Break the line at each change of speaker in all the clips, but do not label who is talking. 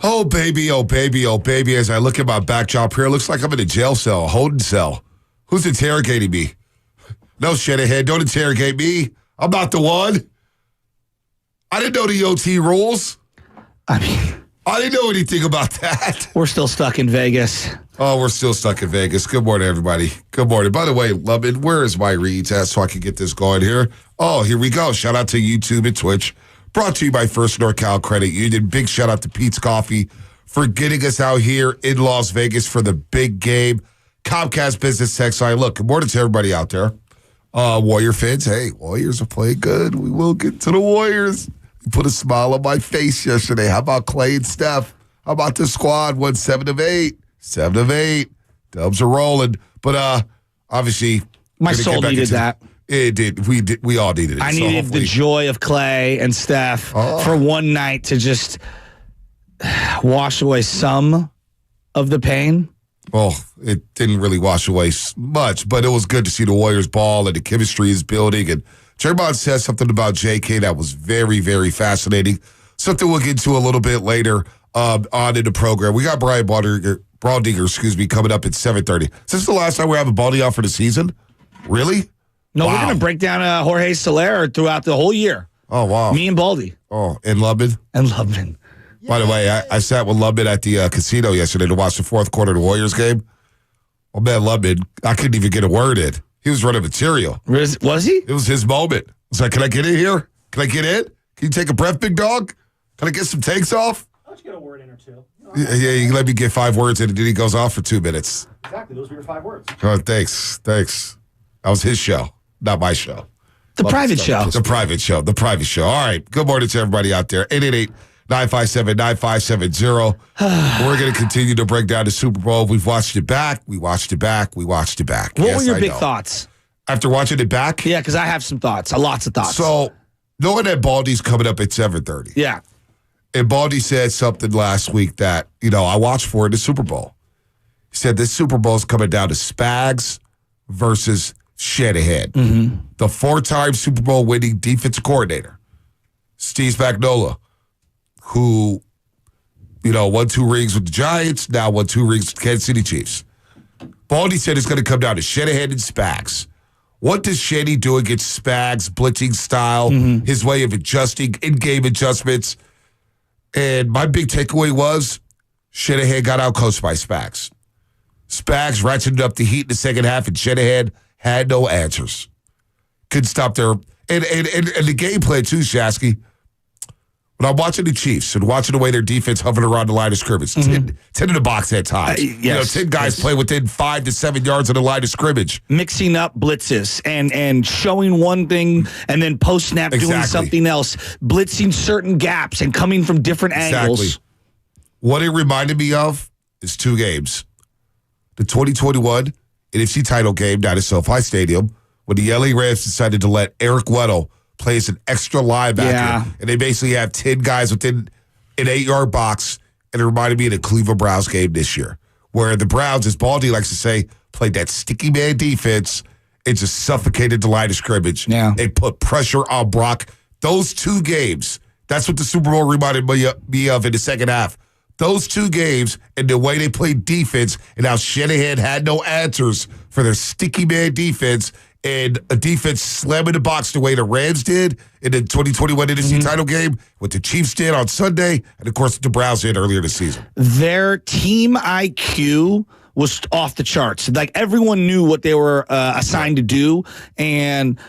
Oh, baby, oh, baby, oh, baby. As I look at my backdrop here, it looks like I'm in a jail cell, a holding cell. Who's interrogating me? No, Shanahan, don't interrogate me. I'm not the one. I didn't know the OT rules. I didn't know anything about that.
We're still stuck in Vegas.
Oh, we're still stuck in Vegas. Good morning, everybody. Good morning. By the way, Lubin, where is my reads at so I can get this going here? Oh, here we go. Shout out to YouTube and Twitch. Brought to you by First NorCal Credit Union. Big shout out to Pete's Coffee for getting us out here in Las Vegas for the big game. Comcast Business Text Line. Look, good morning to everybody out there. Warrior fans, hey, Warriors are playing good. We will get to the Warriors. You put a smile on my face yesterday. How about Clay and Steph? How about the squad? Won 7 of 8. 7 of 8. Dubs are rolling. But obviously,
my soul needed that.
It did. We all needed it.
I needed the joy of Clay and Steph for one night to just wash away some of the pain.
Well, it didn't really wash away much, but it was good to see the Warriors ball and the chemistry is building. And Draymond said something about JK that was very, very fascinating. Something we'll get to a little bit later on in the program. We got Brian Baldinger, coming up at 7:30. Is this the last time we're having Baldy out for the season? Really?
No, We're going to break down Jorge Soler throughout the whole year.
Oh, wow.
Me and Baldy.
Oh, and Lubin?
And Lubin.
By the way, I sat with Lubin at the casino yesterday to watch the fourth quarter of the Warriors game. Oh, man, Lubin, I couldn't even get a word in. He was running material.
Was he?
It was his moment. I was like, can I get in here? Can I get in? Can you take a breath, big dog? Can I get some takes off?
I'll let you get a word in or two.
Yeah, you let me get 5 words in, and then he goes off for 2 minutes.
Exactly. Those were your 5 words.
Oh, thanks. That was his show, not my show.
The private show.
The private show. All right. Good morning to everybody out there. 888-957-9570. We're going to continue to break down the Super Bowl. We've watched it back. We watched it back. What
were your big thoughts?
After watching it back?
Yeah, because I have some thoughts. Lots of thoughts.
So, knowing that Baldy's coming up at 7:30.
Yeah.
And Baldy said something last week that, I watched for in the Super Bowl. He said this Super Bowl is coming down to Spags versus Shanahan. Mm-hmm. The 4-time Super Bowl winning defensive coordinator, Steve Spagnuolo, who, won 2 rings with the Giants, now won 2 rings with the Kansas City Chiefs. Baldy said it's going to come down to Shanahan and Spags. What does Shanny do against Spags' blitzing style, his way of adjusting, in-game adjustments? And my big takeaway was Shanahan got outcoached by Spags. Spags ratcheted up the heat in the second half, and Shanahan had no answers. Couldn't stop their and the game plan too, Shasky, When I'm watching the Chiefs and watching the way their defense hovered around the line of scrimmage, 10 in the box at times.
Yes.
10 guys play within 5 to 7 yards of the line of scrimmage.
Mixing up blitzes and showing one thing and then post-snap doing something else. Blitzing certain gaps and coming from different angles.
Exactly. What it reminded me of is 2 games. The 2021 NFC title game down at SoFi Stadium when the LA Rams decided to let Eric Weddle play as an extra linebacker, and they basically have 10 guys within an 8-yard box, and it reminded me of the Cleveland Browns game this year, where the Browns, as Baldy likes to say, played that sticky man defense and just suffocated the line of scrimmage.
Yeah.
They put pressure on Brock. Those 2 games, that's what the Super Bowl reminded me of in the second half. Those 2 games and the way they played defense and how Shanahan had no answers for their sticky man defense and a defense slamming the box the way the Rams did in the 2021 NFC title game, what the Chiefs did on Sunday, and, of course, the Browns did earlier this season.
Their team IQ was off the charts. Like, everyone knew what they were assigned to do, and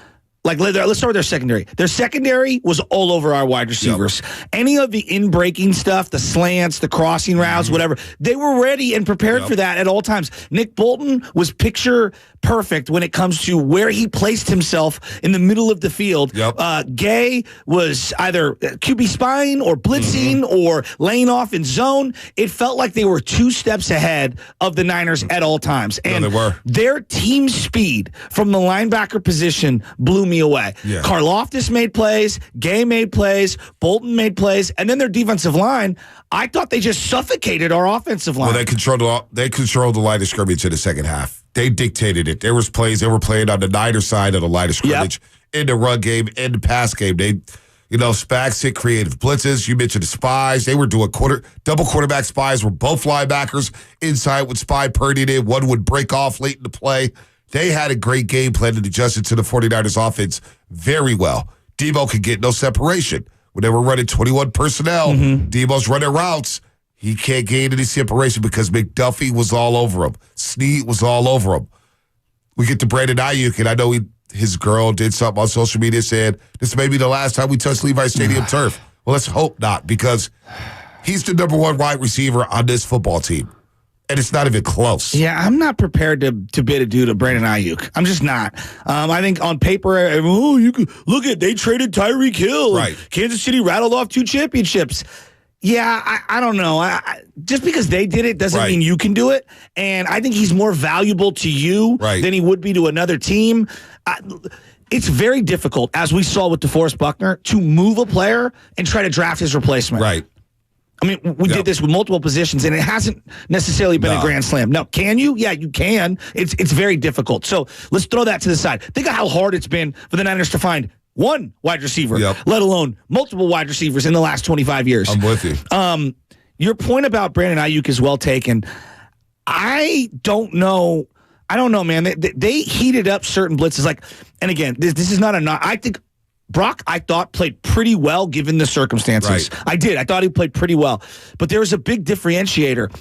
like, let's start with their secondary. Their secondary was all over our wide receivers. Yep. Any of the in-breaking stuff, the slants, the crossing routes, whatever, they were ready and prepared for that at all times. Nick Bolton was picture perfect when it comes to where he placed himself in the middle of the field.
Yep.
Gay was either QB spying or blitzing or laying off in zone. It felt like they were 2 steps ahead of the Niners at all times. And
they were.
Their team speed from the linebacker position blew me away.
Yeah.
Karlaftis made plays, Gay made plays, Bolton made plays, and then their defensive line, I thought they just suffocated our offensive line.
Well, they controlled the line of scrimmage in the second half. They dictated it. There was plays they were playing on the Niner side of the line of scrimmage, in the run game, in the pass game. They, Spags hit creative blitzes. You mentioned the spies. They were doing double quarterback spies where both linebackers inside would spy Purdy in. One would break off late in the play. They had a great game plan and adjusted to the 49ers offense very well. Debo could get no separation. When they were running 21 personnel, Debo's running routes. He can't gain any separation because McDuffie was all over him. Snead was all over him. We get to Brandon Aiyuk, and I know his girl did something on social media saying, this may be the last time we touch Levi Stadium turf. Well, let's hope not, because he's the number 1 wide receiver on this football team. And it's not even close.
Yeah, I'm not prepared to bid adieu to Brandon Aiyuk. I'm just not. I think on paper, you could look at, they traded Tyreek Hill.
Right.
Kansas City rattled off 2 championships. Yeah, I don't know. Just because they did it doesn't mean you can do it. And I think he's more valuable to you than he would be to another team. It's very difficult, as we saw with DeForest Buckner, to move a player and try to draft his replacement.
Right.
I mean, we did this with multiple positions, and it hasn't necessarily been a grand slam. Now, can you? Yeah, you can. It's very difficult. So let's throw that to the side. Think of how hard it's been for the Niners to find 1 wide receiver, let alone multiple wide receivers in the last 25 years.
I'm with you.
Your point about Brandon Aiyuk is well taken. I don't know, man. They heated up certain blitzes. And again, this is not I think Brock, I thought, played pretty well given the circumstances.
Right.
I did. I thought he played pretty well. But there was a big differentiator.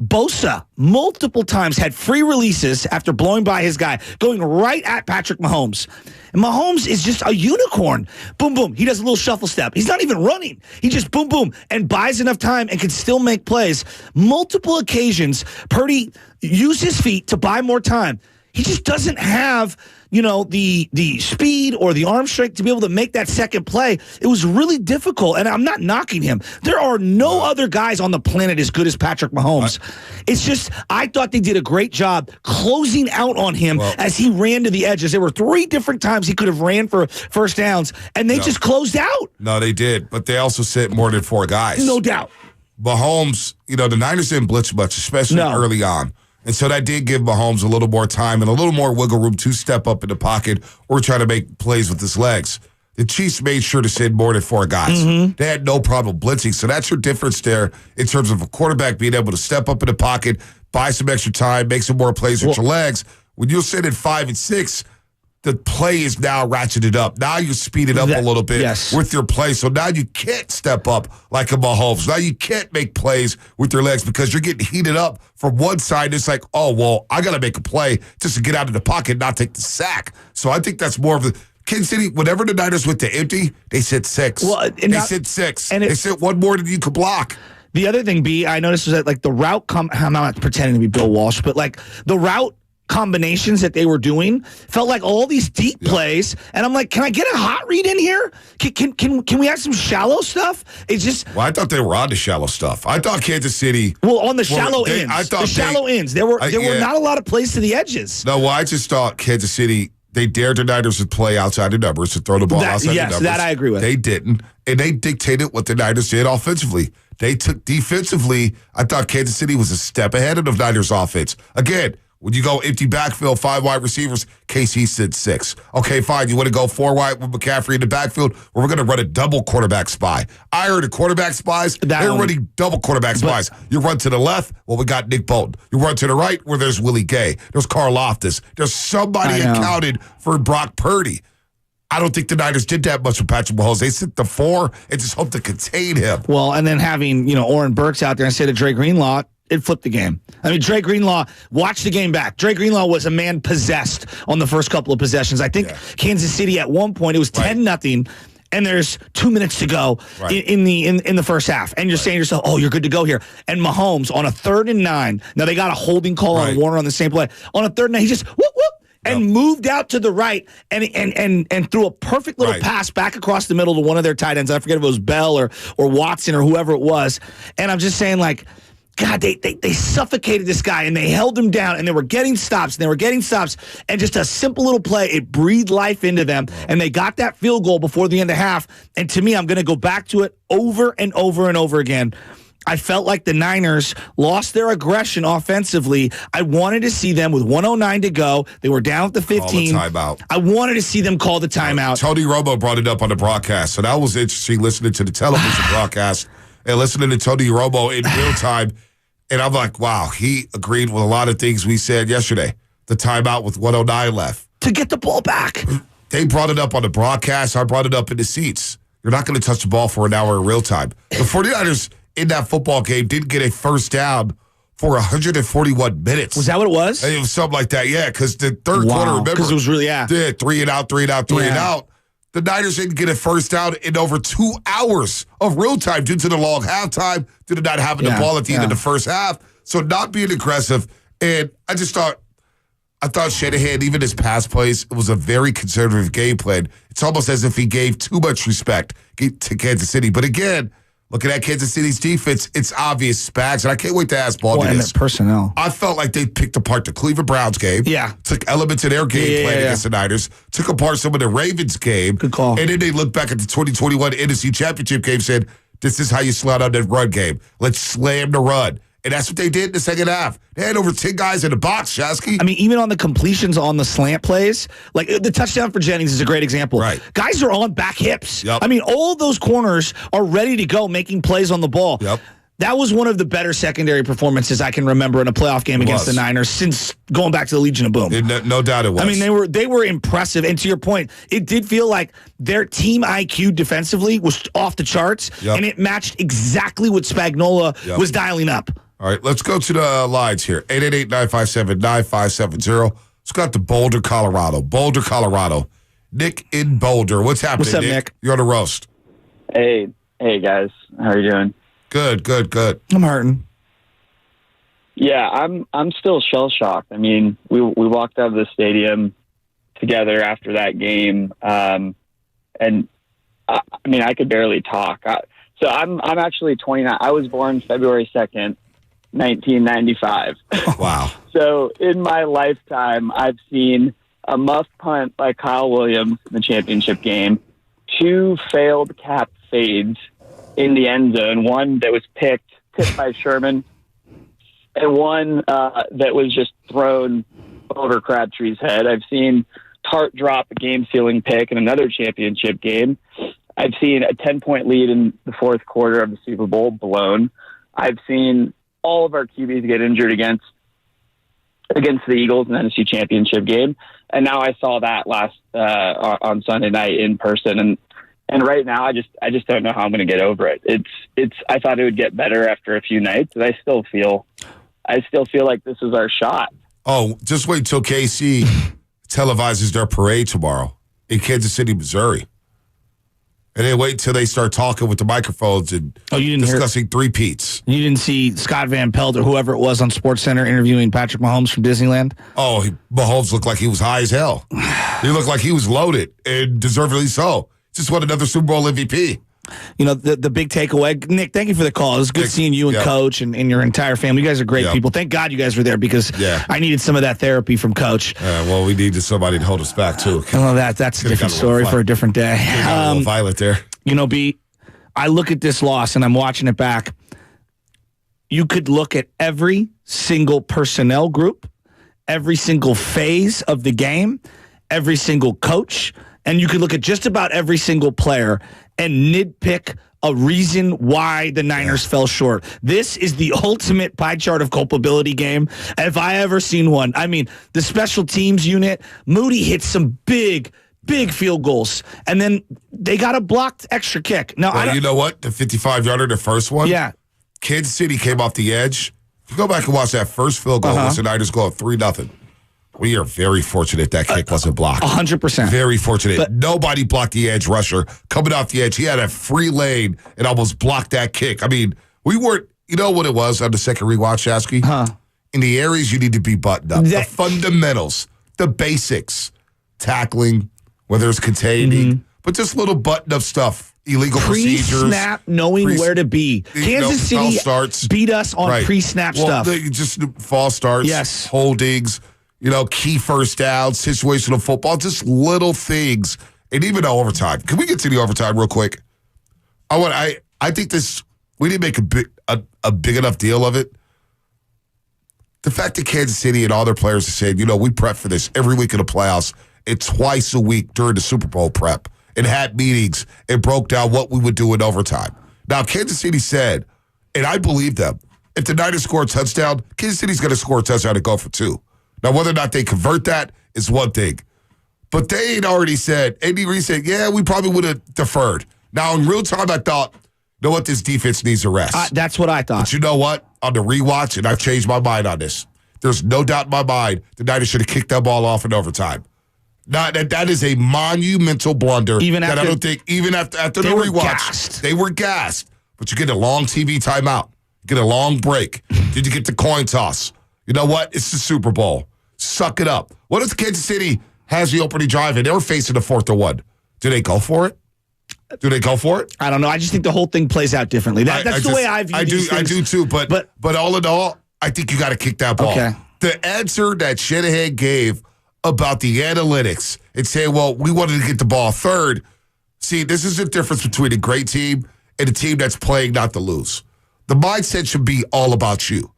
Bosa multiple times had free releases after blowing by his guy, going right at Patrick Mahomes. And Mahomes is just a unicorn. Boom, boom. He does a little shuffle step. He's not even running. He just boom, boom, and buys enough time and can still make plays. Multiple occasions, Purdy used his feet to buy more time. He just doesn't have, the speed or the arm strength to be able to make that second play. It was really difficult, and I'm not knocking him. There are no other guys on the planet as good as Patrick Mahomes. It's just, I thought they did a great job closing out on him as he ran to the edges. There were 3 different times he could have ran for first downs, and they just closed out.
No, they did, but they also sent more than 4 guys.
No doubt.
Mahomes, the Niners didn't blitz much, especially early on. And so that did give Mahomes a little more time and a little more wiggle room to step up in the pocket or try to make plays with his legs. The Chiefs made sure to send more than 4 guys. They had no problem blitzing. So that's your difference there in terms of a quarterback being able to step up in the pocket, buy some extra time, make some more plays with your legs. When you're sitting 5 and 6, the play is now ratcheted up. Now you speed it up a little bit with your play. So now you can't step up like a Mahomes. Now you can't make plays with your legs because you're getting heated up from one side. It's like, I got to make a play just to get out of the pocket and not take the sack. So I think that's more of Kansas City, whenever the Niners went to empty, they sit 6.
Well,
they sit 6.
And
they sit one more than you could block.
The other thing, B, I noticed was that like the route I'm not pretending to be Bill Walsh, but like the route combinations that they were doing felt like all these deep plays, and I'm like, can I get a hot read in here? Can we have some shallow stuff? It's just.
Well, I thought they were on the shallow stuff. I thought Kansas City.
Well, on the shallow ends.
I thought
shallow ends. There were not a lot of plays to the edges.
No, well, I just thought Kansas City. They dared the Niners to play outside the numbers, to throw the ball outside the numbers.
Yes, that I agree with.
They didn't, and they dictated what the Niners did offensively. They took defensively. I thought Kansas City was a step ahead of the Niners offense. Again, when you go empty backfield, 5 wide receivers, KC said 6. Okay, fine. You want to go 4 wide with McCaffrey in the backfield? Well, we're going to run a double quarterback spy. I heard the quarterback spies. They're running double quarterback spies. You run to the left, well, we got Nick Bolton. You run to the right, where there's Willie Gay. There's Carl Loftus. There's somebody accounted for Brock Purdy. I don't think the Niners did that much with Patrick Mahomes. They sit the 4 and just hope to contain him.
Well, and then having, Oren Burks out there instead of Dre Greenlaw, it flipped the game. I mean, Dre Greenlaw, watch the game back. Dre Greenlaw was a man possessed on the first couple of possessions. I think Kansas City at one point, it was 10-0, and there's 2 minutes to go in the first half. And you're saying to yourself, oh, you're good to go here. And Mahomes on a 3rd and 9. Now, they got a holding call on Warner on the same play. On a 3rd and 9, he just whoop, whoop, and moved out to the right and threw a perfect little pass back across the middle to one of their tight ends. I forget if it was Bell or Watson or whoever it was. And I'm just saying, like, God, they suffocated this guy, and they held him down, and they were getting stops, and just a simple little play, it breathed life into them, and they got that field goal before the end of half. And to me, I'm going to go back to it over and over and over again. I felt like the Niners lost their aggression offensively. I wanted to see them with 1:09 to go. They were down at the 15.
Call the timeout.
I wanted to see them call the timeout.
Tony Romo brought it up on the broadcast, so that was interesting listening to the television broadcast and listening to Tony Romo in real time. And I'm like, wow, he agreed with a lot of things we said yesterday. The timeout with 1:09 left.
To get the ball back.
They brought it up on the broadcast. I brought it up in the seats. You're not going to touch the ball for an hour in real time. The 49ers in that football game didn't get a first down for 141 minutes.
Was that what it was?
It was something like that, yeah, because the third quarter, remember?
Because it was really,
3 and out. The Niners didn't get a first down in over 2 hours of real time due to the long halftime, due to not having the ball at the end of the first half. So not being aggressive. And I thought Shanahan, even his pass plays, it was a very conservative game plan. It's almost as if he gave too much respect to Kansas City. But again, looking at Kansas City's defense, it's obvious, Spags, and I can't wait to ask Baldinger
and
this.
their personnel.
I felt like they picked apart the Cleveland Browns game. Yeah. Took elements of their game plan against the Niners. Took apart some of the Ravens game.
Good call.
And then they looked back at the 2021 NFC Championship game and said, this is how you slow down that run game. Let's slam the run. And that's what they did in the second half. They had over 10 guys in the box, Shasky.
I mean, even on the completions on the slant plays, like the touchdown for Jennings is a great example.
Right.
Guys are on back hips.
Yep.
I mean, all those corners are ready to go making plays on the ball.
Yep.
That was one of the better secondary performances I can remember in a playoff game against the Niners since going back to the Legion of Boom.
No doubt it was.
I mean, they were impressive. And to your point, it did feel like their team IQ defensively was off the charts, and it matched exactly what Spagnuolo was dialing up.
All right, let's go to the lines here. 888-957-9570. Let's go out to Boulder, Colorado. Boulder, Colorado. Nick in Boulder. What's happening,
What's up, Nick?
You're on the roast.
Hey, guys. How are you doing?
Good.
I'm hurting.
Yeah, I'm still shell shocked. I mean, we walked out of the stadium together after that game, and I mean, I could barely talk. So I'm actually 29. I was born February 2nd, 1995.
Wow.
So in my lifetime, I've seen a muff punt by Kyle Williams in the championship game, 2 failed cap fades in the end zone, one that was tipped by Sherman, and one that was just thrown over Crabtree's head. I've seen Tart drop a game-sealing pick in another championship game. I've seen a 10-point lead in the fourth quarter of the Super Bowl blown. I've seen all of our QBs get injured against the Eagles in the NFC Championship game, and now I saw that last on Sunday night in person, and right now I just don't know how I'm going to get over it. It's I thought it would get better after a few nights, but I still feel like this is our shot.
Oh, just wait till KC televises their parade tomorrow. in Kansas City, Missouri. And then wait until they start talking with the microphones and discussing three-peats.
You didn't see Scott Van Pelt or whoever it was on SportsCenter interviewing Patrick Mahomes from Disneyland?
Oh, Mahomes looked like he was high as hell. He looked like he was loaded, and deservedly so. Just won another Super Bowl MVP.
You know, the big takeaway. Nick, thank you for the call. It was good seeing you and Coach and your entire family. You guys are great people. Thank God you guys were there because I needed some of that therapy from Coach.
Well, we needed somebody to hold us back, too.
Well, that's a different story for a different day.
A little violent there.
You know, B, I look at this loss and I'm watching it back. You could look at every single personnel group, every single phase of the game, every single coach, and you could look at just about every single player and nitpick a reason why the Niners fell short. This is the ultimate pie chart of culpability game, if I ever seen one. I mean, the special teams unit, Moody hit some big field goals, and then they got a blocked extra kick. Now,
you know what? The 55-yarder, the first one?
Yeah.
Kansas City came off the edge. If you go back and watch that first field goal, the Niners go up 3-0. We are very fortunate that kick wasn't blocked.
100%.
Very fortunate. But nobody blocked the edge rusher. Coming off the edge, he had a free lane and almost blocked that kick. I mean, we weren't, you know what it was on the second rewatch, Shasky? In the areas you need to be buttoned up. The fundamentals, the basics, tackling, whether it's containing, but just little button-up stuff, illegal procedures.
Pre-snap, knowing where to be. Kansas City beat us on pre-snap stuff.
Just false starts, holdings, key first downs, situational football, just little things. And even overtime. Can we get to the overtime real quick? I think we didn't make a big enough deal of it. The fact that Kansas City and all their players are saying, we prep for this every week in the playoffs and twice a week during the Super Bowl prep and had meetings and broke down what we would do in overtime. Now, Kansas City said, and I believe them, if the Niners score a touchdown, Kansas City's going to score a touchdown and go for 2. Now, whether or not they convert that is one thing. But they had already said, Andy Reid said, we probably would have deferred. Now, in real time, I thought, this defense needs a rest.
That's what I thought.
But you know what? On the rewatch, and I've changed my mind on this, there's no doubt in my mind the Niners should have kicked that ball off in overtime. That is a monumental blunder. Even after the rewatch, they were gassed. But you get a long TV timeout, you get a long break. Did you get the coin toss? You know what? It's the Super Bowl. Suck it up. What if Kansas City has the opening drive and they were facing the 4th and 1? Do they go for it? I don't know. I just think the whole thing plays out differently. That's the way I view these things. I do too. But all in all, I think you got to kick that ball. Okay. The answer that Shanahan gave about the analytics and saying, we wanted to get the ball third. See, this is the difference between a great team and a team that's playing not to lose. The mindset should be all about you.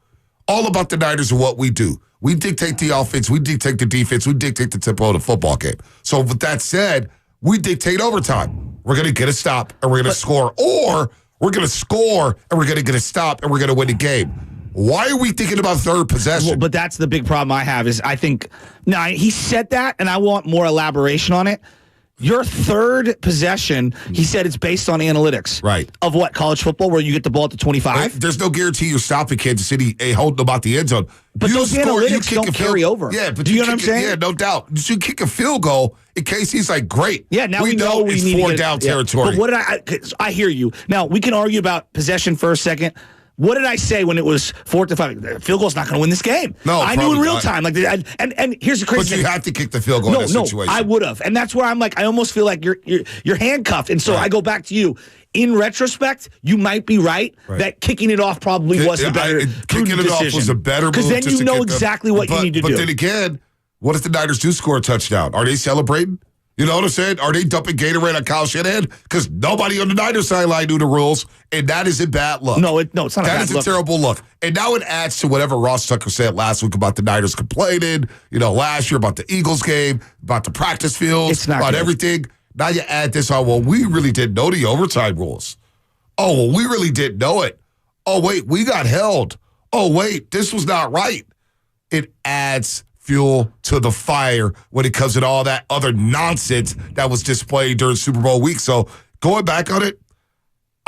All about the Niners and what we do. We dictate the offense. We dictate the defense. We dictate the tempo of the football game. So with that said, we dictate overtime. We're going to get a stop and we're going to score. Or we're going to score and we're going to get a stop and we're going to win the game. Why are we thinking about third possession?
Well, but that's the big problem I have is I think, he said that and I want more elaboration on it. Your third possession, he said it's based on analytics.
Right.
Of what, college football, where you get the ball at the 25?
There's no guarantee you're stopping Kansas City holding them out the end zone.
But those analytics don't carry over.
Yeah, but
do you know what I'm saying?
Yeah, no doubt. You kick a field goal, in case he's like, great.
Yeah, now we know
it's
need
4 down territory.
But what did I hear you. Now, we can argue about possession for a second. What did I say when it was 4 to 5? The field goal's not going to win this game.
No,
I knew in real time. And here's the crazy thing.
But you have to kick the field goal in that situation.
I would have. And that's where I'm like, I almost feel like you're handcuffed. And so I go back to you. In retrospect, you might be right that kicking it off probably was the better
kicking it off was a better move.
Because then you know exactly what you need to do.
But then again, what if the Niners do score a touchdown? Are they celebrating? You know what I'm saying? Are they dumping Gatorade on Kyle Shanahan? Because nobody on the Niners sideline knew the rules, and that is a bad look.
No, it's not a bad look.
That is a terrible look. And now it adds to whatever Ross Tucker said last week about the Niners complaining, last year about the Eagles game, about the practice fields, about everything. Now you add this on, we really didn't know the overtime rules. Oh, we really didn't know it. Oh, wait, we got held. Oh, wait, this was not right. It adds fuel to the fire when it comes to all that other nonsense that was displayed during Super Bowl week. So going back on it,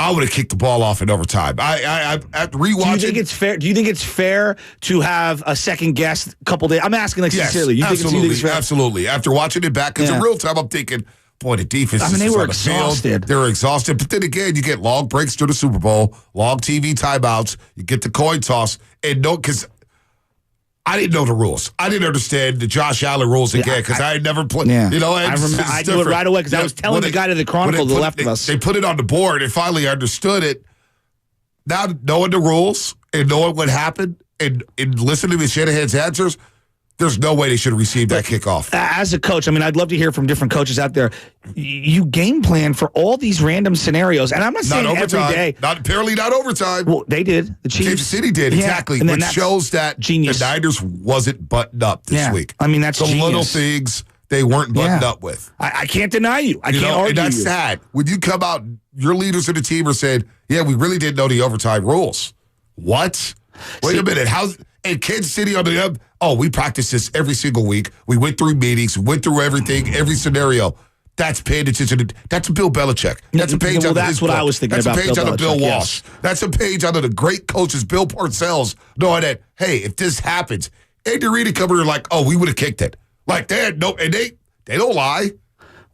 I would have kicked the ball off in overtime. I rewatching.
Do you think it's fair to have a second guess a couple days? I'm asking like
Yes,
sincerely.
absolutely. After watching it back, because in real time, I'm thinking, boy, the defense.
They were
on the
exhausted.
Field. They were exhausted. But then again, you get long breaks through the Super Bowl, long TV timeouts. You get the coin toss, and because I didn't know the rules. I didn't understand the Josh Allen rules again because I had never played.
Yeah.
You know,
I knew it right away because I was telling the guy to the Chronicle to the left of us.
They put it on the board and finally understood it. Now, knowing the rules and knowing what happened and listening to Shanahan's answers, there's no way they should have received that kickoff.
As a coach, I mean, I'd love to hear from different coaches out there. You game plan for all these random scenarios, and I'm not saying every day.
Apparently not overtime.
Well, they did. The Chiefs.
Kansas City did, exactly.
And
which shows that
genius.
the Niners wasn't buttoned up this week.
I mean, that's
the
genius.
little things they weren't buttoned up with.
I can't deny you. I can't argue
and that's
you.
sad. When you come out, your leaders of the team are saying, yeah, we really didn't know the overtime rules. What? Wait a minute. And Kansas City on the other, we practice this every single week. We went through meetings, went through everything, every scenario. That's paying attention. That's Bill Belichick. That's a page
that's what I was thinking about.
That's a page
Bill
out of Bill
Belichick,
Walsh.
yes.
That's a page out of the great coaches, Bill Parcells, knowing that, hey, if this happens, Andy Reid coming here like, we would have kicked it. Like they don't lie.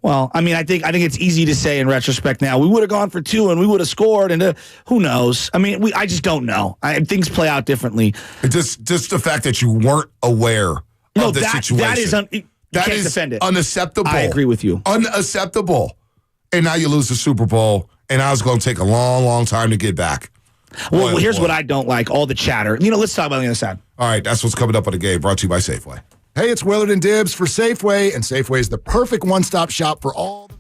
Well, I mean, I think it's easy to say in retrospect now. We would have gone for 2 and we would have scored, and who knows? I mean, I just don't know. Things play out differently.
Just the fact that you weren't aware of the situation.
That is defend it.
Unacceptable.
I agree with you.
Unacceptable. And now you lose the Super Bowl, and now it's going to take a long, long time to get back.
Well, here's what I don't like, all the chatter. Let's talk about the other side.
All right, that's what's coming up on the game, brought to you by Safeway.
Hey, it's Willard and Dibbs for Safeway, and Safeway is the perfect one-stop shop for all the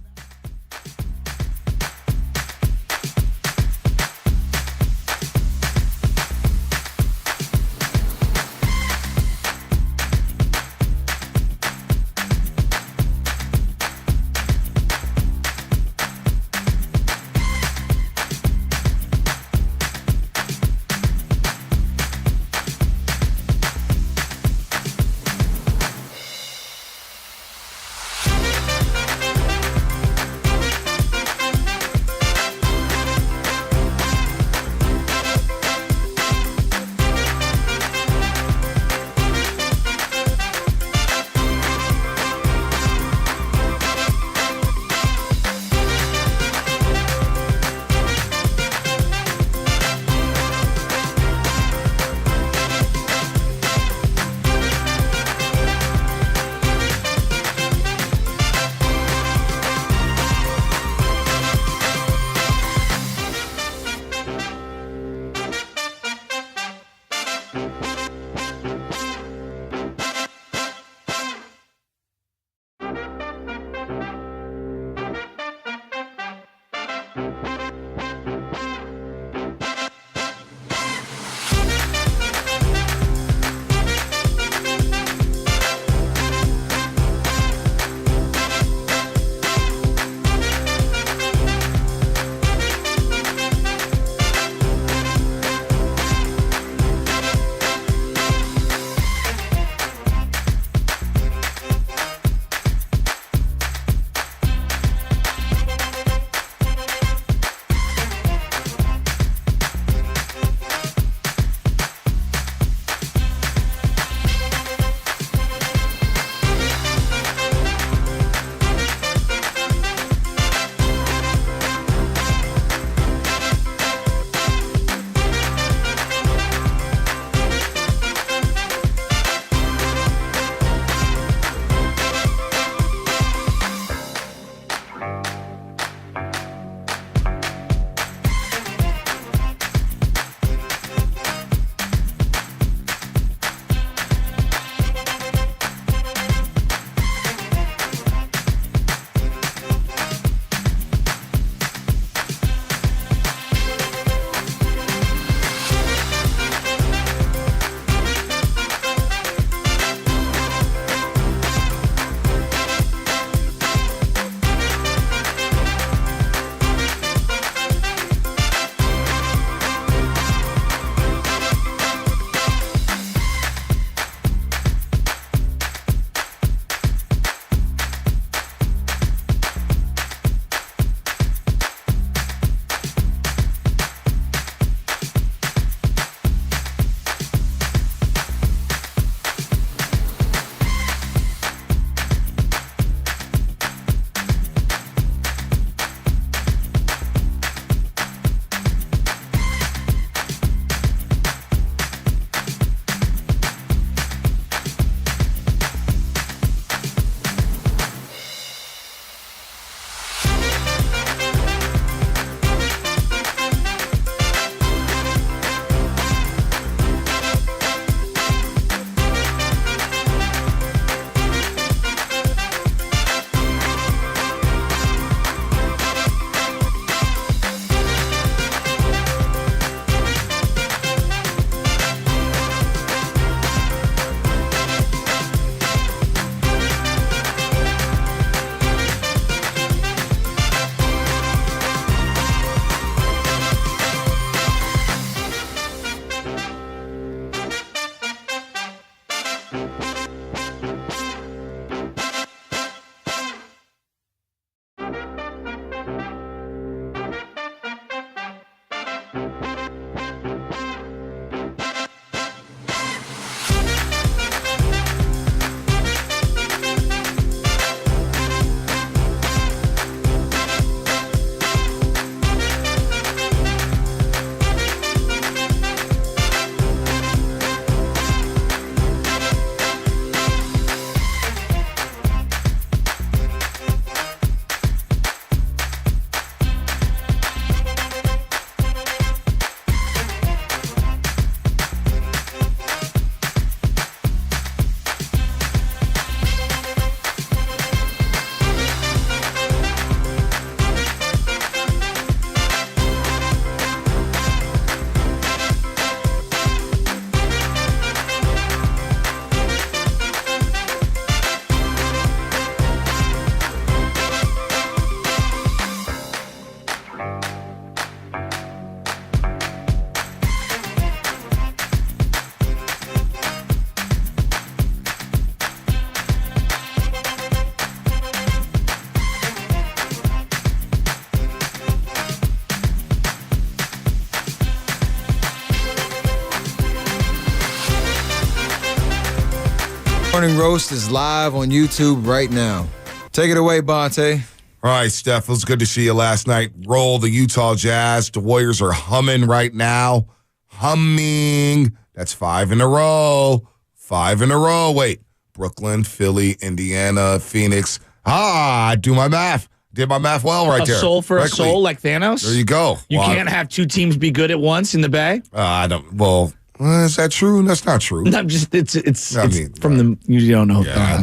Morning Roast is live on YouTube right now. Take it away, Bonte.
All right, Steph, it was good to see you last night. Roll the Utah Jazz. The Warriors are humming right now. Humming. That's 5 in a row. 5 in a row. Wait. Brooklyn, Philly, Indiana, Phoenix. I do my math. Did my math well right there.
A soul for
correctly.
a soul like Thanos?
There you go.
You can't have two teams be good at once in the Bay?
I don't. Well, is that true? That's not true.
I'm just, it's
I mean,
from the, you don't know.
I'm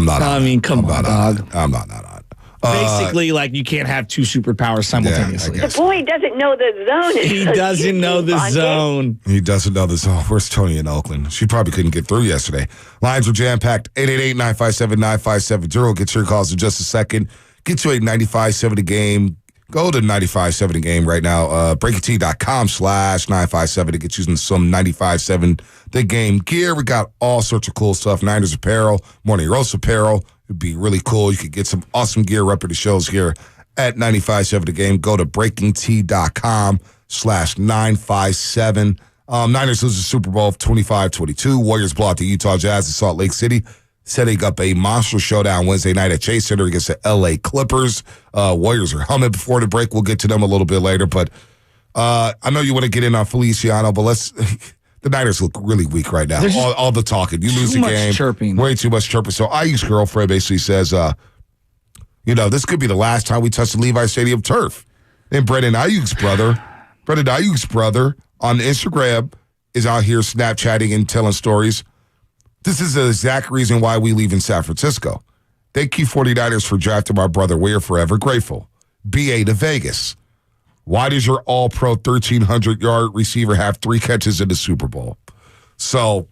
not.
I mean, come on, dog.
I'm not.
Basically, like, you can't have two superpowers simultaneously.
Yeah,
The boy doesn't know the zone.
He doesn't know the zone.
He doesn't know the zone. Where's Tony in Oakland? She probably couldn't get through yesterday. Lines were jam-packed. 888-957-9570. Get your calls in just a second. Get you a 95.7 game. Go to 95.7 game right now. breaking.com/957 to get you some 95.7 the game gear. We got all sorts of cool stuff. Niners apparel, Morning Roast apparel. It'd be really cool. You could get some awesome gear up at the shows here at 95.7 the game. Go to breaking.com/957. Niners lose the Super Bowl 25-22. Warriors blow out the Utah Jazz in Salt Lake City, setting up a monster showdown Wednesday night at Chase Center against the L.A. Clippers. Warriors are humming before the break. We'll get to them a little bit later, but I know you want to get in on Feliciano, but let's... The Niners look really weak right now. All the talking. You lose the game.
Chirping.
Way too much chirping. So Aiyuk's girlfriend basically says, this could be the last time we touch the Levi Stadium turf. And Brendan Aiyuk's brother on Instagram is out here Snapchatting and telling stories. This is the exact reason why we leave in San Francisco. Thank you, 49ers, for drafting my brother. We are forever grateful. BA to Vegas. Why does your all-pro 1,300-yard receiver have 3 catches in the Super Bowl? So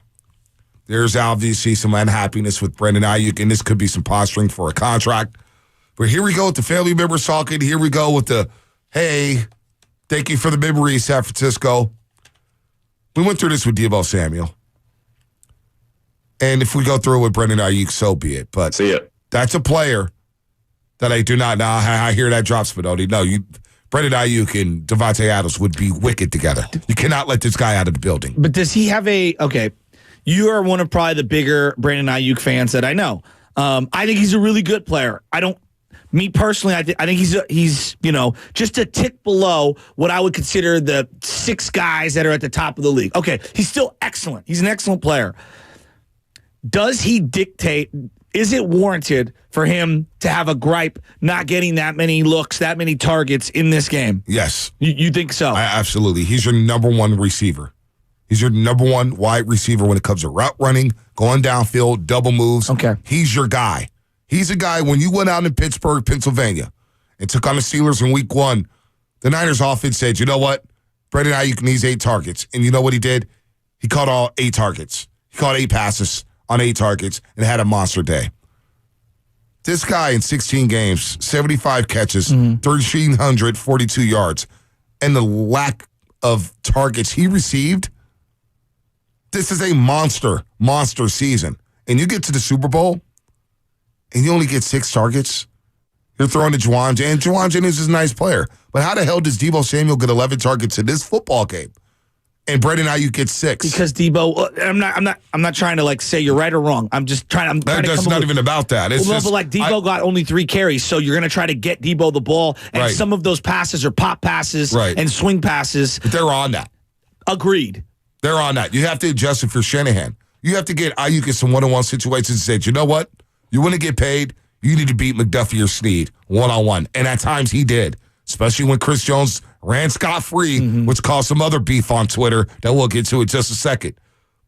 there's obviously some unhappiness with Brendan Aiyuk, and this could be some posturing for a contract. But here we go with the family members talking. Here we go with the, hey, thank you for the memory, San Francisco. We went through this with Deebo Samuel. And if we go through it with Brendan Aiyuk, so be it. But that's a player that I do not know. I hear that drop, Spinoni. No, Brendan Aiyuk and Devontae Adams would be wicked together. You cannot let this guy out of the building.
But does he have you are one of probably the bigger Brandon Aiyuk fans that I know. I think he's a really good player. Me personally, I think he's just a tick below what I would consider the 6 guys that are at the top of the league. Okay, he's still excellent. He's an excellent player. Does he dictate? Is it warranted for him to have a gripe not getting that many looks, that many targets in this game?
Yes.
You think so?
Absolutely. He's your number one receiver. He's your number one wide receiver when it comes to route running, going downfield, double moves.
Okay.
He's your guy. He's a guy, when you went out in Pittsburgh, Pennsylvania, and took on the Steelers in week 1, the Niners offense said, you know what? Brendan Aiyuk needs 8 targets. And you know what he did? He caught all 8 targets. He caught 8 passes on 8 targets and had a monster day. This guy in 16 games, 75 catches, 1,342 yards, and the lack of targets he received, this is a monster season. And you get to the Super Bowl, and you only get 6 targets. You're throwing to Juwan Jennings. Juwan Jennings is a nice player. But how the hell does Deebo Samuel get 11 targets in this football game? And Brendan Aiyuk gets 6.
Because Deebo, I'm not trying to say you're right or wrong. I'm just trying.
That's not even about that. It's
but Deebo got only 3 carries, so you're going to try to get Deebo the ball, and some of those passes are pop passes and swing passes.
But they're on that.
Agreed.
They're on that. You have to adjust it for Shanahan. You have to get Aiyuk in some one-on-one situations and say, you know what? You want to get paid? You need to beat McDuffie or Snead one-on-one. And at times he did, especially when Chris Jones ran scot-free, which caused some other beef on Twitter that we'll get to in just a second.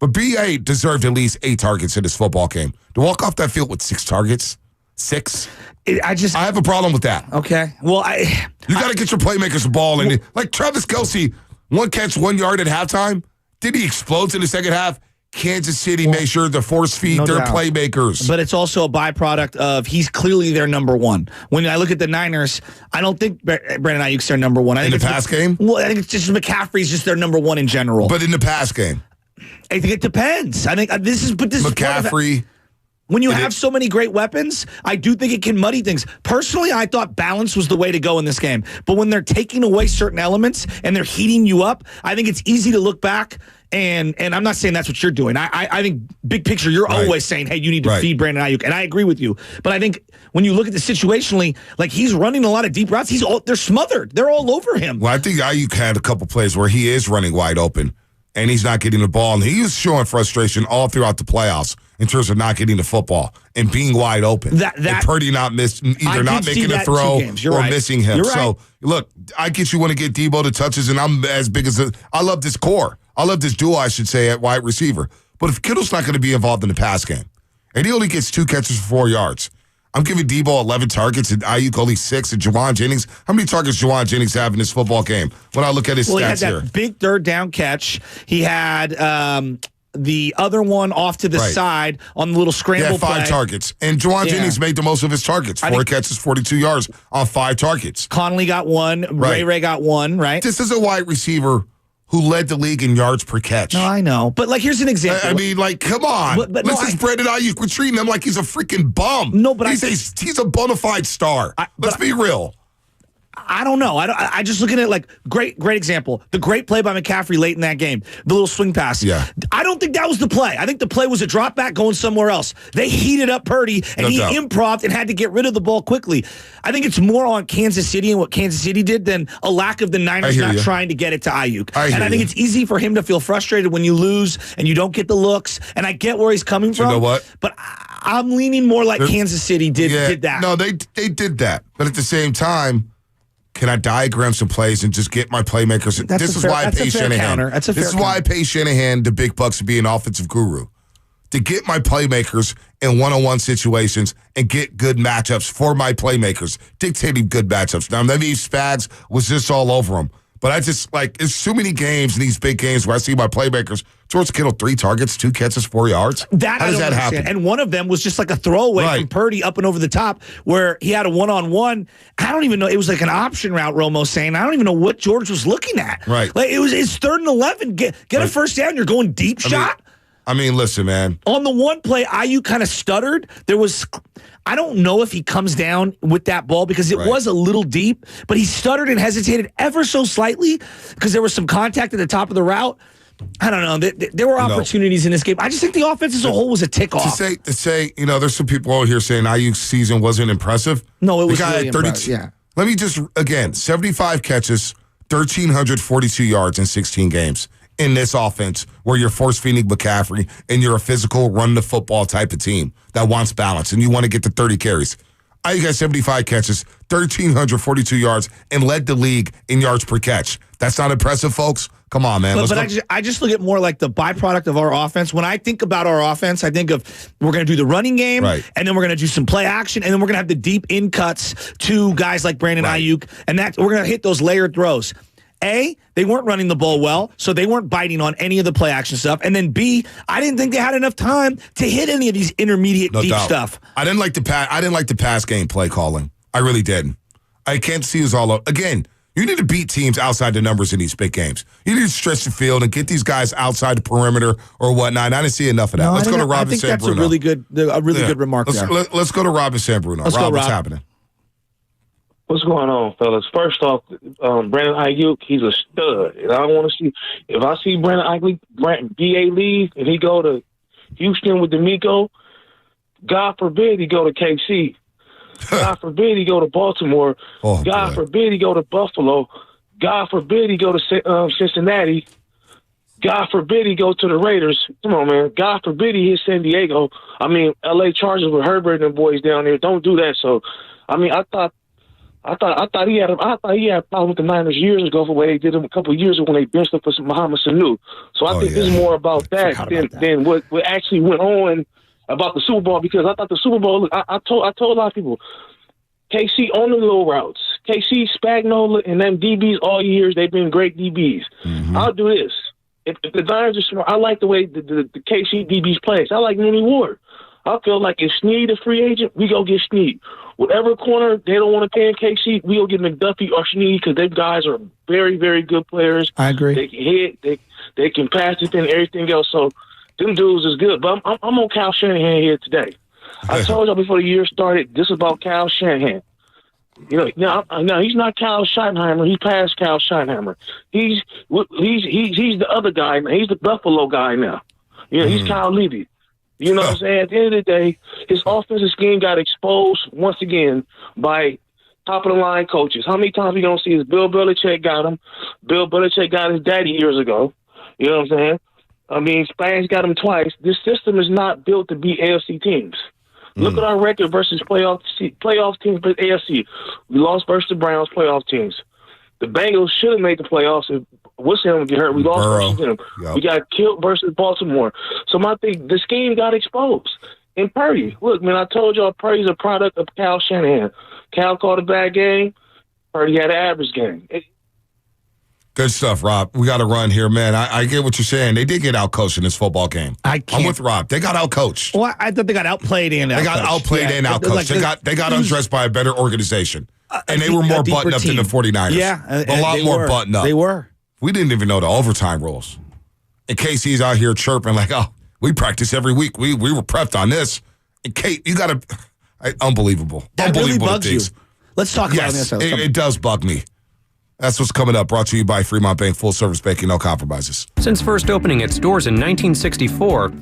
But B.A. deserved at least 8 targets in this football game. To walk off that field with 6 targets, 6, I have a problem with that.
Okay. Well,
you got to get your playmakers the ball. And like Travis Kelce, 1 catch, 1 yard at halftime. Did he explode in the second half? Kansas City made sure to force feed their playmakers.
But it's also a byproduct of he's clearly their number one. When I look at the Niners, I don't think Brandon Aiyuk's their number one. I think
in the pass game?
Well, I think it's just McCaffrey's just their number one in general.
But in the pass game?
I think it depends. I think this is
McCaffrey,
When you have so many great weapons, I do think it can muddy things. Personally, I thought balance was the way to go in this game. But when they're taking away certain elements and they're heating you up, I think it's easy to look back. And I'm not saying that's what you're doing. I think big picture, you're always saying, hey, you need to feed Brandon Aiyuk. And I agree with you. But I think when you look at the situationally, like he's running a lot of deep routes. They're smothered. They're all over him.
Well, I think Aiyuk had a couple plays where he is running wide open and he's not getting the ball. And he was showing frustration all throughout the playoffs in terms of not getting the football and being wide open. And Purdy not making a throw or missing him. So, look, I get you want to get Debo the touches, and I'm as big as I love this core. I love this duo, I should say, at wide receiver. But if Kittle's not going to be involved in the pass game, and he only gets 2 catches for 4 yards, I'm giving Debo 11 targets and Aiyuk only 6, and Juwan Jennings. How many targets Juwan Jennings have in this football game when I look at his stats
he had that
here?
Big third down catch. He had the other one off to the side on the little scramble play.
5 targets. And Juwan Jennings made the most of his targets. 4 catches, 42 yards on 5 targets.
Connolly got 1. Ray got 1, right?
This is a wide receiver who led the league in yards per catch.
No, I know. But, here's an example.
I mean, come on. This is Brandon Aiyuk. We're treating him like he's a freaking bum.
No, but
he's a bona fide star. Let's be real.
I don't know. I just looking at it great example. The great play by McCaffrey late in that game. The little swing pass.
Yeah.
I don't think that was the play. I think the play was a drop back going somewhere else. They heated up Purdy, and he improv'd and had to get rid of the ball quickly. I think it's more on Kansas City and what Kansas City did than a lack of the Niners not trying to get it to Aiyuk. I think it's easy for him to feel frustrated when you lose and you don't get the looks, and I get where he's coming from.
You know what?
But I'm leaning more like Kansas City did that.
No, they did that. But at the same time, can I diagram some plays and just get my playmakers? This is why I pay Shanahan. This is why I pay Shanahan the big bucks to be an offensive guru. To get my playmakers in one-on-one situations and get good matchups for my playmakers, dictating good matchups. Now, maybe Spags was just all over them. But I just, there's too many games in these big games where I see my playmakers. George Kittle, 3 targets, 2 catches, 4 yards. How does that happen?
And one of them was just like a throwaway from Purdy up and over the top where he had a one-on-one. I don't even know. It was like an option route, Romo's saying. I don't even know what George was looking at.
Right.
It's 3rd and 11. Get a first down. You're going deep shot.
I mean, listen, man.
On the one play, Aiyuk kind of stuttered. I don't know if he comes down with that ball because it was a little deep, but he stuttered and hesitated ever so slightly because there was some contact at the top of the route. I don't know. There were opportunities in this game. I just think the offense as a whole was a tick-off.
To say, there's some people out here saying Aiyuk's season wasn't impressive.
No, it was really impressive. Yeah.
Let me just, again, 75 catches, 1,342 yards in 16 games. In this offense where you're force-feeding McCaffrey and you're a physical, run-the-football type of team that wants balance and you want to get to 30 carries. I got 75 catches, 1,342 yards, and led the league in yards per catch. That's not impressive, folks? Come on, man.
I just look at more like the byproduct of our offense. When I think about our offense, I think of we're going to do the running game, and then we're going to do some play action, and then we're going to have the deep in cuts to guys like Brandon Aiyuk, and we're going to hit those layered throws. A, they weren't running the ball well, so they weren't biting on any of the play action stuff. And then B, I didn't think they had enough time to hit any of these intermediate deep stuff.
I didn't like the pass game play calling. I really didn't. I can't see us all up. Again, you need to beat teams outside the numbers in these big games. You need to stretch the field and get these guys outside the perimeter or whatnot. And I didn't see enough of that. Let's go to Robin San Bruno.
I think that's a really good remark there.
Let's go to Robin San Bruno. Rob, what's happening?
What's going on, fellas? First off, Brandon Aiyuk, he's a stud. And I want to see, if I see Brandon Aiyuk, BA leave, and he go to Houston with D'Amico, God forbid he go to KC. God forbid he go to Baltimore. God forbid he go to Buffalo. God forbid he go to Cincinnati. God forbid he go to the Raiders. Come on, man. God forbid he hit San Diego. I mean, L.A. Chargers with Herbert and the boys down there. Don't do that. So, I mean, I thought he had a problem with the Niners years ago for what they did him a couple of years ago when they benched him for Mohamed Sanu. So I think this is more about that than what actually went on about the Super Bowl, because I thought the Super Bowl, I told a lot of people, KC on the little routes. KC, Spagnola, and them DBs all years, they've been great DBs. Mm-hmm. I'll do this. If the Niners are smart, I like the way the KC DBs plays. I like Mooney Ward. I feel like if Snead a free agent, we go get Snead. Whatever corner they don't want to pay in KC, we go get McDuffie or Snead, because them guys are very, very good players.
I agree.
They can hit, they can pass it and everything else. So them dudes is good. But I'm on Kyle Shanahan here today. I told y'all before the year started, this is about Kyle Shanahan. You know, now he's not Kyle Schottenheimer. He's past Kyle Schottenheimer. He's the other guy. He's the Buffalo guy now. You know, he's Kyle Levy. You know what I'm saying? At the end of the day, his offensive scheme got exposed once again by top of the line coaches. How many times we gonna see this? Bill Belichick got him. Bill Belichick got his daddy years ago. You know what I'm saying? I mean, Spags got him twice. This system is not built to beat AFC teams. Look at our record versus playoff teams versus AFC. We lost versus the Browns, playoff teams. The Bengals should have made the playoffs if Wilson would get hurt. We lost versus them. Yep. We got killed versus Baltimore. So my thing, the scheme got exposed. And Purdy, look, man, I told y'all Purdy's a product of Kyle Shanahan. Cal called a bad game. Purdy had an average game.
Good stuff, Rob. We got to run here, man. I get what you're saying. They did get outcoached in this football game. I'm with Rob. They got outcoached.
Well, I thought they got outplayed and outcoached.
They got outplayed and outcoached. They got undressed by a better organization. And they were more buttoned up than the 49ers.
Yeah.
A lot more buttoned up.
They were.
We didn't even know the overtime rules. And Casey's out here chirping like, oh, we practice every week. We were prepped on this. And Kate, you got to – unbelievable.
That
unbelievable
really bugs you. Let's talk about
this.
Yes,
it does bug me. That's what's coming up. Brought to you by Fremont Bank. Full service banking, no compromises.
Since first opening its doors in 1964,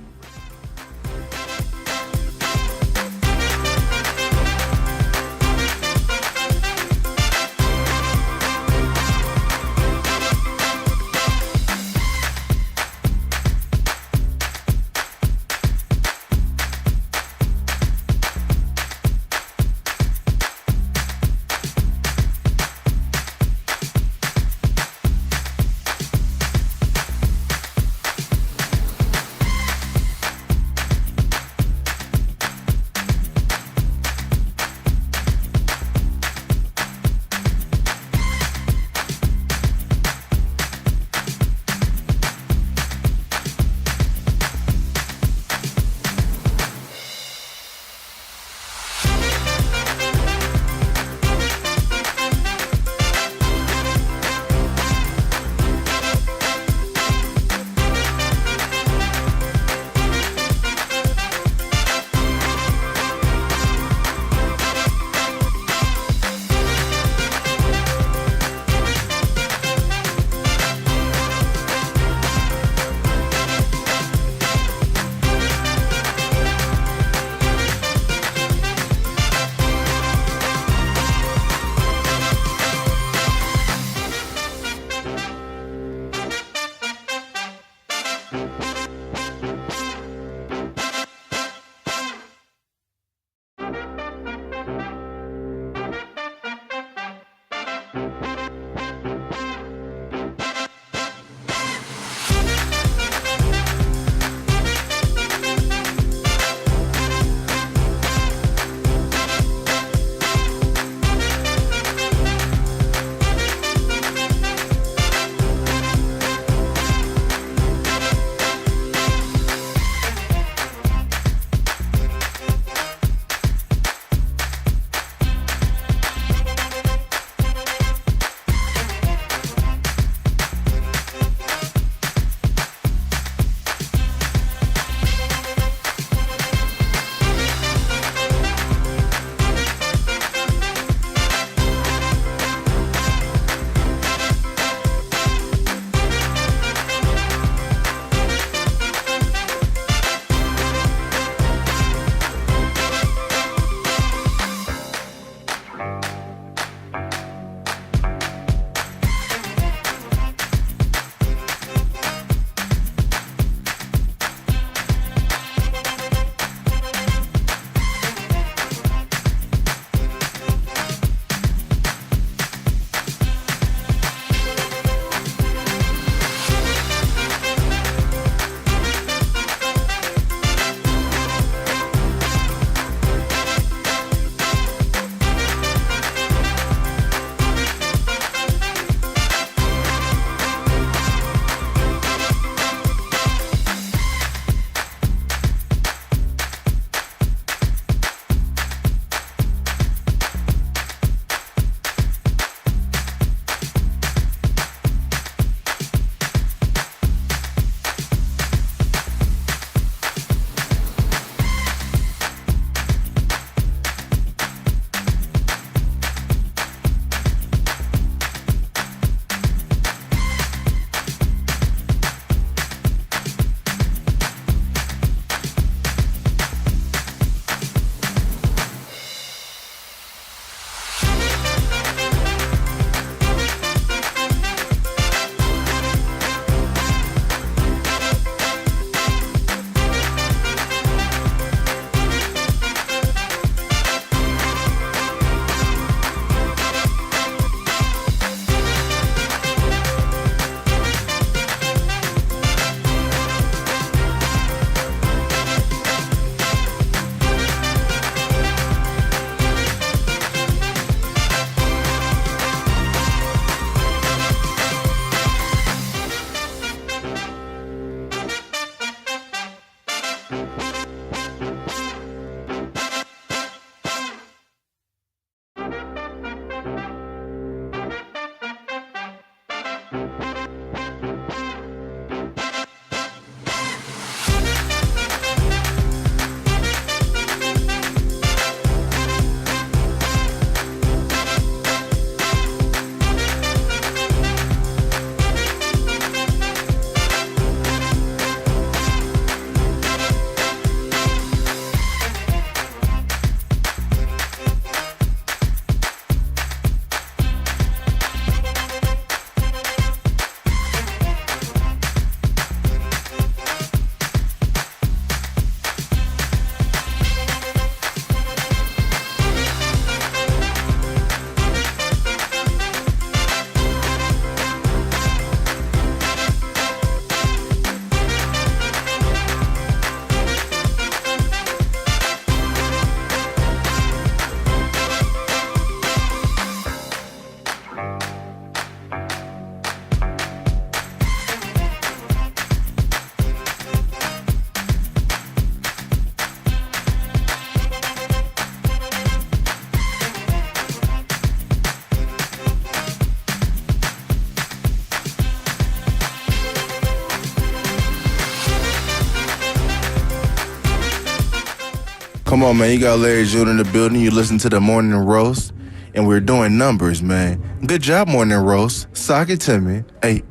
Come on, man. You got Larry June in the building. You listen to the Morning Roast, and we're doing numbers, man. Good job, Morning Roast. Sock it to me. Hey.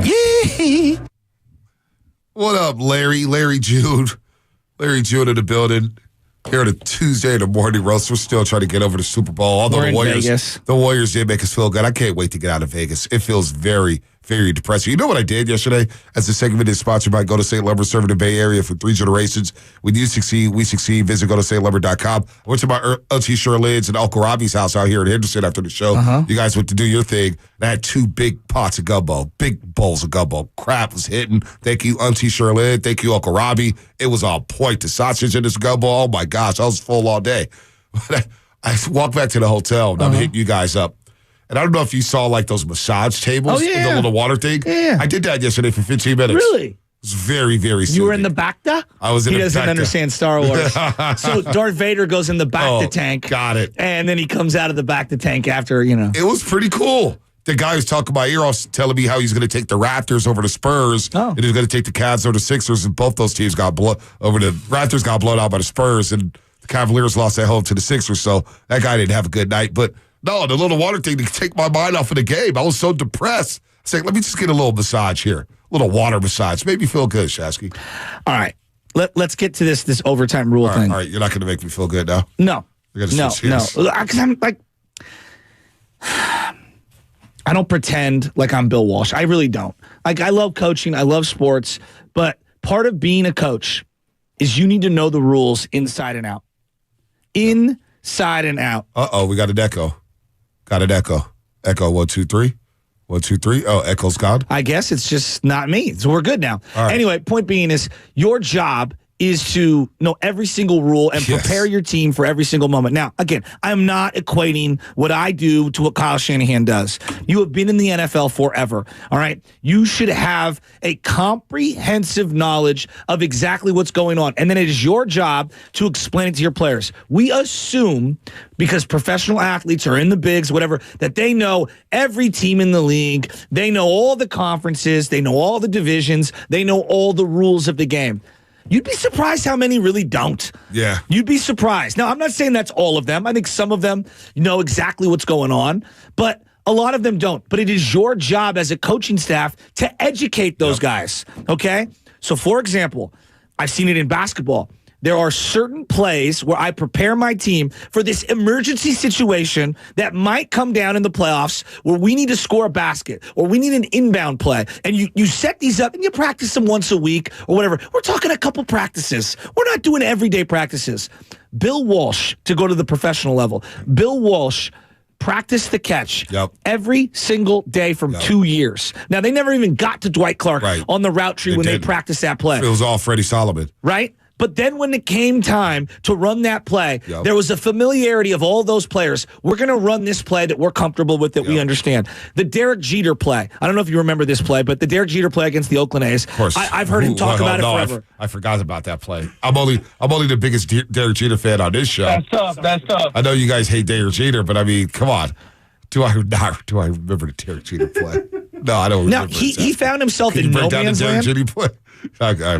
Yee!
What up, Larry? Larry June. Larry June in the building. Here on a Tuesday in the Morning Roast. We're still trying to get over the Super Bowl. Although
We're in Vegas.
The Warriors did make us feel good. I can't wait to get out of Vegas. It feels very, very depressing. You know what I did yesterday? As the segment is sponsored by Go to St. Lumber, serving the Bay Area for 3 generations. When you succeed, we succeed. Visit GoToStLumber.com. I went to my Auntie Shirley's and Uncle Robbie's house out here in Henderson after the show. You guys went to do your thing. And I had 2 big pots of gumbo, big bowls of gumbo. Crap was hitting. Thank you, Auntie Shirley. Thank you, Uncle Robbie. It was on point. The sausage in this gumbo, oh my gosh, I was full all day. But I walked back to the hotel and I'm hitting you guys up. And I don't know if you saw like those massage tables with the little water thing.
Yeah.
I did that yesterday for 15 minutes.
Really?
It was very, very soothing.
You were in the Bacta?
I was in the
He doesn't
Bacta.
understand Star Wars. So Darth Vader goes in the Bacta tank.
Got it.
And then he comes out of the Bacta tank after,
It was pretty cool. The guy was talking my ear off, telling me how he's going to take the Raptors over the Spurs, and he's going to take the Cavs over the Sixers, and both those teams got Raptors got blown out by the Spurs, and the Cavaliers lost at home to the Sixers, so that guy didn't have a good night. But no, the little water thing to take my mind off of the game. I was so depressed. I was like, let me just get a little massage here, a little water massage. Made me feel good, Shasky.
All right, let's get to this overtime rule thing.
All right, you're not going to make me feel good now?
No.
No.
Because I'm like, I don't pretend like I'm Bill Walsh. I really don't. Like, I love coaching. I love sports. But part of being a coach is you need to know the rules inside and out. Inside and out.
Uh-oh, we got an echo. Echo, 1, 2, 3. 1, 2, 3. Oh, echo's gone.
I guess it's just not me. So we're good now.
All right.
Anyway, point being is your job is to know every single rule and prepare your team for every single moment. Now, again, I'm not equating what I do to what Kyle Shanahan does. You have been in the NFL forever, all right? You should have a comprehensive knowledge of exactly what's going on, and then it is your job to explain it to your players. We assume, because professional athletes are in the bigs, whatever, that they know every team in the league, they know all the conferences, they know all the divisions, they know all the rules of the game. You'd be surprised how many really don't.
Yeah.
You'd be surprised. Now, I'm not saying that's all of them. I think some of them know exactly what's going on, but a lot of them don't. But it is your job as a coaching staff to educate those guys, okay? So, for example, I've seen it in basketball. There are certain plays where I prepare my team for this emergency situation that might come down in the playoffs where we need to score a basket or we need an inbound play. And you set these up and you practice them once a week or whatever. We're talking a couple practices. We're not doing everyday practices. Bill Walsh, to go to the professional level, Bill Walsh practiced the catch every single day for 2 years. Now, they never even got to Dwight Clark on the route tree when they practiced that play.
It was all Freddie Solomon.
Right? But then when it came time to run that play, there was a familiarity of all those players. We're going to run this play that we're comfortable with, that we understand. The Derek Jeter play. I don't know if you remember this play, but the Derek Jeter play against the Oakland A's. Of course. I've heard him talk about it forever.
I forgot about that play. I'm only the biggest Derek Jeter fan on this show.
That's tough.
I know you guys hate Derek Jeter, but I mean, come on. Do I remember the Derek Jeter play? No, I don't remember.
Now, he found himself in no man's land.
Jeter play?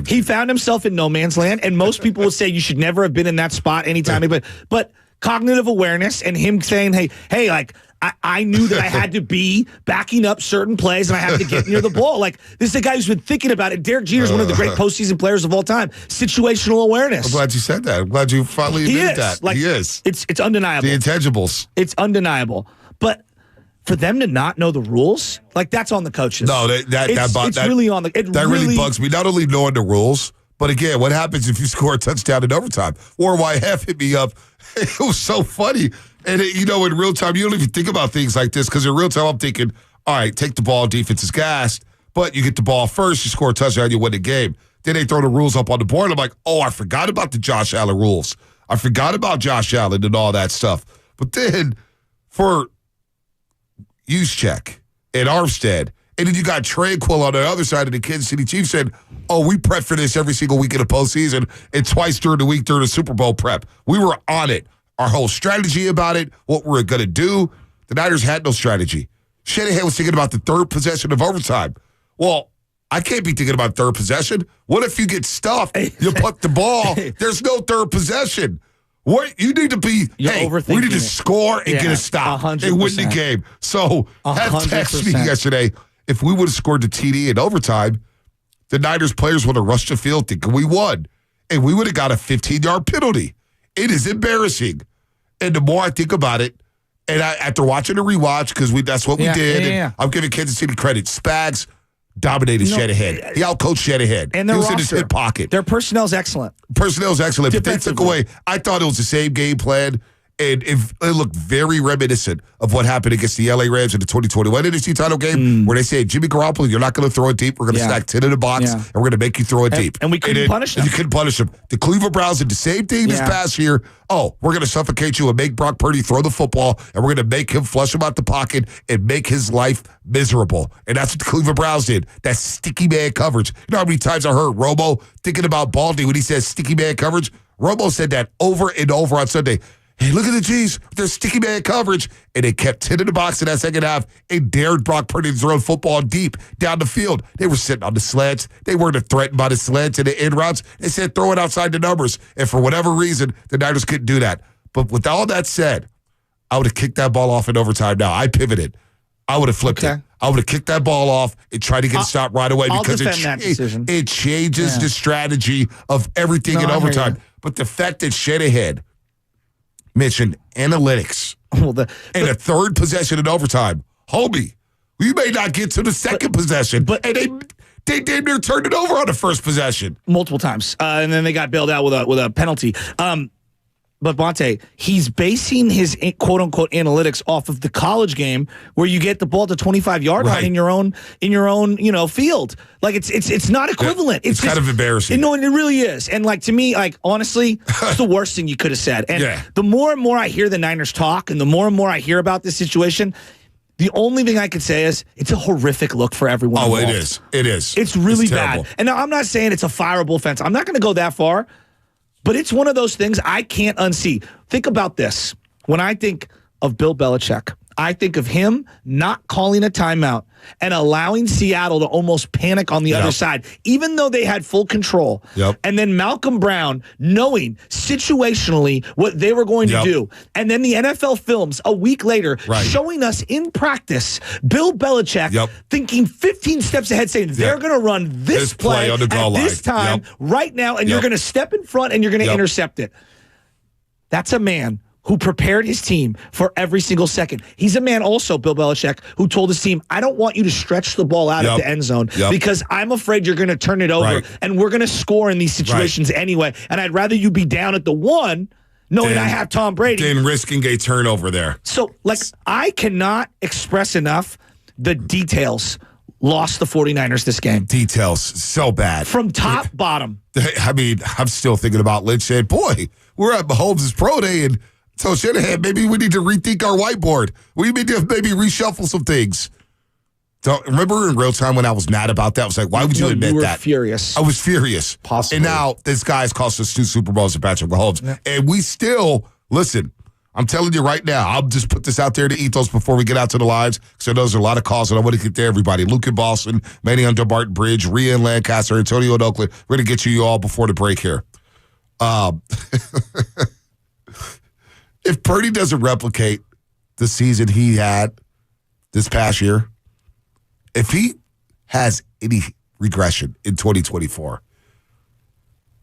He found himself in no man's land, and most people would say you should never have been in that spot anytime. But cognitive awareness and him saying, hey, like, I knew that I had to be backing up certain plays and I have to get near the ball. Like, this is a guy who's been thinking about it. Derek Jeter is one of the great postseason players of all time. Situational awareness.
I'm glad you said that. I'm glad you finally admitted that.
Like,
he is.
It's undeniable.
The intangibles.
It's undeniable. But for them to not know the rules, like, that's on the coaches.
No,
it's really on the.
That really bugs me. Not only knowing the rules, but again, what happens if you score a touchdown in overtime? Or YF hit me up. It was so funny. And, in real time, you don't even think about things like this, because in real time, I'm thinking, all right, take the ball, defense is gassed, but you get the ball first, you score a touchdown, you win the game. Then they throw the rules up on the board. I'm like, oh, I forgot about the Josh Allen rules. I forgot about Josh Allen and all that stuff. But then for Juszczyk and Armstead, and then you got Tranquil on the other side of the Kansas City Chiefs said, oh, we prep for this every single week in the postseason and twice during the week during the Super Bowl prep. We were on it. Our whole strategy about it, what we're going to do. The Niners had no strategy. Shanahan was thinking about the third possession of overtime. Well, I can't be thinking about third possession. What if you get stuffed? You put the ball. There's no third possession. What you need to be, we need to score and get a stop
100%.
and win the game. So, have texted me yesterday, if we would have scored the TD in overtime, the Niners players would have rushed the field thinking we won. And we would have got a 15-yard penalty. It is embarrassing. And the more I think about it, and after watching the rewatch, because that's what we did, and I'm giving Kansas City credit, Spags dominated Shanahan. He outcoached Shanahan.
And
he was in his hip pocket.
Their personnel's excellent.
But they took away. I thought it was the same game plan, and it looked very reminiscent of what happened against the LA Rams in the 2021 NFC title game, where they said, Jimmy Garoppolo, you're not going to throw it deep. We're going to stack 10 in the box, and we're going to make you throw it deep.
And we couldn't punish them.
You couldn't punish them. The Cleveland Browns did the same thing this past year. Oh, we're going to suffocate you and make Brock Purdy throw the football, and we're going to make him flush him out the pocket and make his life miserable. And that's what the Cleveland Browns did. That sticky man coverage. You know how many times I heard Romo thinking about Baldy when he says sticky man coverage? Romo said that over and over on Sunday. Hey, look at the G's. They're sticky man coverage. And they kept 10 in the box in that second half and dared Brock Purdy to throw football deep down the field. They were sitting on the slants. They weren't threatened by the slants and the end routes. They said throw it outside the numbers. And for whatever reason, the Niners couldn't do that. But with all that said, I would have kicked that ball off in overtime now. I pivoted. I would have flipped it. I would have kicked that ball off and tried to get a stop right away because it changes the strategy of everything in overtime. But the fact that Shanahan mentioned analytics and a third possession in overtime. Homie, we may not get to the second possession, and they damn near turned it over on the first possession.
Multiple times. And then they got bailed out with a penalty. But Bonte, he's basing his quote-unquote analytics off of the college game where you get the ball to 25-yard line in your own field. Like it's not equivalent.
It's kind of embarrassing.
No, and it really is. And like to me, like honestly, it's the worst thing you could have said. And the more and more I hear the Niners talk, and the more and more I hear about this situation, the only thing I could say is it's a horrific look for everyone involved.
It is. It is.
It's really bad. And now I'm not saying it's a fireable offense. I'm not going to go that far. But it's one of those things I can't unsee. Think about this. When I think of Bill Belichick, I think of him not calling a timeout and allowing Seattle to almost panic on the other side, even though they had full control. And then Malcolm Brown knowing situationally what they were going to do. And then the NFL films a week later showing us in practice Bill Belichick thinking 15 steps ahead, saying they're going to run this play
on the goal
at this time right now, and you're going to step in front and you're going to intercept it. That's a man who prepared his team for every single second. He's a man also, Bill Belichick, who told his team, I don't want you to stretch the ball out at the end zone because I'm afraid you're going to turn it over and we're going to score in these situations anyway. And I'd rather you be down at the one knowing I have Tom Brady.
Than risking a turnover there.
So, I cannot express enough the details lost the 49ers this game.
Details, so bad.
From top, bottom.
I mean, I'm still thinking about Lynch saying, boy, we're at Mahomes' pro day and so Shanahan, maybe we need to rethink our whiteboard. We need to maybe reshuffle some things. So remember in real time when I was mad about that? I was like, why would you admit that?
Furious.
I was furious.
Possibly.
And now this guy's cost us 2 Super Bowls to Patrick Mahomes. And we still, listen, I'm telling you right now, I'll just put this out there to Ethos before we get out to the lives, because I know there's a lot of calls and I want to get to everybody. Luke in Boston, Manny on Dumbarton Bridge, Rhea in Lancaster, Antonio in Oakland. We're going to get you all before the break here. If Purdy doesn't replicate the season he had this past year, if he has any regression in 2024,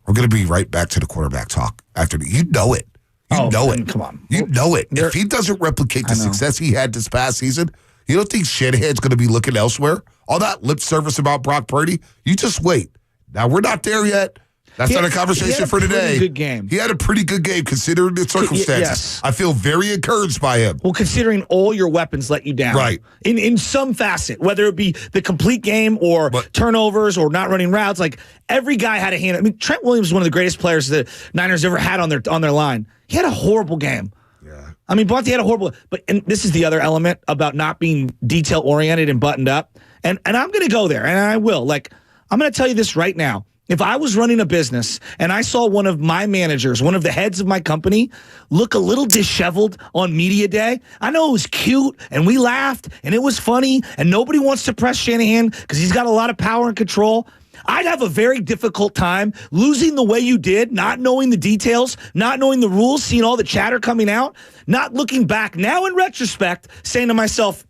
we're going to be right back to the quarterback talk after the. You know it. You know it.
Come on.
You know it. If he doesn't replicate the success he had this past season, you don't think Shanahan's going to be looking elsewhere? All that lip service about Brock Purdy, you just wait. Now, we're not there yet. That's not a conversation for today.
Good game.
He had a pretty good game considering the circumstances.
Yes.
I feel very encouraged by him.
Well, considering all your weapons let you down.
Right.
In some facet, whether it be the complete game or turnovers or not running routes, like every guy had a hand. I mean, Trent Williams is one of the greatest players the Niners ever had on their line. He had a horrible game.
Yeah.
I mean, Bonte had a horrible, and this is the other element about not being detail oriented and buttoned up. And I'm going to go there, and I will. I'm going to tell you this right now. if I was running a business and I saw one of my managers, one of the heads of my company, look a little disheveled on media day, I know it was cute and we laughed and it was funny and nobody wants to press Shanahan because he's got a lot of power and control. I'd have a very difficult time losing the way you did, not knowing the details, not knowing the rules, seeing all the chatter coming out, not looking back now in retrospect, saying to myself,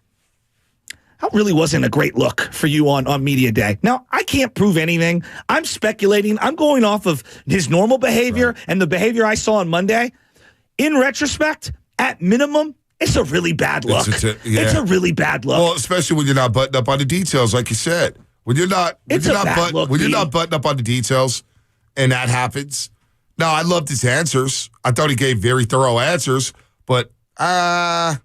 that really wasn't a great look for you on media day. Now, I can't prove anything. I'm speculating. I'm going off of his normal behavior and the behavior I saw on Monday. In retrospect, at minimum, it's a really bad look. It's a really bad look.
Well, especially when you're not buttoned up on the details, like you said. When you're not buttoned up on the details and that happens. No, I loved his answers. I thought he gave very thorough answers, but I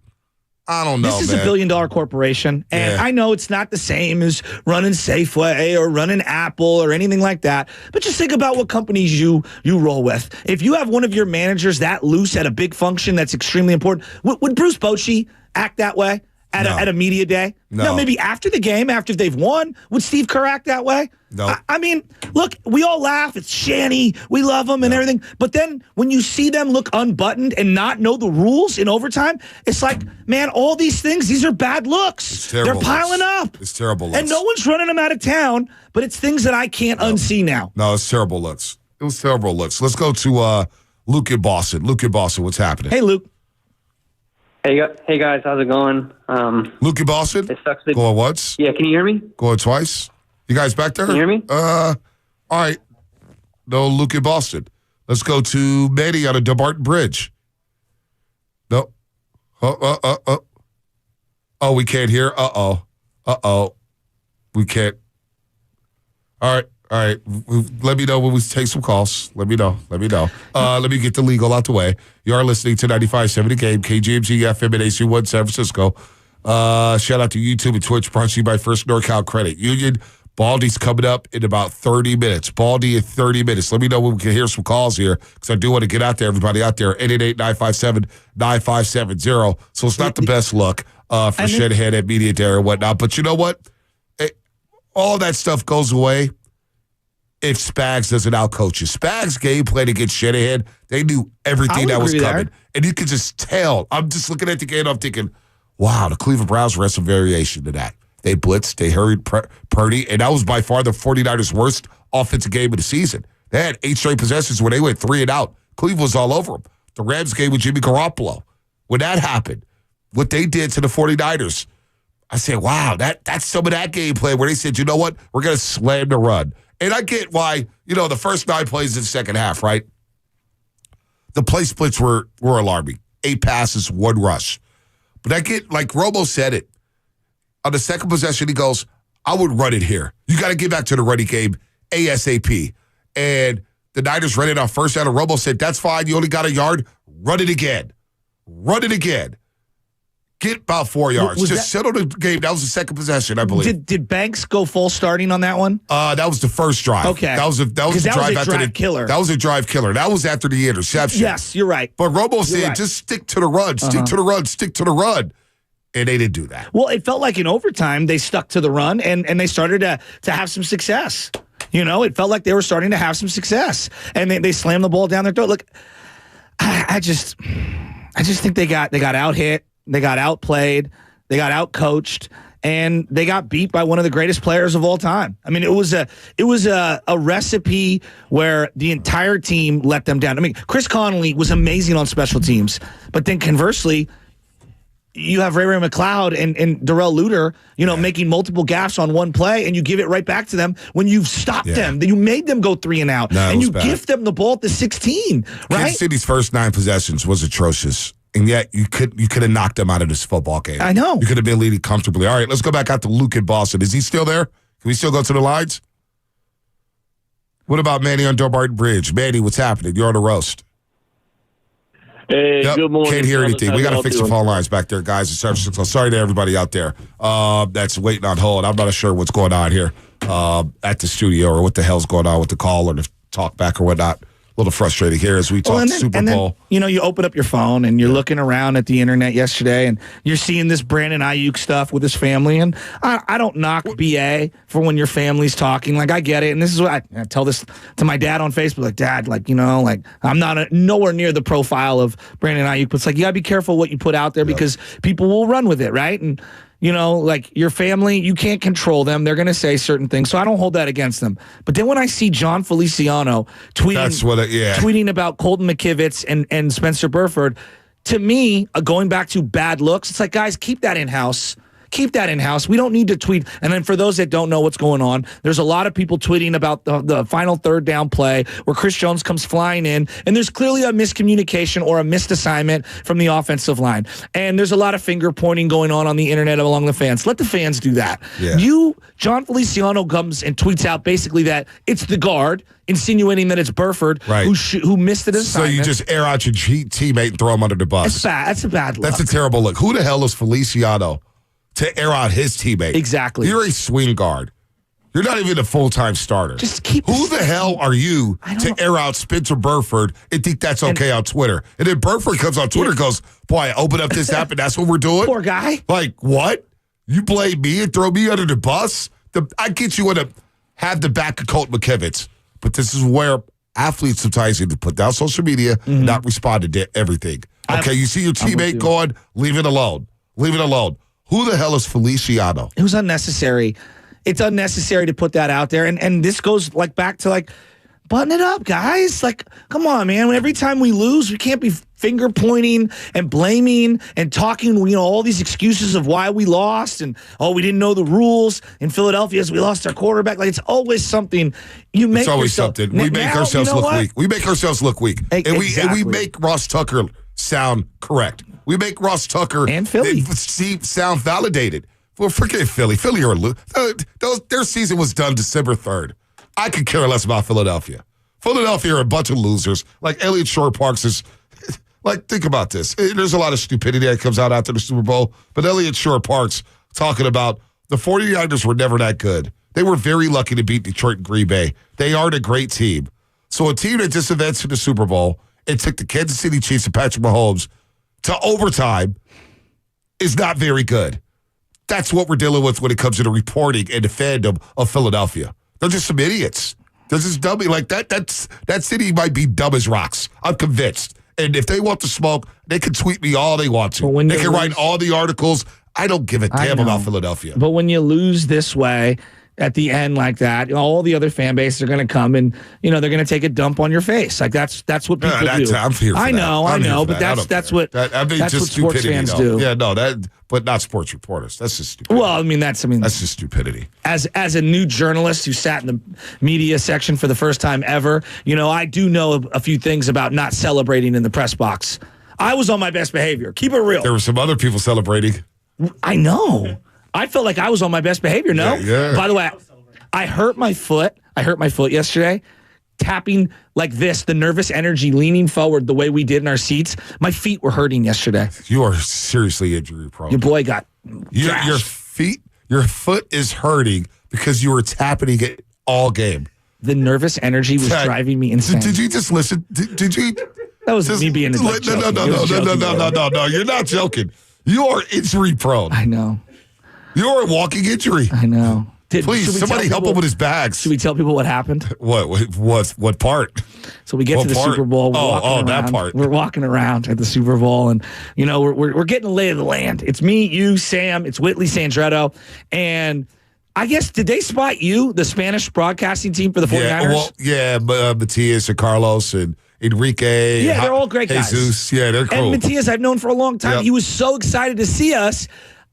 don't know,
This is a $1 billion corporation, and I know it's not the same as running Safeway or running Apple or anything like that, but just think about what companies you roll with. If you have one of your managers that loose at a big function that's extremely important, would Bruce Bochy act that way at a media day? No, maybe after the game, after they've won. Would Steve Kerr act that way?
No.
I mean, look, we all laugh. It's Shanny. We love him and everything. But then when you see them look unbuttoned and not know the rules in overtime, it's like, man, all these things, these are bad looks. They're piling up.
It's terrible looks.
And no one's running them out of town, but it's things that I can't unsee now.
No, it's terrible looks. It was terrible looks. Let's go to Luke in Boston. Luke in Boston, what's happening?
Hey, Luke.
Hey guys, how's it going?
Luke in Boston?
It sucks.
Going once?
Yeah, can you hear me?
Going twice? You guys back there?
Can you hear me?
All right. No, Luke in Boston. Let's go to Manny on a Dumbarton Bridge. No. Oh, we can't hear. Uh-oh. We can't. All right. Let me know when we take some calls. Let me know. Let me get the legal out the way. You are listening to 95.7 The Game, KGMG FM and AC1 San Francisco. Shout out to YouTube and Twitch, brought to you by First NorCal Credit Union. Baldy's coming up in about 30 minutes. Baldy in 30 minutes. Let me know when we can hear some calls here, because I do want to get out there, everybody out there, 888-957-9570. So it's not the best look for Shanahan at media day or whatnot. But you know what? All that stuff goes away if Spags doesn't outcoach you. Spags' game plan against Shanahan, they knew everything that was coming. And you could just tell. I'm just looking at the game, I'm thinking, wow, the Cleveland Browns were some variation to that. They blitzed, they hurried Purdy, and that was by far the 49ers' worst offensive game of the season. They had 8 straight possessions where they went 3 and out. Cleveland was all over them. The Rams game with Jimmy Garoppolo, when that happened, what they did to the 49ers, I said, wow, that's some of that game plan where they said, you know what, we're going to slam the run. And I get why, the first 9 plays in the second half, right? The play splits were alarming. 8 passes, 1 rush. But I get, like Romo said it, on the second possession, he goes, I would run it here. You got to get back to the running game ASAP. And the Niners ran it on first down, and Romo said, that's fine. You only got a yard. Run it again. Get about 4 yards. Just settle the game. That was the second possession, I believe.
Did Banks go full starting on that one?
That was the first drive.
Okay.
That was a drive
killer.
That was a drive killer. That was after the interception.
Yes, you're right.
But Romo said, just stick to the run. Stick to the run. And they didn't do that.
Well, it felt like in overtime they stuck to the run and they started to have some success. It felt like they were starting to have some success. And they slammed the ball down their throat. Look, I just think they got out-hit. They got outplayed, they got outcoached, and they got beat by one of the greatest players of all time. I mean, it was a recipe where the entire team let them down. I mean, Chris Connolly was amazing on special teams, but then conversely, you have Ray McLeod and Darrell Luter, making multiple gaffes on one play, and you give it right back to them when you've stopped them. You made them go 3 and out, and you gift them the ball at the 16, right?
Kansas City's first 9 possessions was atrocious. And yet, you could have knocked them out of this football game.
I know.
You could have been leading comfortably. All right, let's go back out to Luke in Boston. Is he still there? Can we still go to the lines? What about Manny on Dumbarton Bridge? Manny, what's happening? You're on the roast.
Hey, good morning.
Can't hear anything. We got to fix the phone lines back there, guys. Sorry to everybody out there that's waiting on hold. I'm not sure what's going on here at the studio or what the hell's going on with the call or the talk back or whatnot. little frustrating here as we talk Super Bowl.
Then, you open up your phone and you're looking around at the internet yesterday and you're seeing this Brandon Aiyuk stuff with his family. And I don't knock BA for when your family's talking. Like, I get it. And this is what I tell this to my dad on Facebook. Like, Dad, I'm not nowhere near the profile of Brandon Aiyuk. But it's like, you got to be careful what you put out there because people will run with it, right? And your family, you can't control them. They're going to say certain things. So I don't hold that against them. But then when I see John Feliciano tweeting about Colton McKivitz and Spencer Burford, to me, going back to bad looks, it's like, guys, keep that in-house. Keep that in-house. We don't need to tweet. And then for those that don't know what's going on, there's a lot of people tweeting about the final third down play where Chris Jones comes flying in, and there's clearly a miscommunication or a missed assignment from the offensive line. And there's a lot of finger pointing going on the internet along the fans. Let the fans do that. Yeah. John Feliciano comes and tweets out basically that it's the guard, insinuating that it's Burford who missed the assignment.
So you just air out your teammate and throw him under the bus.
That's bad. That's a bad look.
That's a terrible look. Who the hell is Feliciano to air out his teammate?
Exactly.
You're a swing guard. You're not even a full-time starter. Who the hell are you to air out Spencer Burford and think that's okay on Twitter? And then Burford comes on Twitter and goes, boy, I open up this app and that's what we're doing?
Poor guy.
Like, what? You blame me and throw me under the bus? I get you want to have the back of Colt McKivitz, but this is where athletes sometimes need to put down social media and not respond to everything. Okay, you see your teammate going, leave it alone. Leave it alone. Who the hell is Feliciano?
It was unnecessary. It's unnecessary to put that out there. And this goes back to button it up, guys. Come on, man. Every time we lose, we can't be finger pointing and blaming and talking, all these excuses of why we lost and, we didn't know the rules in Philadelphia as we lost our quarterback. It's always something.
It's always something. We make ourselves look weak. We make ourselves look weak. And we make Ross Tucker sound correct. We make Ross Tucker
and Philly
sound validated. Well, forget Philly. Philly or their season was done December 3rd. I could care less about Philadelphia. Philadelphia are a bunch of losers. Elliott Shore-Parks is think about this. There's a lot of stupidity that comes out after the Super Bowl, but Elliott Shore-Parks talking about the 49ers were never that good. They were very lucky to beat Detroit and Green Bay. They aren't a great team. So a team that just advanced to the Super Bowl and took the Kansas City Chiefs and Patrick Mahomes to overtime is not very good. That's what we're dealing with when it comes to the reporting and the fandom of Philadelphia. They're just some idiots. They're just dummy. That city might be dumb as rocks. I'm convinced. And if they want to smoke, they can tweet me all they want to. They can write all the articles. I don't give a damn about Philadelphia.
But when you lose this way at the end like that, all the other fan bases are going to come and they're going to take a dump on your face. That's what people do.
I'm here for
I know, but that's what sports fans do.
Yeah, no, but not sports reporters. That's just stupidity.
Well, that's just
stupidity.
As a new journalist who sat in the media section for the first time ever, I do know a few things about not celebrating in the press box. I was on my best behavior. Keep it real.
There were some other people celebrating.
I know. I felt like I was on my best behavior. No.
Yeah.
By the way, I hurt my foot. Yesterday, tapping like this, the nervous energy, leaning forward the way we did in our seats. My feet were hurting yesterday.
You are seriously injury prone.
Your boy got
your foot is hurting because you were tapping it all game.
The nervous energy was driving me insane.
Did you just listen? Did you?
That was me being a joke.
No. You're not joking. You are injury prone.
I know.
You're a walking injury.
I know.
Please, somebody help him with his bags.
Should we tell people what happened?
What part?
So we get to the Super Bowl.
That part.
We're walking around at the Super Bowl, and we're getting a lay of the land. It's me, you, Sam. It's Whitley Sandretto, and I guess did they spot you, the Spanish broadcasting team for the 49ers?
Matias and Carlos and Enrique.
Yeah, they're all great guys.
Jesus. Yeah, they're cool.
And Matias I've known for a long time. Yep. He was so excited to see us.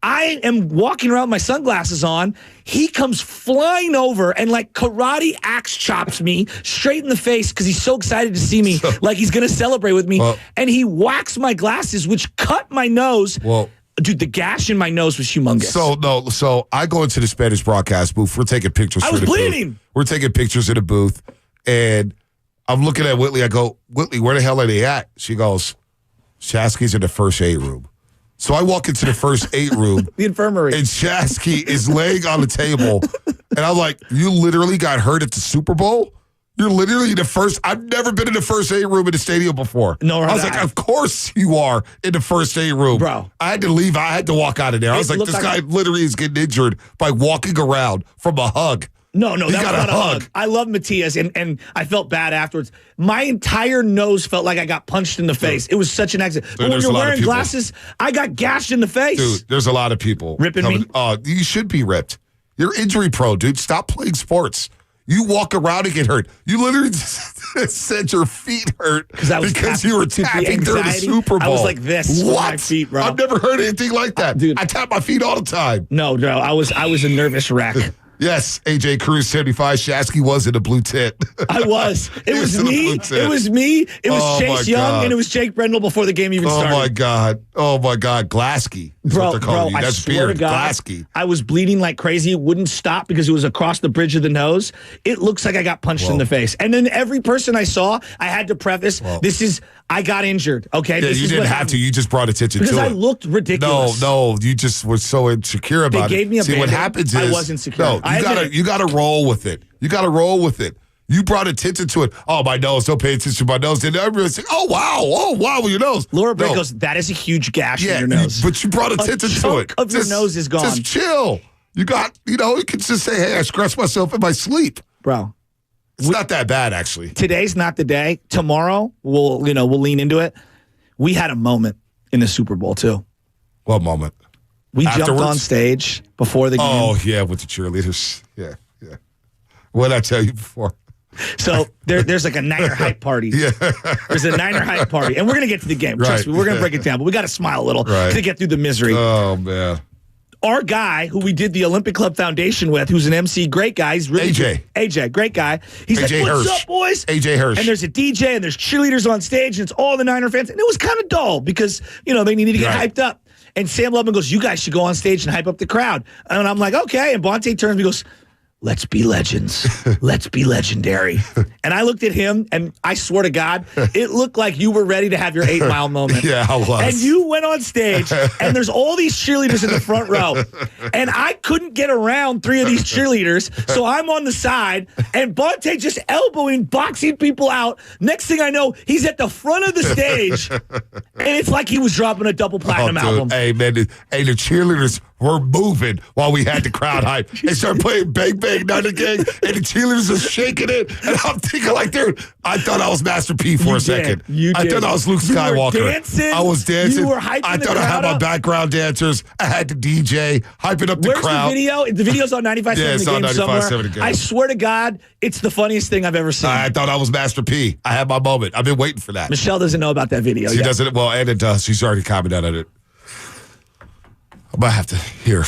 I am walking around with my sunglasses on. He comes flying over and karate axe chops me straight in the face because he's so excited to see me, like he's going to celebrate with me. And he whacks my glasses, which cut my nose.
Well,
dude, the gash in my nose was humongous.
So I go into the Spanish broadcast booth. We're taking pictures.
I was bleeding.
Booth. We're taking pictures in the booth, and I'm looking at Whitley. I go, Whitley, where the hell are they at? She goes, Shasky's in the first aid room. So I walk into the first aid room.
The infirmary.
And Shasky is laying on the table. And I'm like, you literally got hurt at the Super Bowl? You're literally the first. I've never been in the first aid room in the stadium before.
Nor
I was
have
like,
I.
of course you are in the first aid room.
Bro.
I had to leave. I had to walk out of there. I was like,
looked
this
like
guy literally is getting injured by walking around from a hug.
No,
He
that
got
was
a
not
hug.
a hug. I love Matias, and I felt bad afterwards. My entire nose felt like I got punched in the face. It was such an accident. But when
there's
you're
a lot of
wearing
people.
glasses, I got gashed in the face.
Dude, there's a lot of people.
Ripping me?
Oh, you should be ripped. You're injury prone, dude. Stop playing sports. You walk around and get hurt. You literally said your feet hurt because you were tapping during the Super Bowl.
I was like this with my feet, bro.
I've never heard anything like that.
Dude.
I tap my feet all the time.
No, I was a nervous wreck.
Yes, AJ Cruz 75. Shasky was in a blue tit.
I was. It was
in a
me.
blue tit.
It was me. It was
Oh, my
Chase Young,
God.
and it was Jake Brendel before the game even started.
Oh my God. Oh my God. Glasky is what they're calling you.
I
That's
swear
beard.
to God,
Glasky.
I was bleeding like crazy. It wouldn't stop because it was across the bridge of the nose. It looks like I got punched in the face. And then every person I saw, I had to preface, I got injured. Okay.
Yeah, you didn't have to. You just brought attention to it.
Because I looked ridiculous.
No, you just were so insecure about it.
They gave me a
See, what
Band-Aid.
happens is
I was insecure.
No, you gotta roll with it. You gotta roll with it. You brought attention to it. Oh, my nose. Don't pay attention to my nose. And everyone's like, oh, wow, with your nose.
Laura Brett goes, that is a huge gash in your nose.
But you brought attention to it.
Of your nose is gone.
Just chill. You can just say, hey, I scratched myself in my sleep.
Bro.
It's not that bad, actually.
Today's not the day. Tomorrow, we'll lean into it. We had a moment in the Super Bowl, too.
What moment?
We jumped on stage before the game.
Oh, yeah, with the cheerleaders. Yeah. What did I tell you before?
So there's like a Niner hype party.
Yeah.
There's a Niner hype party. And we're going to get to the game. Trust me, we're going to break it down. But we got to smile a little to get through the misery.
Oh, man.
Our guy, who we did the Olympic Club Foundation with, who's an MC, great guy. He's really AJ, great guy. He's
AJ
like, what's
Hirsch.
up, boys?
AJ Hirsch.
And there's a DJ and there's cheerleaders on stage and it's all the Niner fans. And it was kind of dull because, they needed to get hyped up. And Sam Lubman goes, you guys should go on stage and hype up the crowd. And I'm like, okay. And Bonte turns and he goes, let's be legends. Let's be legendary. And I looked at him, and I swear to God, it looked like you were ready to have your 8 Mile moment.
Yeah, I was.
And you went on stage, and there's all these cheerleaders in the front row. And I couldn't get around 3 of these cheerleaders, so I'm on the side, and Bonte just elbowing, boxing people out. Next thing I know, he's at the front of the stage, and it's like he was dropping a double platinum album.
Hey, man, the cheerleaders were moving while we had the crowd hype. They started playing Bang Bang Niner Gang, and the cheerleaders are shaking it. And I'm thinking, like, dude, I thought I was Master P for a second. I thought I was Luke Skywalker.
You were dancing.
I was dancing.
You were hyping
I
the
thought I had
crowd
my
up.
background dancers. I had the DJ hyping up the
Where's
crowd.
the video? The video's on 95.7
Yeah, it's
the
on
game
95.7
somewhere.
the game.
I swear to God, it's the funniest thing I've ever seen.
I thought I was Master P. I had my moment. I've been waiting for that.
Michelle doesn't know about that video
She
yet.
doesn't. Well, and it does. She's already commented on it. I might have to hear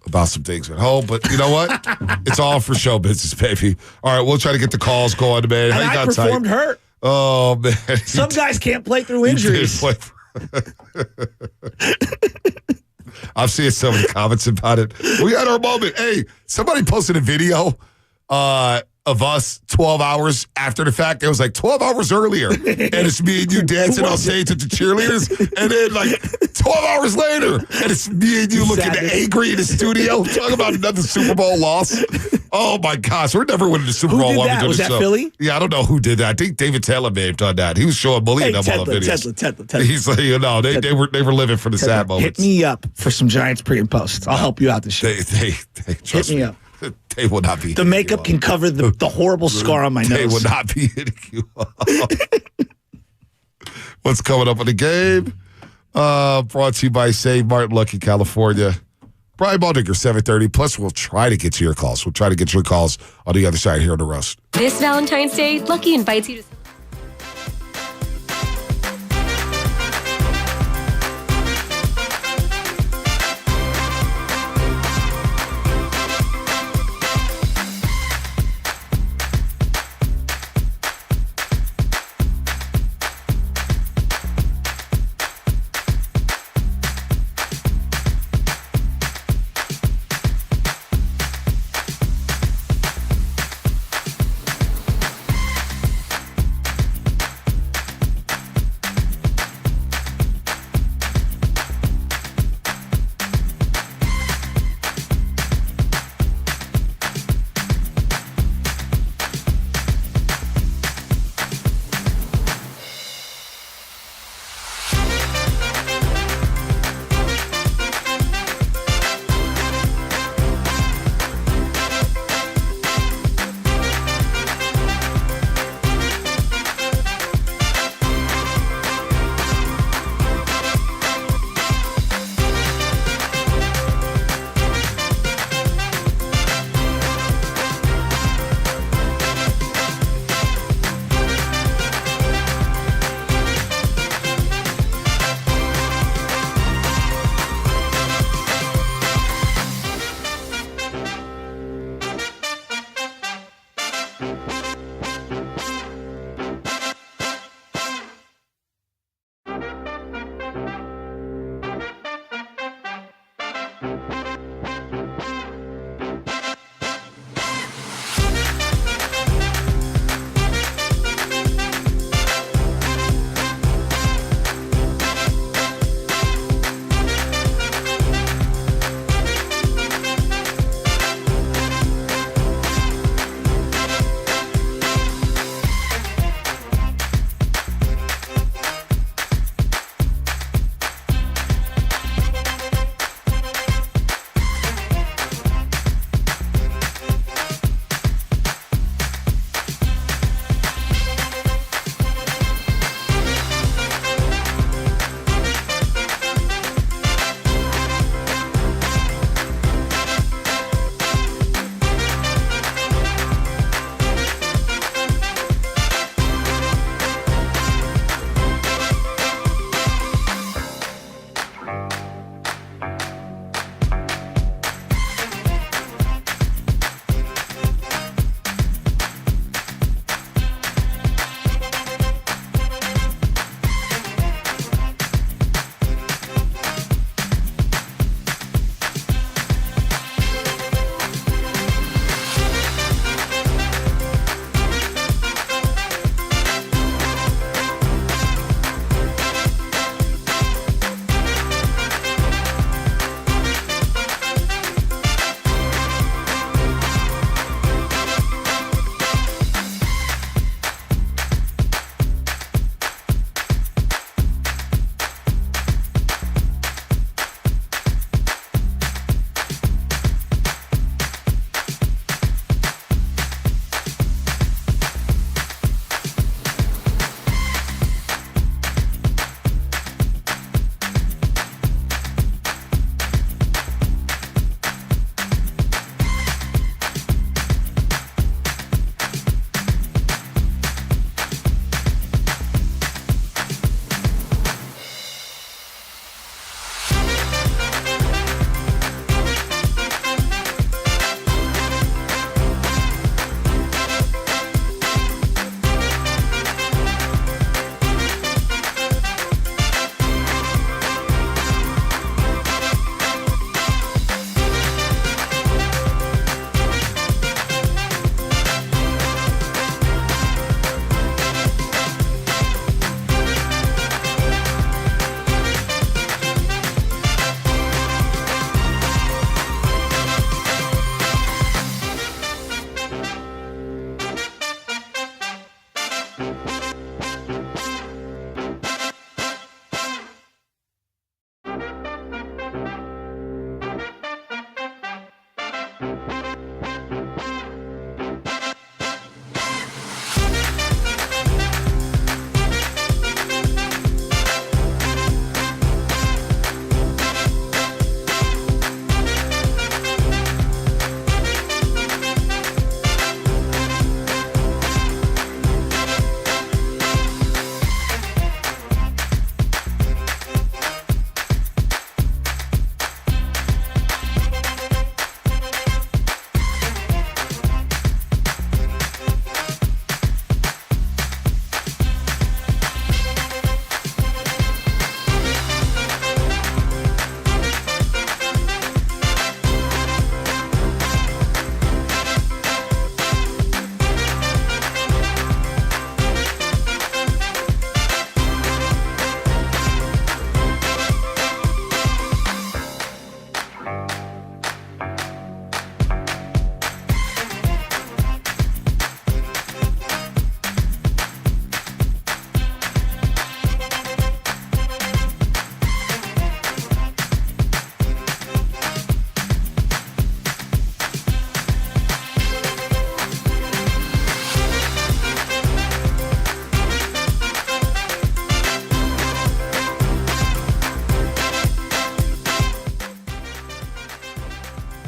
about some things at home, but you know what? It's all for show business, baby. All right, we'll try to get the calls going, man.
And
How you
I
got
performed
tight?
hurt.
Oh, man.
Some guys can't play through
You did
injuries.
play I'm seeing so many comments about it. We had our moment. Hey, somebody posted a video of us 12 hours after the fact. It was like 12 hours earlier. And it's me and you dancing on stage with the cheerleaders. And then like 12 hours later, and it's me and you looking angry in the studio, talking about another Super Bowl loss. Oh my gosh, we're never winning the Super Bowl while we do
Was
this
that
show.
Philly?
Yeah, I don't know who did that. I think David Taylor may have done that. He was showing bullying them on the videos.
Tedler.
He's like, they were living for the sad moments.
Hit me up for some Giants pre and post. I'll help you out this year.
They trust
Hit me up.
They will not be.
The makeup can cover the horrible scar on my
They
nose.
will not be hitting you up. What's coming up in the game? Brought to you by St. Martin Lucky, California. Brian Baldinger, 7:30. Plus, we'll try to get to your calls. We'll try to get to your calls on the other side here on the roast.
This Valentine's Day, Lucky invites you to...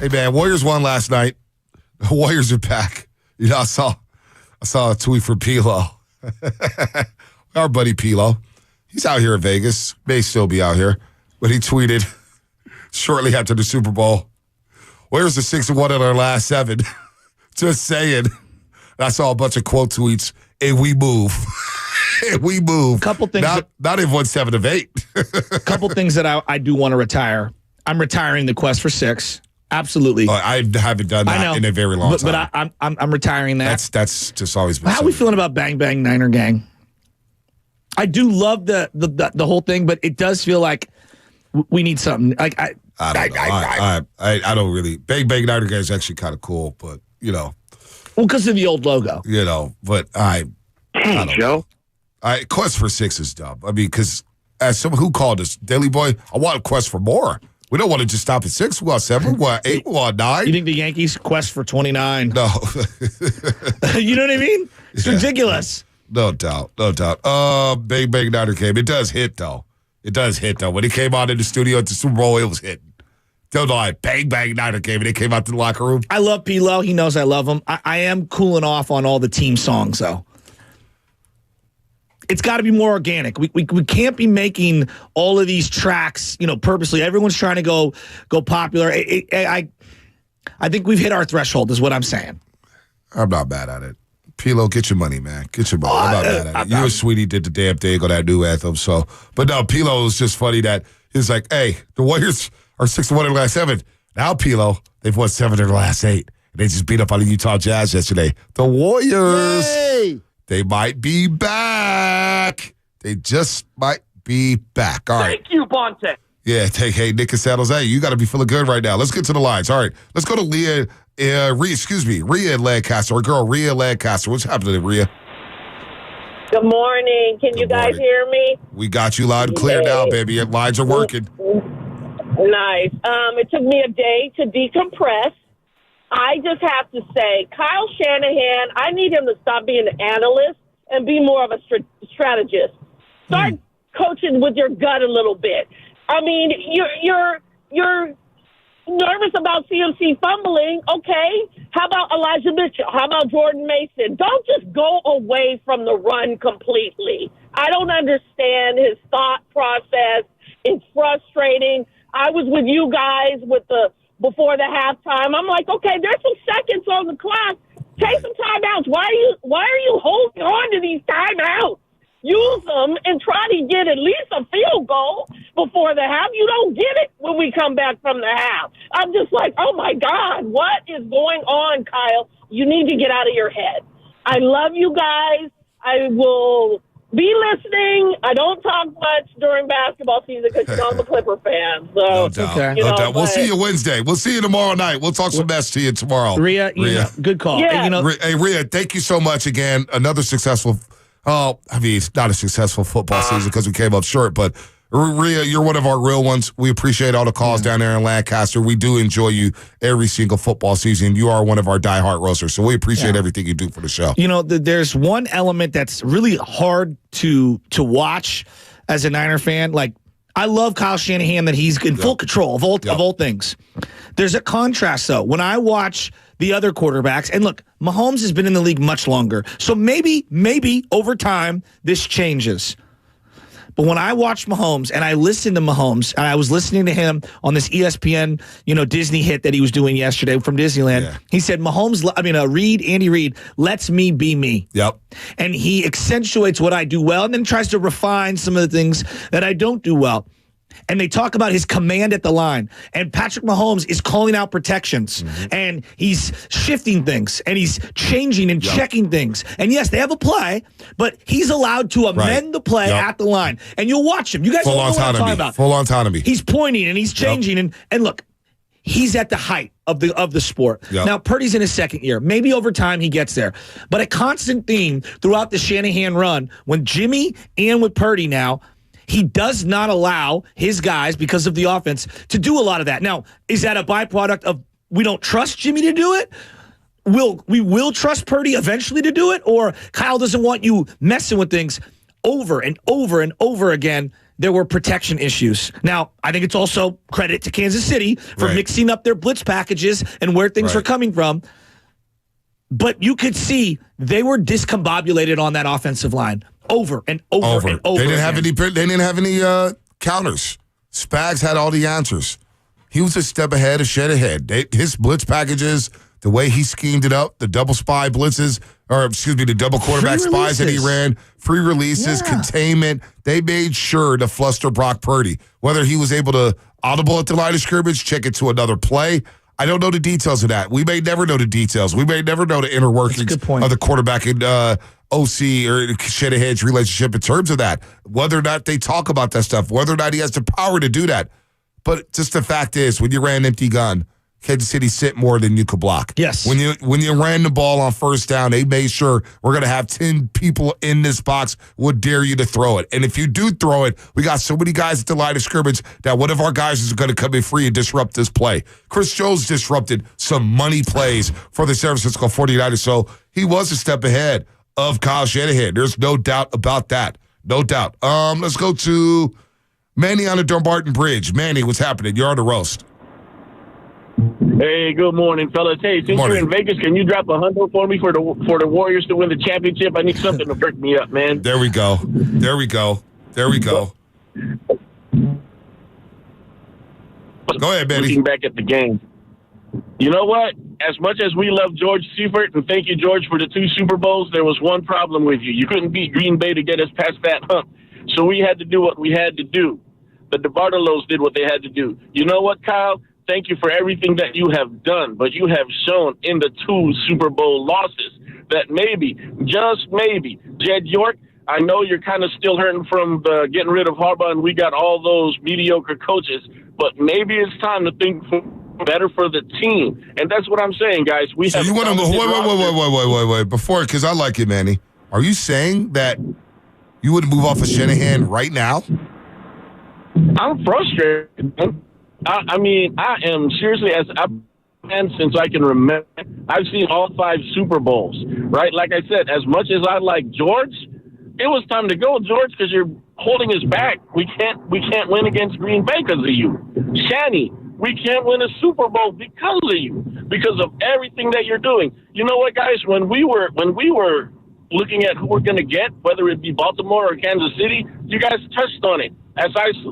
Hey, man, Warriors won last night. The Warriors are back. You know, I saw a tweet from Pilo. Our buddy Pilo. He's out here in Vegas. May still be out here. But he tweeted shortly after the Super Bowl, Warriors are 6-1 in our last 7. Just saying. I saw a bunch of quote tweets, and we move. And we move.
Couple things.
Not even won 7 of 8.
Couple things that I do want to retire. I'm retiring the quest for 6. Absolutely.
I haven't done that in a very long time.
But I'm retiring that.
That's just always been.
How are we feeling about Bang Bang Niner Gang? I do love the whole thing, but it does feel like we need something. Like I
don't really. Bang Bang Niner Gang is actually kind of cool, but you know.
Well, because of the old logo.
You know, but I don't
Joe.
know. Quest for 6 is dumb. I mean, because as someone who called us Daily Boy, I want a quest for more. We don't want to just stop at 6. We want 7. We want 8. We want 9.
You think the Yankees quest for 29?
No.
You know what I mean? It's ridiculous.
No doubt. Bang Bang Niner game. It does hit, though. When he came out in the studio at the Super Bowl, it was hitting. Don't lie. Bang Bang Niner game, and they came out to the locker room.
I love P-Lo. He knows I love him. I am cooling off on all the team songs, though. It's got to be more organic. We can't be making all of these tracks, purposely. Everyone's trying to go popular. I think we've hit our threshold, is what I'm saying.
I'm not mad at it. Pilo, get your money, man. Get your money. I'm not mad at it. You and Sweetie did the damn thing on that new anthem. So, but no, Pilo was just funny that he's like, hey, the Warriors are 6-1 in the last 7. Now, Pilo, they've won 7 in the last 8. And they just beat up on the Utah Jazz yesterday. The Warriors.
Hey!
They might be back. They just might be back. All right.
Thank you, Bonte.
Yeah, hey, Nick and Saddles. Hey, you got to be feeling good right now. Let's get to the lines. All right. Let's go to Rhea in Lancaster. Our girl, Rhea in Lancaster. What's happening, Rhea?
Good morning. Can you guys hear me?
We got you loud and clear now, baby. Your lines are working.
Nice. It took me a day to decompress. I just have to say, Kyle Shanahan, I need him to stop being an analyst and be more of a strategist. Start coaching with your gut a little bit. I mean, you're nervous about CMC fumbling. Okay. How about Elijah Mitchell? How about Jordan Mason? Don't just go away from the run completely. I don't understand his thought process. It's frustrating. I was with you guys before the halftime. I'm like, okay, there's some seconds on the clock. Take some timeouts. Why are you holding on to these timeouts? Use them and try to get at least a field goal before the half. You don't get it when we come back from the half. I'm just like, oh, my God, what is going on, Kyle? You need to get out of your head. I love you guys. I will be listening. I don't talk much during basketball season because I'm a Clipper fan. So,
no doubt.
Okay.
No doubt. We'll see you Wednesday. We'll see you tomorrow night. We'll talk some mess to you tomorrow.
Rhea. Good call.
Yeah.
Hey, Rhea, thank you so much again. Another successful it's not a successful football season because we came up short, but Rhea, you're one of our real ones. We appreciate all the calls down there in Lancaster. We do enjoy you every single football season. You are one of our diehard roasters, so we appreciate everything you do for the show.
There's one element that's really hard to watch as a Niner fan. Like, I love Kyle Shanahan that he's in full control of all things. There's a contrast, though. When I watch the other quarterbacks, and look, Mahomes has been in the league much longer, so maybe over time this changes. But when I watch Mahomes and I listen to Mahomes, and I was listening to him on this ESPN, Disney hit that he was doing yesterday from Disneyland, he said Andy Reid lets me be me.
Yep.
And he accentuates what I do well and then tries to refine some of the things that I don't do well. And they talk about his command at the line. And Patrick Mahomes is calling out protections. And he's shifting things. And he's changing and checking things. And yes, they have a play, but he's allowed to amend the play at the line. And you'll watch him. You guys don't know what I'm talking about.
Full autonomy.
He's pointing and he's changing. And look, he's at the height of the sport. Now, Purdy's in his second year. Maybe over time he gets there. But a constant theme throughout the Shanahan run, when Jimmy and with Purdy now, he does not allow his guys, because of the offense, to do a lot of that. Now, is that a byproduct of we don't trust Jimmy to do it? We will trust Purdy eventually to do it? Or Kyle doesn't want you messing with things over and over and over again there were protection issues. Now, I think it's also credit to Kansas City for mixing up their blitz packages and where things were coming from. But you could see they were discombobulated on that offensive line over and over and over.
They didn't have any counters. Spags had all the answers. He was a step ahead, a shed ahead. His blitz packages, the way he schemed it up, the double spy blitzes, the double quarterback spies that he ran, free releases, containment. They made sure to fluster Brock Purdy. Whether he was able to audible at the line of scrimmage, check it to another play, I don't know the details of that. We may never know the details. We may never know the inner workings of the quarterback and OC or Shanahan's relationship in terms of that. Whether or not they talk about that stuff, whether or not he has the power to do that. But just the fact is, when you ran an empty gun, Kansas City sit more than you could block.
Yes.
When you ran the ball on first down, they made sure we're going to have 10 people in this box would dare you to throw it. And if you do throw it, we got so many guys at the line of scrimmage that one of our guys is going to come in free and disrupt this play. Chris Jones disrupted some money plays for the San Francisco 49ers, so he was a step ahead of Kyle Shanahan. There's no doubt about that. No doubt. Let's go to Manny on the Dumbarton Bridge. Manny, what's happening? You're on the roast.
Hey, good morning, fellas. Hey, since you're in Vegas, can you drop $100 for me for the Warriors to win the championship? I need something to perk me up, man.
There we go. Go ahead, Benny.
Looking back at the game, you know what? As much as we love George Seifert, and thank you, George, for the 2 Super Bowls, there was one problem with you. You couldn't beat Green Bay to get us past that hump. So we had to do what we had to do. The DeBartolos did what they had to do. You know what, Kyle? Thank you for everything that you have done, but you have shown in the 2 Super Bowl losses that maybe, just maybe, Jed York, I know you're kind of still hurting from the getting rid of Harbaugh and we got all those mediocre coaches, but maybe it's time to think better for the team. And that's what I'm saying, guys.
So you want to wait, before, because I like it, Manny. Are you saying that you would move off of Shanahan right now?
I'm frustrated. I mean, I am seriously, as I've been since I can remember, I've seen all 5 Super Bowls, right? Like I said, as much as I like George, it was time to go, George, because you're holding us back. We can't win against Green Bay because of you. Shanny, we can't win a Super Bowl because of you, because of everything that you're doing. You know what, guys? When we were looking at who we're going to get, whether it be Baltimore or Kansas City, you guys touched on it.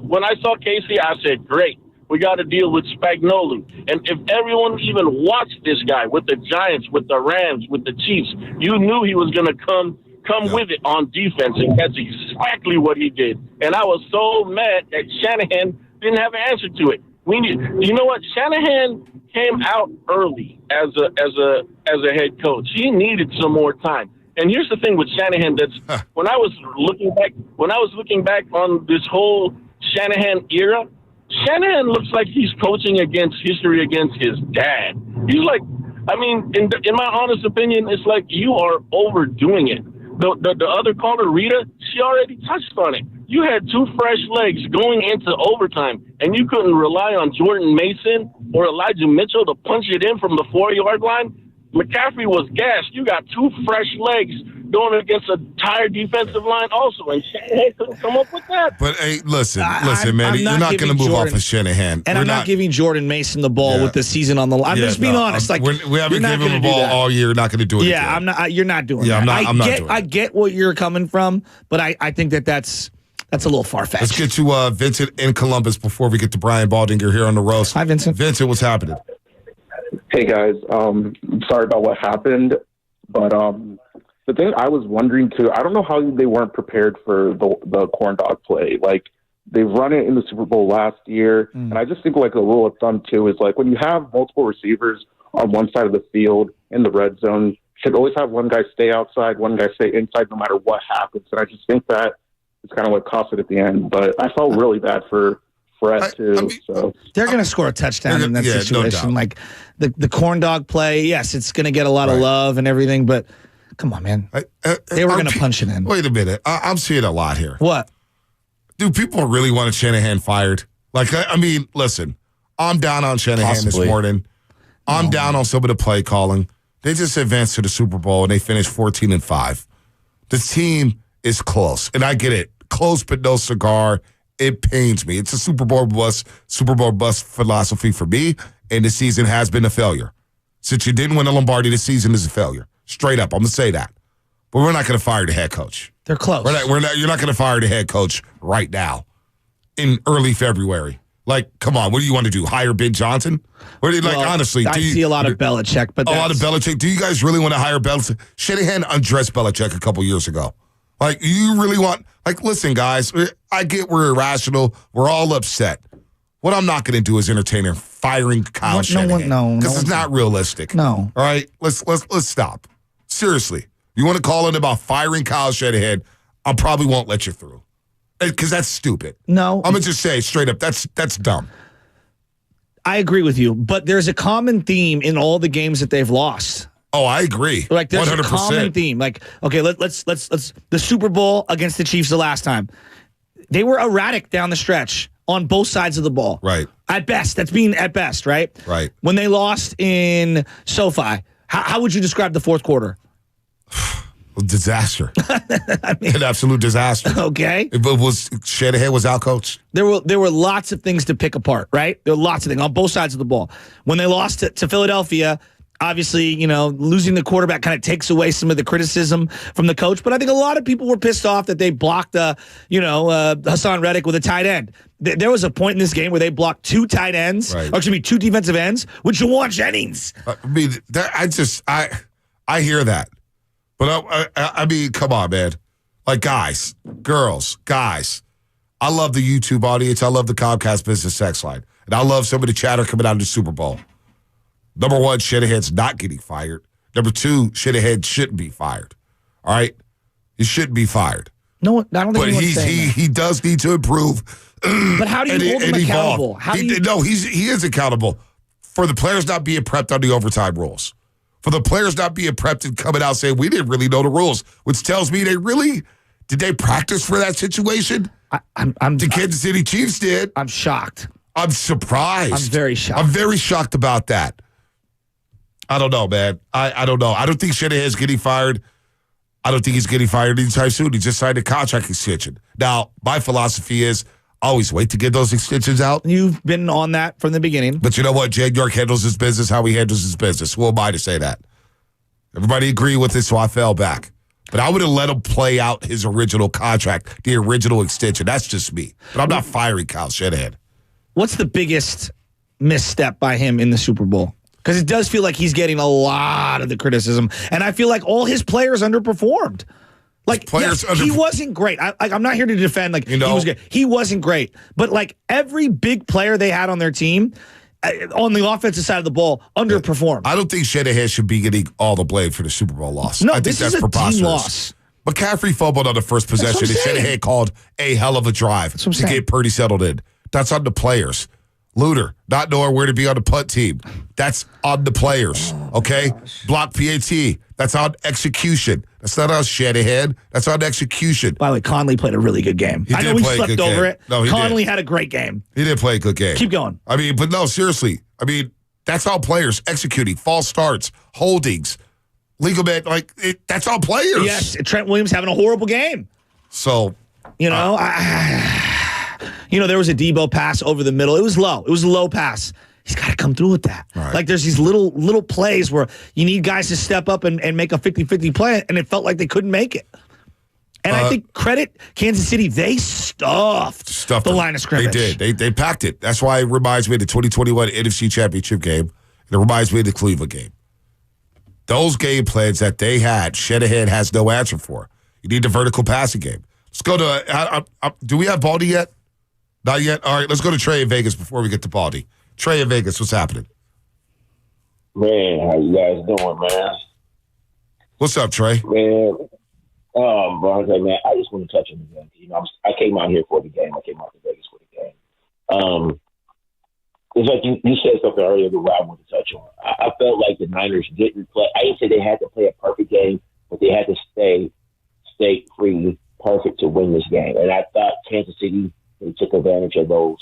When I saw Casey, I said, great. We got to deal with Spagnuolo. And if everyone even watched this guy with the Giants, with the Rams, with the Chiefs, you knew he was going to come with it on defense, and that's exactly what he did. And I was so mad that Shanahan didn't have an answer to it. You know what? Shanahan came out early as a head coach. He needed some more time. And here's the thing with Shanahan: when I was looking back on this whole Shanahan era, Shanahan looks like he's coaching against history against his dad. He's like, I mean, in my honest opinion, it's like you are overdoing it. The other caller, Rita, she already touched on it. You had 2 fresh legs going into overtime, and you couldn't rely on Jordan Mason or Elijah Mitchell to punch it in from the 4-yard line. McCaffrey was gassed. You got 2 fresh legs going against a tired defensive line also, and Shanahan couldn't come up with that.
But, hey, listen, man, you're not going to move off of Shanahan.
And I'm not giving Jordan Mason the ball with the season on the line. I'm just being honest.
We haven't given him the ball all year. You're not going to do it again.
I'm not. You're not doing that.
I'm not doing it.
I get what you're coming from, but I think that's a little far-fetched.
Let's get to Vincent in Columbus before we get to Brian Baldinger here on the roast.
Hi, Vincent.
Vincent, what's happening?
Hey, guys. Sorry about what happened, but the thing I was wondering, too, I don't know how they weren't prepared for the corn dog play. Like, they've run it in the Super Bowl last year, and I just think, like, a rule of thumb, too, is, like, when you have multiple receivers on one side of the field in the red zone, you should always have one guy stay outside, one guy stay inside no matter what happens. And I just think that it's kind of what cost it at the end. But I felt really bad for Fred, too. So
they're going to score a touchdown in that situation. No, like the corn dog play, yes, it's going to get a lot of love and everything, but come on, man. They were going to punch it in.
Wait a minute. I'm seeing a lot here.
What?
Do people really want Shanahan fired? Like, I mean, listen, I'm down on Shanahan this morning. I'm down on some of the play calling. They just advanced to the Super Bowl, and they finished 14-5. The team is close, and I get it. Close but no cigar. It pains me. It's a Super Bowl bust philosophy for me, and the season has been a failure. Since you didn't win a Lombardi, the season is a failure. Straight up, I'm going to say that. But we're not going to fire the head coach.
They're close.
You're not going to fire the head coach right now in early February. Like, come on, what do you want to do? Hire Ben Johnson? What do you honestly?
I see a lot of Belichick, but
a lot of Belichick. Do you guys really want to hire Belichick? Shanahan undressed Belichick a couple years ago. Like, you really want? Like, listen, guys, I get we're irrational. We're all upset. What I'm not going to do is entertain firing Kyle Shanahan. Because it's not realistic.
No.
All right, let's stop. Seriously, you want to call in about firing Kyle Shanahan? I probably won't let you through. Because that's stupid.
No.
I'm going to just say straight up, that's dumb.
I agree with you, but there's a common theme in all the games that they've lost.
Oh, I agree.
Like there's
100%.
a common theme. Like, okay, let's the Super Bowl against the Chiefs the last time. They were erratic down the stretch on both sides of the ball.
Right.
At best. That's being at best, right?
Right.
When they lost in SoFi, how would you describe the fourth quarter?
Disaster. An absolute disaster.
Okay.
Shanahan was outcoached.
There were lots of things to pick apart, right? There were lots of things on both sides of the ball. When they lost to Philadelphia, obviously, losing the quarterback kind of takes away some of the criticism from the coach. But I think a lot of people were pissed off that they blocked, Hassan Reddick with a tight end. There was a point in this game where they blocked two tight ends,
right.
or excuse me, two defensive ends with Jawan Jennings.
I hear that. But I mean, come on, man. Like, guys, girls, guys. I love the YouTube audience. I love the Comcast Business Sex Line. And I love some of the chatter coming out of the Super Bowl. Number one, Shanahan's not getting fired. Number two, Shanahan shouldn't be fired. All right? He shouldn't be fired.
No, I don't think anyone's saying that.
He does need to improve.
But how do you hold him accountable?
He is accountable for the players not being prepped on the overtime rules. For the players not being prepped and coming out saying, we didn't really know the rules, which tells me did they practice for that situation? The Kansas City Chiefs did.
I'm shocked.
I'm surprised.
I'm very shocked.
I'm very shocked about that. I don't know, man. I don't know. I don't think Shanahan's getting fired. I don't think he's getting fired anytime soon. He just signed a contract extension. Now, my philosophy is always wait to get those extensions out.
You've been on that from the beginning.
But you know what? Jay York handles his business how he handles his business. Who am I to say that? Everybody agreed with this, so I fell back. But I would have let him play out his original contract, the original extension. That's just me. But I'm not firing Kyle Shanahan.
What's the biggest misstep by him in the Super Bowl? Because it does feel like he's getting a lot of the criticism. And I feel like all his players underperformed. Like, he wasn't great. I'm not here to defend, he was good. He wasn't great. But, every big player they had on their team, on the offensive side of the ball, underperformed.
I don't think Shanahan should be getting all the blame for the Super Bowl loss.
No,
I think that's preposterous.
Team loss.
McCaffrey fumbled on the first possession, and Shanahan called a hell of a drive to get Purdy settled in. That's on the players. Luter, not knowing where to be on the punt team. That's on the players, okay? Block PAT. That's on execution. That's not on Shanahan. That's on execution.
By the way, Conley played a really good game. I know we slept over it. No, Conley had a great game.
He did play a good game.
Keep going.
I mean, but no, seriously. I mean, that's all players executing. False starts, holdings, legal bet. That's all players.
Yes, Trent Williams having a horrible game.
So,
there was a Debo pass over the middle. It was low. It was a low pass. He's got to come through with that.
Right.
There's these little plays where you need guys to step up and make a 50-50 play, and it felt like they couldn't make it. And I think credit Kansas City, they stuffed the line of scrimmage.
They did. They packed it. That's why it reminds me of the 2021 NFC Championship game. And it reminds me of the Cleveland game. Those game plans that they had, Shanahan has no answer for. You need the vertical passing game. Let's go to do we have Baldy yet? Not yet? All right, let's go to Trey in Vegas before we get to Baldy. Trey in Vegas, what's happening?
Man, how you guys doing, man?
What's up, Trey?
Man, man, I just want to touch on the game. I came out here for the game. I came out to Vegas for the game. It's like you said something earlier that I want to touch on. I felt like the Niners didn't play. I didn't say they had to play a perfect game, but they had to stay free, perfect to win this game. And I thought Kansas City, they took advantage of those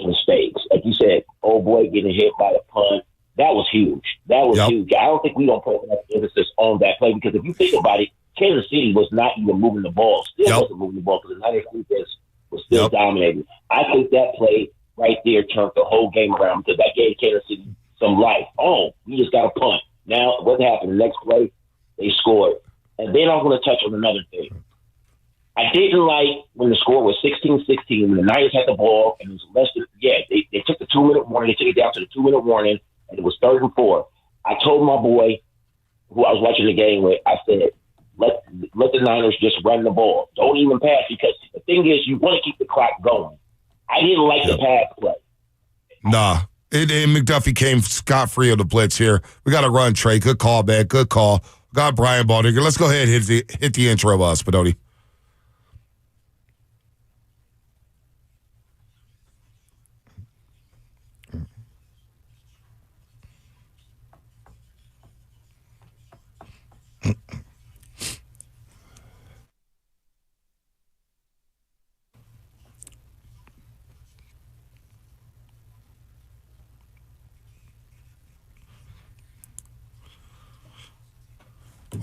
mistakes. Like you said, old boy getting hit by the punt, that was huge. That was huge. I don't think we don't put enough emphasis on that play because if you think about it, Kansas City was not even moving the ball. Still wasn't moving the ball because the Niners defense was still dominating. I think that play right there turned the whole game around because that gave Kansas City some life. Oh, we just got a punt. Now, what happened? The next play, they scored. And then I'm going to touch on another thing. I didn't like when the score was 16-16, when the Niners had the ball, and it was less than, they took the 2-minute warning. They took it down to the 2-minute warning, and it was 3rd and 4. I told my boy, who I was watching the game with, I said, let the Niners just run the ball. Don't even pass, because the thing is, you want to keep the clock going. I didn't like the pass play.
Nah. And McDuffie came scot-free on the blitz here. We got to run, Trey. Good call, man. Good call. Got Brian Baldinger. Let's go ahead and hit the intro, Spinoni.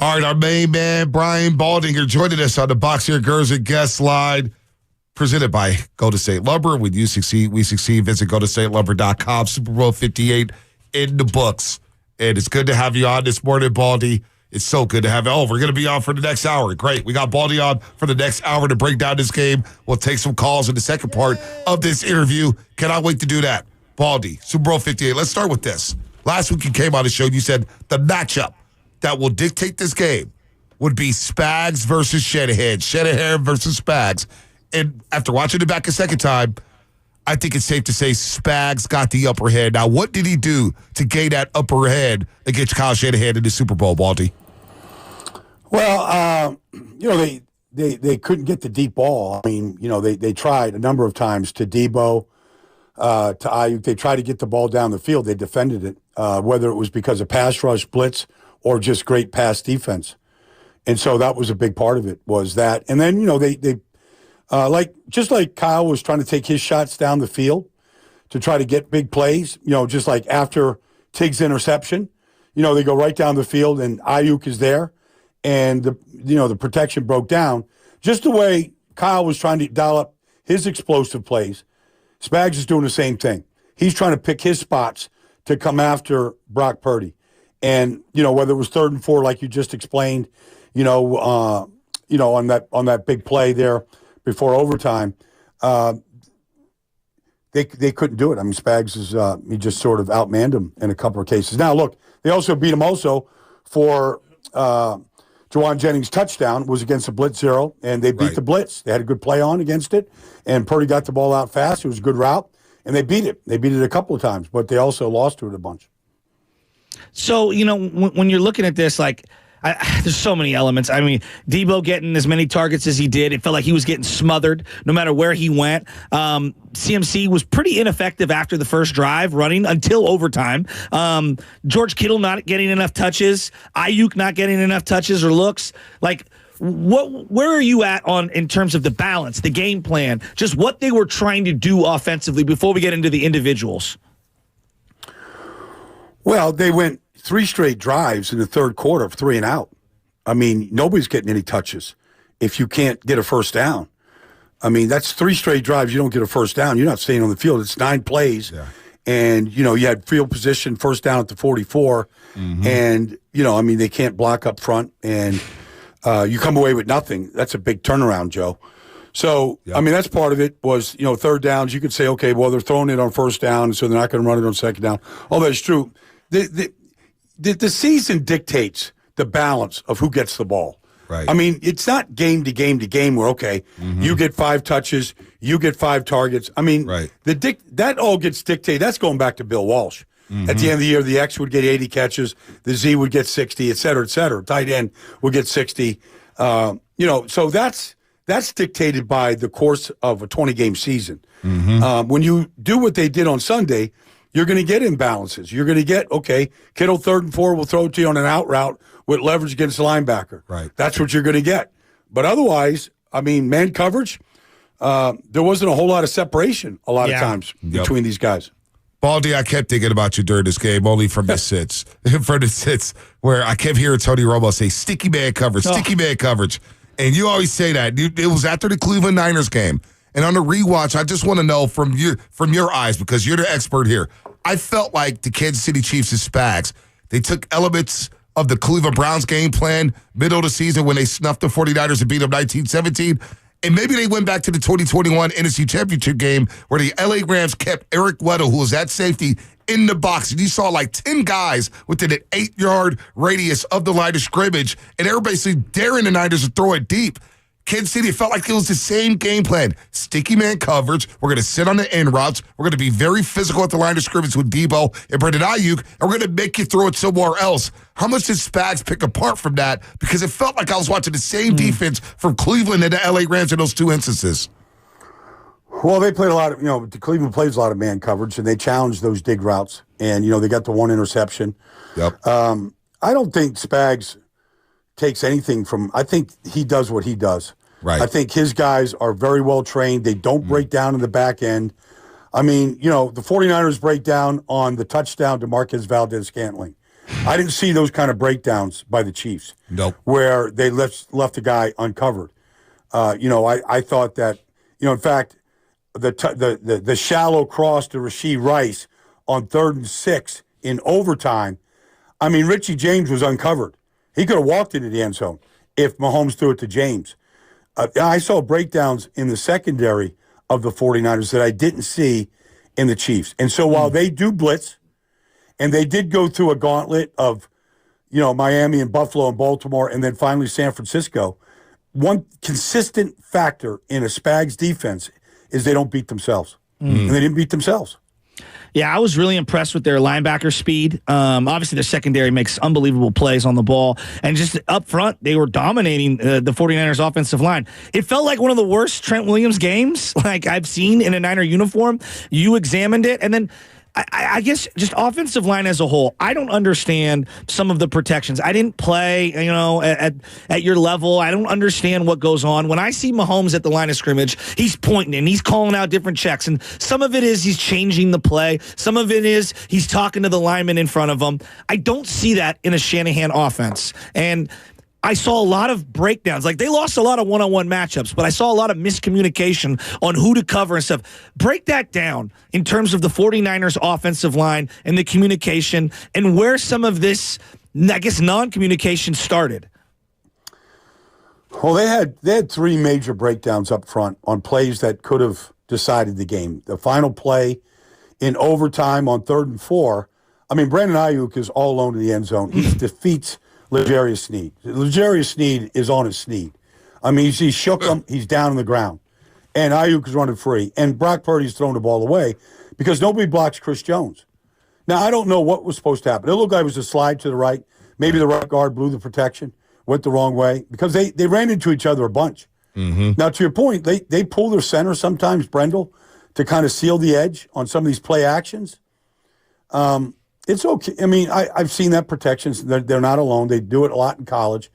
All right, our main man, Brian Baldinger, joining us on the Box Here Girls and Guest Line, presented by Golden State Lumber. When you succeed, we succeed. Visit GoldenStateLumber.com. Super Bowl 58 in the books. And it's good to have you on this morning, Baldy. It's so good to have you. Oh, we're going to be on for the next hour. Great. We got Baldy on for the next hour to break down this game. We'll take some calls in the second part of this interview. Cannot wait to do that. Baldy, Super Bowl 58. Let's start with this. Last week you came on the show and you said the matchup that will dictate this game would be Spags versus Shanahan. Shanahan versus Spags. And after watching it back a second time, I think it's safe to say Spags got the upper hand. Now, what did he do to gain that upper hand against Kyle Shanahan in the Super Bowl, Baldy?
Well, they couldn't get the deep ball. I mean, they tried a number of times to Debo, to Aiyuk. They tried to get the ball down the field. They defended it, whether it was because of pass rush, blitz, or just great pass defense. And so that was a big part of it, was that. And then, they just like Kyle was trying to take his shots down the field to try to get big plays, just like after Tiggs' interception, they go right down the field and Aiyuk is there and the protection broke down. Just the way Kyle was trying to dial up his explosive plays, Spags is doing the same thing. He's trying to pick his spots to come after Brock Purdy. And, whether it was 3rd and 4, like you just explained, on that big play there before overtime, they couldn't do it. I mean, Spags he just sort of outmanned him in a couple of cases. Now, look, they also beat him also for Jawan Jennings' touchdown was against the blitz zero, and they beat the blitz. They had a good play on against it, and Purdy got the ball out fast. It was a good route, and they beat it. They beat it a couple of times, but they also lost to it a bunch.
So, when you're looking at this, there's so many elements. I mean, Debo getting as many targets as he did, it felt like he was getting smothered no matter where he went. CMC was pretty ineffective after the first drive running until overtime. George Kittle not getting enough touches. Aiyuk not getting enough touches or looks. Where are you at in terms of the balance, the game plan, just what they were trying to do offensively before we get into the individuals?
Well, they went 3 straight drives in the third quarter of 3 and out. I mean, nobody's getting any touches if you can't get a first down. I mean, that's 3 straight drives. You don't get a first down. You're not staying on the field. It's 9 plays. Yeah. And, you had field position, first down at the 44. Mm-hmm. And, they can't block up front. And you come away with nothing. That's a big turnaround, Joe. So, that's part of it was, third downs. You could say, okay, well, they're throwing it on first down, so they're not going to run it on second down. All that's true. The season dictates the balance of who gets the ball.
Right.
I mean, it's not game to game to game where, okay, you get 5 touches, you get 5 targets. I mean, that all gets dictated. That's going back to Bill Walsh. At the end of the year, the X would get 80 catches, the Z would get 60, et cetera, et cetera. Tight end would get 60. So that's dictated by the course of a 20-game season. When you do what they did on Sunday, you're going to get imbalances. You're going to get, okay, Kittle 3rd and 4 will throw it to you on an out route with leverage against the linebacker.
Right.
That's what you're going to get. But otherwise, I mean, man coverage, there wasn't a whole lot of separation a lot of times between these guys.
Baldy, I kept thinking about you during this game, only from the sits. From the sits where I kept hearing Tony Romo say, sticky man coverage, sticky man coverage. And you always say that. It was after the Cleveland Niners game. And on the rewatch, I just want to know from your eyes, because you're the expert here. I felt like the Kansas City Chiefs' Spags, they took elements of the Cleveland Browns game plan middle of the season when they snuffed the 49ers and beat them 19-17. And maybe they went back to the 2021 NFC Championship game where the LA Rams kept Eric Weddle, who was at safety, in the box. And you saw like 10 guys within an 8-yard radius of the line of scrimmage, and they were basically daring the Niners to throw it deep. Kansas City, it felt like it was the same game plan. Sticky man coverage. We're going to sit on the end routes. We're going to be very physical at the line of scrimmage with Debo and Brandon Aiyuk, and we're going to make you throw it somewhere else. How much did Spags pick apart from that? Because it felt like I was watching the same defense from Cleveland and the LA Rams in those two instances.
Well, they played a lot of, Cleveland plays a lot of man coverage, and they challenged those dig routes. And, they got the one interception.
Yep.
I don't think Spags takes anything from, I think he does what he does.
Right.
I think his guys are very well trained. They don't break down in the back end. I mean, the 49ers break down on the touchdown to Marquez Valdez-Scantling. I didn't see those kind of breakdowns by the Chiefs.
Nope.
Where they left the guy uncovered. I thought that, in fact, the shallow cross to Rashee Rice on 3rd and 6 in overtime, I mean, Richie James was uncovered. He could have walked into the end zone if Mahomes threw it to James. I saw breakdowns in the secondary of the 49ers that I didn't see in the Chiefs. And so while they do blitz, and they did go through a gauntlet of, Miami and Buffalo and Baltimore and then finally San Francisco, one consistent factor in a Spags defense is they don't beat themselves. And they didn't beat themselves.
Yeah, I was really impressed with their linebacker speed. Obviously, their secondary makes unbelievable plays on the ball. And just up front, they were dominating the 49ers offensive line. It felt like one of the worst Trent Williams games like I've seen in a Niner uniform. You examined it, and then I guess just offensive line as a whole, I don't understand some of the protections. I didn't play, at your level. I don't understand what goes on. When I see Mahomes at the line of scrimmage, he's pointing and he's calling out different checks. And some of it is he's changing the play. Some of it is he's talking to the lineman in front of him. I don't see that in a Shanahan offense. And I saw a lot of breakdowns. Like, they lost a lot of one-on-one matchups, but I saw a lot of miscommunication on who to cover and stuff. Break that down in terms of the 49ers offensive line and the communication and where some of this, I guess, non-communication started.
Well, they had 3 major breakdowns up front on plays that could have decided the game. The final play in overtime on 3rd and 4, I mean, Brandon Aiyuk is all alone in the end zone. He defeats L'Jarius Sneed. L'Jarius Sneed is on his Sneed. I mean, he shook him. He's down on the ground. And Aiyuk is running free. And Brock Purdy's throwing the ball away because nobody blocks Chris Jones. Now, I don't know what was supposed to happen. It looked like it was a slide to the right. Maybe the right guard blew the protection, went the wrong way, because they ran into each other a bunch.
Mm-hmm.
Now, to your point, they pull their center sometimes, Brendel, to kind of seal the edge on some of these play actions. It's okay. I mean, I've seen that protections. They're not alone. They do it a lot in college.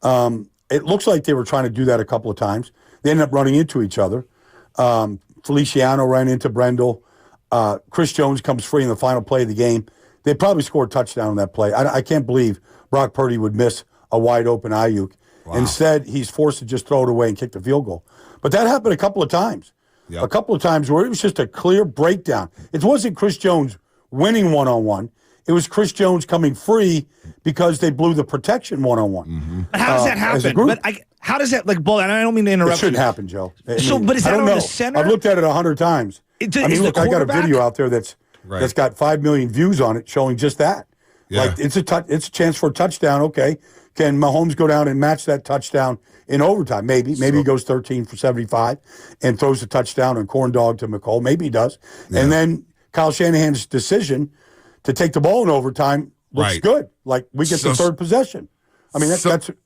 It looks like they were trying to do that a couple of times. They ended up running into each other. Feliciano ran into Brendel. Chris Jones comes free in the final play of the game. They probably scored a touchdown on that play. I can't believe Brock Purdy would miss a wide-open Aiyuk. Wow. Instead, he's forced to just throw it away and kick the field goal. But that happened a couple of times. Yep. A couple of times where it was just a clear breakdown. It wasn't Chris Jones winning one-on-one. It was Chris Jones coming free because they blew the protection one-on-one.
Mm-hmm. How does that happen? How does that, like, Ball, and I don't mean to interrupt
you. It shouldn't happen, Joe. But is that on the center? I've looked at it 100 times. Look, I got a video out there that's got 5 million views on it showing just that. Yeah. Like, it's a chance for a touchdown. Okay. Can Mahomes go down and match that touchdown in overtime? Maybe. Maybe he goes 13 for 75 and throws a touchdown on corn dog to McCall. Maybe he does. Yeah. And then Kyle Shanahan's decision to take the ball in overtime looks good. Like, we get the third possession. I mean,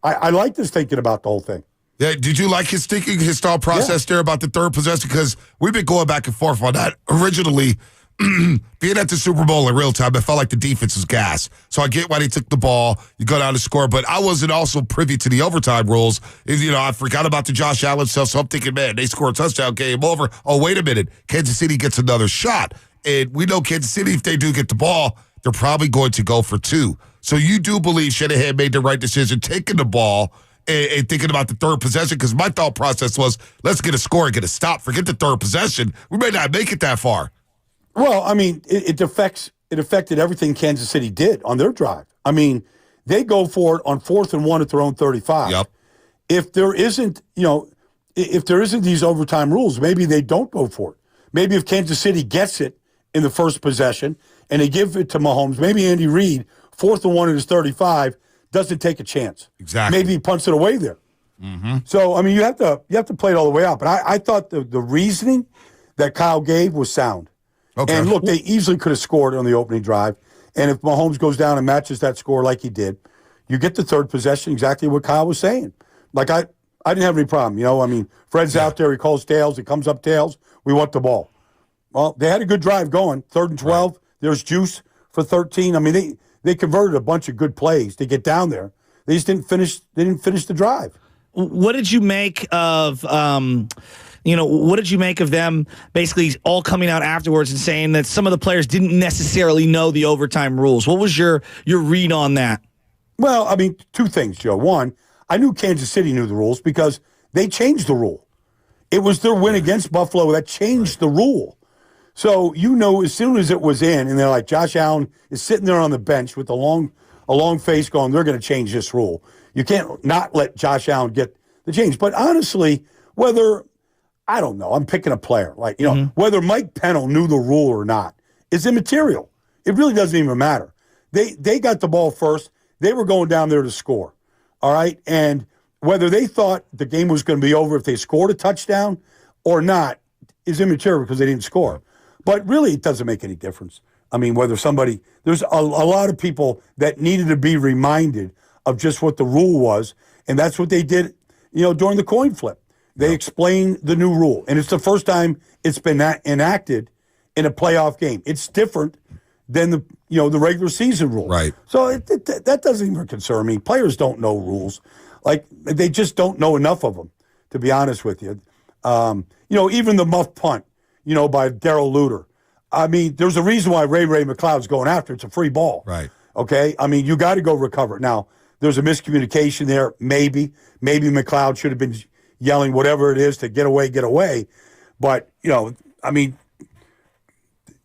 I like this thinking about the whole thing.
Yeah, did you like his thinking, his thought process there about the third possession? Because we've been going back and forth on that. Originally, being at the Super Bowl in real time, I felt like the defense was gas. So I get why they took the ball, you go down to score, but I wasn't also privy to the overtime rules. I forgot about the Josh Allen stuff, so I'm thinking, man, they score a touchdown, game over. Oh, wait a minute. Kansas City gets another shot. And we know Kansas City, if they do get the ball, they're probably going to go for 2. So you do believe Shanahan made the right decision taking the ball and thinking about the third possession, because my thought process was, let's get a score and get a stop. Forget the third possession. We may not make it that far.
Well, I mean, it affected everything Kansas City did on their drive. I mean, they go for it on 4th and 1 at their own 35.
Yep.
If there isn't these overtime rules, maybe they don't go for it. Maybe if Kansas City gets it in the first possession and they give it to Mahomes, maybe Andy Reid, 4th and 1 at his 35, doesn't take a chance.
Exactly.
Maybe he punts it away there.
Mm-hmm.
So, I mean, you have to play it all the way out. But I thought the reasoning that Kyle gave was sound.
Okay.
And look, they easily could have scored on the opening drive. And if Mahomes goes down and matches that score like he did, you get the third possession, exactly what Kyle was saying. Like, I didn't have any problem. I mean, Fred's out there. He calls tails. He comes up tails. We want the ball. Well, they had a good drive going. 3rd and 12. Right. There's juice for 13. I mean, they converted a bunch of good plays to get down there. They just didn't finish. They didn't finish the drive.
What did you make of what did you make of them basically all coming out afterwards and saying that some of the players didn't necessarily know the overtime rules? What was your read on that?
Well, I mean, two things, Joe. One, I knew Kansas City knew the rules because they changed the rule. It was their win against Buffalo that changed the rule. So, as soon as it was in, and they're like, Josh Allen is sitting there on the bench with a long face going, they're going to change this rule. You can't not let Josh Allen get the change. But honestly, I don't know, I'm picking a player. Like, whether Mike Pennell knew the rule or not is immaterial. It really doesn't even matter. They got the ball first. They were going down there to score. All right? And whether they thought the game was going to be over if they scored a touchdown or not is immaterial because they didn't score. But really, it doesn't make any difference. I mean, there's a lot of people that needed to be reminded of just what the rule was, and that's what they did, during the coin flip. They explained the new rule, and it's the first time it's been enacted in a playoff game. It's different than the regular season rule.
Right.
So that doesn't even concern me. Players don't know rules. Like, they just don't know enough of them, to be honest with you. Even the muff punt, by Darrell Luter. I mean, there's a reason why Ray McLeod's going after it. It's a free ball.
Right.
Okay? I mean, you got to go recover it. Now, there's a miscommunication there, maybe. Maybe McLeod should have been yelling whatever it is to get away. But, I mean,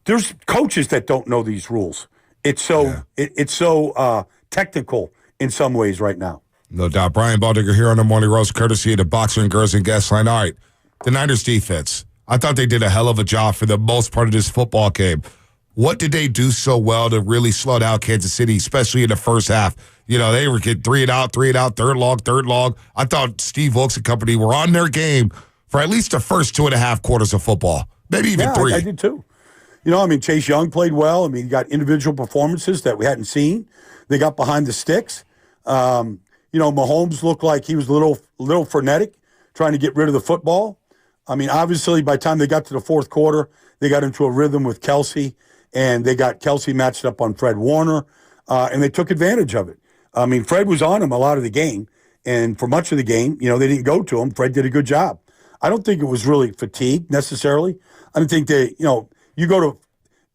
there's coaches that don't know these rules. It's so technical in some ways right now.
No doubt. Brian Baldinger here on the Morning Roast, courtesy of the Boxer and Girls and Guest Line. All right, the Niners defense. I thought they did a hell of a job for the most part of this football game. What did they do so well to really slow down Kansas City, especially in the first half? They were getting three and out, third long. I thought Steve Wilkes and company were on their game for at least the first 2.5 quarters of football, maybe even 3.
I did too. Chase Young played well. I mean, he got individual performances that we hadn't seen. They got behind the sticks. Mahomes looked like he was a little frenetic, trying to get rid of the football. I mean, obviously, by the time they got to the fourth quarter, they got into a rhythm with Kelsey, and they got Kelsey matched up on Fred Warner, and they took advantage of it. I mean, Fred was on him a lot of the game, and for much of the game, they didn't go to him. Fred did a good job. I don't think it was really fatigue necessarily. I don't think you go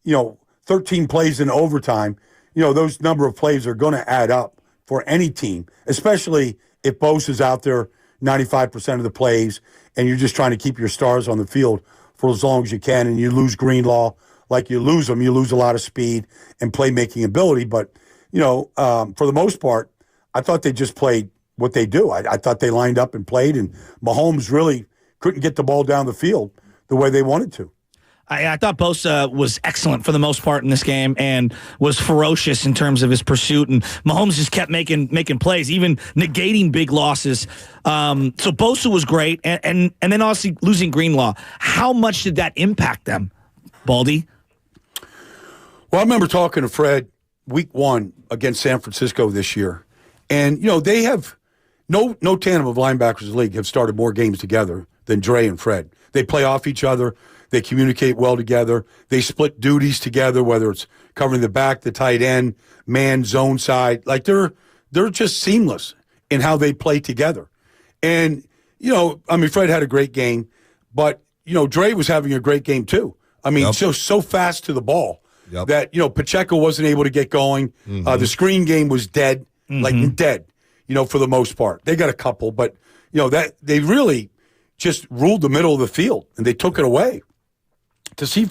to, 13 plays in overtime, those number of plays are going to add up for any team, especially if Bosa's out there 95% of the plays and you're just trying to keep your stars on the field for as long as you can, and you lose Greenlaw. Like, you lose them, you lose a lot of speed and playmaking ability. But, for the most part, I thought they just played what they do. I thought they lined up and played, and Mahomes really couldn't get the ball down the field the way they wanted to.
I thought Bosa was excellent for the most part in this game and was ferocious in terms of his pursuit. And Mahomes just kept making plays, even negating big losses. So Bosa was great. And then obviously losing Greenlaw. How much did that impact them, Baldy?
Well, I remember talking to Fred week 1 against San Francisco this year. And, they have no tandem of linebackers in the league have started more games together than Dre and Fred. They play off each other. They communicate well together. They split duties together, whether it's covering the back, the tight end, man, zone side. Like, they're just seamless in how they play together. And, Fred had a great game, but, Dre was having a great game too. I mean, so fast to the ball that, Pacheco wasn't able to get going. The screen game was dead, like dead. for the most part. They got a couple, but, that they really just ruled the middle of the field, and they took it away. To see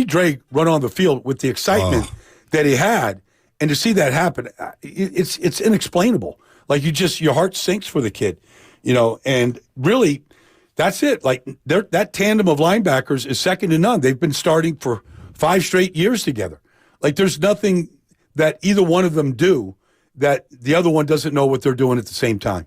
Dre run on the field with the excitement that he had, and to see that happen, it's inexplainable. Like your heart sinks for the kid, and really, that's it. Like that tandem of linebackers is second to none. They've been starting for 5 straight years together. Like there's nothing that either one of them do that the other one doesn't know what they're doing at the same time.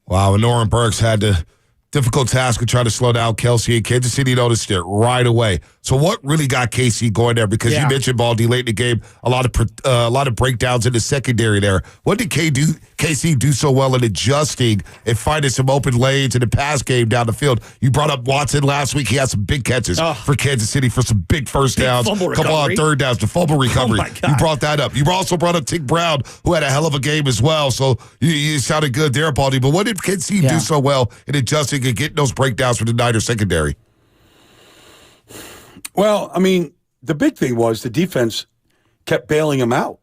Wow, and Norman Burks had the difficult task of trying to slow down Kelsey, and Kansas City noticed it right away. So what really got KC going there? Because you mentioned Baldy late in the game, a lot of breakdowns in the secondary there. What did KC do so well in adjusting and finding some open lanes in the pass game down the field? You brought up Watson last week. He had some big catches for Kansas City for some big first downs, a couple on third downs, the fumble recovery. You brought that up. You also brought up Tick Brown, who had a hell of a game as well. So you sounded good there, Baldy. But what did KC do so well in adjusting and getting those breakdowns for the Niners secondary?
Well, I mean, the big thing was the defense kept bailing him out,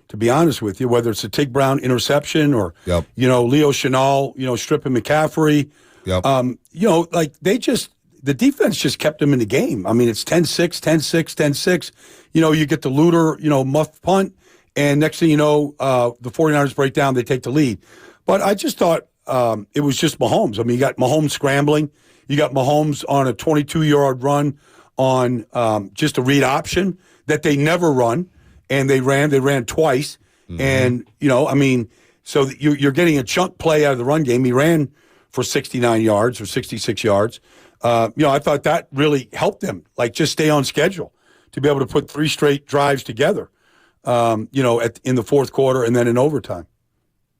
to be honest with you, whether it's a Tig Brown interception or, Leo Chenal, stripping McCaffrey. The defense just kept him in the game. I mean, it's 10-6, 10-6, 10-6. You get the Luter, muff punt, and next thing you know, the 49ers break down, they take the lead. But I just thought it was just Mahomes. I mean, you got Mahomes scrambling. You got Mahomes on a 22-yard run on just a read option that they never run, and they ran twice. And, so you're getting a chunk play out of the run game. He ran for 69 yards or 66 yards. I thought that really helped them, like just stay on schedule to be able to put 3 straight drives together, in the fourth quarter and then in overtime.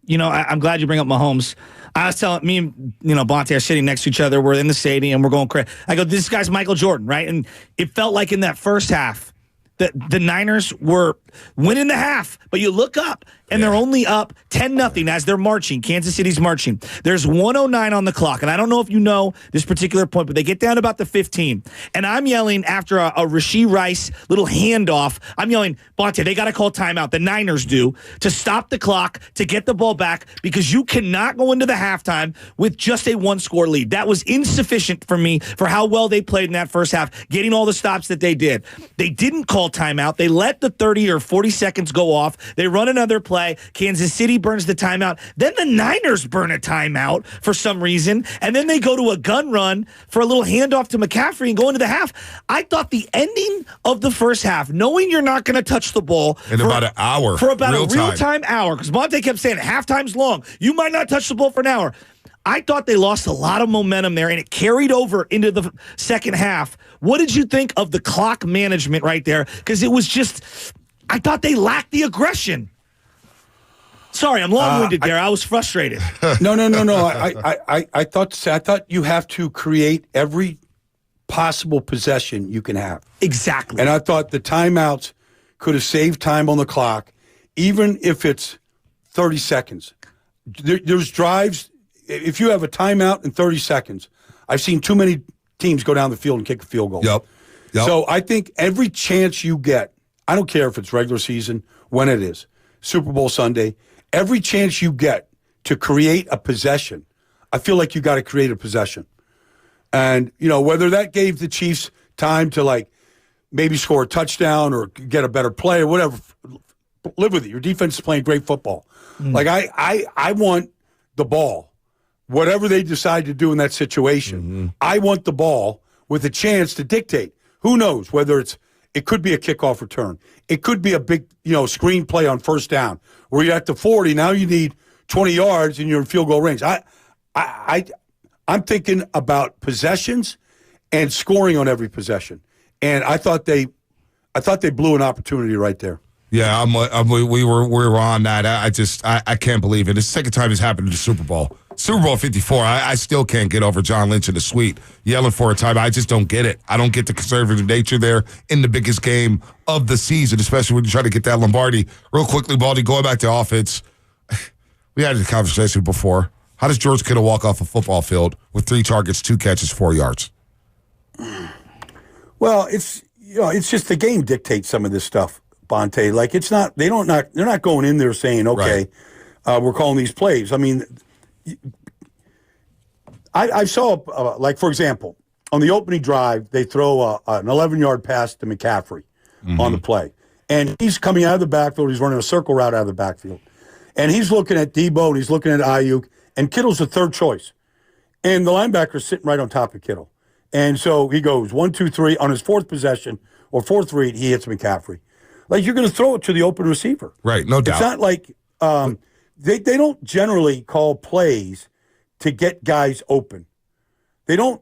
I'm glad you bring up Mahomes. I was telling me and Bonte are sitting next to each other. We're in the stadium. We're going crazy. I go, this guy's Michael Jordan, right? And it felt like in that first half that the Niners were winning the half, but you look up and they're only up 10-0 as they're marching. Kansas City's marching. There's 1:09 on the clock, and I don't know if you know this particular point, but they get down to about the 15, and I'm yelling after a Rashee Rice little handoff. I'm yelling, Bonte, they got to call timeout. The Niners do, to stop the clock, to get the ball back, because you cannot go into the halftime with just a 1-score lead. That was insufficient for me for how well they played in that first half, getting all the stops that they did. They didn't call timeout. They let the 30 or 40 seconds go off. They run another play. Kansas City burns the timeout. Then the Niners burn a timeout for some reason. And then they go to a gun run for a little handoff to McCaffrey and go into the half. I thought the ending of the first half, knowing you're not going to touch the ball
in about an hour.
For about a real-time hour, because Monte kept saying halftime's long. You might not touch the ball for an hour. I thought they lost a lot of momentum there, and it carried over into the second half. What did you think of the clock management right there? Because it was just, I thought they lacked the aggression. Sorry, I'm long-winded there. I was frustrated.
No. I thought you have to create every possible possession you can have.
Exactly.
And I thought the timeouts could have saved time on the clock, even if it's 30 seconds. There's drives. If you have a timeout in 30 seconds, I've seen too many teams go down the field and kick a field goal.
Yep.
So I think every chance you get, I don't care if it's regular season, when it is, Super Bowl Sunday, every chance you get to create a possession, I feel like you got to create a possession. And, whether that gave the Chiefs time to, maybe score a touchdown or get a better play or whatever, live with it. Your defense is playing great football. I want the ball. Whatever they decide to do in that situation, I want the ball with a chance to dictate. Who knows whether it could be a kickoff return. It could be a big, screen play on first down where you're at the 40. Now you need 20 yards and you're in field goal range. I'm thinking about possessions and scoring on every possession. And I thought they blew an opportunity right there.
Yeah, we were on that. I can't believe it. It's the second time it's happened in the Super Bowl. Super Bowl 54, I still can't get over John Lynch in the suite yelling for a time. I just don't get it. I don't get the conservative nature there in the biggest game of the season, especially when you try to get that Lombardi. Real quickly, Baldy, going back to offense, we had a conversation before. How does George Kittle walk off a football field with 3 targets, 2 catches, 4 yards?
Well, it's just the game dictates some of this stuff, Bonte. They're not going in there saying, okay, were calling these plays. I mean, I saw, like, for example, on the opening drive, they throw an 11-yard pass to McCaffrey on the play. And he's coming out of the backfield. He's running a circle route out of the backfield. And he's looking at Debo, and he's looking at Aiyuk, and Kittle's the third choice. And the linebacker's sitting right on top of Kittle. And so he goes 1, 2, 3. On his fourth possession, or fourth read, he hits McCaffrey. Like, you're going to throw it to the open receiver.
Right, no doubt.
It's not like they don't generally call plays to get guys open. They don't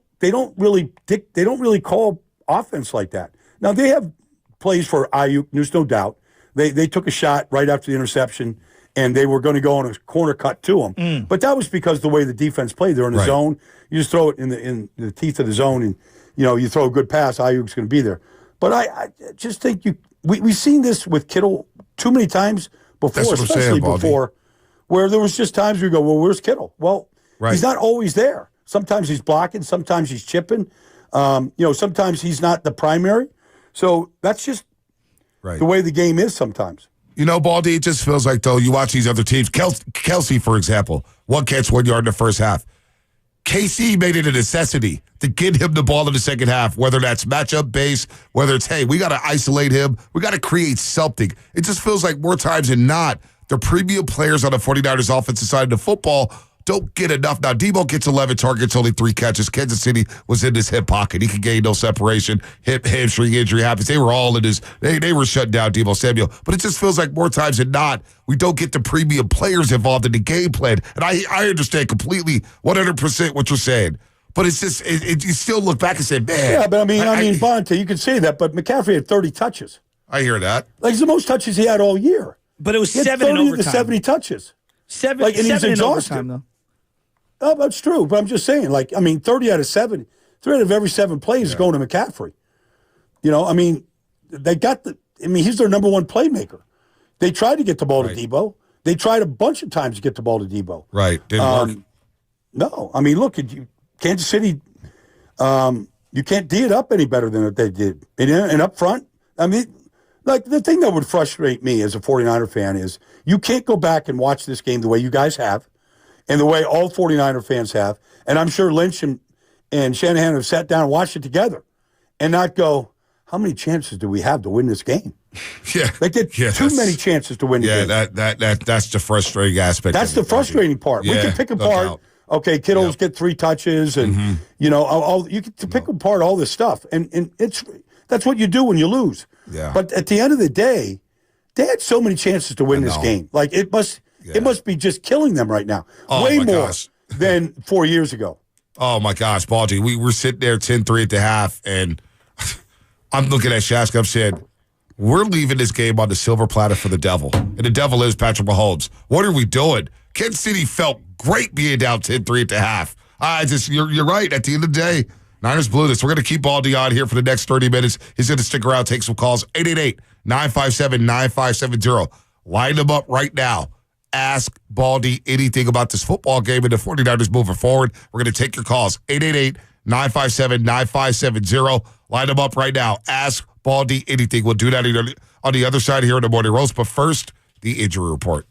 really call offense like that. Now, they have plays for Aiyuk, there's no doubt. They took a shot right after the interception, and they were going to go on a corner cut to him. But that was because the way the defense played. They're in the zone. You just throw it in the teeth of the zone, and you throw a good pass, Aiyuk's going to be there. But I just think we've seen this with Kittle too many times before, especially before, where there was just times we go, well, where's Kittle? Well, he's not always there. Sometimes he's blocking. Sometimes he's chipping. Sometimes he's not the primary. So that's just the way the game is sometimes.
Baldy, it just feels like, though, you watch these other teams. Kelsey, for example, 1 catch, 1 yard in the first half. KC made it a necessity to get him the ball in the second half, whether that's matchup based, whether it's, hey, we got to isolate him. We got to create something. It just feels like more times than not, the premium players on the 49ers offensive side of the football don't get enough. Now, Debo gets 11 targets, only 3 catches. Kansas City was in his hip pocket. He could gain no separation. Hamstring injury happens. They were all in his, they were shutting down Debo Samuel. But it just feels like more times than not, we don't get the premium players involved in the game plan. And I understand completely 100% what you're saying. But it's just, you still look back and say, man.
Yeah, but I mean, Bonte, you can say that, but McCaffrey had 30 touches.
I hear that.
Like, it's the most touches he had all year.
But it was
he had
7 in
30
overtime.
to 70 touches.
Seven
and he's
in
exhausted.
overtime, though.
Oh, that's true. But I'm just saying, 30 out of 7, 3 out of every 7 plays is going to McCaffrey. He's their number 1 playmaker. They tried to get the ball to Debo. They tried a bunch of times to get the ball to Debo.
Right. Didn't work.
No. Look, Kansas City, you can't D it up any better than what they did. And up front, the thing that would frustrate me as a 49er fan is you can't go back and watch this game the way you guys have and the way all 49er fans have. And I'm sure Lynch and Shanahan have sat down and watched it together and not go, how many chances do we have to win this game?
Yeah.
Too many chances to win the game.
Yeah, that's the frustrating aspect.
That's the frustrating part. We can pick apart, okay, Kittle's get 3 touches and, you can pick apart all this stuff. And that's what you do when you lose.
Yeah.
But at the end of the day, they had so many chances to win this game. Like, it must be just killing them right now. Way more than 4 years ago.
Oh, my gosh, Baldy. We were sitting there 10-3 at the half, and I'm looking at Shaska. I'm saying, we're leaving this game on the silver platter for the devil. And the devil is Patrick Mahomes. What are we doing? Kansas City felt great being down 10-3 at the half. You're right. At the end of the day, Niners blew this. We're going to keep Baldy on here for the next 30 minutes. He's going to stick around, take some calls. 888-957-9570. Line them up right now. Ask Baldy anything about this football game and the 49ers moving forward. We're going to take your calls. 888-957-9570. Line them up right now. Ask Baldy anything. We'll do that on the other side here in the Morning Roast. But first, the injury report.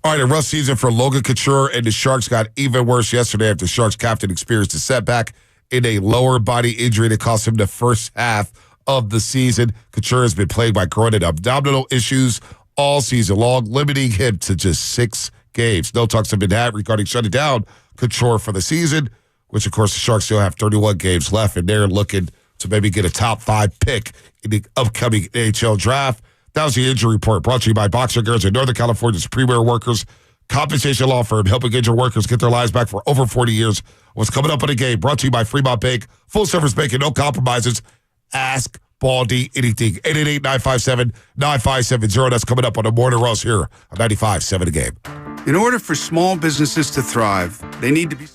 All right, a rough season for Logan Couture, and the Sharks got even worse yesterday after the Sharks captain experienced a setback in a lower body injury that cost him the first half of the season. Couture has been plagued by groin and abdominal issues all season long, limiting him to just 6 games. No talks have been had regarding shutting down Couture for the season, which, of course, the Sharks still have 31 games left, and they're looking to maybe get a top 5 pick in the upcoming NHL draft. That was the injury report brought to you by Boxer Girls and Northern California's premier workers compensation law firm, helping injured workers get their lives back for over 40 years. What's coming up in the game brought to you by Fremont Bank, full service banking, no compromises. Ask Baldy anything. 888-957-9570. That's coming up on the Morning Roast here on 95.7 The Game.
In order for small businesses to thrive, they need to be...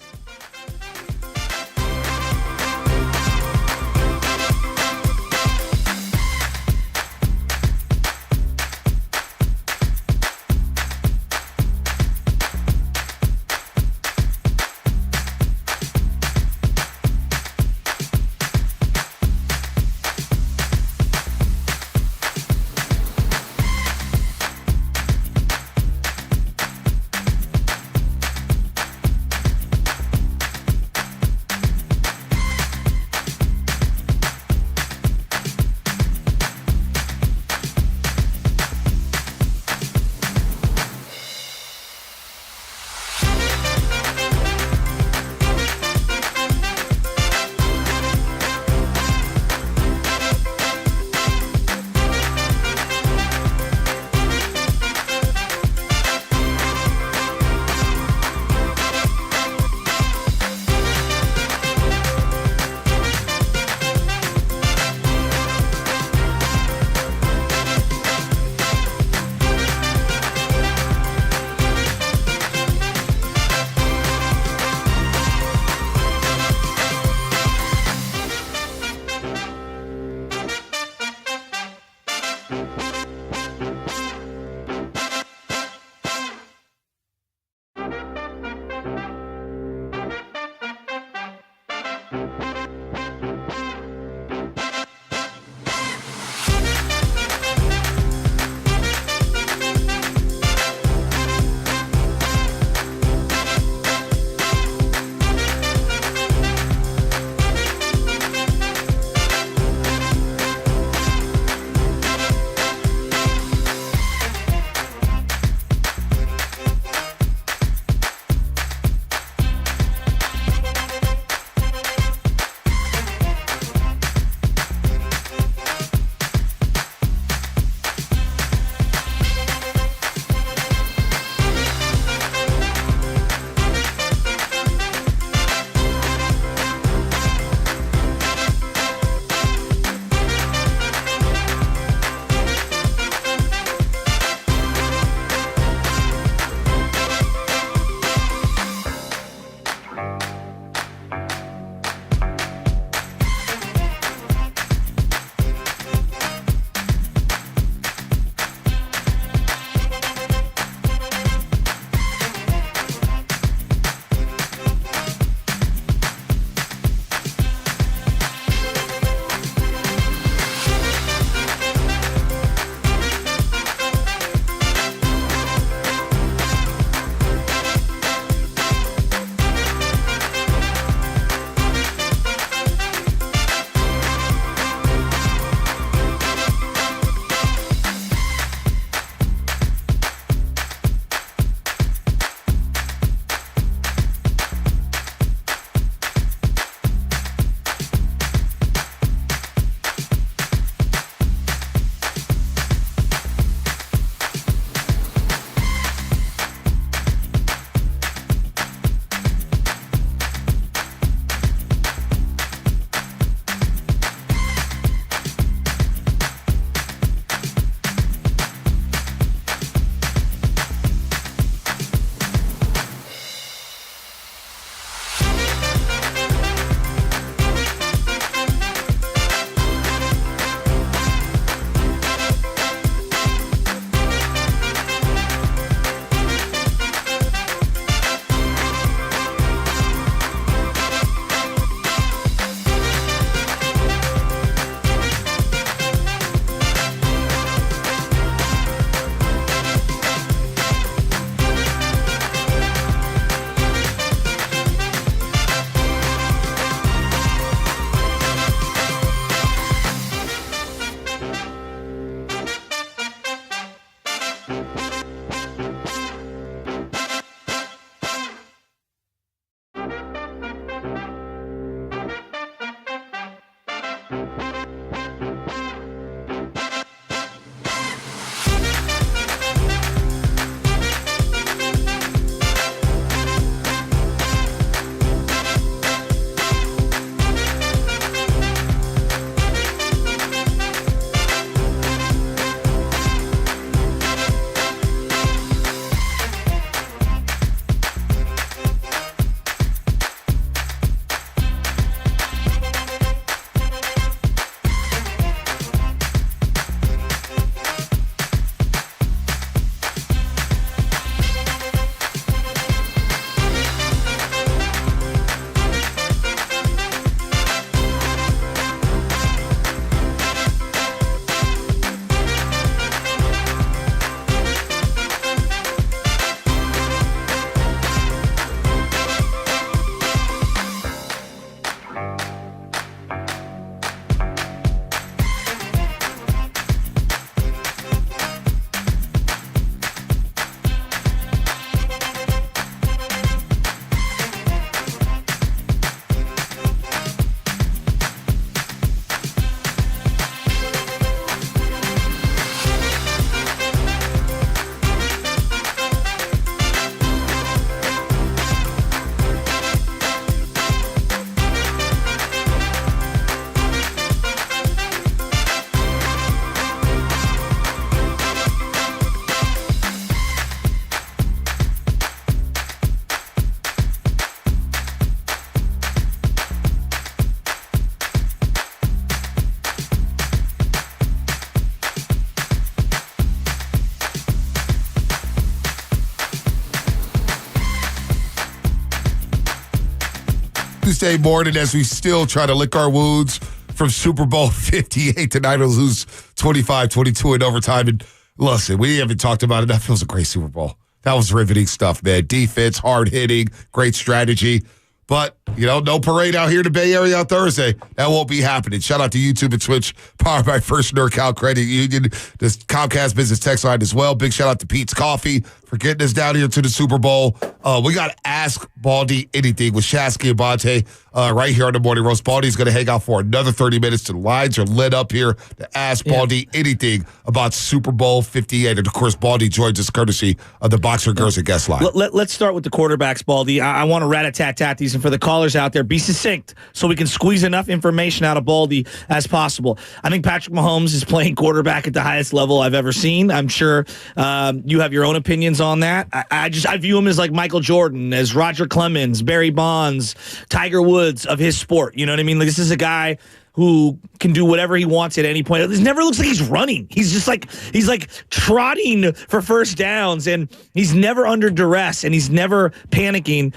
Tuesday morning as we still try to lick our wounds from Super Bowl 58 tonight. We'll lose 25-22 in overtime. And listen, we haven't talked about it enough. It was a great Super Bowl. That was riveting stuff, man. Defense, hard hitting, great strategy. But, no parade out here in the Bay Area on Thursday. That won't be happening. Shout out to YouTube and Twitch, powered by First NorCal Credit Union, the Comcast Business Text line as well. Big shout out to Pete's Coffee for getting us down here to the Super Bowl. We got to Ask Baldy Anything with Shasky and Bonte right here on the Morning Roast. Baldy's going to hang out for another 30 minutes. The lines are lit up here to Ask Baldy anything about Super Bowl 58. And, of course, Baldy joins us courtesy of the Boxer Girls and Guest line.
Let's start with the quarterbacks, Baldy. I want to rat-a-tat-tat these, and for the callers out there, be succinct so we can squeeze enough information out of Baldy as possible. I think Patrick Mahomes is playing quarterback at the highest level I've ever seen. I'm sure you have your own opinions on that. I view him as like Michael Jordan, as Roger Clemens, Barry Bonds, Tiger Woods of his sport. You know what I mean? Like, this is a guy who can do whatever he wants at any point. It never looks like he's running. He's just like, he's like trotting for first downs, and he's never under duress, and he's never panicking.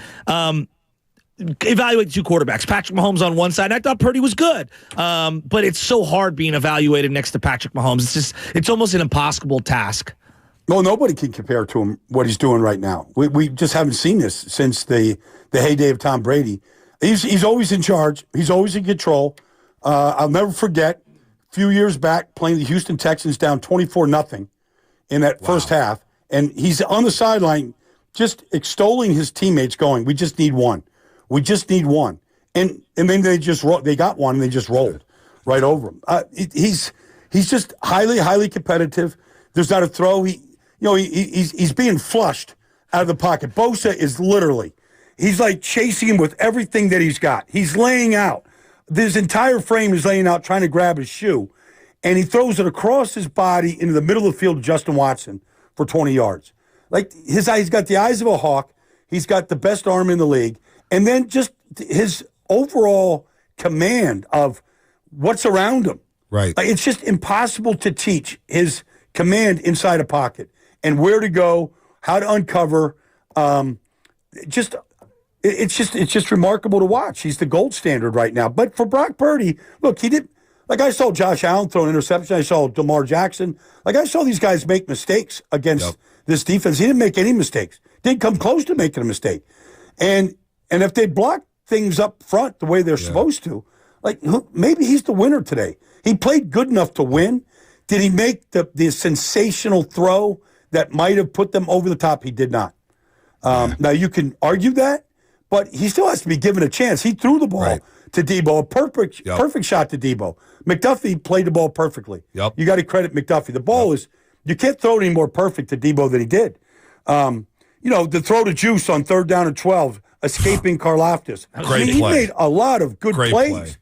Evaluate two quarterbacks. Patrick Mahomes on one side. I thought Purdy was good, but it's so hard being evaluated next to Patrick Mahomes. It's almost an impossible task.
No, nobody can compare to him what he's doing right now. We just haven't seen this since the heyday of Tom Brady. He's always in charge. He's always in control. I'll never forget a few years back playing the Houston Texans down 24-0 in that first half, and he's on the sideline just extolling his teammates, going, "We just need one. We just need one." And then they got one and they just rolled right over him. He's just highly competitive. There's not a throw. He's being flushed out of the pocket. Bosa is literally, he's like chasing him with everything that he's got. He's laying out. His entire frame is laying out, trying to grab his shoe, and he throws it across his body into the middle of the field to Justin Watson for 20 yards. Like, he's got the eyes of a hawk. He's got the best arm in the league. And then just his overall command of what's around him.
Right.
Like, it's just impossible to teach his command inside a pocket and where to go, how to uncover. It's just remarkable to watch. He's the gold standard right now. But for Brock Purdy, look, he did. Like, I saw Josh Allen throw an interception. I saw DeMar Jackson. Like, I saw these guys make mistakes against this defense. He didn't make any mistakes. Didn't come close to making a mistake. And if they block things up front the way they're supposed to, like, maybe he's the winner today. He played good enough to win. Did he make the sensational throw that might have put them over the top? He did not. Now, you can argue that, but he still has to be given a chance. He threw the ball to Debo, a perfect shot to Debo. McDuffie played the ball perfectly. You got to credit McDuffie. The ball is, you can't throw it any more perfect to Debo than he did. The throw to Juice on 3rd down and 12, escaping Karlaftis. He made a lot of good plays.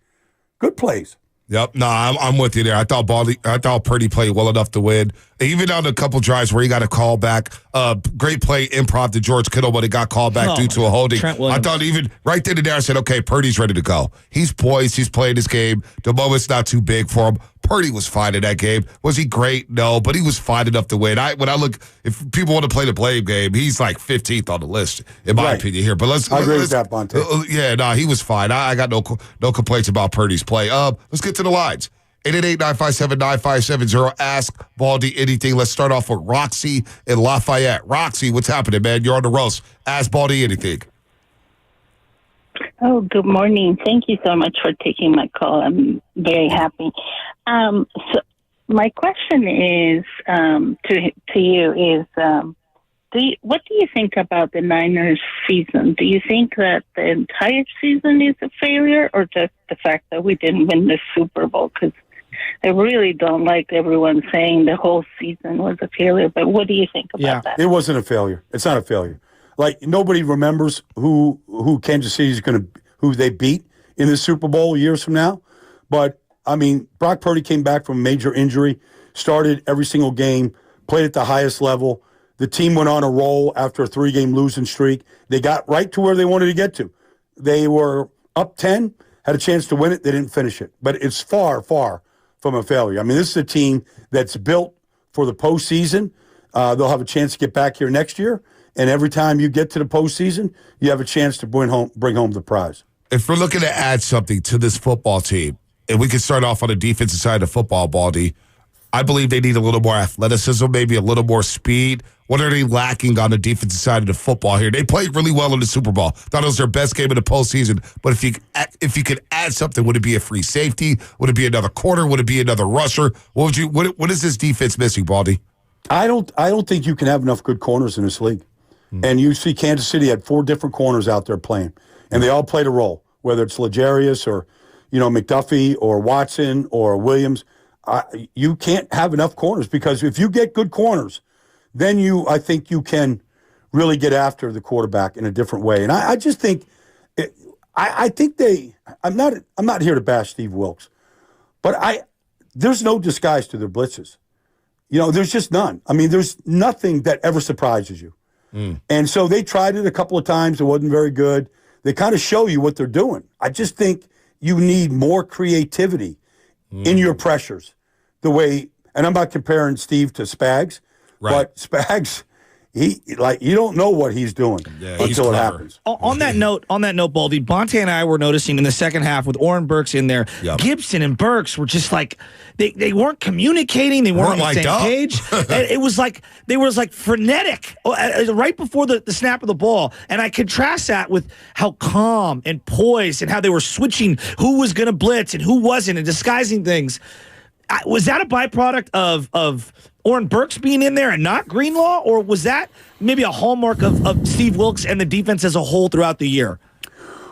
Good plays.
Yep. No, I'm with you there. I thought Purdy played well enough to win. Even on a couple drives where he got a call back. Great play improv to George Kittle, but it got called back due to a holding. I thought even right then and there, I said, okay, Purdy's ready to go. He's poised. He's playing his game. The moment's not too big for him. Purdy was fine in that game. Was he great? No, but he was fine enough to win. When I look, if people want to play the blame game, he's like 15th on the list, in my opinion here. But
I agree with that, Bonte.
He was fine. I got no complaints about Purdy's play. Let's get to the lines. 888-957-9570. Ask Baldy anything. Let's start off with Roxy in Lafayette. Roxy, what's happening, man? You're on the roast. Ask Baldy anything.
Oh, good morning. Thank you so much for taking my call. I'm very happy. So my question is to you is, what do you think about the Niners season? Do you think that the entire season is a failure, or just the fact that we didn't win the Super Bowl? Because I really don't like everyone saying the whole season was a failure. But what do you think about that?
It wasn't a failure. It's not a failure. Like, nobody remembers who Kansas City is who they beat in the Super Bowl years from now. But I mean, Brock Purdy came back from a major injury, started every single game, played at the highest level. The team went on a roll after a 3-game losing streak. They got right to where they wanted to get to. They were up 10, had a chance to win it. They didn't finish it. But it's far, far from a failure. I mean, this is a team that's built for the postseason. They'll have a chance to get back here next year. And every time you get to the postseason, you have a chance to bring home the prize.
if we're looking to add something to this football team, and we can start off on the defensive side of football, Baldy, I believe they need a little more athleticism, maybe a little more speed. What are they lacking on the defensive side of the football here? They played really well in the Super Bowl. Thought it was their best game of the postseason. But if you could add something, would it be a free safety? Would it be another corner? Would it be another rusher? What is this defense missing, Baldy?
I don't think you can have enough good corners in this league. And you see Kansas City had 4 different corners out there playing, and they all played a role, whether it's Legarius or McDuffie or Watson or Williams. You can't have enough corners, because if you get good corners, then I think you can really get after the quarterback in a different way. And I just think I think I'm not here to bash Steve Wilkes, but there's no disguise to their blitzes. There's just none. I mean, there's nothing that ever surprises you. And so they tried it a couple of times. It wasn't very good. They kind of show you what they're doing. I just think you need more creativity in your pressures. The way, and I'm not comparing Steve to Spags, but Spags, you don't know what he's doing until it happens.
On that note, Baldy, Bonte and I were noticing in the second half with Oren Burks in there, Gibson and Burks were just like they weren't communicating, they weren't on the same page. It was like they were frenetic right before the snap of the ball, and I contrast that with how calm and poised and how they were switching who was going to blitz and who wasn't and disguising things. Was that a byproduct of Oren Burks being in there and not Greenlaw, or was that maybe a hallmark of Steve Wilkes and the defense as a whole throughout the year?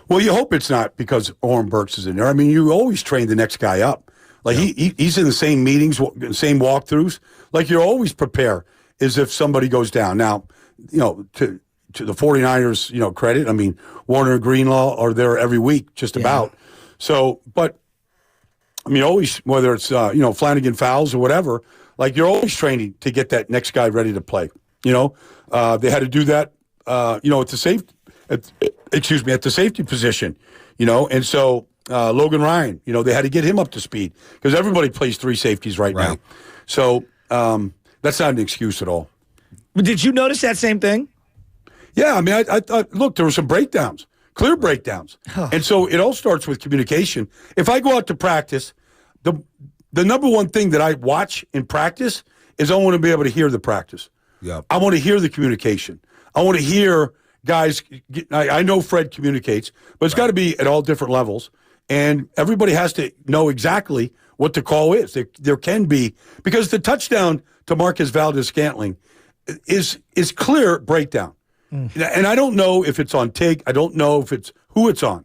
Well, you hope it's not because Oren Burks is in there. I mean, you always train the next guy up. Like he's in the same meetings, same walkthroughs. Like you always prepare as if somebody goes down. Now, to the 49ers, credit. I mean, Warner and Greenlaw are there every week, just about. So, but I mean, always, whether it's Flanagan fouls or whatever, like you're always training to get that next guy ready to play. They had to do that, at the safety position, and so Logan Ryan, they had to get him up to speed because everybody plays 3 safeties right now. So that's not an excuse at all.
Did you notice that same thing?
Yeah, I mean, I thought, look, there were some breakdowns. Clear breakdowns. And so it all starts with communication. If I go out to practice, the number one thing that I watch in practice is I want to be able to hear the practice. I want to hear the communication. I want to hear guys. I know Fred communicates, but it's got to be at all different levels. And everybody has to know exactly what the call is. There can be, because the touchdown to Marcus Valdez-Scantling is clear breakdown. And I don't know if it's on Tig. I don't know if it's who it's on.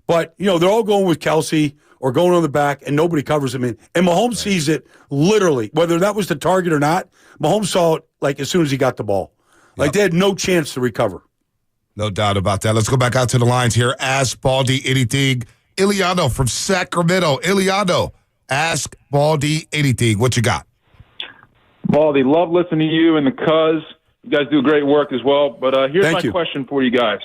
But, they're all going with Kelsey or going on the back, and nobody covers him in. And Mahomes sees it literally, whether that was the target or not. Mahomes saw it as soon as he got the ball. They had no chance to recover.
No doubt about that. Let's go back out to the lines here. Ask Baldy anything. Iliano from Sacramento. Iliano, ask Baldy anything. What you got?
Baldy, love listening to you and the Cuz. You guys do great work as well. But here's my question for you guys.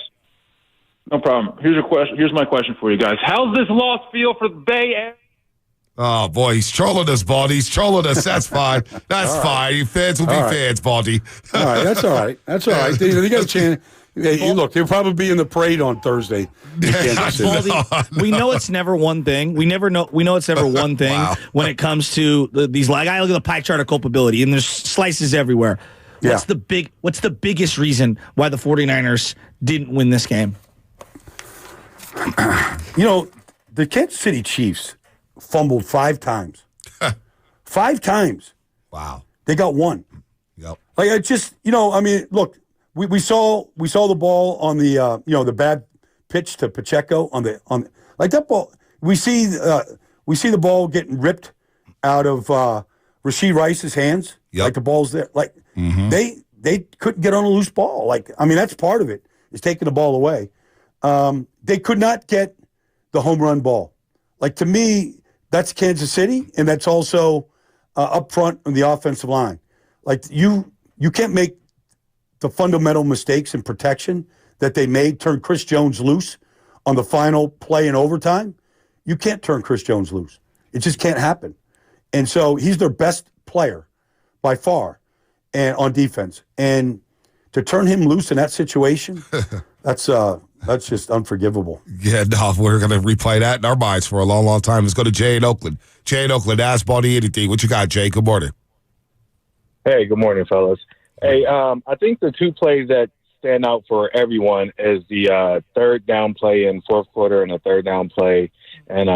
No problem. Here's my question for you guys. How's this loss feel for the Bay Area?
Oh, boy, he's trolling us, Baldy. He's trolling us. That's fine. That's fine. You fans will be fans, Baldy.
All right, that's all right. That's all right. They got a chance. Hey, look, they'll probably be in the parade on Thursday.
Baldy, we know it's never one thing. We know it's never one thing when it comes to these. I look at the pie chart of culpability, and there's slices everywhere. What's the biggest reason why the 49ers didn't win this game?
The Kansas City Chiefs fumbled 5 times. 5 times.
Wow.
They got 1.
Yep.
Look, we saw the ball on the bad pitch to Pacheco on that ball. We see the ball getting ripped out of Rashee Rice's hands. Like the ball's there. They couldn't get on a loose ball. That's part of it, is taking the ball away. They could not get the home run ball. To me, that's Kansas City, and that's also up front on the offensive line. You can't make the fundamental mistakes in protection that they made, turn Chris Jones loose on the final play in overtime. You can't turn Chris Jones loose. It just can't happen. And so he's their best player by far and on defense. And to turn him loose in that situation, that's just unforgivable.
Yeah, no, we're going to replay that in our minds for a long, long time. Let's go to Jay in Oakland. Jay in Oakland, ask Baldy anything. What you got, Jay? Good morning.
Hey, good morning, fellas. Hey, I think the two plays that stand out for everyone is the third down play in fourth quarter and a third down play in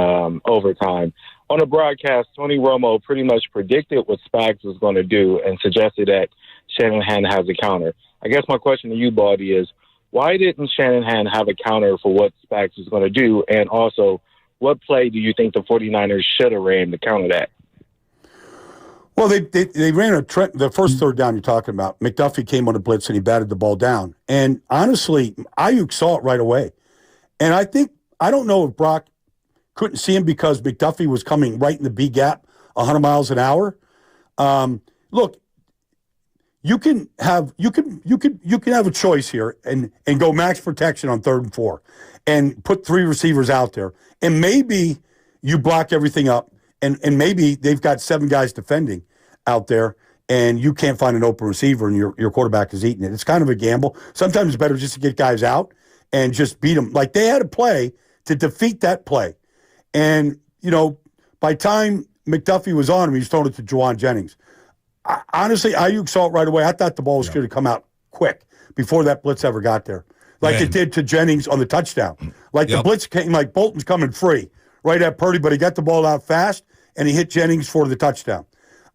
overtime. On the broadcast, Tony Romo pretty much predicted what Spags was going to do and suggested that Shanahan has a counter. I guess my question to you, Baldy, is why didn't Shanahan have a counter for what Spags was going to do? And also, what play do you think the 49ers should have ran to counter that?
Well, they ran the first third down you're talking about. McDuffie came on a blitz and he batted the ball down. And honestly, Aiyuk saw it right away. And I don't know if Brock couldn't see him because McDuffie was coming right in the B gap, 100 miles an hour. Look, you can have a choice here and go max protection on 3rd and 4 and put 3 receivers out there. And maybe you block everything up. And maybe they've got 7 guys defending out there, and you can't find an open receiver, and your quarterback is eating it. It's kind of a gamble. Sometimes it's better just to get guys out and just beat them. Like, they had a play to defeat that play. And, by time McDuffie was on him, he was throwing it to Juwan Jennings. Honestly, Aiyuk saw it right away. I thought the ball was going to come out quick before that blitz ever got there. Like it did to Jennings on the touchdown. Like the blitz came, like Bolton's coming free right at Purdy, but he got the ball out fast, and he hit Jennings for the touchdown.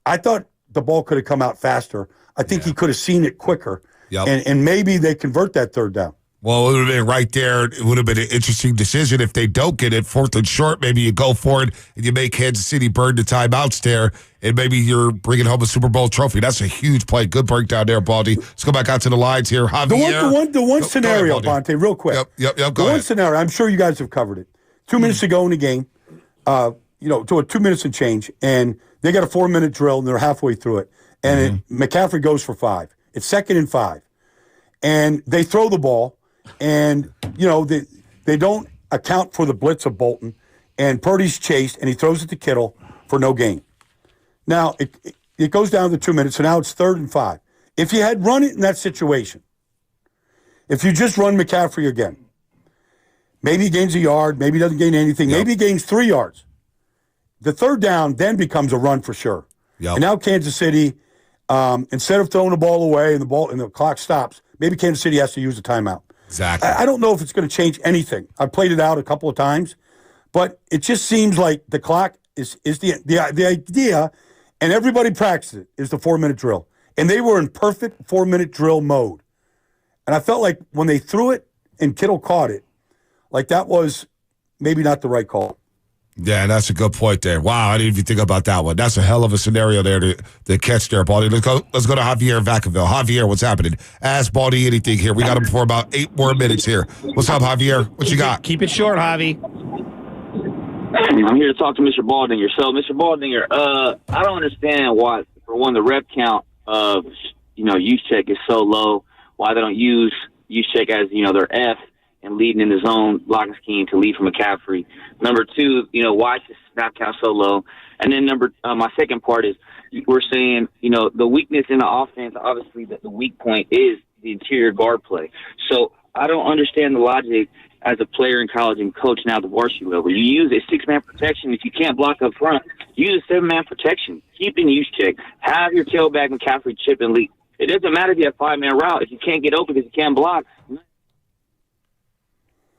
I thought the ball could have come out faster. I think he could have seen it quicker, and maybe they convert that third down.
Well, it would have been right there. It would have been an interesting decision if they don't get it. 4th and short, maybe you go for it, and you make Kansas City burn the timeouts there, and maybe you're bringing home a Super Bowl trophy. That's a huge play. Good breakdown there, Baldy. Let's go back out to the lines here. Javier.
The one scenario, Bonte, real quick.
Yep, go
the
ahead.
one scenario, I'm sure you guys have covered it. 2 minutes to go in the game. To 2 minutes and change, and they got a 4-minute drill, and they're halfway through it. And McCaffrey goes for 5. It's 2nd and 5. And they throw the ball, and, they don't account for the blitz of Bolton, and Purdy's chased, and he throws it to Kittle for no gain. Now, it goes down to 2 minutes, so now it's 3rd and 5. If you had run it in that situation, if you just run McCaffrey again, maybe he gains a yard, maybe he doesn't gain anything, maybe he gains 3 yards. The third down then becomes a run for sure. And now Kansas City, instead of throwing the ball away and the clock stops, maybe Kansas City has to use a timeout.
Exactly.
I don't know if it's going to change anything. I've played it out a couple of times, but it just seems like the clock is the idea, and everybody practices it, is the 4-minute drill. And they were in perfect 4-minute drill mode. And I felt like when they threw it and Kittle caught it, like that was maybe not the right call.
Yeah, that's a good point there. Wow, I didn't even think about that one. That's a hell of a scenario there to catch there, Baldy. Let's go to Javier in Vacaville. Javier, what's happening? Ask Baldy anything here. We got him for about 8 more minutes here. What's up, Javier? What you got?
Keep it short, Javi.
I'm here to talk to Mr. Baldinger. So, Mr. Baldinger, I don't understand why, for one, the rep count of, Juszczyk is so low, why they don't use Juszczyk as, their F and leading in the zone blocking scheme to lead from McCaffrey. Number 2, why is the snap count so low? And then my second part is we're saying, the weakness in the offense, obviously the weak point is the interior guard play. So I don't understand the logic as a player in college and coach now at the varsity level. You use a 6-man protection. If you can't block up front, use a 7-man protection. Keep in Juszczyk. Have your tailback McCaffrey chip and lead. It doesn't matter if you have 5-man route. If you can't get open because you can't block.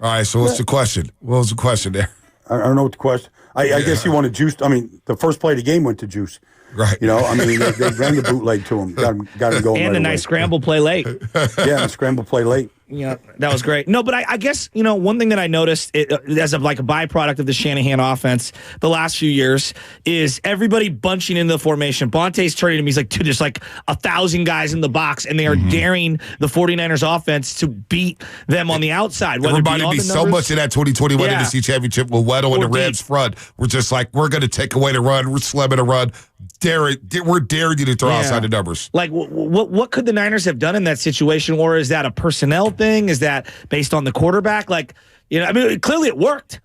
All right, so what's the question? What was the question there?
I don't know what the question. I guess you wanted Juice. I mean, the first play of the game went to Juice.
Right.
They ran the bootleg to him. Got him going.
And
right
the nice scramble play late.
The scramble play late.
Yeah, that was great. No, but I guess, one thing that I noticed as a byproduct of the Shanahan offense the last few years is everybody bunching into the formation. Bonte's turning to me. He's like, dude, there's like 1,000 guys in the box, and they are daring the 49ers offense to beat them on the outside.
It reminded me so much of that 2021 NFC Championship with Weddle and the Rams front. We're just like, we're going to take away the run. We're slamming a run. We're daring you to throw outside the numbers.
Like, what could the Niners have done in that situation? Or is that a personnel thing? Is that based on the quarterback? Like, clearly it worked.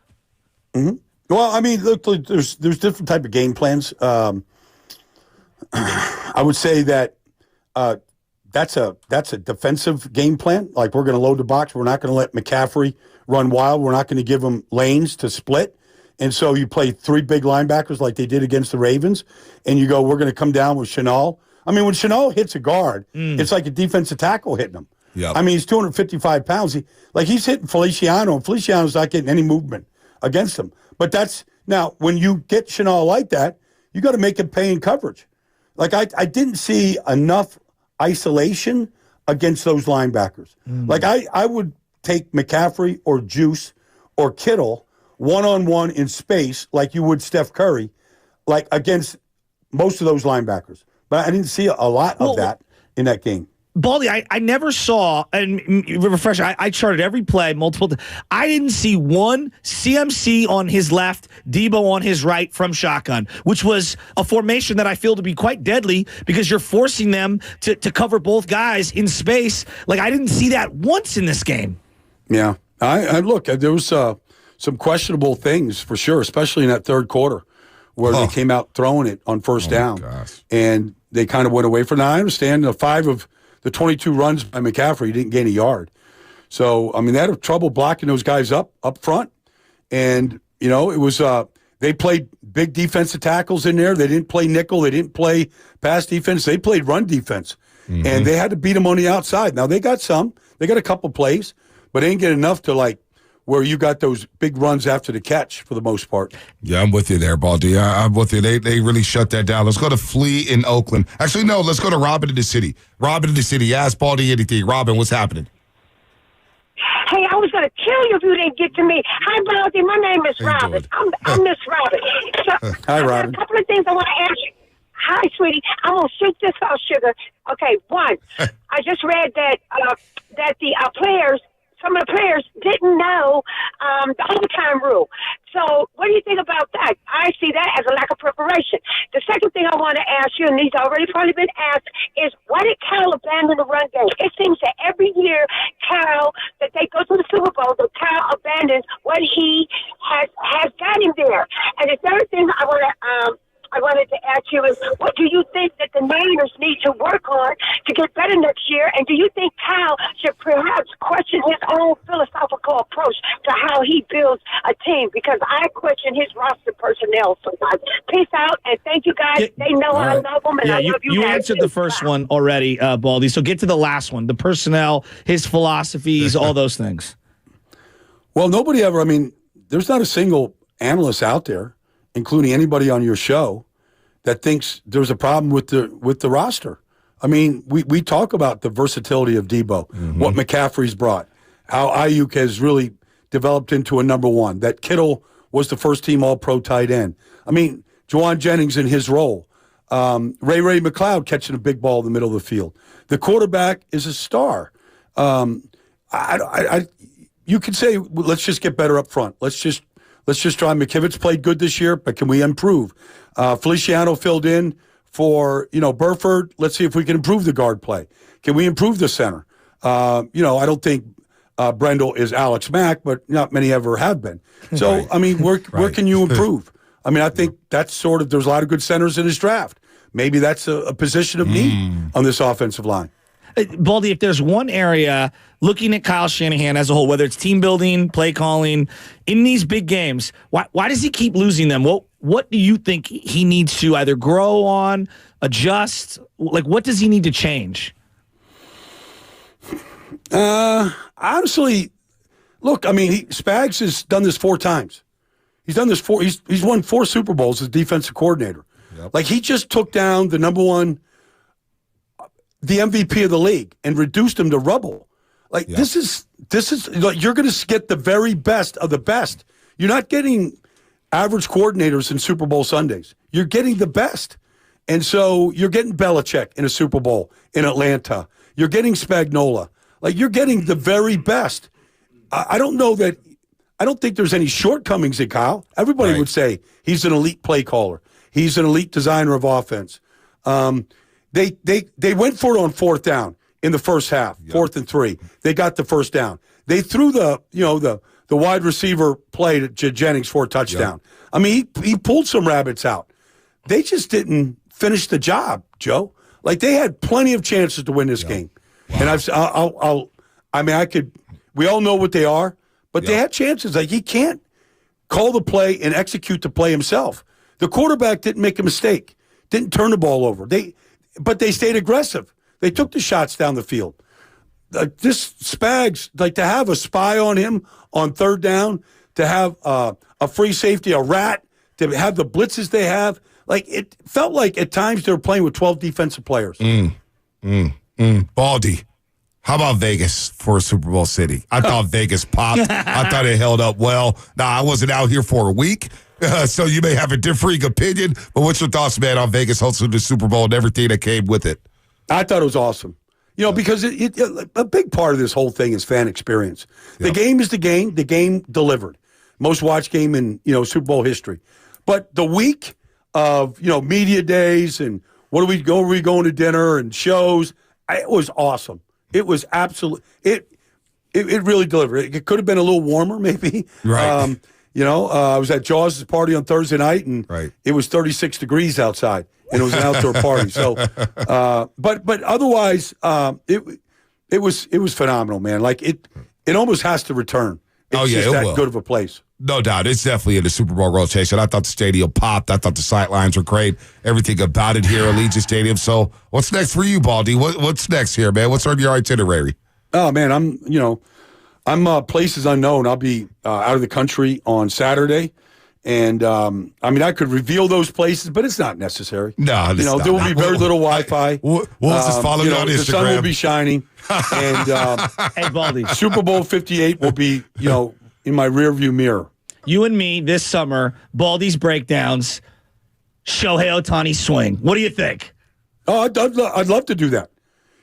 Mm-hmm. Well, look, there's different type of game plans. I would say that that's a defensive game plan. Like, we're going to load the box. We're not going to let McCaffrey run wild. We're not going to give him lanes to split. And so you play 3 big linebackers like they did against the Ravens, and you go, we're going to come down with Chenal. I mean, when Chenal hits a guard, it's like a defensive tackle hitting him.
Yep.
I mean, he's 255 pounds. He's hitting Feliciano, and Feliciano's not getting any movement against him. But that's now, when you get Chenal like that, you got to make him pay in coverage. Like, I didn't see enough isolation against those linebackers. Like, I would take McCaffrey or Juice or Kittle one-on-one in space like you would Steph Curry, like against most of those linebackers. But I didn't see a lot of that in that game.
Baldy, I never saw, and refresh, I charted every play multiple times. I didn't see one CMC on his left, Debo on his right from shotgun, which was a formation that I feel to be quite deadly because you're forcing them to cover both guys in space. Like, I didn't see that once in this game.
Yeah. I look, there was some questionable things for sure, especially in that third quarter where they came out throwing it on first down. And they kind of went away from that. I understand 5 of the 22 runs by McCaffrey, he didn't gain a yard. So, I mean, they had trouble blocking those guys up front. And, you know, it was they played big defensive tackles in there. They didn't play nickel. They didn't play pass defense. They played run defense. And they had to beat them on the outside. Now, they got some. They got a couple plays, but they didn't get enough to, like, where you got those big runs after the catch for the most part.
Yeah, I'm with you there, Baldy. I'm with you. They really shut that down. Let's go to Flea in Oakland. Actually, no, let's go to Robin in the city. Robin in the city. Ask Baldy anything. Robin, what's happening?
Hey, I was going to kill you if you didn't get to me. Hi, Baldy. My name is Robin. I'm Miss Robin. So,
hi, Robin.
A couple of things I want to ask you. Hi, sweetie. I'm going to shoot this off, sugar. Okay, one, I just read that the players, some of the players didn't know the overtime rule. So what do you think about that? I see that as a lack of preparation. The second thing I want to ask you, and these already probably been asked, is why did Cal abandon the run game? It seems that every year Cal, that they go to the Super Bowl, that Cal abandons what he has got him there. And the third thing I wanted to ask you is, what do you think that the Niners need to work on to get better next year? And do you think Kyle should perhaps question his own philosophical approach to how he builds a team? Because I question his roster personnel sometimes. Peace out, and thank you guys. They know I love them, and I love you guys.
You answered the first one already, Baldy, so get to the last one. The personnel, his philosophies, all those things.
Well, nobody ever, I mean, there's not a single analyst out there, including anybody on your show, that thinks there's a problem with the roster. I mean, we talk about the versatility of Debo, what McCaffrey's brought, how Aiyuk has really developed into a number one, that Kittle was the first team All-Pro tight end. I mean, Juwan Jennings in his role, Ray McLeod catching a big ball in the middle of the field. The quarterback is a star. You could say, let's just get better up front. Let's just try. McKivitz played good this year, but can we improve? Feliciano filled in for, Burford. Let's see if we can improve the guard play. Can we improve the center? I don't think Brendel is Alex Mack, but not many ever have been. So, right. I mean, where can you improve? I mean, I think that's there's a lot of good centers in his draft. Maybe that's a position of need on this offensive line.
Baldy, if there's one area looking at Kyle Shanahan as a whole, whether it's team building, play calling, in these big games, why does he keep losing them? What do you think he needs to either grow on, adjust? Like, what does he need to change?
Honestly, look, I mean, Spags has done this 4 times. He's done this he's won 4 Super Bowls as defensive coordinator. Yep. Like, he just took down the number one, the MVP of the league, and reduced him to rubble. Like, this is like, you're going to get the very best of the best. You're not getting average coordinators in Super Bowl Sundays. You're getting the best. And so you're getting Belichick in a Super Bowl in Atlanta. You're getting Spagnuolo. Like, you're getting the very best. I don't think there's any shortcomings in Kyle. Everybody would say he's an elite play caller. He's an elite designer of offense. They went for it on 4th down in the first half, 4th and 3. They got the first down. They threw the wide receiver play to Jennings for a touchdown. I mean, he pulled some rabbits out. They just didn't finish the job, Joe. Like, they had plenty of chances to win this game. And we all know what they are, but they had chances. Like, he can't call the play and execute the play himself. The quarterback didn't make a mistake, didn't turn the ball over. But they stayed aggressive. They took the shots down the field. This Spags, like, to have a spy on him on third down, to have a free safety, a rat, to have the blitzes they have, like, it felt like at times they were playing with 12 defensive players.
Baldy, how about Vegas for a Super Bowl city? I thought Vegas popped. I thought it held up well. Now, I wasn't out here for a week, so you may have a differing opinion, but what's your thoughts, man, on Vegas hosting the Super Bowl and everything that came with it?
I thought it was awesome. You know, because a big part of this whole thing is fan experience. The game is the game. The game delivered. Most watched game in, Super Bowl history. But the week of, media days and where are we going to dinner and shows, it was awesome. It was absolute. It really delivered. It could have been a little warmer, maybe.
Right.
I was at Jaws' party on Thursday night, and it was 36 degrees outside, and it was an outdoor party. So, but otherwise, it was phenomenal, man. Like, it almost has to return. It's just that good of a place.
No doubt. It's definitely in the Super Bowl rotation. I thought the stadium popped. I thought the sightlines were great. Everything about it here at Allegiant Stadium. So what's next for you, Baldy? What's next here, man? What's on your itinerary?
Oh, man, I'm places unknown. I'll be out of the country on Saturday. And, I could reveal those places, but it's not necessary.
No,
there will be very little Wi-Fi.
We'll just follow you on Instagram.
The sun will be shining. And
hey, Baldy.
Super Bowl 58 will be, in my rearview mirror.
You and me this summer, Baldy's breakdowns, Shohei Ohtani swing. What do you think?
Oh, I'd love to do that.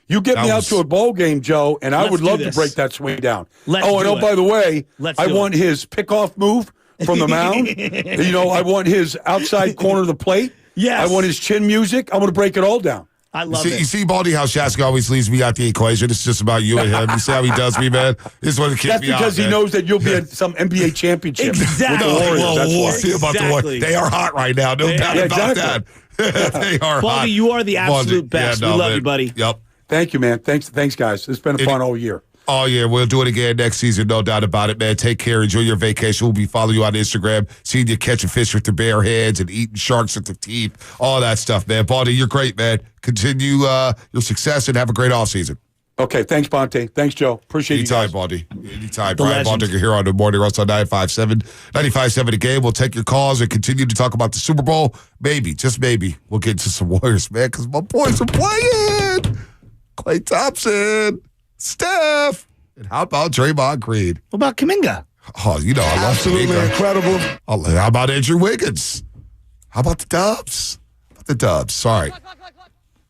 You get me out to a bowl game, Joe, and I would love to break that swing down. By the way, I want his pickoff move from the mound. I want his outside corner of the plate.
Yes.
I want his chin music. I want to break it all down.
I love it.
You see, Baldy, how Shasky always leaves me out the equation. It's just about you and him. You see how he does me, man? This is what keeps me out.
That's because he knows that you'll be at some NBA championship.
Exactly.
With the Warriors.
We'll see about the Warriors. They are hot right now. No doubt about that. They are hot.
Baldy, you are the absolute best. We love you, buddy.
Yep.
Thank you, man. Thanks, guys. It's been fun all year.
Oh, yeah, we'll do it again next season, no doubt about it, man. Take care. Enjoy your vacation. We'll be following you on Instagram, seeing you catching fish with the bare heads and eating sharks with the teeth, all that stuff, man. Baldy, you're great, man. Continue your success and have a great offseason.
Okay, thanks, Bonte. Thanks, Joe. Appreciate you guys.
Anytime, Baldy. Anytime. Brian Baldinger here on the Morning Roast on 95.7 The Game. We'll take your calls and continue to talk about the Super Bowl. Maybe, just maybe, we'll get into some Warriors, man, because my boys are playing. Klay Thompson, Steph. And how about Draymond Green?
What about Kuminga?
Oh, I love
Absolutely
Kuminga.
incredible.
Oh, how about Andrew Wiggins? How about the Dubs? Sorry.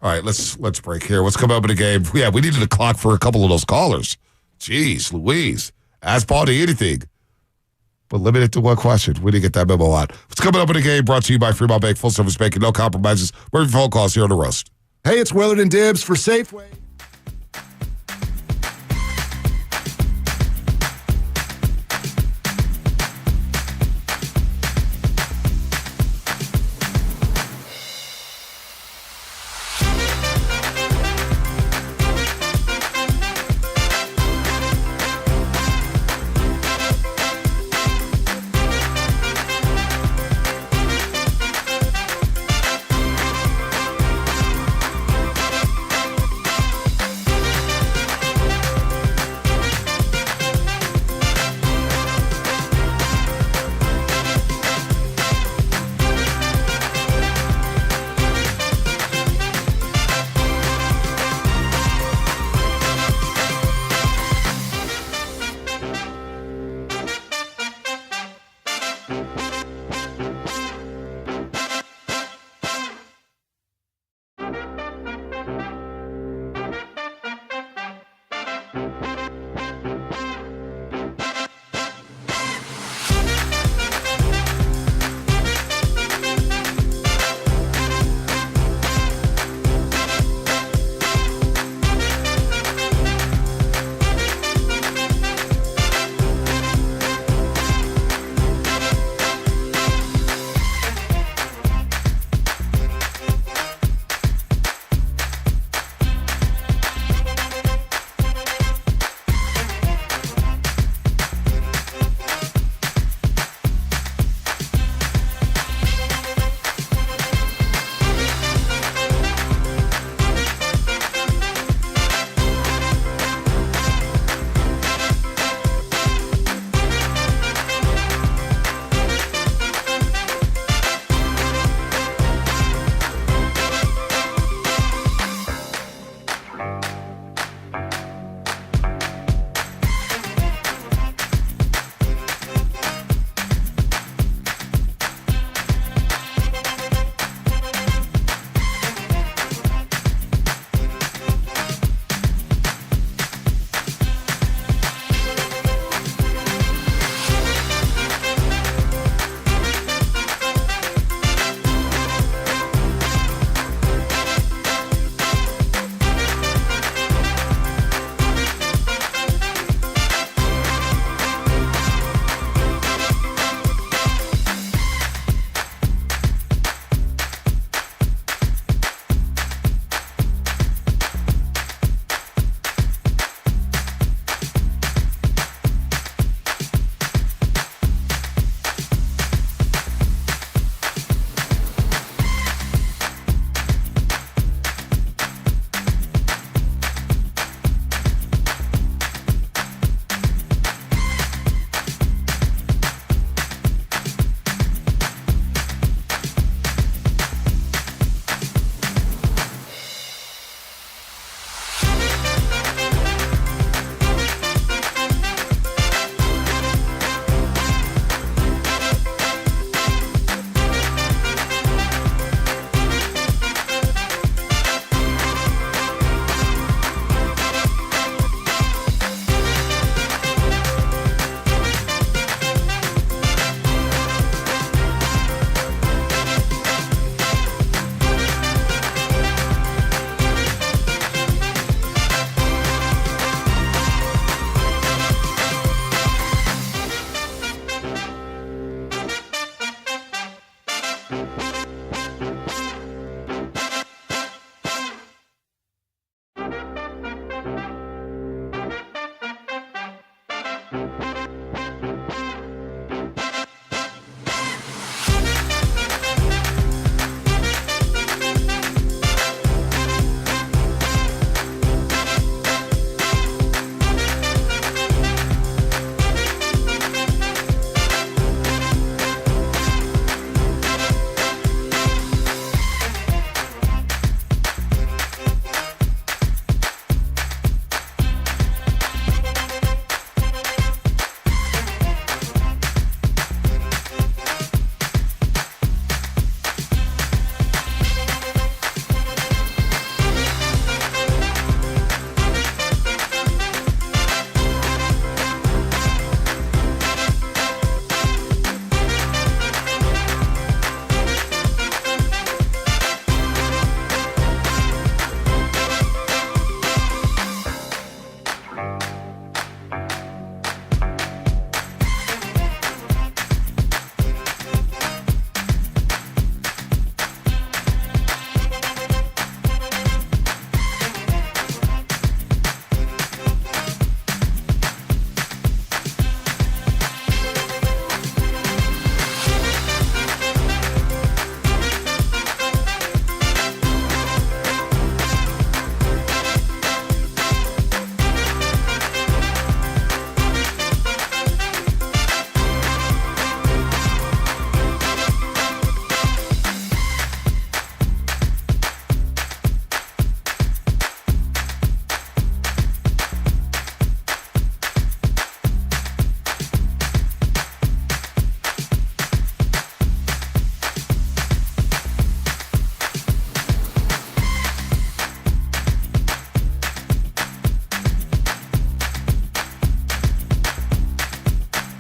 All right, let's break here. What's coming up in the game? Yeah, we needed a clock for a couple of those callers. Jeez, Louise. Ask Baldy anything. But limit it to one question. We didn't get that memo out. What's coming up in the game brought to you by Fremont Bank, full service banking, no compromises. Where are your phone calls here on the Roast?
Hey, it's Willard and Dibbs for Safeway.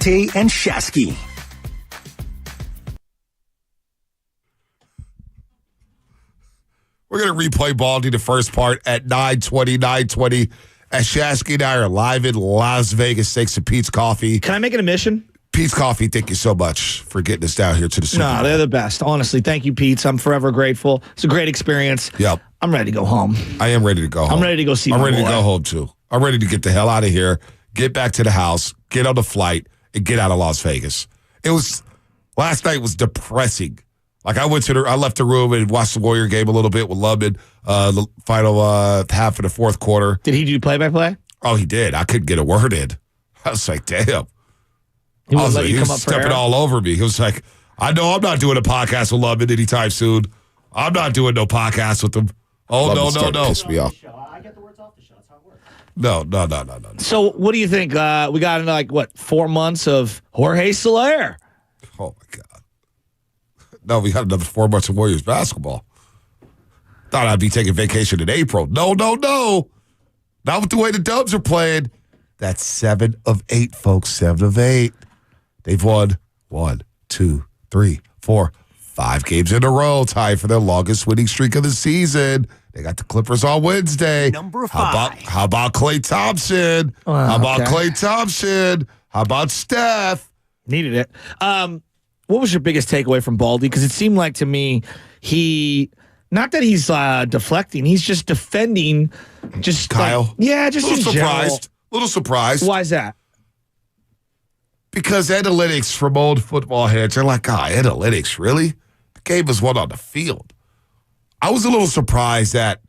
Tay and Shasky.
We're going to replay Baldy the first part at 9:20. As Shasky and I are live in Las Vegas thanks to Pete's Coffee.
Can I make an admission?
Pete's Coffee, thank you so much for getting us down here to the Super Bowl.
No, they're the best. Honestly, thank you, Pete's. I'm forever grateful. It's a great experience.
Yep.
I'm ready to go home.
I am ready to go home.
I'm ready to go see
I'm
my
ready
boy.
to go home, too. I'm ready to get the hell out of here, get back to the house, get on the flight, and get out of Las Vegas. Last night was depressing. Like, I left the room and watched the Warrior game a little bit with Lubman, the final half of the fourth quarter.
Did he do play-by-play?
Oh, he did. I couldn't get a word in. I was like, damn.
He
was stepping all over me. He was like, I know I'm not doing a podcast with Lubman anytime soon. I'm not doing no podcast with him. Oh,
Lubman's
no.
Piss me off.
No.
So, what do you think? We got into 4 months of Jorge Soler.
Oh, my God. No, we got another 4 months of Warriors basketball. Thought I'd be taking vacation in April. No. Not with the way the Dubs are playing. That's 7 of 8, folks. 7 of 8. They've won 1, 2, 3, 4, 5 games in a row, tied for their longest winning streak of the season. They got the Clippers on Wednesday.
Number 5.
How about Klay Thompson? Klay Thompson? How about Steph?
Needed it. What was your biggest takeaway from Baldy? Because it seemed like to me not that he's deflecting, he's just defending. Just
Kyle?
Just
a little
surprised.
Little surprised.
Why is that?
Because analytics from old football heads are like, analytics, really? The game was won on the field. I was a little surprised that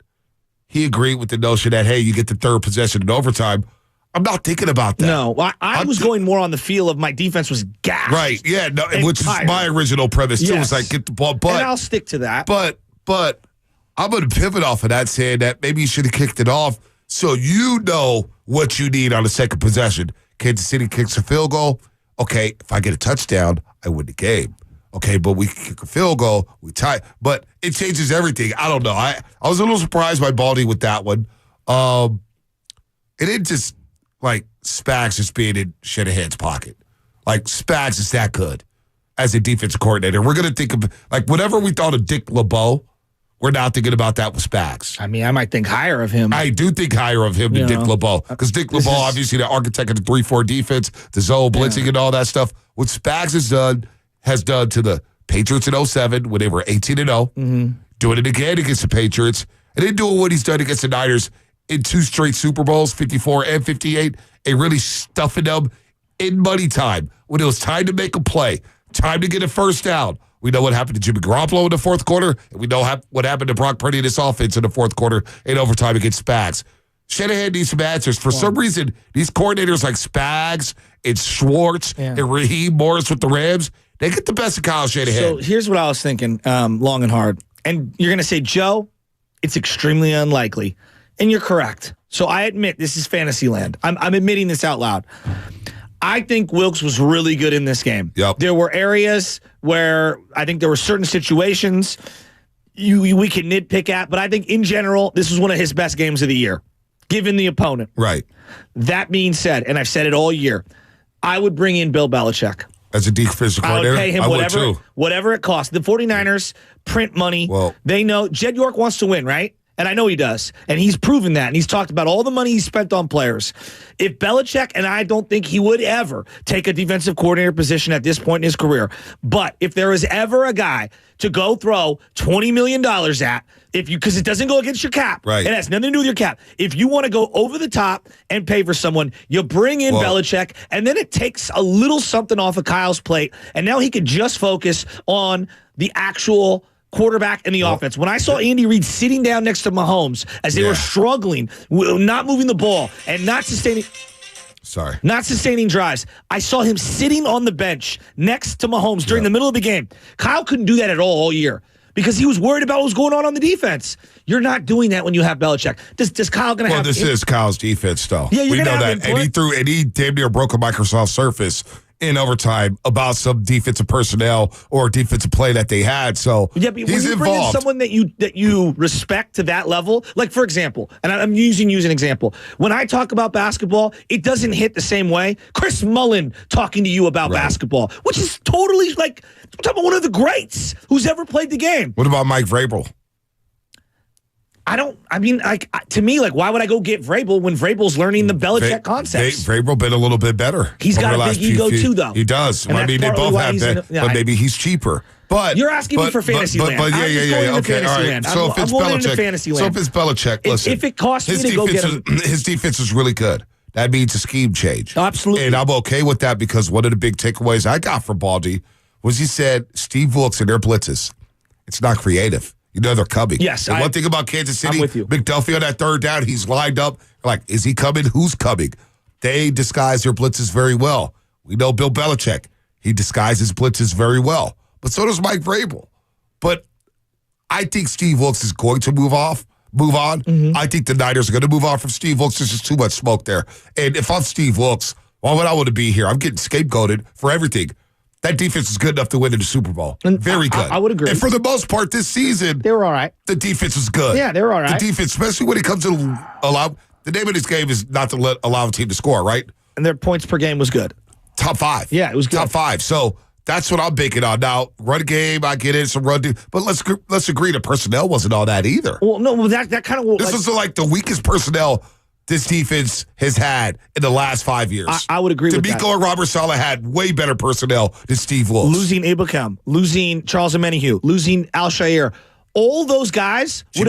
he agreed with the notion that, hey, you get the third possession in overtime. I'm not thinking about that.
No, I was going more on the feel of my defense was gassed.
Right, yeah, no, which is my original premise, too.
Yes.
It's like, get the ball. But,
and I'll stick to that.
But I'm going to pivot off of that, saying that maybe you should have kicked it off so you know what you need on the second possession. Kansas City kicks a field goal. Okay, if I get a touchdown, I win the game. Okay, but we kick a field goal, we tie. But it changes everything. I don't know. I was a little surprised by Baldy with that one. It didn't just, Spags just being in Shanahan's pocket. Spags is that good as a defensive coordinator. We're going to think of, whatever we thought of Dick LeBeau, we're now thinking about that with Spags.
I mean, I might think higher of him.
I do think higher of him than Dick LeBeau. Because Dick LeBeau, obviously, the architect of the 3-4 defense, the zone blitzing and all that stuff. What Spags has done to the Patriots in 2007 when they were 18-0, doing it again against the Patriots, and then doing what he's done against the Niners in 2 straight Super Bowls, 54 and 58, and really stuffing them in money time when it was time to make a play, time to get a first down. We know what happened to Jimmy Garoppolo in the fourth quarter, and we know what happened to Brock Purdy in this offense in the fourth quarter in overtime against Spags. Shanahan needs some answers. For some reason, these coordinators like Spags and Schwartz and Raheem Morris with the Rams, they get the best of Kyle Shanahan.
So here's what I was thinking, long and hard. And you're going to say, Joe, it's extremely unlikely. And you're correct. So I admit this is fantasy land. I'm admitting this out loud. I think Wilkes was really good in this game.
Yep.
There were areas where I think there were certain situations we can nitpick at, but I think in general, this was one of his best games of the year, given the opponent.
Right.
That being said, and I've said it all year, I would bring in Bill Belichick.
As a defensive coordinator,
I would pay him whatever it costs. The 49ers print money.
Well,
they know Jed York wants to win, right? And I know he does. And he's proven that. And he's talked about all the money he's spent on players. If Belichick, and I don't think he would ever take a defensive coordinator position at this point in his career, but if there is ever a guy to go throw $20 million at, because it doesn't go against your cap.
Right.
It has nothing to do with your cap. If you want to go over the top and pay for someone, you bring in Belichick, and then it takes a little something off of Kyle's plate, and now he could just focus on the actual quarterback in the offense. When I saw Andy Reid sitting down next to Mahomes as they were struggling, not moving the ball and not sustaining drives, I saw him sitting on the bench next to Mahomes during the middle of the game. Kyle couldn't do that at all year because he was worried about what was going on the defense. You're not doing that when you have Belichick. Does Kyle going to have...
This is Kyle's defense, though.
Yeah,
we know that. And he damn near broke a Microsoft Surface in overtime about some defensive personnel or defensive play that they had. So
yeah, but
he's
when you bring in
involved.
someone that you respect to that level, like for example, and I'm using you as an example. When I talk about basketball, it doesn't hit the same way. Chris Mullin talking to you about basketball, which is totally like I'm talking about one of the greats who's ever played the game.
What about Mike Vrabel?
To me, why would I go get Vrabel when Vrabel's learning the Belichick concepts?
Vrabel been a little bit better.
He's got a big ego too, though.
He does.
And
They
that's
both
partly why
have
he's
that, but maybe he's cheaper. But
you're asking me for fantasy land.
But
I'm just going into fantasy land.
So if it's
I'm going into
Belichick,
fantasy land.
So if it's Belichick, listen.
If it costs me to go get him,
his defense is really good. That means a scheme change.
Absolutely.
And I'm okay with that because one of the big takeaways I got from Baldy was he said Steve Wilkes and their blitzes, it's not creative. You know they're coming.
Yes.
And one thing about Kansas City,
I'm with you.
McDuffie on that third down, he's lined up. Like, is he coming? Who's coming? They disguise their blitzes very well. We know Bill Belichick. He disguises blitzes very well. But so does Mike Vrabel. But I think Steve Wilkes is going to move on. Mm-hmm. I think the Niners are going to move on from Steve Wilkes. There's just too much smoke there. And if I'm Steve Wilkes, why would I want to be here? I'm getting scapegoated for everything. That defense is good enough to win in the Super Bowl. Very good.
I would agree.
And for the most part this season,
they were all right.
The defense was good.
Yeah, they were all right.
The defense, especially when it comes to the name of this game is not to allow a team to score, right?
And their points per game was good.
Top 5.
Yeah, it was good.
Top 5. So that's what I'm banking on. Now, run game, I get it, some run. But let's agree the personnel wasn't all that either.
Well, no, that kind of...
This was like the weakest personnel this defense has had in the last 5 years.
I would agree with that.
D'Amico and Robert Saleh had way better personnel than Steve Wilkes.
Losing Ibukam, losing Charles Omenihu, losing Al-Shair. All those guys would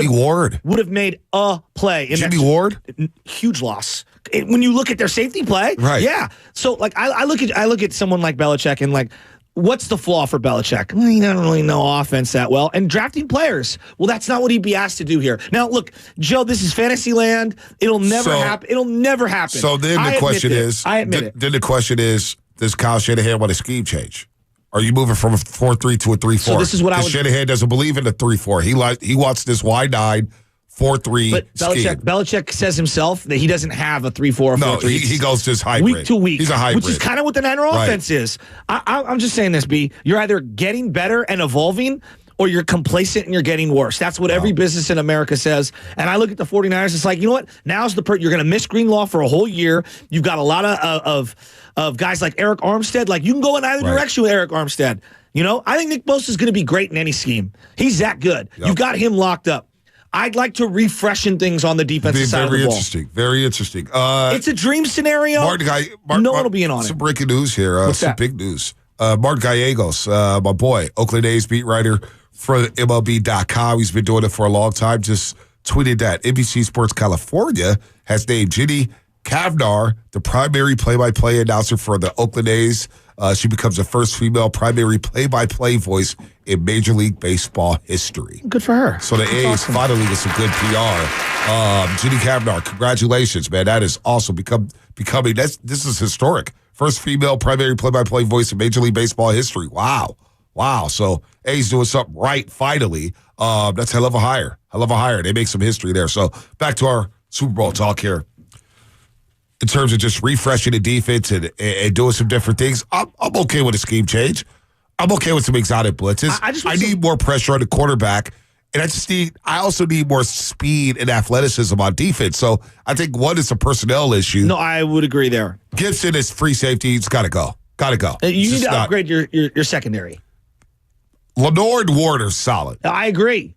have made a play.
Jimmy Ward?
Huge loss. When you look at their safety play,
right?
Yeah. So I look at someone like Belichick and what's the flaw for Belichick? Well, he doesn't really know offense that well. And drafting players. Well, that's not what he'd be asked to do here. Now, look, Joe, this is fantasy land. It'll never happen. It'll never happen.
So then the question is, Then the question is, does Kyle Shanahan want a scheme change? Are you moving from a 4-3 to a 3-4?
So this is what
Shanahan doesn't believe in the 3-4. He wants this Y9 4-3
But
scheme.
Belichick says himself that he doesn't have a 3-4 or 4-3.
No, he goes this hybrid.
Week to week.
He's a hybrid.
Which is kind of what the Niner offense is. I'm just saying this, B. You're either getting better and evolving or you're complacent and you're getting worse. That's what every business in America says. And I look at the 49ers, it's like, you know what? Now's you're going to miss Greenlaw for a whole year. You've got a lot of guys like Eric Armstead. Like, you can go in either direction with Eric Armstead. You know, I think Nick Bosa is going to be great in any scheme. He's that good. Yep. You've got him locked up. I'd like to refreshen things on the defensive side of the ball.
Very interesting.
It's a dream scenario. No one will be in on it.
Some breaking news here. Some big news. Mark Gallegos, my boy, Oakland A's beat writer for MLB.com. He's been doing it for a long time. Just tweeted that NBC Sports California has named Ginny Kavnar the primary play-by-play announcer for the Oakland A's. She becomes the first female primary play-by-play voice in Major League Baseball history.
Good for her.
So the A's finally get some good PR. Ginny Kavnar, congratulations, man. That is awesome. Becoming this is historic. First female primary play-by-play voice in Major League Baseball history. Wow. So A's doing something right finally. That's a hell of a hire. They make some history there. So back to our Super Bowl talk here. In terms of just refreshing the defense and doing some different things, I'm okay with a scheme change. I'm okay with some exotic blitzes. I need more pressure on the quarterback, and I also need more speed and athleticism on defense. So I think one is a personnel issue.
No, I would agree there.
Gibson is free safety. He's got to go.
You need to upgrade your secondary.
Lenore and Ward are solid.
I agree.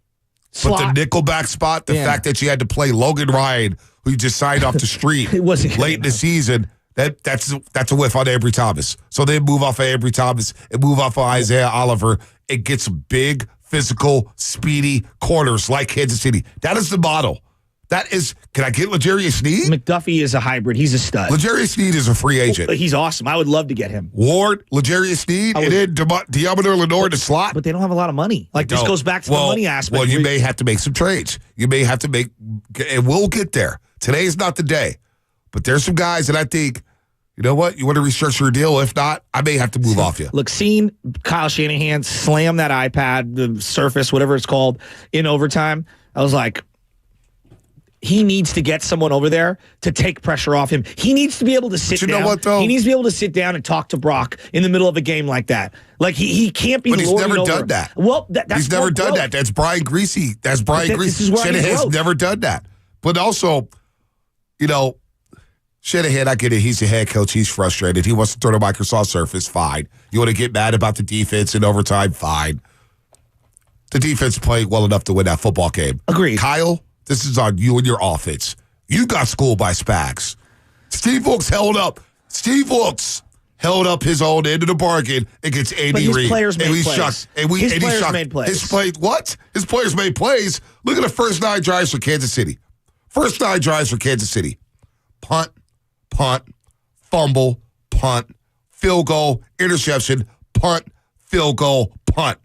But the nickelback spot, the fact that you had to play Logan Ryan, who you just signed off the street late in the season, that's a whiff on Avery Thomas. So they move off of Avery Thomas and move off of Isaiah Oliver and get some big, physical, speedy corners like Kansas City. That is the model. That is, can I get L'Jarius Sneed?
McDuffie is a hybrid. He's a stud.
L'Jarius Sneed is a free agent.
He's awesome. I would love to get him.
Ward, L'Jarius Sneed, and then Diamador Lenore in the slot.
But they don't have a lot of money. This goes back to the money aspect.
Well, you may have to make some trades. You may have to and we'll get there. Today is not the day. But there's some guys that I think, you know what, you want to restructure your deal. If not, I may have to move off you.
Look, seeing Kyle Shanahan slam that iPad, the Surface, whatever it's called, in overtime, I was like, he needs to get someone over there to take pressure off him. He needs to be able to sit down.
You know what, though?
He needs to be able to sit down and talk to Brock in the middle of a game like that. Like, he can't be.
But he's never done that.
Well, that's
he's never done that. That's Brian Greasy. That's Brian Greasy. Shanahan's never done that. But also, Shanahan, I get it. He's the head coach. He's frustrated. He wants to throw to Microsoft Surface. Fine. You want to get mad about the defense in overtime? Fine. The defense played well enough to win that football game.
Agreed.
Kyle, this is on you and your offense. You got schooled by Spags. Steve Wilkes held up. Steve Wilkes held up his own end of the bargain against Andy
But his
Reid.
players made plays. His players made plays.
What? His players made plays. Look at the first 9 drives for Kansas City. First 9 drives for Kansas City. Punt, fumble, punt, field goal, interception, punt, field goal, punt.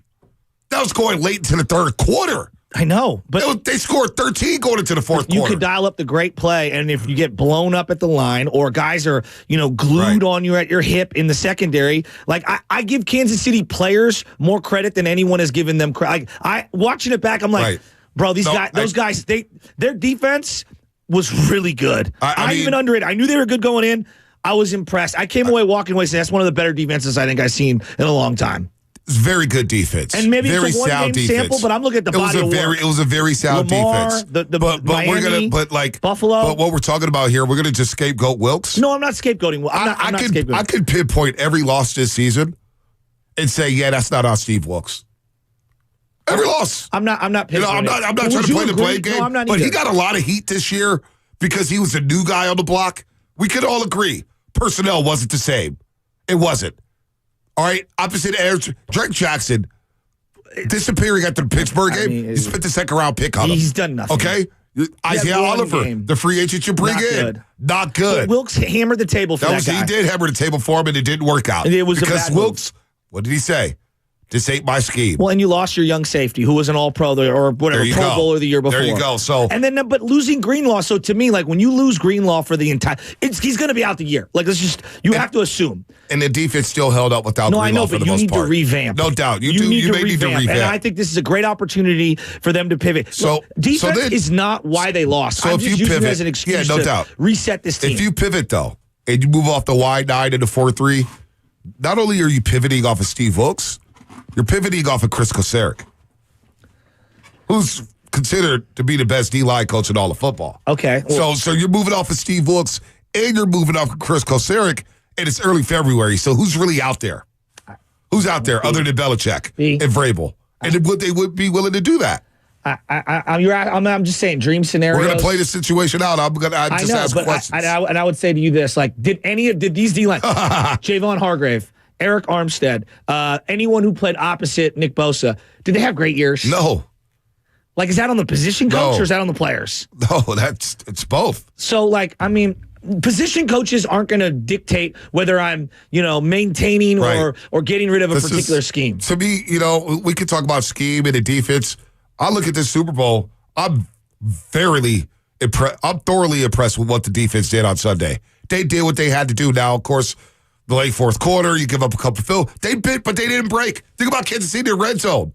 That was going late into the third quarter.
I know, but
they scored 13 going into the fourth quarter.
You could dial up the great play, and if you get blown up at the line, or guys are glued on you at your hip in the secondary, like I give Kansas City players more credit than anyone has given them credit. I watching it back, I'm like, bro, those guys, their defense was really good. I mean, even underrated. I knew they were good going in. I was impressed. I came away walking away saying that's one of the better defenses I think I've seen in a long time.
It's very good defense.
And maybe
very
it's a one-game sample, but I'm looking at the body of work.
It was a very sound defense.
But Miami, Buffalo.
But what we're talking about here, we're going to just scapegoat Wilkes?
No, I'm not scapegoating. I'm not scapegoating.
I could pinpoint every loss this season and say, yeah, that's not on Steve Wilkes. Every loss.
I'm not pinpointing.
I'm not trying to play the blame game.
No, I'm not
but
either.
he got a lot of heat this year because he was a new guy on the block. We could all agree personnel wasn't the same. It wasn't. All right, opposite edge, Drake Jackson disappearing after the Pittsburgh game. He spent the second round pick on him.
He's done nothing.
Okay? Isaiah Oliver, the free agent you bring in. Not good.
But Wilkes hammered the table for that guy.
He did hammer the table for him, and it didn't work out.
It was
because Wilkes, what did he say? This ain't my scheme.
Well, and you lost your young safety, who was an All-Pro or whatever, Pro Bowler the year before.
There you go. So,
and then, but losing Greenlaw. So to me, like when you lose Greenlaw for the entire, he's going to be out the year. Like you have to assume.
And the defense still held up without Greenlaw.
I know, but you need to revamp.
No doubt, you
need to
revamp.
And I think this is a great opportunity for them to pivot.
So
defense is not why they lost.
So
I'm
if
just
you
using
pivot,
it as an excuse to reset this team.
If you pivot though, and you move off the wide 9 into 4-3, not only are you pivoting off of Steve Wilkes, you're pivoting off of Chris Kosaric, who's considered to be the best D-line coach in all of football.
Okay.
Well, so you're moving off of Steve Wilkes, and you're moving off of Chris Kosaric, and it's early February, so who's really out there? Who's out there other than Belichick and Vrabel? And would they be willing to do that?
I'm just saying, dream scenarios.
We're going to play this situation out. I'm just ask questions.
I would say to you this, like, did these D-line, Javon Hargrave, Eric Armstead, anyone who played opposite Nick Bosa, did they have great years?
No.
Like, is that on the position coach or is that on the players?
No, it's both.
So, like, I mean, position coaches aren't going to dictate whether I'm, maintaining or getting rid of a particular scheme.
To me, we could talk about scheme and the defense. I look at this Super Bowl. I'm thoroughly impressed with what the defense did on Sunday. They did what they had to do. Now, of course, the late fourth quarter, you give up a couple fill. They bit, but they didn't break. Think about Kansas City in the red zone.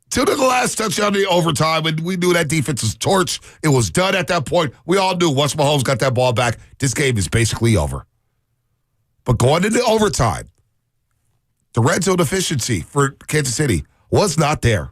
Till the last touchdown in the overtime, and we knew that defense was torched. It was done at that point. We all knew once Mahomes got that ball back, this game is basically over. But going into overtime, the red zone efficiency for Kansas City was not there.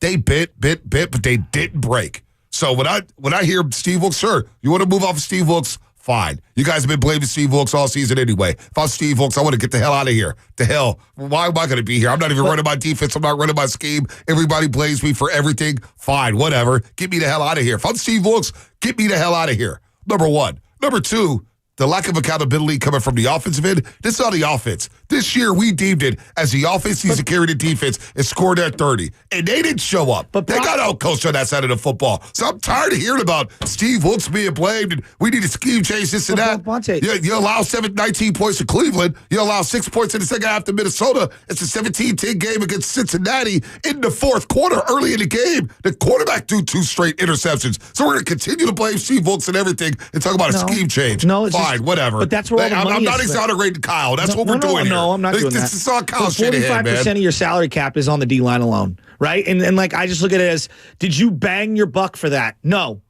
They bit, but they didn't break. So when I hear Steve Wilkes, sure, you want to move off of Steve Wilkes, fine. You guys have been blaming Steve Wilkes all season anyway. If I'm Steve Wilkes, I want to get the hell out of here. The hell. Why am I going to be here? I'm not even running my defense. I'm not running my scheme. Everybody blames me for everything. Fine, whatever. Get me the hell out of here. If I'm Steve Wilkes, get me the hell out of here. Number one. Number two, the lack of accountability coming from the offensive end. This is not the offense. This year, we deemed it as the offense needs to carry the defense and score that 30. And they didn't show up. But they got out-coached on that side of the football. So I'm tired of hearing about Steve Wilkes being blamed and we need a scheme change, this and that. You allow 19 points to Cleveland. You allow 6 points in the second half to Minnesota. It's a 17-10 game against Cincinnati in the fourth quarter early in the game. The quarterback threw 2 straight interceptions. So we're going to continue to blame Steve Wilkes and everything and talk about a scheme change.
No, it's
fine, whatever.
But that's where all the money
I'm not
is.
exonerating Kyle. That's what we're doing here.
No, I'm not doing that.
This is all Kyle Shanahan, man.
45% of your salary cap is on the D-line alone, right? And like, I just look at it as, did you bang your buck for that? No.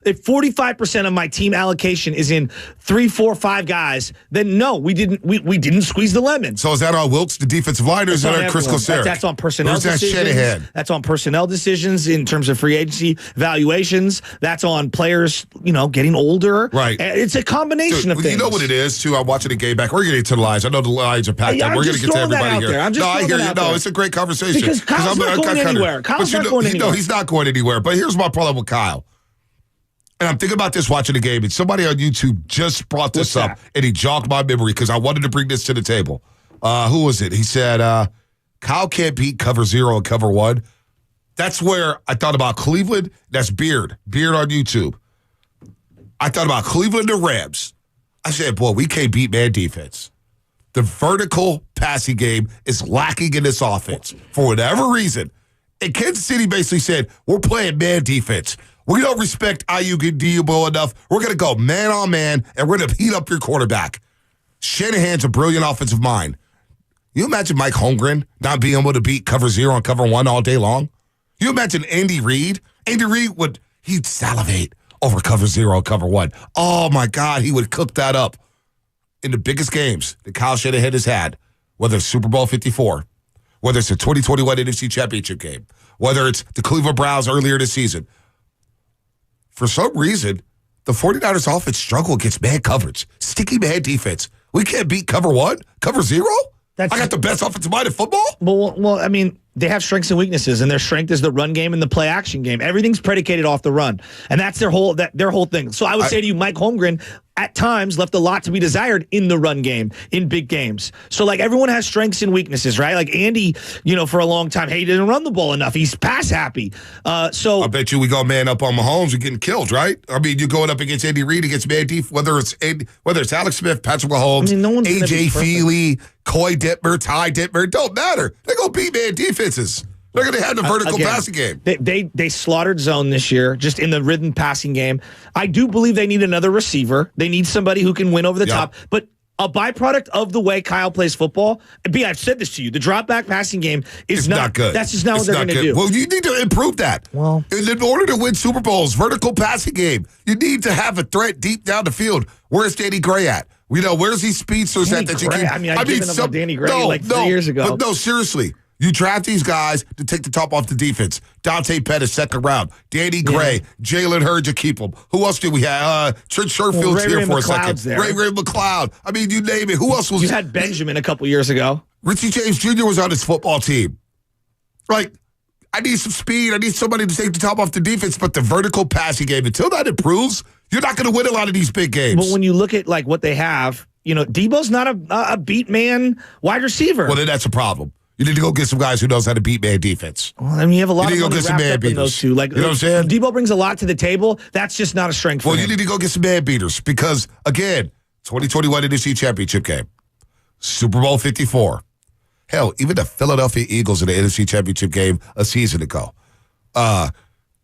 If 45% of my team allocation is in 3, 4, 5 guys, then no, we didn't squeeze the lemon.
So is that on Wilkes, the defensive line, or is that on Chris Kosaric?
That's on personnel
decisions.
Shanahan? That's on personnel decisions in terms of free agency valuations. That's on players, getting older.
Right.
It's a combination of things.
You know what it is, too? I'm watching the game back. We're getting to the lines. I know the lines are packed up. We're going to get to everybody here.
I
hear you. No, it's a great conversation.
Because Kyle's not going anywhere. Kyle's not going anywhere.
No, he's not going anywhere. But here's my problem with Kyle. And I'm thinking about this watching the game, and somebody on YouTube just brought this up, and he jogged my memory because I wanted to bring this to the table. Who was it? He said, Kyle can't beat cover 0 and cover 1. That's where I thought about Cleveland. That's Beard on YouTube. I thought about Cleveland and the Rams. I said, boy, we can't beat man defense. The vertical passing game is lacking in this offense for whatever reason. And Kansas City basically said, we're playing man defense. We don't respect Aiyuk and Debo enough. We're going to go man on man, and we're going to heat up your quarterback. Shanahan's a brilliant offensive mind. You imagine Mike Holmgren not being able to beat cover 0 and cover 1 all day long? You imagine Andy Reid? Andy Reid he'd salivate over cover 0 and cover 1. Oh, my God, he would cook that up in the biggest games that Kyle Shanahan has had, whether it's Super Bowl 54, whether it's the 2021 NFC Championship game, whether it's the Cleveland Browns earlier this season. For some reason, the 49ers offense struggle against man coverage. Sticky man defense. We can't beat cover 1? Cover 0? I got the best offensive mind in football?
Well, I mean, they have strengths and weaknesses, and their strength is the run game and the play action game. Everything's predicated off the run, and that's their whole thing. So I would say to you, Mike Holmgren at times left a lot to be desired in the run game in big games. So like everyone has strengths and weaknesses, right? Like Andy, for a long time, he didn't run the ball enough. He's pass happy. So
I bet you we go man up on Mahomes, we're getting killed, right? I mean, you're going up against Andy Reid against man deep, whether it's Alex Smith, Patrick Mahomes, AJ Feely, Coy Detmer, Ty Detmer, it don't matter. They're gonna beat man defenses. They're going to have the vertical passing game.
They slaughtered zone this year, just in the rhythm passing game. I do believe they need another receiver. They need somebody who can win over the top. But a byproduct of the way Kyle plays football, B, I've said this to you, the drop back passing game is not good. That's just not what they're going to do.
Well, you need to improve that.
Well,
in order to win Super Bowls, vertical passing game, you need to have a threat deep down the field. Where's Danny Gray at? Where's these speedsters at that you can?
I've given up on Danny Gray 3 years ago.
But no, seriously. You draft these guys to take the top off the defense. Dante Pettis, second round. Danny Gray, Jalen Hurd, you keep him. Who else did we have? Trent Sherfield's here for a second. Ray McLeod. I mean, you name it. Who else was?
You had Benjamin a couple years ago.
Richie James Jr. was on his football team. Like, I need some speed. I need somebody to take the top off the defense. But the vertical passing game, until that improves, you're not going to win a lot of these big games.
But when you look at like what they have, Debo's not a beat man wide receiver.
Well, then that's a problem. You need to go get some guys who knows how to beat man defense.
Well, I mean, you have a lot of money
wrapped
up in those two. Like,
you know what I'm saying?
Debo brings a lot to the table. That's just not a strength for him.
You need to go get some man beaters because, again, 2021 NFC Championship game, Super Bowl 54. Hell, even the Philadelphia Eagles in the NFC Championship game a season ago.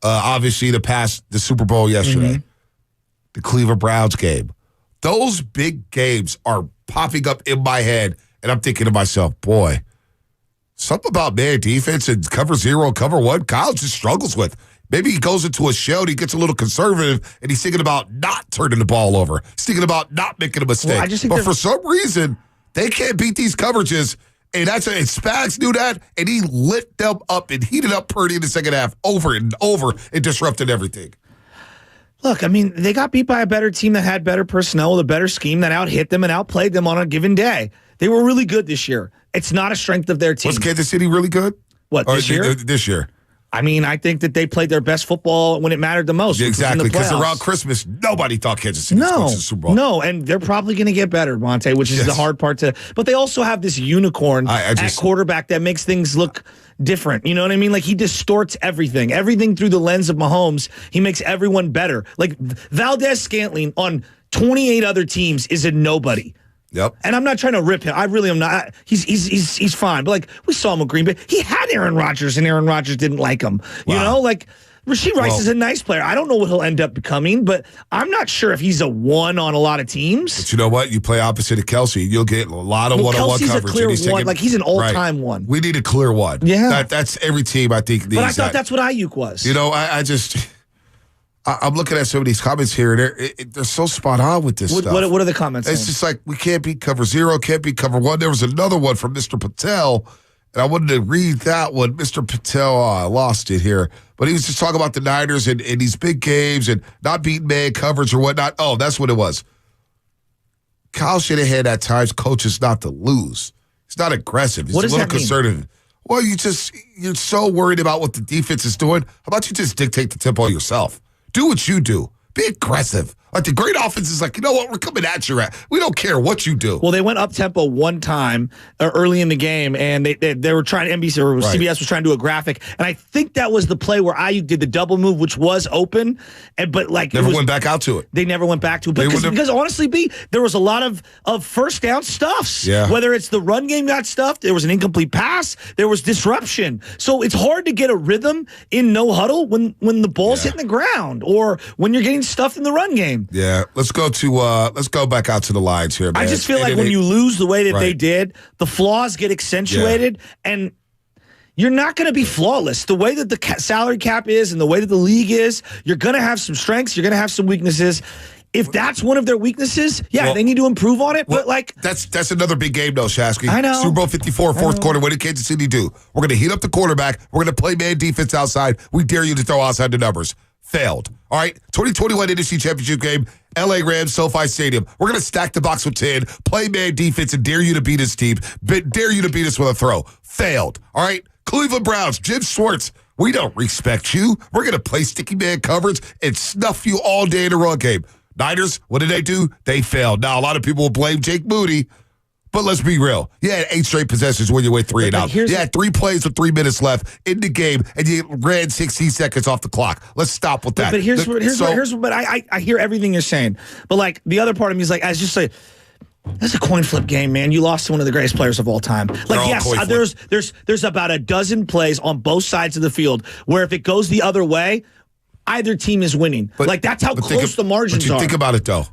Obviously, the Super Bowl yesterday. The Cleveland Browns game. Those big games are popping up in my head, and I'm thinking to myself, boy, something about man defense and cover 0, cover 1, Kyle just struggles with. Maybe he goes into a shell and he gets a little conservative and he's thinking about not turning the ball over. He's thinking about not making a mistake. Well, but for some reason, they can't beat these coverages. And Spags knew that, and he lit them up and heated up Purdy in the second half over and over and disrupted everything.
Look, I mean, they got beat by a better team that had better personnel with a better scheme that out-hit them and outplayed them on a given day. They were really good this year. It's not a strength of their team.
Was Kansas City really good?
What, this year?
This year.
I mean, I think that they played their best football when it mattered the most.
Yeah, exactly, because around Christmas, nobody thought Kansas City was going to the Super Bowl.
No, and they're probably going to get better, Monte, which is the hard part to. But they also have this unicorn at quarterback that makes things look different. You know what I mean? Like, he distorts everything through the lens of Mahomes. He makes everyone better. Like, Valdez-Scantling on 28 other teams is a nobody.
Yep.
And I'm not trying to rip him. I really am not. He's fine. But like, we saw him with Green Bay. He had Aaron Rodgers, and Aaron Rodgers didn't like him. Wow. You know, like Rashee Rice is a nice player. I don't know what he'll end up becoming, but I'm not sure if he's a one on a lot of teams.
But you know what? You play opposite of Kelsey, you'll get a lot of one-on-one coverage.
Kelsey's a clear one. Like, he's an all-time one.
We need a clear one.
Yeah.
That's every team, I think, needs.
But I thought that's what Aiyuk was.
You know, I'm looking at some of these comments here, and they're so spot on with this stuff.
What are the comments
It's
saying?
just like, we can't beat cover 0, can't beat cover 1. There was another one from Mr. Patel, and I wanted to read that one. Mr. Patel, I lost it here, but he was just talking about the Niners and these big games and not beating man coverage or whatnot. Oh, that's what it was. Kyle Shanahan at times coaches not to lose. He's not aggressive. He's
What
a
does
little
that mean?
conservative. Well, you're so worried about what the defense is doing. How about you just dictate the tempo yourself? Do what you do. Be aggressive. Like the great offense is like, you know what? We're coming at you. We don't care what you do.
Well, they went up tempo one time early in the game, and they were trying. NBC or CBS was trying to do a graphic, and I think that was the play where Aiyuk did the double move, which was open, but like
Never went back out to it.
They never went back to it because honestly, B, there was a lot of first down stuffs.
Yeah.
Whether it's the run game got stuffed, there was an incomplete pass, there was disruption. So it's hard to get a rhythm in no huddle when the ball's hitting the ground or when you're getting stuffed in the run game.
Yeah, let's go back out to the lines here, man.
I just feel like when you lose the way that they did, the flaws get accentuated, and you're not going to be flawless. The way that the salary cap is and the way that the league is, you're going to have some strengths, you're going to have some weaknesses. If that's one of their weaknesses, they need to improve on it. But like
that's another big game, though, Shasky.
I know.
Super Bowl 54, fourth quarter. What did Kansas City do? We're going to heat up the quarterback. We're going to play man defense outside. We dare you to throw outside the numbers. Failed. All right, 2021 NFC Championship game, LA Rams, SoFi Stadium. We're going to stack the box with 10, play man defense, and dare you to beat us deep. Dare you to beat us with a throw. Failed. All right, Cleveland Browns, Jim Schwartz. We don't respect you. We're going to play sticky man coverage and snuff you all day in a run game. Niners, what did they do? They failed. Now, a lot of people will blame Jake Moody, but let's be real. You had 8 straight possessions when you went 3 and out. You had 3 plays with 3 minutes left in the game, and you ran 16 seconds off the clock. Let's stop with that.
But I hear everything you're saying. But like the other part of me is like, I just say, that's a coin flip game, man. You lost to one of the greatest players of all time. Like, yes, there's about a dozen plays on both sides of the field where if it goes the other way, either team is winning. But that's how close the margins are.
Think about it, though.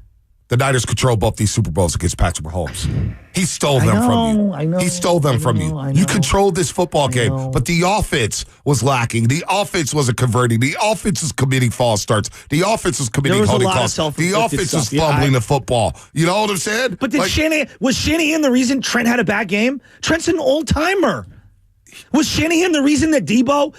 The Niners control both these Super Bowls against Patrick Mahomes. He stole them from you.
I know.
He stole them from you. You controlled this football game, but the offense was lacking. The offense wasn't converting. The offense was committing false starts. The offense was committing holding calls. The offense was fumbling the football. You know what I'm saying?
But was Shanahan the reason Trent had a bad game? Trent's an old-timer. Was Shanahan the reason that Debo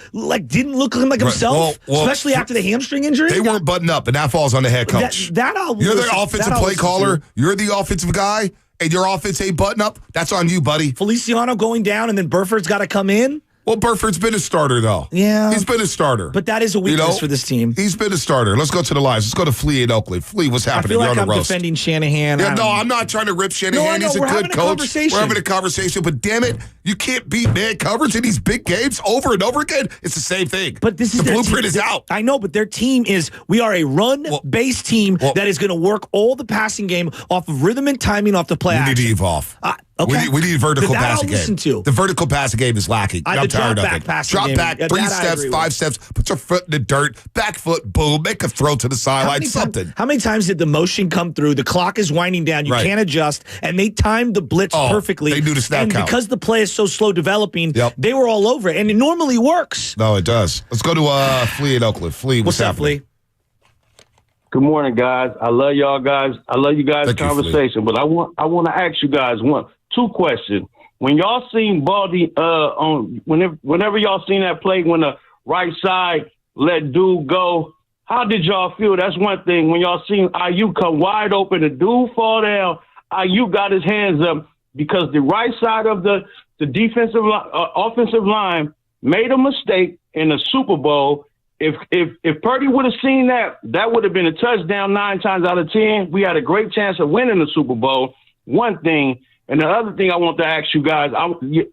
didn't look like himself, especially after the hamstring injury?
They weren't buttoned up, and that falls on the head coach. You're the offensive play caller. You're the offensive guy, and your offense ain't button up. That's on you, buddy.
Feliciano going down, and then Burford's got to come in.
Well, Burford's been a starter, though.
Yeah.
He's been a starter.
But that is a weakness for this team.
He's been a starter. Let's go to the lines. Let's go to Flea in Oakley. Flea, what's happening?
I feel like
You're on
I'm
the roast.
defending Shanahan.
Yeah, no, I'm not trying to rip Shanahan. He's a good coach. We're having a conversation. But damn it, you can't beat man coverage in these big games over and over again. It's the same thing.
But the
blueprint is out.
I know, but their team is, we are a run-based team that is going to work all the passing game off of rhythm and timing off the play action.
We need to evolve.
Okay.
We need vertical passing game.
Listen to.
The vertical passing game is lacking. I'm tired of it. Drop back, 3 steps, 5 steps, put your foot in the dirt, back foot, boom, make a throw to the sideline, something.
How many times did the motion come through? The clock is winding down. You can't adjust, and they timed the blitz perfectly.
They do the snap count.
Because the play is so slow developing, they were all over it, and it normally works.
No, it does. Let's go to Flea in Oakland. Flea, what's happening?
Flea?
Good morning, guys. I love y'all guys. I love you guys' conversation, but I want to ask you guys 2 questions. When y'all seen Baldy whenever y'all seen that play when the right side let dude go, how did y'all feel? That's one thing. When y'all seen Aiyuk come wide open, the dude fall down, Aiyuk got his hands up because the right side of the defensive offensive line made a mistake in the Super Bowl. If Purdy would have seen that would have been a touchdown 9 times out of 10. We had a great chance of winning the Super Bowl. One thing. And the other thing I want to ask you guys,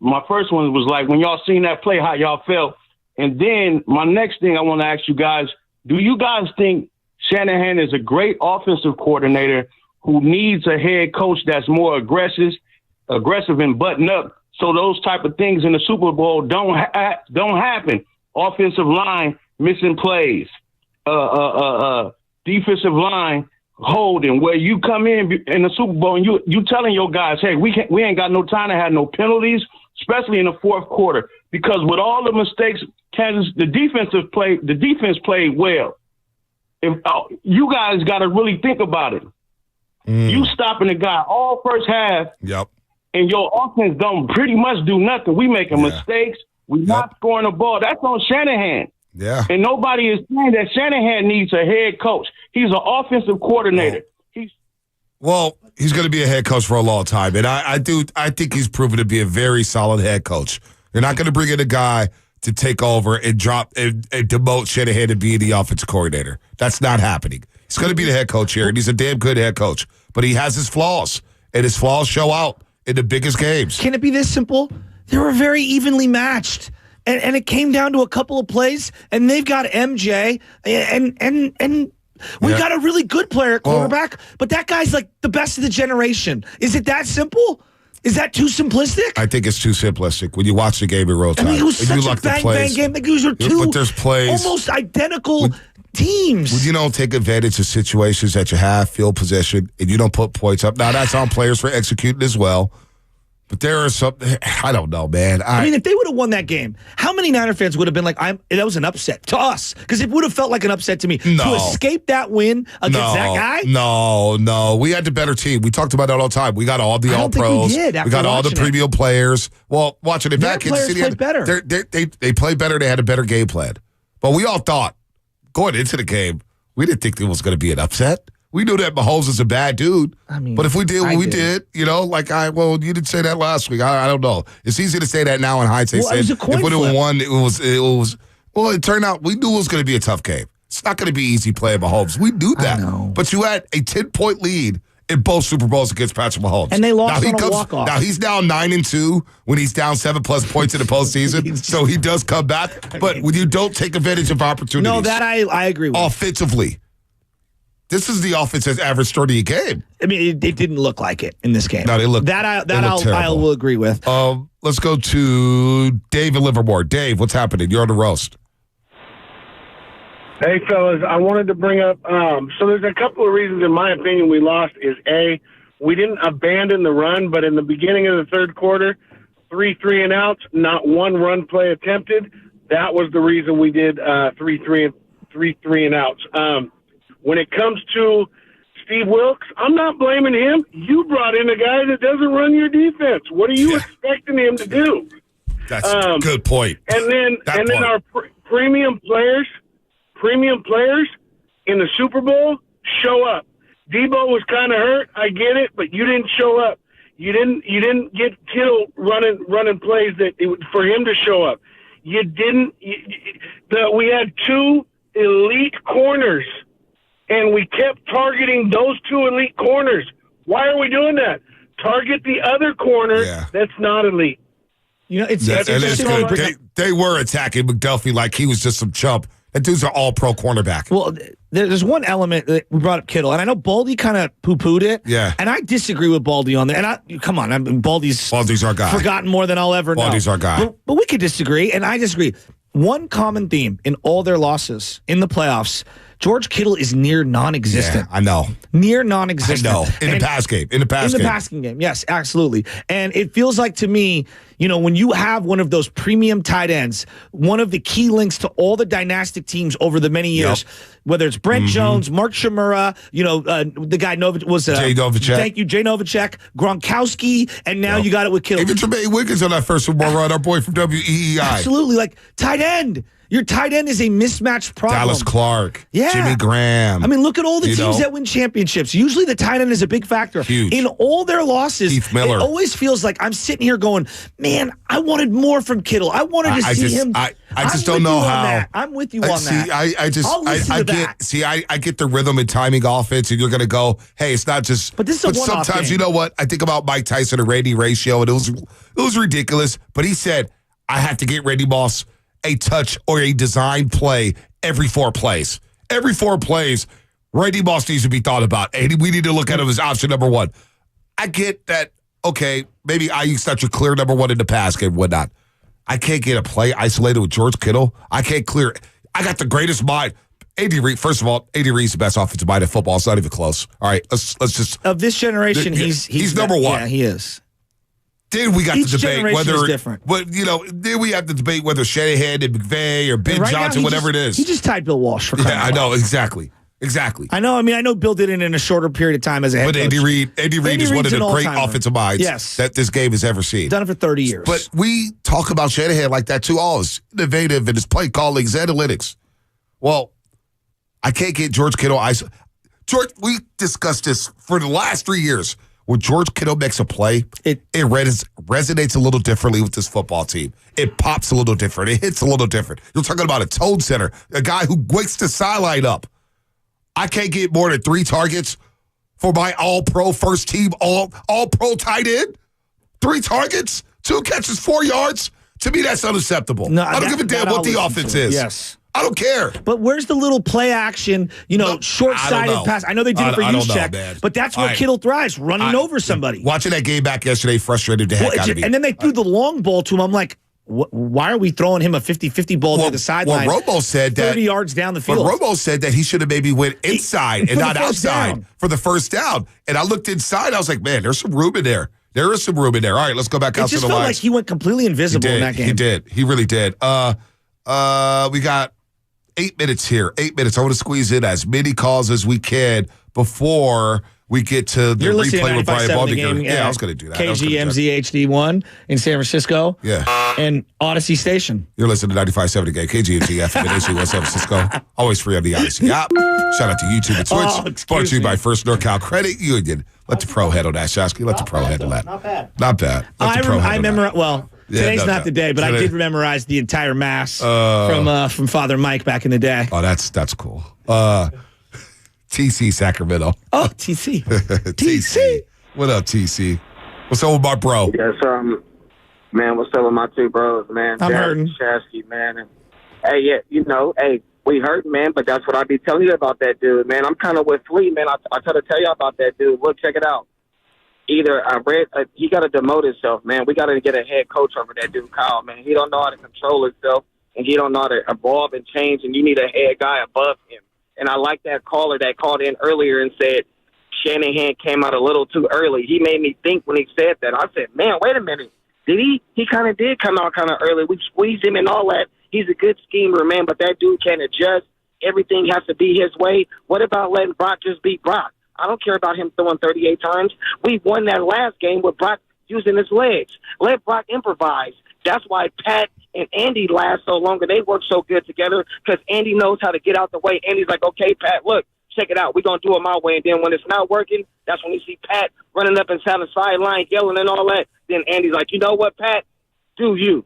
my first one was like, when y'all seen that play, how y'all felt? And then my next thing I want to ask you guys, do you guys think Shanahan is a great offensive coordinator who needs a head coach that's more aggressive and button up so those type of things in the Super Bowl don't happen? Offensive line missing plays, defensive line holding, where you come in the Super Bowl and you telling your guys, hey, we ain't got no time to have no penalties, especially in the fourth quarter, because with all the mistakes, the defense played well. if you guys got to really think about it. You stopping the guy all first half.
Yep.
And your offense don't pretty much do nothing. We making mistakes. We not scoring the ball. That's on Shanahan.
Yeah.
And nobody is saying that Shanahan needs a head coach. He's an offensive coordinator.
Well, he's going to be a head coach for a long time, and I think he's proven to be a very solid head coach. You're not going to bring in a guy to take over and drop and demote Shanahan to be the offensive coordinator. That's not happening. He's going to be the head coach here, and he's a damn good head coach. But he has his flaws, and his flaws show out in the biggest games.
Can it be this simple? They were very evenly matched. And it came down to a couple of plays, and they've got MJ, and we got a really good player at quarterback, but that guy's like the best of the generation. Is it that simple? Is that too simplistic?
I think it's too simplistic when you watch the game in real time.
I mean, it was such a bang game. These are two
but there's plays,
almost identical teams.
When you don't take advantage of situations that you have, field possession, and you don't put points up. Now, that's on players for executing as well. But there are some, I don't know, man.
I mean, if they would have won that game, how many Niner fans would have been like, that was an upset to us? Because it would have felt like an upset to me.
No.
To escape that win against that guy?
No. We had the better team. We talked about that all the time. We got all the All-Pros. We got all the premium players. Well, watching it back,
Kansas City played better.
They played better. They had a better game plan. But we all thought, going into the game, we didn't think it was going to be an upset. We knew that Mahomes is a bad dude. I mean, but if we did what we did, you know, you didn't say that last week. I don't know. It's easy to say that now in hindsight.
Well, it was a coin
if we would have
flip.
won, well, it turned out we knew it was going to be a tough game. It's not going to be easy playing Mahomes. We knew that. But you had a 10-point lead in both Super Bowls against Patrick Mahomes.
And they lost on a walk-off.
Now, he's now 9-2 when he's down 7+ points in the postseason. So he does come back. But when you don't take advantage of opportunities.
No, that I agree with.
Offensively. This is the offense that's averaged 30 a game.
I mean, it didn't look like it in this game.
No, they look
I will agree with.
Let's go to Dave in Livermore. Dave, what's happening? You're on the roast.
Hey, fellas, I wanted to bring up, so there's a couple of reasons, in my opinion, we lost is A, we didn't abandon the run, but in the beginning of the third quarter, 3 and outs, not one run play attempted. That was the reason we did 3 and outs. When it comes to Steve Wilks, I'm not blaming him. You brought in a guy that doesn't run your defense. What are you expecting him to do?
That's a good point.
And then our premium players in the Super Bowl show up. Debo was kind of hurt. I get it, but you didn't show up. You didn't get Kittle running plays for him to show up. You didn't. We had 2 elite corners. And we kept targeting those 2 elite corners. Why are we doing that? Target the other corner that's not elite.
You know, it's
good. They were attacking McDuffie like he was just some chump. That dude's an all-pro cornerback.
Well, there's one element that we brought up Kittle, and I know Baldy kind of poo-pooed it.
Yeah.
And I disagree with Baldy on that. And Baldy's
our guy.
Forgotten more than I'll ever know.
Baldy's our guy.
But we could disagree, and I disagree. One common theme in all their losses in the playoffs, George Kittle is near non-existent.
Yeah, I know.
Near non-existent.
I know. In the passing
game. Yes, absolutely. And it feels like to me, you know, when you have one of those premium tight ends, one of the key links to all the dynastic teams over the many years, whether it's Brent Jones, Mark Shimura, you know, the guy Jay
Novacek.
Thank you, Jay Novacek, Gronkowski, and now you got it with Kittle.
Even Tremaine Wiggins on that first Super Bowl run, our boy from WEEI.
Absolutely. Like, tight end. Your tight end is a mismatched problem.
Dallas Clark.
Yeah.
Jimmy Graham.
I mean, look at all the teams that win championships. Usually the tight end is a big factor.
Huge.
In all their losses,
Keith Miller.
It always feels like I'm sitting here going, man, I wanted more from Kittle. I wanted to see him.
I just don't know how.
I'm with you on that.
I get the rhythm and timing offense, and you're going to go, hey, it's not just.
But this is a one-off
sometimes,
game.
you know what? I think about Mike Tyson and Randy ratio, and it was ridiculous. But he said, I have to get Randy Moss a touch or a design play every 4 plays. Every 4 plays, Randy Moss needs to be thought about. And we need to look at him as option number 1. I get that, okay, maybe Aiyuk's not your clear number 1 in the pass game, whatnot. I can't get a play isolated with George Kittle. I can't clear. I got the greatest mind. Andy Reid, first of all, Andy Reid's the best offensive mind in football. It's not even close. All right, let's just.
Of this generation, he's
number 1.
Yeah, he is.
Then we got
Each
the debate whether,
is different.
Then we have the debate whether Shanahan and McVay or Ben Johnson, whatever it is.
He just tied Bill Walsh for crying out
I know,
loud.
exactly. Exactly.
I know. I mean, I know Bill did it in a shorter period of time as a head
But
coach.
Andy Reid is one of the great
all-timer.
offensive minds that this game has ever seen.
Done it for 30 years.
But we talk about Shanahan like that too. All his innovative and his play calling, his analytics. Well, I can't get George Kittle. George, we discussed this for the last 3 years. When George Kittle makes a play, it resonates a little differently with this football team. It pops a little different. It hits a little different. You're talking about a tone setter, a guy who wakes the sideline up. I can't get more than 3 targets for my all-pro first team, all-pro tight end. 3 targets, 2 catches, 4 yards. To me, that's unacceptable. No, I don't give a damn what the offense is.
Yes.
I don't care.
But where's the little play action, short-sided pass? I know they did it for Juszczyk, but that's where Kittle thrives, running over somebody.
Watching that game back yesterday frustrated the heck out of me.
And then they threw the long ball to him. I'm like, why are we throwing him a 50-50 ball to the sideline?
Well, Romo said that
30 yards down the field.
But Romo said that he should have maybe went inside and not outside for the first down. And I looked inside. I was like, man, there's some room in there. There is some room in there. All right, let's go back out to the lines.
It just felt like he went completely invisible in that game.
He did. He really did. We got 8 minutes here. 8 minutes. I want to squeeze in as many calls as we can before we get to the replay with Brian Baldinger. Yeah, I was going to do that.
KGMZHD1 in San Francisco.
Yeah.
And Odyssey Station.
You're listening to 95.7 the game. KGMZ FM in AC West San Francisco. Always free on the Odyssey app. Shout out to YouTube and Twitch. Brought to you by First NorCal Credit Union. Let the pro handle that, Shasky. Let the pro handle that.
Not bad.
Not bad.
I memorize. Well, today's not the day, but I did memorize the entire mass from Father Mike back in the day.
Oh, that's cool. TC Sacramento.
Oh, TC.
TC. What up, TC? What's up with my bro?
Yes, man, what's up with my 2 bros, man?
I'm hurting.
Shasky, man. And, hey, we hurt, man, but that's what I be telling you about that dude, man. I'm kind of with Flea, man. I try to tell you about that dude. Look, check it out. Either I read he got to demote himself, man. We got to get a head coach over that dude, Kyle, man. He don't know how to control himself, and he don't know how to evolve and change, and you need a head guy above him. And I like that caller that called in earlier and said Shanahan came out a little too early. He made me think when he said that. I said, man, wait a minute. Did he? He kind of did come out kind of early. We squeezed him and all that. He's a good schemer, man, but that dude can't adjust. Everything has to be his way. What about letting Brock just beat Brock? I don't care about him throwing 38 times. We won that last game with Brock using his legs. Let Brock improvise. That's why Pat and Andy last so long, and they work so good together because Andy knows how to get out the way. Andy's like, okay, Pat, look, check it out. We're going to do it my way. And then when it's not working, that's when you see Pat running up and down the sideline, yelling and all that. Then Andy's like, you know what, Pat? Do you.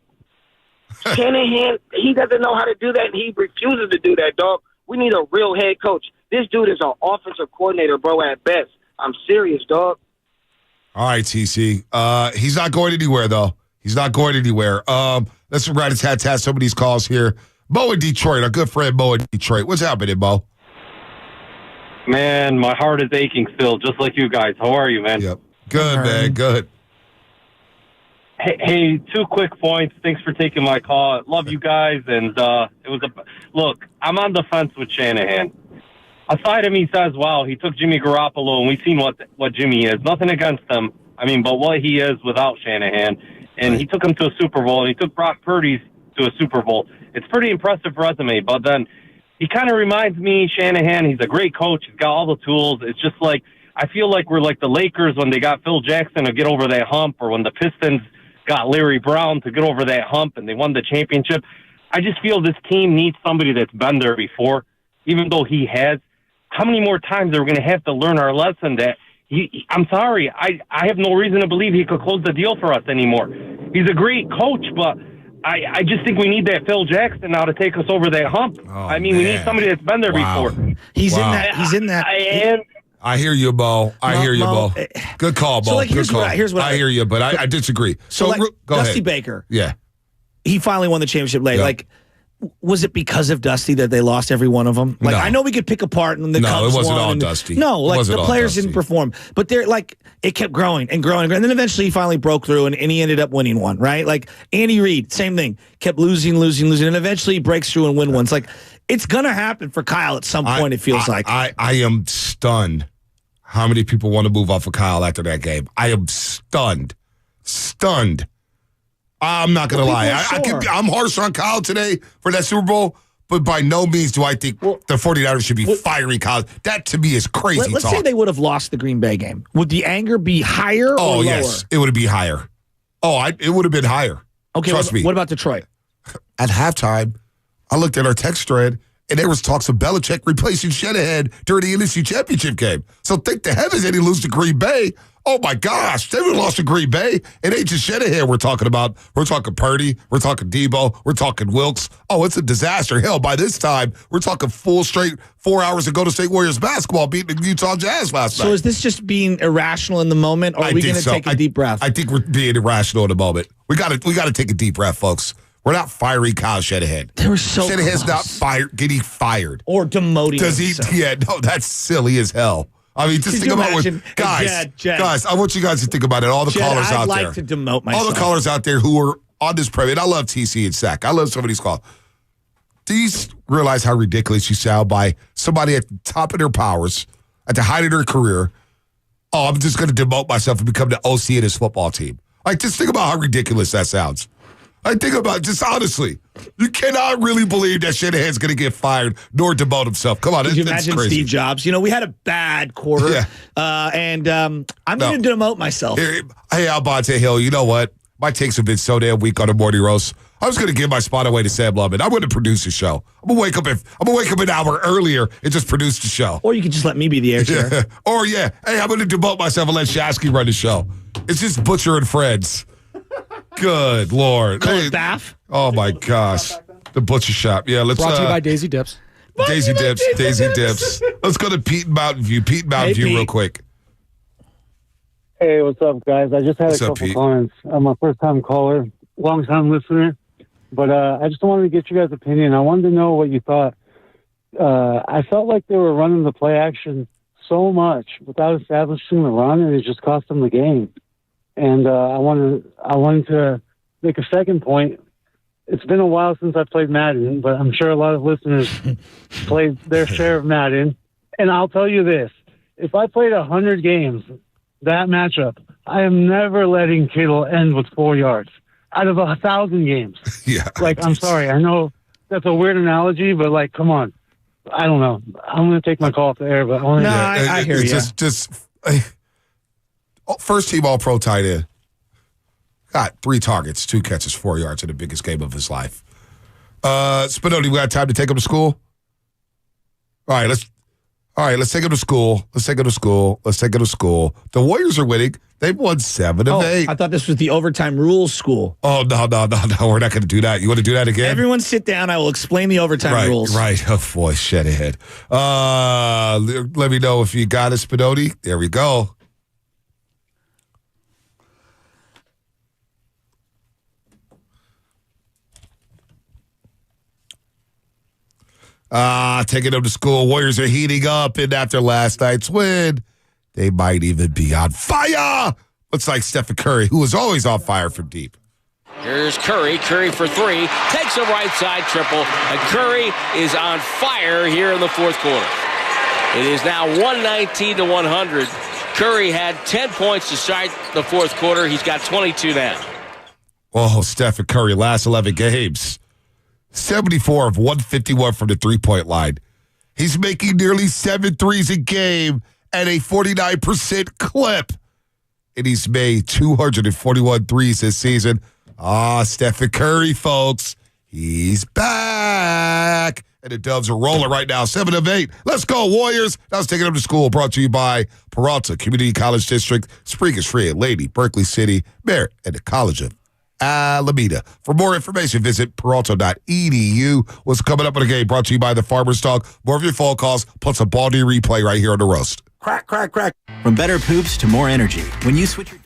Shanahan, he doesn't know how to do that, and he refuses to do that, dog. We need a real head coach. This dude is an offensive coordinator, bro, at best. I'm serious, dog.
All right, TC. He's not going anywhere, though. He's not going anywhere. Let's rat-a-tat-tat some of these calls here. Mo in Detroit, our good friend Mo in Detroit. What's happening, Mo?
Man, my heart is aching still, just like you guys. How are you, man?
Yep. Good, man. Good.
Hey, 2 quick points. Thanks for taking my call. Love you guys. And look, I'm on the fence with Shanahan. Aside him, he says, wow, he took Jimmy Garoppolo, and we've seen what Jimmy is. Nothing against him. I mean, but what he is without Shanahan. And he took him to a Super Bowl, and he took Brock Purdy to a Super Bowl. It's pretty impressive resume, but then he kind of reminds me, Shanahan, he's a great coach. He's got all the tools. It's just like, I feel like we're like the Lakers when they got Phil Jackson to get over that hump, or when the Pistons got Larry Brown to get over that hump and they won the championship. I just feel this team needs somebody that's been there before, even though he has. How many more times are we going to have to learn our lesson that I'm sorry, I have no reason to believe he could close the deal for us anymore. He's a great coach, but I just think we need that Phil Jackson now to take us over that hump. We need somebody that's been there before.
He's in that.
I hear you, Bo. I hear you, Bo. Good call, Bo.
So here's
Good call.
Here's what
I hear you, but I disagree.
So
go
Dusty
ahead.
Baker.
Yeah.
He finally won the championship late.
Yeah.
Was it because of Dusty that they lost every one of them?
No.
I know we could pick apart and the Cubs
it wasn't
won
all Dusty.
No,
It wasn't
the
all
players
Dusty.
didn't perform. But it kept growing and growing. And then eventually he finally broke through and he ended up winning one, right? Like Andy Reid, same thing. Kept losing. And eventually he breaks through and win one. It's going to happen for Kyle at some point, it feels like.
I am stunned how many people want to move off of Kyle after that game. I am stunned. I'm not going to lie. I'm harsh on Kyle today for that Super Bowl, But by no means do I think the 49ers should be firing Kyle. That, to me, is crazy
Let's
talk.
say they would have lost the Green Bay game. Would the anger be higher or lower?
Yes. It would be higher. It would have been higher.
Okay,
Trust me.
What about Detroit?
At halftime, I looked at our text thread, and there was talks of Belichick replacing Shanahan during the NFC Championship game. So thank the heavens they didn't lose to Green Bay. Oh, my gosh. They would have lost to Green Bay. It ain't just Shanahan we're talking about. We're talking Purdy. We're talking Debo. We're talking Wilkes. Oh, it's a disaster. Hell, by this time, we're talking full straight 4 hours of Golden State Warriors basketball beating the Utah Jazz last night.
So is this just being irrational in the moment, or are we going to take a deep breath?
I think we're being irrational in the moment. We got to take a deep breath, folks. We're not firing Kyle Shanahan.
They were so
Shanahan's
close.
not getting fired.
Or demoting
Does he?
himself.
Yeah, no, that's silly as hell. I mean, just
Could
think
you
about
imagine?
what guys.
Jed.
Guys, I want you guys to think about it. All the
Jed,
callers
I'd
out
like
there.
to demote myself.
All the callers out there who are on this premise. I love TC and Sack. I love some of these calls. Do you realize how ridiculous you sound by somebody at the top of their powers, at the height of their career? Oh, I'm just going to demote myself and become the OC of this football team. Like, just think about how ridiculous that sounds. Like, think about just honestly. You cannot really believe that Shanahan's going to get fired nor demote himself. Come on,
Could you
that's
imagine
crazy.
Steve Jobs? We had a bad quarter, and I'm going to demote myself.
Hey, Albonte Hill, you know what? My takes have been so damn weak on the morning roast. I was going to give my spot away to Sam Lubman. I'm going to produce the show. I'm going to wake up an hour earlier and just produce the show.
Or you could just let me be the air chair.
Yeah. Or hey, I'm going to demote myself and let Shasky run the show. It's just Butcher and Friends. Good Lord.
Call it Bath?
Oh my gosh. The Butcher Shop. Yeah, let's
Brought to you by Daisy Dips.
Daisy Dips. Let's go to Pete in Mountain View. Pete in Mountain View real quick.
Hey, what's up, guys? I just had
What's
a
up,
couple
Pete?
comments. I'm a first-time caller, long-time listener, but I just wanted to get you guys' opinion. I wanted to know what you thought. I felt like they were running the play action so much without establishing the run, and it just cost them the game. And I wanted to make a second point. It's been a while since I played Madden, but I'm sure a lot of listeners played their share of Madden. And I'll tell you this: if I played 100 games, that matchup, I am never letting Kittle end with 4 yards out of 1,000 games.
Yeah.
I'm sorry. I know that's a weird analogy, but come on. I don't know. I'm going to take my call off the air, but
I hear you.
First team All-Pro tight end. Got 3 targets, 2 catches, 4 yards in the biggest game of his life. Spinelli, we got time to take him to school? All right, let's take him to school. Let's take him to school. The Warriors are winning. They've won 7 of 8.
I thought this was the overtime rules school.
Oh, no. We're not going to do that. You want to do that again?
Everyone sit down. I will explain the overtime rules.
Right. Oh, boy, shut ahead. Let me know if you got it, Spinelli. There we go. Taking them to school. Warriors are heating up, and after last night's win, they might even be on fire. Looks like Stephen Curry, who was always on fire from deep.
Here's Curry. Curry for 3. Takes a right side triple. And Curry is on fire here in the fourth quarter. It is now 119-100. Curry had 10 points to start the fourth quarter. He's got 22 now.
Oh, Stephen Curry, last 11 games. 74 of 151 from the three-point line. He's making nearly 7 threes a game at a 49% clip. And he's made 241 threes this season. Stephen Curry, folks. He's back. And the Dubs are rolling right now, 7 of 8. Let's go, Warriors. That was Taking Them to School, brought to you by Peralta Community College District, Spring is free at Lady, Berkeley City, Merritt, and the College of Alameda. For more information, visit peralta.edu. What's coming up in the game brought to you by the Farmer's Dog. More of your phone calls, plus a Baldy replay right here on the roast.
Crack, crack, crack. From better poops to more energy. When you switch your...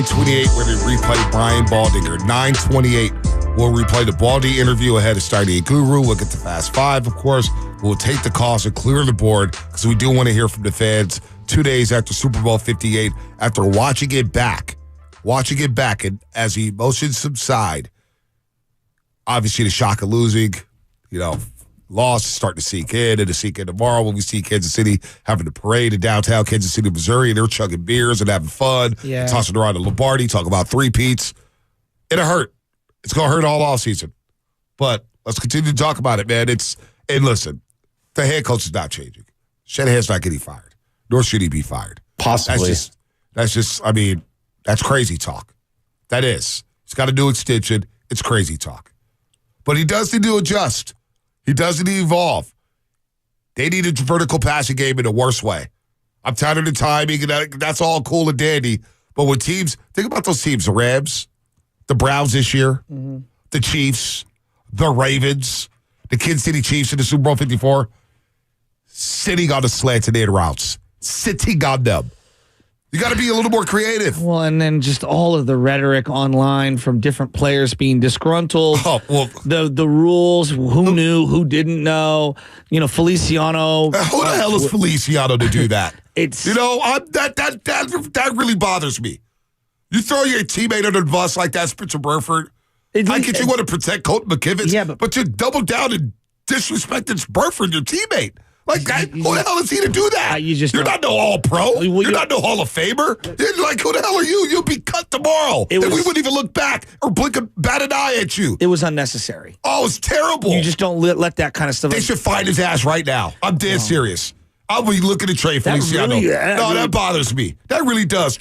9:28, we're going to replay Brian Baldinger. 9:28, we'll replay the Baldy interview ahead of starting a Guru. We'll get to Fast Five, of course. We'll take the calls and clear the board because we do want to hear from the fans 2 days after Super Bowl 58, after watching it back, and as the emotions subside, obviously the shock of losing, loss is starting to sink in, and to sink in tomorrow when we see Kansas City having a parade in downtown Kansas City, Missouri, and they're chugging beers and having fun, tossing around the Lombardi, talking about three-peats. It'll hurt. It's going to hurt all offseason. But let's continue to talk about it, man. And listen, the head coach is not changing. Shanahan's not getting fired, nor should he be fired.
Possibly.
That's crazy talk. That is. He's got a new extension. It's crazy talk. But he does need to adjust. He does need to evolve. They need a vertical passing game in a worse way. I'm tired of the timing, and that's all cool and dandy. But when teams, think about those teams, the Rams, the Browns this year, the Chiefs, the Ravens, the Kansas City Chiefs in the Super Bowl 54, sitting on the slanted in routes, sitting on them. You got to be a little more creative.
Well, and then just all of the rhetoric online from different players being disgruntled.
Oh, well,
the rules, who knew, who didn't know. Feliciano.
Who the hell is Feliciano to do that? That really bothers me. You throw your teammate under the bus like that, Spencer Burford. I get you want to protect Colton McKivitz, but you double down and disrespected Burford, your teammate. Like, who the hell is he to do that? You're not no all-pro. You're not no Hall of Famer. Like, who the hell are you? You'll be cut tomorrow. And we wouldn't even look back or bat an eye at you.
It was unnecessary.
Oh, it's terrible.
You just don't let that kind of stuff.
They should find his ass right now. I'm dead serious. I'll be looking to trade Feliciano. That bothers me. That really does.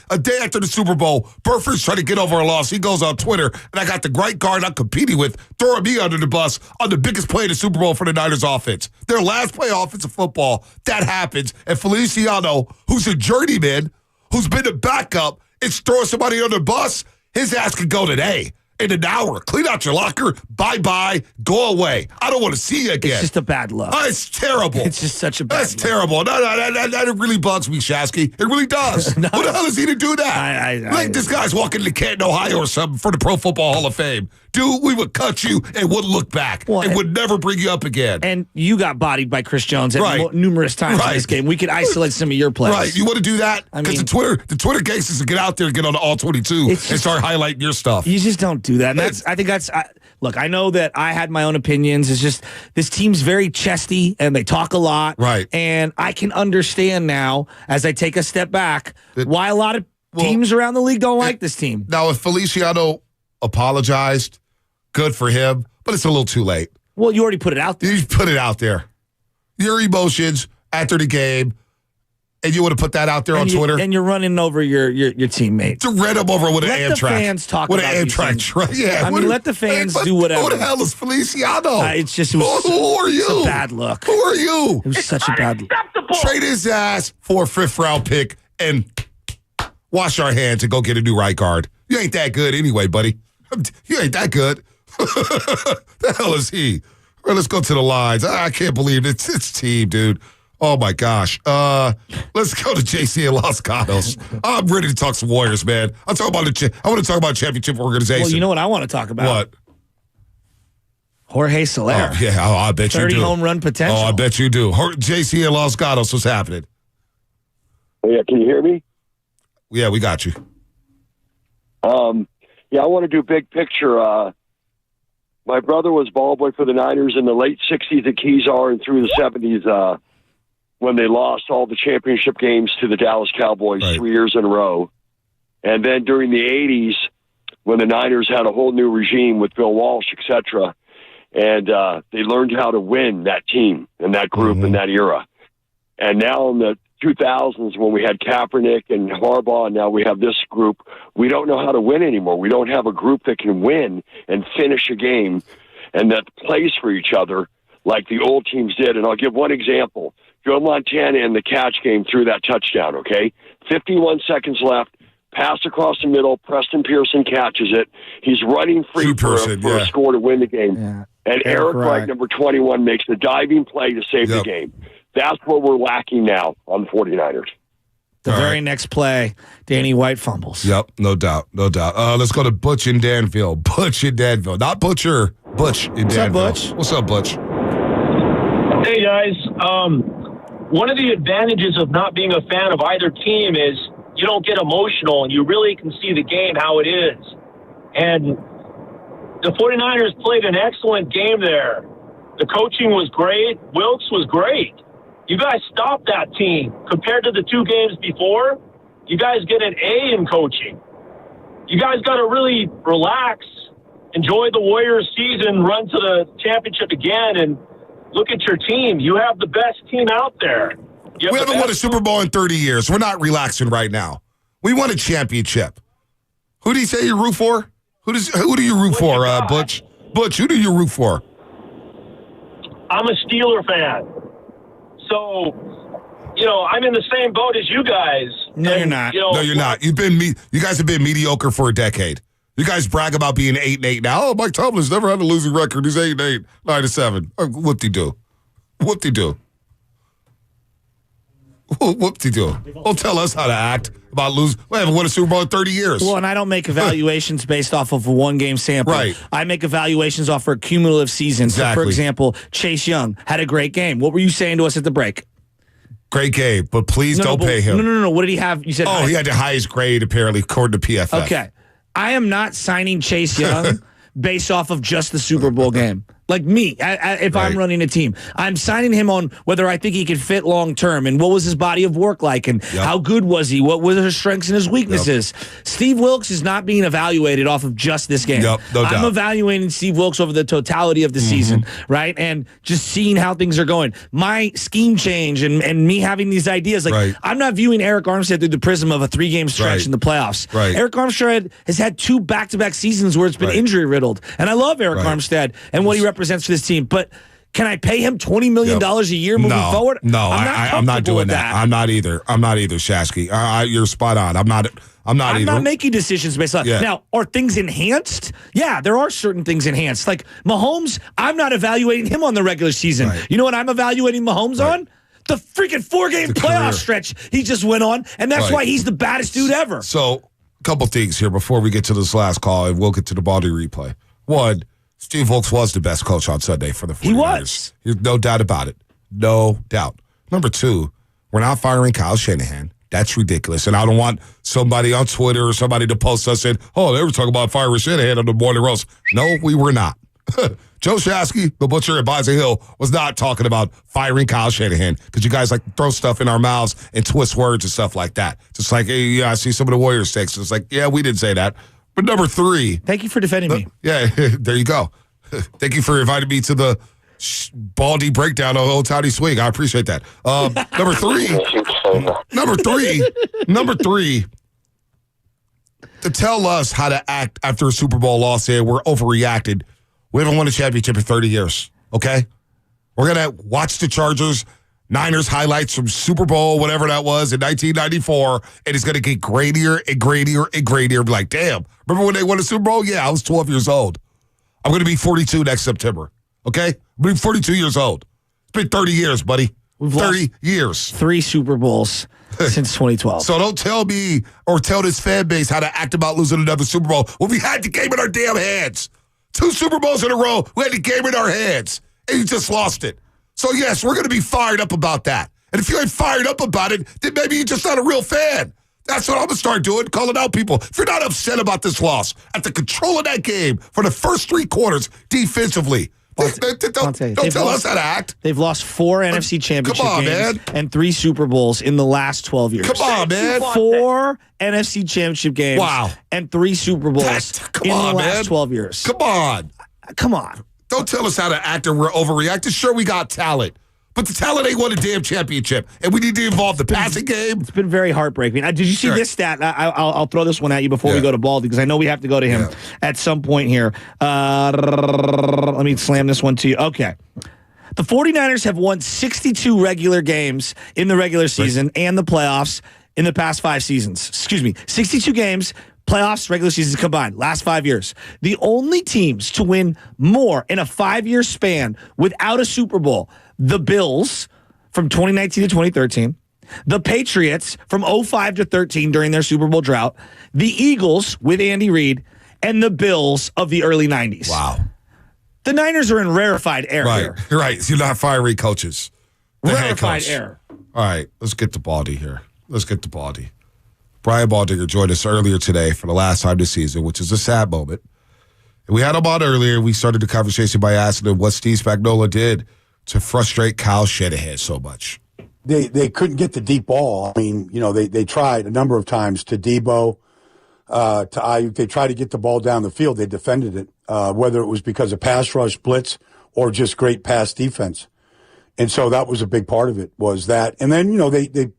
A day after the Super Bowl, Burford's trying to get over a loss. He goes on Twitter, and I got the right guard I'm competing with throwing me under the bus on the biggest play in the Super Bowl for the Niners offense. Their last play offensive football, that happens. And Feliciano, who's a journeyman, who's been the backup, is throwing somebody under the bus, his ass could go today. In an hour. Clean out your locker. Bye-bye. Go away. I don't want to see you again.
It's just a bad look.
Oh, it's terrible.
It's just such a bad look.
That's terrible. No, that really bugs me, Shasky. It really does. Who the hell is he to do that? This guy's walking to Canton, Ohio or something for the Pro Football Hall of Fame. Dude, we would cut you and wouldn't look back. And would never bring you up again.
And you got bodied by Chris Jones numerous times in this game. We could isolate some of your plays.
Right. You want to do that? Because the Twitter gangsters will get out there and get on all 22 and start highlighting your stuff.
You just don't do that. And look, I know that I had my own opinions. It's just this team's very chesty and they talk a lot.
Right.
And I can understand now, as I take a step back, why a lot of teams around the league don't like this team.
Now, if Feliciano apologized, good for him, but it's a little too late.
Well, you already put it out there.
You put it out there. Your emotions after the game, and you would have put that out there on Twitter.
And you're running over your teammate.
To run him over with an Amtrak.
Let the fans talk about
an Amtrak truck. Yeah.
Let the fans do whatever.
Who the hell is Feliciano?
Who
are you?
It's a bad look.
Who are you?
It was such a bad look.
Trade his ass for a 5th round pick and wash our hands and go get a new right guard. You ain't that good anyway, buddy. You ain't that good. The hell is he? All right, let's go to the lines. I can't believe it's team, dude. Oh my gosh. Let's go to JC and Los Gatos. I'm ready to talk some Warriors, man. I want to talk about championship organization.
Well, you know what I want to talk about?
What?
Jorge Soler.
Oh, yeah. I bet you do.
30 home run potential.
Oh, I bet you do. JC and Los Gatos, what's happening?
Oh, yeah, can you hear me?
Yeah, we got you.
Yeah, I want to do big picture. My brother was ball boy for the Niners in the late 60s at Kezar and through the 70s when they lost all the championship games to the Dallas Cowboys 3 years in a row. And then during the 80s when the Niners had a whole new regime with Bill Walsh, etc., and they learned how to win that team and that group in that era. And now in the 2000s when we had Kaepernick and Harbaugh, and now we have this group, we don't know how to win anymore. We don't have a group that can win and finish a game and that plays for each other like the old teams did. And I'll give one example. Joe Montana in the catch game threw that touchdown, okay? 51 seconds left, pass across the middle, Preston Pearson catches it. He's running free for a score to win the game. Yeah. And Eric Wright, number 21, makes the diving play to save the game. That's what we're lacking now on the 49ers.
The very next play, Danny White fumbles.
Yep, no doubt. Let's go to Butch in Danville. Not Butcher. Butch in Danville. What's up, Butch?
Hey, guys. One of the advantages of not being a fan of either team is you don't get emotional and you really can see the game how it is. And the 49ers played an excellent game there. The coaching was great. Wilkes was great. You guys stopped that team. Compared to the 2 games before, you guys get an A in coaching. You guys got to really relax, enjoy the Warriors season, run to the championship again, and look at your team. You have the best team out there.
We haven't won a Super Bowl in 30 years. We're not relaxing right now. We won a championship. Who do you say you root for? Who do you root for, Butch? Butch, who do you root for?
I'm a Steeler fan. So, I'm in the same boat as you guys.
No, you're not.
No, you're not. You guys have been mediocre for a decade. You guys brag about being 8-8 now. Oh, Mike Tomlin's never had a losing record. He's 8-8, 9-7. Whoop-de-doo. Whoop-de-doo. Whoop-de-doo. Don't tell us how to act about losing. We haven't won a Super Bowl in 30 years.
Well, and I don't make evaluations based off of a one-game sample.
Right.
I make evaluations off for a cumulative season.
Exactly.
So, for example, Chase Young had a great game. What were you saying to us at the break?
Great game, but please don't pay him.
No. What did he have? You said
he had the highest grade, apparently, according to PFF.
Okay. I am not signing Chase Young based off of just the Super Bowl game. Like me, if I'm running a team, I'm signing him on whether I think he can fit long term and what was his body of work like and how good was he, what were his strengths and his weaknesses. Steve Wilkes is not being evaluated off of just this game.
No doubt.
I'm evaluating Steve Wilkes over the totality of the season, right? And just seeing how things are going. My scheme change and me having these ideas, I'm not viewing Eric Armstead through the prism of a 3-game stretch in the playoffs.
Right.
Eric Armstead has had 2 back-to-back seasons where it's been injury riddled, and I love Eric Armstead and what he represents for this team, but can I pay him $20 million a year moving forward?
No, I'm not doing that. I'm not either, Shasky. You're spot on. I'm not either. I'm
not making decisions based on Now, are things enhanced? Yeah, there are certain things enhanced. Like Mahomes, I'm not evaluating him on the regular season. You know what I'm evaluating Mahomes on? The freaking 4-game playoff stretch he just went on, and that's why he's the baddest dude ever.
So, a couple things here before we get to this last call, and we'll get to the Baldy replay. One, Steve Wilkes was the best coach on Sunday for the 49ers.
He was.
There's no doubt about it. No doubt. Number 2, we're not firing Kyle Shanahan. That's ridiculous. And I don't want somebody on Twitter or somebody to post us and, they were talking about firing Shanahan on the Morning Roast. No, we were not. Joe Shasky, the butcher at Bison Hill, was not talking about firing Kyle Shanahan because you guys like to throw stuff in our mouths and twist words and stuff like that. Just like, hey, I see some of the Warriors takes. It's like, we didn't say that. But number 3.
Thank you for defending me.
Yeah, there you go. Thank you for inviting me to the Baldy breakdown of Old Towny Swing. I appreciate that. Number 3, to tell us how to act after a Super Bowl loss here, we're overreacted. We haven't won a championship in 30 years, okay? We're going to watch the Chargers, Niners highlights from Super Bowl, whatever that was, in 1994, and it's going to get grainier and grainier and grainier. Be like, damn, remember when they won a Super Bowl? Yeah, I was 12 years old. I'm going to be 42 next September, okay? I'm going to be 42 years old. It's been 30 years, buddy.
We've
30 years.
3 Super Bowls since 2012.
So don't tell me or tell this fan base how to act about losing another Super Bowl when we had the game in our damn hands. 2 Super Bowls in a row, we had the game in our hands, and you just lost it. So, yes, we're going to be fired up about that. And if you ain't fired up about it, then maybe you're just not a real fan. That's what I'm going to start doing, calling out people. If you're not upset about this loss, after controlling that game for the first 3 quarters defensively, don't tell us how to act.
They've lost 4 NFC Championship games and 3 Super Bowls in the last 12 years.
Come on, man.
4 NFC Championship games and 3 Super Bowls in the last 12 years.
Come on.
Come on.
Don't tell us how to act or we're overreacting. Sure, we got talent. But the talent ain't won a damn championship, and we need to involve the passing game.
It's been very heartbreaking. Did you see this stat? I'll throw this one at you before we go to Baldy, because I know we have to go to him at some point here. Let me slam this one to you. Okay. The 49ers have won 62 regular games in the regular season and the playoffs in the past 5 seasons. 62 games, playoffs, regular seasons combined, last 5 years. The only teams to win more in a 5-year span without a Super Bowl, the Bills from 2019 to 2013, the Patriots from 05 to 13 during their Super Bowl drought, the Eagles with Andy Reid, and the Bills of the early 90s.
Wow.
The Niners are in rarefied air here.
Right. You're not fiery coaches.
Rarefied air.
All right, let's get to Baldy here. Brian Baldinger joined us earlier today for the last time this season, which is a sad moment. And we had him on earlier. We started the conversation by asking him what Steve Spagnuolo did to frustrate Kyle Shanahan so much.
They couldn't get the deep ball. I mean, they tried a number of times to Debo, to Aiyuk. They tried to get the ball down the field. They defended it, whether it was because of pass rush, blitz, or just great pass defense. And so that was a big part of it, was that. And then, they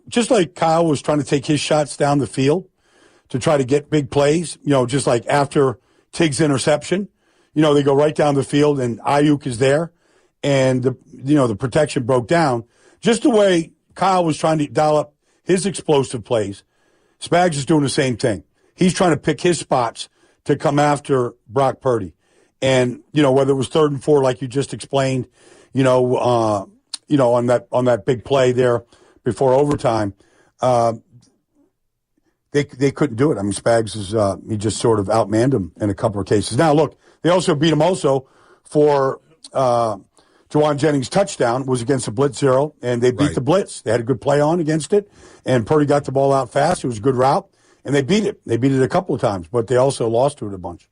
just like Kyle was trying to take his shots down the field to try to get big plays, just like after Tiggs' interception, they go right down the field and Aiyuk is there and the protection broke down. Just the way Kyle was trying to dial up his explosive plays, Spags is doing the same thing. He's trying to pick his spots to come after Brock Purdy. And, whether it was 3rd and 4, like you just explained, on that big play there before overtime, they couldn't do it. I mean, Spags he just sort of outmanned him in a couple of cases. Now, look, they also beat him also for Jawan Jennings' touchdown was against the blitz zero, and they beat the blitz. They had a good play on against it, and Purdy got the ball out fast. It was a good route, and they beat it. They beat it a couple of times, but they also lost to it a bunch.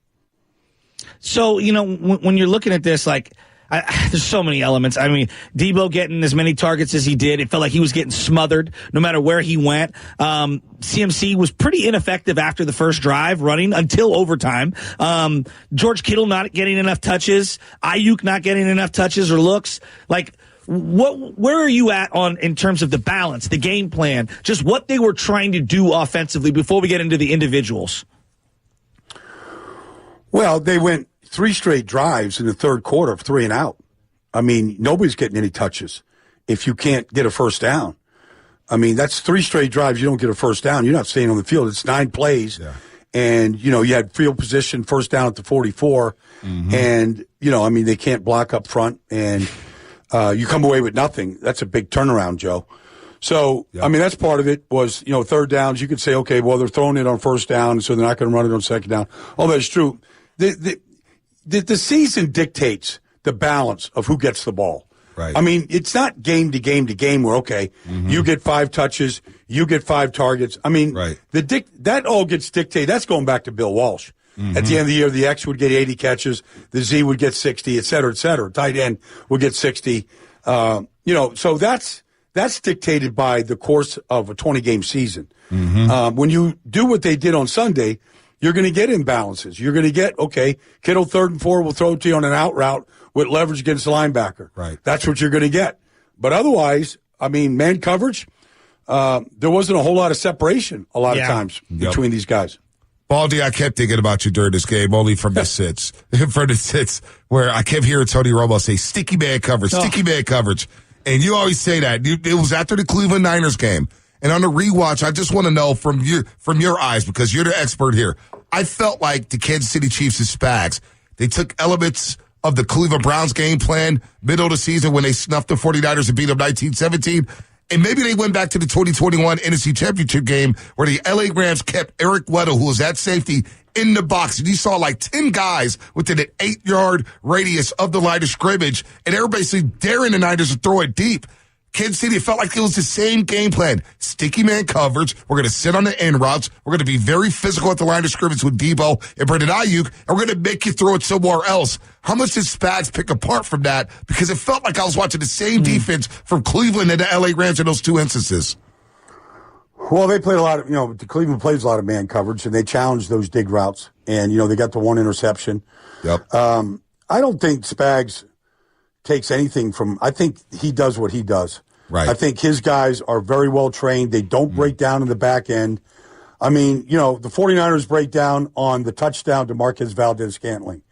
So, when you're looking at this, there's so many elements. I mean, Debo getting as many targets as he did, it felt like he was getting smothered no matter where he went. CMC was pretty ineffective after the first drive running until overtime. George Kittle not getting enough touches. Aiyuk not getting enough touches or looks. Where are you at in terms of the balance, the game plan, just what they were trying to do offensively before we get into the individuals?
Well, they went 3 straight drives in the third quarter of 3 and out. I mean, nobody's getting any touches if you can't get a first down. I mean, that's 3 straight drives. You don't get a first down. You're not staying on the field. It's 9 plays. Yeah. And, you had field position, first down at the 44. Mm-hmm. And, they can't block up front. And you come away with nothing. That's a big turnaround, Joe. So, yeah. I mean, that's part of it was, third downs. You could say, okay, well, they're throwing it on first down, so they're not going to run it on second down. All that's true. The season dictates the balance of who gets the ball. Right. I mean, it's not game to game to game where, okay, you get 5 touches, you get 5 targets. I mean, that all gets dictated. That's going back to Bill Walsh. Mm-hmm. At the end of the year, the X would get 80 catches, the Z would get 60, et cetera, et cetera. Tight end would get 60. So that's dictated by the course of a 20-game season. Mm-hmm. When you do what they did on Sunday, you're going to get imbalances. You're going to get, okay, Kittle 3rd and 4 will throw it to you on an out route with leverage against the linebacker. Right. That's what you're going to get. But otherwise, I mean, man coverage, there wasn't a whole lot of separation a lot of times between these guys.
Baldy, I kept thinking about you during this game, only from the sits. From the sits where I kept hearing Tony Romo say, sticky man coverage, sticky man coverage. And you always say that. It was after the Cleveland Niners game. And on the rewatch, I just want to know from your eyes, because you're the expert here. I felt like the Kansas City Chiefs' Spags, they took elements of the Cleveland Browns game plan middle of the season when they snuffed the 49ers and beat them 19-17. And maybe they went back to the 2021 NFC Championship game where the LA Rams kept Eric Weddle, who was at safety, in the box. And you saw 10 guys within an 8-yard radius of the line of scrimmage. And everybody daring the Niners to throw it deep. Kansas City, it felt like it was the same game plan. Sticky man coverage. We're going to sit on the end routes. We're going to be very physical at the line of scrimmage with Debo and Brandon Aiyuk, and we're going to make you throw it somewhere else. How much did Spags pick apart from that? Because it felt like I was watching the same defense from Cleveland and the LA Rams in those 2 instances.
Well, they played a lot of, Cleveland plays a lot of man coverage, and they challenged those dig routes, and, they got the 1 interception. Yep. I don't think Spags takes anything from, I think he does what he does. Right. I think his guys are very well trained. They don't break down in the back end. I mean, the 49ers break down on the touchdown to Marquez Valdez-Scantling.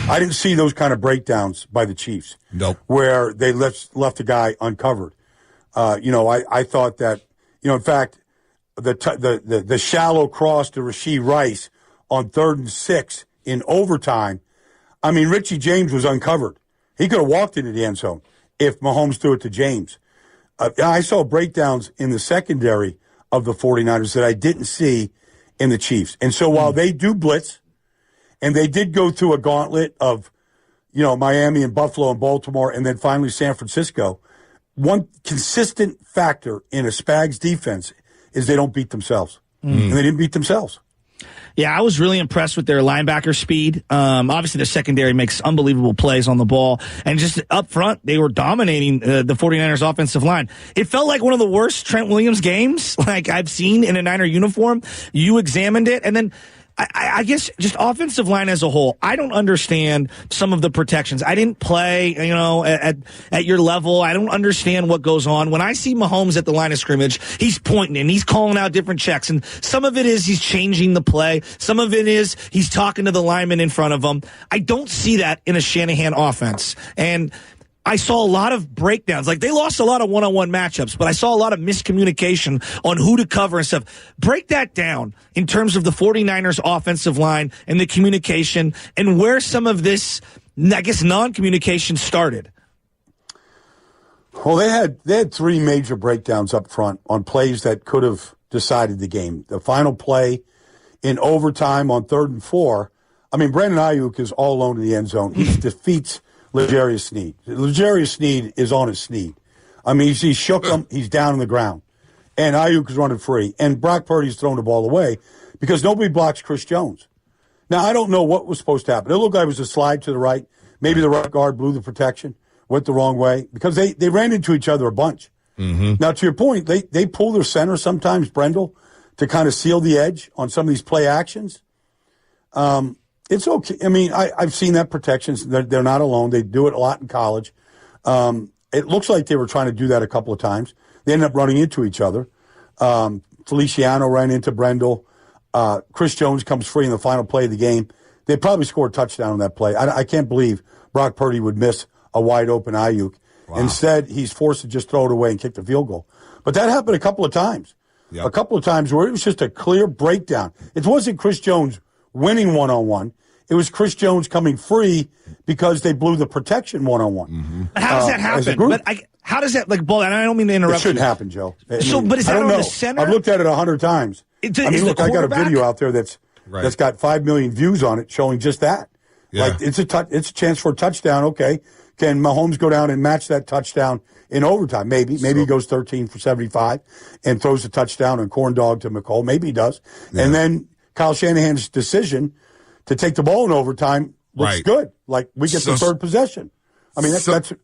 I didn't see those kind of breakdowns by the Chiefs. Nope. Where they left the guy uncovered. I thought that, in fact, the shallow cross to Rashee Rice on 3rd and 6 in overtime, I mean, Richie James was uncovered. He could have walked into the end zone if Mahomes threw it to James. I saw breakdowns in the secondary of the 49ers that I didn't see in the Chiefs. And so while they do blitz, and they did go through a gauntlet of, Miami and Buffalo and Baltimore and then finally San Francisco, one consistent factor in a Spags defense is they don't beat themselves. And they didn't beat themselves.
Yeah, I was really impressed with their linebacker speed. Obviously, their secondary makes unbelievable plays on the ball. And just up front, they were dominating the 49ers offensive line. It felt like one of the worst Trent Williams games like I've seen in a Niner uniform. You examined it, and then I guess just offensive line as a whole, I don't understand some of the protections. I didn't play, at your level. I don't understand what goes on. When I see Mahomes at the line of scrimmage, he's pointing and he's calling out different checks. And some of it is he's changing the play. Some of it is he's talking to the lineman in front of him. I don't see that in a Shanahan offense. And I saw a lot of breakdowns. Like, they lost a lot of one-on-one matchups, but I saw a lot of miscommunication on who to cover and stuff. Break that down in terms of the 49ers offensive line and the communication and where some of this, I guess, non-communication started.
Well, they had three major breakdowns up front on plays that could have decided the game. The final play in overtime on 3rd and 4. I mean, Brandon Aiyuk is all alone in the end zone. He defeats L'Jarius Sneed. L'Jarius Sneed is on his Sneed. I mean, he shook him. He's down on the ground. And Aiyuk is running free. And Brock Purdy's throwing the ball away because nobody blocks Chris Jones. Now, I don't know what was supposed to happen. It looked like it was a slide to the right. Maybe the right guard blew the protection, went the wrong way, because they ran into each other a bunch. Now, to your point, they pull their center sometimes, Brendel, to kind of seal the edge on some of these play actions. It's okay. I mean, I've seen that protections. They're not alone. They do it a lot in college. It looks like they were trying to do that a couple of times. They ended up running into each other. Feliciano ran into Brendel. Chris Jones comes free in the final play of the game. They probably scored a touchdown on that play. I can't believe Brock Purdy would miss a wide-open Aiyuk. Wow. Instead, he's forced to just throw it away and kick the field goal. But that happened a couple of times. Yep. A couple of times where it was just a clear breakdown. It wasn't Chris Jones winning one-on-one. It was Chris Jones coming free because they blew the protection one-on-one.
But how does that happen? How does that, and I don't mean to interrupt.
It shouldn't happen, Joe.
But is that on the center?
I've looked at it 100 times. I got a video out there that's got 5 million views on it showing just that. Yeah. It's a chance for a touchdown. Okay, can Mahomes go down and match that touchdown in overtime? Maybe he goes 13 for 75 and throws a touchdown and corn dog to McCall. Maybe he does. Yeah. And then Kyle Shanahan's decision to take the ball in overtime looks good. Like, we get the third possession. I mean,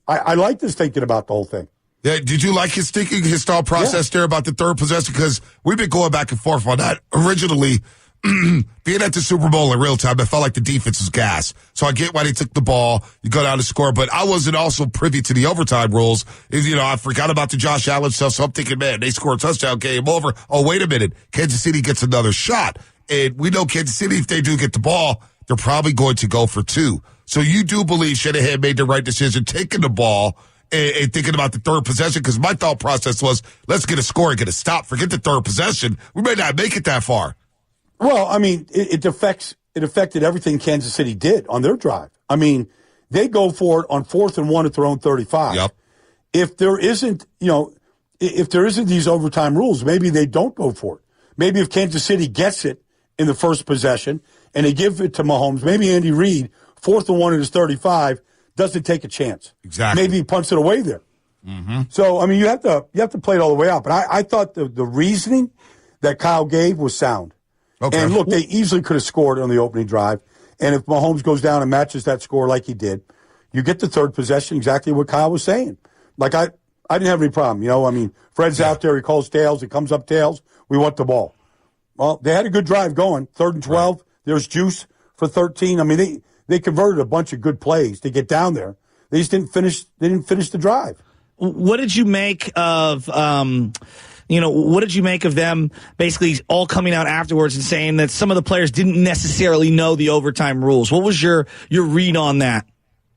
I like this thinking about the whole thing.
Yeah, did you like his thinking, his thought process there about the third possession? Because we've been going back and forth on that. Originally, being at the Super Bowl in real time, I felt like the defense was gas. So I get why they took the ball, you go down to score, but I wasn't also privy to the overtime rules. I forgot about the Josh Allen stuff, so I'm thinking, man, they score a touchdown, game over. Oh, wait a minute, Kansas City gets another shot. And we know Kansas City, if they do get the ball, they're probably going to go for 2. So you do believe Shanahan made the right decision taking the ball and thinking about the third possession? Because my thought process was, let's get a score and get a stop. Forget the third possession. We may not make it that far.
Well, I mean, it affected everything Kansas City did on their drive. I mean, they go for it on 4th and 1 at their own 35.
Yep.
If there isn't these overtime rules, maybe they don't go for it. Maybe if Kansas City gets it in the first possession and they give it to Mahomes, maybe Andy Reid, 4th and 1 at his 35, doesn't take a chance.
Exactly.
Maybe he punts it away there. So, I mean, you have to play it all the way out. But I thought the reasoning that Kyle gave was sound. Okay. And look, they easily could have scored on the opening drive. And if Mahomes goes down and matches that score like he did, you get the third possession, exactly what Kyle was saying. Like, I didn't have any problem. I mean, Fred's out there, he calls tails, it comes up tails, we want the ball. Well, they had a good drive going. 3rd and 12, there's juice for 13. I mean, they converted a bunch of good plays to get down there. They just didn't finish the drive.
What did you make of what did you make of them basically all coming out afterwards and saying that some of the players didn't necessarily know the overtime rules? What was your read on that?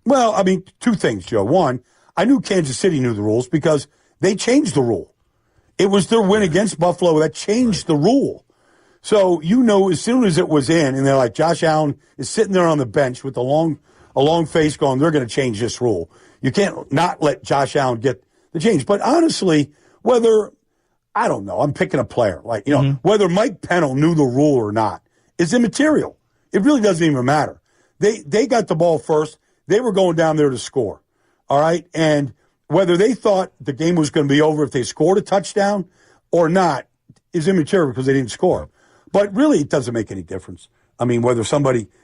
Well, I mean, 2 things, Joe. One, I knew Kansas City knew the rules because they changed the rule. It was their win against Buffalo that changed the rule. So, as soon as it was in, and they're like, Josh Allen is sitting there on the bench with a long face going, they're going to change this rule. You can't not let Josh Allen get the change. But honestly, I don't know, I'm picking a player. Like, whether Mike Pennell knew the rule or not is immaterial. It really doesn't even matter. They got the ball first. They were going down there to score. All right? And whether they thought the game was going to be over if they scored a touchdown or not is immaterial because they didn't score. But really, it doesn't make any difference. I mean, whether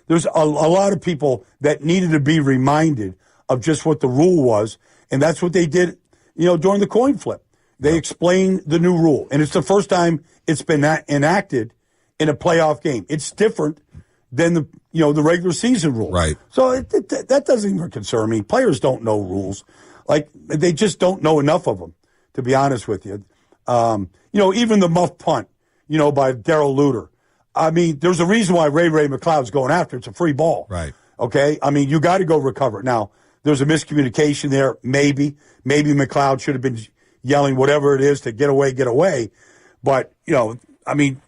there's a lot of people that needed to be reminded of just what the rule was, and that's what they did, during the coin flip. They explained the new rule, and it's the first time it's been enacted in a playoff game. It's different than the regular season rule.
Right.
So that doesn't even concern me. Players don't know rules. Like, they just don't know enough of them, to be honest with you. Even the muff punt, by Darrell Luter. I mean, there's a reason why Ray McLeod's going after it. It's a free ball.
Right.
Okay? I mean, you got to go recover it. Now, there's a miscommunication there, maybe. Maybe McLeod should have been yelling whatever it is to get away, get away. But, I mean,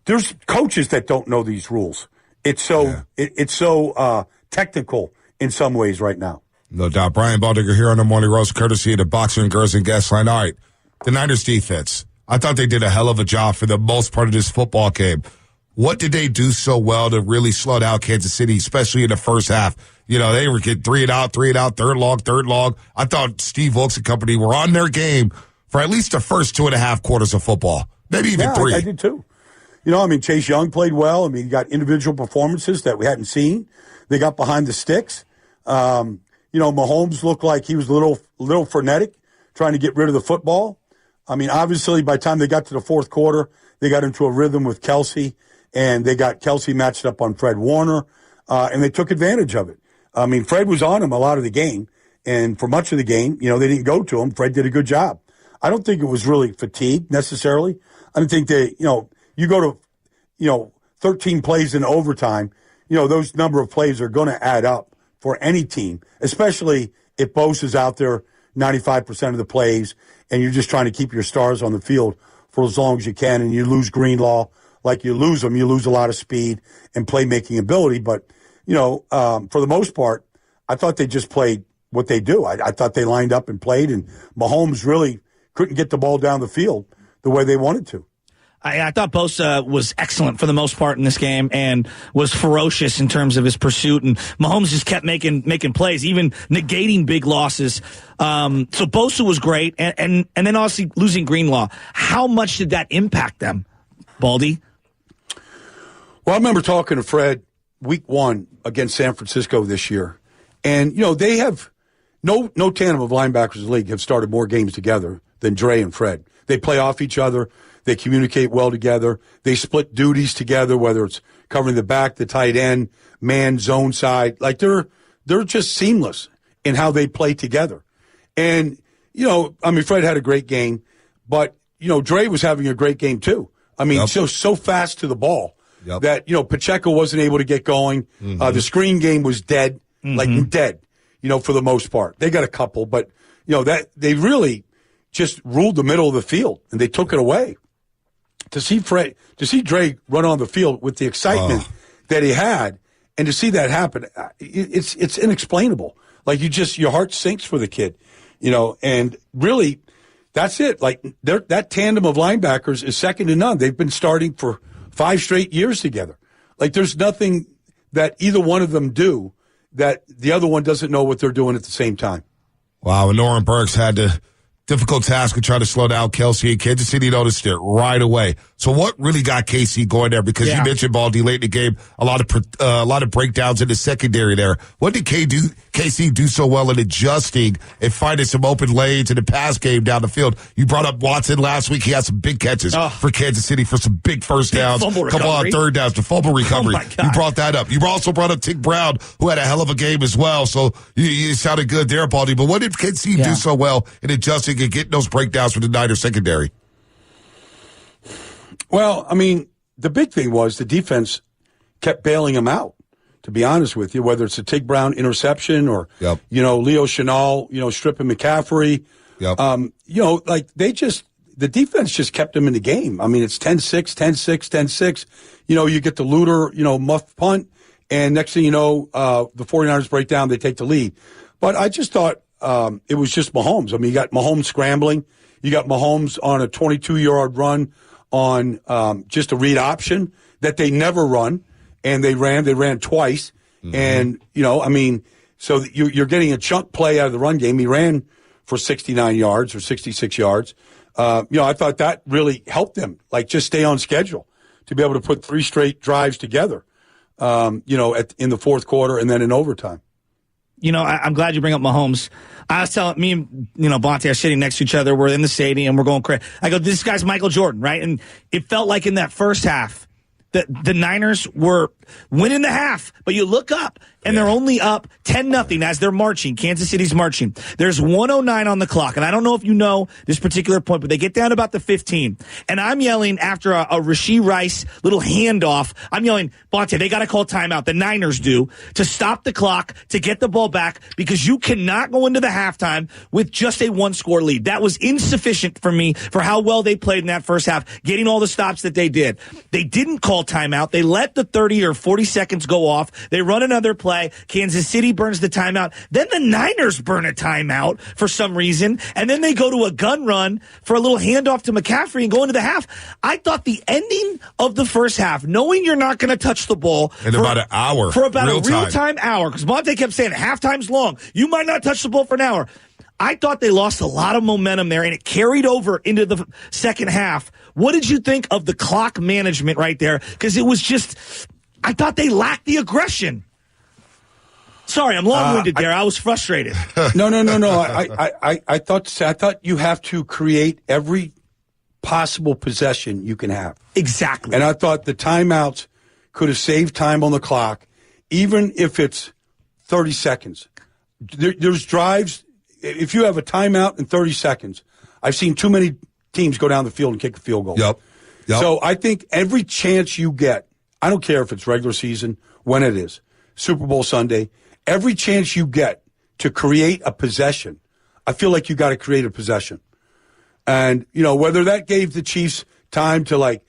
there's coaches that don't know these rules. It's so technical in some ways right now.
No doubt. Brian Baldinger here on the Morning Roast, courtesy of the Boxer and Girls and Guest Line. All right, the Niners defense. I thought they did a hell of a job for the most part of this football game. What did they do so well to really slow down Kansas City, especially in the first half? They were getting three and out, third long. I thought Steve Wilkes and company were on their game for at least the first 2.5 quarters of football, maybe even 3.
I did too. Chase Young played well. I mean, he got individual performances that we hadn't seen. They got behind the sticks. Mahomes looked like he was a little frenetic, trying to get rid of the football. I mean, obviously, by the time they got to the fourth quarter, they got into a rhythm with Kelsey, and they got Kelsey matched up on Fred Warner, and they took advantage of it. I mean, Fred was on him a lot of the game, and for much of the game, they didn't go to him. Fred did a good job. I don't think it was really fatigue necessarily. I don't think you go to, 13 plays in overtime, those number of plays are going to add up for any team, especially if Bosa's out there 95% of the plays and you're just trying to keep your stars on the field for as long as you can, and you lose Greenlaw. Like, you lose them, you lose a lot of speed and playmaking ability. But, for the most part, I thought they just played what they do. I thought they lined up and played, and Mahomes really couldn't get the ball down the field the way they wanted to.
I thought Bosa was excellent for the most part in this game and was ferocious in terms of his pursuit. And Mahomes just kept making plays, even negating big losses. So Bosa was great. And then obviously losing Greenlaw. How much did that impact them, Baldy?
Well, I remember talking to Fred week 1 against San Francisco this year. And, they have no tandem of linebackers in the league have started more games together than Dre and Fred. They play off each other. They communicate well together. They split duties together, whether it's covering the back, the tight end, man, zone side. Like, they're just seamless in how they play together. And, Fred had a great game, but, Dre was having a great game too. I mean, so fast to the ball that, Pacheco wasn't able to get going.
Mm-hmm.
The screen game was dead, dead, for the most part. They got a couple, but, that they really just ruled the middle of the field and they took it away. To see Dre run on the field with the excitement that he had, and to see that happen, it's inexplainable. Like, your heart sinks for the kid, and really, that's it. Like, that tandem of linebackers is second to none. They've been starting for 5 straight years together. Like, there's nothing that either one of them do that the other one doesn't know what they're doing at the same time.
Wow, and Norman Burks had to difficult task of trying to slow down Kelsey, and Kansas City noticed it right away. So what really got KC going there? Because you mentioned Baldy late in the game, a lot of breakdowns in the secondary there. What did KC do so well in adjusting and finding some open lanes in the pass game down the field? You brought up Watson last week. He had some big catches for Kansas City for some big first downs, a couple of third downs, the fumble recovery. You brought that up. You also brought up Tick Brown, who had a hell of a game as well. So you sounded good there, Baldy. But what did KC do so well in adjusting and getting those breakdowns for the Niners secondary?
Well, the big thing was the defense kept bailing him out, to be honest with you, whether it's a Tig Brown interception or, Leo Chenal, stripping McCaffrey. The defense just kept him in the game. It's 10-6, 10-6, 10-6. You get the Luter, muff punt, and next thing you know, the 49ers break down, they take the lead. But I just thought, it was just Mahomes. I mean, you got Mahomes scrambling. You got Mahomes on a 22-yard run on just a read option that they never run, and they ran twice. Mm-hmm. And, I mean, so you're getting a chunk play out of the run game. He ran for 69 yards or 66 yards. I thought that really helped them, like just stay on schedule to be able to put 3 straight drives together, in the fourth quarter and then in overtime.
I'm glad you bring up Mahomes. I was telling me and Bonte are sitting next to each other. We're in the stadium. We're going crazy. I go, this guy's Michael Jordan, right? And it felt like in that first half that the Niners were winning the half, but you look up and they're only up 10-0 as they're marching. Kansas City's marching. There's 1:09 on the clock, and I don't know if you know this particular point, but they get down to about the 15, and I'm yelling after a Rashee Rice little handoff. I'm yelling, Bonte, they got to call timeout. The Niners do, to stop the clock, to get the ball back, because you cannot go into the halftime with just a 1-score lead. That was insufficient for me for how well they played in that first half, getting all the stops that they did. They didn't call timeout. They let the 30 or 40 seconds go off. They run another play. Kansas City burns the timeout. Then the Niners burn a timeout for some reason. And then they go to a gun run for a little handoff to McCaffrey and go into the half. I thought the ending of the first half, knowing you're not going to touch the ball
in about an hour.
For about a real-time hour, because Monte kept saying halftime's long. You might not touch the ball for an hour. I thought they lost a lot of momentum there, and it carried over into the second half. What did you think of the clock management right there? Because it was just, I thought they lacked the aggression. Sorry, I'm long-winded there. I was frustrated.
No. I thought you have to create every possible possession you can have.
Exactly.
And I thought the timeouts could have saved time on the clock, even if it's 30 seconds. There's drives. If you have a timeout in 30 seconds, I've seen too many teams go down the field and kick a field goal.
Yep.
So I think every chance you get, I don't care if it's regular season, when it is, Super Bowl Sunday, every chance you get to create a possession, I feel like you got to create a possession. And, whether that gave the Chiefs time to,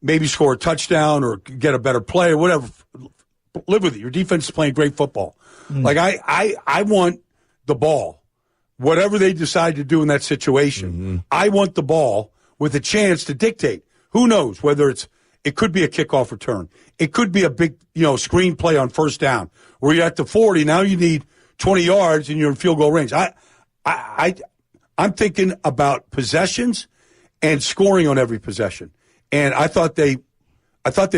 maybe score a touchdown or get a better play or whatever, live with it. Your defense is playing great football. I want the ball. Whatever they decide to do in that situation, I want the ball with a chance to dictate. Who knows whether it could be a kickoff return. It could be a big, screen play on first down where you're at the 40. Now you need 20 yards and you're in field goal range. I'm thinking about possessions and scoring on every possession. And I thought they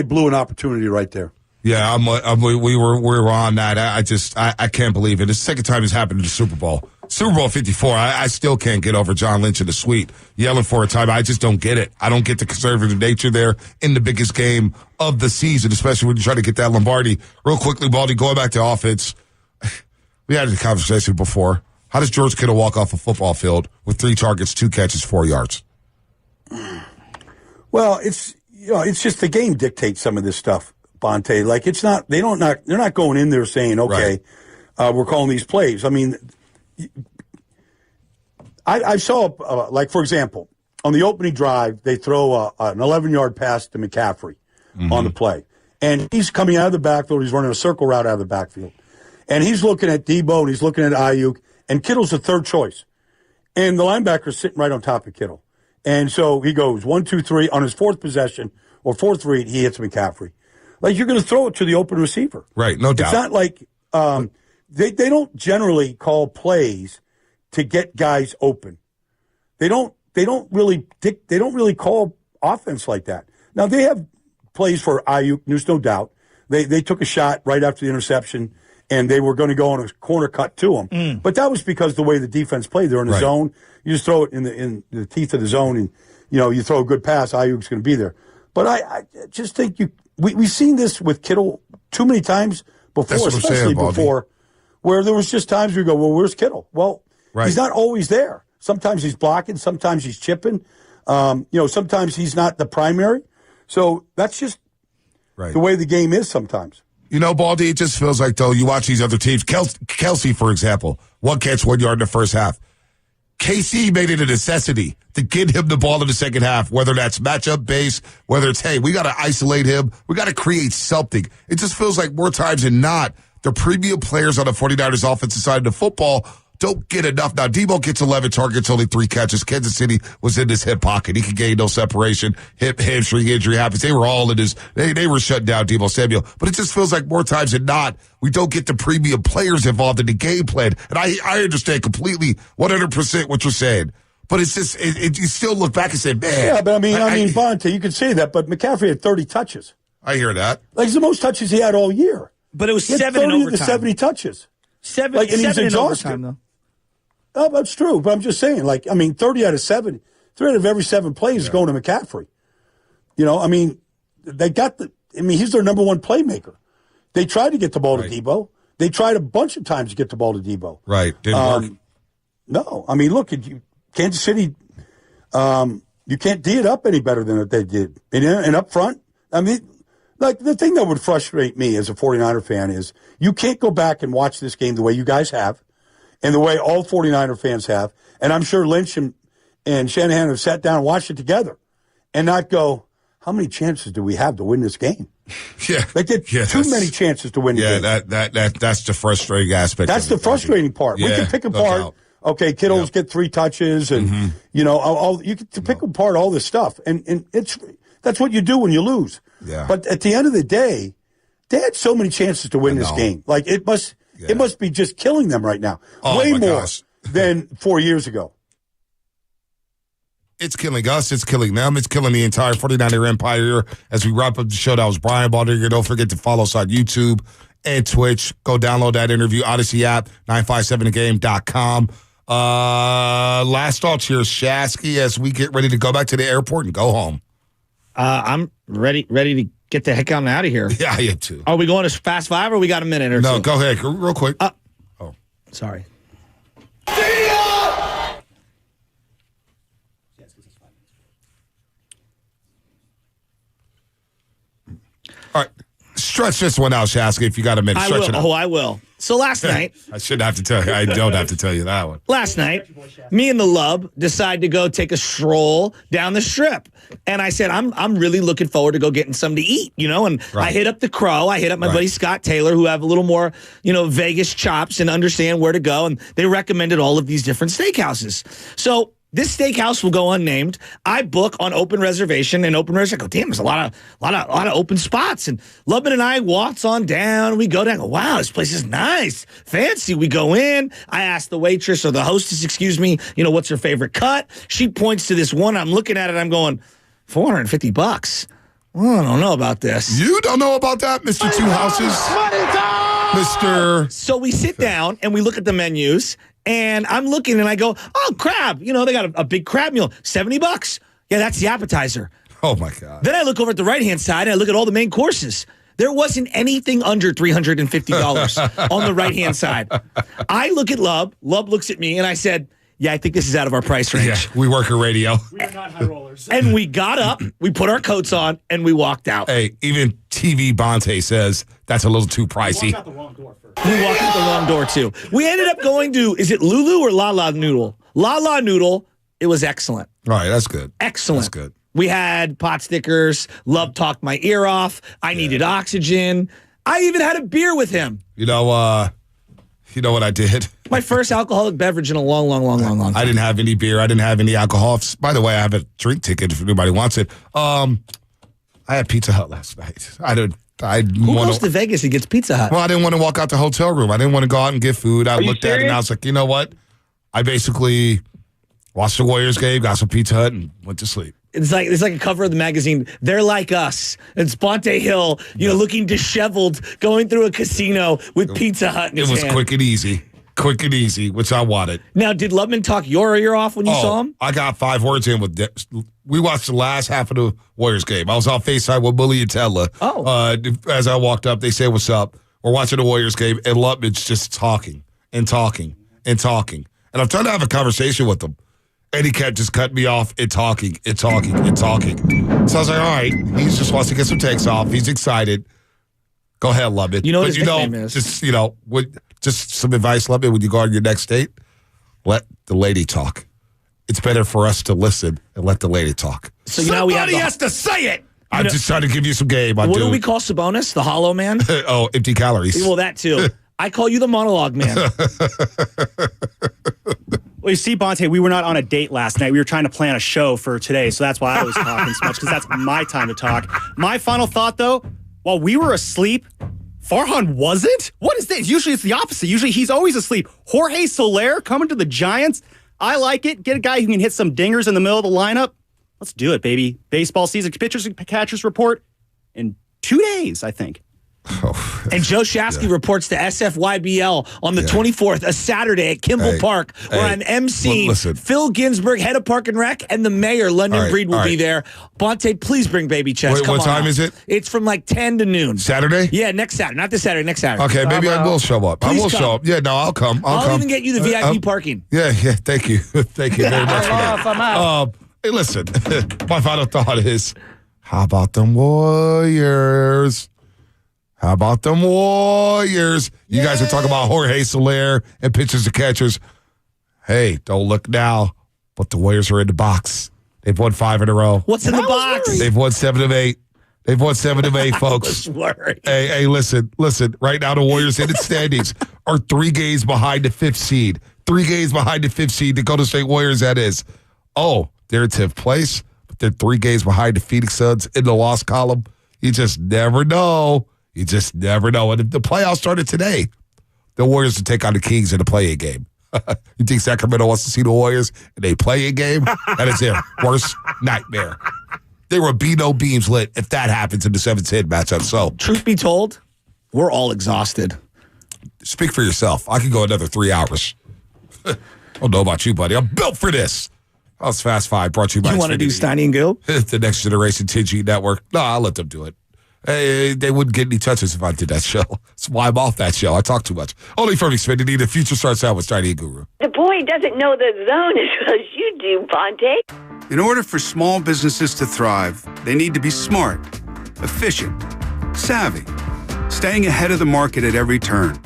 blew an opportunity right there.
Yeah, we were on that. I can't believe it. It's the second time it's happened in the Super Bowl. Super Bowl 54, I still can't get over John Lynch in the suite yelling for a time. I just don't get it. I don't get the conservative nature there in the biggest game of the season, especially when you try to get that Lombardi. Real quickly, Baldy, going back to offense, we had a conversation before. How does George Kittle walk off a football field with 3 targets, 2 catches, 4 yards?
Well, it's just the game dictates some of this stuff, Bonte. It's not, they're not going in there saying, okay, we're calling these plays. I mean, I saw, for example, on the opening drive, they throw an 11-yard pass to McCaffrey on the play. And he's coming out of the backfield. He's running a circle route out of the backfield. And he's looking at Debo and he's looking at Aiyuk. And Kittle's the third choice. And the linebacker's sitting right on top of Kittle. And so he goes 1, 2, 3. On his fourth possession, or fourth read, he hits McCaffrey. You're going to throw it to the open receiver.
Right, no doubt.
It's not like they don't generally call plays to get guys open. They don't really call offense like that. Now they have plays for Aiyuk, there's no doubt. They took a shot right after the interception and they were going to go on a corner cut to him. But that was because the way the defense played. They're in the zone. You just throw it in the teeth of the zone and you throw a good pass, Aiyuk's going to be there. But I just think we've seen this with Kittle too many times before, especially before, where there was just times we go, well, where's Kittle? Well, he's not always there. Sometimes he's blocking. Sometimes he's chipping. Sometimes he's not the primary. So that's just the way the game is sometimes.
Baldy, it just feels like, though, you watch these other teams. Kelsey, for example, 1 catch, 1 yard in the first half. KC made it a necessity to get him the ball in the second half, whether that's matchup based, whether it's, hey, we got to isolate him. We got to create something. It just feels like more times than not, the premium players on the 49ers offensive side of the football don't get enough. Now, Debo gets 11 targets, only 3 catches. Kansas City was in his hip pocket. He could gain no separation. Hamstring injury happens. They were all in his, they were shutting down Debo Samuel. But it just feels like more times than not, we don't get the premium players involved in the game plan. And I understand completely 100% what you're saying. But it's just, you still look back and say, man.
Yeah, but I mean, Bonte, you can say that, but McCaffrey had 30 touches.
I hear that.
Like, it's the most touches he had all year.
But it was
he had
7 in
30
overtime.
to 70 touches.
Seven
and he's
in
exhausted.
overtime, though.
Oh, that's true, but I'm just saying, 30 out of 7, 3 out of every 7 plays is going to McCaffrey. He's their number one playmaker. They tried to get the ball to Debo. They tried a bunch of times to get the ball to Debo.
Right. Didn't work.
No. Look, Kansas City, you can't D it up any better than what they did. And up front, the thing that would frustrate me as a 49er fan is you can't go back and watch this game the way you guys have and the way all 49er fans have. And I'm sure Lynch and Shanahan have sat down and watched it together and not go, how many chances do we have to win this game?
Yeah.
Too many chances to win the game.
Yeah, that's the frustrating aspect.
That's the frustrating part.
Yeah,
we can pick apart, okay, Kittle's get 3 touches and, you can pick apart all this stuff. And that's what you do when you lose.
Yeah.
But at the end of the day, they had so many chances to win this game. Like, it must be just killing them right now. Way more than 4 years ago.
It's killing us. It's killing them. It's killing the entire 49er empire. As we wrap up the show, that was Brian Baldinger. Don't forget to follow us on YouTube and Twitch. Go download that interview, Odyssey app, 957thegame.com. Last thoughts here, Shasky, as we get ready to go back to the airport and go home.
I'm ready to get the heck on out of here.
Yeah, I am too.
Are we going to Fast 5 or we got a minute or two?
No, go ahead. Real quick.
Sorry.
All right. Stretch this one out, Shasky, if you got a minute. Stretch it out.
I will. So last night.
I shouldn't have to tell you. I don't have to tell you that one.
Last night, me and the Lub decided to go take a stroll down the strip. And I said, I'm really looking forward to go getting something to eat, And I hit up the Crow. I hit up my buddy Scott Taylor, who have a little more, Vegas chops and understand where to go. And they recommended all of these different steakhouses. So this steakhouse will go unnamed. I book on open reservation and open reservation. I go, damn, there's a lot of open spots. And Lubman and I waltz on down. We go down. Go, wow, this place is nice, fancy. We go in. I ask the waitress or the hostess, excuse me, what's her favorite cut? She points to this one. I'm looking at it. I'm going, $450. Well, I don't know about this.
You don't know about that, Mr. Two Houses? Mr.
So we sit down and we look at the menus. And I'm looking and I go, oh, crab. They got a big crab meal, $70. Yeah, that's the appetizer.
Oh, my God.
Then I look over at the right-hand side and I look at all the main courses. There wasn't anything under $350 on the right-hand side. I look at Lub. Lub looks at me and I said, yeah, I think this is out of our price range.
Yeah, we work a radio.
We are not high rollers.
And we got up, we put our coats on, and we walked out.
Hey, even TV Bonte says that's a little too pricey.
We walked out the wrong door first.
We walked out the wrong door, too. We ended up going to, is it Lulu or La La Noodle? La La Noodle, it was excellent.
All right, that's good.
Excellent.
That's good.
We had pot stickers. Love talked my ear off. I needed oxygen. I even had a beer with him.
You know what I did?
My first alcoholic beverage in a long time.
I didn't have any beer. I didn't have any alcohol. By the way, I have a drink ticket if anybody wants it. I had Pizza Hut last night.
Who goes to Vegas and gets Pizza Hut?
Well, I didn't want to walk out the hotel room. I didn't want to go out and get food. I looked at it and I was like, you know what? I basically watched the Warriors game, got some Pizza Hut, and went to sleep.
It's like a cover of the magazine. They're like us. It's Bonte Hill, looking disheveled, going through a casino with Pizza Hut in his hand.
It was quick and easy, which I wanted.
Now, did Lubman talk your ear off when you saw him?
I got 5 words in with we watched the last half of the Warriors game. I was on FaceTime with Bully and Tella. As I walked up, they say, what's up? We're watching the Warriors game, and Lubman's just talking and talking and talking. And I'm trying to have a conversation with him. And he kept just cutting me off and talking and talking and talking. So I was like, all right, he just wants to get some takes off. He's excited. Go ahead, Lubman.
You know what his nickname is?
Just some advice, Lubman, when you go on your next date, let the lady talk. It's better for us to listen and let the lady talk.
So somebody
has to say it. I'm just trying to give you some game.
What do we call Sabonis? The hollow man?
Empty calories.
Well, that too. I call you the monologue man.
Well, you see, Bonte, we were not on a date last night. We were trying to plan a show for today, so that's why I was talking so much, because that's my time to talk. My final thought, though, while we were asleep, Farhan wasn't? What is this? Usually it's the opposite. Usually he's always asleep. Jorge Soler coming to the Giants. I like it. Get a guy who can hit some dingers in the middle of the lineup. Let's do it, baby. Baseball season, pitchers and catchers report in 2 days, I think.
And Joe Shasky reports to SFYBL on the 24th, a Saturday at Kimball Park, where I'm emceeing. Phil Ginsburg, head of Park and Rec, and the mayor, London Breed, will be there. Bonte, please bring baby Chess.
What time is it?
It's from like 10 to noon.
Saturday?
Yeah, next Saturday. Not this Saturday, next Saturday.
Okay, maybe I will show up.
Please
I will
come.
show up. Yeah, no, I'll come.
I'll even get you the VIP parking.
Yeah, thank you. Thank you very much for that. Hey, listen, my final thought is, how about them Warriors? How about them Warriors? You guys are talking about Jorge Soler and pitchers and catchers. Hey, don't look now, but the Warriors are in the box. They've won 5 in a row.
What's in the box?
They've won 7 of 8. They've won 7 of 8, folks. Hey, listen. Right now, the Warriors in its standings are 3 games behind the 5th seed. 3 games behind the 5th seed. The Golden State Warriors, that is. Oh, they're in 10th place, but they're 3 games behind the Phoenix Suns in the loss column. You just never know. You just never know. And if the playoffs started today, the Warriors would take on the Kings in a play-in game. You think Sacramento wants to see the Warriors in a play-in game? That is their worst nightmare. There will be no beams lit if that happens in the 7-10 matchup. So,
truth be told, we're all exhausted.
Speak for yourself. I could go another 3 hours. I don't know about you, buddy. I'm built for this. That was Fast Five, brought to you by
You want to do Steiny and Gill?
The Next Generation 10G Network. No, I'll let them do it. Hey, they wouldn't get any touches if I did that show. That's why I'm off that show. I talk too much. Only from Xfinity. The future starts out with Steiny and Guru.
The boy doesn't know the zone as well as you do, Bonte.
In order for small businesses to thrive, they need to be smart, efficient, savvy, staying ahead of the market at every turn.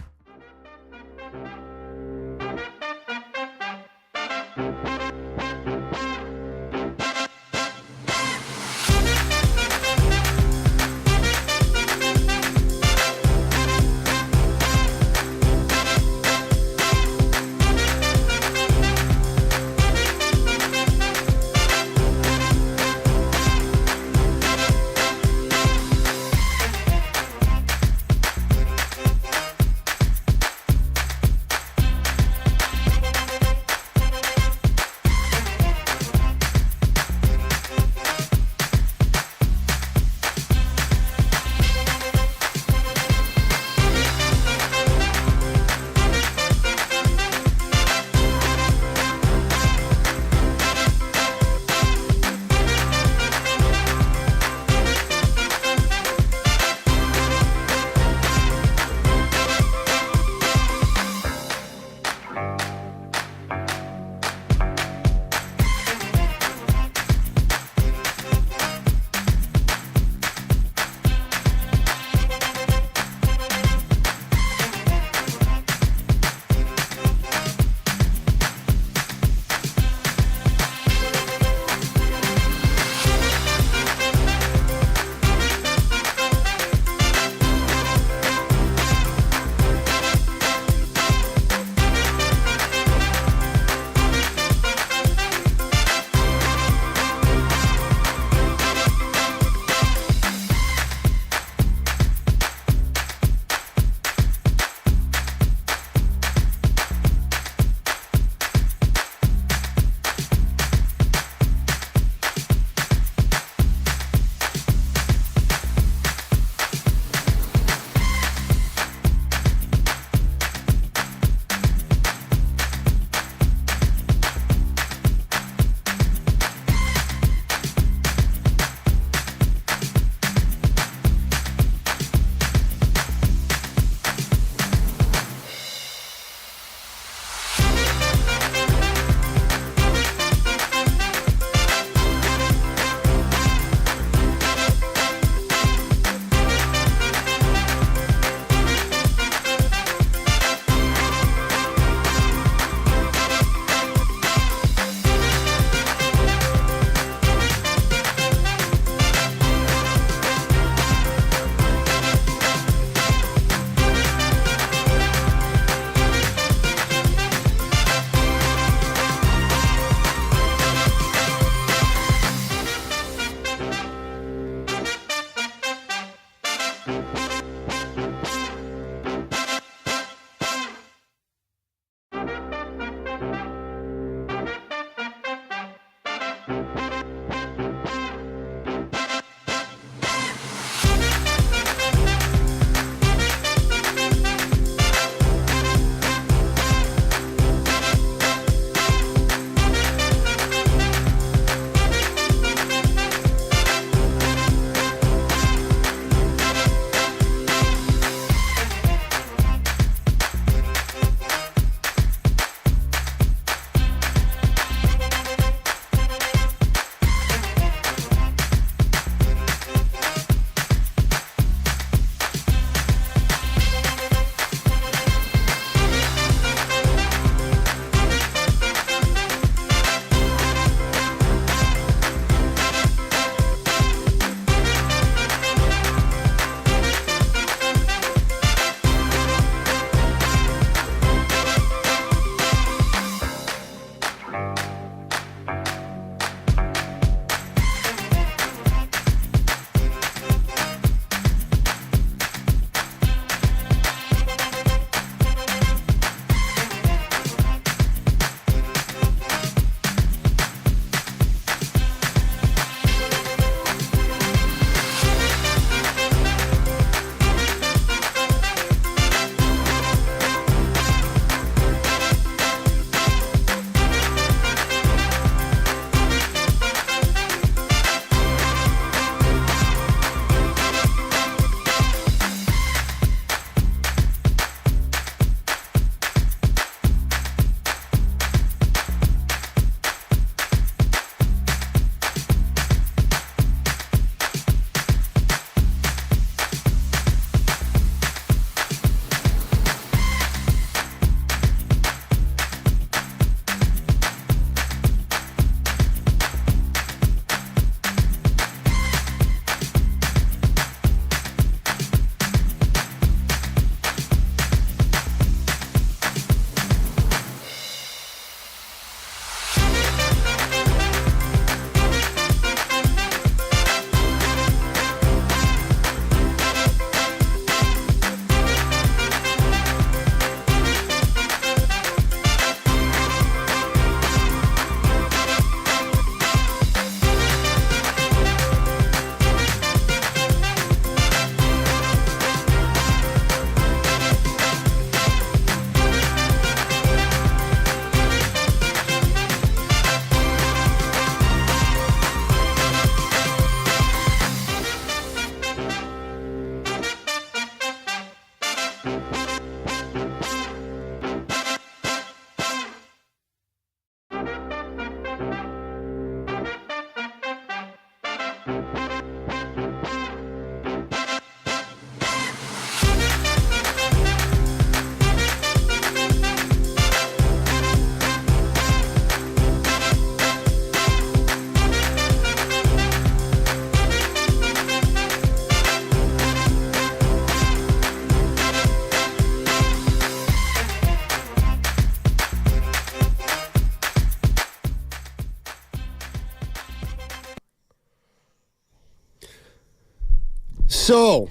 So,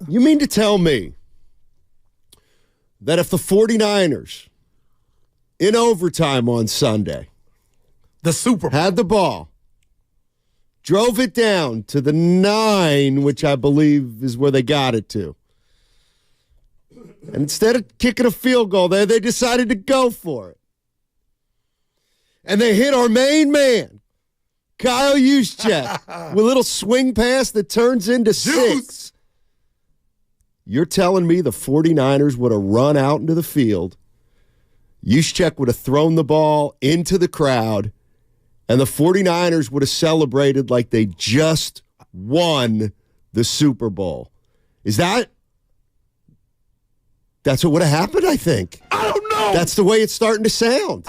you mean to tell me that if the 49ers in overtime on Sunday,
the Super Bowl,
had the ball, drove it down to the 9, which I believe is where they got it to, and instead of kicking a field goal there, they decided to go for it. And they hit our main man, Kyle Juszczyk, with a little swing pass that turns into 6. You're telling me the 49ers would have run out into the field, Juszczyk would have thrown the ball into the crowd, and the 49ers would have celebrated like they just won the Super Bowl. That's what would have happened, I think.
I don't know.
That's the way it's starting to sound.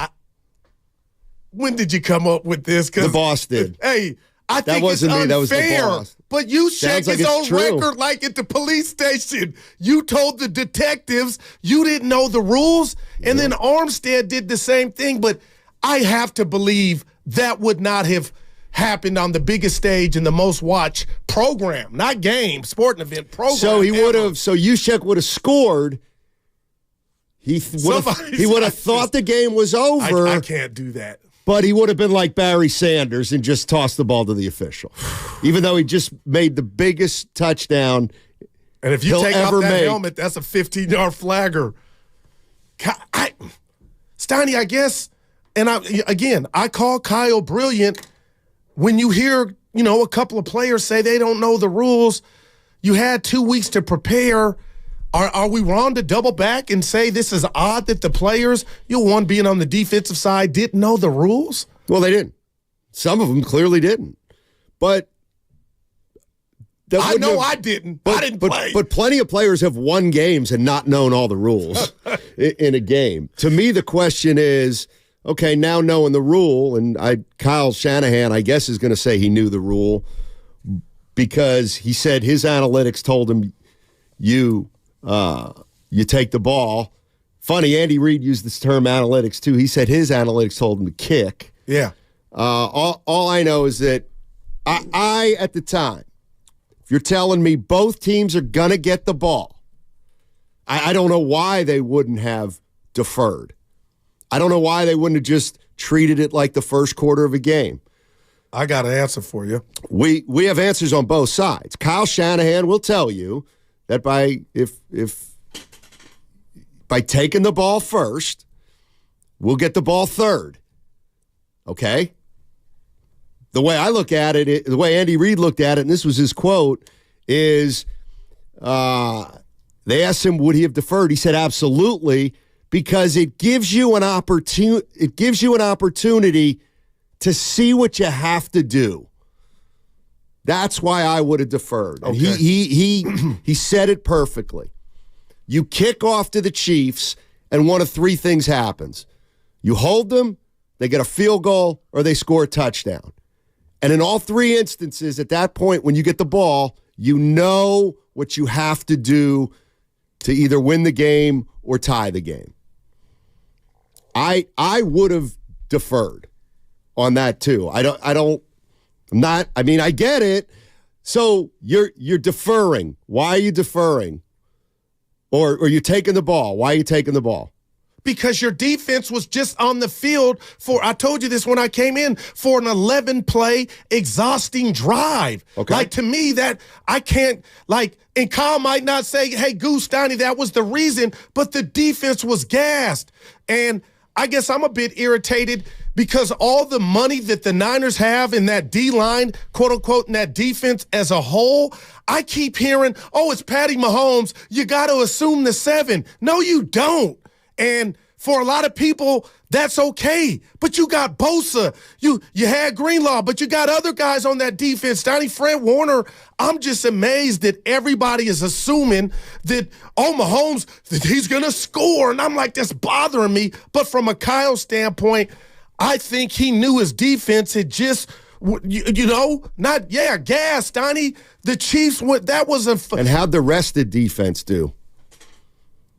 When did you come up with this?
The boss did.
Hey, I think
wasn't
it's
me.
unfair.
That was the boss.
But you checked
like
his
it's
own
true.
record like at the police station. You told the detectives you didn't know the rules, and then Armstead did the same thing. But I have to believe that would not have happened on the biggest stage in the most watched program, not game, sporting event program.
So he would have. So Juszczyk would have scored. He would have thought the game was over.
I can't do that.
But he would have been like Barry Sanders and just tossed the ball to the official, even though he just made the biggest touchdown.
And if you take off that helmet, that's a 15-yard flagger. Steiny, I guess, and I call Kyle brilliant. When you hear, a couple of players say they don't know the rules, you had 2 weeks to prepare. Are we wrong to double back and say this is odd that the players, one being on the defensive side, didn't know the rules?
Well, they didn't. Some of them clearly didn't. But
I didn't. I didn't play.
But plenty of players have won games and not known all the rules in a game. To me, the question is, okay, now knowing the rule, and Kyle Shanahan, I guess, is going to say he knew the rule because he said his analytics told him you take the ball. Funny, Andy Reid used this term analytics too. He said his analytics told him to kick.
Yeah.
All I know is that I at the time, if you're telling me both teams are going to get the ball, I don't know why they wouldn't have deferred. I don't know why they wouldn't have just treated it like the first quarter of a game.
I got an answer for you.
We have answers on both sides. Kyle Shanahan will tell you that by taking the ball first, we'll get the ball third. Okay? The way I look at it, the way Andy Reid looked at it, and this was his quote, is they asked him, would he have deferred? He said, absolutely, because it gives you an opportunity to see what you have to do. That's why I would have deferred. And
okay.
he said it perfectly. You kick off to the Chiefs, and one of three things happens. You hold them, they get a field goal, or they score a touchdown. And in all three instances, at that point, when you get the ball, you know what you have to do to either win the game or tie the game. I would have deferred on that too. I get it. So you're deferring. Why are you deferring? Or you're taking the ball. Why are you taking the ball?
Because your defense was just on the field I told you this when I came in, for an 11-play exhausting drive.
Okay.
Like, to me, that I can't, and Kyle might not say, hey, Goose Steiny, that was the reason, but the defense was gassed. And I guess I'm a bit irritated because all the money that the Niners have in that D-line, quote-unquote, in that defense as a whole, I keep hearing, oh, it's Patty Mahomes. You got to assume the 7. No, you don't. And for a lot of people, that's okay. But you got Bosa. You had Greenlaw, but you got other guys on that defense. Fred Warner, I'm just amazed that everybody is assuming that, Mahomes, that he's going to score. And I'm like, that's bothering me. But from a Kyle standpoint, I think he knew his defense had just, gas, Donnie. The Chiefs, that was
and how'd the rest of the defense do?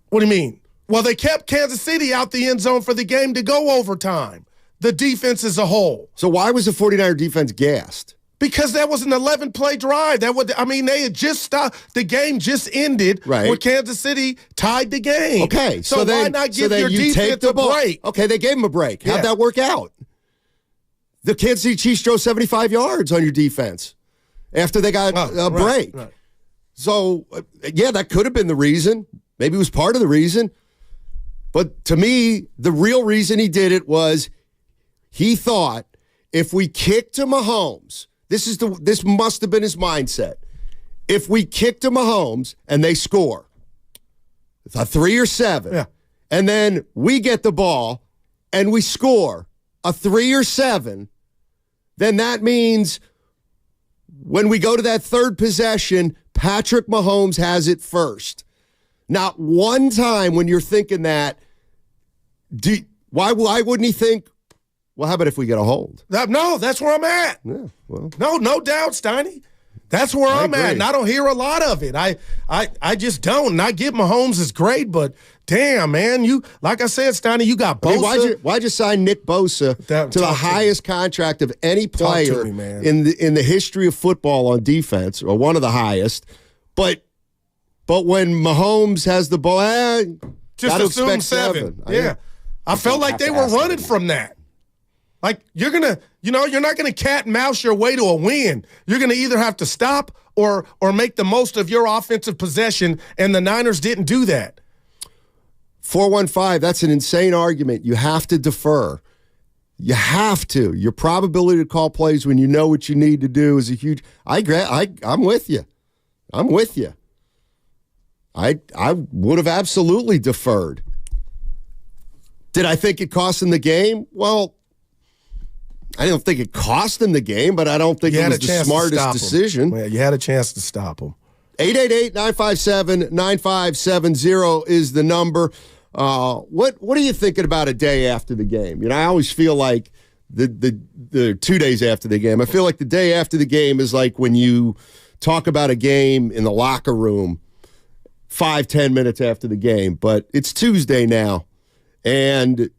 What do you mean? Well, they kept Kansas City out the end zone for the game to go overtime. The defense as a whole.
So why was the 49er defense gassed?
Because that was an 11-play drive. They had just stopped. The game just ended where Kansas City tied the game.
Okay.
So why not give your defense a break?
Okay, they gave him a break. How'd that work out? The Kansas City Chiefs drove 75 yards on your defense after they got a break.
Right.
So, that could have been the reason. Maybe it was part of the reason. But to me, the real reason he did it was he thought if we kick to Mahomes, this must have been his mindset. If we kick to Mahomes and they score, it's a 3 or 7, and then we get the ball and we score a 3 or 7, then that means when we go to that third possession, Patrick Mahomes has it first. Not one time when you're thinking that, why wouldn't he think, well, how about if we get a hold?
No, that's where I'm at.
Yeah, well.
No doubt, Steiny. That's where I'm
agree.
at, and I don't hear a lot of it. I just don't. And I get Mahomes is great, but damn, man, you like I said, Steiny, you got Bosa.
I mean, why'd you sign Nick Bosa to the highest contract of any player in the history of football on defense, or one of the highest? But when Mahomes has the ball,
just assume 7. Yeah, I felt like they were running from that. Like you're not gonna cat and mouse your way to a win. You're gonna either have to stop or make the most of your offensive possession, and the Niners didn't do that.
415, that's an insane argument. You have to defer. You have to. Your probability to call plays when you know what you need to do is a huge. I'm with you. I'm with you. I would have absolutely deferred. Did I think it cost him the game? Well, I don't think it cost him the game, but I don't think it was the smartest decision.
Well, you had a chance to stop him.
888-957-9570 is the number. What are you thinking about a day after the game? You know, I always feel like the 2 days after the game. I feel like the day after the game is like when you talk about a game in the locker room 5-10 minutes after the game. But it's Tuesday now, and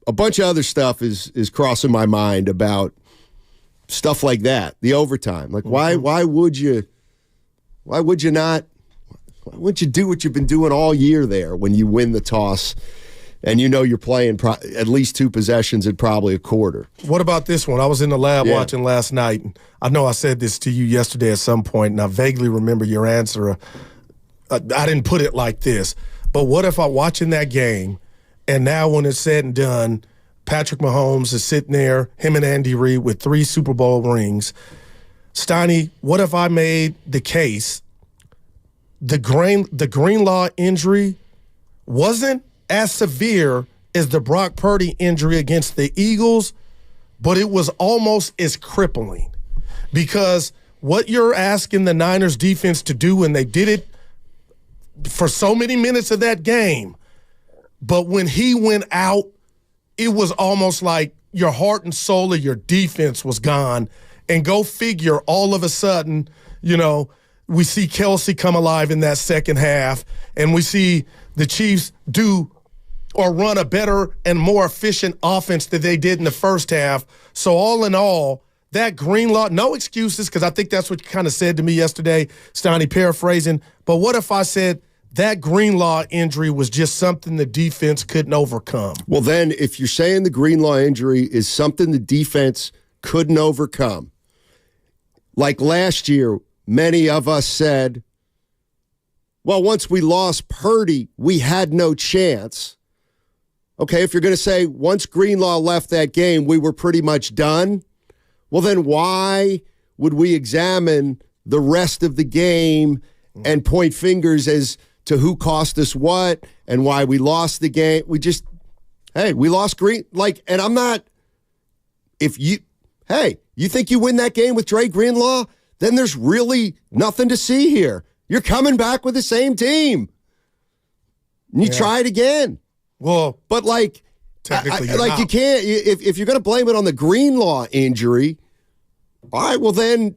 a bunch of other stuff is crossing my mind about stuff like that, the overtime. Like, why would you do what you've been doing all year there when you win the toss and you know you're playing at least 2 possessions in probably a quarter?
What about this one? I was in the lab watching last night, and I know I said this to you yesterday at some point, and I vaguely remember your answer. I didn't put it like this, but what if I'm watching that game, and now when it's said and done, Patrick Mahomes is sitting there, him and Andy Reid with 3 Super Bowl rings. Steiny, what if I made the case the Greenlaw injury wasn't as severe as the Brock Purdy injury against the Eagles, but it was almost as crippling? Because what you're asking the Niners defense to do, and they did it for so many minutes of that game, but when he went out, it was almost like your heart and soul of your defense was gone. And go figure, all of a sudden, you know, we see Kelsey come alive in that second half, and we see the Chiefs do or run a better and more efficient offense than they did in the first half. So all in all, that Greenlaw, no excuses, because I think that's what you kind of said to me yesterday, Steiny, paraphrasing. But what if I said that Greenlaw injury was just something the defense couldn't overcome?
Well, then, if you're saying the Greenlaw injury is something the defense couldn't overcome, like last year, many of us said, well, once we lost Purdy, we had no chance. Okay, if you're going to say once Greenlaw left that game, we were pretty much done, well, then why would we examine the rest of the game and point fingers as to who cost us what and why we lost the game? We lost and I'm not, you think you win that game with Dre Greenlaw, then there's really nothing to see here. You're coming back with the same team. And you try it again.
Well,
but
technically,
you can't, if you're going to blame it on the Greenlaw injury, all right, well then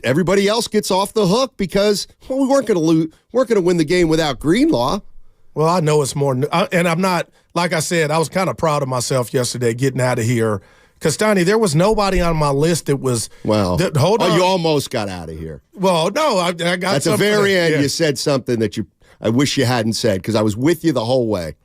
everybody else gets off the hook because we weren't going to win the game without Greenlaw.
Well, I know it's more, and I'm not, like I said, I was kind of proud of myself yesterday getting out of here. Because, Donnie, there was nobody on my list that was.
Well,
hold on.
You almost got out of here.
Well, no, I got
at the very end. You said something that I wish you hadn't said, because I was with you the whole way.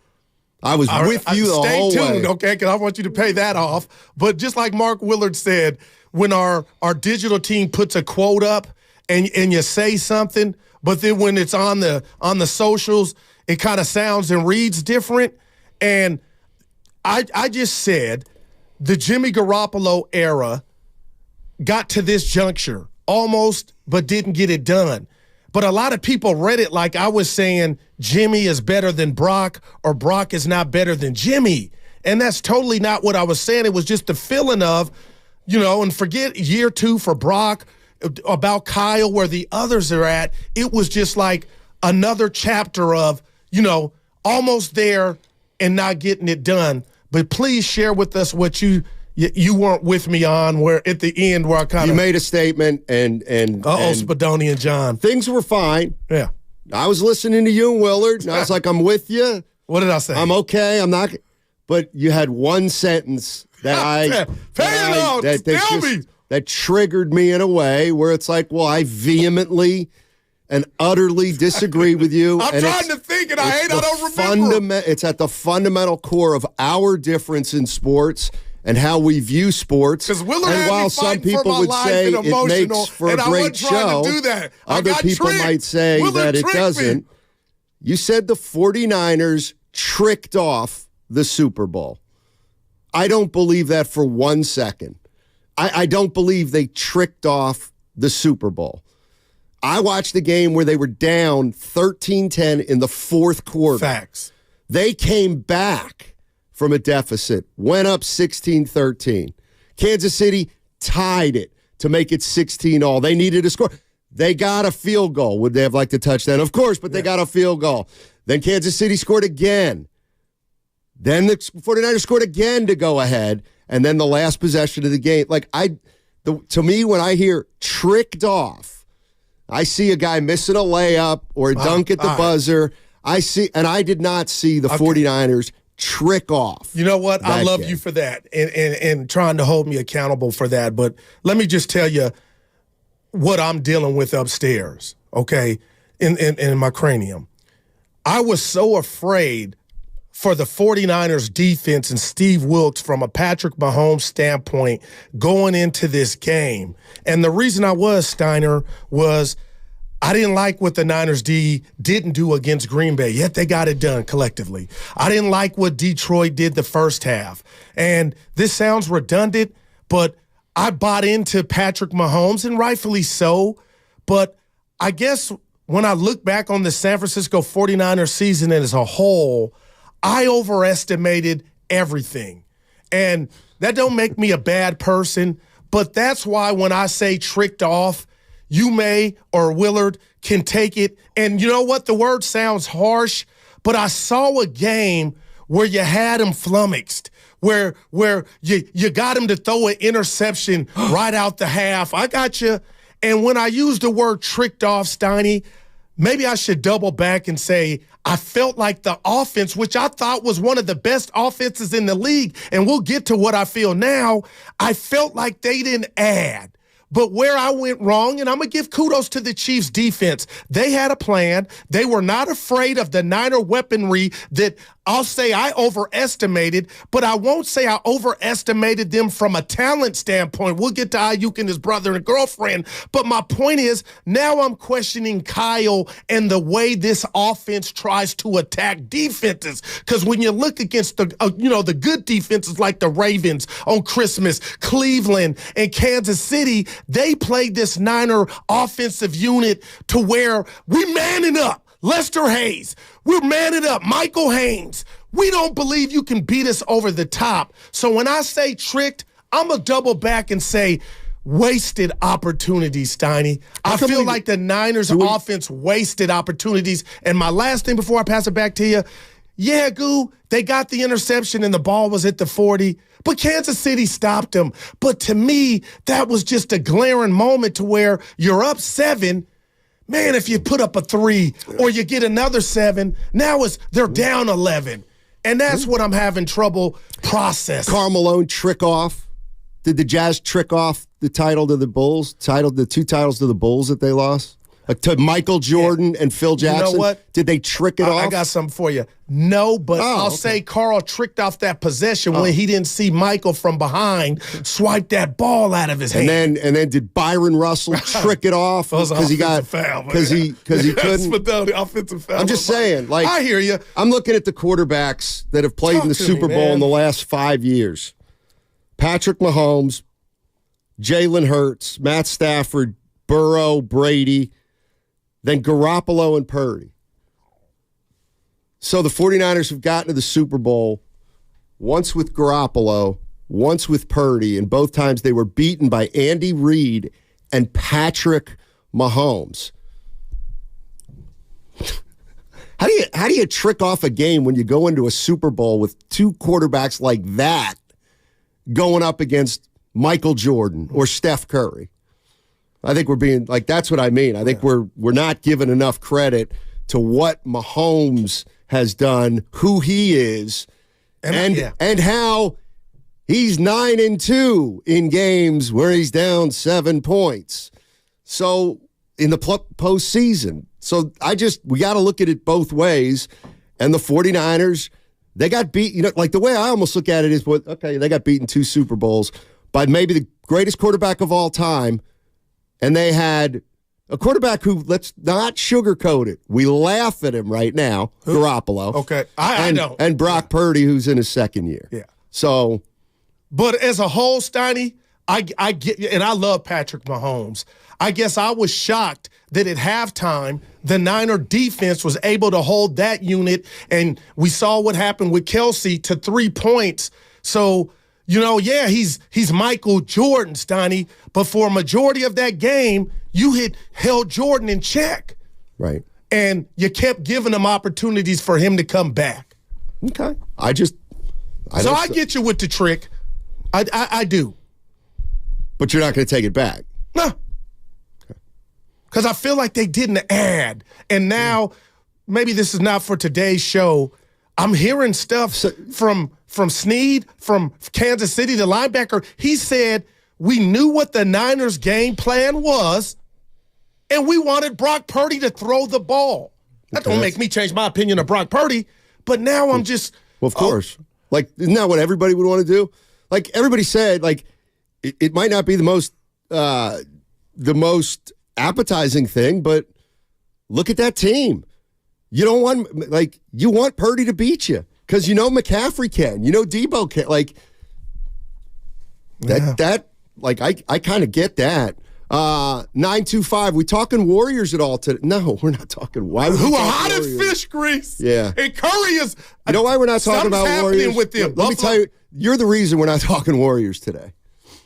I was with you the whole way.
Stay tuned, okay? Because I want you to pay that off. But just like Mark Willard said, when our digital team puts a quote up and you say something, but then when it's on the socials, it kind of sounds and reads different. And I just said the Jimmy Garoppolo era got to this juncture almost, but didn't get it done. But a lot of people read it like I was saying Jimmy is better than Brock or Brock is not better than Jimmy. And that's totally not what I was saying. It was just the feeling of, and forget year 2 for Brock, about Kyle, where the others are at. It was just like another chapter of, almost there and not getting it done. But please share with us what you you weren't with me on where at the end where I kind of.
You made a statement and
Spadoni and John.
Things were fine.
Yeah.
I was listening to you and Willard, and I was like, I'm with you.
What did I say?
I'm okay. I'm not. But you had one sentence that that triggered me in a way where it's like, well, I vehemently and utterly disagree with you.
I'm trying to think, and I don't remember.
It's at the fundamental core of our difference in sports and how we view sports.
Because Willard
and
had
while
me
some
fighting for
people
my
would
life
say
and
it
emotional,
makes for a
and I
great
wasn't trying
show,
to do that. I
other
got
people
tricked.
might say
Willard
that it
tricked
doesn't.
me.
You said the 49ers tricked off the Super Bowl. I don't believe that for 1 second. I don't believe they tricked off the Super Bowl. I watched the game where they were down 13-10 in the fourth quarter.
Facts.
They came back from a deficit, went up 16-13. Kansas City tied it to make it 16-all. They needed a score. They got a field goal. Would they have liked a touchdown? Of course, but they got a field goal. Then Kansas City scored again. Then the 49ers scored again to go ahead. And then the last possession of the game. To me, when I hear tricked off, I see a guy missing a layup or a dunk at the buzzer. I did not see the 49ers trick off.
You know what? I love you for that and trying to hold me accountable for that. But let me just tell you what I'm dealing with upstairs, okay, in my cranium. I was so afraid for the 49ers defense and Steve Wilkes from a Patrick Mahomes standpoint going into this game. And the reason I was, Steiner, was I didn't like what the Niners D didn't do against Green Bay, yet they got it done collectively. I didn't like what Detroit did the first half. And this sounds redundant, but I bought into Patrick Mahomes, and rightfully so. But I guess when I look back on the San Francisco 49ers season as a whole, I overestimated everything. And that don't make me a bad person, but that's why when I say tricked off, you may or Willard can take it. And you know what? The word sounds harsh, but I saw a game where you had him flummoxed, where you got him to throw an interception right out the half. I got you. And when I use the word tricked off, Steiny, maybe I should double back and say I felt like the offense, which I thought was one of the best offenses in the league, and we'll get to what I feel now, I felt like they didn't add. But where I went wrong, and I'm going to give kudos to the Chiefs' defense, they had a plan. They were not afraid of the Niner weaponry that I'll say I overestimated, but I won't say I overestimated them from a talent standpoint. We'll get to Aiyuk and his brother and girlfriend. But my point is, now I'm questioning Kyle and the way this offense tries to attack defenses. Because when you look against the good defenses like the Ravens on Christmas, Cleveland, and Kansas City, they played this Niner offensive unit to where we manning up. Lester Hayes, we're manning up. Michael Haynes, we don't believe you can beat us over the top. So when I say tricked, I'm going to double back and say wasted opportunities, Steiny. I feel like the Niners offense wasted opportunities. And my last thing before I pass it back to you, yeah, Goo, they got the interception and the ball was at the 40, but Kansas City stopped them. But to me, that was just a glaring moment to where you're up 7. Man, if you put up a 3 or you get another 7, now they're down 11. And that's what I'm having trouble processing.
Karl Malone trick off. Did the Jazz trick off the title to the Bulls? The 2 titles to the Bulls that they lost? To Michael Jordan and Phil Jackson?
You know what?
Did they trick it off?
I got something for you. No, but I'll say Karl tricked off that possession when he didn't see Michael from behind swipe that ball out of his hand.
And then did Byron Russell trick it off because he got because he couldn't?
Offensive foul.
I'm just saying, like,
I hear you.
I'm looking at the quarterbacks that have played in the Super Bowl in the last 5 years: Patrick Mahomes, Jalen Hurts, Matt Stafford, Burrow, Brady. Then Garoppolo and Purdy. So the 49ers have gotten to the Super Bowl once with Garoppolo, once with Purdy, and both times they were beaten by Andy Reid and Patrick Mahomes. How do you trick off a game when you go into a Super Bowl with 2 quarterbacks like that going up against Michael Jordan or Steph Curry. I think we're being like, that's what I mean. I think we're not giving enough credit to what Mahomes has done, who he is, and how he's 9-2 in games where he's down 7 points. So in the postseason. So we got to look at it both ways. And the 49ers, they got beat. Like the way I almost look at it is, they got beaten 2 Super Bowls by maybe the greatest quarterback of all time. And they had a quarterback who, let's not sugarcoat it. We laugh at him right now, Garoppolo.
Okay, I know.
And Brock Purdy, who's in his second year.
Yeah.
So,
but as a whole, Steiny, I get, and I love Patrick Mahomes. I guess I was shocked that at halftime, the Niner defense was able to hold that unit, and we saw what happened with Kelsey to 3 points. So, he's Michael Jordan, Steiny, but for a majority of that game, you had held Jordan in check.
Right.
And you kept giving him opportunities for him to come back.
Okay.
I get you with the trick. I do.
But you're not going to take it back.
No. Because I feel like they didn't add. And now, maybe this is not for today's show, I'm hearing stuff from Snead, from Kansas City, the linebacker. He said, we knew what the Niners' game plan was, and we wanted Brock Purdy to throw the ball. That don't make me change my opinion of Brock Purdy, but now I'm just...
Well, of course. Like, isn't that what everybody would want to do? Like, everybody said, like, it might not be the most appetizing thing, but look at that team. You don't want, you want Purdy to beat you because McCaffrey can, Debo can, I kind of get that. 925, we talking Warriors at all today? No, we're not talking. Why?
Who are hot as fish grease?
Yeah.
And Curry is.
You know why we're not talking about Warriors?
With them.
Let me tell you, you're the reason we're not talking Warriors today.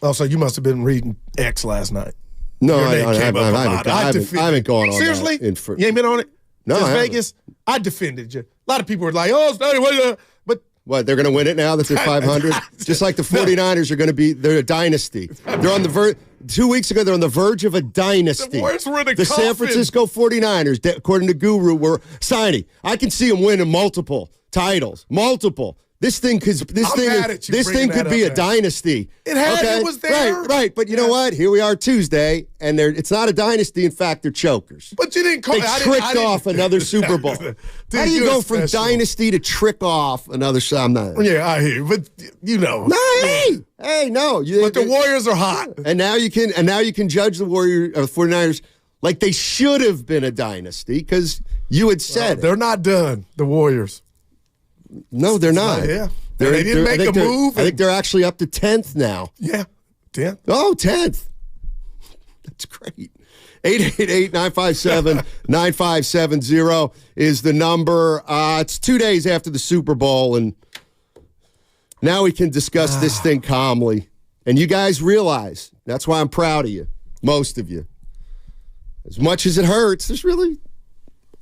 Oh, so you must have been reading X last night.
No, I haven't gone on
Seriously?
that.
You ain't been on it?
No,
Since Vegas? I defended you. A lot of people were like, oh, Stoney, but
what, they're going to win it now that they're 500? Just like the 49ers are going to be, they're a dynasty. They're on the verge. 2 weeks ago, they're on the verge of a dynasty.
The Warriors were in
the San Francisco 49ers, according to Guru, were signing. I can see them winning multiple titles. Multiple. This thing could be a dynasty.
It was there.
Right. But you know what? Here we are Tuesday, and it's not a dynasty. In fact, they're chokers.
But you didn't call
They tricked off another Super Bowl. How do you go from dynasty to trick off another? I'm not.
Yeah, I hear you. But
No, hey, no.
But the Warriors are hot.
And now you can judge the 49ers like they should have been a dynasty because you had said
they're not done. The Warriors.
No, they're not.
Yeah. They didn't make a move.
I think they're actually up to 10th now.
Yeah, 10th.
Oh, 10th. That's great. 888-957-9570 is the number. It's 2 days after the Super Bowl, and now we can discuss this thing calmly. And you guys realize, that's why I'm proud of you, most of you. As much as it hurts, there's really,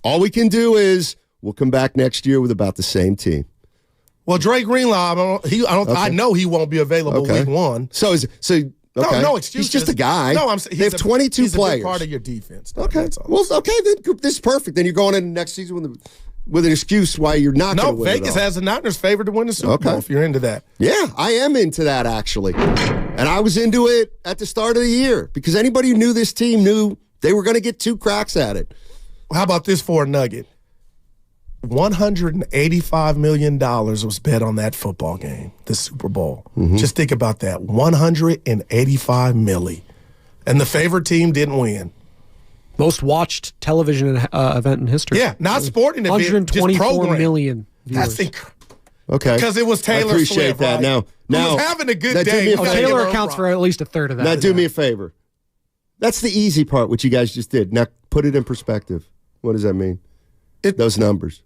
all we can do is we'll come back next year with about the same team.
Well, Dre Greenlaw, I know he won't be available week one.
So
no excuse.
He's just a guy.
No,
they have 22
he's
players.
He's a big part of your defense.
Okay. Well, then this is perfect. Then you're going into next season with an excuse why you're not going to win.
No, Vegas has the Niners favored to win the Super Bowl. If you're into that.
Yeah, I am into that actually, and I was into it at the start of the year because anybody who knew this team knew they were going to get 2 cracks at it.
How about this for a nugget? $185 million was bet on that football game, the Super Bowl.
Mm-hmm.
Just think about that. $185 million. And the favorite team didn't win.
Most watched television event in history.
Yeah, not sporting event,
124 million viewers.
That's
okay.
Because it was Taylor
Swift. I appreciate
Swift,
that.
Right?
Now,
who was having a good day.
Taylor accounts for at least a third of that.
Now, do me a favor. That's the easy part, which you guys just did. Now, put it in perspective. What does that mean? Those numbers.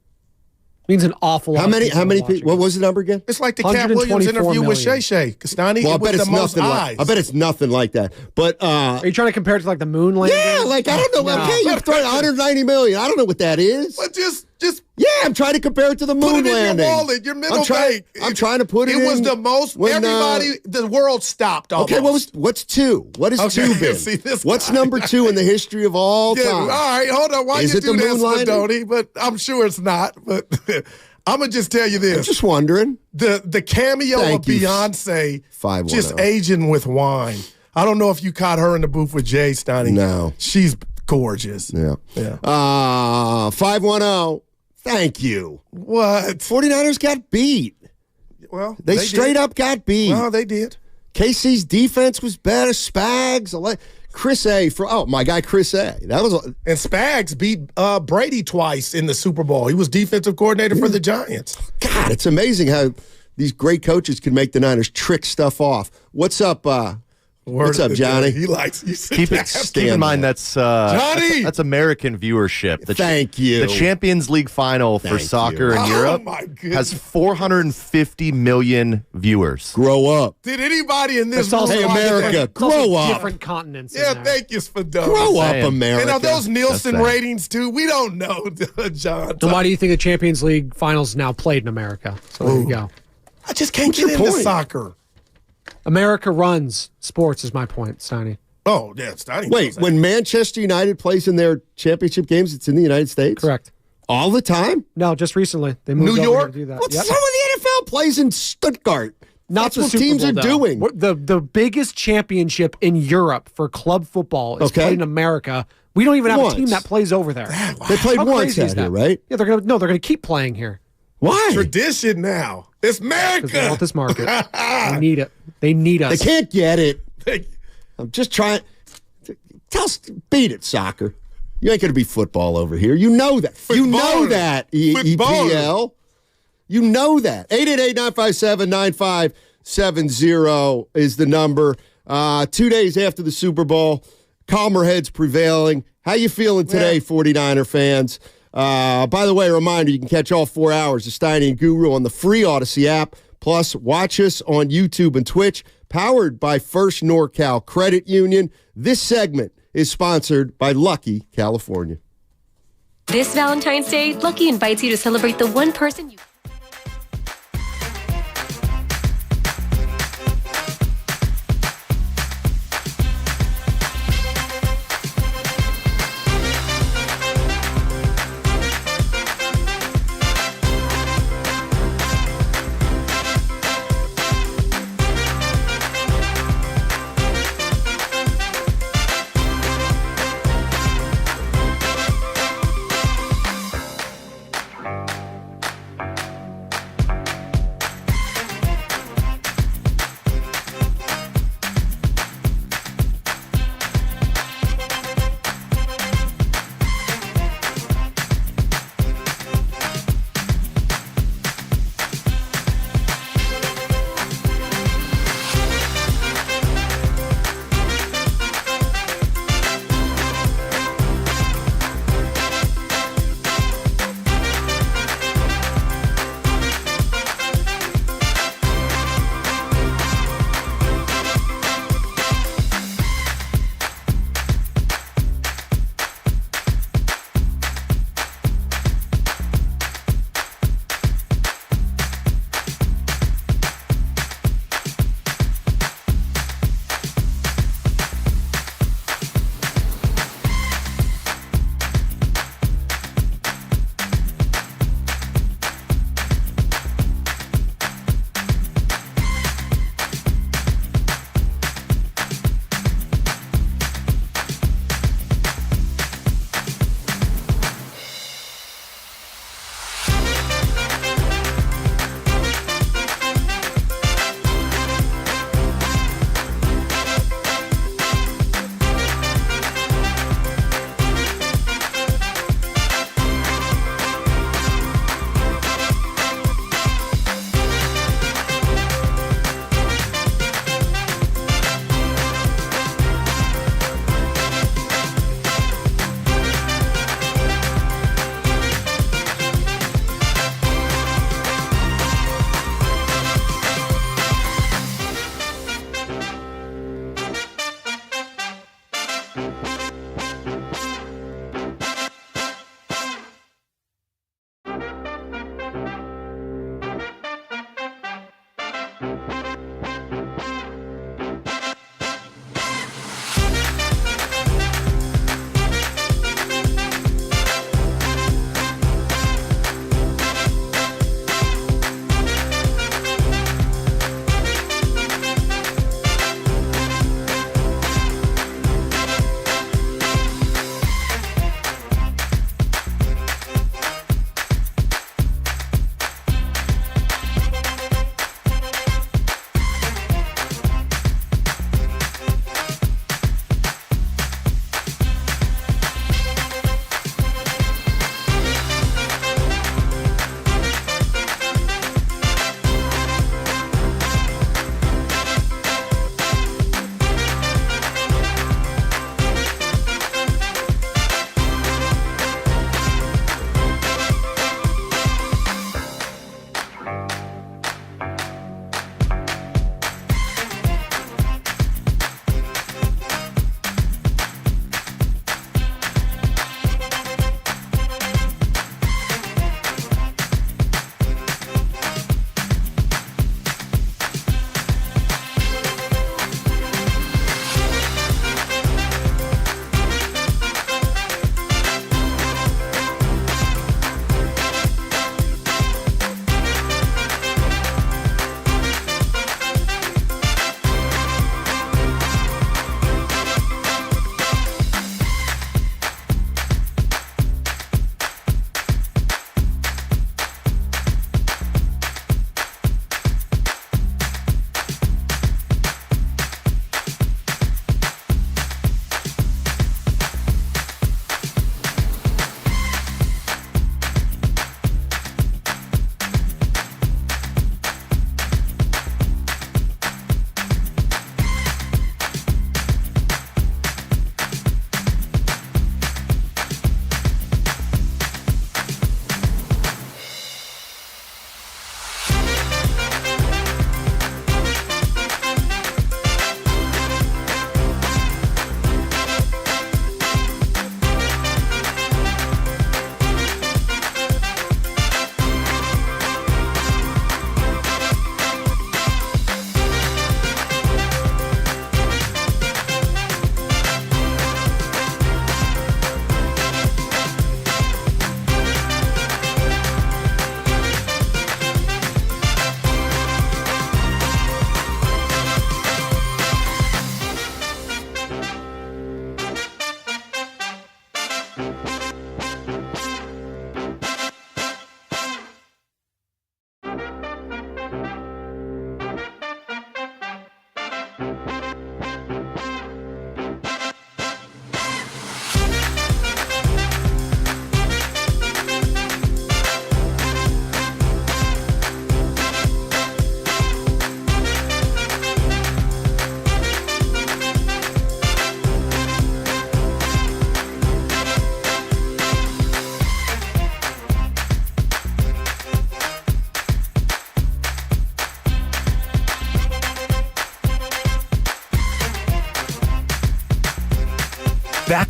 Means an awful lot.
How many people? What was the number again?
It's like the Cat Williams interview with Shay Shay Castani.
Well, I bet it's nothing like. I bet it's nothing like that. But
are you trying to compare it to like the moon landing?
Yeah, I don't know. Okay, you're throwing $190 million. I don't know what that is.
But just
Yeah, I'm trying to compare it to the moon
put it in
landing.
your wallet, your middle bank.
I'm trying to put it in.
It was the most, everybody, the world stopped almost.
Okay, what's 2? What has 2 been?
See,
what's number 2 in the history of all time?
All right, hold on. Why
Is
you
it the
do this,
moon landing?
Ladoni? But I'm sure it's not. But I'm going to just tell you this.
I'm just wondering.
The cameo
Thank
of
you.
Beyonce
510.
just aging with wine. I don't know if you caught her in the booth with Jay Steiny.
No.
She's gorgeous.
Yeah. 510. Thank you.
What?
49ers got beat.
Well,
They straight
did.
up got beat.
Well, they did.
KC's defense was better. Spags. Chris A. My guy Chris A. That was
And Spags beat Brady twice in the Super Bowl. He was defensive coordinator for the Giants.
God, it's amazing how these great coaches can make the Niners trick stuff off. What's up, what's up, Johnny?
He likes you.
Keep in mind that's
Johnny!
that's American viewership.
Thank you.
The Champions League final for soccer in Europe has 450 million viewers.
Grow up.
Did anybody in this room?
Hey, America, grow up.
Different continents.
Yeah, thank you, Spadoni.
Grow up, America.
And are those Nielsen
Just saying.
ratings too? We don't know, John.
Then why do you think the Champions League finals now played in America? So there you go.
I just can't
What's
get
your
into
point?
soccer.
America runs sports is my point, Steiny.
Oh, yeah, Steiny.
Wait, when Manchester United plays in their championship games, it's in the United States?
Correct.
All the time?
No, just recently. They moved
New
over here
York?
to do that.
What's
Yep.
some of the NFL plays in Stuttgart?
Not
That's
the
what
Super
teams
Bowl,
are
though.
doing.
The biggest championship in Europe for club football is
Okay.
played in America. We don't even have
Once.
a team that plays over there.
They played
How
once
crazy is
out here,
that?
right?
Yeah, they're gonna keep playing here
Why?
Tradition now. It's
because they
America.
want this market. They need it. They need us.
They can't get it. I'm just trying. Beat it, soccer. You ain't going to be football over here. You know that. You know that, EPL. You know that. 888-957-9570 is the number. 2 days after the Super Bowl, calmer heads prevailing. How you feeling today, 49er fans? By the way, a reminder, you can catch all 4 hours of Steiny and Guru on the free Odyssey app. Plus, watch us on YouTube and Twitch, powered by First NorCal Credit Union. This segment is sponsored by Lucky California.
This Valentine's Day, Lucky invites you to celebrate the one person you...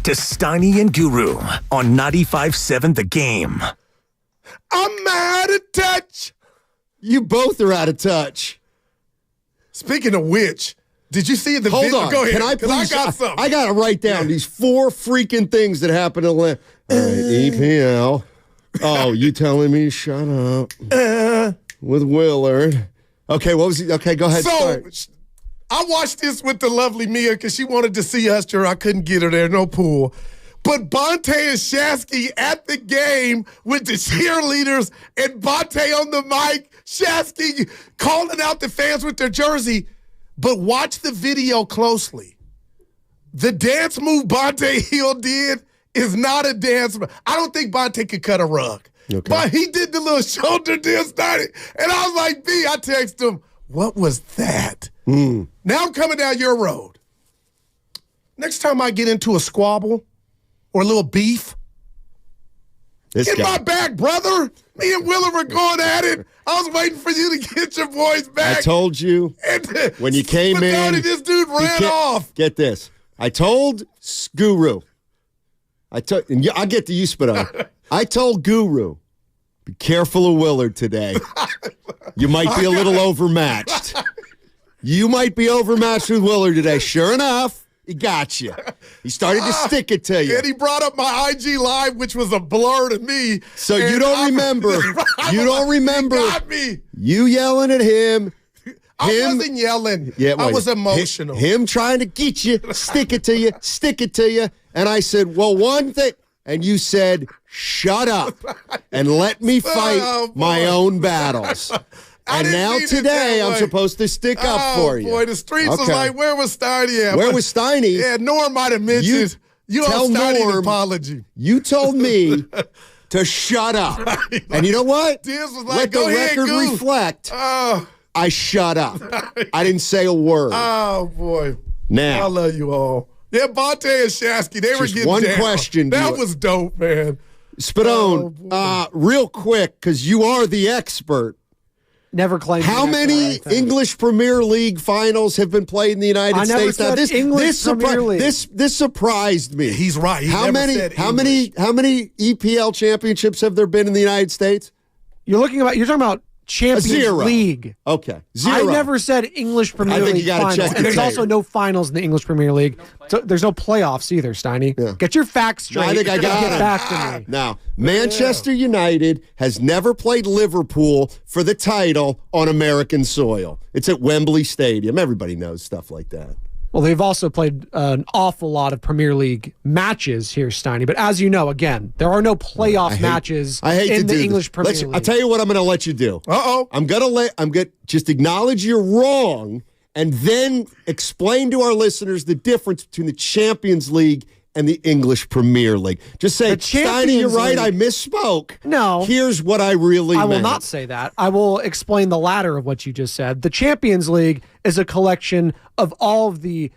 to Steiny and Guru on 95.7 The Game.
I'm out of touch.
You both are out of touch.
Speaking of which, did you see the
Hold
video?
on.
Go ahead.
Can I please?
I got something.
I got to write down these 4 freaking things that happened in EPL. Oh, you telling me shut up with Willard. Okay, what was he? Okay, go ahead.
So, I watched this with the lovely Mia because she wanted to see us. Sure, I couldn't get her there. No pool. But Bonte and Shasky at the game with the cheerleaders and Bonte on the mic, Shasky calling out the fans with their jersey. But watch the video closely. The dance move Bonte Hill did is not a dance move. I don't think Bonte could cut a rug. Okay. But he did the little shoulder dance, started, and I was like, B, I texted him, what was that? Now I'm coming down your road. Next time I get into a squabble or a little beef, get my back, brother. Me and Willard were going at it. I was waiting for you to get your boys back.
I told you when you came in.
This dude ran off.
Get this. I told Guru. I'll get to you, Spadone. I told Guru, be careful of Willard today. You might be a little overmatched. You might be overmatched with Willard today. Sure enough, he got you. He started to stick it to you.
And he brought up my IG Live, which was a blur to me.
So you don't remember. You don't remember.
He got me.
You yelling at him.
I wasn't yelling.
Yeah,
I was emotional.
Him trying to get you, stick it to you, stick it to you. And I said, well, one thing. And you said, shut up and let me fight my own battles. And now today, I'm supposed to stick up for you.
Boy, the streets was like, where was Steiny at?
Where was Steiny?
Yeah, Norm might have mentioned. You owe Steiny an apology.
You told me to shut up. And you know what?
Diz was like,
let
go
the
ahead,
record
Goose.
reflect. I shut up. I didn't say a word.
Oh, boy.
Now.
I love you all. Yeah, Bonte and Shasky, they were getting
one
down.
question.
That was dope, man.
Spadone, real quick, because you are the expert.
Never claimed.
How many English Premier League finals have been played in the United States?
Never said English Premier League.
This surprised me.
He's right.
How many EPL championships have there been in the United States?
You're talking about Champions League.
Okay.
I never said English Premier League. I think you got to check. And there's also no finals in the English Premier League. So there's no playoffs either, Steiny. Yeah. Get your facts straight.
I think I got
Get back to me.
Now, Manchester United has never played Liverpool for the title on American soil. It's at Wembley Stadium. Everybody knows stuff like that.
Well, they've also played an awful lot of Premier League matches here, Steiny. But as you know, again, there are no playoff matches in the English Premier League.
I'll tell you what I'm going to let you do. I'm going to just acknowledge you're wrong and then explain to our listeners the difference between the Champions League and the English Premier League. Just say, Steiny, you're right, I misspoke.
No.
Here's what I really meant.
I will not say that. I will explain the latter of what you just said. The Champions League is a collection of all of the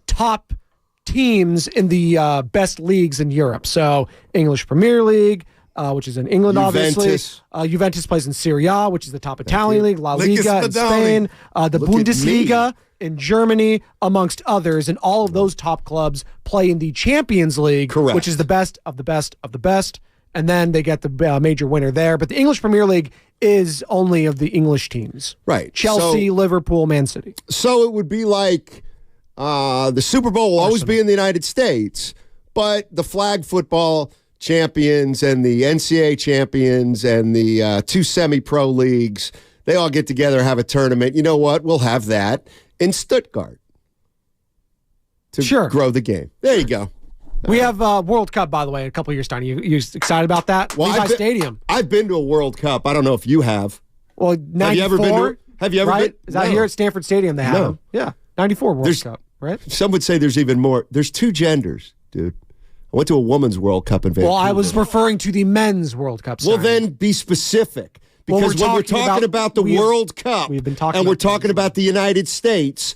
top teams in the best leagues in Europe. So English Premier League, which is in England, obviously. Juventus plays in Serie A, which is the top Italian league. La Liga in Spain. The Bundesliga in Germany, amongst others, and all of those top clubs play in the Champions League, which is the best of the best of the best, and then they get the major winner there. But the English Premier League is only of the English teams.
Right.
Chelsea, Liverpool, Man City.
So it would be like the Super Bowl will always be in the United States, but the flag football champions and the NCAA champions and the 2 semi-pro leagues, they all get together, have a tournament. You know what? We'll have that in Stuttgart to grow the game. There you go.
We have World Cup, by the way, in a couple of years' time. You excited about that?
Well,
Levi Stadium.
I've been to a World Cup. I don't know if you have.
Well, 94.
Have you ever been to it? Have you ever been?
Is that here at Stanford Stadium they have them? Yeah, 94 World Cup, right?
Some would say there's even more. There's 2 genders, dude. I went to a women's World Cup in Vancouver.
Well, I was referring to the men's World Cup.
Well, then be specific. Because when we're talking about the World Cup,
we've been talking
and we're talking about the United States,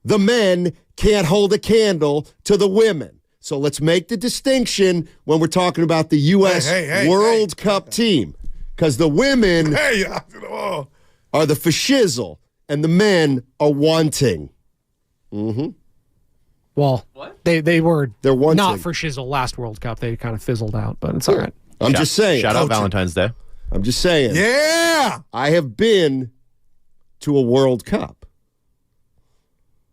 the men can't hold a candle to the women. So let's make the distinction when we're talking about the U.S. World Cup team. Because the women are the fashizzle, and the men are wanting. Mm-hmm.
Well, they were
They're one
not
thing.
for shizzle last World Cup. They kind of fizzled out, but it's all right.
I'm just saying.
Shout out Valentine's Day.
I'm just saying.
Yeah.
I have been to a World Cup.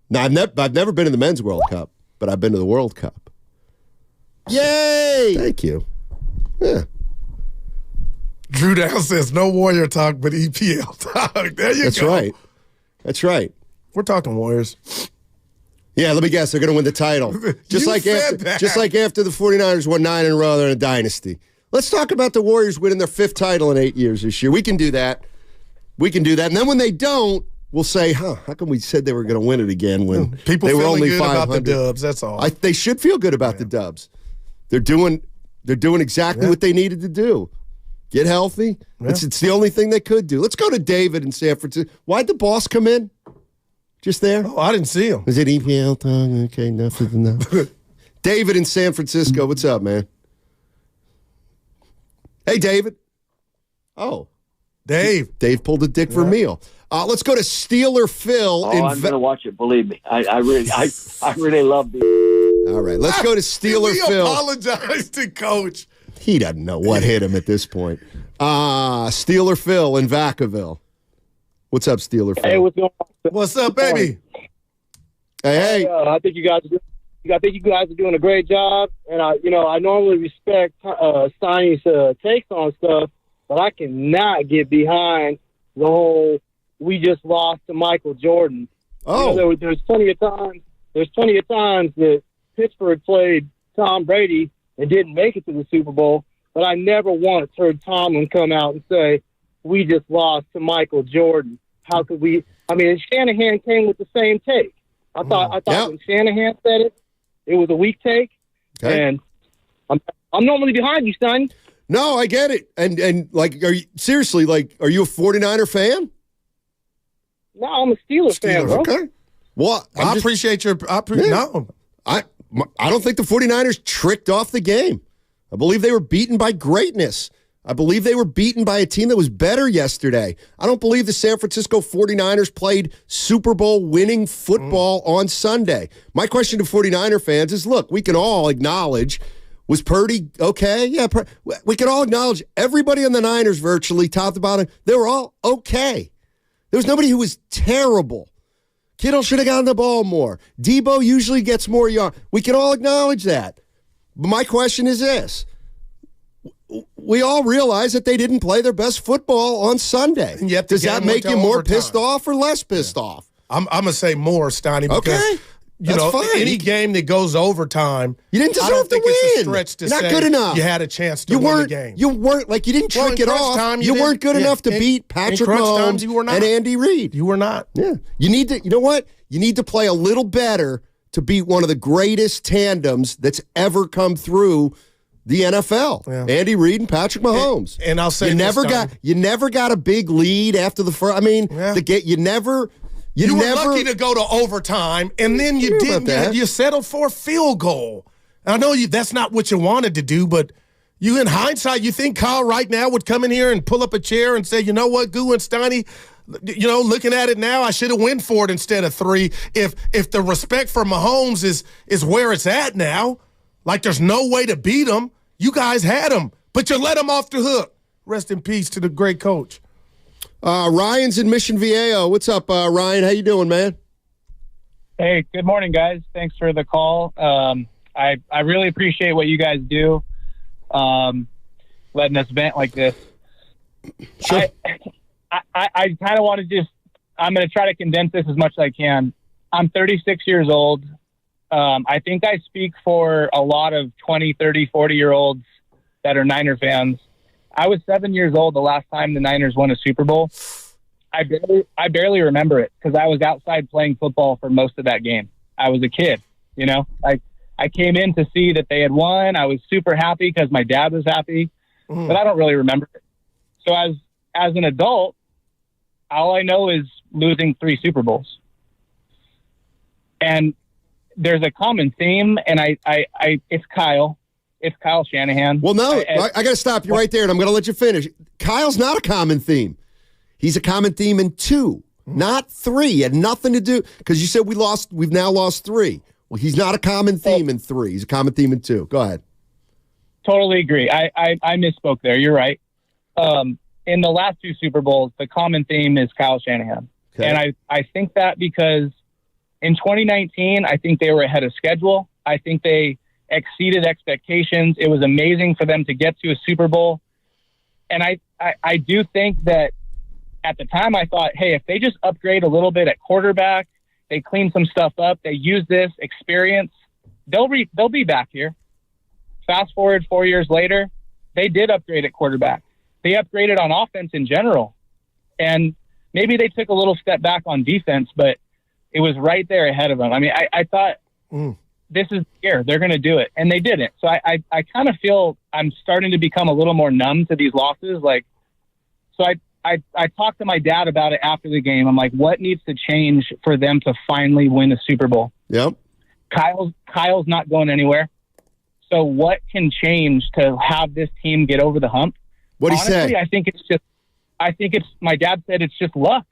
Now, I've never been to the Men's World Cup, but I've been to the World Cup. Yay! Thank you. Yeah.
Drew Down says no Warrior talk, but EPL talk. There you
That's
go.
right. That's right.
We're talking Warriors.
Yeah, let me guess. They're going to win the title. Just like after the 49ers won 9 in a row, they're in a dynasty. Let's talk about the Warriors winning their 5th title in 8 years this year. We can do that. And then when they don't, we'll say, how come we said they were going to win it again when
People
they were
feeling
only
good
500?
about the Dubs, that's all.
They should feel good about the Dubs. They're doing exactly what they needed to do. Get healthy.
Yeah.
It's the only thing they could do. Let's go to David in San Francisco. Why'd the boss come in? Just there?
Oh, I didn't see him.
Was it EPL time? Okay, enough of enough. David in San Francisco. What's up, man? Hey, David. Oh.
Dave
pulled a dick for a meal. Let's go to Steeler Phil.
Oh, I'm going to watch it. Believe me, I really love the.
All right, let's go to Steeler Phil.
Apologize to Coach.
He doesn't know what hit him at this point. Steeler Phil in Vacaville. What's up, Steeler Phil?
Hey, what's going on?
What's up, baby?
Hey.
I think you guys are doing a great job, and I normally respect Steiny's takes on stuff, but I cannot get behind the whole we just lost to Michael Jordan.
Oh,
there's plenty of times. There's plenty of times that Pittsburgh played Tom Brady and didn't make it to the Super Bowl, but I never once heard Tomlin come out and say we just lost to Michael Jordan. How could we? I mean, Shanahan came with the same take. I thought when Shanahan said it, it was a weak take, and I'm normally behind you, son.
No, I get it. And like, are you a 49er fan?
No, I'm a Steelers fan, bro.
Okay. Well,
I appreciate your. No,
I don't think the 49ers tricked off the game. I believe they were beaten by greatness. I believe they were beaten by a team that was better yesterday. I don't believe the San Francisco 49ers played Super Bowl winning football on Sunday. My question to 49er fans is, look, we can all acknowledge, was Purdy okay? Yeah, we can all acknowledge everybody on the Niners virtually, top to bottom, they were all okay. There was nobody who was terrible. Kittle should have gotten the ball more. Debo usually gets more yards. We can all acknowledge that. But my question is this. We all realize that they didn't play their best football on Sunday.
And yet
does that make you more pissed off or less pissed off?
I'm going to say more, Steiny, because any game that goes overtime,
you didn't deserve
I don't think
to
it's a
win.
stretch to
You're
say
not good enough.
You had a chance to win the game.
You weren't you didn't trick it off.
Time,
you weren't good enough to beat Patrick Mahomes and Andy Reid.
You were not.
Yeah. You know what? You need to play a little better to beat one of the greatest tandems that's ever come through the NFL. Yeah. Andy Reid and Patrick Mahomes.
And I'll say
you never got a big lead after the first. I mean, you never.
You were lucky to go to overtime, and then you didn't. You settled for a field goal. I know that's not what you wanted to do, but you, in hindsight, you think Kyle right now would come in here and pull up a chair and say, you know what, Goo and Steiny, looking at it now, I should have went for it instead of 3. If the respect for Mahomes is where it's at now, like there's no way to beat him, you guys had him, but you let him off the hook. Rest in peace to the great coach.
Ryan's in Mission Viejo. What's up, Ryan? How you doing, man?
Hey, good morning, guys. Thanks for the call. I really appreciate what you guys do, letting us vent like this.
Sure.
I kind of want to I'm going to try to condense this as much as I can. I'm 36 years old. I think I speak for a lot of 20, 30, 40-year-olds that are Niner fans. I was 7 years old the last time the Niners won a Super Bowl. I barely remember it because I was outside playing football for most of that game. I was a kid, I came in to see that they had won. I was super happy because my dad was happy, but I don't really remember it. So as an adult, all I know is losing 3 Super Bowls. And there's a common theme, and it's Kyle. It's Kyle Shanahan.
Well, no, I got to stop you right there, and I'm going to let you finish. Kyle's not a common theme. He's a common theme in 2, not 3. It had nothing to do, because you said we've now lost 3. Well, he's not a common theme in 3. He's a common theme in 2. Go ahead.
Totally agree. I misspoke there. You're right. In the last 2 Super Bowls, the common theme is Kyle Shanahan. Okay. And I think that because in 2019, I think they were ahead of schedule. I think they exceeded expectations. It was amazing for them to get to a Super Bowl. And I do think that at the time I thought, hey, if they just upgrade a little bit at quarterback, they clean some stuff up, they use this experience, they'll be back here. Fast forward 4 years later, they did upgrade at quarterback. They upgraded on offense in general. And maybe they took a little step back on defense, but it was right there ahead of them. I mean, I thought this is the year. They're going to do it. And they didn't. So I kind of feel I'm starting to become a little more numb to these losses. So I talked to my dad about it after the game. I'm like, what needs to change for them to finally win a Super Bowl?
Yep.
Kyle's not going anywhere. So what can change to have this team get over the hump?
What do you say?
I think it's my dad said it's just luck.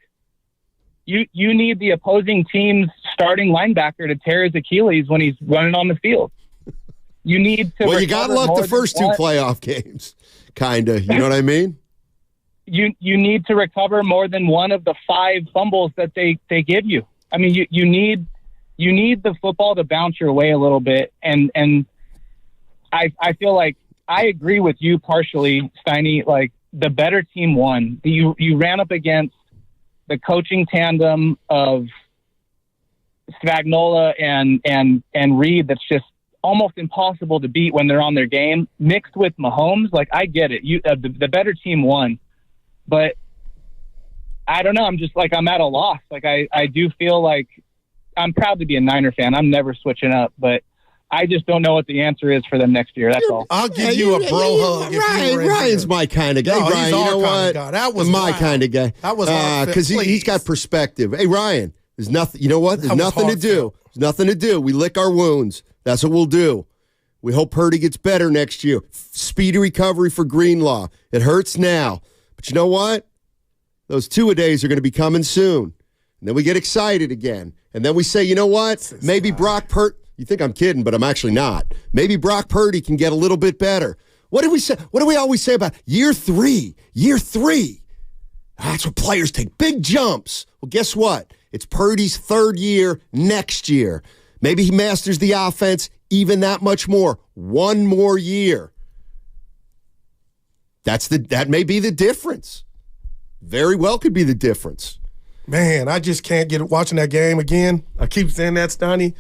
You need the opposing team's starting linebacker to tear his Achilles when he's running on the field. You need to.
Well, you got luck the first 2 playoff games, kind of. You know what I mean?
You need to recover more than one of the 5 fumbles that they give you. I mean, you need the football to bounce your way a little bit, and I feel like I agree with you partially, Steiny. Like the better team won. You ran up against the coaching tandem of Spagnuolo and Reed. That's just almost impossible to beat when they're on their game. Mixed with Mahomes, like I get it. The better team won, but I don't know. I'm just like I'm at a loss. Like I do feel like I'm proud to be a Niner fan. I'm never switching up, but I just don't know what the answer is for them next year. That's all.
I'll give you a bro hug.
Ryan's my kind of guy.
No,
Ryan,
he's
you
our
know
kind
what?
of guy. That was
my kind of guy.
That was
because he's got perspective. Hey, Ryan, there's nothing. You know what? There's nothing to do. There's nothing to do. We lick our wounds. That's what we'll do. We hope Purdy gets better next year. Speedy recovery for Greenlaw. It hurts now, but you know what? Those 2-a-days are going to be coming soon, and then we get excited again, and then we say, you know what? Maybe Brock Purdy. You think I'm kidding, but I'm actually not. Maybe Brock Purdy can get a little bit better. What do we say? What do we always say about year 3? Year 3. That's where players take big jumps. Well, guess what? It's Purdy's 3rd year next year. Maybe he masters the offense even that much more. 1 more year. That may be the difference. Very well could be the difference.
Man, I just can't get it watching that game again. I keep saying that, Stoney.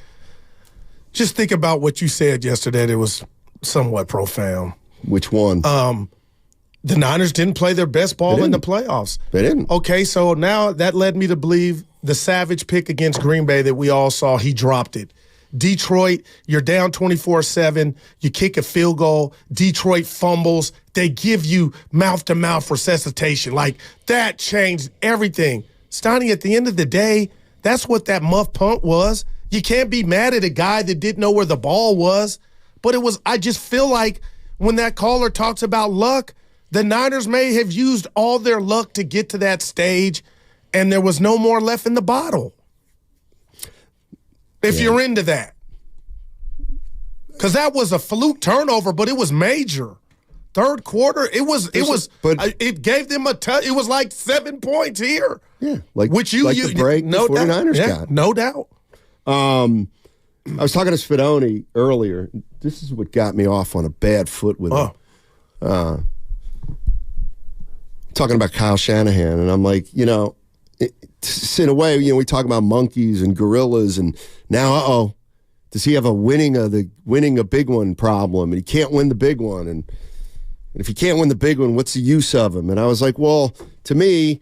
Just think about what you said yesterday that was somewhat profound.
Which one?
The Niners didn't play their best ball in the playoffs.
They didn't.
Okay, so now that led me to believe the savage pick against Green Bay that we all saw, he dropped it. Detroit, you're down 24-7. You kick a field goal. Detroit fumbles. They give you mouth-to-mouth resuscitation. Like, that changed everything. Stoney, at the end of the day, that's what that muff punt was. You can't be mad at a guy that didn't know where the ball was. But I just feel like when that caller talks about luck, the Niners may have used all their luck to get to that stage, and there was no more left in the bottle. If you're into that. Because that was a fluke turnover, but it was major. 3rd quarter, it gave them it was like 7 points here.
Yeah, like the break
no
the 49ers
doubt.
got.
No doubt.
I was talking to Spadoni earlier. This is what got me off on a bad foot with him. Talking about Kyle Shanahan, and I'm like, in a way, we talk about monkeys and gorillas, and now, does he have a winning a big one problem, and he can't win the big one, and if he can't win the big one, what's the use of him? And I was like, well, to me,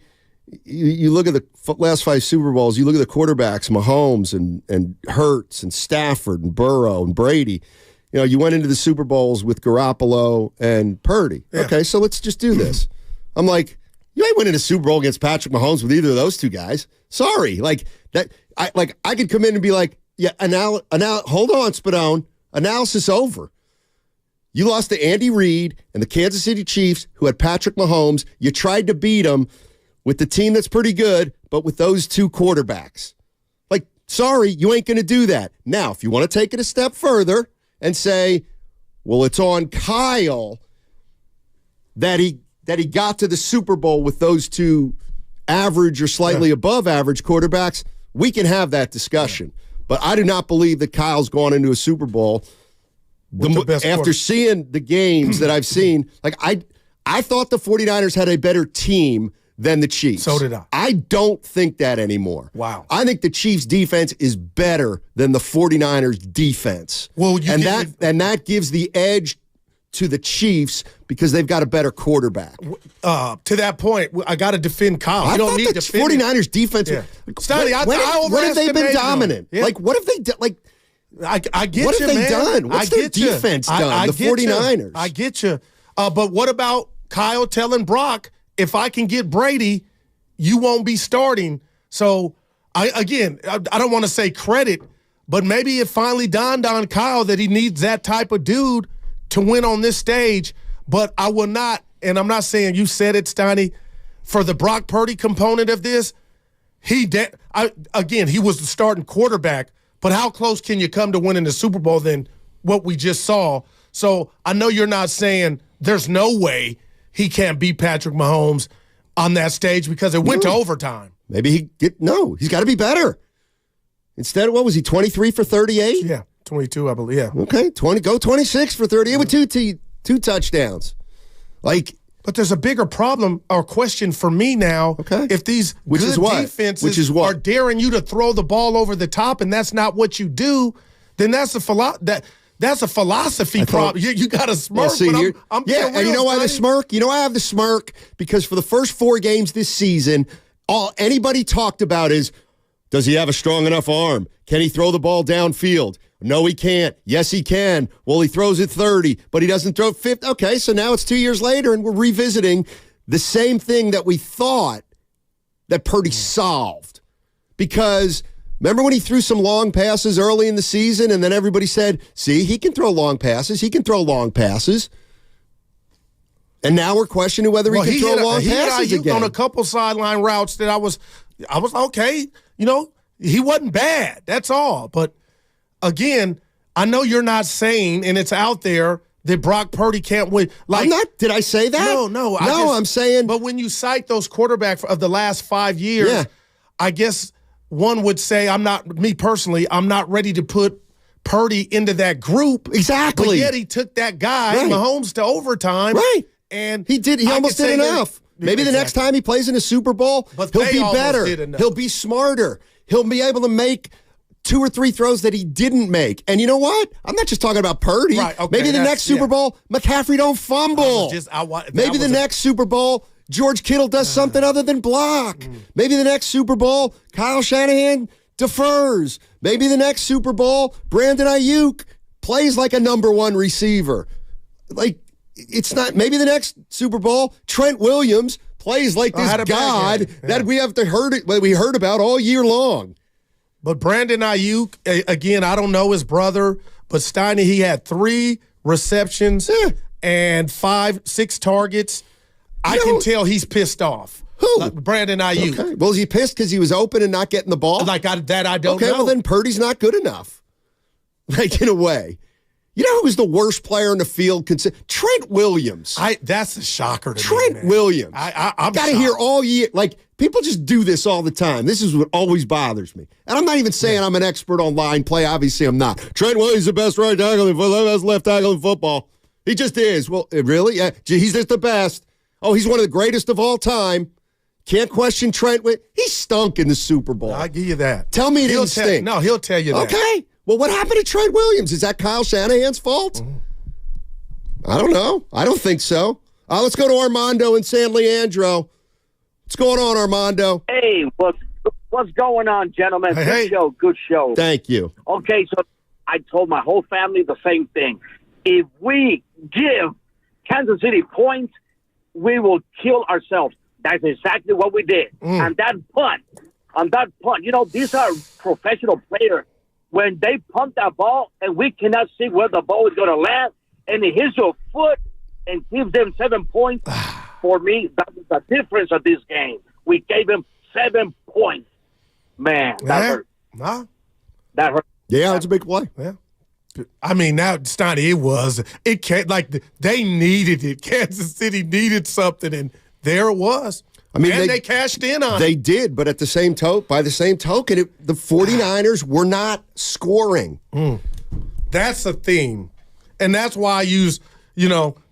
you look at the last 5 Super Bowls, you look at the quarterbacks, Mahomes and Hurts and Stafford and Burrow and Brady. You went into the Super Bowls with Garoppolo and Purdy. Yeah. Okay, so let's just do this. I'm like, you ain't winning a Super Bowl against Patrick Mahomes with either of those 2 guys. Sorry. Like that. I could come in and be like, yeah, hold on, Spadone. Analysis over. You lost to Andy Reid and the Kansas City Chiefs, who had Patrick Mahomes. You tried to beat them with the team that's pretty good, but with those 2 quarterbacks. Like, Sorry, you ain't going to do that. Now, if you want to take it a step further and say, well, it's on Kyle that he got to the Super Bowl with those two average or slightly above average quarterbacks, we can have that discussion. But I do not believe that Kyle's gone into a Super Bowl after seeing the games that I've seen. Like, I thought the 49ers had a better team than the Chiefs.
So did I.
I don't think that anymore.
Wow.
I think the Chiefs' defense is better than the 49ers' defense.
Well,
that gives the edge to the Chiefs because they've got a better quarterback.
To that point, I got to defend Kyle.
I don't need
to
the 49ers' defense.
Yeah. Stoney,
What have they been dominant?
Yeah.
Like, what have they done? Like,
I get
what
you,
have they
man.
done? What's their defense done? The 49ers.
I get you. But what about Kyle telling Brock, if I can get Brady, you won't be starting? So, I don't want to say credit, but maybe it finally dawned on Kyle that he needs that type of dude to win on this stage. But I will not, and I'm not saying you said it, Steiny, for the Brock Purdy component of this, he was the starting quarterback, but how close can you come to winning the Super Bowl than what we just saw? So I know you're not saying there's no way he can't beat Patrick Mahomes on that stage because it went to overtime.
Maybe he's got to be better. Instead, what was he, 23 for 38?
Yeah, 22, I believe, yeah.
Okay, 26 for 38 with two touchdowns.
But there's a bigger problem or question for me now. Okay. If these defenses are daring you to throw the ball over the top and that's not what you do, then that's a philosophy problem. You got to smirk.
Well,
I'm
and you know why the smirk? You know I have the smirk because for the first 4 games this season, all anybody talked about is, does he have a strong enough arm? Can he throw the ball downfield? No, he can't. Yes, he can. Well, he throws it 30, but he doesn't throw 50. Okay, so now it's 2 years later, and we're revisiting the same thing that we thought that Purdy solved. Because remember when he threw some long passes early in the season, and then everybody said, see, he can throw long passes. He can throw long passes. And now we're questioning whether he can throw long passes again.
On a couple sideline routes that I was okay. You know, he wasn't bad. That's all. But again, I know you're not saying, and it's out there, that Brock Purdy can't win.
I'm not. Did I say that?
No.
I'm saying.
But when you cite those quarterbacks of the last 5 years, I guess one would say, I'm not ready to put Purdy into that group.
Exactly.
But yet he took that guy, Mahomes, to overtime.
Right.
And
he did. He almost did enough. Maybe the next time he plays in a Super Bowl, he'll be better. He'll be smarter. He'll be able to make 2 or 3 throws that he didn't make. And you know what? I'm not just talking about Purdy.
Right, okay,
maybe the next Super Bowl, McCaffrey don't fumble. Maybe the next Super Bowl, George Kittle does something other than block. Maybe the next Super Bowl, Kyle Shanahan defers. Maybe the next Super Bowl, Brandon Aiyuk plays like a number 1 receiver. It's not. Maybe the next Super Bowl, Trent Williams plays like this god that we heard about all year long.
But Brandon Aiyuk, again, I don't know his brother, but Steiner, he had 3 receptions and 6 targets. I can tell he's pissed off.
Who?
Brandon Aiyuk.
Okay. Well, is he pissed because he was open and not getting the ball?
I don't know.
Okay, well then Purdy's not good enough. In a way. You know who was the worst player in the field? Trent Williams.
That's a shocker to me.
Trent Williams.
I'm
got to hear all year. People just do this all the time. This is what always bothers me. And I'm not even saying I'm an expert on line play. Obviously, I'm not. Trent Williams is the best right tackle in football, best left tackle in football. He just is. Well, really? Yeah. He's just the best. Oh, he's one of the greatest of all time. Can't question Trent. He stunk in the Super Bowl.
I'll give you that.
Tell me he didn't stink.
No, he'll tell you that.
Okay. Well, what happened to Trent Williams? Is that Kyle Shanahan's fault? I don't know. I don't think so. Let's go to Armando in San Leandro. What's going on, Armando?
Hey, what's going on, gentlemen? Good show.
Thank you.
Okay, so I told my whole family the same thing. If we give Kansas City points, we will kill ourselves. That's exactly what we did. On that punt, these are professional players. When they punt that ball and we cannot see where the ball is going to land, and it hits your foot and gives them 7 points, for me, that was the difference of this game. We gave them 7 points. Man, that hurt. That hurt.
Yeah, it's a big play.
Yeah. I mean, now, Steiny, it can't, like, they needed it. Kansas City needed something, and there it was.
I mean,
and they cashed in on it.
They did, but by the same token, the 49ers were not scoring.
That's the theme. And that's why I use,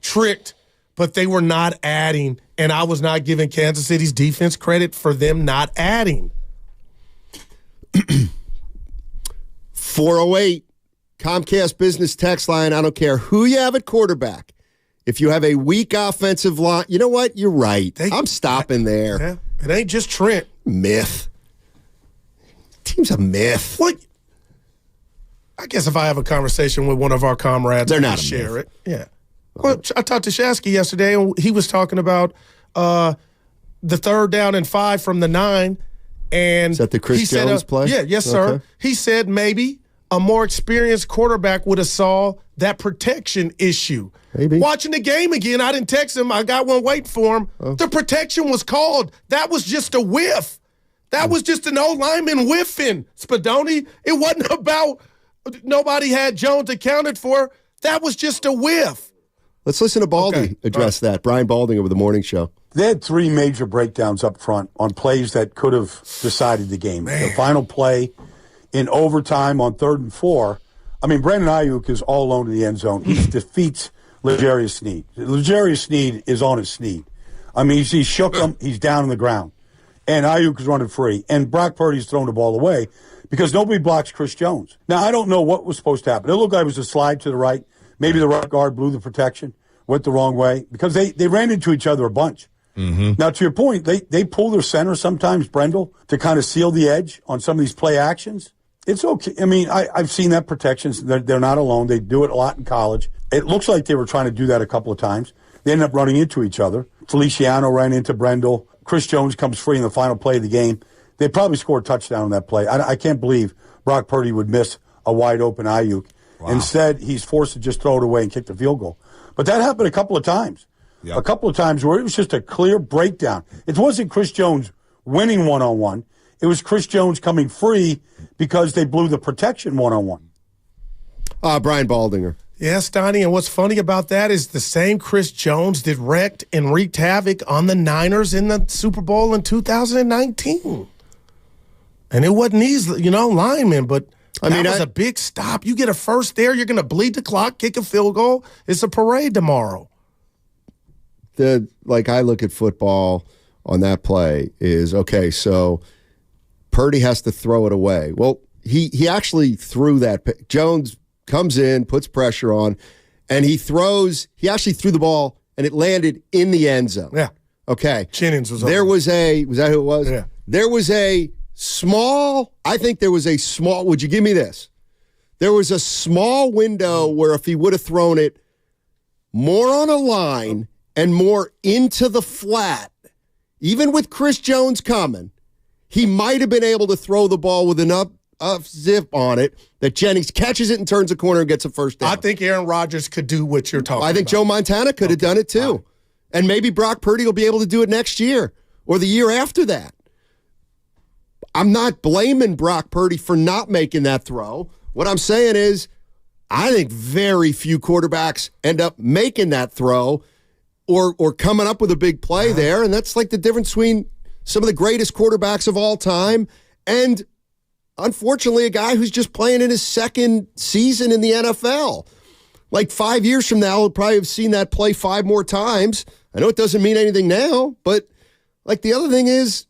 tricked, but they were not adding, and I was not giving Kansas City's defense credit for them not adding.
408 Comcast Business Text Line. I don't care who you have at quarterback. If you have a weak offensive line, you know what? You're right. I'm stopping there.
Yeah, it ain't just Trent.
Myth. Team's a myth.
What? I guess if I have a conversation with one of our comrades,
they're
I
not
can share it. Yeah. Well, I talked to Shasky yesterday, and he was talking about the 3rd down and 5 from the 9. And
is that the Chris Jones play?
Yeah, yes, sir.
Okay.
He said maybe a more experienced quarterback would have saw that protection issue.
Maybe.
Watching the game again, I didn't text him. I got one waiting for him. Oh. The protection was called. That was just a whiff. That was just an old lineman whiffing, Spadoni. It wasn't about nobody had Jones accounted for. That was just a whiff.
Let's listen to Baldy address that. Brian Baldinger with the morning show.
They had 3 major breakdowns up front on plays that could have decided the game. Man. The final play in overtime on 3rd and 4. I mean, Brandon Aiyuk is all alone in the end zone. He defeats L'Jarius Sneed. L'Jarius Sneed is on his Sneed. I mean, he shook him. He's down on the ground. And Aiyuk is running free. And Brock Purdy's throwing the ball away because nobody blocks Chris Jones. Now, I don't know what was supposed to happen. It looked like it was a slide to the right. Maybe the right guard blew the protection, went the wrong way, because they ran into each other a bunch. Mm-hmm. Now, to your point, they pull their center sometimes, Brendel, to kind of seal the edge on some of these play actions. It's okay. I mean, I've seen that protections. They're not alone. They do it a lot in college. It looks like they were trying to do that a couple of times. They ended up running into each other. Feliciano ran into Brendel. Chris Jones comes free in the final play of the game. They probably scored a touchdown on that play. I can't believe Brock Purdy would miss a wide-open Aiyuk. Wow. Instead, he's forced to just throw it away and kick the field goal. But that happened a couple of times. Yep. A couple of times where it was just a clear breakdown. It wasn't Chris Jones winning one-on-one. It was Chris Jones coming free because they blew the protection one-on-one.
Brian Baldinger.
Yes, Donnie, and what's funny about that is the same Chris Jones that wrecked and wreaked havoc on the Niners in the Super Bowl in 2019. And it wasn't these, linemen, but that was a big stop. You get a first there, you're going to bleed the clock, kick a field goal. It's a parade tomorrow.
I look at football on that play is, okay, so Purdy has to throw it away. Well, he actually threw that. Jones comes in, puts pressure on, and he actually threw the ball, and it landed in the end zone.
Yeah.
Okay.
Chinnins was
was that who it was?
Yeah.
There was a small, would you give me this? There was a small window where if he would have thrown it more on a line and more into the flat, even with Chris Jones coming, he might have been able to throw the ball with enough zip on it that Jennings catches it and turns the corner and gets a first down.
I think Aaron Rodgers could do what you're talking about.
I think Joe Montana could have done it too. Right. And maybe Brock Purdy will be able to do it next year or the year after that. I'm not blaming Brock Purdy for not making that throw. What I'm saying is I think very few quarterbacks end up making that throw or coming up with a big play there, and that's like the difference between some of the greatest quarterbacks of all time and, unfortunately, a guy who's just playing in his second season in the NFL. Like 5 years from now, we'll probably have seen that play 5 more times. I know it doesn't mean anything now, but the other thing is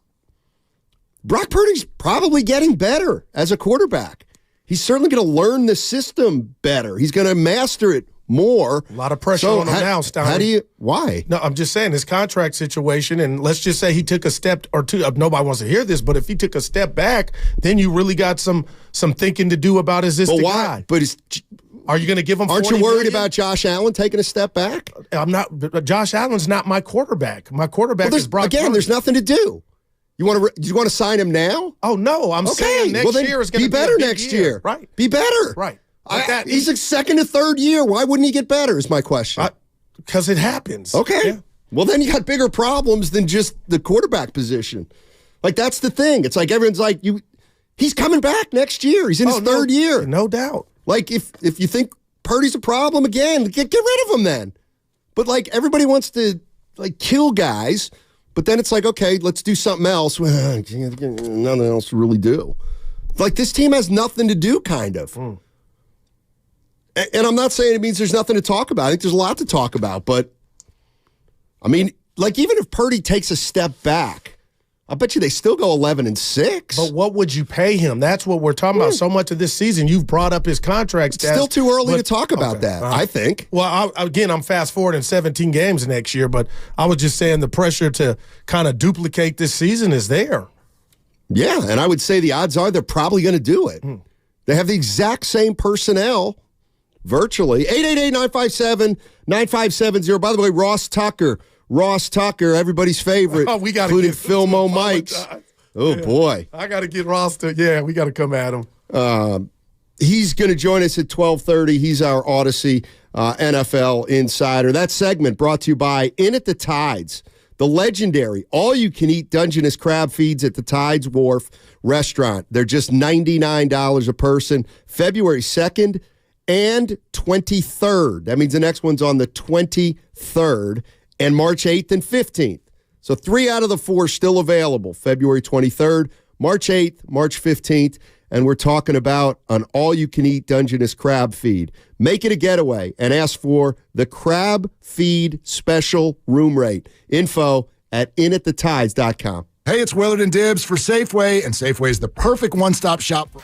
Brock Purdy's probably getting better as a quarterback. He's certainly going to learn the system better. He's going to master it more.
A lot of pressure on him now, Stein.
Why?
No, I'm just saying his contract situation, and let's just say he took a step or two. Nobody wants to hear this, but if he took a step back, then you really got some thinking to do about is this the guy?
But
are you going to give him?
Aren't you worried about Josh Allen taking a step back?
I'm not. Josh Allen's not my quarterback. My quarterback is Brock Purdy.
There's nothing to do. You want to sign him now?
Oh no, I'm saying next year is going to
be better next year.
Right?
Be better.
Right.
He's a second to third year. Why wouldn't he get better? Is my question.
Because it happens.
Okay.
Yeah.
Well, then you got bigger problems than just the quarterback position. That's the thing. It's like everyone's like, you He's coming back next year. He's in his third year.
No doubt.
Like, if you think Purdy's a problem, again, get rid of him then. But, like, everybody wants to, like, kill guys, but then it's like, okay, let's do something else. Well, nothing else to really do. Like, this team has nothing to do, kind of. And I'm not saying it means there's nothing to talk about. I think there's a lot to talk about, but, I mean, like, even if Purdy takes a step back, I bet you they still go 11-6.
But what would you pay him? That's what we're talking about. So much of this season, you've brought up his contract stats.
Still too early to talk about that, I think.
Well, I'm fast forwarding 17 games next year, but I was just saying the pressure to kind of duplicate this season is there.
Yeah, and I would say the odds are they're probably going to do it. They have the exact same personnel, virtually. 888-957-9570. By the way, Ross Tucker, everybody's favorite,
we gotta
including
get
Phil Mo Mikes. Oh, boy.
I got to get Ross to, we got to come at him.
He's going to join us at 12:30. He's our Odyssey NFL insider. That segment brought to you by In at the Tides, the legendary all-you-can-eat Dungeness crab feeds at the Tides Wharf restaurant. They're just $99 a person, February 2nd and 23rd. That means the next one's on the 23rd. And March 8th and 15th. So 3 out of the 4 still available. February 23rd, March 8th, March 15th. And we're talking about an all-you-can-eat Dungeness crab feed. Make it a getaway and ask for the crab feed special room rate. Info at inatthetides.com.
Hey, it's Willard and Dibbs for Safeway, and Safeway is the perfect one-stop shop for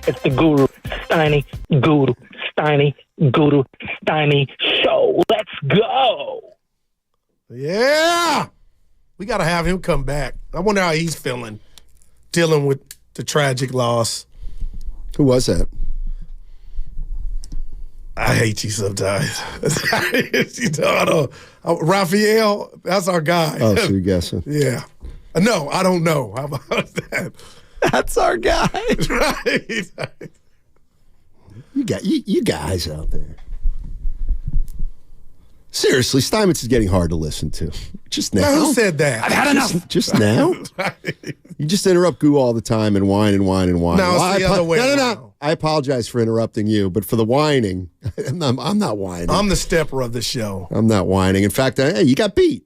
It's the Guru Steiny Guru Steiny Guru Steiny show. Let's go.
Yeah. We got to have him come back. I wonder how he's feeling, dealing with the tragic loss.
Who was that?
I hate you sometimes. Raphael, that's our guy.
Oh, so you're guessing.
Yeah. No, I don't know. How about that?
That's our guy.
Right.
You got you guys out there. Seriously, Steinmetz is getting hard to listen to. Just now.
Who said that?
I've had enough.
Just now? You just interrupt Goo all the time and whine and whine and whine.
No, it's the other way around.
No. I apologize for interrupting you, but for the whining, I'm not whining.
I'm the stepper of the show.
I'm not whining. In fact, hey, you got beat.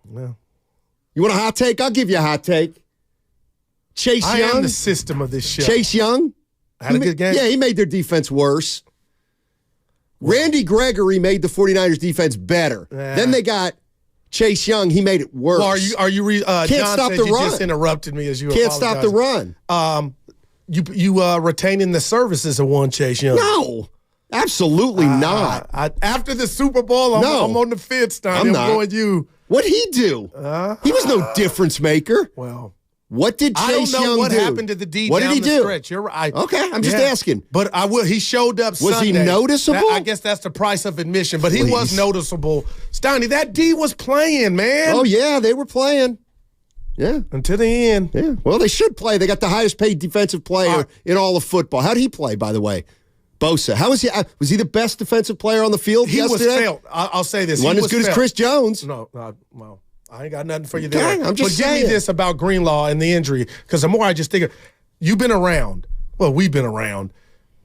Well,
you want a hot take? I'll give you a hot take. Chase
I
Young.
am the system of this show.
Chase Young.
Had a good game.
Yeah, he made their defense worse. Randy Gregory made the 49ers defense better. Then they got Chase Young. He made it worse.
Well, are you
can't
John
stop
said
the
you
run.
just interrupted me as you
Can't stop the run.
You retaining the services of one Chase Young.
No, absolutely not.
After the Super Bowl, I'm on the fence, Stein. I'm
not.
going you.
What'd he do? He was no difference maker.
Well,
what did Chase Young do?
I don't know what happened to the D
what
down
did he
the
do?
stretch. You're right.
Okay, I'm just asking.
But I will. He showed up
Was
Sunday.
he noticeable?
I guess that's the price of admission. But he was noticeable. Steiny, that D was playing, man.
Oh, yeah, they were playing. Yeah.
Until the end.
Yeah. Well, they should play. They got the highest paid defensive player in all of football. How'd he play, by the way? Bosa. How was he? Was he the best defensive player on the field yesterday?
He was felt. I'll say this.
He wasn't as good as Chris Jones.
No, well, I ain't got nothing for you there.
I'm just saying.
Give me this about Greenlaw and the injury, because the more I just think of, you've been around. Well, we've been around.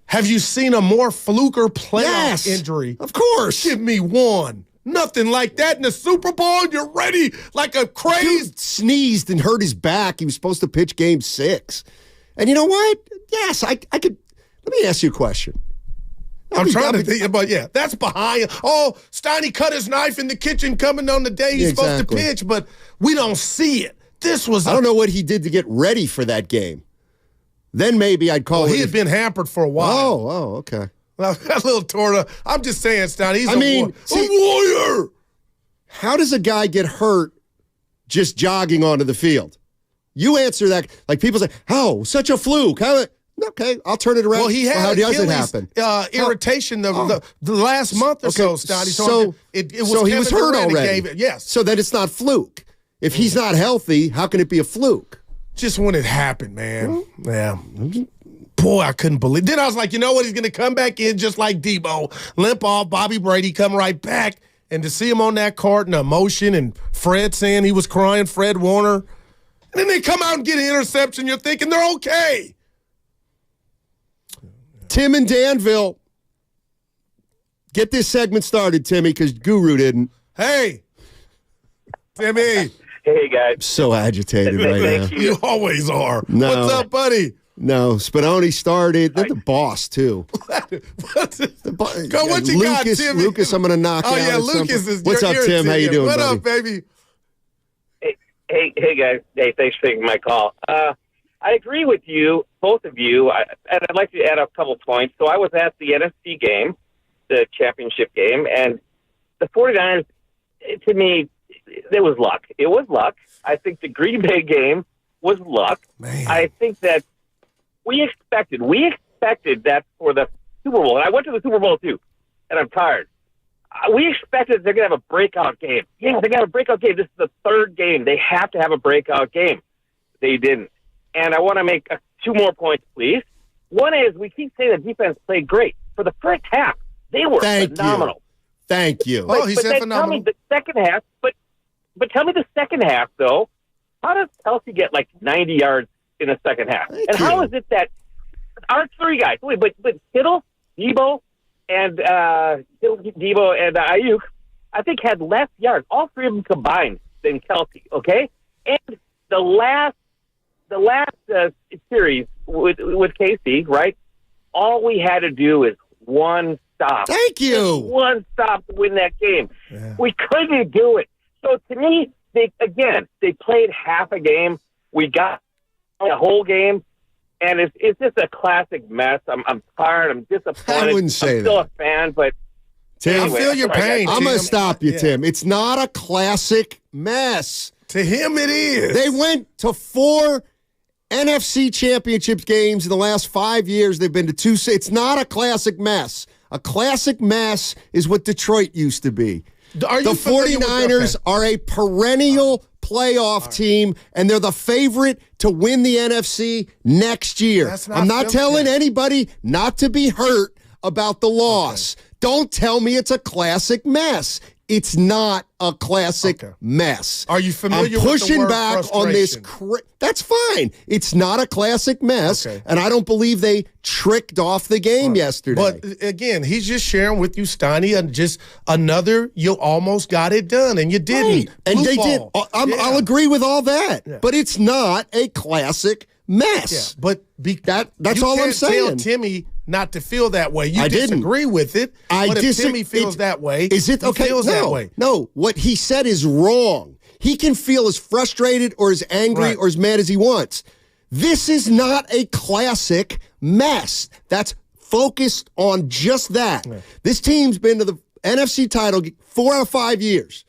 Have you seen a more fluker playoff injury?
Of course.
Give me one. Nothing like that in the Super Bowl. You're ready like a crazy.
Dude sneezed and hurt his back. He was supposed to pitch Game 6. And you know what? Yes, I could. Let me ask you a question.
I'm trying to think about, that's behind. Oh, Steiny cut his knife in the kitchen coming on the day he's supposed to pitch, but we don't see it. This was.
I don't know what he did to get ready for that game. Then maybe I'd call it.
He had been hampered for a while.
Oh, okay.
Well, that little torta. I'm just saying, Steiny, he's
a
warrior.
How does a guy get hurt just jogging onto the field? You answer that. Like people say, "Oh, such a fluke." How? Okay, I'll turn it around.
Well, he had
how does it happen?
Irritation the last month or so, Steiny. So it was
so he was hurt
Durant
already.
Yes.
So then it's not fluke. If he's not healthy, how can it be a fluke?
Just when it happened, man. Yeah. Boy, I couldn't believe. Then I was like, you know what? He's going to come back in just like Debo, limp off. Bobby Brady come right back, and to see him on that court and emotion, and Fred saying he was crying, Fred Warner, and then they come out and get an interception. You're thinking they're okay.
Tim and Danville. Get this segment started, Timmy, because Guru didn't.
Hey, Timmy.
Hey, guys.
I'm so agitated right now.
You always are.
No.
What's up, buddy?
No, Spinoni started. They're the boss, too.
Go, what you got, Timmy?
Lucas, I'm going to knock out.
Oh, yeah, Lucas is
What's up, Tim? How you doing,
What
buddy?
up, baby?
Hey, guys. Hey, thanks for taking my call. I agree with you, both of you, and I'd like to add a couple points. So I was at the NFC game, the championship game, and the 49ers, to me, there was luck. It was luck. I think the Green Bay game was luck.
Man.
I think that we expected that for the Super Bowl, and I went to the Super Bowl too, and I'm tired. We expected they're going to have a breakout game. Yeah, they're going to have a breakout game. This is the third game. They have to have a breakout game. They didn't. And I want to make 2 more points, please. One is we keep saying the defense played great. For the first half, they were phenomenal.
Thank you.
Oh, he said phenomenal.
Tell me the second half, but tell me the second half, though. How does Kelsey get like 90 yards in the second half? How is it that our 3 guys, but Kittle, Debo, and Aiyuk, I think had less yards, all 3 of them combined, than Kelsey, okay? And the last series with KC, right? All we had to do is one stop.
Thank you.
Just one stop to win that game. Yeah. We couldn't do it. So to me, they played half a game. We got a whole game,
and it's just a classic mess. I'm tired. I'm disappointed.
I wouldn't say
I'm still
that.
a fan, but
Tim,
anyway,
I feel your pain.
I'm going to
Tim.
stop you,
Yeah.
Tim. It's not a classic mess.
To him, it is.
They went to 4 NFC championship games in the last 5 years. They've been to 2. It's not a classic mess. A classic mess is what Detroit used to be.
Are you
The
familiar with-
49ers are a perennial playoff team, and they're the favorite to win the NFC next year.
That's not
I'm not
Philly.
telling anybody not to be hurt about the loss. Don't tell me it's a classic mess. It's not a classic mess.
Are you familiar
I'm
with the
pushing
word
back on this.
frustration?
That's fine. It's not a classic mess, and I don't believe they tricked off the game yesterday.
But again, he's just sharing with you, Steiny, and just another. You almost got it done, and you didn't.
Right. And
Blue
they
ball.
did. I'll agree with all that. But it's not a classic mess.
Yeah, but
that's
you
all I'm
can't tell
saying.
Timmy not to feel that way. You
I didn't.
disagree with it. But if Timmy feels that way,
is it
he
okay?
feels
no,
that way.
no. What he said is wrong. He can feel as frustrated or as angry or as mad as he wants. This is not a classic mess. That's focused on just that. This team's been to the NFC title 4 out of 5 years.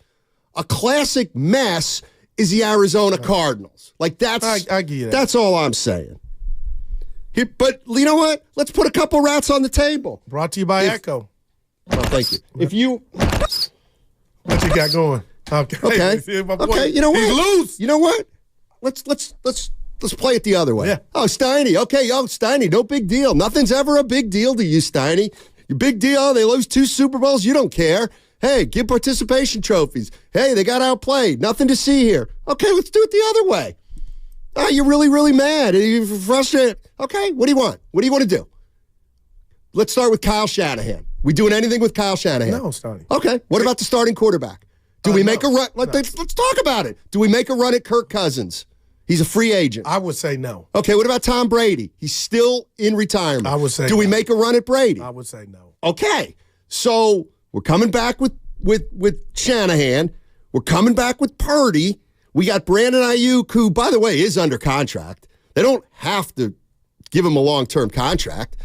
A classic mess is the Arizona Cardinals. Like that's
I get it.
That's all I'm saying. Here, but you know what? Let's put a couple rats on the table.
Brought to you by Echo.
Oh, thank you. If you
What you got going? Okay.
Okay.
See, my boy,
Okay. You know what?
He's loose.
You know what? Let's play it the other way.
Yeah.
Oh, Steiny. Okay. Oh, Steiny. No big deal. Nothing's ever a big deal to you, Steiny. Your big deal. They lose 2 Super Bowls. You don't care. Hey, give participation trophies. Hey, they got outplayed. Nothing to see here. Okay, let's do it the other way. Oh, you're really, really mad. You're frustrated. Okay, what do you want? What do you want to do? Let's start with Kyle Shanahan. We doing anything with Kyle Shanahan?
No, Steiny.
Okay. What about the starting quarterback? Do we make a run? Let's talk about it. Do we make a run at Kirk Cousins? He's a free agent.
I would say no.
Okay, what about Tom Brady? He's still in retirement.
I would say
Do we
no.
make a run at Brady?
I would say no.
Okay. So we're coming back with Shanahan. We're coming back with Purdy. We got Brandon Aiyuk, who, by the way, is under contract. They don't have to give him a long-term contract.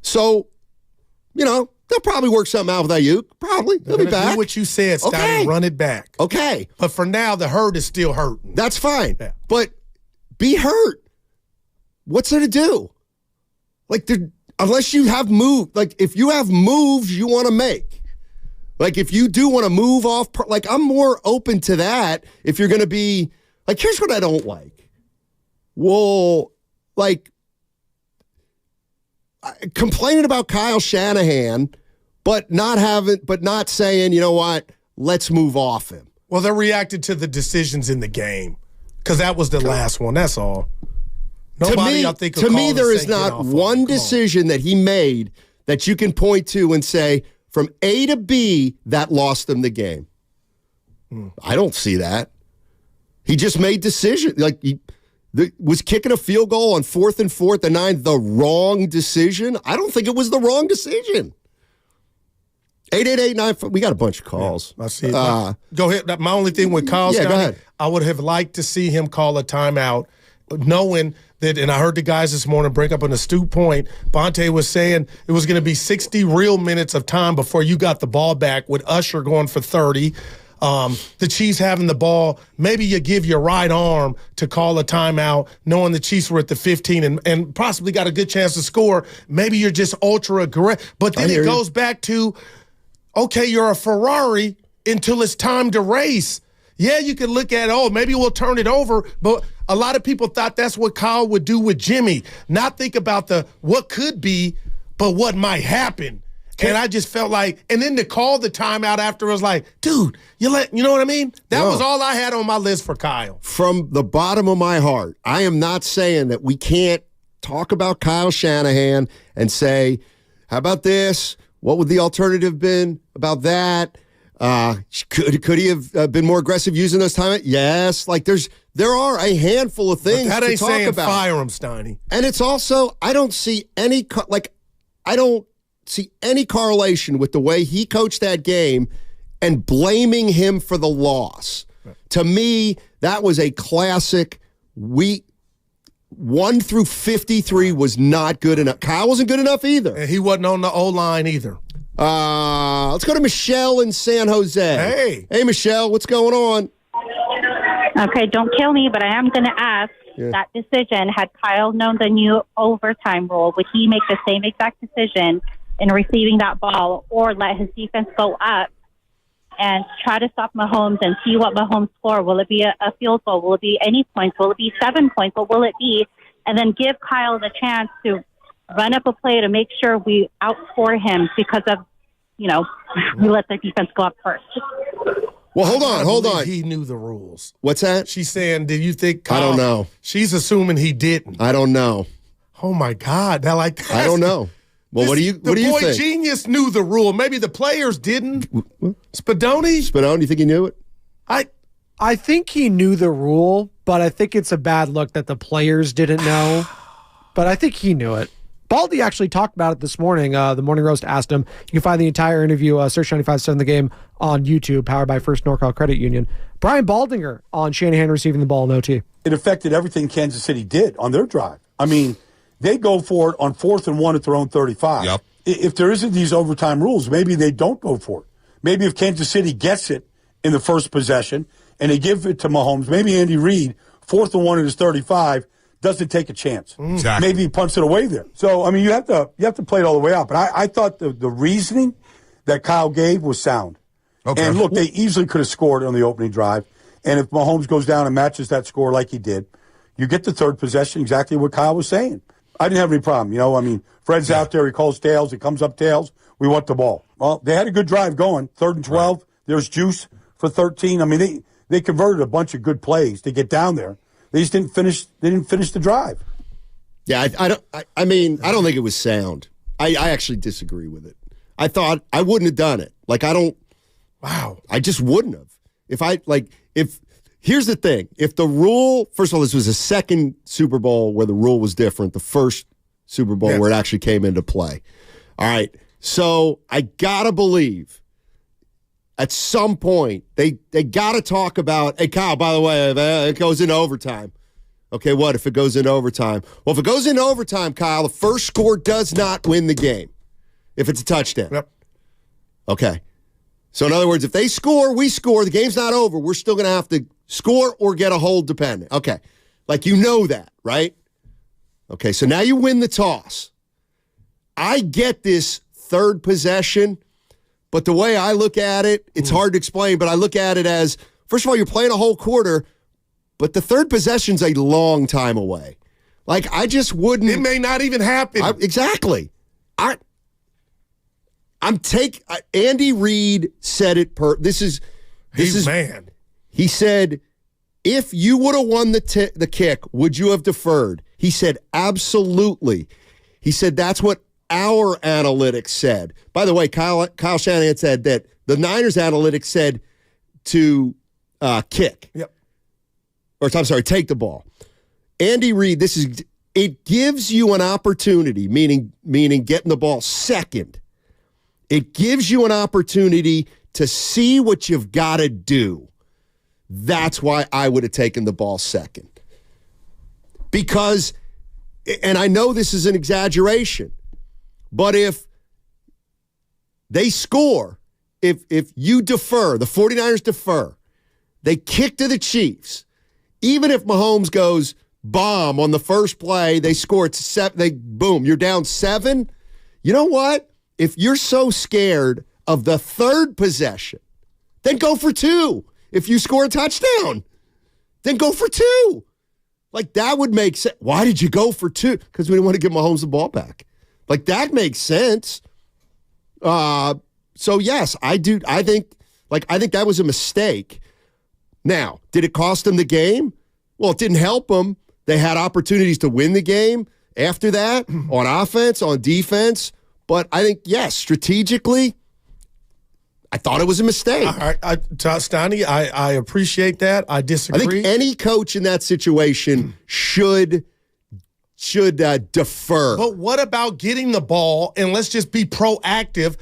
So, they'll probably work something out with Aiyuk. Probably. He'll be back.
Do what you said, Steiny.
Okay.
Run it back.
Okay.
But for now, the hurt is still hurting.
That's fine.
Yeah.
But be hurt. What's there to do? Like, unless you have if you have moves you want to make. Like, if you do want to move off, I'm more open to that if you're going to be, here's what I don't like. Well, complaining about Kyle Shanahan, but not saying, you know what, let's move off him.
Well, they reacted to the decisions in the game because that was the last one. That's all. Nobody, I think,
to me, there is not one decision that he made that you can point to and say, from A to B, that lost them the game. I don't see that. He just made decisions. Was kicking a field goal on 4th and 4th and 9 the wrong decision? I don't think it was the wrong decision. 888-9. We got a bunch of calls.
I see it. Go ahead. My only thing with Kyle,
Yeah, go
Steiny,
ahead.
I would have liked to see him call a timeout, knowing that, and I heard the guys this morning break up an astute point. Bonte was saying it was going to be 60 real minutes of time before you got the ball back, with Usher going for 30. The Chiefs having the ball, maybe you give your right arm to call a timeout, knowing the Chiefs were at the 15 and possibly got a good chance to score. Maybe you're just ultra aggressive. But then it goes back to, okay, you're a Ferrari until it's time to race. Yeah, you can look at, maybe we'll turn it over, but a lot of people thought that's what Kyle would do with Jimmy. Not think about the what could be, but what might happen. And I just felt like, and then to call the timeout after was like, dude, you know what I mean? That was all I had on my list for Kyle.
From the bottom of my heart, I am not saying that we can't talk about Kyle Shanahan and say, how about this? What would the alternative been about that? Could he have been more aggressive using those timeouts? Yes. There are a handful of things
But that
to
ain't
talk
saying
about.
fire him, Steiny.
And it's also, I don't see any correlation with the way he coached that game and blaming him for the loss. Right. To me, that was a classic. 1 through 53 was not good enough. Kyle wasn't good enough either.
And he wasn't on the O-line either.
Let's go to Michelle in San Jose. Hey, Michelle, what's going on?
Okay, don't kill me, but I am going to ask that decision. Had Kyle known the new overtime rule, would he make the same exact decision in receiving that ball or let his defense go up and try to stop Mahomes and see what Mahomes score? Will it be a field goal? Will it be any points? Will it be 7 points? What will it be? And then give Kyle the chance to run up a play to make sure we outscore him because of, we let the defense go up first.
Well, hold on.
He knew the rules.
What's that?
She's saying, did you think Kyle?
I don't know.
She's assuming he didn't.
I don't know.
Oh, my God. Now, like,
I don't know. Well, what do you think?
The boy genius knew the rule. Maybe the players didn't. Spadoni?
Spadoni, you think he knew it?
I think he knew the rule, but I think it's a bad look that the players didn't know. But I think he knew it. Baldy actually talked about it this morning. The Morning Roast asked him. You can find the entire interview, search 95.7 The Game on YouTube, powered by First NorCal Credit Union. Brian Baldinger on Shanahan receiving the ball in OT.
It affected everything Kansas City did on their drive. I mean, they go for it on 4th and 1 at their own 35.
Yep.
If there isn't these overtime rules, maybe they don't go for it. Maybe if Kansas City gets it in the first possession and they give it to Mahomes, maybe Andy Reid, 4th and 1 at his 35, doesn't take a chance.
Exactly.
Maybe he punts it away there. So, I mean, you have to play it all the way out. But I thought the reasoning that Kyle gave was sound.
Okay.
And look, they easily could have scored on the opening drive. And if Mahomes goes down and matches that score like he did, you get the third possession, exactly what Kyle was saying. I didn't have any problem. I mean, Fred's out there. He calls tails. It comes up tails. We want the ball. Well, they had a good drive going. 3rd and 12. Right. There's juice for 13. I mean, they converted a bunch of good plays to get down there. They just didn't finish. They didn't finish the drive.
Yeah, I don't think it was sound. I actually disagree with it. I thought I wouldn't have done it.
Wow.
I just wouldn't have. Here's the thing. If the rule, first of all, this was a second Super Bowl where the rule was different. The first Super Bowl where it actually came into play. All right. So I gotta believe at some point they gotta talk about, hey, Kyle, by the way, it goes into overtime. Okay, what if it goes into overtime? Well, if it goes into overtime, Kyle, the first score does not win the game if it's a touchdown.
Yep.
Okay. So in other words, if they score, we score, the game's not over, we're still going to have to score or get a hold dependent. Okay. That, right? Okay, so now you win the toss. I get this third possession, but the way I look at it, it's hard to explain, but I look at it as, first of all, you're playing a whole quarter, but the third possession's a long time away. I just wouldn't.
It may not even happen.
Exactly. Andy Reid said it this is
man.
He said, if you would have won the kick, would you have deferred? He said, absolutely. He said, that's what our analytics said. By the way, Kyle Shanahan said that the Niners analytics said to kick.
Yep.
Or I'm sorry, take the ball. Andy Reid, it gives you an opportunity, meaning getting the ball second. It gives you an opportunity to see what you've got to do. That's why I would have taken the ball second. Because, and I know this is an exaggeration, but if they score, if you defer, the 49ers defer, they kick to the Chiefs, even if Mahomes goes bomb on the first play, they score at 7, boom, you're down 7. You know what? If you're so scared of the third possession, then go for 2. If you score a touchdown, then go for 2. That would make sense. Why did you go for 2? Because we didn't want to give Mahomes the ball back. That makes sense. So yes, I do. I think that was a mistake. Now, did it cost them the game? Well, it didn't help them. They had opportunities to win the game after that on offense, on defense. But I think, yes, strategically, I thought it was a mistake.
Steiny, I appreciate that. I disagree.
I think any coach in that situation should should defer.
But what about getting the ball and let's just be proactive?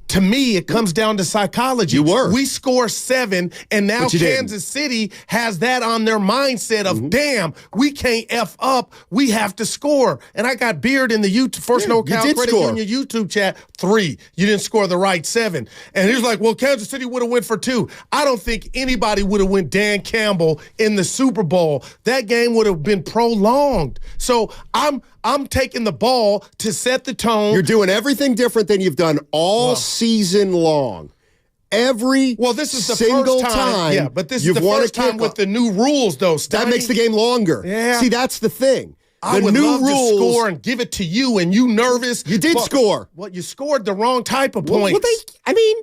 To me, it comes down to psychology. We score 7, and now Kansas City has that on their mindset of, damn, we can't F up. We have to score. And I got Beard in the YouTube, First No Cal Credit Union YouTube chat, 3. You didn't score the right 7. And he was like, well, Kansas City would have went for 2. I don't think anybody would have went Dan Campbell in the Super Bowl. That game would have been prolonged. So I'm taking the ball to set the tone.
You're doing everything different than you've done all season long.
This is the
single
first time. Yeah, but this is the first time with the new rules, though, Steiny.
That makes the game longer.
Yeah.
See, that's the thing.
I would love to score and give it to you, and you nervous.
You did score.
Well, you scored the wrong type of points.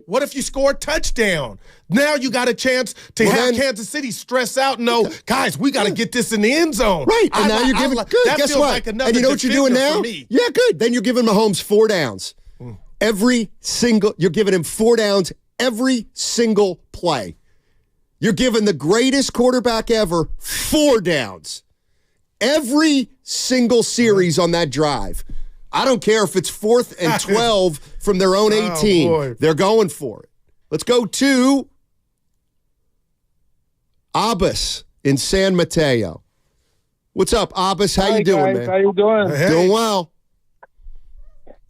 What if you scored touchdown? Now you got a chance to have Kansas City stress out and know, guys, we got to get this in the end zone.
Right, and now you're giving good.
That
Guess
feels
what?
like another
and you know what you're doing now? Yeah, good. Then you're giving Mahomes 4 downs. You're giving him 4 downs every single play. You're giving the greatest quarterback ever 4 downs. Every single series on that drive. I don't care if it's 4th and 12 from their own 18. They're going for it. Let's go to Abbas in San Mateo. What's up, Abbas? How you doing, man?
How you doing?
Doing well.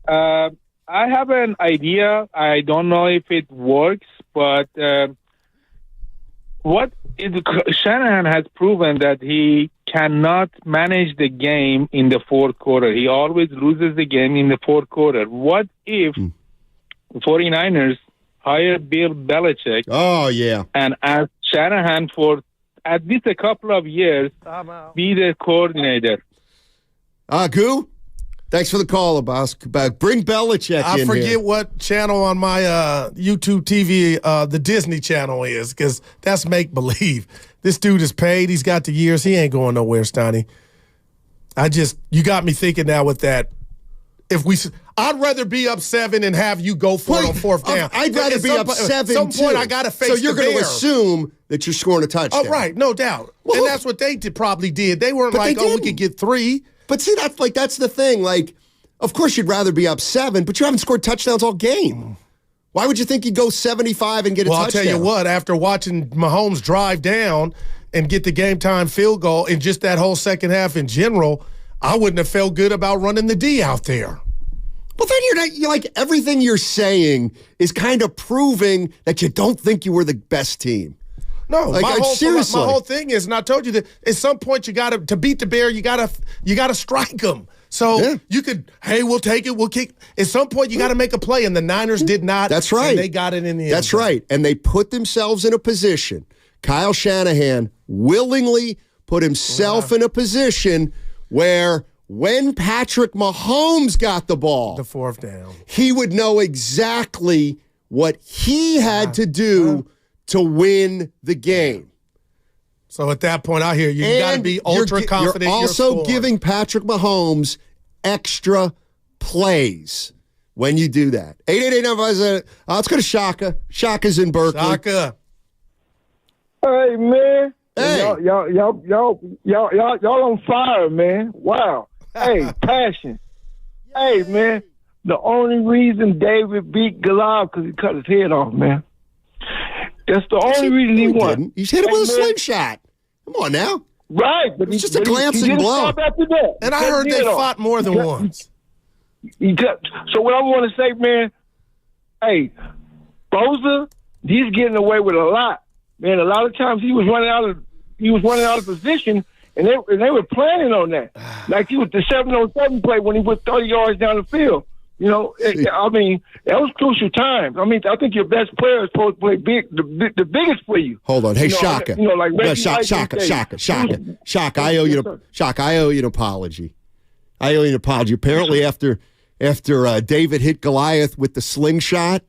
I have an idea. I don't know if it works, but Shanahan has proven that he cannot manage the game in the fourth quarter. He always loses the game in the fourth quarter. What if the 49ers hire Bill Belichick?
Oh, yeah.
And ask Shanahan for at least a couple of years be the coordinator.
Goo? Thanks for the call, Abbas. Bring Belichick in
I forget
here.
what channel on my YouTube TV the Disney channel is, because that's make-believe. This dude is paid. He's got the years. He ain't going nowhere, Steiny. You got me thinking now with that. I'd rather be up 7 and have you go for it on 4th down.
I'd rather be up 7,
At some point, I got to face
So you're
going to
assume that you're scoring a touchdown.
Oh, right. No doubt. And that's what they probably did. They weren't like, we could get 3.
But see, that's the thing. Like, of course you'd rather be up 7, but you haven't scored touchdowns all game. Why would you think you'd go 75 and get a touchdown?
Well, I'll tell you what, after watching Mahomes drive down and get the game-time field goal and just that whole second half in general, I wouldn't have felt good about running the D out there.
Well, then you're like, everything you're saying is kind of proving that you don't think you were the best team.
No,
like, seriously.
My whole thing is, and I told you that at some point you got to beat the bear, you got to strike them. So you could, hey, we'll take it, we'll kick. At some point you got to make a play, and the Niners did not.
That's right.
And they got it in the end.
That's right. And they put themselves in a position. Kyle Shanahan willingly put himself in a position where when Patrick Mahomes got the ball,
the 4th down,
he would know exactly what he had to do to win the game.
So at that point, I hear you. You got to be ultra confident.
You're also giving Patrick Mahomes extra plays when you do that. 888-957. Let's go to Shaka. Shaka's in Berkeley.
Shaka.
Hey, man.
Hey.
Y'all on fire, man. Wow. Hey, passion. Hey, man. The only reason David beat Goliath because he cut his head off, man. That's the only reason he won.
He hit him with a slingshot. Come on now.
Right. But
it's just a glancing blow.
After that.
And I heard they fought more than once.
So what I want to say, man, hey, Bosa, he's getting away with a lot. Man, a lot of times he was running out of position, and they were planning on that. Like he was the 7-on-7 play when he went 30 yards down the field. You know, I mean, that was crucial times. I mean, I think your best player is supposed to play the biggest for you.
Hold on, hey, Shaka.
Like
Shaka. I owe you an apology. Apparently, after David hit Goliath with the slingshot,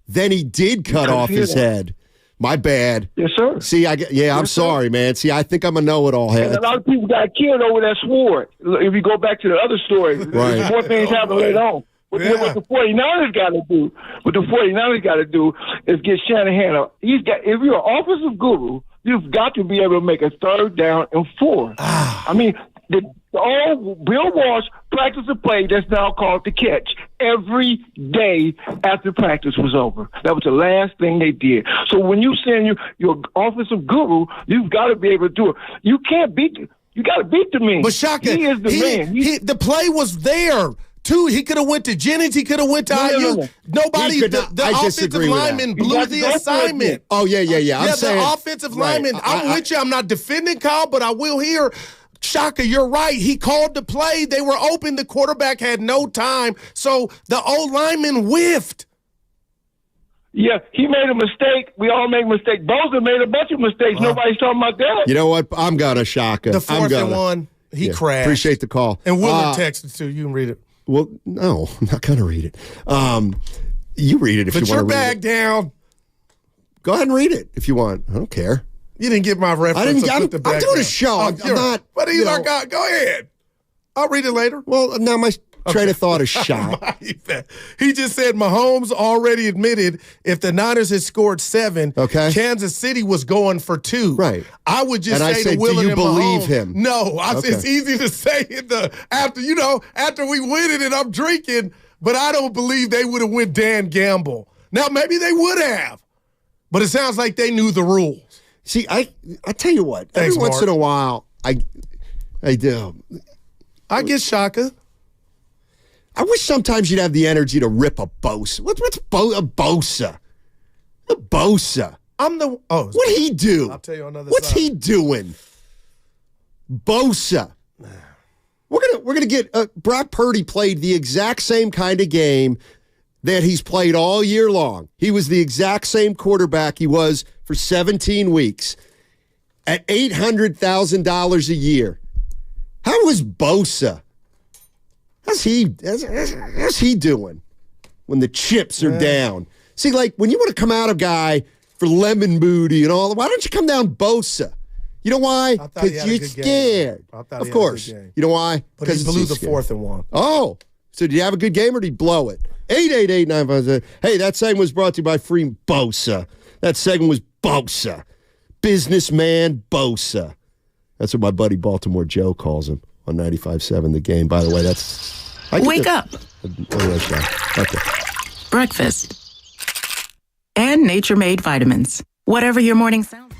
then he did cut off his head. My bad.
Yes, sir.
See, I'm sorry, man. See, I think I'm a know-it-all head.
And a lot of people got killed over that sword. If you go back to the other story,
right.
More things happen later on. What the 49ers got to do is get Shanahan. If you're an offensive guru, you've got to be able to make a 3rd down and 4. I mean, The old Bill Walsh practiced a play that's now called the catch every day after practice was over. That was the last thing they did. So when you send your offensive guru, you've got to be able to do it. You can't beat it. You got to beat the man.
But Shaka,
he is the man.
The play was there. Too, he could have went to Jennings. He could have went to Aiyuk. Nobody, the offensive lineman blew the assignment.
Oh, yeah.
The offensive lineman. I'm with you. I'm not defending Kyle, but I will hear. Shaka, you're right. He called the play. They were open. The quarterback had no time. So the old lineman whiffed.
Yeah, he made a mistake. We all make mistakes. Bosa made a bunch of mistakes. Nobody's talking about that.
You know what? I'm gonna Shaka.
The fourth and one, he crashed.
Appreciate the call.
And Willard texted too. You can read it.
Well, no, I'm not going to read it. You read it if you want to read it.
Put your bag down.
Go ahead and read it if you want. I don't care.
You didn't get my reference.
I'm doing a show. I'm not.
But he's our guy. Go ahead. I'll read it later.
Well, now my train of thought is shot.
He just said Mahomes already admitted if the Niners had scored 7, Kansas City was going for 2.
Right.
I would just
and
say
I said,
to Willard
do you
and
believe
Mahomes,
him?
No. It's easy to say after we win it and I'm drinking, but I don't believe they would have went Dan Gamble. Now, maybe they would have, but it sounds like they knew the rules.
See, I tell you what,
Thanks,
every once
Mark.
in a while, I do.
I get Shaka.
I wish sometimes you'd have the energy to rip a Bosa. What's a Bosa? A Bosa. What'd he do?
I'll tell you another
What's
side.
he doing? Bosa. We're gonna get Brock Purdy played the exact same kind of game that he's played all year long. He was the exact same quarterback he was for 17 weeks at $800,000 a year. How was Bosa? How's he doing when the chips are down? See, like when you want to come out a guy for Lemon Moody and all, why don't you come down Bosa? You know why? Because you're scared. Of course. You know why?
But he blew the 4th and 1.
Oh, so did you have a good game or did he blow it? 888-957. Hey, that segment was brought to you by Free Bosa. That segment was Bosa. Businessman Bosa. That's what my buddy Baltimore Joe calls him on 95.7 The Game. By the way, that's...
Wake up.
Okay.
Breakfast. And nature-made vitamins. Whatever your morning sounds.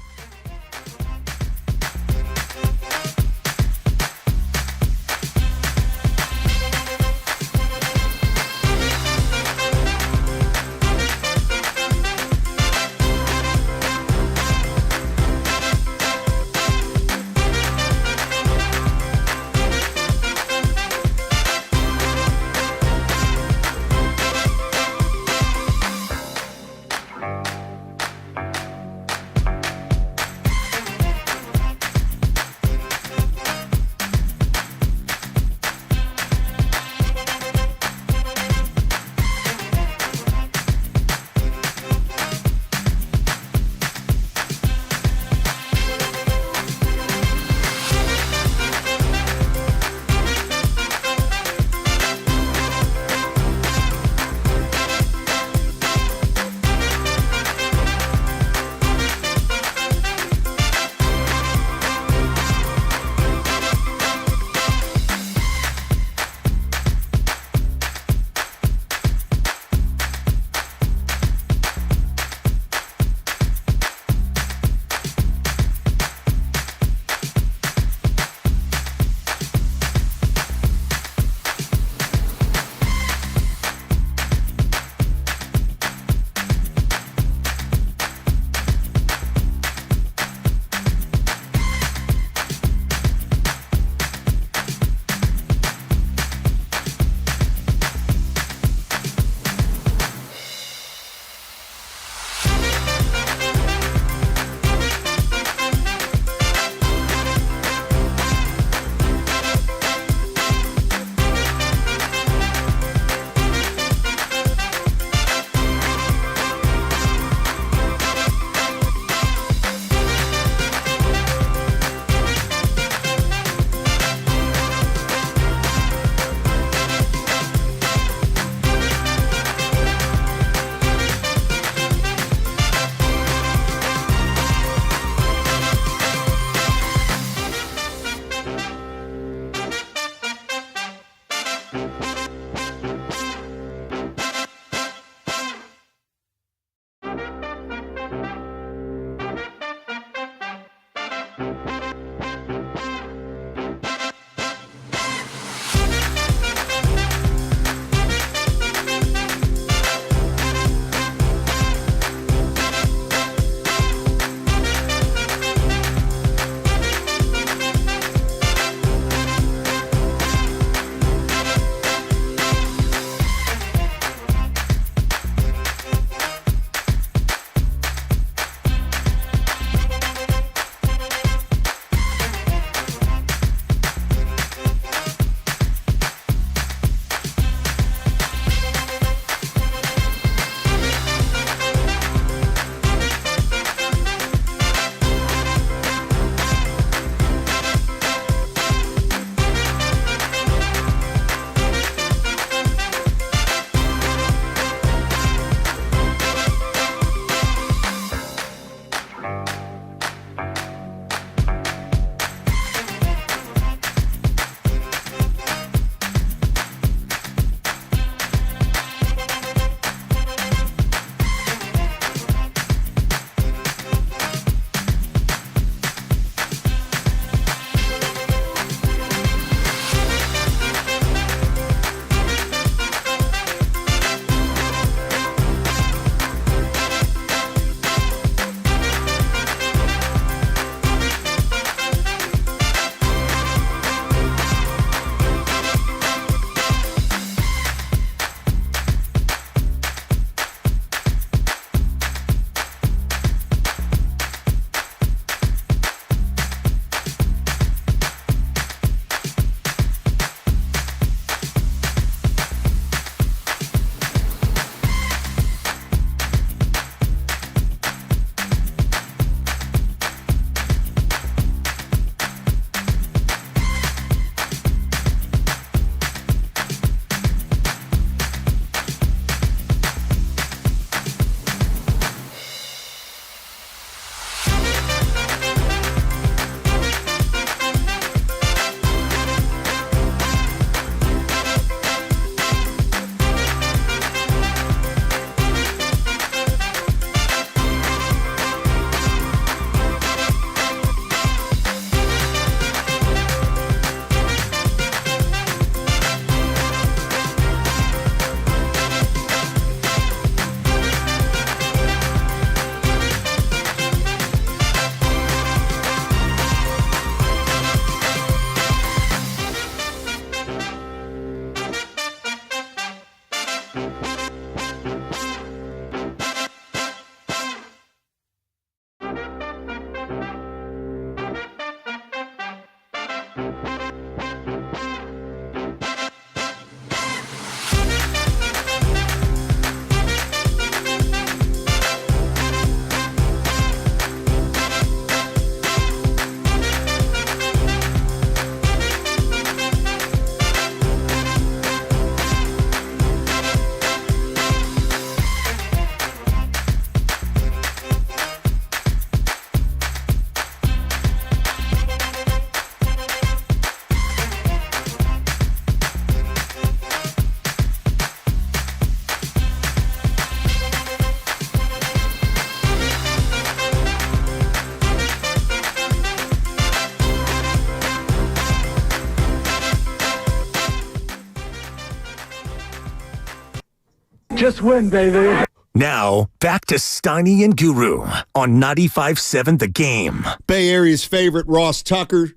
Just win, baby.
Now, back to Steiny and Guru on 95.7 The Game.
Bay Area's favorite, Ross Tucker,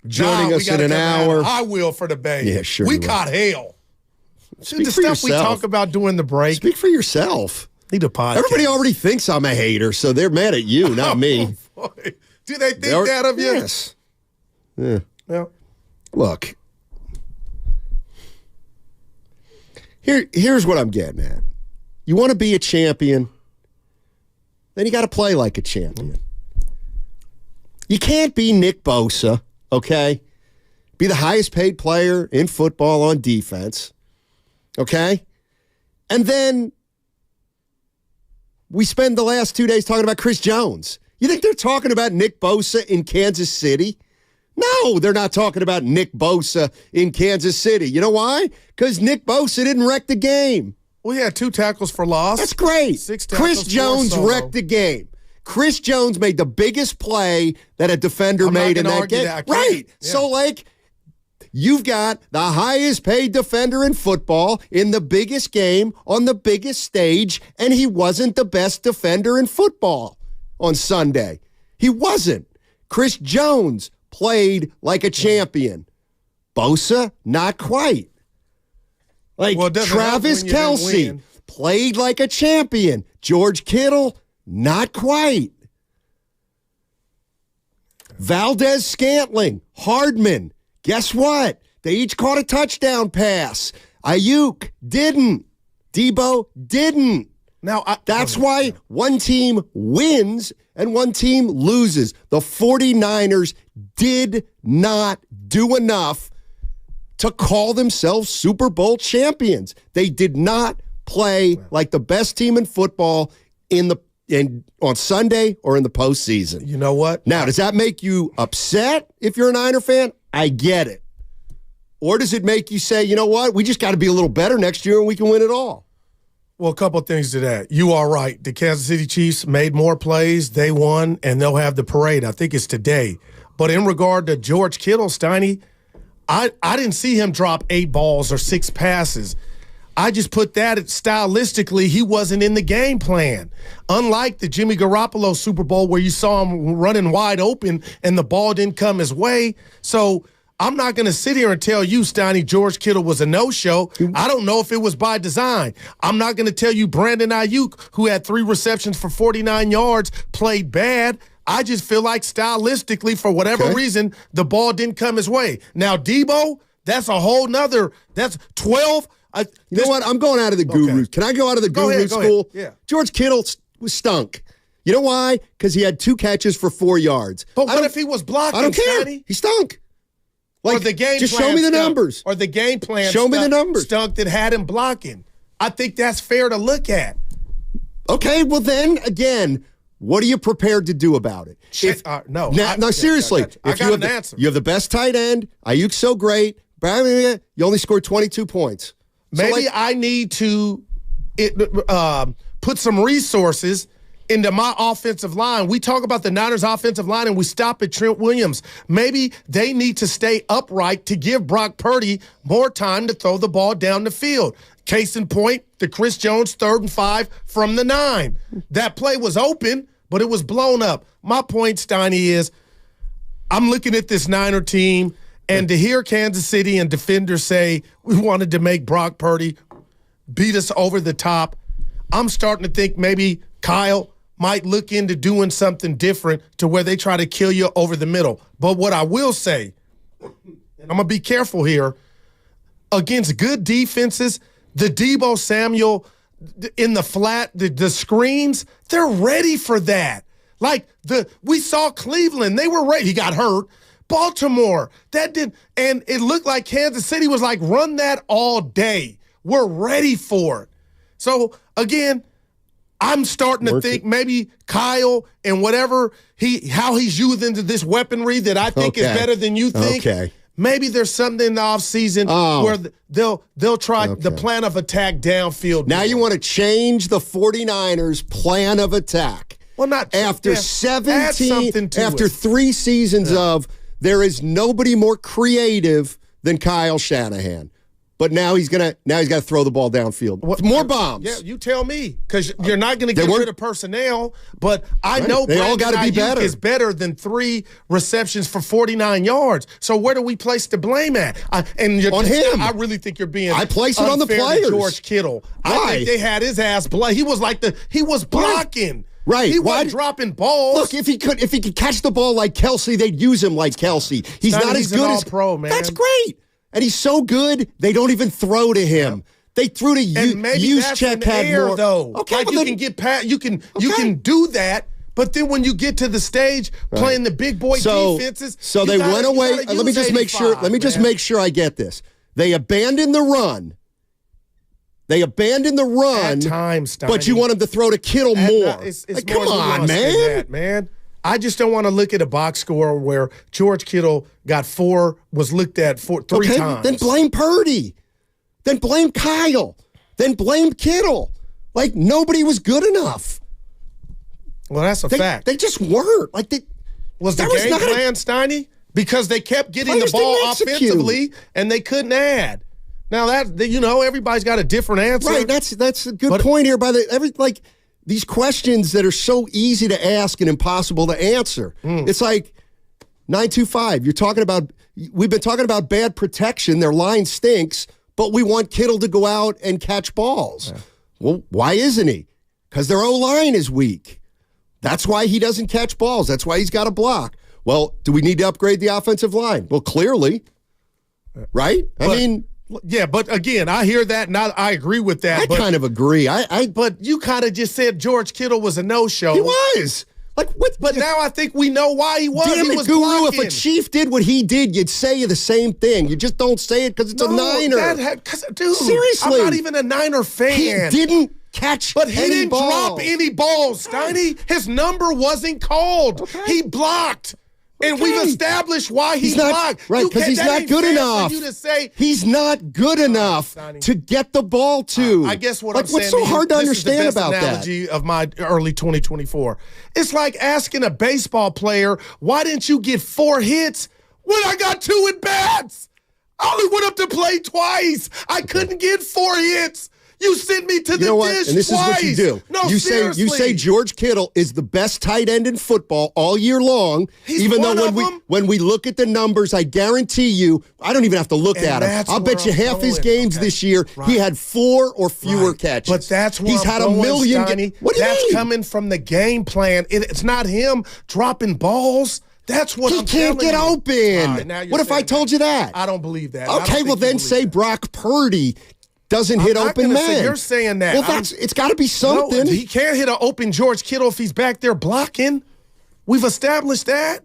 joining us in an hour.
I will for the Bay.
Yeah, sure.
We caught hell.
Speak
the
for
stuff we
yourself.
talk about during the break.
Speak for yourself.
Need a podcast.
Everybody already thinks I'm a hater, so they're mad at you, not me.
Boy. Do they think that of you?
Yes. Yeah.
Yeah.
Look. Here's what I'm getting at. You want to be a champion, then you got to play like a champion. You can't be Nick Bosa, okay? Be the highest paid player in football on defense, okay? And then we spend the last 2 days talking about Chris Jones. You think they're talking about Nick Bosa in Kansas City? No, they're not talking about Nick Bosa in Kansas City. You know why? Because Nick Bosa didn't wreck the game.
Well, he had 2 tackles for loss.
That's great.
6 tackles
Chris Jones
for
wrecked the game. Chris Jones made the biggest play that a defender made in that game. Right. Yeah. So, like, you've got the highest paid defender in football in the biggest game on the biggest stage, and he wasn't the best defender in football on Sunday. He wasn't. Chris Jones played like a champion. Bosa, not quite. Like, Travis Kelce played like a champion. George Kittle, not quite. Valdez-Scantling, Hardman, guess what? They each caught a touchdown pass. Aiyuk didn't. Debo didn't. That's why one team wins and one team loses. The 49ers did not do enough to call themselves Super Bowl champions. They did not play like the best team in football on Sunday or in the postseason.
You know what?
Now, does that make you upset if you're a Niner fan? I get it. Or does it make you say, you know what? We just got to be a little better next year and we can win it all?
Well, a couple of things to that. You are right. The Kansas City Chiefs made more plays. They won, and they'll have the parade. I think it's today. But in regard to George Kittle, Steiny, I didn't see him drop 8 balls or 6 passes. I just put that stylistically, he wasn't in the game plan. Unlike the Jimmy Garoppolo Super Bowl where you saw him running wide open and the ball didn't come his way. So I'm not going to sit here and tell you, Steiny, George Kittle was a no-show. I don't know if it was by design. I'm not going to tell you Brandon Aiyuk, who had 3 receptions for 49 yards, played bad. I just feel like stylistically, for whatever reason, the ball didn't come his way. Now, Debo, that's a whole nother, that's 12.
You know what? I'm going out of the guru. Can I go out of the guru school?
Yeah.
George Kittle was stunk. You know why? Because he had 2 catches for 4 yards.
But what if he was blocking?
I don't care.
Steiny?
He stunk. Like,
or the game
just
plan
show me the
stunk.
numbers.
Or the game plan
show me the numbers.
Stunk that had him blocking. I think that's fair to look at.
Okay, well then, again, what are you prepared to do about it? Seriously.
I got an answer.
You have the best tight end. Aiyuk's so great. You only scored 22 points.
Maybe I need to put some resources into my offensive line. We talk about the Niners' offensive line and we stop at Trent Williams. Maybe they need to stay upright to give Brock Purdy more time to throw the ball down the field. Case in point, the Chris Jones 3rd and 5 from the 9. That play was open, but it was blown up. My point, Steiny, is I'm looking at this Niner team, and to hear Kansas City and defenders say we wanted to make Brock Purdy beat us over the top, I'm starting to think maybe Kyle might look into doing something different to where they try to kill you over the middle. But what I will say, and I'm going to be careful here, against good defenses, the Debo Samuel in the flat, the screens, they're ready for that. Like we saw Cleveland, they were ready. He got hurt. Baltimore, and it looked like Kansas City was like, run that all day. We're ready for it. So again, I'm starting to think maybe Kyle and whatever how he's using this weaponry that I think is better than you think. Maybe there's something in the offseason where they'll try the plan of attack downfield.
Now you want to change the 49ers' plan of attack.
Well, not
after 3 seasons of there is nobody more creative than Kyle Shanahan. But now he's got to throw the ball downfield. More bombs.
Yeah, you tell me, because you're not going to get rid of personnel. But I know
they all got to be better.
Is better than 3 receptions for 49 yards. So where do we place the blame at? On him. I really think you're being.
I place it on the players.
George Kittle.
Why?
I think they had his ass blood. He was blocking.
Right.
He wasn't dropping balls.
Look, if he could catch the ball like Kelce, they'd use him like Kelce. He's not as good as
pro, man.
That's great. And he's so good, they don't even throw to him. Yeah. They threw to Juszczyk had more.
Though.
Okay,
like you can get past, you can do that. But then when you get to the stage playing the big boy defenses,
so they went away. Let me just make sure. Let me just make sure I get this. They abandoned the run. At times, Steiny.
But
you want him to throw to Kittle more.
It's
come on, man.
Man. I just don't want to look at a box score where George Kittle was looked at three times.
Then blame Purdy. Then blame Kyle. Then blame Kittle. Like, nobody was good enough.
Well, that's a fact.
They just weren't.
Was the game plan, Steiny? Because they kept getting the ball offensively and they couldn't add. Now everybody's got a different answer.
Right, that's a good point here. These questions that are so easy to ask and impossible to answer. It's like 925. We've been talking about bad protection. Their line stinks, but we want Kittle to go out and catch balls. Yeah. Well, why isn't he? Because their O-line is weak. That's why he doesn't catch balls. That's why he's got to block. Well, do we need to upgrade the offensive line? Well, clearly, right?
But again, I hear that, and I agree with that.
I kind of agree.
But you kind of just said George Kittle was a no-show.
He was.
But now I think we know why he was.
Damn
he was
Guru,
blocking.
if a Chief did what he did, you'd say the same thing. You just don't say it because it's a Niner.
Dude,
seriously.
I'm not even a Niner fan.
He didn't catch
But he
any
didn't
balls.
drop any balls, Steiny. His number wasn't called. Okay. He blocked. And we've established why he blocked.
Right, because he's not good enough. He's not good enough to get the ball to.
I guess what I'm saying.
What's so hard to understand about that?
Analogy of my early 2024. It's like asking a baseball player, why didn't you get 4 hits when I got 2 at bats? I only went up to play twice. I couldn't get 4 hits. You sent me to the dish
and this
twice.
is what you do.
No,
you say George Kittle is the best tight end in football all year long.
He's
even
one
though
of them.
when we look at the numbers, I guarantee you, I don't even have to look at him. I'll bet you half his games this year, he had 4 or fewer catches.
But that's where
he's had a million. What do you
That's
mean?
coming from the game plan. It's not him dropping balls. That's what
he
I'm
can't get
telling you.
open.
All right, now you're
what if I told you that?
I don't believe that.
Okay, well then say Brock Purdy doesn't hit open men.
You're saying that.
Well, it's got to be something.
No, he can't hit an open George Kittle if he's back there blocking. We've established that.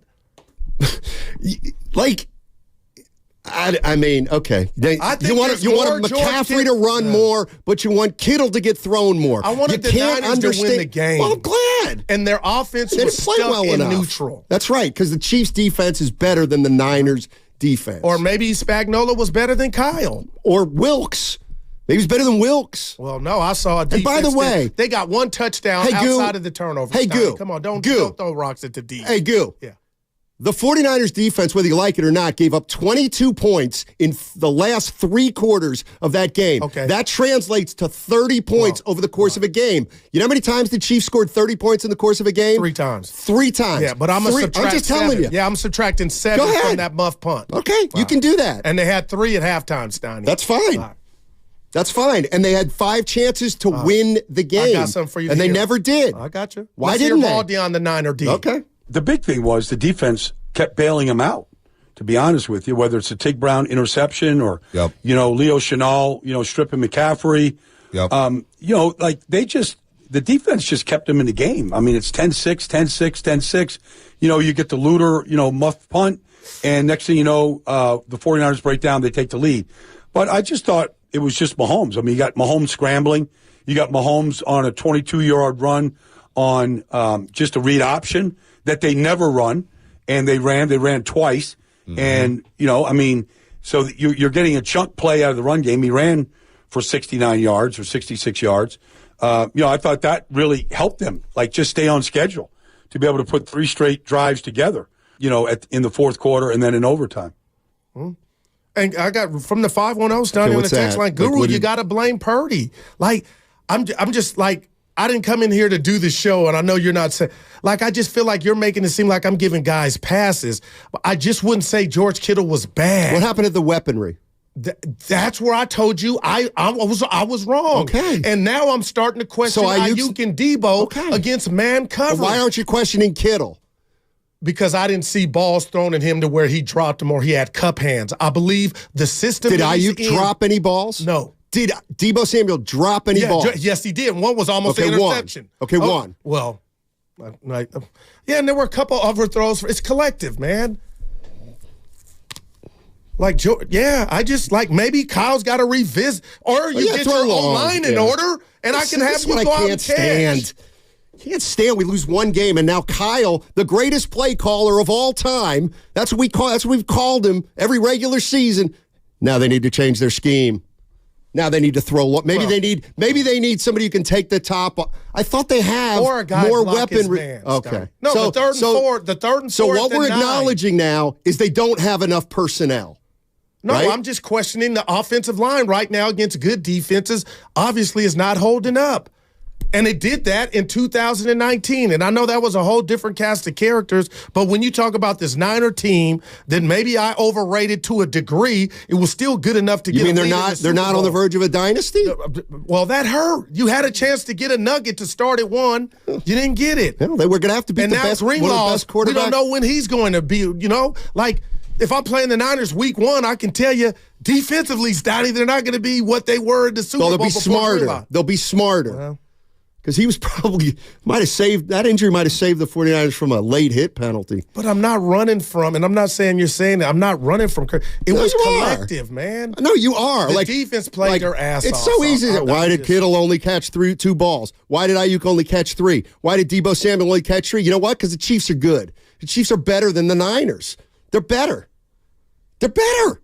I mean, okay. You want McCaffrey to run more, but you want Kittle to get thrown more.
I wanted the Niners to win the game.
Well, I'm glad.
And their offense
They
was
didn't play
stuck
well
in
enough.
neutral.
That's right, because the Chiefs' defense is better than the Niners' defense.
Or maybe Spagnuolo was better than Kyle.
Or Wilkes. Maybe he's better than Wilkes.
Well, no, I saw a defense.
And by the way,
they got 1 touchdown outside of the turnover.
Hey, Goo.
Come on, don't throw rocks at the D.
Hey, Goo.
Yeah.
The 49ers defense, whether you like it or not, gave up 22 points in the last 3 quarters of that game.
Okay.
That translates to 30 points over the course of a game. You know how many times the Chiefs scored 30 points in the course of a game?
3 times.
3 times.
Yeah, but I'm
just telling you.
Yeah, I'm subtracting 7 from that muff punt.
Okay, you can do that.
And they had 3 at halftime, Steiny.
That's fine. That's fine. And they had 5 chances to win the game.
I got something for you.
And they never did.
I got you.
Why didn't they?
Baldy on the Niner D.
Okay.
The big thing was the defense kept bailing him out, to be honest with you, whether it's a Tig Brown interception or, Leo Chenal, stripping McCaffrey.
Yep.
The defense just kept him in the game. I mean, it's 10-6, 10-6, 10-6. You get the Luter, muff punt, and next thing you know, the 49ers break down, they take the lead. But I just thought it was just Mahomes. I mean, you got Mahomes scrambling. You got Mahomes on a 22-yard run on just a read option that they never run, and they ran twice. Mm-hmm. And, so you're getting a chunk play out of the run game. He ran for 69 yards or 66 yards. I thought that really helped them, just stay on schedule to be able to put 3 straight drives together, in the fourth quarter and then in overtime.
Mm-hmm. And I got from the 510 starting on the text line, Guru, you got to blame Purdy. I'm just I didn't come in here to do the show, and I know you're not saying, I just feel like you're making it seem like I'm giving guys passes. But I just wouldn't say George Kittle was bad.
What happened to the weaponry?
That's where I told you I was wrong.
Okay.
And now I'm starting to question Aiyuk and Debo against man coverage.
Why aren't you questioning Kittle?
Because I didn't see balls thrown at him to where he dropped them or he had cup hands. I believe the system.
Did Aiyuk drop any balls?
No.
Did Debo Samuel drop any balls?
Yes, he did. One was almost an interception.
One.
Well, and there were a couple overthrows. It's collective, man. I just maybe Kyle's got to revisit, or you get your whole line in order, and I can have you go out and catch.
Can't stand we lose one game, and now Kyle, the greatest play caller of all time, that's what we've called him every regular season. Now they need to change their scheme. Now they need to throw. Maybe they need somebody who can take the top. I thought they have
or a guy
more
block his
weaponry.
man,
Okay,
no, the third and fourth.
So what we're acknowledging now is they don't have enough personnel.
No,
right?
I'm just questioning the offensive line right now against good defenses. Obviously, is not holding up. And it did that in 2019. And I know that was a whole different cast of characters. But when you talk about this Niner team, then maybe I overrated to a degree. It was still good enough to get.
You mean they're not on the verge of a dynasty?
Well, that hurt. You had a chance to get a nugget to start at one. You didn't get it.
No, they were going to have to beat the best quarterback.
We don't know when he's going to be. Like if I'm playing the Niners week 1, I can tell you defensively, Stoney, they're not going to be what they were in the Super Bowl.
They'll be smarter. They'll be smarter. Well, because he was probably that injury might have saved the 49ers from a late hit penalty.
But I'm not running from, and I'm not saying you're saying that, I'm not running from Kirk. It was collective, man.
No, you are.
The defense played their ass off.
It's so easy. Why did Kittle only catch 2 balls? Why did Aiyuk only catch 3? Why did Deebo Samuel only catch 3? You know what? Because the Chiefs are good. The Chiefs are better than the Niners. They're better. They're better.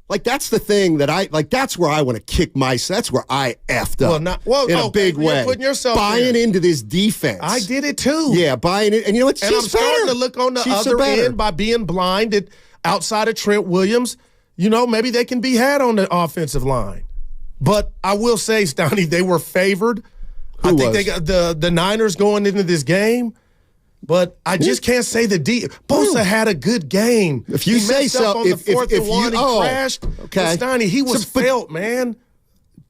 Like, that's the thing that's where I want to kick that's where I effed up in a big way.
You're putting yourself
buying into this defense.
I did it too.
Yeah, buying it. And you know what?
And I'm starting to look on the other end by being blinded outside of Trent Williams. Maybe they can be had on the offensive line. But I will say, Stoney, they were favored. I think they got the Niners going into this game. But I just can't say Bosa had a good game.
If you say so,
on the fourth and one, he crashed.
Okay,
Stoney, he was felt, man.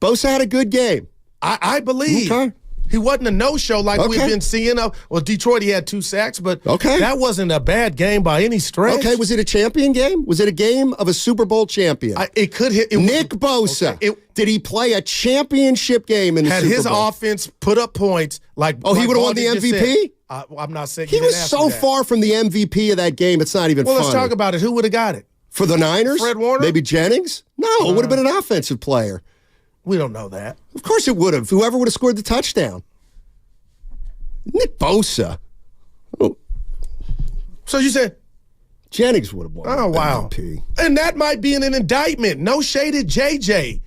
Bosa had a good game.
I believe.
Okay.
He wasn't a no-show like we've been seeing. Detroit, he had 2 sacks, but that wasn't a bad game by any stretch.
Okay, was it a champion game? Was it a game of a Super Bowl champion?
It could hit.
Nick Bosa. Okay. Did he play a championship game in the Super Bowl?
Had his offense put up points like
he would have won the MVP?
I'm not saying
he was so far from the MVP of that game. It's not even funny.
Well, let's talk about it. Who would have got it?
For the Niners?
Fred Warner?
Maybe Jennings? No, it would have been an offensive player.
We don't know that.
Of course it would have. Whoever would have scored the touchdown. Nick Bosa. Oh.
So you said
Jennings would have won MVP.
And that might be an indictment. No shade at JJ.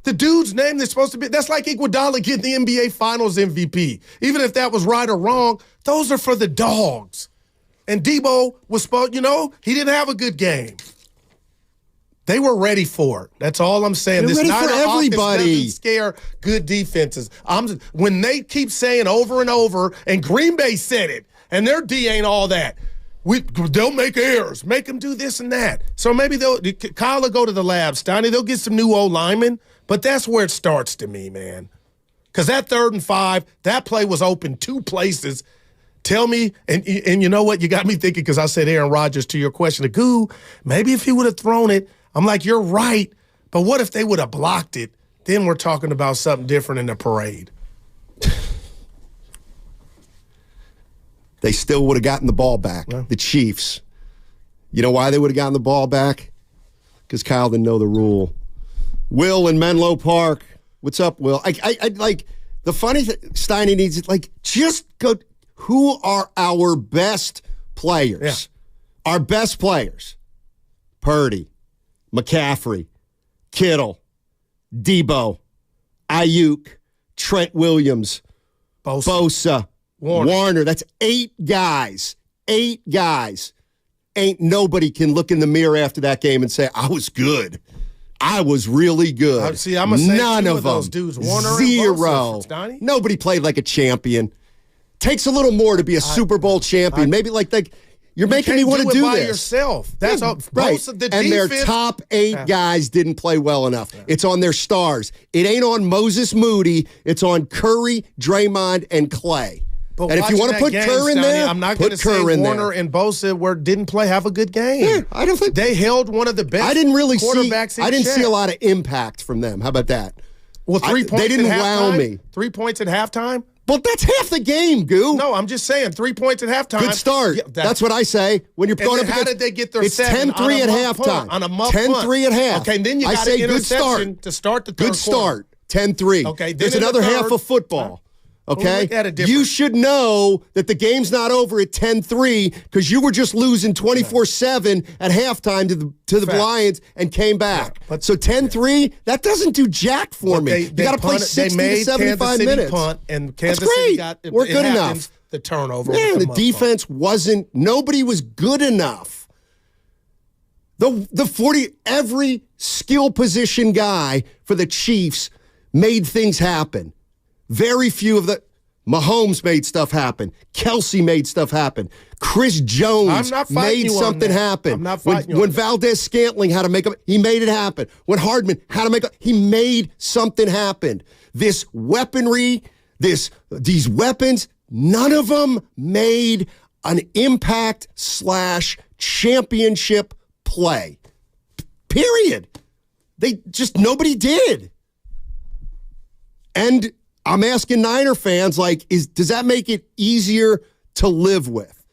The dude's name that's supposed to be, that's like Iguodala getting the NBA Finals MVP. Even if that was right or wrong, those are for the dogs. And Deebo was supposed, he didn't have a good game. They were ready for it. That's all I'm saying.
They're
this
ready for everybody.
Doesn't scare good defenses. When they keep saying over and over, and Green Bay said it, and their D ain't all that. They'll make errors. Make them do this and that. So maybe Kyle will go to the lab, Stoney. They'll get some new old linemen. But that's where it starts to me, man. Because that 3rd and 5, that play was open 2 places. Tell me, and you know what? You got me thinking because I said Aaron Rodgers to your question. Maybe if he would have thrown it, I'm like, you're right. But what if they would have blocked it? Then we're talking about something different in the parade.
They still would have gotten the ball back, the Chiefs. You know why they would have gotten the ball back? Because Kyle didn't know the rule. Will in Menlo Park. What's up, Will? I like the funny thing. Steiny needs it. Like, just go. Who are our best players? Yeah. Our best players: Purdy, McCaffrey, Kittle, Deebo, Aiyuk, Trent Williams, Bosa, Warner. That's 8 guys. 8 guys. Ain't nobody can look in the mirror after that game and say, I was good. I was really good.
See, I'm going to say
none of
those dudes. Warner
0.
And Bosa,
Nobody played like a champion. Takes a little more to be a Super Bowl champion. Maybe like you're making me want to do
by
this
yourself. That's all.
Right.
The
and
defense,
their top 8 guys didn't play well enough. It's on their stars. It ain't on Moses Moody. It's on Curry, Draymond, and Clay.
But
and if you want to put Kerr in there,
I'm not going to say Warner and Bosa didn't have a good game.
Yeah, I don't think
they held one of the best.
I didn't really
quarterbacks.
I didn't see a lot of impact from them. How about that?
Well, 3 points.
They didn't wow me.
3 points at halftime.
Well, that's half the game, Goo.
No, I'm just saying 3 points at halftime.
Good start. Yeah, that's what I say. When you're going up
how did they get their
it's 10-3 at halftime.
On a muff
10-3 at half.
Okay, and then you got an interception to start the third
Good start. 10-3.
Okay,
there's another half of football. Okay? You should know that the game's not over at 10-3 because you were just losing 24-7 at halftime to the Lions and came back. So 10-3, that doesn't do jack for me. You got to play 60 to 75 minutes.
Punt, and Kansas
That's great.
City got
We're good enough.
The turnover.
Yeah, the defense wasn't. Nobody was good enough. Every skill position guy for the Chiefs made things happen. Very few of the Mahomes made stuff happen. Kelsey made stuff happen. Chris Jones made something happen.
I'm not fighting
when Valdez-Scantling had to make up, he made it happen. When Hardman had to make up, he made something happen. This weaponry, these weapons, none of them made an impact/championship play. Period. Nobody did. And I'm asking Niner fans, does that make it easier to live with?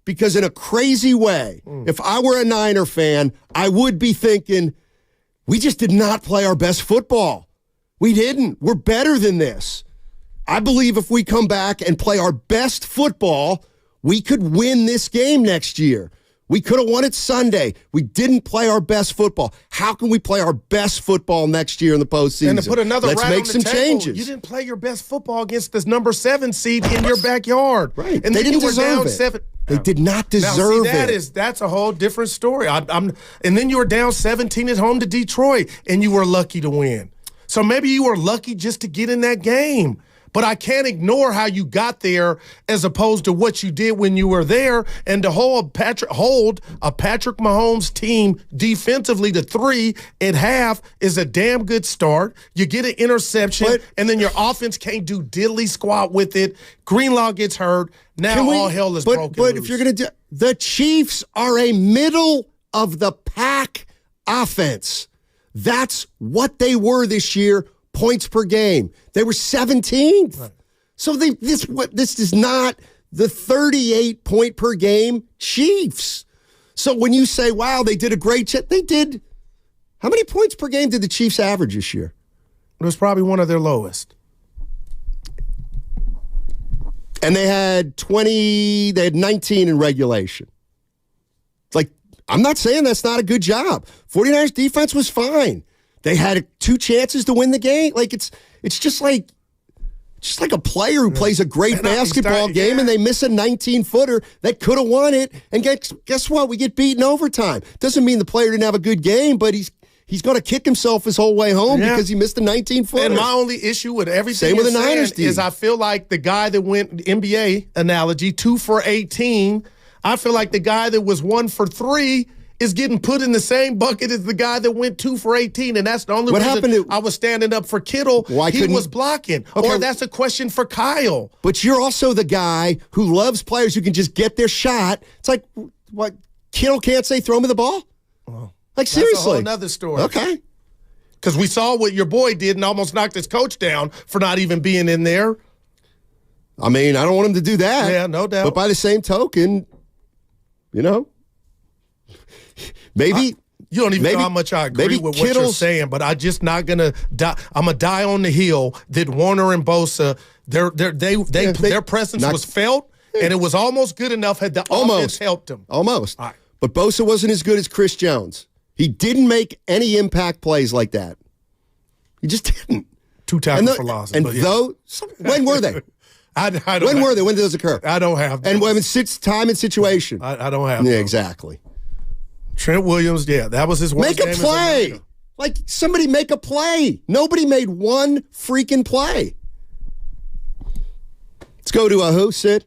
Because in a crazy way, if I were a Niner fan, I would be thinking, we just did not play our best football. We didn't. We're better than this. I believe if we come back and play our best football, we could win this game next year. We could have won it Sunday. We didn't play our best football. How can we play our best football next year in the postseason?
And to put another
Let's
rat
make
on the
some
table,
changes.
You didn't play your best football against this number 7 seed in your backyard.
Right.
And
they
then
didn't
you were
deserve
down
it.
7.
They did not deserve it.
That's a whole different story. And then you were down 17 at home to Detroit, and you were lucky to win. So maybe you were lucky just to get in that game. But I can't ignore how you got there as opposed to what you did when you were there. And to hold a Patrick Mahomes team defensively to 3 at half is a damn good start. You get an interception, and then your offense can't do diddly squat with it. Greenlaw gets hurt. Now all hell is broken
But
loose.
if you're going to do the Chiefs are a middle of the pack offense. That's what they were this year. Points per game. They were 17th. Right. So this is not the 38 point per game Chiefs. So when you say, wow, they did a great job, they did. How many points per game did the Chiefs average this year?
It was probably one of their lowest.
And they had 19 in regulation. It's like, I'm not saying that's not a good job. 49ers defense was fine. They had 2 chances to win the game. It's just like a player who plays a great basketball game and they miss a 19-footer that could have won it. And guess what? We get beaten overtime. Doesn't mean the player didn't have a good game, but he's going to kick himself his whole way home because he missed a 19-footer.
And my only issue with everything
Same with the Niners team.
is I feel like the guy that went NBA analogy 2 for 18. I feel like the guy that was 1 for 3 is getting put in the same bucket as the guy that went 2 for 18, and that's the only reason I was standing up for Kittle. He was blocking. Okay. Or that's a question for Kyle.
But you're also the guy who loves players who can just get their shot. It's like, what, Kittle can't say throw me the ball?
Oh,
seriously.
That's a whole nother story.
Okay.
Because we saw what your boy did and almost knocked his coach down for not even being in there.
I mean, I don't want him to do that.
Yeah, no doubt.
But by the same token, maybe
you don't even know how much I agree with what you're saying, but I'm just not gonna die. I'm gonna die on the hill that Warner and Bosa, their presence was felt, and it was almost good enough had the offense helped them.
Almost. Right. But Bosa wasn't as good as Chris Jones. He didn't make any impact plays like that. He just didn't.
2 tackles for losses.
And when were they? When were they? When did those occur?
I don't have those.
And when time and situation.
I don't have
Yeah,
those.
exactly.
Trent Williams, that was his worst
game.
Make
a play. Like, somebody make a play. Nobody made one freaking play. Let's go to who, Sid?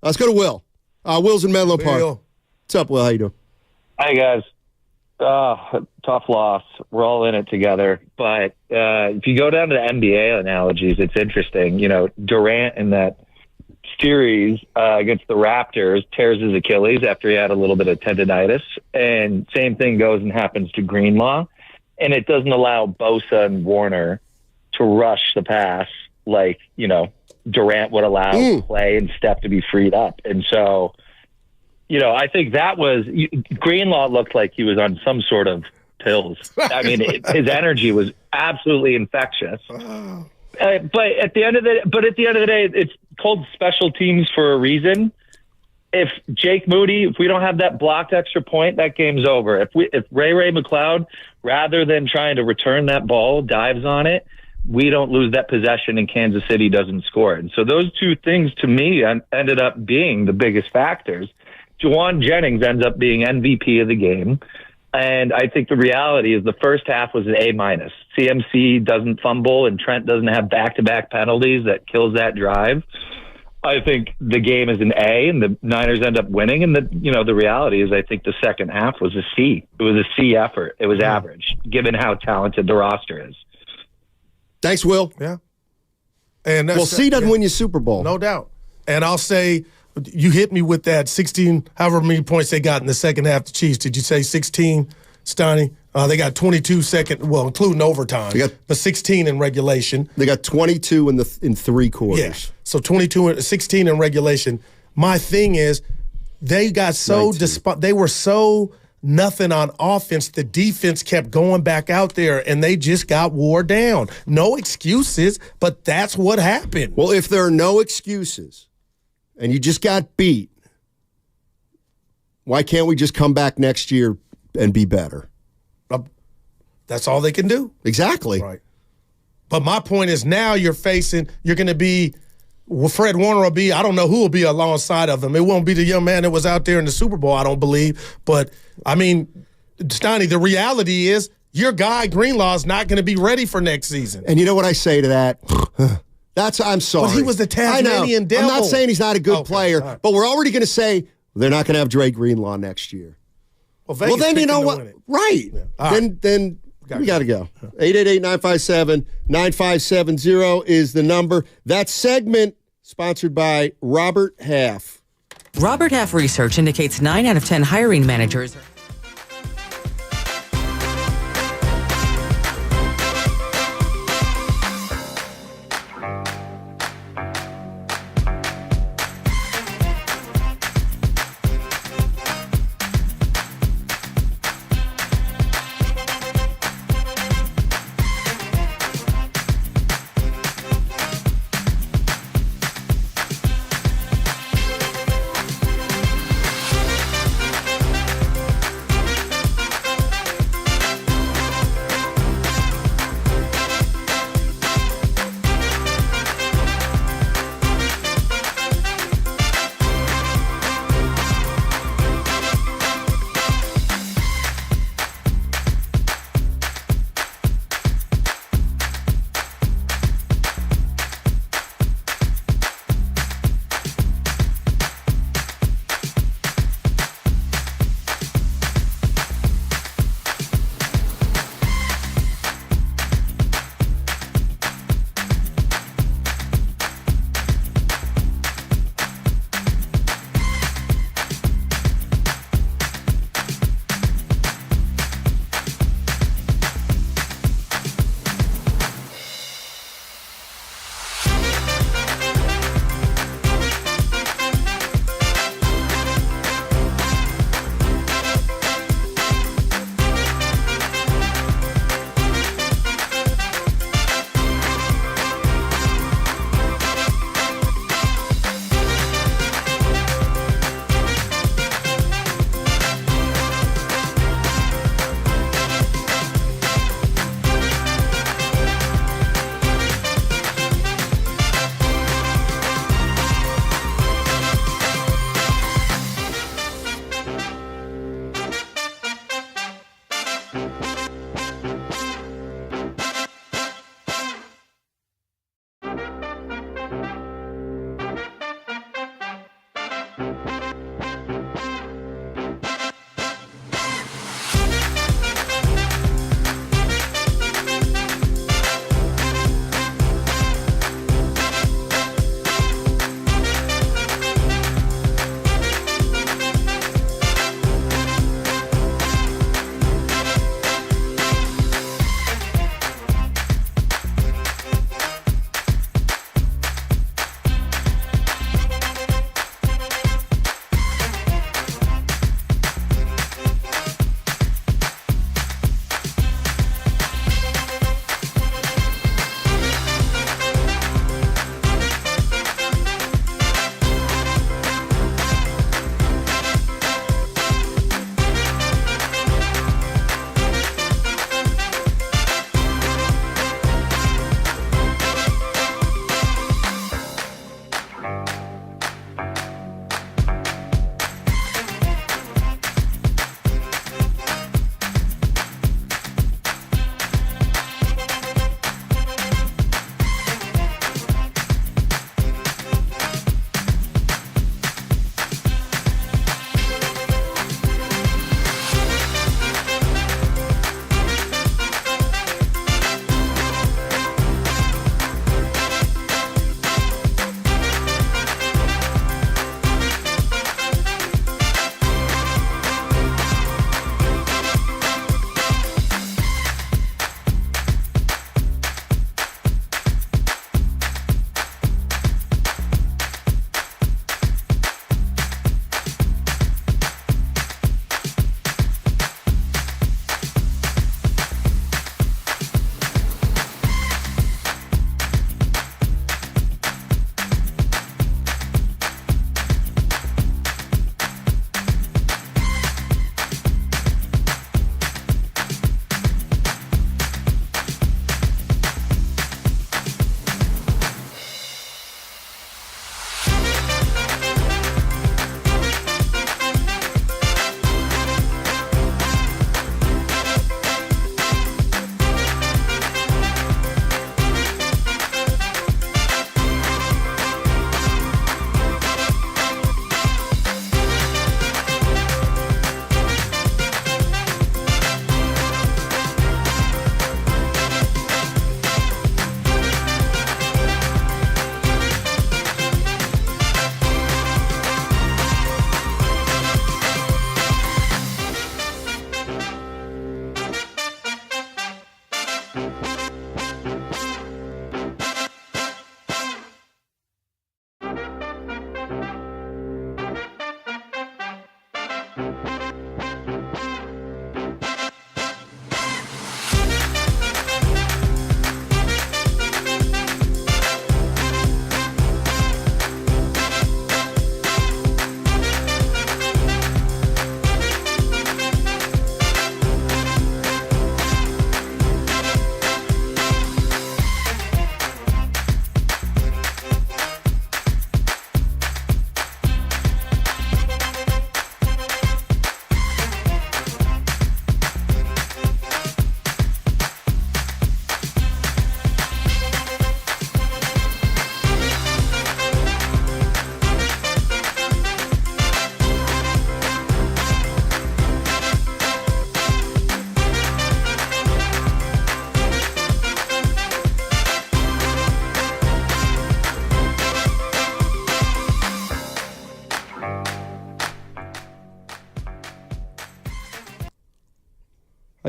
Let's go to Will. Will's in Menlo Park. What's up, Will? How you doing?
Hi, guys. Tough loss. We're all in it together. But if you go down to the NBA analogies, it's interesting. Durant in that series against the Raptors tears his Achilles after he had a little bit of tendonitis. And same thing goes and happens to Greenlaw. And it doesn't allow Bosa and Warner to rush the pass like, Durant would allow Clay and Steph to be freed up. And so, I think that was Greenlaw looked like he was on some sort of pills. I mean, his energy was absolutely infectious. But at the end of the day, it's called special teams for a reason. If Jake Moody, if we don't have that blocked extra point, that game's over. If Ray McLeod, rather than trying to return that ball, dives on it, we don't lose that possession and Kansas City doesn't score it. And so those two things to me ended up being the biggest factors. Juwan Jennings ends up being MVP of the game. And I think the reality is the first half was an A-. CMC doesn't fumble and Trent doesn't have back-to-back penalties that kills that drive. I think the game is an A, and the Niners end up winning. And the reality is, I think the second half was a C. It was a C effort. It was average, given how talented the roster is.
Thanks, Will.
Yeah. And
C doesn't win you Super Bowl.
No doubt. And I'll say, you hit me with that 16, however many points they got in the second half, the Chiefs. Did you say 16, Stoney? They got 22 including overtime, but 16 in regulation.
They got 22 in 3 quarters.
Yeah, so 16 in regulation. My thing is, they got they were so nothing on offense. The defense kept going back out there, and they just got wore down. No excuses, but that's what happened.
Well, if there are no excuses, and you just got beat, why can't we just come back next year and be better?
That's all they can do.
Exactly.
Right. But my point is, now you're going to be, Fred Warner will be, I don't know who will be alongside of him. It won't be the young man that was out there in the Super Bowl, I don't believe. But, I mean, Stoney, the reality is your guy, Greenlaw, is not going to be ready for next season.
And you know what I say to that? I'm sorry.
But he was the Tasmanian devil.
I'm not saying he's not a good player, but we're already going to say they're not going to have Dre Greenlaw next year.
Well, then
you know what? Right. Yeah. Then we got to go. 888-957-9570 is the number. That segment sponsored by Robert Half.
Robert Half research indicates 9 out of 10 hiring managers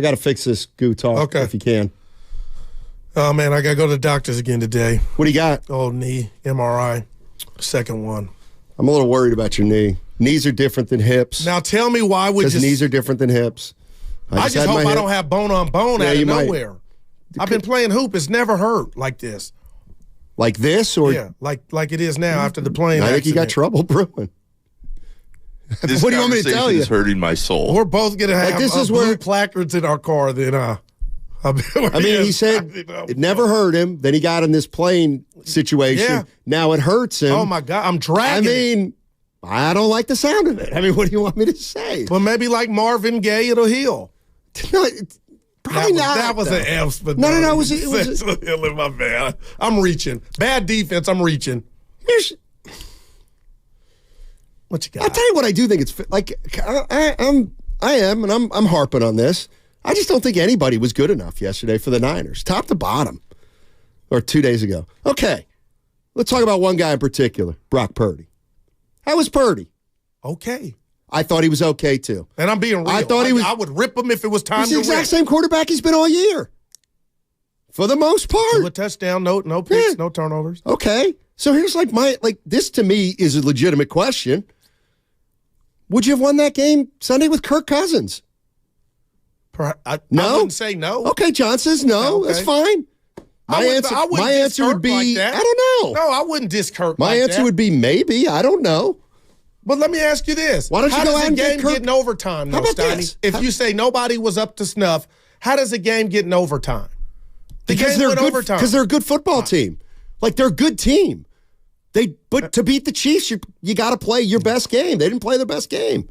I got to fix this goo talk if you can.
Oh, man, I got to go to the doctors again today.
What do you got?
Oh, knee, MRI, second one.
I'm a little worried about your knee. Knees are different than hips.
Now tell me why would
Because knees are different than hips.
I just hope I don't have bone on bone out of nowhere.
Might.
I've been playing hoop. It's never hurt like this.
Like this? Or
yeah, like it is now after the plane accident.
I think you got trouble brewing.
This
what do you want me to tell you?
Is hurting my soul.
We're both going to have blue placards in our car then.
I mean, he said it never hurt him. Then he got in this plane situation. Yeah. Now it hurts him.
Oh, my God. I'm dragging
I don't like the sound of it. I mean, what do you want me to say?
Well, maybe like Marvin Gaye, it'll heal.
No, probably not.
That was an F. But
no. It was
my bad. I'm reaching. Bad defense. I'm reaching. What you got?
I'll tell you what I do think it's like. I am, and I'm harping on this. I just don't think anybody was good enough yesterday for the Niners, top to bottom, or 2 days ago. Okay, let's talk about one guy in particular, Brock Purdy. How was Purdy?
Okay.
I thought he was okay, too.
And I'm being real. I would rip him if it was time to rip.
He's the exact same quarterback he's been all year. For the most part.
A touchdown, no picks, no turnovers.
Okay. So here's this to me is a legitimate question. Would you have won that game Sunday with Kirk Cousins?
No? I wouldn't say no.
Okay, John says no. Okay. That's fine. My answer would be,
like that.
I don't know.
No, I wouldn't diss Kirk
My answer would be maybe. I don't know.
But let me ask you this.
Why don't you go out and
get
Kirk?
Get in overtime,
How about
Steiny?
this?
If you say nobody was up to snuff, how does a game get in overtime?
Because they're a good football team. Like, they're a good team. But to beat the Chiefs, you got to play your best game. They didn't play their best game.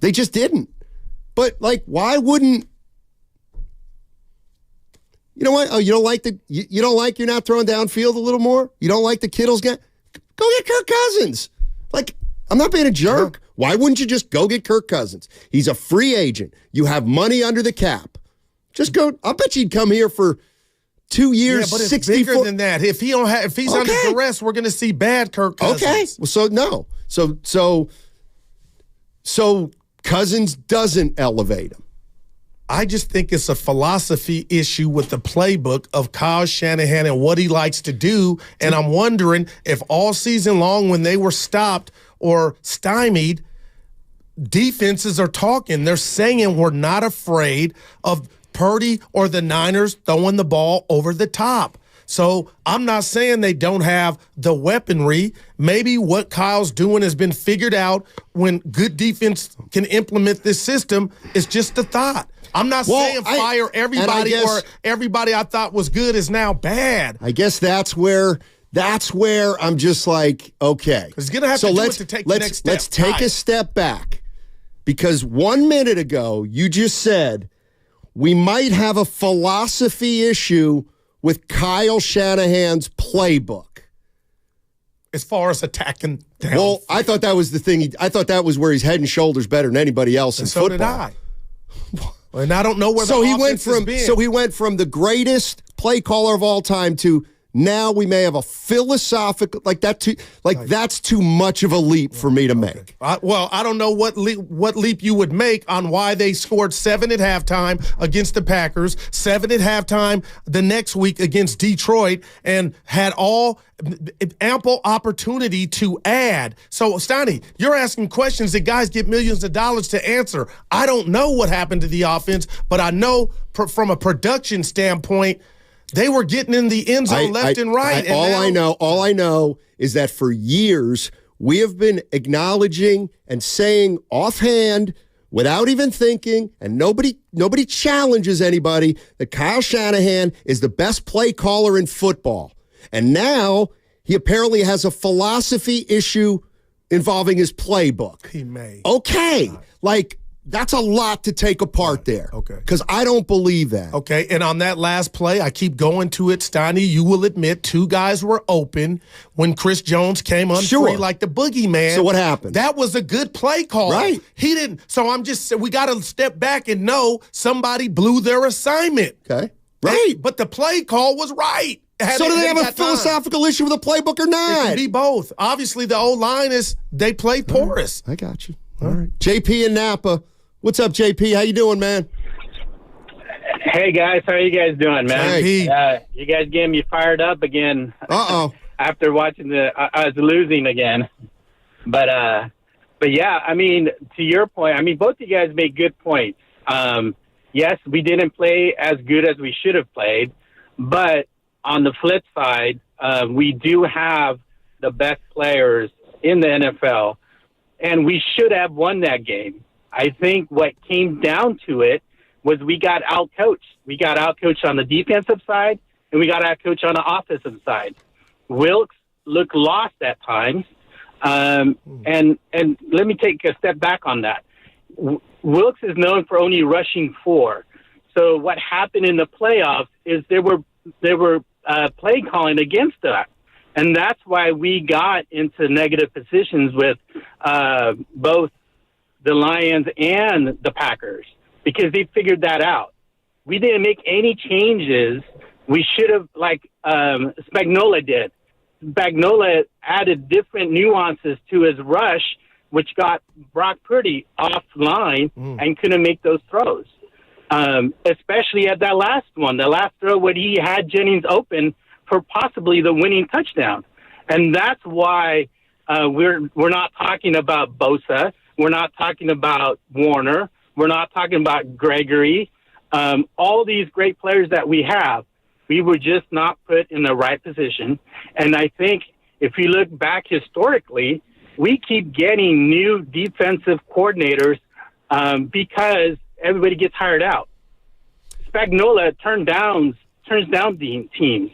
They just didn't. But, why wouldn't... You know what? Oh, you don't like you're not throwing downfield a little more? You don't like the Kittle's game? Go get Kirk Cousins. I'm not being a jerk. Yeah. Why wouldn't you just go get Kirk Cousins? He's a free agent. You have money under the cap. Just go. I'll bet you'd come here for 2 years.
Yeah, but it's bigger than that. If he's under duress, we're going to see bad Kirk Cousins.
Okay. Well, so no. So Cousins doesn't elevate him.
I just think it's a philosophy issue with the playbook of Kyle Shanahan and what he likes to do. And I'm wondering if all season long when they were stopped or stymied, defenses are talking. They're saying we're not afraid of Purdy or the Niners throwing the ball over the top. So I'm not saying they don't have the weaponry. Maybe what Kyle's doing has been figured out when good defense can implement this system. It's just a thought. I'm not saying fire everybody or everybody I thought was good is now bad.
I guess that's where I'm just like, okay.
He's going to have to take the next step.
Let's take a step back. Because 1 minute ago, you just said we might have a philosophy issue with Kyle Shanahan's playbook.
As far as attacking down.
Well, I thought that was the thing. I thought that was where he's head and shoulders better than anybody else in football.
So did I. And I don't know where
so
the
he
offense
went from
has been.
So he went from the greatest play caller of all time to now we may have a philosophical that's too much of a leap for me to make.
I don't know what leap you would make on why they scored 7 at halftime against the Packers, 7 at halftime the next week against Detroit, and had all ample opportunity to add. So, Steiny, you're asking questions that guys get millions of dollars to answer. I don't know what happened to the offense, but I know from a production standpoint, they were getting in the end zone left and right.
All I know is that for years we have been acknowledging and saying offhand, without even thinking, and nobody challenges anybody, that Kyle Shanahan is the best play caller in football. And now he apparently has a philosophy issue involving his playbook.
He may.
Okay. That's a lot to take apart there.
Okay.
Because I don't believe that.
Okay, and on that last play, I keep going to it, Steiny. You will admit 2 guys were open when Chris Jones came unfree like the boogeyman.
So what happened?
That was a good play call.
Right.
He didn't. So we got to step back and know somebody blew their assignment.
Okay. Right.
But the play call was right.
So do they have a philosophical issue with the playbook or not?
It can be both. Obviously, the O-line they play porous.
I got you. All right. JP in Napa. What's up, JP? How you doing, man?
Hey guys, how are you guys doing, man?
Hey.
You guys getting me fired up again. After watching I was losing again, but yeah, I mean, to your point, I mean, both of you guys made good points. Yes, we didn't play as good as we should have played, but on the flip side, we do have the best players in the NFL, and we should have won that game. I think what came down to it was we got out-coached. We got out-coached on the defensive side, and we got out-coached on the offensive side. Wilkes looked lost at times, and let me take a step back on that. Wilkes is known for only rushing 4. So what happened in the playoffs is there were play calling against that, and that's why we got into negative positions with both the Lions and the Packers, because they figured that out. We didn't make any changes. We should have, like Spagnuolo did. Spagnuolo added different nuances to his rush, which got Brock Purdy offline and couldn't make those throws. Especially at that last one, the last throw where he had Jennings open for possibly the winning touchdown. And that's why we're not talking about Bosa. We're not talking about Warner. We're not talking about Gregory. All these great players that we have, we were just not put in the right position. And I think if you look back historically, we keep getting new defensive coordinators because everybody gets hired out. Spagnuolo turns down teams.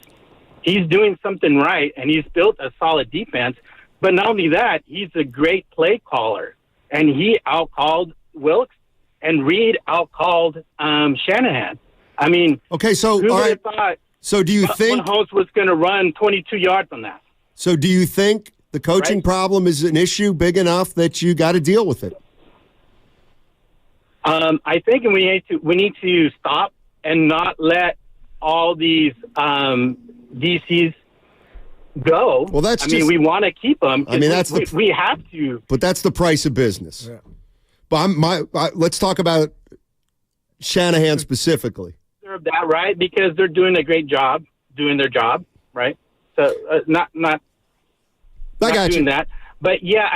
He's doing something right, and he's built a solid defense. But not only that, he's a great play caller. And he outcalled Wilkes, and Reed outcalled Shanahan. I mean,
okay, so
who
all
would
right.
have thought
So do you think
Mahomes was going to run 22 yards on that?
So do you think the coaching problem is an issue big enough that you got to deal with it?
I think we need to stop and not let all these DCs go.
Well, that's
I mean, we want to keep them.
I mean,
we have to.
But that's the price of business. Yeah. But let's talk about Shanahan specifically.
That right, because they're doing a great job doing their job, right? So not doing that. But yeah,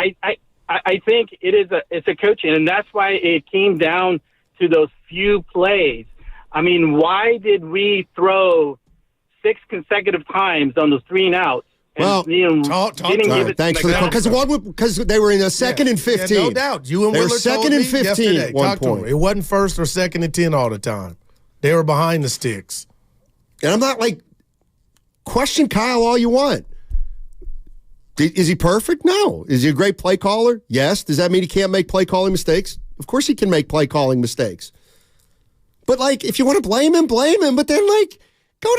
I think it's a coaching, and that's why it came down to those few plays. I mean, why did we throw 6 consecutive times on those 3 and outs? And, didn't give it
thanks for the because they were in a second and 15.
Yeah, no doubt. You and
they
Willard
were second and 15
yesterday.
at one
Talk to
point.
him. It wasn't first or second and 10 all the time. They were behind the sticks.
And I'm not question Kyle all you want. Is he perfect? No. Is he a great play caller? Yes. Does that mean he can't make play calling mistakes? Of course he can make play calling mistakes. But if you want to blame him, blame him. But then go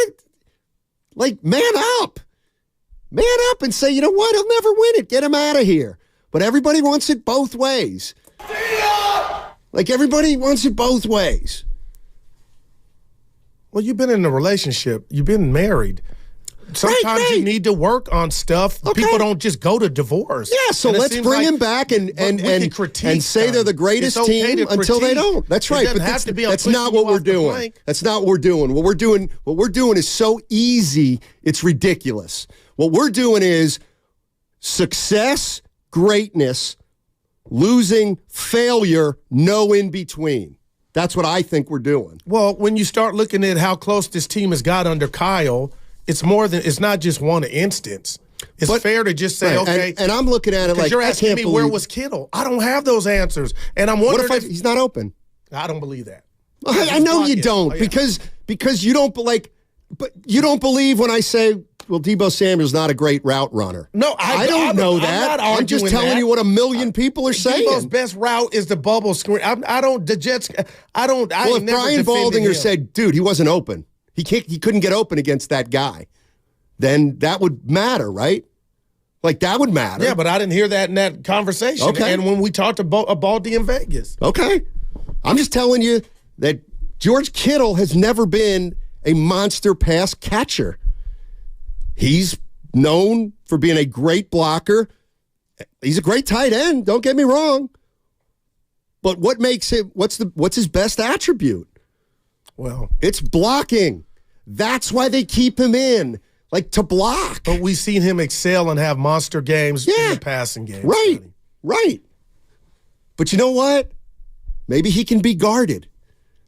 to man up. Man up and say, you know what? He'll never win it. Get him out of here. But everybody wants it both ways. Everybody wants it both ways.
Well, you've been in a relationship. You've been married. Sometimes you need to work on stuff. Okay. People don't just go to divorce.
Yeah, so let's bring him back and say they're the greatest team until they don't. That's right. But that's not what we're doing. That's not what we're doing. What we're doing is so easy, it's ridiculous. What we're doing is success, greatness, losing, failure, no in between. That's what I think we're doing.
Well, when you start looking at how close this team has got under Kyle, it's not just one instance. It's fair to just say, okay.
And I'm looking at it
you're asking me where was Kittle? I don't have those answers. And I'm wondering
what if he's not open?
I don't believe that.
I know you don't because you don't but you don't believe when I say, well, Deebo Samuel's not a great route runner.
No, I don't know that.
I'm just telling you what a million people are saying.
Deebo's best route is the bubble screen. The Jets. If
Brian Baldinger said, dude, he wasn't open. He couldn't get open against that guy. Then that would matter, right? That would matter.
Yeah, but I didn't hear that in that conversation.
Okay.
And when we talked to Baldy in Vegas.
Okay. I'm just telling you that George Kittle has never been a monster pass catcher. He's known for being a great blocker. He's a great tight end, don't get me wrong. But what makes him what's his best attribute?
Well,
it's blocking. That's why they keep him in, like to block.
But we've seen him excel and have monster games in the passing game.
Right. But you know what? Maybe he can be guarded.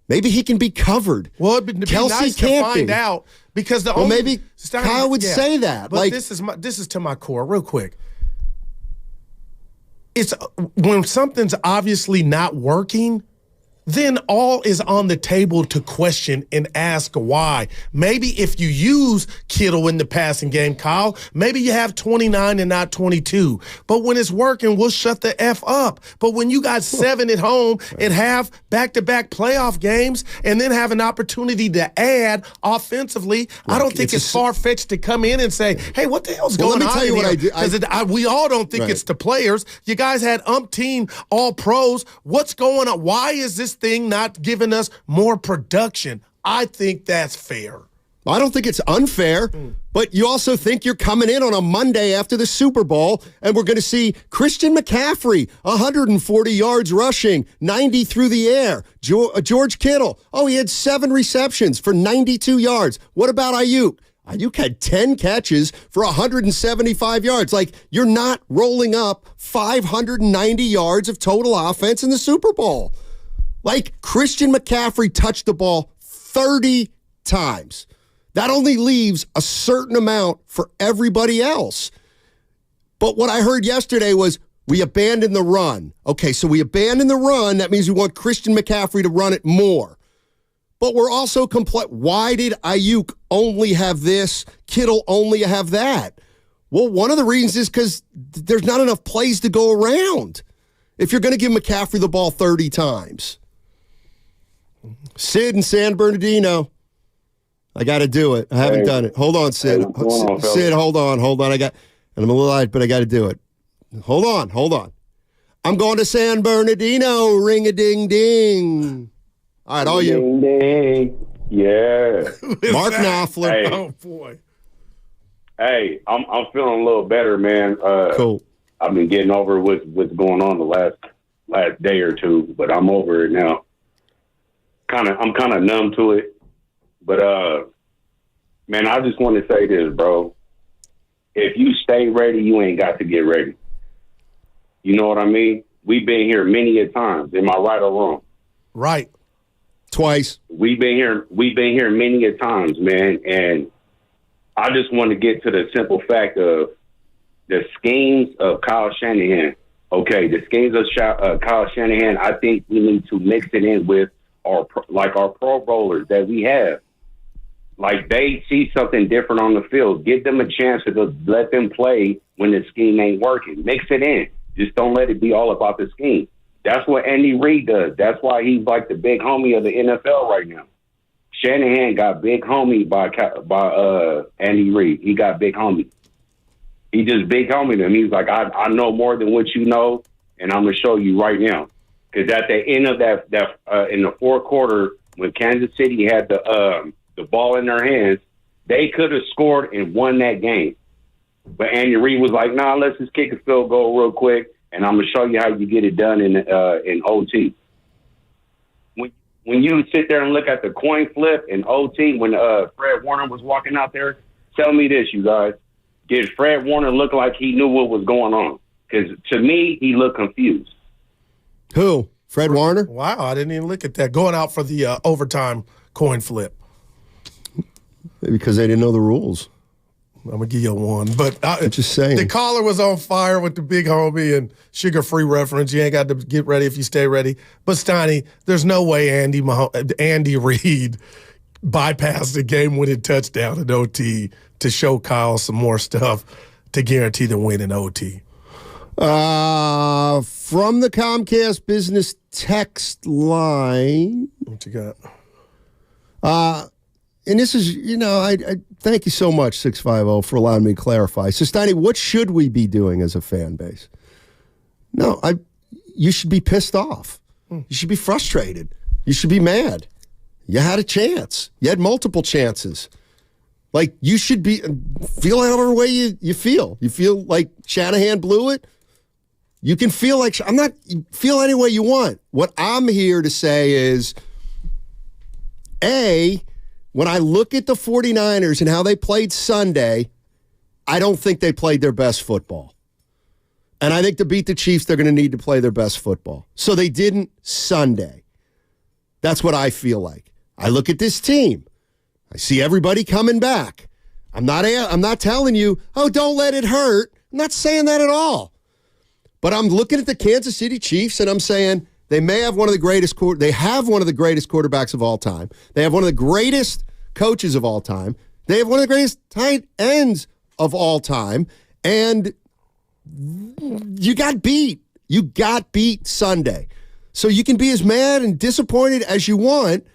Maybe he can be covered.
Well, it'd be
Kelsey
nice
can't
to find
be.
out because the
Well,
only
maybe Kyle would say that.
But
like
this is to my core, real quick. It's when something's obviously not working, then all is on the table to question and ask why. Maybe if you use Kittle in the passing game, Kyle, maybe you have 29 and not 22. But when it's working, we'll shut the F up. But when you got 7 at home and have back-to-back playoff games and then have an opportunity to add offensively, I don't think it's far-fetched to come in and say, hey, what the hell's going on?
Let me tell you what I do.
Because we all don't think it's the players. You guys had umpteen all-pros. What's going on? Why is this thing not giving us more production? I think that's fair.
I don't think it's unfair, but you also think you're coming in on a Monday after the Super Bowl, and we're going to see Christian McCaffrey, 140 yards rushing, 90 through the air. George Kittle, he had 7 receptions for 92 yards. What about Aiyuk? Aiyuk had 10 catches for 175 yards. Like, you're not rolling up 590 yards of total offense in the Super Bowl. Like, Christian McCaffrey touched the ball 30 times. That only leaves a certain amount for everybody else. But what I heard yesterday was we abandoned the run. Okay, so we abandoned the run. That means we want Christian McCaffrey to run it more. But we're also why did Aiyuk only have this, Kittle only have that? Well, one of the reasons is because there's not enough plays to go around if you're going to give McCaffrey the ball 30 times. Sid in San Bernardino. I got to do it. I haven't done it. Hold on, Sid. Sid, hold on. And I'm a little light, but I got to do it. Hold on. I'm going to San Bernardino. Ring-a-ding-ding. All right, all you.
Ding. Yeah.
Mark Knopfler.
Hey.
Oh, boy.
Hey, I'm feeling a little better, man.
Cool.
I've been getting over what's going on the last day or two, but I'm over it now. I'm kind of numb to it. But, man, I just want to say this, bro. If you stay ready, you ain't got to get ready. You know what I mean? We've been here many a times. Am I right or wrong?
Right.
Twice.
We've been here many a times, man. And I just want to get to the simple fact of the schemes of Kyle Shanahan. Okay, the schemes of Kyle Shanahan, I think we need to mix it in with our Pro Bowlers that we have. Like, they see something different on the field. Give them a chance to let them play when the scheme ain't working. Mix it in. Just don't let it be all about the scheme. That's what Andy Reid does. That's why he's like the big homie of the NFL right now. Shanahan got big homie by Andy Reid. He got big homie. He just big homie them. He's like, I know more than what you know, and I'm going to show you right now. Because at the end of that in the fourth quarter, when Kansas City had the ball in their hands, they could have scored and won that game. But Andy Reid was like, nah, let's just kick a field goal real quick, and I'm going to show you how you get it done in OT. When you sit there and look at the coin flip in OT, when Fred Warner was walking out there, tell me this, you guys. Did Fred Warner look like he knew what was going on? Because to me, he looked confused.
Who? Fred Warner?
Wow, I didn't even look at that. Going out for the overtime coin flip.
Maybe because they didn't know the rules.
I'm going to give you one. But
I'm just saying.
The caller was on fire with the big homie and sugar-free reference. You ain't got to get ready if you stay ready. But, Steiny, there's no way Andy Reid bypassed the game-winning touchdown in OT to show Kyle some more stuff to guarantee the win in OT.
From the Comcast business text line.
What you got?
And this is, I thank you so much, 650, for allowing me to clarify. So, Steiny, what should we be doing as a fan base? No, you should be pissed off. You should be frustrated. You should be mad. You had a chance. You had multiple chances. Like, you should feel however way you feel. You feel like Shanahan blew it? You can feel like, feel any way you want. What I'm here to say is, When I look at the 49ers and how they played Sunday, I don't think they played their best football. And I think to beat the Chiefs, they're going to need to play their best football. So they didn't Sunday. That's what I feel like. I look at this team. I see everybody coming back. I'm not telling you, oh, don't let it hurt. I'm not saying that at all. But I'm looking at the Kansas City Chiefs and I'm saying they may have one of the greatest quarterbacks of all time. They have one of the greatest coaches of all time. They have one of the greatest tight ends of all time. And you got beat. You got beat Sunday. So you can be as mad and disappointed as you want,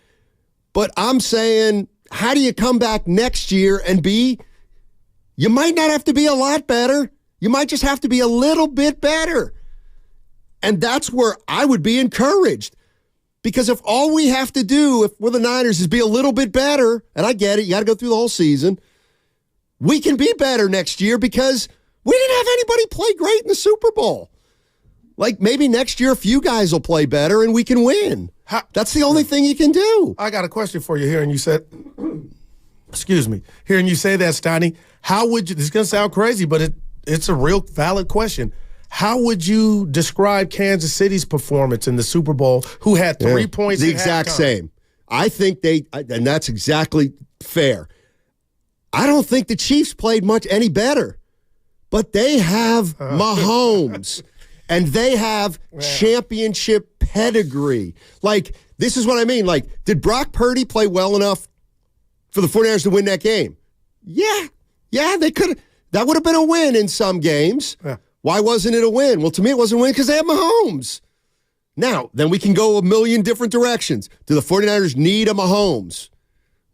but I'm saying, how do you come back next year and you might not have to be a lot better. You might just have to be a little bit better. And that's where I would be encouraged. Because if all we have to do, if we're the Niners, is be a little bit better, and I get it, you got to go through the whole season, we can be better next year because we didn't have anybody play great in the Super Bowl. Like, maybe next year a few guys will play better and we can win. That's the only thing you can do.
I got a question for you here, and you said, excuse me, hearing you say that, Steiny, how would you, this is going to sound crazy, but it's a real valid question. How would you describe Kansas City's performance in the Super Bowl, who had 3 points
the
at
exact
halftime?
same. I think and that's exactly fair. I don't think the Chiefs played much any better, but they have Mahomes, and they have championship pedigree. Like, this is what I mean. Like, did Brock Purdy play well enough for the 49ers to win that game? Yeah, they could. That would have been a win in some games. Yeah. Why wasn't it a win? Well, to me, it wasn't a win because they have Mahomes. Now, then we can go a million different directions. Do the 49ers need a Mahomes?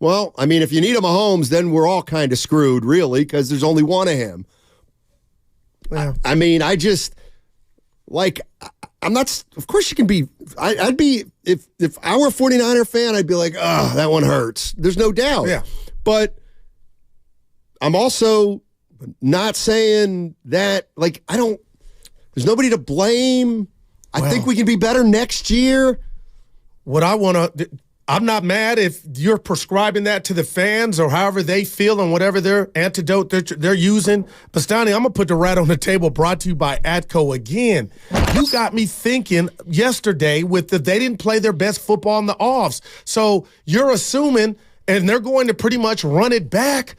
Well, I mean, if you need a Mahomes, then we're all kind of screwed, really, because there's only one of him. Yeah. I mean, I just, like, I'm not, of course you can be, I'd be, if I were a 49er fan, I'd be like, oh, that one hurts. There's no doubt.
Yeah.
But I'm also not saying that, like, there's nobody to blame. I think we can be better next year.
I'm not mad if you're prescribing that to the fans or however they feel and whatever their antidote they're using. But, Stoney, I'm going to put the rat on the table, brought to you by Atco again. You got me thinking yesterday they didn't play their best football in the offs. So you're assuming, and they're going to pretty much run it back.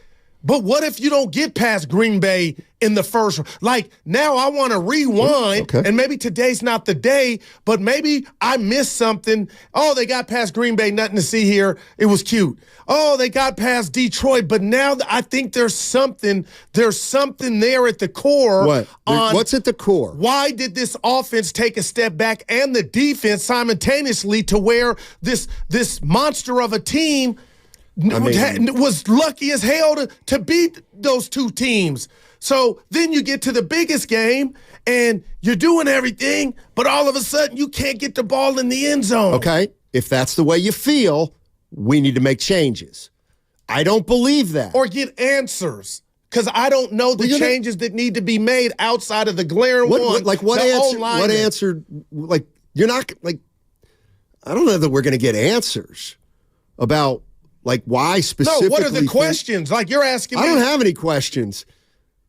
But what if you don't get past Green Bay in the first? Like, now I want to rewind, and maybe today's not the day, but maybe I missed something. Oh, they got past Green Bay, nothing to see here. It was cute. Oh, they got past Detroit, but now I think there's something there at the core.
What? What's at the core?
Why did this offense take a step back and the defense simultaneously to where this monster of a team was lucky as hell to beat those two teams? So then you get to the biggest game and you're doing everything, but all of a sudden you can't get the ball in the end zone.
Okay, if that's the way you feel, we need to make changes. I don't believe that.
Or get answers, because I don't know the changes that need to be made outside of the glaring one.
Like, what answer? Like, you're not, like, I don't know that we're going to get answers about, like, why specifically.
No, what are the questions? Like, you're asking me.
I don't have any questions.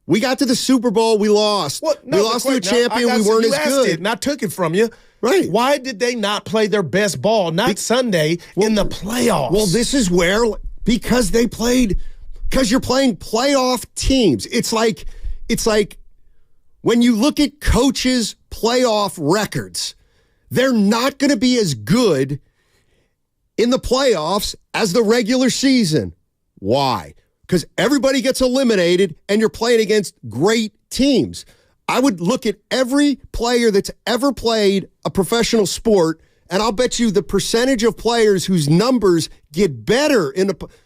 We got to the Super Bowl. We lost. We lost to a champion. We weren't as good.
And I took it from you.
Right.
Why did they not play their best ball, Sunday, in the playoffs?
Well, this is where, because you're playing playoff teams. It's like when you look at coaches' playoff records, they're not going to be as good in the playoffs as the regular season. Why? Because everybody gets eliminated and you're playing against great teams. I would look at every player that's ever played a professional sport, and I'll bet you the percentage of players whose numbers get better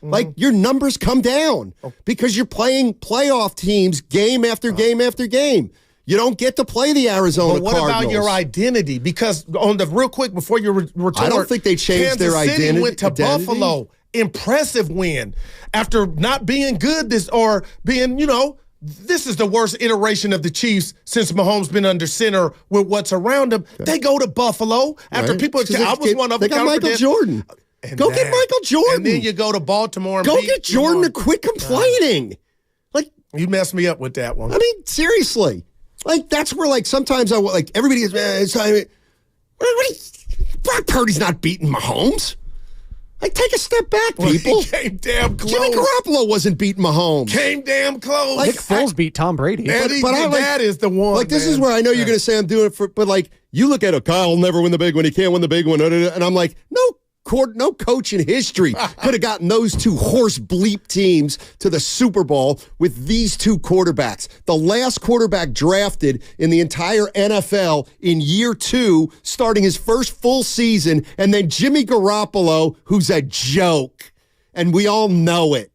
like, your numbers come down because you're playing playoff teams game after game after game. You don't get to play the Arizona Cardinals.
But what about your identity? Because real quick before you retort,
I don't think they changed their identity.
Kansas City went to Buffalo. Impressive win after not being good this is the worst iteration of the Chiefs since Mahomes been under center with what's around him. Okay. They go to Buffalo after people. I was one of them.
They got Michael Jordan. Go get Michael Jordan.
And then you go to Baltimore and
go get Jordan to quit complaining. Like,
you messed me up with that one.
I mean, seriously. Like, that's where, like, sometimes everybody is, man, it's time. Brock Purdy's not beating Mahomes. Like, take a step back, people.
He came damn close.
Jimmy Garoppolo wasn't beating Mahomes.
Came damn close.
Nick Foles beat Tom Brady.
That is the one.
Like, this is where I know you're going to say I'm doing it for, but like, you look at it, Kyle will never win the big one. He can't win the big one. And I'm like, no coach in history could have gotten those two horse bleep teams to the Super Bowl with these two quarterbacks. The last quarterback drafted in the entire NFL in year 2, starting his first full season, and then Jimmy Garoppolo, who's a joke. And we all know it.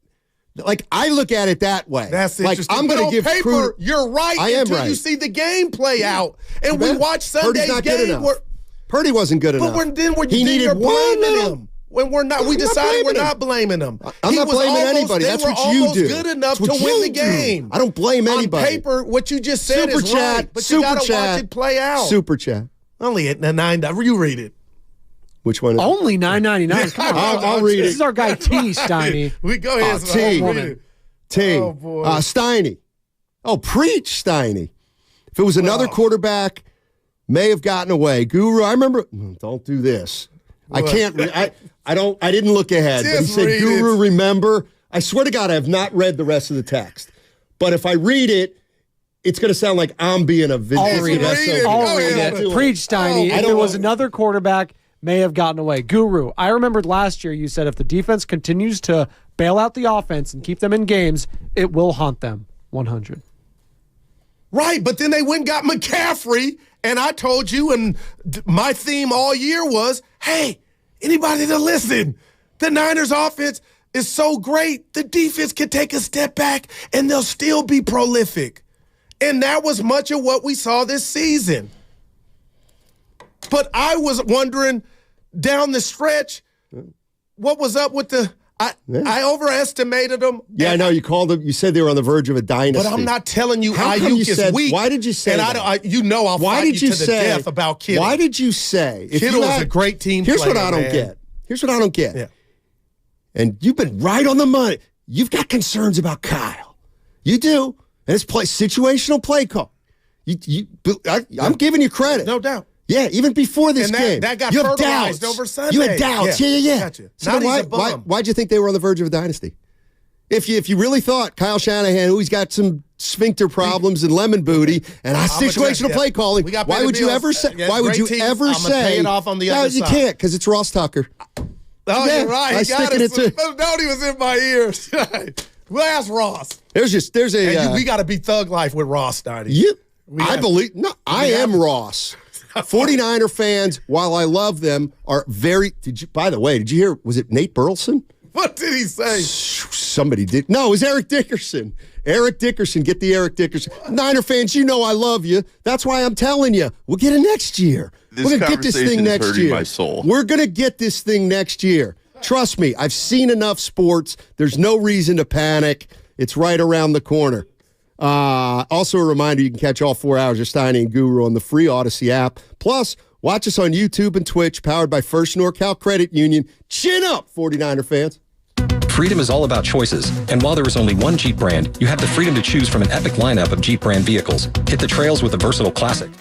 Like, I look at it that way.
That's
like,
interesting.
I'm going to give
paper, you're right
I am
until
right.
you see the game play out. And we watch Sunday's game.
Purdy wasn't good enough.
But then
he needed
you're blaming him. When we're not, we decided we're not blaming him.
I'm not blaming anybody. That's what you do.
Good enough to win the game.
I don't blame anybody.
On paper, what you just said
Super
is
chat,
right, but
super
you got to
chat,
watch it play out.
Super chat.
Only at $9. You read it.
Which one?
Only $9.99. Come on,
I'll read it.
This is our guy T. Steiny.
We go ahead.
T.
Oh boy.
Steiny. Oh, preach, Steiny. If it was another quarterback, may have gotten away. Guru, I remember. Don't do this. What? I can't. I didn't look ahead. But he said, Guru, remember. I swear to God, I have not read the rest of the text. But if I read it, it's going to sound like I'm being a video.
I'll read it. Preach, Steiny. If there was another quarterback, may have gotten away. Guru, I remembered last year you said if the defense continues to bail out the offense and keep them in games, it will haunt them. 100.
Right, but then they went and got McCaffrey, and I told you, and my theme all year was, hey, anybody to listen, the Niners offense is so great, the defense can take a step back, and they'll still be prolific. And that was much of what we saw this season. But I was wondering down the stretch, what was up with the I overestimated them.
Yeah, I know. You called them. You said they were on the verge of a dynasty.
But I'm not telling you Aiyuk is weak.
Why did you say that?
I'll fight you to the death about Kittle.
Why did you say?
Kittle is a great team player,
Here's what I don't get. Here's what I don't get. Yeah. And you've been right on the money. You've got concerns about Kyle. You do. And it's situational play call. I'm giving you credit.
No doubt.
Yeah, even before this game.
That got
you have
fertilized
doubts.
over Sunday.
You had doubts. Yeah.
Gotcha.
So why'd you think they were on the verge of a dynasty? If you really thought Kyle Shanahan, who he's got some sphincter problems and lemon booty and situational play calling, why would you ever say? Why would you ever say?
Pay it off on the other side.
No, you can't because it's Ross Tucker.
Oh, yeah, you're right. He got it. Nobody was in my ears. Well, ask Ross.
We
got to be thug life with Ross, Steiny.
I am Ross. 49er fans, while I love them, are very. By the way, did you hear? Was it Nate Burleson?
What did he say?
Somebody did. No, it was Eric Dickerson. Eric Dickerson. Get the Eric Dickerson. Niner fans, you know I love you. That's why I'm telling you. We'll get it next year. We're going to get this thing next year.
My soul.
We're going to get this thing next year. Trust me. I've seen enough sports. There's no reason to panic. It's right around the corner. Also a reminder, you can catch all 4 hours of Steiny and Guru on the free Odyssey app. Plus, watch us on YouTube and Twitch, powered by First NorCal Credit Union. Chin up, 49er fans.
Freedom is all about choices, and while there is only one Jeep brand, you have the freedom to choose from an epic lineup of Jeep brand vehicles. Hit the trails with the versatile Classic.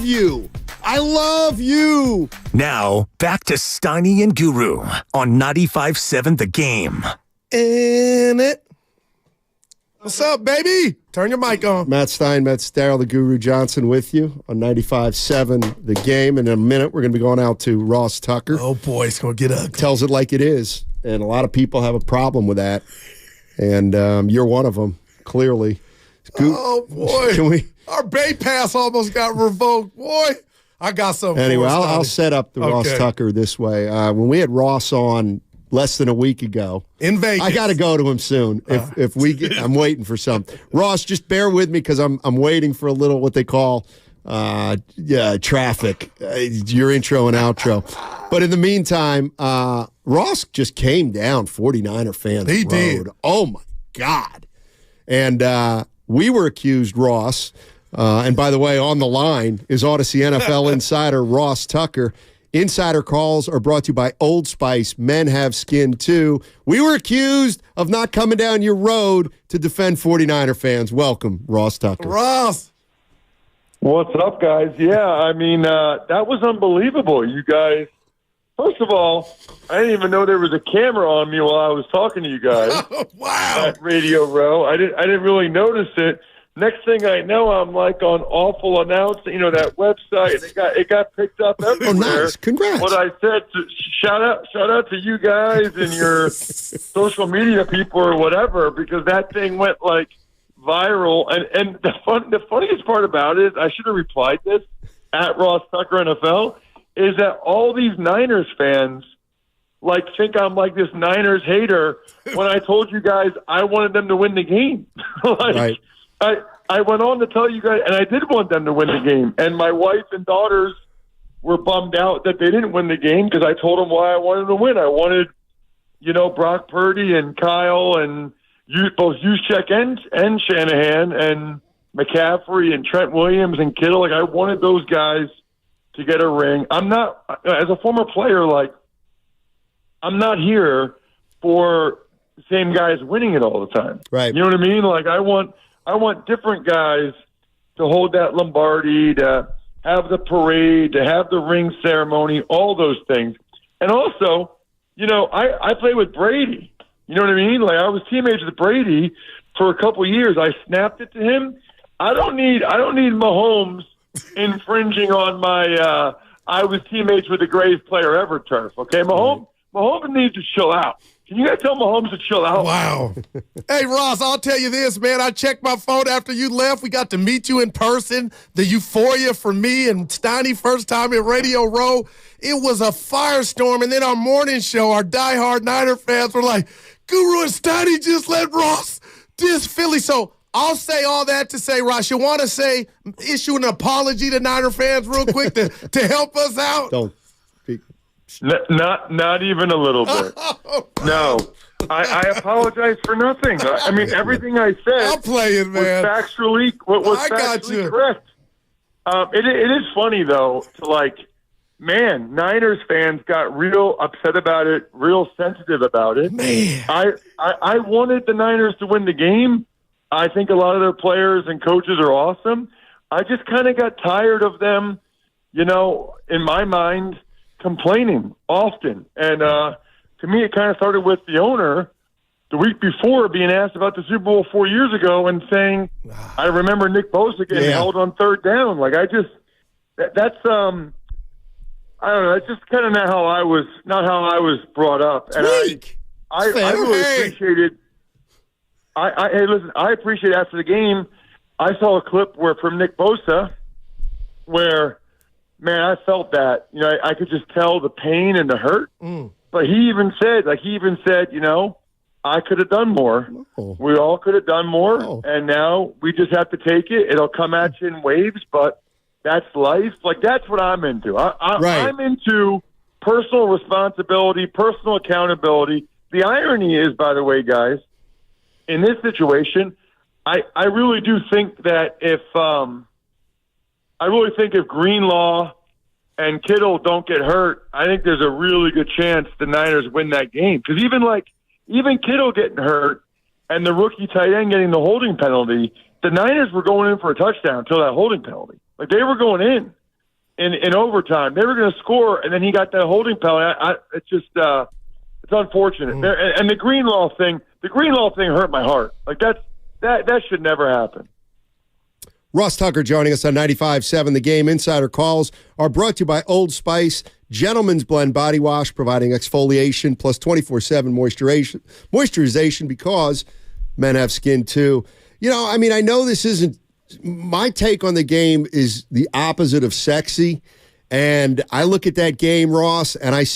you. I love you.
Now, back to Steiny and Guru on 95.7 The Game.
In it. What's up, baby? Turn your mic on.
Matt Stein, Matt Starrell, the Guru Johnson with you on 95.7 The Game. And in a minute, we're going to be going out to Ross Tucker.
Oh, boy, it's going to get ugly.
Tells it like it is. And a lot of people have a problem with that. And you're one of them, clearly.
Oh, boy.
Can we?
Our Bay Pass almost got revoked. Boy, I got something.
Anyway,
for us,
I'll set up the Ross Tucker this way. When we had Ross on less than a week ago
in Vegas,
I got to go to him soon. If we get, I'm waiting for something. Ross, just bear with me because I'm waiting for a little what they call traffic. Your intro and outro. But in the meantime, Ross just came down 49er fans.
He did.
Oh my God! And we were accused, Ross. And by the way, on the line is Odyssey NFL insider Ross Tucker. Insider calls are brought to you by Old Spice. Men have skin too. We were accused of not coming down your road to defend 49er fans. Welcome, Ross Tucker.
Ross.
What's up, guys? Yeah, I mean, that was unbelievable. You guys, first of all, I didn't even know there was a camera on me while I was talking to you guys.
Wow.
At Radio Row. I didn't really notice it. Next thing I know, I'm like on Awful Announcing, that website. It got picked up everywhere.
Oh, nice! Congrats.
What I said, shout out to you guys and your social media people or whatever, because that thing went like viral. And the funniest part about it is, I should have replied this at Ross Tucker NFL, is that all these Niners fans think I'm like this Niners hater when I told you guys I wanted them to win the game.
Right.
I went on to tell you guys, and I did want them to win the game. And my wife and daughters were bummed out that they didn't win the game because I told them why I wanted them to win. I wanted, Brock Purdy and Kyle and both Juszczyk and Shanahan and McCaffrey and Trent Williams and Kittle. I wanted those guys to get a ring. I'm not, as a former player, I'm not here for the same guys winning it all the time.
Right.
You know what I mean? I want different guys to hold that Lombardi, to have the parade, to have the ring ceremony, all those things. And also, I played with Brady. You know what I mean? I was teammates with Brady for a couple of years. I snapped it to him. I don't need Mahomes infringing on my I was teammates with the greatest player ever turf. Okay, Mahomes needs to chill out. Can you guys tell Mahomes to chill out?
Wow. Hey, Ross, I'll tell you this, man. I checked my phone after you left. We got to meet you in person. The euphoria for me and Steiny, first time at Radio Row. It was a firestorm. And then our morning show, our diehard Niner fans were like, Guru and Steiny just let Ross diss Philly. So I'll say all that to say, Ross, you want to issue an apology to Niner fans real quick to help us out?
Don't.
Not even a little bit. No. I apologize for nothing. I mean, everything I said
I'm playing, man.
was factually correct. It is funny, though, Niners fans got real upset about it, real sensitive about it.
Man.
I wanted the Niners to win the game. I think a lot of their players and coaches are awesome. I just kind of got tired of them, in my mind, complaining often. And to me, it kind of started with the owner the week before being asked about the Super Bowl 4 years ago and saying, I remember Nick Bosa getting held on third down. I don't know. That's just kind of not how I was brought up. And I really appreciated. Hey, listen, I appreciate after the game, I saw a clip from Nick Bosa where, man, I felt that. I could just tell the pain and the hurt. But he even said, I could have done more.
Oh.
We all could have done more, and now we just have to take it. It'll come at you in waves, but that's life. That's what I'm into. I'm into personal responsibility, personal accountability. The irony is, by the way, guys, in this situation, I really do think that if Greenlaw and Kittle don't get hurt, I think there's a really good chance the Niners win that game. Because even Kittle getting hurt and the rookie tight end getting the holding penalty, the Niners were going in for a touchdown until that holding penalty. They were going in. in overtime. They were going to score, and then he got that holding penalty. It's just it's unfortunate. And the Greenlaw thing hurt my heart. Like that should never happen.
Ross Tucker joining us on 95.7 The Game. Insider calls are brought to you by Old Spice Gentleman's Blend Body Wash, providing exfoliation plus 24/7 moisturization because men have skin too. You know, I mean, I know this isn't my take on the game is the opposite of sexy. And I look at that game, Ross, and I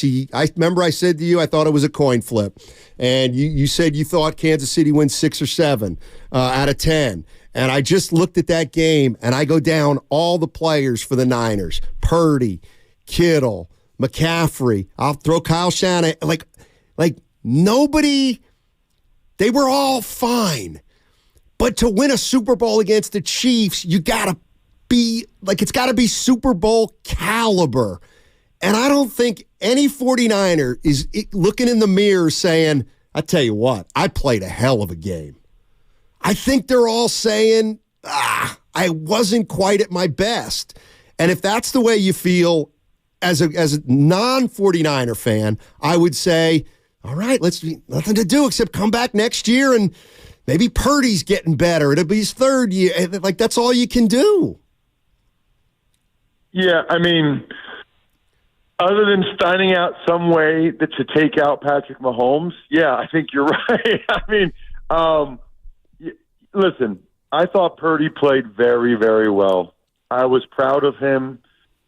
remember I said to you, I thought it was a coin flip. And you said you thought Kansas City wins 6 or 7 out of 10. And I just looked at that game, and I go down all the players for the Niners. Purdy, Kittle, McCaffrey. I'll throw Kyle Shanahan. Like nobody, they were all fine. But to win a Super Bowl against the Chiefs, you got to be, it's got to be Super Bowl caliber. And I don't think any 49er is looking in the mirror saying, I tell you what, I played a hell of a game. I think they're all saying, I wasn't quite at my best. And if that's the way you feel as a non-49er fan, I would say, all right, nothing to do except come back next year and maybe Purdy's getting better. It'll be his 3rd year. Like, that's all you can do.
Yeah, I mean, other than finding out some way to take out Patrick Mahomes, yeah, I think you're right. I mean, listen, I thought Purdy played very, very well. I was proud of him.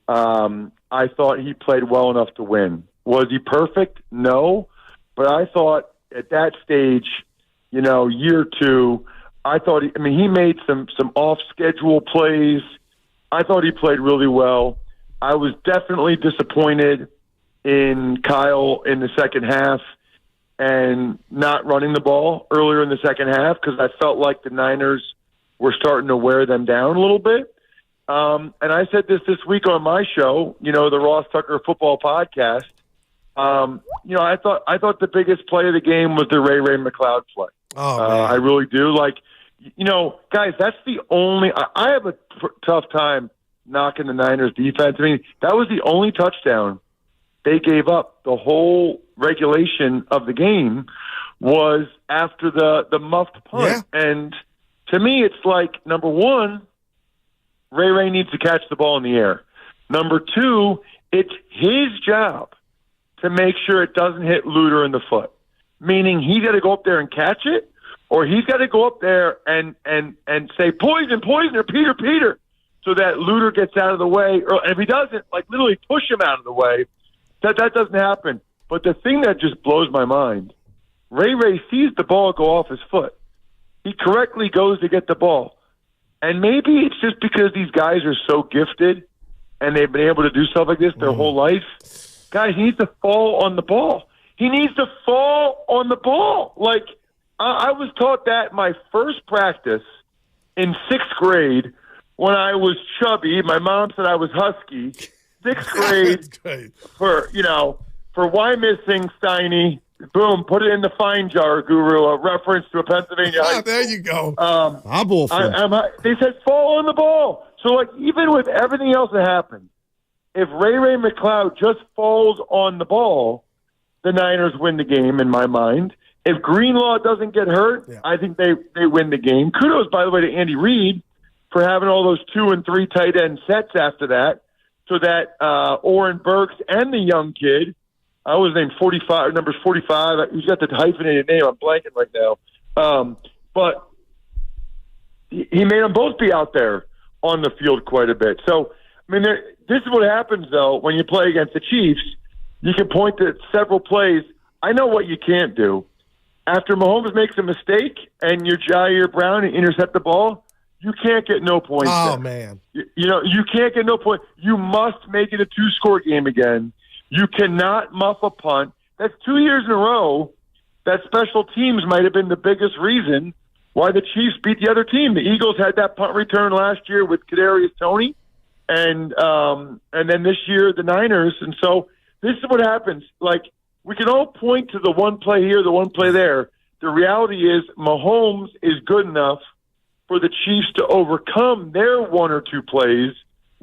I thought he played well enough to win. Was he perfect? No. But I thought at that stage, year 2, I thought he made some off-schedule plays. I thought he played really well. I was definitely disappointed in Kyle in the second half and not running the ball earlier in the second half because I felt like the Niners were starting to wear them down a little bit. And I said this week on my show, the Ross Tucker Football Podcast. I thought the biggest play of the game was the Ray McLeod play.
Oh, man.
I really do. Guys, that's the only. I have a tough time knocking the Niners defense. I mean, that was the only touchdown they gave up. The whole regulation of the game was after the muffed punt. Yeah. And to me, it's like, number one, Ray needs to catch the ball in the air. Number two, it's his job to make sure it doesn't hit Luter in the foot. Meaning he's got to go up there and catch it, or he's got to go up there and say, poison, or Peter, so that Luter gets out of the way. Or if he doesn't, literally push him out of the way. That doesn't happen. But the thing that just blows my mind, Ray sees the ball go off his foot. He correctly goes to get the ball. And maybe it's just because these guys are so gifted and they've been able to do stuff like this their whole life. Guys, he needs to fall on the ball. He needs to fall on the ball. I was taught that my first practice in 6th grade when I was chubby. My mom said I was husky. 6th grade for why missing Steiny. Boom, put it in the fine jar, Guru, a reference to a Pennsylvania high school.
There you go.
They said fall on the ball. So, even with everything else that happened, if Ray McLeod just falls on the ball, the Niners win the game, in my mind. If Greenlaw doesn't get hurt, I think they win the game. Kudos, by the way, to Andy Reid for having all those 2 and 3 tight end sets after that, so that Oren Burks and the young kid, I was named 45, number 45. He's got the hyphenated name. I'm blanking right now. But he made them both be out there on the field quite a bit. So, this is what happens, though, when you play against the Chiefs. You can point to several plays. I know what you can't do. After Mahomes makes a mistake and you're Jair Brown and intercept the ball, you can't get no points.
Oh,
there.
man.
You can't get no point. You must make it a 2-score game again. You cannot muff a punt. That's 2 years in a row that special teams might have been the biggest reason why the Chiefs beat the other team. The Eagles had that punt return last year with Kadarius Toney, and then this year the Niners. And so this is what happens. We can all point to the one play here, the one play there. The reality is Mahomes is good enough for the Chiefs to overcome their 1 or 2 plays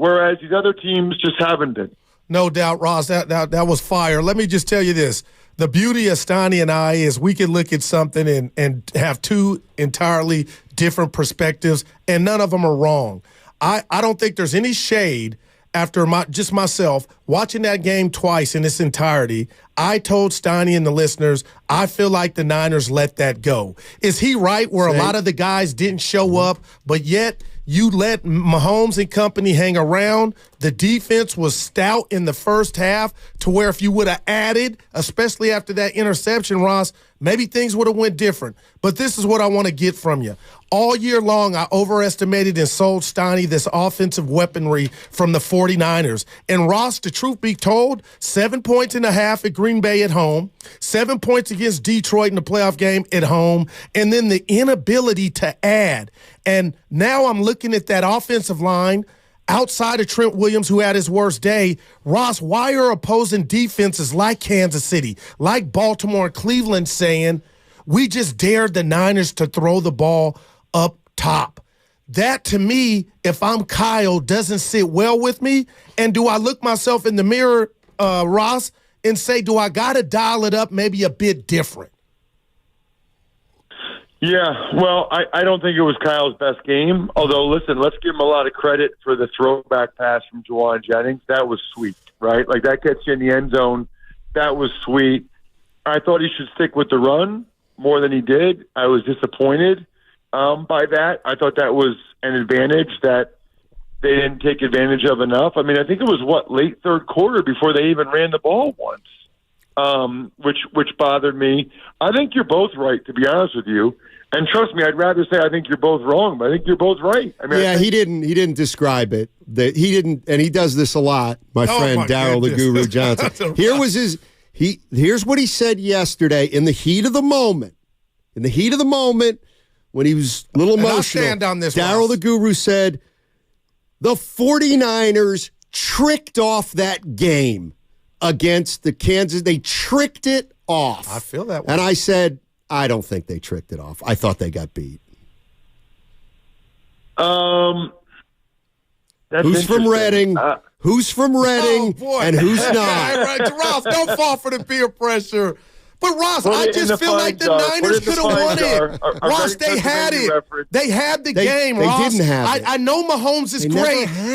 whereas these other teams just haven't been.
No doubt, Ross. That was fire. Let me just tell you this. The beauty of Steiny and I is we can look at something and have two entirely different perspectives, and none of them are wrong. I don't think there's any shade after just myself watching that game twice in its entirety. I told Steiny and the listeners, I feel like the Niners let that go. Is he right where a lot of the guys didn't show up, but yet you let Mahomes and company hang around? The defense was stout in the first half to where if you would have added, especially after that interception, Ross, maybe things would have went different. But this is what I want to get from you. All year long, I overestimated and sold Steiny this offensive weaponry from the 49ers. And Ross, the truth be told, 7.5 points at Green Bay at home, 7 points against Detroit in the playoff game at home, and then the inability to add. And now I'm looking at that offensive line outside of Trent Williams, who had his worst day. Ross, why are opposing defenses like Kansas City, like Baltimore and Cleveland saying, we just dared the Niners to throw the ball up top? That, to me, if I'm Kyle, doesn't sit well with me. And do I look myself in the mirror, Ross, and say, do I got to dial it up maybe a bit different?
Yeah, well, I don't think it was Kyle's best game. Although, listen, let's give him a lot of credit for the throwback pass from Juwan Jennings. That was sweet, right? Like, that gets you in the end zone. That was sweet. I thought he should stick with the run more than he did. I was disappointed by that. I thought that was an advantage that they didn't take advantage of enough. I mean, I think it was, late third quarter before they even ran the ball once, which bothered me. I think you're both right, to be honest with you. And trust me, I'd rather say I think you're both wrong, but I think you're both right. I mean,
yeah, he didn't describe it. He didn't, and he does this a lot. My friend Daryl the Guru Johnson. Here's what he said yesterday in the heat of the moment. In the heat of the moment, when he was a little emotional, Daryl the Guru said, the 49ers tricked off that game against the Kansas. They tricked it off.
I feel that way.
And I said, I don't think they tricked it off. I thought they got beat. Who's from Reading? Who's from Reading? And who's not?
Ross, don't fall for the peer pressure. But, Ross, I just feel like the Niners could have won it. Ross, they had it. They had the game, Ross.
They didn't have it.
I know Mahomes is great.
When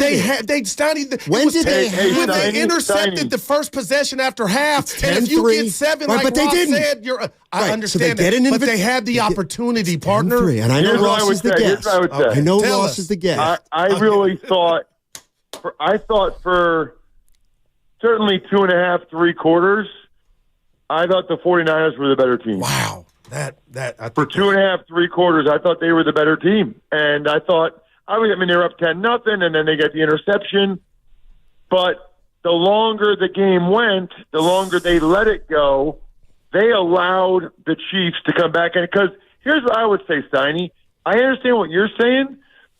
did they have it?
When they intercepted the first possession after half, and if you get 7, like Ross said, I understand that. But they had the opportunity, partner.
And I know Ross is the guest. I know Ross is the guest.
I really thought for certainly 2.5, 3 quarters, I thought the 49ers were the better team.
Wow. For
2.5, 3 quarters, I thought they were the better team. And I thought, they were up 10-0, and then they get the interception. But the longer the game went, the longer they let it go, they allowed the Chiefs to come back. And because here's what I would say, Steiny. I understand what you're saying,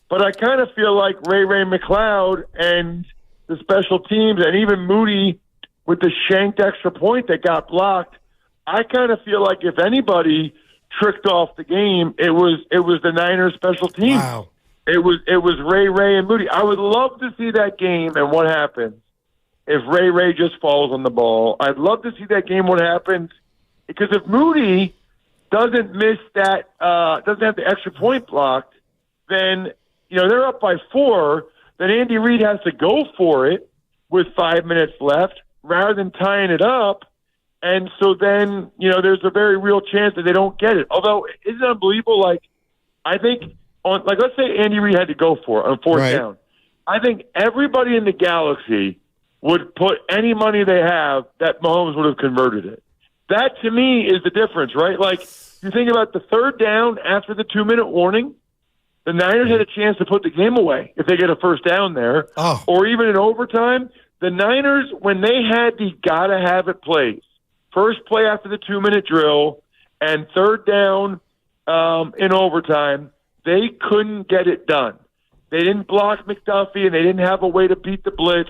but I kind of feel like Ray McLeod and the special teams and even Moody with the shanked extra point that got blocked, I kind of feel like if anybody tricked off the game, it was the Niners special teams.
Wow.
It was Ray and Moody. I would love to see that game and what happens if Ray just falls on the ball. I'd love to see that game what happens, because if Moody doesn't miss that, doesn't have the extra point blocked, then they're up by 4. Then Andy Reid has to go for it with 5 minutes left, rather than tying it up. And so then, there's a very real chance that they don't get it. Although, isn't it unbelievable? Like, I think, let's say Andy Reid had to go for it on 4th down. I think everybody in the galaxy would put any money they have that Mahomes would have converted it. That, to me, is the difference, right? Like, you think about the 3rd down after the 2-minute warning, the Niners had a chance to put the game away if they get a 1st down there. Or even in overtime. The Niners, when they had the gotta-have-it plays, first play after the 2-minute drill and 3rd down in overtime, they couldn't get it done. They didn't block McDuffie, and they didn't have a way to beat the blitz,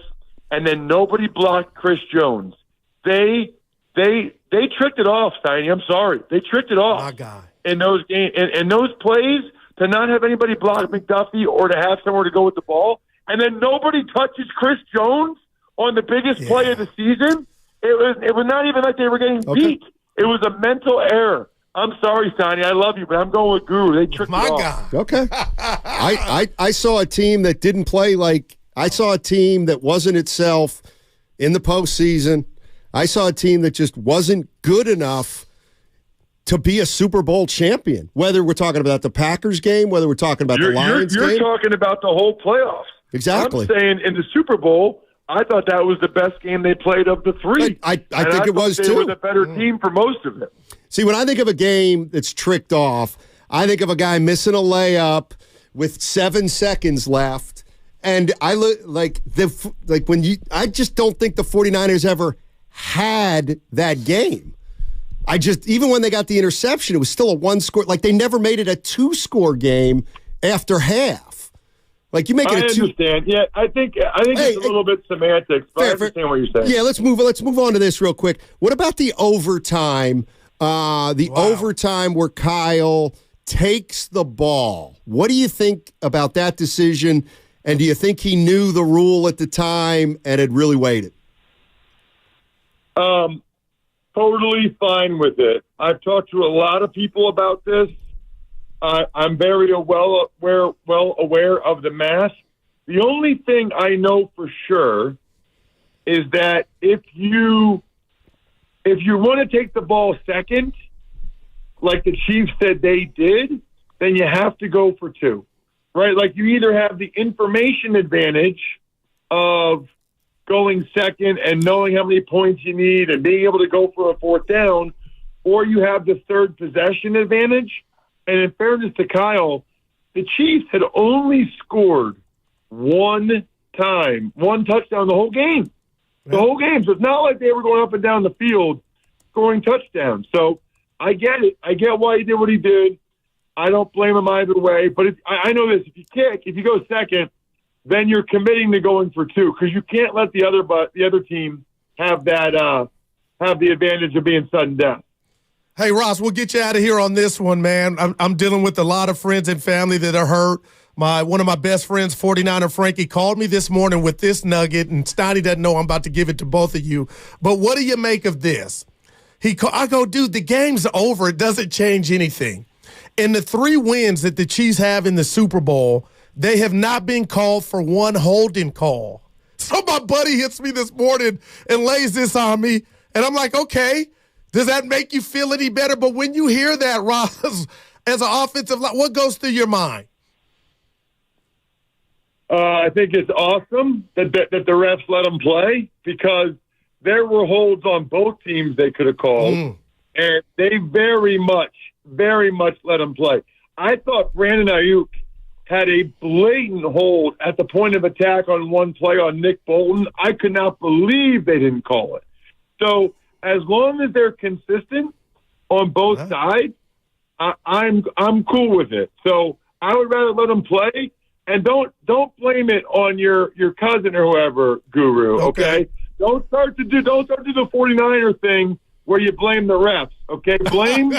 and then nobody blocked Chris Jones. They tricked it off, Steiny. I'm sorry. They tricked it off.
My God.
In those games. In those plays, to not have anybody block McDuffie or to have somewhere to go with the ball, and then nobody touches Chris Jones on the biggest play of the season. It was not even like they were getting beat. It was a mental error. I'm sorry, Sonny. I love you, but I'm going with Guru. They tricked me off.
Okay. I saw a team that didn't play like – I saw a team that wasn't itself in the postseason. I saw a team that just wasn't good enough to be a Super Bowl champion, whether we're talking about the Packers game, whether we're talking about the Lions game.
You're talking about the whole playoffs.
Exactly.
I'm saying in the Super Bowl, I thought that was the best game they played of the three.
I think it was,
too. They were the better team for most of it.
See, when I think of a game that's tricked off, I think of a guy missing a layup with 7 seconds left. And I just don't think the 49ers ever had that game. Even when they got the interception, it was still a 1-score. Like, they never made it a 2-score game after half. Like, you make it
I
a 2.
understand. Yeah, I think it's a little bit semantics, but I understand what you're saying.
Yeah, let's move on to this real quick. What about the overtime? Overtime where Kyle takes the ball. What do you think about that decision? And do you think he knew the rule at the time and had really waited?
Totally fine with it. I've talked to a lot of people about this. I'm very well aware of the math. The only thing I know for sure is that if you want to take the ball second, like the Chiefs said they did, then you have to go for 2, right? Like, you either have the information advantage of going second and knowing how many points you need and being able to go for a 4th down, or you have the third possession advantage. And in fairness to Kyle, the Chiefs had only scored one touchdown the whole game. The whole game. So it's not like they were going up and down the field scoring touchdowns. So I get it. I get why he did what he did. I don't blame him either way. But I know this. If you go second, then you're committing to going for 2, because you can't let the other team have that have the advantage of being sudden death.
Hey, Ross, we'll get you out of here on this one, man. I'm dealing with a lot of friends and family that are hurt. One of my best friends, 49er Frankie, called me this morning with this nugget, and Steiny doesn't know I'm about to give it to both of you. But what do you make of this? I go, dude, the game's over. It doesn't change anything. In the 3 wins that the Chiefs have in the Super Bowl, they have not been called for one holding call. So my buddy hits me this morning and lays this on me, and I'm like, okay, does that make you feel any better? But when you hear that, Ross, as an offensive line, what goes through your mind?
I think it's awesome that the refs let them play, because there were holds on both teams they could have called, and they very much let them play. I thought Brandon Aiyuk had a blatant hold at the point of attack on one play on Nick Bolton. I could not believe they didn't call it. So as long as they're consistent on both sides, I'm cool with it. So I would rather let them play, and don't blame it on your cousin or whoever, Guru. Okay? Don't start to do the 49er thing where you blame the refs. Okay, blame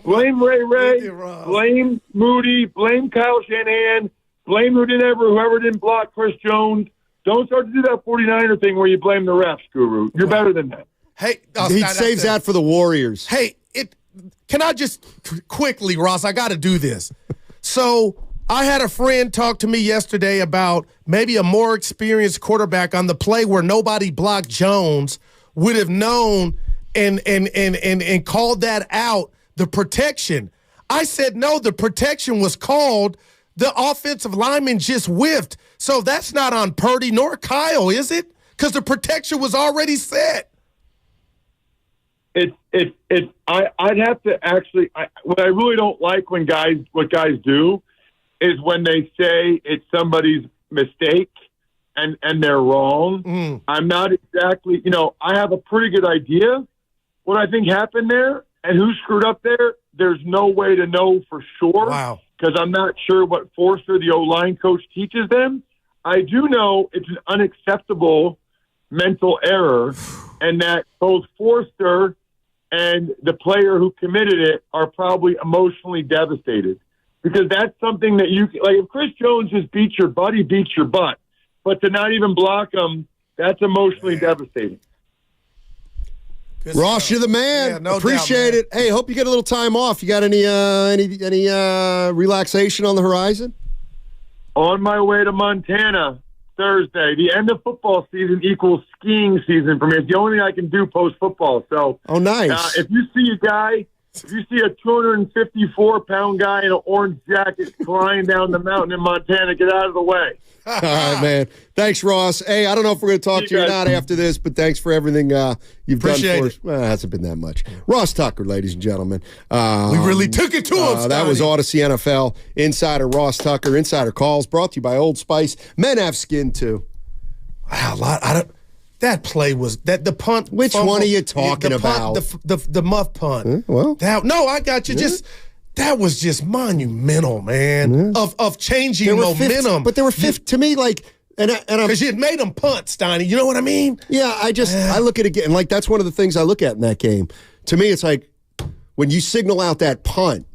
Ray, blame Moody, blame Kyle Shanahan, blame whoever didn't block Chris Jones. Don't start to do that 49er thing where you blame the refs, Guru. You're better than that.
Hey,
he saves that for the Warriors.
Hey, can I just quickly, Ross? I got to do this. So I had a friend talk to me yesterday about maybe a more experienced quarterback on the play where nobody blocked Jones would have known and called that out, the protection. I said, no, the protection was called. The offensive lineman just whiffed. So that's not on Purdy nor Kyle, is it? Because the protection was already set.
I'd have to actually, what I really don't like what guys do is when they say it's somebody's mistake and they're wrong. I'm not exactly, I have a pretty good idea what I think happened there and who screwed up there. There's no way to know for sure.
Wow.
Because I'm not sure what Forster, the O-line coach, teaches them. I do know it's an unacceptable mental error, and that both Forster and the player who committed it are probably emotionally devastated. Because that's something that if Chris Jones just beats your butt, he beats your butt. but to not even block them, that's emotionally devastating.
Ross, you're the man.
Yeah, no
Appreciate
doubt,
it. Hey, hope you get a little time off. You got any relaxation on the horizon?
On my way to Montana Thursday. The end of football season equals skiing season for me. It's the only thing I can do post-football. So,
oh, nice.
If you see a 254-pound guy in an orange jacket flying down the mountain in Montana, get out of the way.
All right, man. Thanks, Ross. Hey, I don't know if we're going to talk to you or not after this, but thanks for everything you've
Appreciate
done for
it.
us. Well, it hasn't been that much. Ross Tucker, ladies and gentlemen.
We really took it to him,
That was
Stoney.
Odyssey NFL Insider Ross Tucker. Insider Calls brought to you by Old Spice. Men have skin, too.
Wow, that play was the punt.
Which
fumble,
one are you talking
the punt,
about?
The muff punt.
Well,
no, I got you. That was just monumental, man. Of changing
There were
momentum.
but there were to me, like,
because you had made them punt, Steiny. You know what I mean?
Yeah, I look at it again. Like, that's one of the things I look at in that game. To me, it's like when you signal out that punt,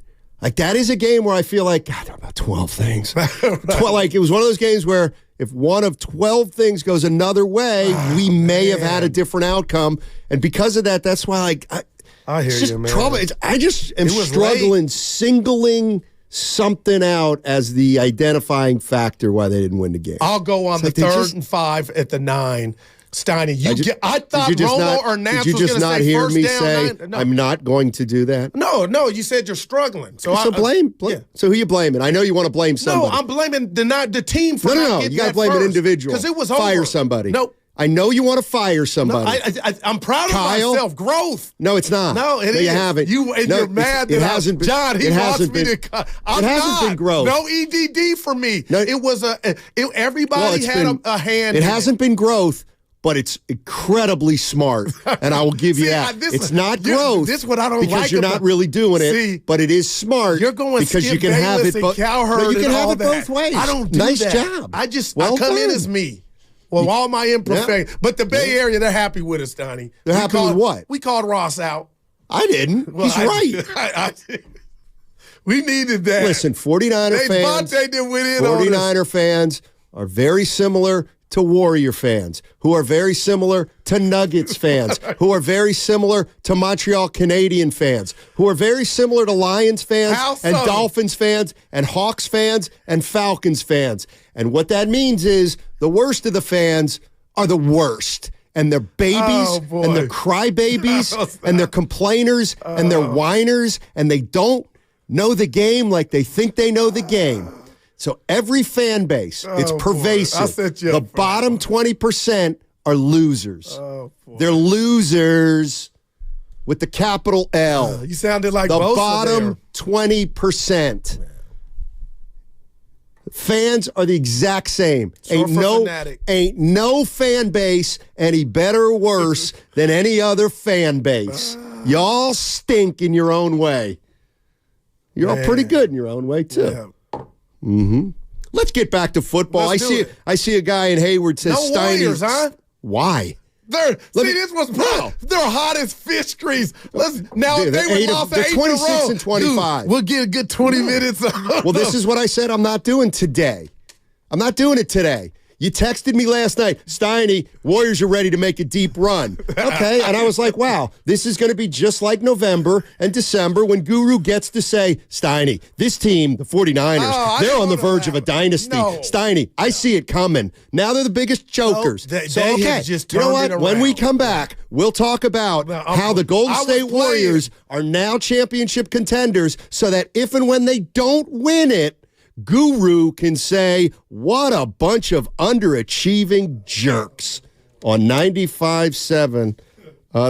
like, that is a game where I feel like, God, there are about 12 things. Like, it was one of those games where if one of 12 things goes another way, we may have had a different outcome. And because of that, that's why, like,
I hear
it's just
you, man.
trouble. I just am
It was
struggling singling something out as the identifying factor why they didn't win the game.
I'll go on
It's
the
like they
third
just-
and 5 at the 9. Steiny, I thought
did you just
Romo
not-
or Nance
Did you
was
just
going to
not
say
hear
first
me
down.
say,
9. No.
I'm not going to do that?
No, you said you're struggling. So
blame.
yeah.
So who you blaming? I know you want to blame somebody.
No, I'm blaming the team for not
No.
getting
You got to
that
blame an
first.
individual.
Because it was
Fire
over.
somebody.
No.
I know you want to fire somebody.
I'm proud of
Kyle?
myself. Growth.
No, it's not.
No, it is.
You haven't.
You're mad
it
that
hasn't been.
John, he
it
wants
hasn't
me
been,
to.
It hasn't been growth.
No EDD for me.
No,
it was everybody
it's
had
been-
a hand.
It
in
hasn't been growth, but it's incredibly smart, and I will give you
See,
that.
this-
It's not
you-
growth.
this is what I don't
because
like
you're
about-
not really doing it.
See,
but it is smart.
You're going
because
Skip
you can have
Bayless
it.
and Cowherd
No, you can
and
have
all
it
that.
both ways.
I don't do
nice
that.
job.
I
Well
come in
done.
as me. Well, all my imperfections. But the Bay Area, they're happy with us, Donnie.
They're happy with what?
We called Ross out.
I didn't.
Well,
He's right.
We needed that.
Listen, 49er fans.
Vontae didn't win in on us.
49er fans are very similar to Warrior fans, who are very similar to Nuggets fans, who are very similar to Montreal Canadian fans, who are very similar to Lions fans
How
and
so?
Dolphins fans and Hawks fans and Falcons fans. And what that means is the worst of the fans are the worst. And they're babies,
Oh, boy.
and they're crybabies, and they're complainers, and they're whiners, and they don't know the game like they think they know the game. So every fan base, it's
boy.
pervasive.
I set you
The
up for
bottom 20% are losers.
Oh, boy.
They're losers with the capital L.
You sounded like
the
Bosa
bottom
there.
20%. Fans are the exact same.
Short for fanatic.
Ain't no fan base any better or worse than any other fan base. Y'all stink in your own way. You're all pretty good in your own way too.
Yeah.
Mm-hmm. Let's get back to football.
Let's do it.
I see a guy in Hayward says
No
Steiny.
Warriors, huh?
Why?
This was their hottest fish grease. Now
They're
they lost 8 in a
26
row.
and 25.
Dude, we'll get a good 20 minutes.
Well, this is what I said I'm not doing today. I'm not doing it today. You texted me last night, Steiny, Warriors are ready to make a deep run. Okay, and I was like, wow, this is going to be just like November and December when Guru gets to say, Steiny, this team, the 49ers, they're on the verge of a dynasty.
No.
Steiny, I see it coming. Now they're the biggest chokers.
they
so,
have
okay,
just
you know
turned
what?
it
When we
around.
come back, we'll talk about how the Golden
I was
State
playing.
Warriors are now championship contenders so that if and when they don't win it, Guru can say, what a bunch of underachieving jerks on 95.7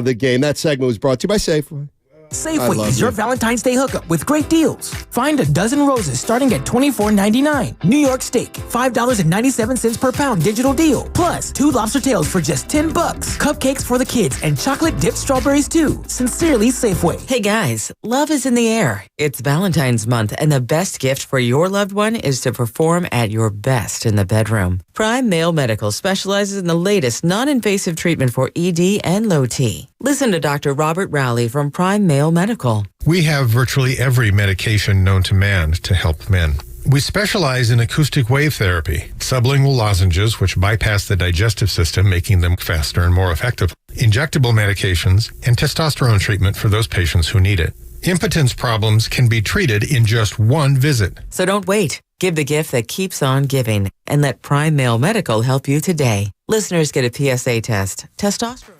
The Game. That segment was brought to you by Safeway.
Safeway is your Valentine's Day hookup with great deals. Find a dozen roses starting at $24.99. New York steak, $5.97 per pound digital deal. Plus, 2 lobster tails for just $10. Cupcakes for the kids and chocolate dipped strawberries too. Sincerely, Safeway.
Hey guys, love is in the air. It's Valentine's month, and the best gift for your loved one is to perform at your best in the bedroom. Prime Male Medical specializes in the latest non-invasive treatment for ED and low T. Listen to Dr. Robert Rowley from Prime Male Medical.
We have virtually every medication known to man to help men.
We specialize in acoustic wave therapy, sublingual lozenges, which bypass the digestive system, making them faster and more effective, injectable medications, and testosterone treatment for those patients who need it. Impotence problems can be treated in just one visit.
So don't wait. Give the gift that keeps on giving and let Prime Male Medical help you today. Listeners get a PSA test. Testosterone.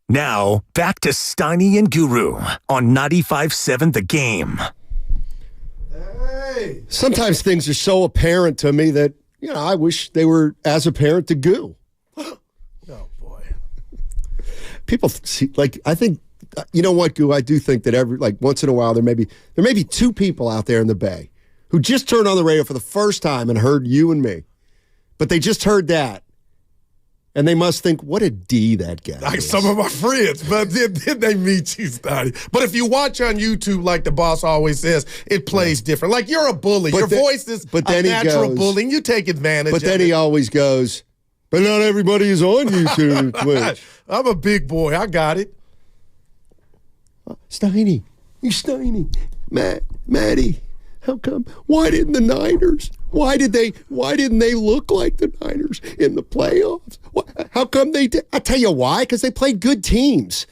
Now, back to Steiny and Guru on 95.7 The Game.
Sometimes things are so apparent to me that, I wish they were as apparent to Goo.
Oh, boy.
People see, I think, you know what, Goo? I do think that once in a while there may be two people out there in the Bay who just turned on the radio for the first time and heard you and me. But they just heard that. And they must think, what a D that guy
Like
is.
some of my friends, but then they meet you, Steiny. But if you watch on YouTube, like the boss always says, it plays different. Like you're a bully. Your voice is a natural bully, and you take advantage of it.
But then he always goes, but not everybody is on YouTube and Twitch.
I'm a big boy. I got it.
Steiny. Maddie, how come? Why didn't the Niners? Why didn't they look like the Niners in the playoffs? How come they did? I'll tell you why, because they played good teams.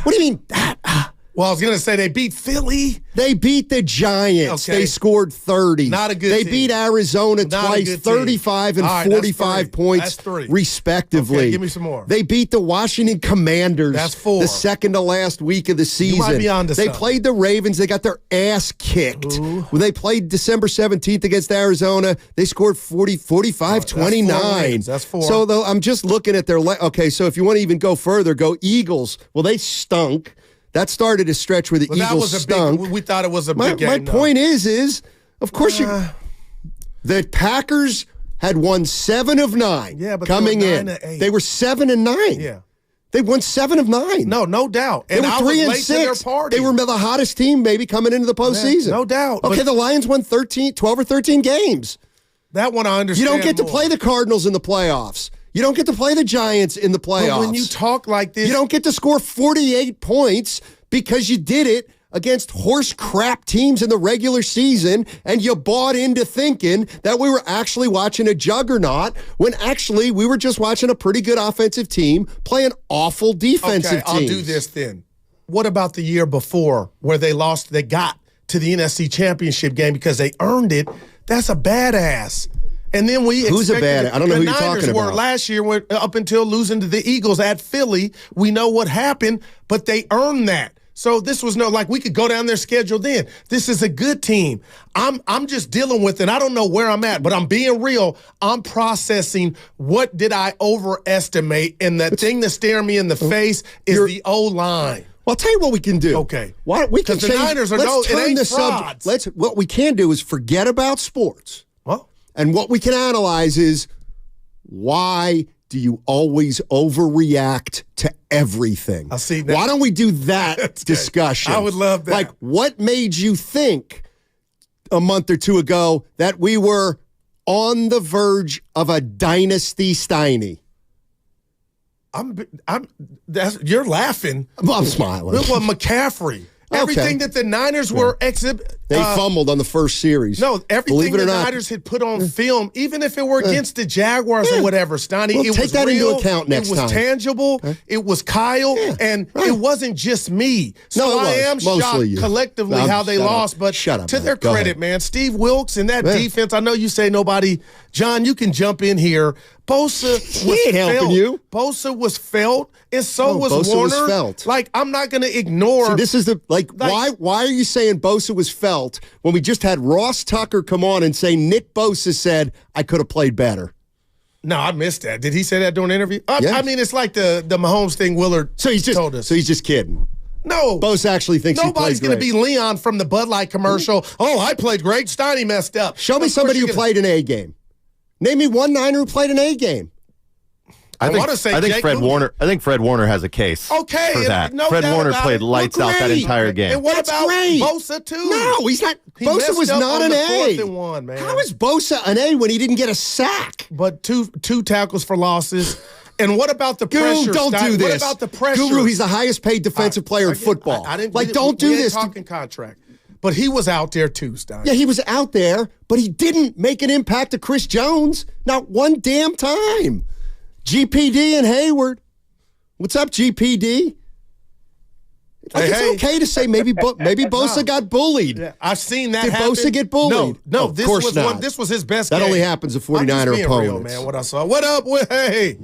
What do you mean that?
Well, I was going to say they beat Philly.
They beat the Giants.
Okay.
They scored 30.
Not a good
They
team.
beat Arizona
Not a
twice,
good
35
team.
and
All right,
45 points,
That's three.
respectively.
Okay, give me some more.
They beat the Washington Commanders.
That's four.
The second to last week of the season.
might be onto
They
something.
played the Ravens. They got their ass kicked. When they played December 17th against Arizona, they scored 45-29.
That's four.
So I'm just looking at their okay, so if you want to even go further, go Eagles. Well, they stunk. That started a stretch where the
Well, that
Eagles
was
stunk.
we thought it was a
My
big game.
point is, of course, the Packers had won 7 of 9
Yeah, but
coming
they were
in.
9 of 8.
They were 7 and 9.
Yeah.
They won 7 of 9.
No doubt.
They
And
were
I
3
was
and
late to their
6.
party.
They were the hottest team maybe coming into the postseason.
no doubt.
Okay,
But
the Lions won 12 or 13 games.
That one I understand.
You don't get to
more.
play the Cardinals in the playoffs. You don't get to play the Giants in the playoffs.
But when you talk like this,
You don't get to score 48 points because you did it against horse crap teams in the regular season, and you bought into thinking that we were actually watching a juggernaut when actually we were just watching a pretty good offensive team play an awful defensive team.
I'll do this then. What about the year before where they got to the NFC Championship game because they earned it? That's a badass. And then
Who's a badass? I don't know who you're talking
about. Were last year up until losing to the Eagles at Philly. We know what happened, but they earned that. So this was we could go down their schedule then. This is a good team. I'm just dealing with it. I don't know where I'm at, but I'm being real. I'm processing what did I overestimate, and the thing that's staring me in the face is the O-line.
Well, I'll tell you what we can do.
Okay.
Why we can
Because the
change.
Niners are
let's
it
turn
ain't
the
frauds.
subject. What we can do is forget about sports.
Well,
and what we can analyze is why do you always overreact to everything?
I see that.
Why don't we do that discussion?
I would love that.
Like, what made you think a month or two ago that we were on the verge of a dynasty Steiny?
You're laughing.
I'm smiling.
Look what McCaffrey. Everything that the Niners were
They fumbled on the first series.
No, everything
Believe it
the
or not.
Niners had put on film, even if it were against the Jaguars or whatever, Steiny,
Well,
it
take
was
that
real,
into account next
it was
time.
tangible, it was Kyle, and it wasn't just me. So
No, it
I
was.
am
Mostly
shocked
you.
collectively
No,
how they
shut up.
lost, but
Shut up,
to
man.
their
Go
credit,
ahead.
man, Steve Wilkes and that
Yeah.
defense, I know you say nobody. John, you can jump in here. Bosa was
ain't helping
felt.
you.
Bosa was felt, and so was
Bosa was
Warner.
felt.
Like, I'm not going to ignore.
See, this is why are you saying Bosa was felt when we just had Ross Tucker come on and say Nick Bosa said I could have played better?
No, I missed that. Did he say that during the interview?
Yes.
I mean, it's like the Mahomes thing Willard told us.
So he's just kidding.
No.
Bosa actually thinks he played
Nobody's going to
great.
be Leon from the Bud Light commercial. Oh, I played great. Steiny messed up.
Show me somebody who played an A game. Name me one Niner who played an A game.
I want to say Jake
Fred
Luton.
Warner. I think Fred Warner has a case.
Okay,
for that.
no
Fred
doubt
Warner
about
played
it.
lights out that
great.
entire game.
And what
That's
about
great.
Bosa too?
No, he's not.
He
Bosa
messed
was
up
not
on
an
the
A.
4th and 1, man.
How is Bosa an A when he didn't get a sack?
But two tackles for losses. And what about the pressure?
Guru, don't
Stein?
do this.
What about the pressure?
Guru, he's the highest paid defensive player in football.
I didn't
don't do
we ain't
this.
talking contract. But he was out there too, Stein.
Yeah, he was out there, but he didn't make an impact to Chris Jones. Not one damn time. GPD and Hayward. What's up, GPD? It's okay to say maybe Bosa got bullied.
Yeah, I've seen that
Did
happen.
Bosa get bullied?
No,
Of
this
course
was
not.
This was his best
That
game.
only happens to
I'm just
49er
being real,
opponents.
man, what I saw. What up? Hey.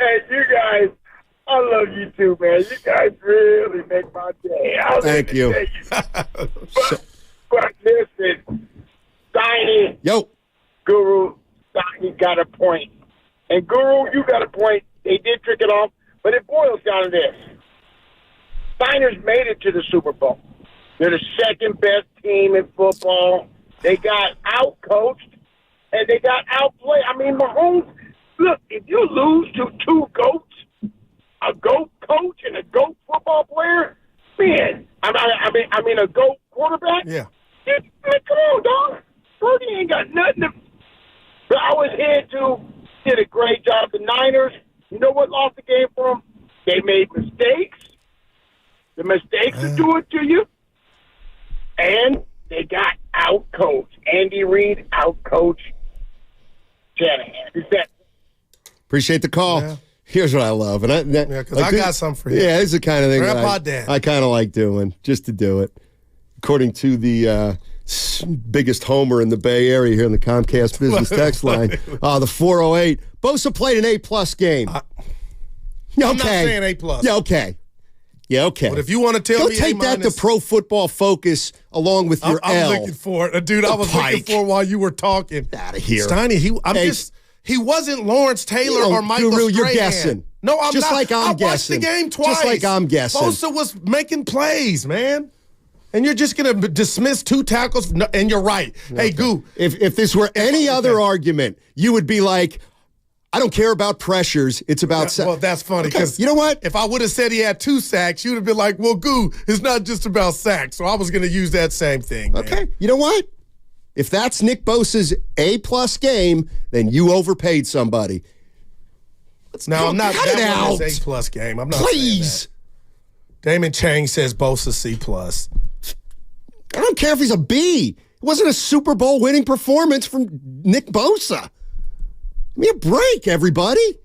Hey, you guys, I love you too, man. You guys really make my day.
Thank you.
But listen, Steiny.
Yo.
Guru, Steiny got a point. And Guru, you got a point. They did trick it off, but it boils down to this. Steiner's made it to the Super Bowl. They're the second best team in football. They got out-coached, and they got outplayed. I mean, Mahomes, look, if you lose to two GOATs, a GOAT coach and a GOAT football player, man, I mean a GOAT quarterback?
Yeah.
Man, come on, dog. Brody ain't got nothing to... But I was here, too. Did a great job. The Niners, you know what lost the game for them? They made mistakes. The mistakes will do it to you. And they got out-coached. Andy Reid out-coached Shanahan. Is that...
Appreciate the call. Yeah. Here's what I love. And
because I got something for you.
Yeah, it's the kind of thing
Grandpa Dan.
I kind of like doing, just to do it. According to the biggest homer in the Bay Area here in the Comcast business text line, the 408. Bosa played an A-plus game.
I'm not saying A-plus.
Yeah, okay. Yeah, okay.
But if you want to tell me
take that to Pro Football Focus along with your
I'm
L.
looking for it. Dude, I was looking for it while you were talking.
Out of here.
Steiny, he wasn't Lawrence Taylor or Michael Strahan.
You're guessing.
No, I'm
just
not.
Like I'm
I
guessing.
watched the game twice.
Just like I'm guessing.
Bosa was making plays, man. And you're just going to dismiss two tackles? No, and you're right. Okay. Hey, Goo.
If this were any other argument, you would be like, I don't care about pressures. It's about sacks.
Well, that's funny because
you know what?
If I would have said he had 2 sacks, you'd have been like, well, Goo, it's not just about sacks. So I was going to use that same thing. Man.
Okay. You know what? If that's Nick Bosa's A-plus game, then you overpaid somebody.
I'm not that one is A-plus game. I'm not
Please.
saying that. Damon Chang says Bosa C+.
I don't care if he's a B. It wasn't a Super Bowl winning performance from Nick Bosa. Give me a break, everybody.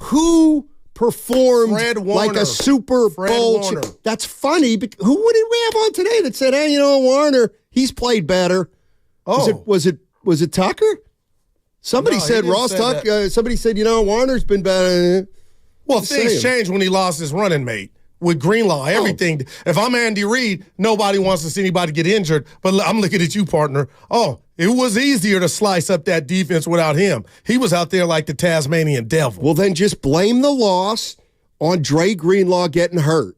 Who performed like a Super Bowl? That's funny. Who did we have on today that said, hey, Warner, he's played better?
Oh.
Was it Tucker? Somebody said Ross Tucker. Somebody said, Warner's been better.
Well, things changed when he lost his running mate. With Greenlaw, everything. If I'm Andy Reid, nobody wants to see anybody get injured. But I'm looking at you, partner. Oh, it was easier to slice up that defense without him. He was out there like the Tasmanian devil.
Well, then just blame the loss on Dre Greenlaw getting hurt.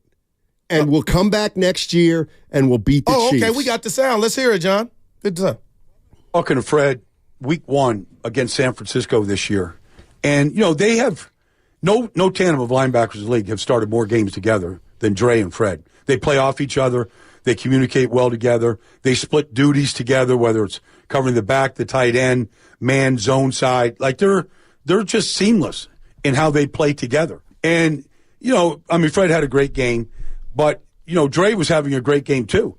And we'll come back next year and we'll beat the Chiefs.
Okay, we got the sound. Let's hear it, John. Good stuff.
Talking to Fred, week 1 against San Francisco this year. And, they have... No tandem of linebackers in the league have started more games together than Dre and Fred. They play off each other. They communicate well together. They split duties together, whether it's covering the back, the tight end, man, zone side. Like they're just seamless in how they play together. And, Fred had a great game, but, Dre was having a great game too.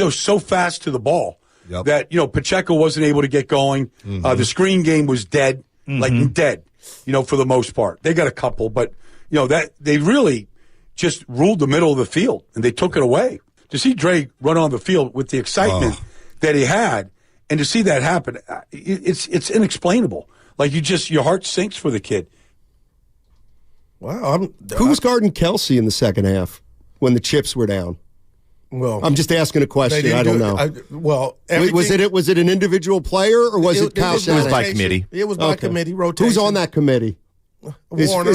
So fast to the ball that, Pacheco wasn't able to get going. Mm-hmm. The screen game was dead, dead. For the most part. They got a couple, but, that they really just ruled the middle of the field, and they took it away. To see Dre run on the field with the excitement that he had, and to see that happen, it's inexplainable. Like, your heart sinks for the kid.
Wow. Who was guarding Kelsey in the second half when the chips were down?
Well,
I'm just asking a question. I don't know. Was it an individual player or was it Kyle Shanahan?
It was by committee.
It was by committee rotation.
Who's on that committee?
Warner.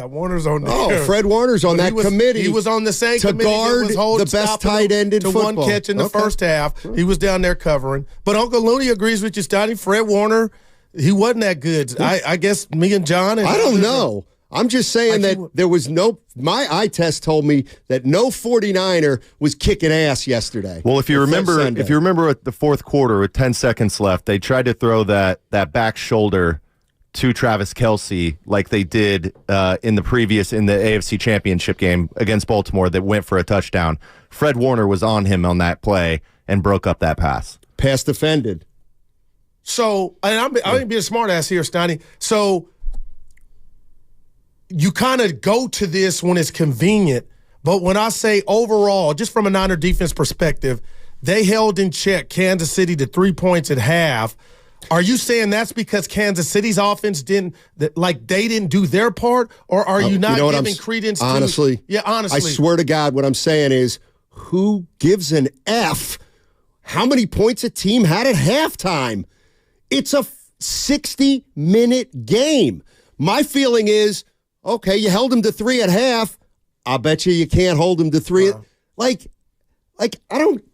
Warner's on there.
Oh, Fred Warner's on that committee.
He was on the same
to
committee
guard
that was
the best tight end in football.
To one catch in the first half. He was down there covering. But Uncle Looney agrees with you, Steiny. Fred Warner, he wasn't that good. I guess me and John.
I don't know. I'm just saying that there was my eye test told me that no 49er was kicking ass yesterday.
Well, if you remember at the fourth quarter with 10 seconds left, they tried to throw that back shoulder to Travis Kelce like they did in the AFC Championship game against Baltimore that went for a touchdown. Fred Warner was on him on that play and broke up that pass.
Pass defended.
So, and I ain't being a smart ass here, Steiny. So, you kind of go to this when it's convenient, but when I say overall, just from a Niner defense perspective, they held in check Kansas City to 3 points at half. Are you saying that's because Kansas City's offense they didn't do their part, or are you not giving credence
honestly,
to? Yeah, honestly.
I swear to God, what I'm saying is, who gives an F how many points a team had at halftime? It's a 60-minute game. My feeling is, okay, you held them to 3 at half. I'll bet you can't hold them to 3. Like I don't.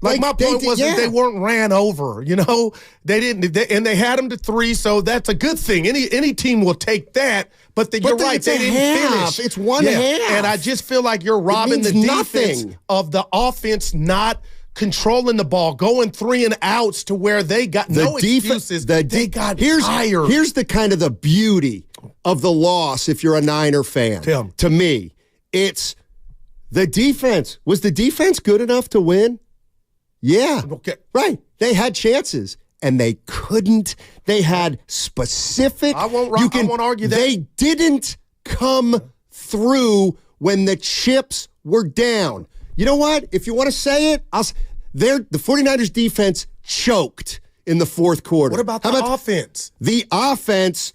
Like my point was that they weren't ran over, They didn't, and they had them to 3, so that's a good thing. Any team will take that, but you're right, they didn't finish.
It's one half.
And I just feel like you're robbing the defense of the offense not controlling the ball, going 3 and outs to where they got no excuses. They got tired.
Here's the kind of the beauty of the loss if you're a Niner fan. To me, it's the defense. Was the defense good enough to win? Yeah.
Okay.
Right. They had chances, and they couldn't. They had specific.
I won't argue that.
They didn't come through when the chips were down. You know what? If you want to say it, the 49ers defense choked in the fourth quarter.
What about the offense?
The offense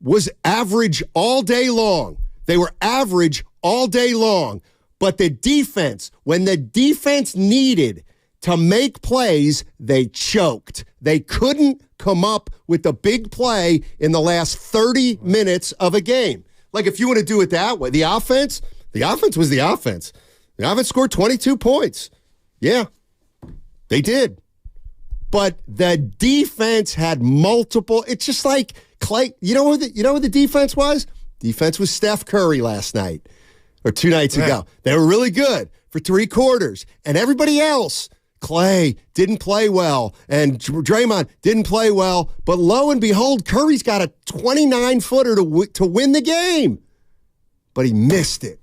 was average all day long. They were average all day long. But the defense, when the defense needed to make plays, they choked. They couldn't come up with a big play in the last 30 minutes of a game. Like, if you want to do it that way, the offense was the offense. The offense scored 22 points. Yeah, they did. But the defense had multiple. It's just like Clay. You know who the defense was? Defense was Steph Curry last night. Or 2 nights ago. They were really good for 3 quarters. And everybody else, Clay didn't play well, and Draymond didn't play well. But lo and behold, Curry's got a 29-footer to win the game. But he missed it.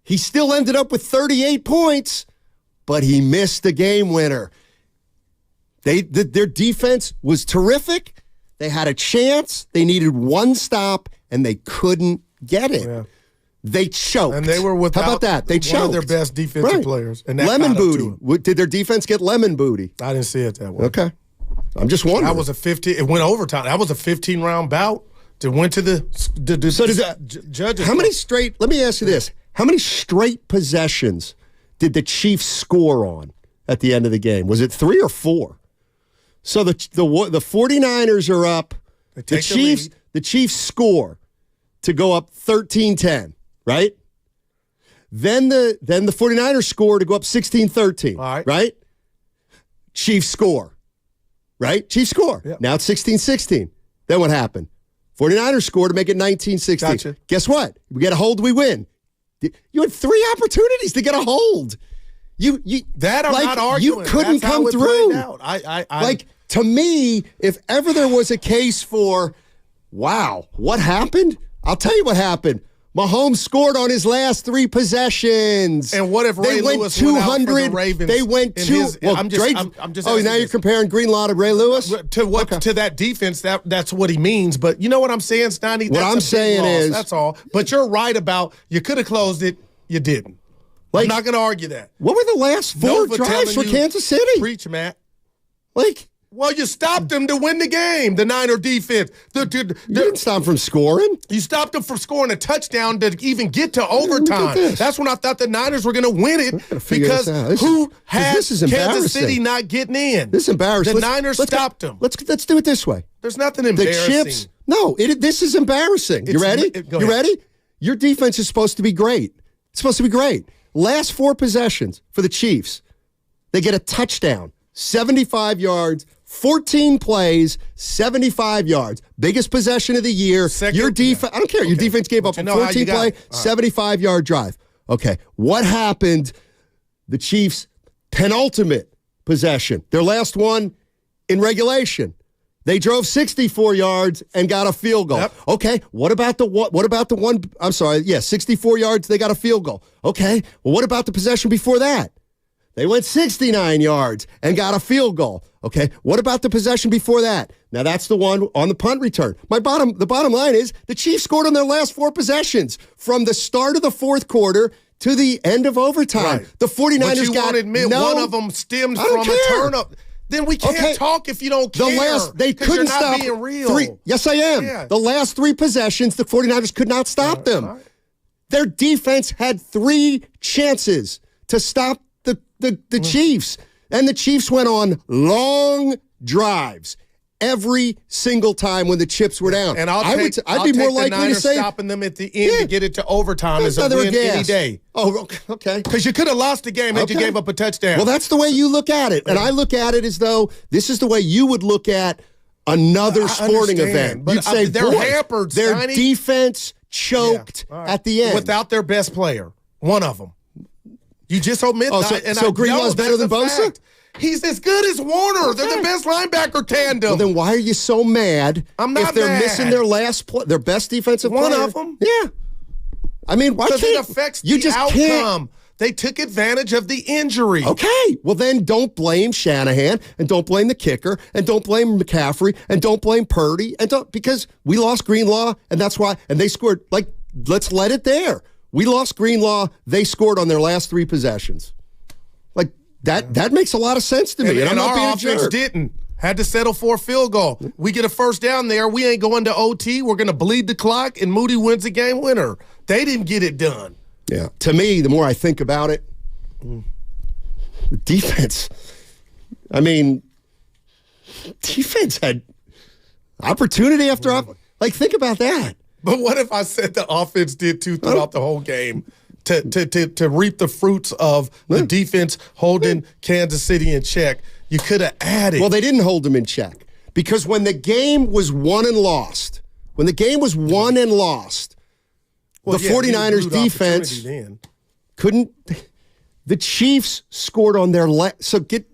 He still ended up with 38 points, but he missed the game winner. Their defense was terrific. They had a chance. They needed one stop, and they couldn't get it. Yeah. They choked.
And they were without
How about that? They choked.
One of their best defensive players. And that
lemon booty. Did their defense get lemon booty?
I didn't see it that way.
Okay. I'm just wondering.
That was it went overtime. That was a 15-round bout. It went to the judges.
How many straight, let me ask you this. How many straight possessions did the Chiefs score on at the end of the game? Was it 3 or 4? So the 49ers are up. The Chiefs score to go up 13-10. Right? Then the 49ers score to go up 16-13.
All
right? Chiefs score. Right? Chiefs score.
Yep.
Now it's 16-16. Then what happened? 49ers score to make it 19-16.
Gotcha.
Guess what? We get a hold, we win. You had 3 opportunities to get a hold. I'm
not arguing.
You couldn't
That's
come through.
I
to me, if ever there was a case for, wow, what happened? I'll tell you what happened. Mahomes scored on his last 3 possessions.
And what if Ray Lewis 200? Went out for the Ravens?
They went 2.
I'm just.
Oh, now you're comparing Greenlaw to Ray Lewis
to what? Okay. To that defense. That's what he means. But you know what I'm saying, Stoney?
What I'm saying is
that's all. But you're right about you could have closed it. You didn't. I'm not going to argue that.
What were the last 4 drives for Kansas City?
Preach, Matt. Well, you stopped them to win the game, the Niner defense.
You didn't stop them from scoring.
You stopped them from scoring a touchdown to even get to overtime. That's when I thought the Niners were going to win it because who has Kansas City not getting in?
This is embarrassing.
The Niners stopped them.
Let's do it this way.
There's nothing embarrassing.
The chips. No, this is embarrassing. You ready? You ready? Your defense is supposed to be great. It's supposed to be great. Last 4 possessions for the Chiefs, they get a touchdown, 75 yards. 14 plays, 75 yards. Biggest possession of the year. Your defense, I don't care. Your defense gave up a 14-play, 75-yard drive. Okay, what happened? The Chiefs' penultimate possession, their last one in regulation. They drove 64 yards and got a field goal.
Yep.
Okay, what about the one? I'm sorry, 64 yards, they got a field goal. Okay, well, what about the possession before that? They went 69 yards and got a field goal. Okay, what about the possession before that? Now, that's the one on the punt return. The bottom line is the Chiefs scored on their last 4 possessions from the start of the fourth quarter to the end of overtime.
Right.
The 49ers
but you
got
won't admit one of them stemmed from a turn-up. Then we can't talk if you don't care.
They couldn't
you're not
stop
being real.
Yes, I am.
Yeah.
The last 3 possessions, the 49ers could not stop them.
Right.
Their defense had 3 chances to stop the Chiefs. And the Chiefs went on long drives every single time when the chips were down.
And
I'd
be
be more likely to say
stopping them at the end to get it to overtime as a win any day.
Oh, okay.
Because you could have lost the game had you gave up a touchdown.
Well, that's the way you look at it. And I look at it as though this is the way you would look at another sporting event.
But
you'd say,
they're hampered,
their
Steiny.
defense choked at the end.
Without their best player, one of them. You just omit that.
So Greenlaw's better than Bosa?
Fact. He's as good as Warner. They're the best linebacker tandem.
Well, then why are you so mad if they're
mad.
missing their best defensive player?
One of them?
Yeah. I mean, why can't...
Because it affects the outcome. Can't. They took advantage of the injury.
Okay. Well, then don't blame Shanahan, and don't blame the kicker, and don't blame McCaffrey, and don't blame Purdy, because we lost Greenlaw, and that's why... And they scored... let's let it there. We lost Greenlaw. They scored on their last 3 possessions. That makes a lot of sense to me.
And
I'm not being
our
a jerk.
offense didn't. Had to settle for a field goal. We get a first down there. We ain't going to OT. We're going to bleed the clock, and Moody wins the game winner. They didn't get it done.
Yeah. To me, the more I think about it, the defense, defense had opportunity after opportunity. Think about that.
But what if I said the offense did too throughout the whole game? To reap the fruits of the defense holding Kansas City in check, you could have added.
Well, they didn't hold them in check because when the game was won and lost, the 49ers defense couldn't. The Chiefs scored on their last. So this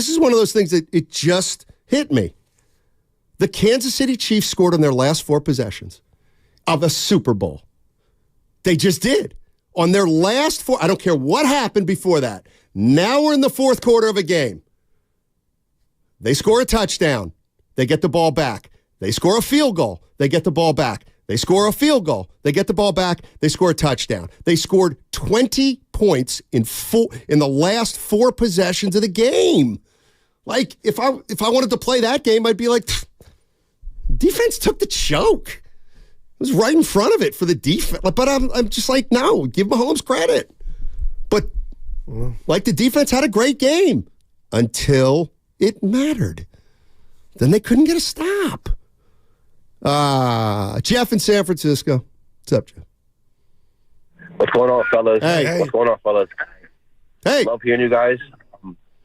is one of those things that it just hit me. The Kansas City Chiefs scored on their last 4 possessions of a Super Bowl. They just did. On their last 4, I don't care what happened before that. Now we're in the 4th quarter of a game. They score a touchdown. They get the ball back. They score a field goal. They get the ball back. They score a field goal. They get the ball back. They score a touchdown. They scored 20 points in the last 4 possessions of the game. If I wanted to play that game, I'd be like, defense took the choke. It was right in front of it for the defense. But I'm just like, no, give Mahomes credit. But the defense had a great game until it mattered. Then they couldn't get a stop. Jeff in San Francisco. What's up, Jeff?
What's going on, fellas?
Hey.
What's going on, fellas?
Hey.
Love hearing you guys.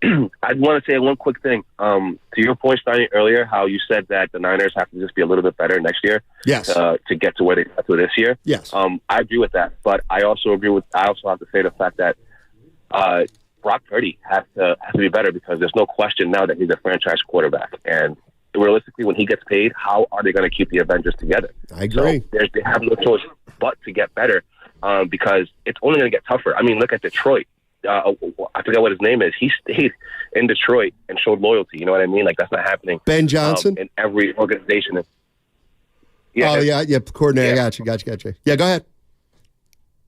I want to say one quick thing. To your point, Steiny, earlier, how you said that the Niners have to just be a little bit better next year.
Yes.
To get to where they got to this year.
Yes.
I agree with that, but I also have to say the fact that Brock Purdy has to be better because there's no question now that he's a franchise quarterback. And realistically, when he gets paid, how are they going to keep the Avengers together?
I agree.
So they have no choice but to get better because it's only going to get tougher. I mean, look at Detroit. I forget what his name is. He stayed in Detroit and showed loyalty. You know what I mean? That's not happening.
Ben Johnson?
In every organization. Yeah.
Oh, yeah, coordinator.
Yeah.
Got you. Yeah, go ahead.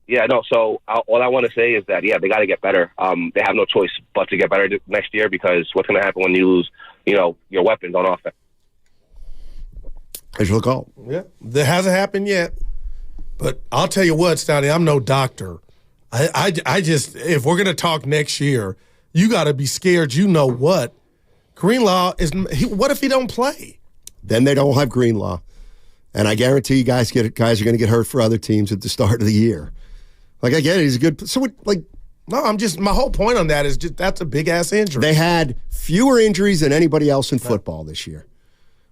Yeah, no, so all I want to say is that, they got to get better. They have no choice but to get better next year because what's going to happen when you lose, your weapons on offense?
As you'll call.
Yeah, that hasn't happened yet. But I'll tell you what, Stoney, I'm no doctor. I just, if we're going to talk next year, you got to be scared. You know what? Greenlaw what if he don't play?
Then they don't have Greenlaw. And I guarantee you guys are going to get hurt for other teams at the start of the year. I get it. He's a good. So,
no, my whole point on that is just that's a big ass injury.
They had fewer injuries than anybody else in football this year.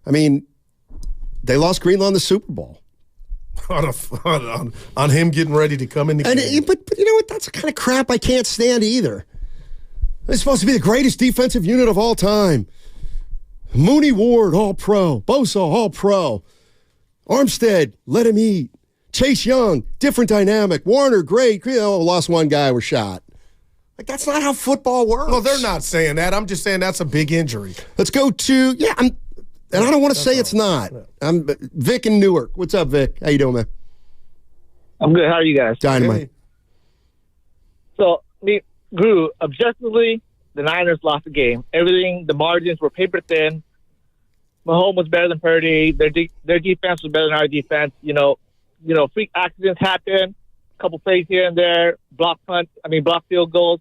I mean, they lost Greenlaw in the Super Bowl.
on him getting ready to come in the game.
But you know what? That's the kind of crap I can't stand either. They're supposed to be the greatest defensive unit of all time. Mooney Ward, all-pro. Bosa, all-pro. Armstead, let him eat. Chase Young, different dynamic. Warner, great. Lost one guy, was shot. That's not how football works.
Well, they're not saying that. I'm just saying that's a big injury.
Let's go to, and I don't want to say it's not. I'm Vic in Newark. What's up, Vic? How you doing, man?
I'm good. How are you guys?
Dynamite.
So, Guru, objectively,
the Niners lost the game. Everything, the margins were paper thin. Mahomes was better than Purdy. Their defense was better than our defense. Freak accidents happen. A couple plays here and there. Block field goals.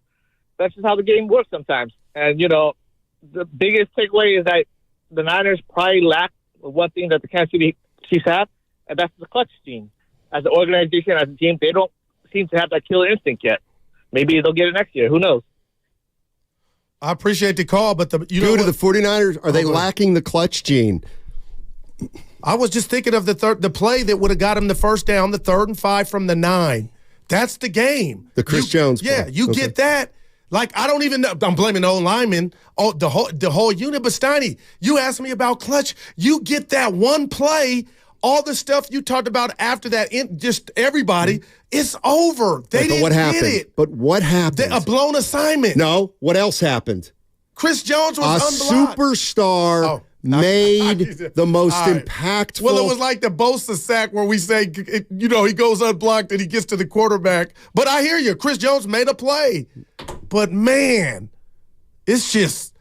That's just how the game works sometimes. And, the biggest takeaway is that the Niners probably lack one thing that the Kansas City Chiefs have, and that's the clutch gene. As an organization, as a team, they don't seem to have that killer instinct yet. Maybe they'll get it next year. Who knows?
I appreciate the call, but
to the 49ers, are they lacking the clutch gene?
I was just thinking of the play that would have got him the first down, the 3rd and 5 from the 9. That's the game.
The Chris Jones play.
Yeah, you get that. Like, I don't even know. I'm blaming the old lineman, the whole unit. But, Steiny, you asked me about clutch. You get that one play, all the stuff you talked about after that, just everybody, it's over. They didn't get it.
But what happened?
A blown assignment.
No. What else happened?
Chris Jones was unblocked.
Superstar made the most impactful.
Well, it was like the Bosa sack where we say, he goes unblocked and he gets to the quarterback. But I hear you. Chris Jones made a play. But, man, it's just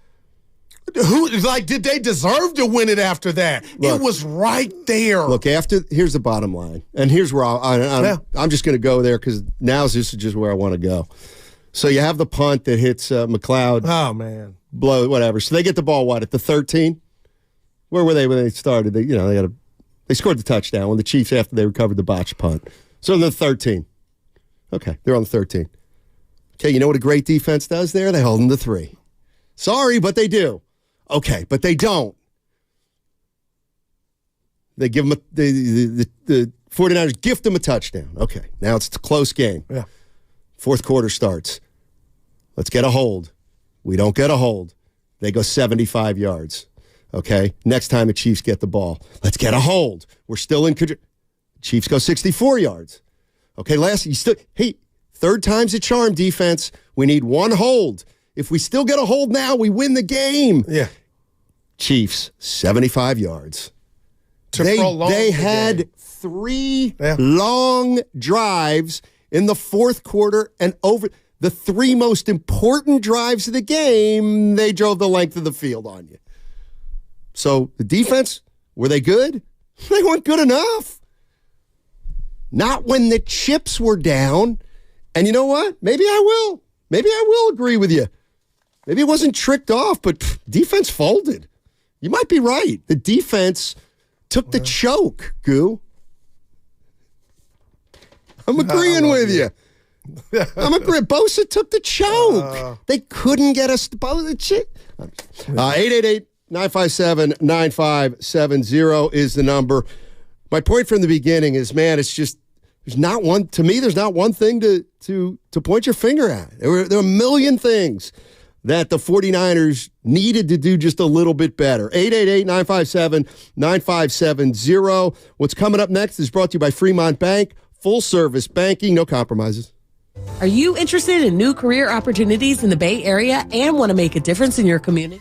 did they deserve to win it after that? Look, it was right there.
Look, here's the bottom line. And here's where I'm just going to go there because this is just where I want to go. So you have the punt that hits McLeod.
Oh, man.
Blow, whatever. So they get the ball, at the 13? Where were they when they started? They scored the touchdown when the Chiefs, after they recovered the botched punt. So on the 13. Okay, they're on the 13. Okay, you know what a great defense does there? They hold them to 3. Sorry, but they do. Okay, but they don't. They give them the 49ers gift them a touchdown. Okay, now it's a close game.
Yeah.
4th quarter starts. Let's get a hold. We don't get a hold. They go 75 yards. Okay, next time the Chiefs get the ball. Let's get a hold. We're still in control. Chiefs go 64 yards. Okay, 3rd time's a charm, defense. We need 1 hold. If we still get a hold now, we win the game.
Yeah.
Chiefs, 75 yards.
They
had 3 long drives in the 4th quarter, and over the 3 most important drives of the game, they drove the length of the field on you. So the defense, were they good? They weren't good enough. Not when the chips were down. And you know what? Maybe I will agree with you. Maybe it wasn't tricked off, but defense folded. You might be right. The defense took the choke, Goo. I'm agreeing with you. I'm agreeing. Bosa took the choke. They couldn't get us to Bosa. 888-957-9570 is the number. My point from the beginning is, man, it's just there's not one thing to point your finger at. There were a million things that the 49ers needed to do just a little bit better. 888-957-9570. What's coming up next is brought to you by Fremont Bank. Full service banking, no compromises.
Are you interested in new career opportunities in the Bay Area and want to make a difference in your community?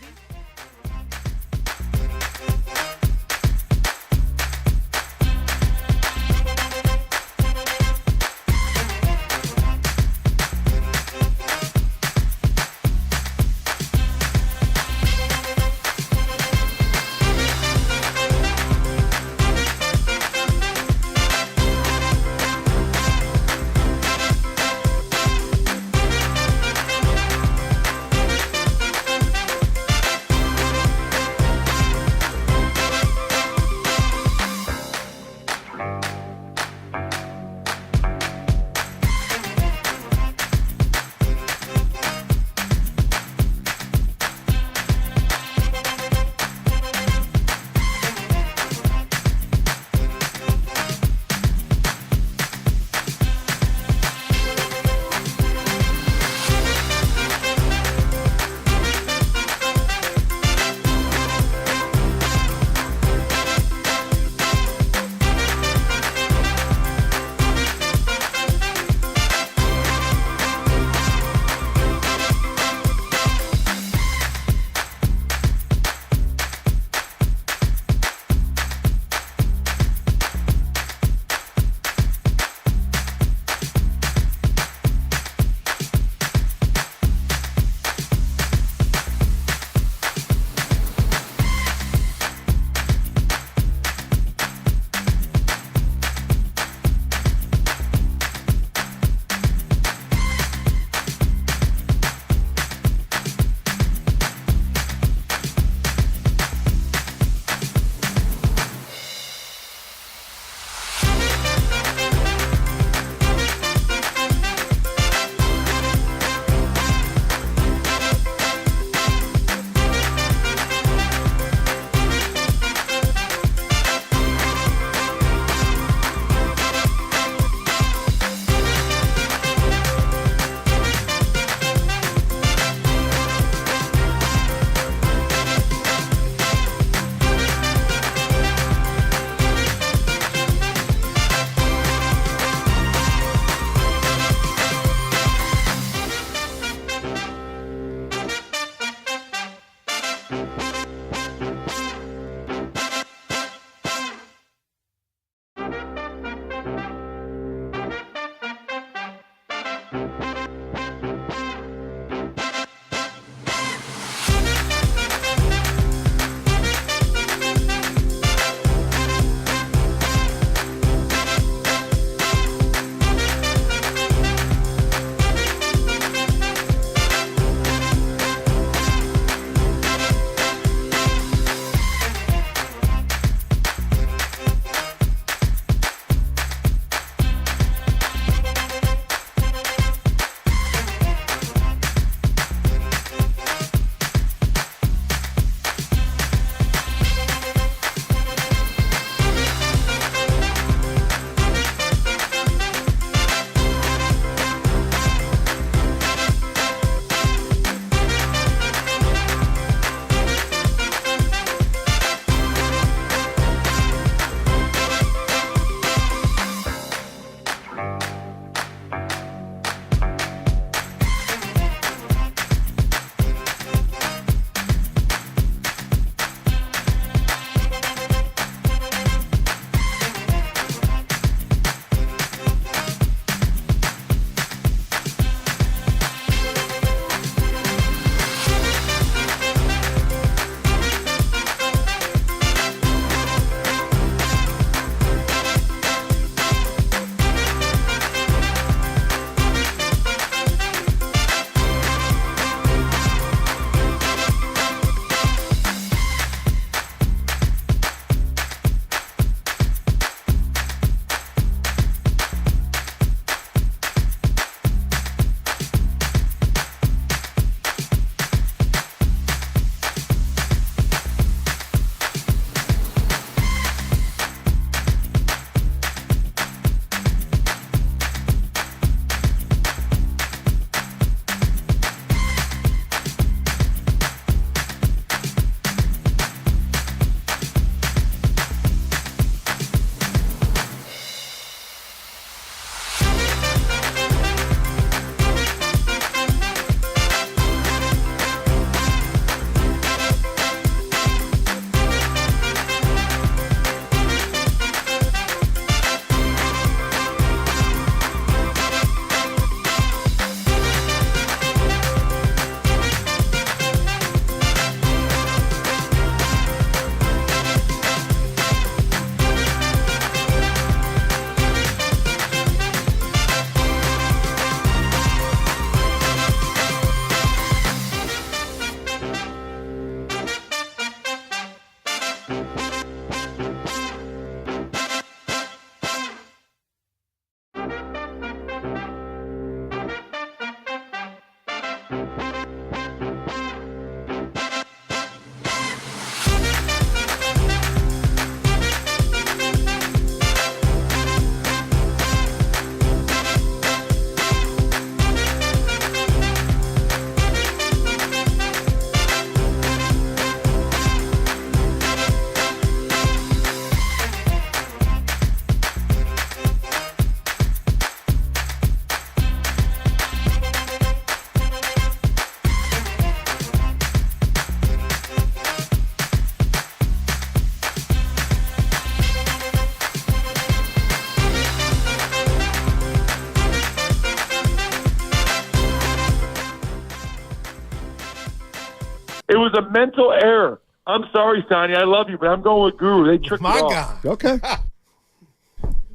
It was a mental error. I'm sorry, Sonny. I love you, but I'm going with Guru. They tricked me off.
Okay.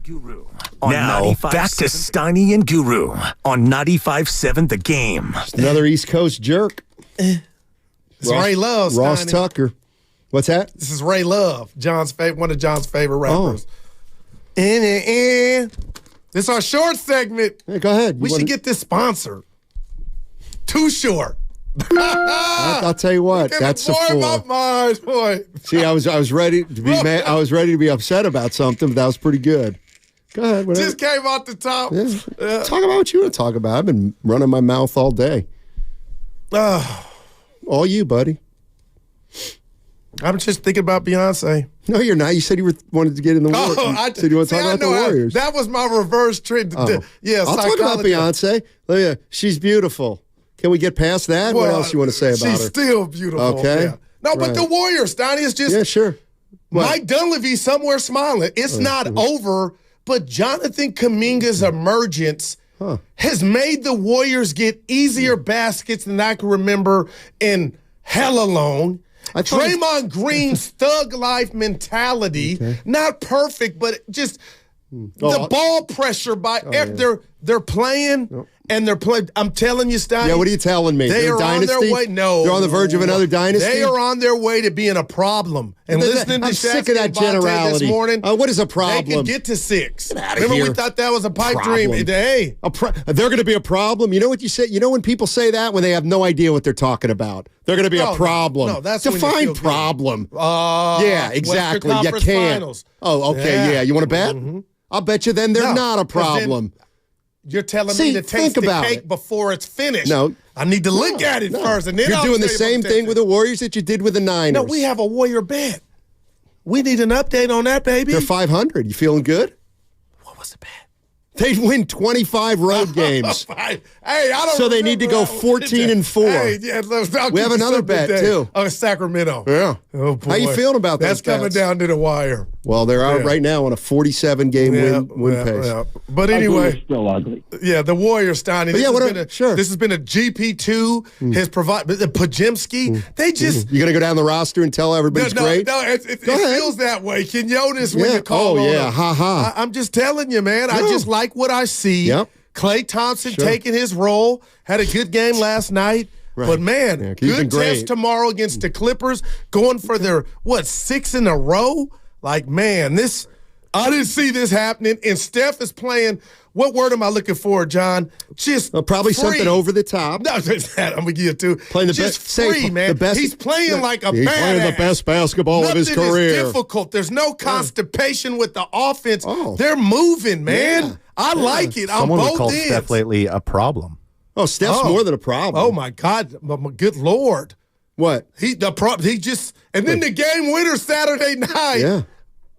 Guru. Now, back to Steiny and Guru on 95.7 The Game.
Another East Coast jerk.
It's Ray Love.
Ross
Steiny.
Tucker. What's that?
This is Ray Love, one of John's favorite rappers. This is our short segment.
Hey, go ahead.
We should get this sponsored. Too short.
I'll tell you what. That's the four.
My mind, boy.
See, I was ready to be mad. I was ready to be upset about something, but that was pretty good. Go ahead. Whatever.
Just came off the top.
Yeah. Talk about what you want to talk about. I've been running my mouth all day. All you, buddy.
I'm just thinking about Beyonce.
No, you're not. You said you wanted to get in the Warriors. You said you want to talk about the Warriors.
That was my reverse trend. Yeah,
I'll talk about Beyonce. Look at, she's beautiful. Can we get past that? What else you want to say about her?
She's still beautiful.
Okay.
Yeah. No, but the Warriors, Donnie, is just.
Yeah, sure.
Mike Dunleavy somewhere smiling. It's not over, but Jonathan Kuminga's emergence has made the Warriors get easier baskets than I can remember in hella long. Draymond Green's thug life mentality, not perfect, but just the ball pressure by they're playing and they're playing. I'm telling you, Stein.
Yeah, what are you telling me?
They are
dynasty?
on their way. No,
they're on the verge of another dynasty.
They are on their way to being a problem. And listening to
I'm sick of that generality
this morning,
what is a problem?
They can get to 6.
Remember,
we thought that was a pipe dream. Hey,
they're going to be a problem. You know what you say? You know when people say that when they have no idea what they're talking about. They're going to be a problem.
No, that's
define problem. Yeah, exactly. You can't.
Finals.
Oh, okay. Yeah. You want to bet? Mm-hmm. I'll bet you then they're not a problem.
You're telling me to taste the cake before it's finished.
No.
I need to look at it first. And then
you're doing the same thing with the Warriors that you did with the Niners.
No, we have a Warrior bet. We need an update on that, baby.
They're 500. You feeling good?
What was the bet?
They'd win 25 road games.
Hey, I don't.
So they need to go 14-4.
Hey, yeah,
we have another bet too.
Oh, Sacramento.
Yeah.
Oh boy.
How you feeling about that?
That's coming down to the wire.
Well, they're out right now on a 47-game win pace.
Yeah. But anyway,
it's still ugly.
Yeah, the Warriors, Stein. This has been a GP2. Has provided Pajemski. They just
you gonna go down the roster and tell everybody's great?
No, it feels that way. Quinones when you call on him. I'm just telling you, man. I just like what I see.
Yep.
Klay Thompson taking his role. Had a good game last night. Right. But, man, good test tomorrow against the Clippers. Going for their, 6 in a row? Like, man, I didn't see this happening. And Steph is playing, what word am I looking for, John? Just
probably
free.
Something over the top.
No, I'm going to give you two.
Playing the
just free, man. He's playing like a badass.
He's playing the best basketball of his career.
Nothing is difficult. There's no constipation with the offense. They're moving, man. Yeah. I like it.
Someone
on both
would call
ends.
Steph lately a problem.
Oh, Steph's more than a problem.
Oh my God, good Lord!
What
he just and then the game winner Saturday night.
Yeah,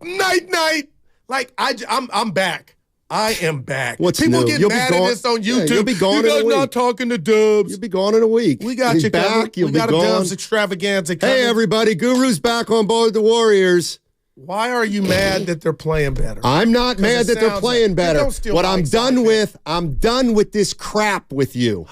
night. Like I'm back. I am back.
What's
people
new?
get
You'll
mad
be gone.
at this on YouTube?
Yeah, you'll be gone
you
in a week.
Not talking to Dubs.
You'll be gone in a week.
We got you
back.
covered.
You'll
we got
be
a
gone.
Dubs extravaganza coming.
Hey everybody, Guru's back on board the Warriors.
Why are you mad that they're playing better?
I'm not mad that they're playing better. What I'm done with this crap with you.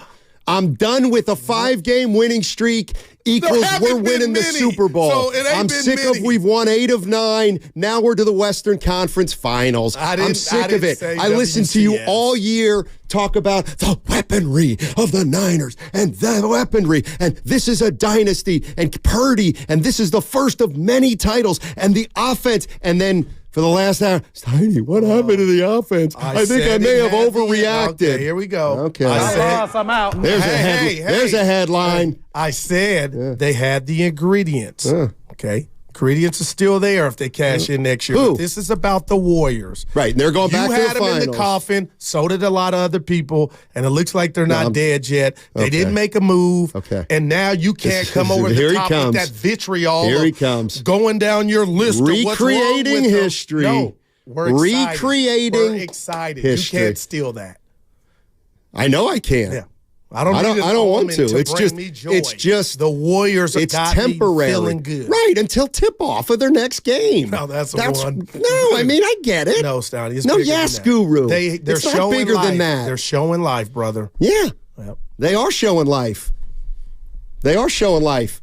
I'm done with a 5-game winning streak equals we're winning the Super Bowl.
So
I'm sick of we've won 8 of 9. Now we're to the Western Conference Finals. I'm sick of it. I listened to you all year talk about the weaponry of the Niners and the weaponry. And this is a dynasty and Purdy. And this is the first of many titles. And the offense. And then for the last hour, Steiny, what happened to the offense? I think I may have overreacted.
Okay, here we go.
Okay.
I'm out.
There's a headline.
I said they had the ingredients. Okay. Ingredients are still there if they cash in next year. But this is about the Warriors.
Right. And they're going back to the finals.
You had them in the coffin. So did a lot of other people. And it looks like they're not dead yet. They didn't make a move.
Okay.
And now you can't come over the top with that vitriol.
Here he comes.
Going down your list of what's wrong
recreating
with
history.
No, we're excited.
Recreating
We're excited.
history.
You can't steal that.
I know I can't.
Yeah. I don't want to.
It's just
the Warriors.
It's temporary,
feeling good,
right? Until tip-off of their next game.
No, that's one.
No, I mean I get it.
No, Stoney. It's
no,
bigger
yes,
than that.
Guru.
They're
it's not
showing
bigger
life.
than that.
They're showing life, brother.
Yeah,
yep.
They are showing life. They are showing life.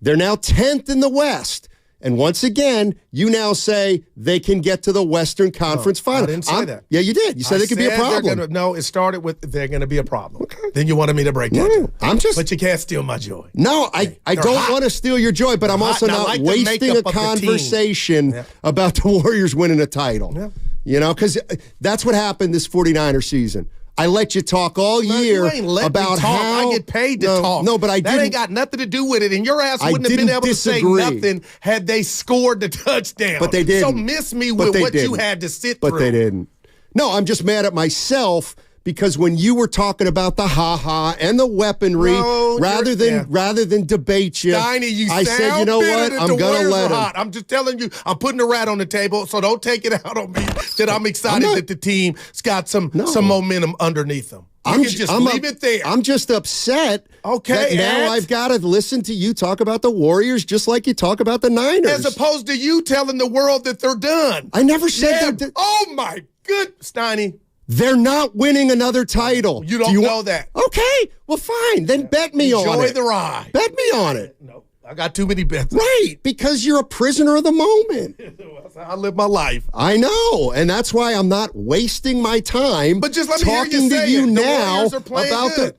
They're now 10th in the West. And once again, you now say they can get to the Western Conference Final.
I didn't say that.
Yeah, you did. You said it could be a problem.
No, it started with they're going to be a problem. Okay. Then you wanted me to break that. But you can't steal my joy.
No, I don't want to steal your joy, but I'm also not wasting a conversation about the Warriors winning a title. Yeah. You know, because that's what happened this 49er season. I let you talk all year about how
I get paid to talk.
No, but I didn't.
That ain't got nothing to do with it. And your ass wouldn't have been able to say nothing had they scored the touchdown.
But they didn't.
So miss me with what you had to sit through.
But they didn't. No, I'm just mad at myself because when you were talking about the ha-ha and the weaponry, rather than debate you,
Steiny,
I said, you know what? I'm going to let him.
I'm just telling you, I'm putting a rat on the table, so don't take it out on me that I'm excited that the team's got some momentum underneath them. Leave it there.
I'm just upset. Okay, now I've got to listen to you talk about the Warriors just like you talk about the Niners.
As opposed to you telling the world that they're done.
I never said that.
Oh, my good, Steiny.
They're not winning another title.
You don't know that.
Okay, well, fine. Then bet me on it.
Enjoy the ride.
Bet me on it.
No, I got too many bets.
Right, because you're a prisoner of the moment.
That's how I live my life.
I know, and that's why I'm not wasting my time
but just let me
talking
hear you say
to you
it.
now
The Warriors are
about
good.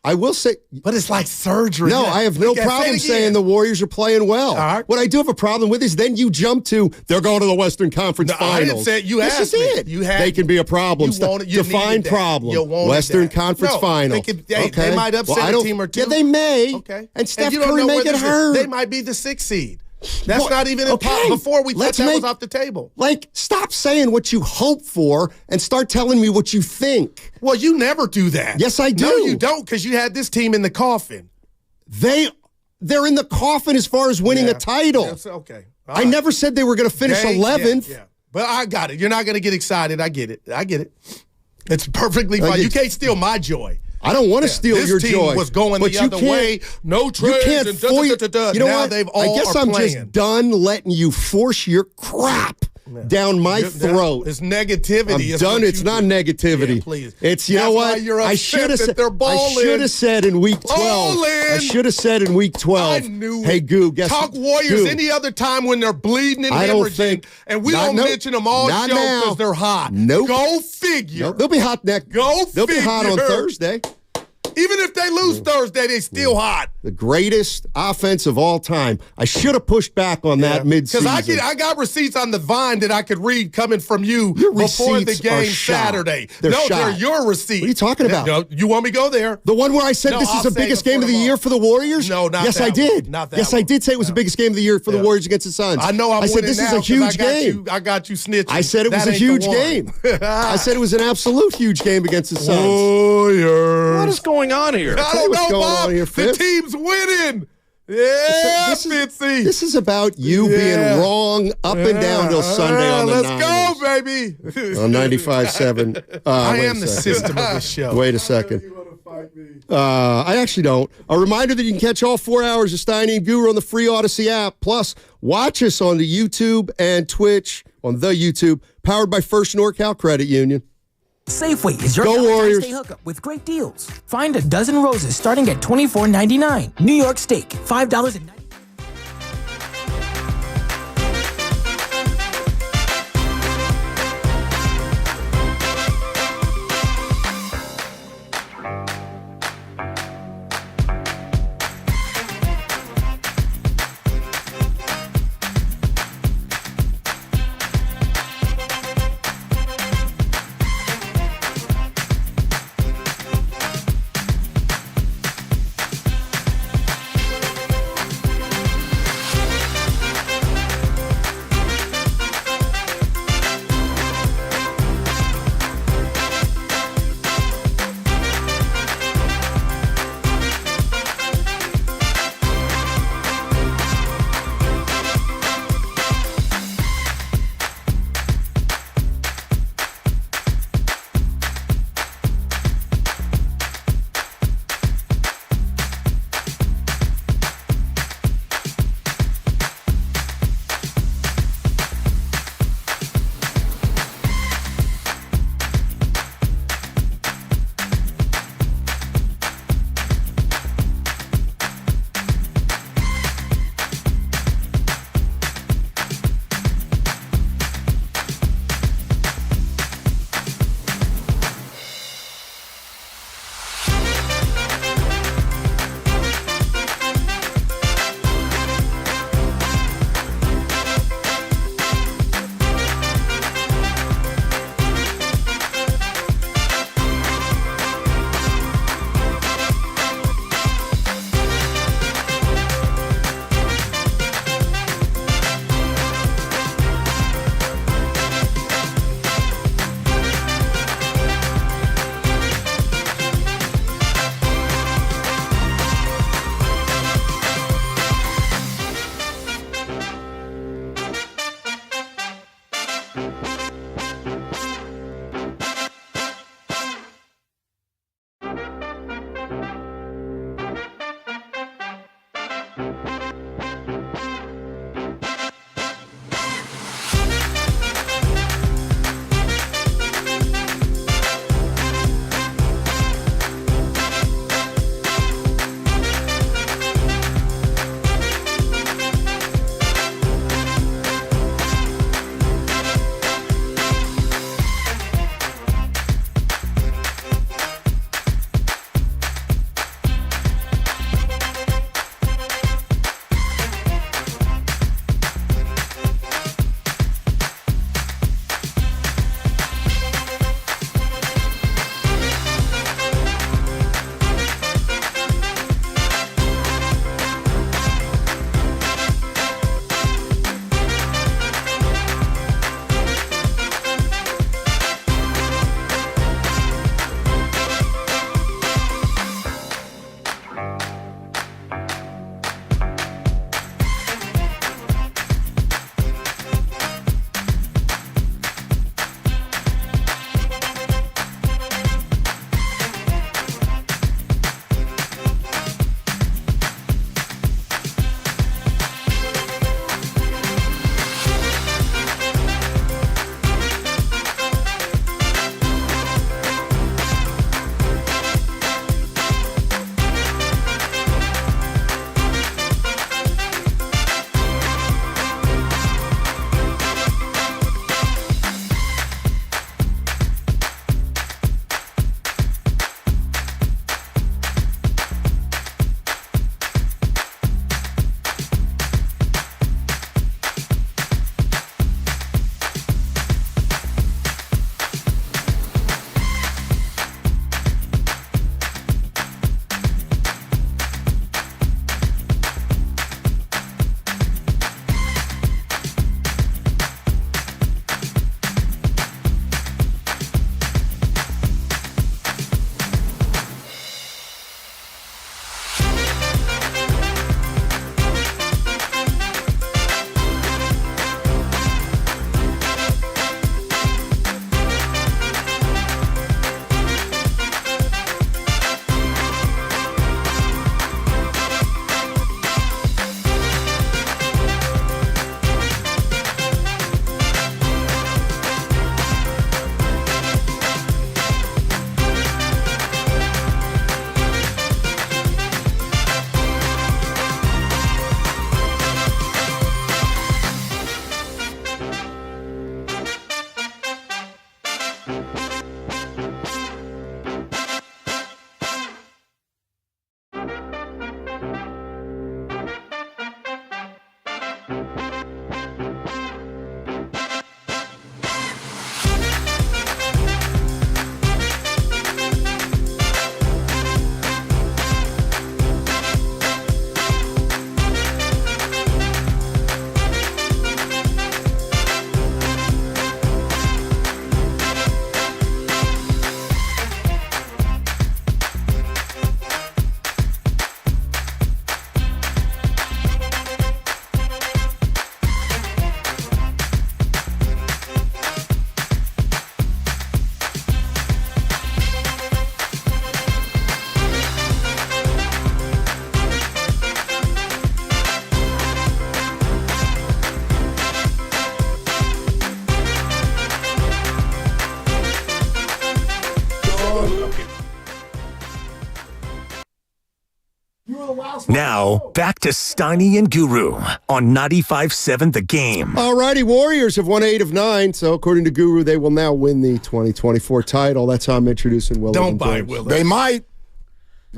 I will say,
but it's like surgery.
No, I have no problem saying the Warriors are playing well. All right. What I do have a problem with is then you jump to they're going to the Western Conference Finals.
I didn't say it. You asked me.
They can be a problem. Define problem. Western Conference Finals.
They might upset a team or two.
Yeah, they may.
Okay.
And Steph Curry may get hurt.
They might be the 6th seed. That's not even before we thought that was off the table.
Stop saying what you hope for and start telling me what you think.
Well, you never do that.
Yes, I do.
No, you don't, because you had this team in the coffin.
They're in the coffin as far as winning a title.
Yes, okay.
I never said they were going to finish 11th.
Yeah. But I got it. You're not going to get excited. I get it. It's perfectly fine. You can't steal my joy.
I don't want to steal your joy.
This team was going the other way. No trades.
You can't
You know now what?
I guess I'm just done letting you force your crap down my throat.
It's negativity.
I'm done. It's not negativity.
Yeah, please.
It's what I should have said in week 12. I should have said in week 12.
I knew
hey, Goo, guess
talk Warriors any other time when they're bleeding and hemorrhaging, and we don't mention them all show because they're hot.
Nope.
Go figure.
Nope. They'll be hot next. They'll be hot on Thursday.
Even if they lose Thursday, they still hot.
The greatest offense of all time. I should have pushed back on that mid-season.
Because I got receipts on the Vine that I could read coming from you before the game Saturday. They're your receipts.
What are you talking about?
No, you want me to go there?
The one where I said this is the biggest game of the year for the Warriors?
No, not
yes,
that
I did.
One. Not that
yes,
one.
I did say it was the biggest game of the year for the Warriors against the Suns.
I know I
said this is a huge game.
I got you snitching.
I said it was a huge game. I said it was an absolute huge game against the Suns.
Warriors.
What is going on here?
I don't know, Bob. The team's winning. Yeah, Fitzy.
This is about you being wrong up and down till Sunday on the
Let's
Niners.
go, baby.
On 95.7.
I am the system of the show.
Wait a second. I actually don't. A reminder that you can catch all 4 hours of Steiny and Guru on the free Odyssey app. Plus, watch us on the YouTube and Twitch on the YouTube, powered by First NorCal Credit Union.
Safeway is your
Go
Valentine's
Warriors.
Day hookup with great deals. Find a dozen roses starting at $24.99. New York steak, $5.99.
Now, back to Steiny and Guru on 95.7 The Game.
All righty, Warriors have won 8 of 9, so according to Guru, they will now win the 2024 title. That's how I'm introducing Willard.
Don't buy Willard.
They might.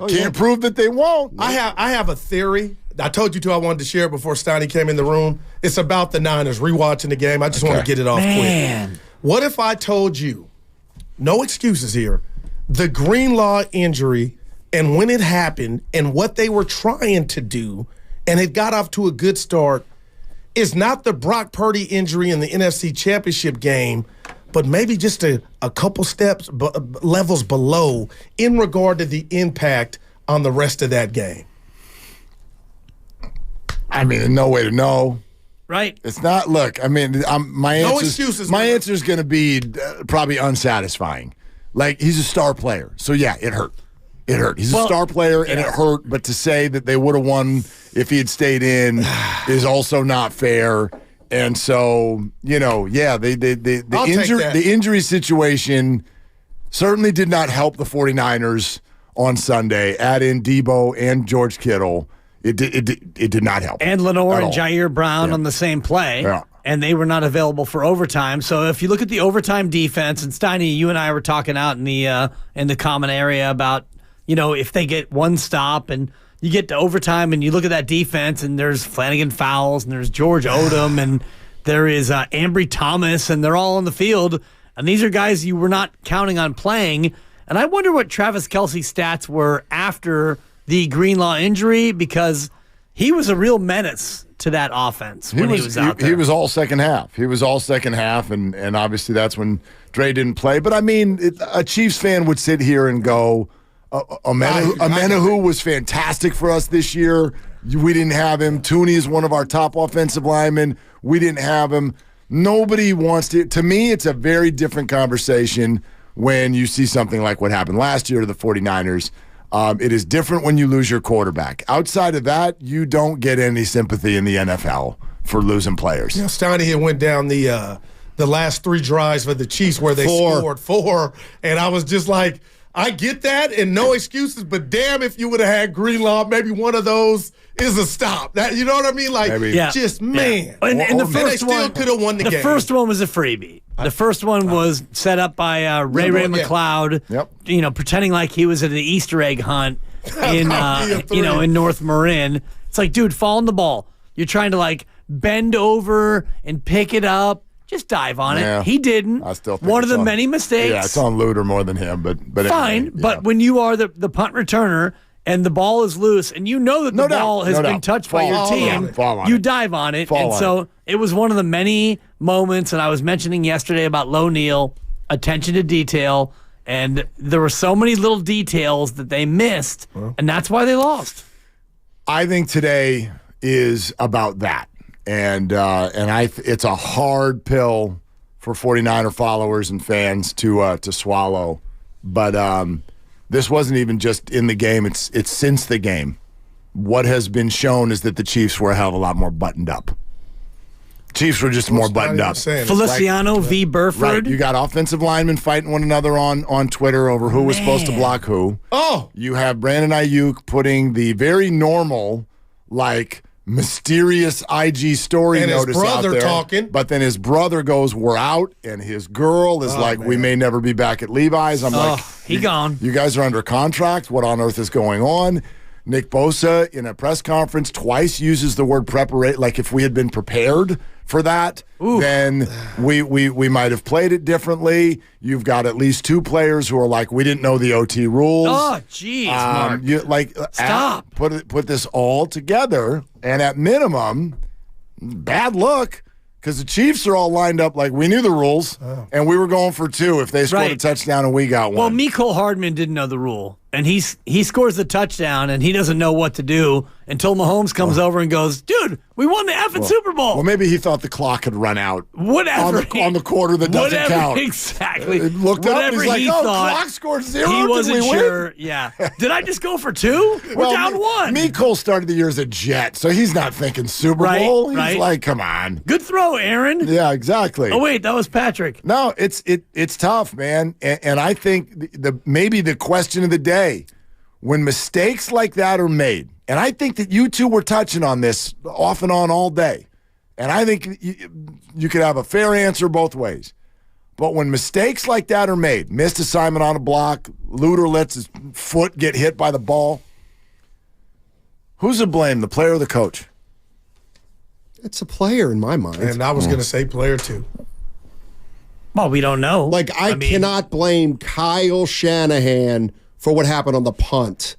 Can't prove that they won't.
I have a theory. I told you I wanted to share it before Steiny came in the room. It's about the Niners rewatching the game. I just want to get it off quick. What if I told you, no excuses here, the Greenlaw injury and when it happened and what they were trying to do, and it got off to a good start, is not the Brock Purdy injury in the NFC Championship game, but maybe just a couple steps, levels below in regard to the impact on the rest of that game?
I mean, there's no way to know.
Right.
It's not, look, I mean, my
No
answer
excuses,
my
man.
answer is going to be probably unsatisfying. Like, he's a star player. So, yeah, it hurt. It hurt. He's a star player, and it hurt. But to say that they would have won if he had stayed in is also not fair. And so, the injury situation certainly did not help the 49ers on Sunday. Add in Debo and George Kittle. It did not help.
And Lenore and Jair Brown on the same play. Yeah. And they were not available for overtime. So if you look at the overtime defense, and Steiny, you and I were talking out in the common area about, if they get one stop and you get to overtime and you look at that defense and there's Flanagan Fowles and there's George Odom and there is Ambry Thomas and they're all on the field. And these are guys you were not counting on playing. And I wonder what Travis Kelce's stats were after the Greenlaw injury, because he was a real menace to that offense when he was out there.
He was all second half. And obviously that's when Dre didn't play. But, I mean, a Chiefs fan would sit here and go, Amenahu was fantastic for us this year. We didn't have him. Tooney is one of our top offensive linemen. We didn't have him. Nobody wants to. To me, it's a very different conversation when you see something like what happened last year to the 49ers. It is different when you lose your quarterback. Outside of that, you don't get any sympathy in the NFL for losing players.
Steiny here went down the last 3 drives for the Chiefs where they scored 4, and I was just like, I get that and no excuses, but damn if you would have had Greenlaw, maybe one of those is a stop. That, you know what I mean? Like, man.
And the first one
could have won the game.
The first one was a freebie. The first one was set up by Ray McLeod, pretending like he was at an Easter egg hunt in North Marin. It's like, dude, fall on the ball. You're trying to like bend over and pick it up. Just dive on it. He didn't.
I still think
one of the many mistakes.
Yeah, it's on Luter more than him, but
fine.
Anyway,
but when you are the punt returner and the ball is loose, and you know that the ball has been touched by your team, you dive on it. And so it was one of the many moments, and I was mentioning yesterday about Low Neal, attention to detail, and there were so many little details that they missed, and that's why they lost.
I think today is about that. And it's a hard pill for 49er followers and fans to swallow. But this wasn't even just in the game. It's since the game. What has been shown is that the Chiefs were a hell of a lot more buttoned up. Chiefs were just more buttoned up.
Feliciano v. Burford.
Right. You got offensive linemen fighting one another on Twitter over who was supposed to block who.
Oh.
You have Brandon Aiyuk putting the very normal, mysterious IG story
and
notice
his brother
out there.
Talking.
But then his brother goes, "We're out," and his girl is "We may never be back at Levi's." I'm like,
he gone.
You guys are under contract. What on earth is going on? Nick Bosa in a press conference twice uses the word preparate. Like if we had been prepared for that, then we might have played it differently. You've got at least 2 players who are like, we didn't know the OT rules.
Oh, jeez, Mark. Stop.
Put this all together, and at minimum, bad look, because the Chiefs are all lined up like we knew the rules, and we were going for 2 if they scored a touchdown and we got 1.
Well, Mecole Hardman didn't know the rule, and he scores the touchdown, and he doesn't know what to do until Mahomes comes over and goes, dude, we won the effing Super Bowl.
Well, maybe he thought the clock had run out.
Whatever.
On the quarter that doesn't count.
Exactly.
Looked up and he's like, clock scored 0.
He wasn't sure.
Win?
Yeah. Did I just go for 2? We're down 1.
Mecole started the year as a Jet, so he's not thinking Super Bowl. He's like, come on.
Good throw, Aaron.
Yeah, exactly.
Oh, wait, that was Patrick.
No, it's tough, man. And I think maybe the question of the day, when mistakes like that are made, and I think that you two were touching on this off and on all day, and I think you could have a fair answer both ways. But when mistakes like that are made, missed assignment on a block, Luter lets his foot get hit by the ball, who's to blame, the player or the coach?
It's a player in my mind.
And I was going to say player too.
Well, we don't know.
I cannot blame Kyle Shanahan for what happened on the punt.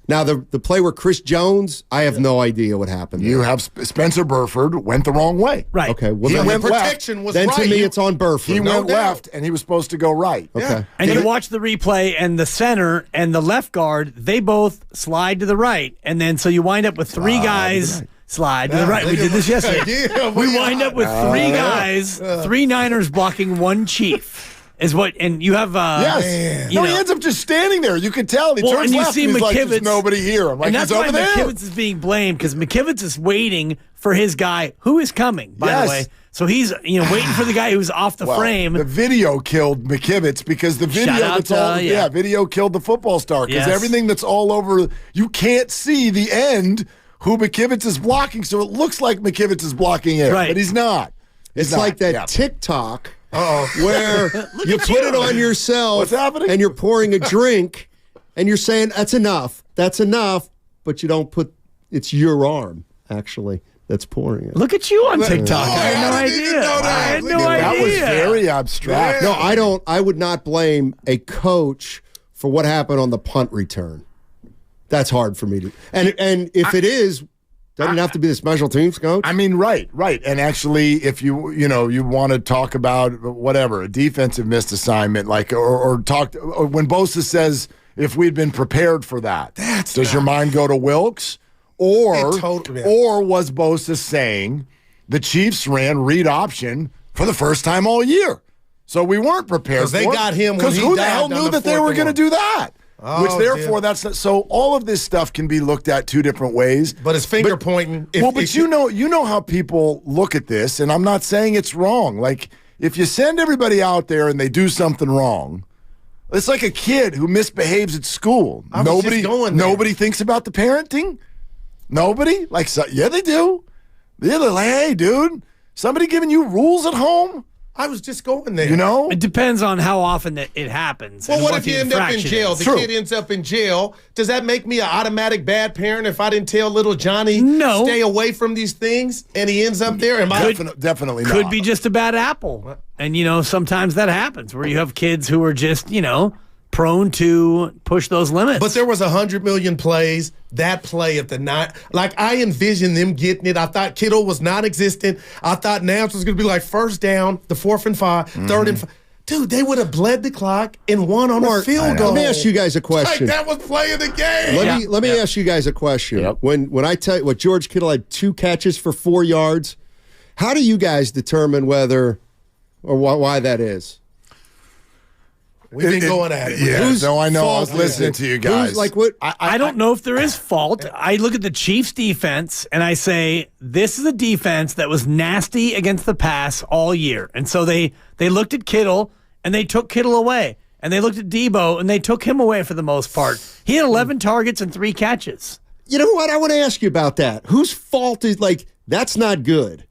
Now, the play where Chris Jones, I have no idea what happened there.
You have Spencer Burford went the wrong way.
Right.
Okay. Well,
he went
protection
left.
was
then
right.
to me, it's on Burford.
He went left, and he was supposed to go right.
Okay.
Yeah.
And you watch the replay, and the center and the left guard, they both slide to the right. And then so you wind up with 3 guys slide to the right. We did this yesterday. We wind up with 3 guys, 3 Niners blocking 1 Chief. Is what, and you have
yes. He ends up just standing there. You can tell. He turns
and you
left
see
and he's like,
McKivitz,
there's nobody here. I'm like,
and that's
he's
why
over there.
McKivitz is being blamed because McKivitz is waiting for his guy who is coming, by the way. So he's waiting for the guy who's off the frame.
The video killed McKivitz because the video video killed the football star because everything that's all over, you can't see the end who McKivitz is blocking. So it looks like McKivitz is blocking it, but he's not.
It's like that TikTok where you put it on yourself.
What's happening?
And you're pouring a drink and you're saying, that's enough, but you don't put, it's your arm, actually, that's pouring it.
Look at you on TikTok. I had no idea. I had no idea.
That was very abstract.
No, I would not blame a coach for what happened on the punt return. That's hard for me to, and if it is, doesn't have to be the special teams coach.
I mean, right. And actually, if you want to talk about whatever, a defensive missed assignment, like or when Bosa says if we'd been prepared for that, does your mind go to Wilkes? Or was Bosa saying the Chiefs ran read option for the first time all year? So we weren't prepared for it.
They got him
because who the hell knew that they were going to do that? Which therefore
dear.
that's so all of this stuff can be looked at two different ways.
But it's finger pointing.
You know how people look at this, and I'm not saying it's wrong. Like if you send everybody out there and they do something wrong, it's like a kid who misbehaves at school. Nobody thinks about the parenting. Nobody? Yeah, they do. They're like, hey, dude, somebody giving you rules at home?
I was just going there.
It depends on how often it happens.
Well, what if you end up in jail? The
True.
kid ends up in jail. Does that make me an automatic bad parent if I didn't tell little Johnny
No.
stay away from these things and he ends up there?
Definitely not.
Could be just a bad apple. And, sometimes that happens where you have kids who are just, prone to push those limits.
But there was 100 million plays. That play at the night, I envisioned them getting it. I thought Kittle was non-existent. I thought Nance was going to be like first down, the 4th and 5, 3rd and 5. Dude, they would have bled the clock and won on a field goal.
Let me ask you guys a question.
That was play of the game.
Let me ask you guys a question. Yep. When I tell you what George Kittle had 2 catches for 4 yards, how do you guys determine whether or why that is?
We've been going at it.
Yeah, I know. I was listening to you guys.
I don't know if there is fault. I look at the Chiefs' defense and I say, this is a defense that was nasty against the pass all year. And so they looked at Kittle and they took Kittle away. And they looked at Debo and they took him away for the most part. He had 11 targets and 3 catches.
You know what? I want to ask you about that. Whose fault is, that's not good?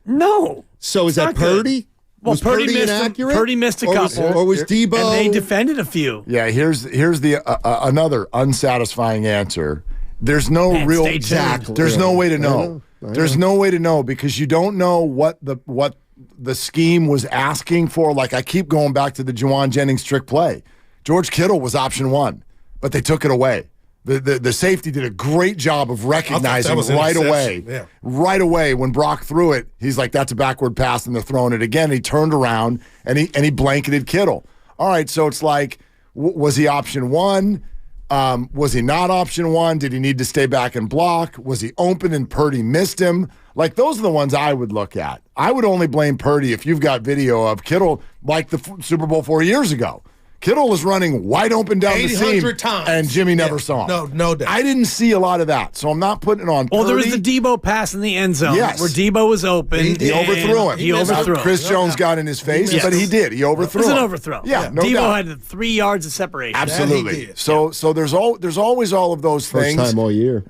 No.
So is that Purdy?
Well,
was Purdy inaccurate?
Purdy missed a couple.
Or was Debo?
And they defended a few.
Yeah, here's the another unsatisfying answer. There's no real
exactly.
There's no way to know. There's no way to know because you don't know what the scheme was asking for. I keep going back to the Juwan Jennings trick play. George Kittle was option 1, but they took it away. The safety did a great job of recognizing right away.
Yeah.
Right away when Brock threw it, he's like, that's a backward pass, and they're throwing it again. He turned around and he blanketed Kittle. All right, so it's like, was he option 1? Was he not option 1? Did he need to stay back and block? Was he open and Purdy missed him? Those are the ones I would look at. I would only blame Purdy if you've got video of Kittle like the Super Bowl 4 years ago. Kittle was running wide open down the seam,
times.
And Jimmy never saw him.
No doubt.
I didn't see a lot of that, so I'm not putting it on Purdy.
Well, there was the Debo pass in the end zone where Debo was open.
He overthrew him.
He overthrew him.
Chris Jones got in his face, but he did. He overthrew him.
It was an overthrow.
Yeah, no
Debo
doubt.
had 3 yards of separation.
Absolutely. So there's always all of those things.
First time all year.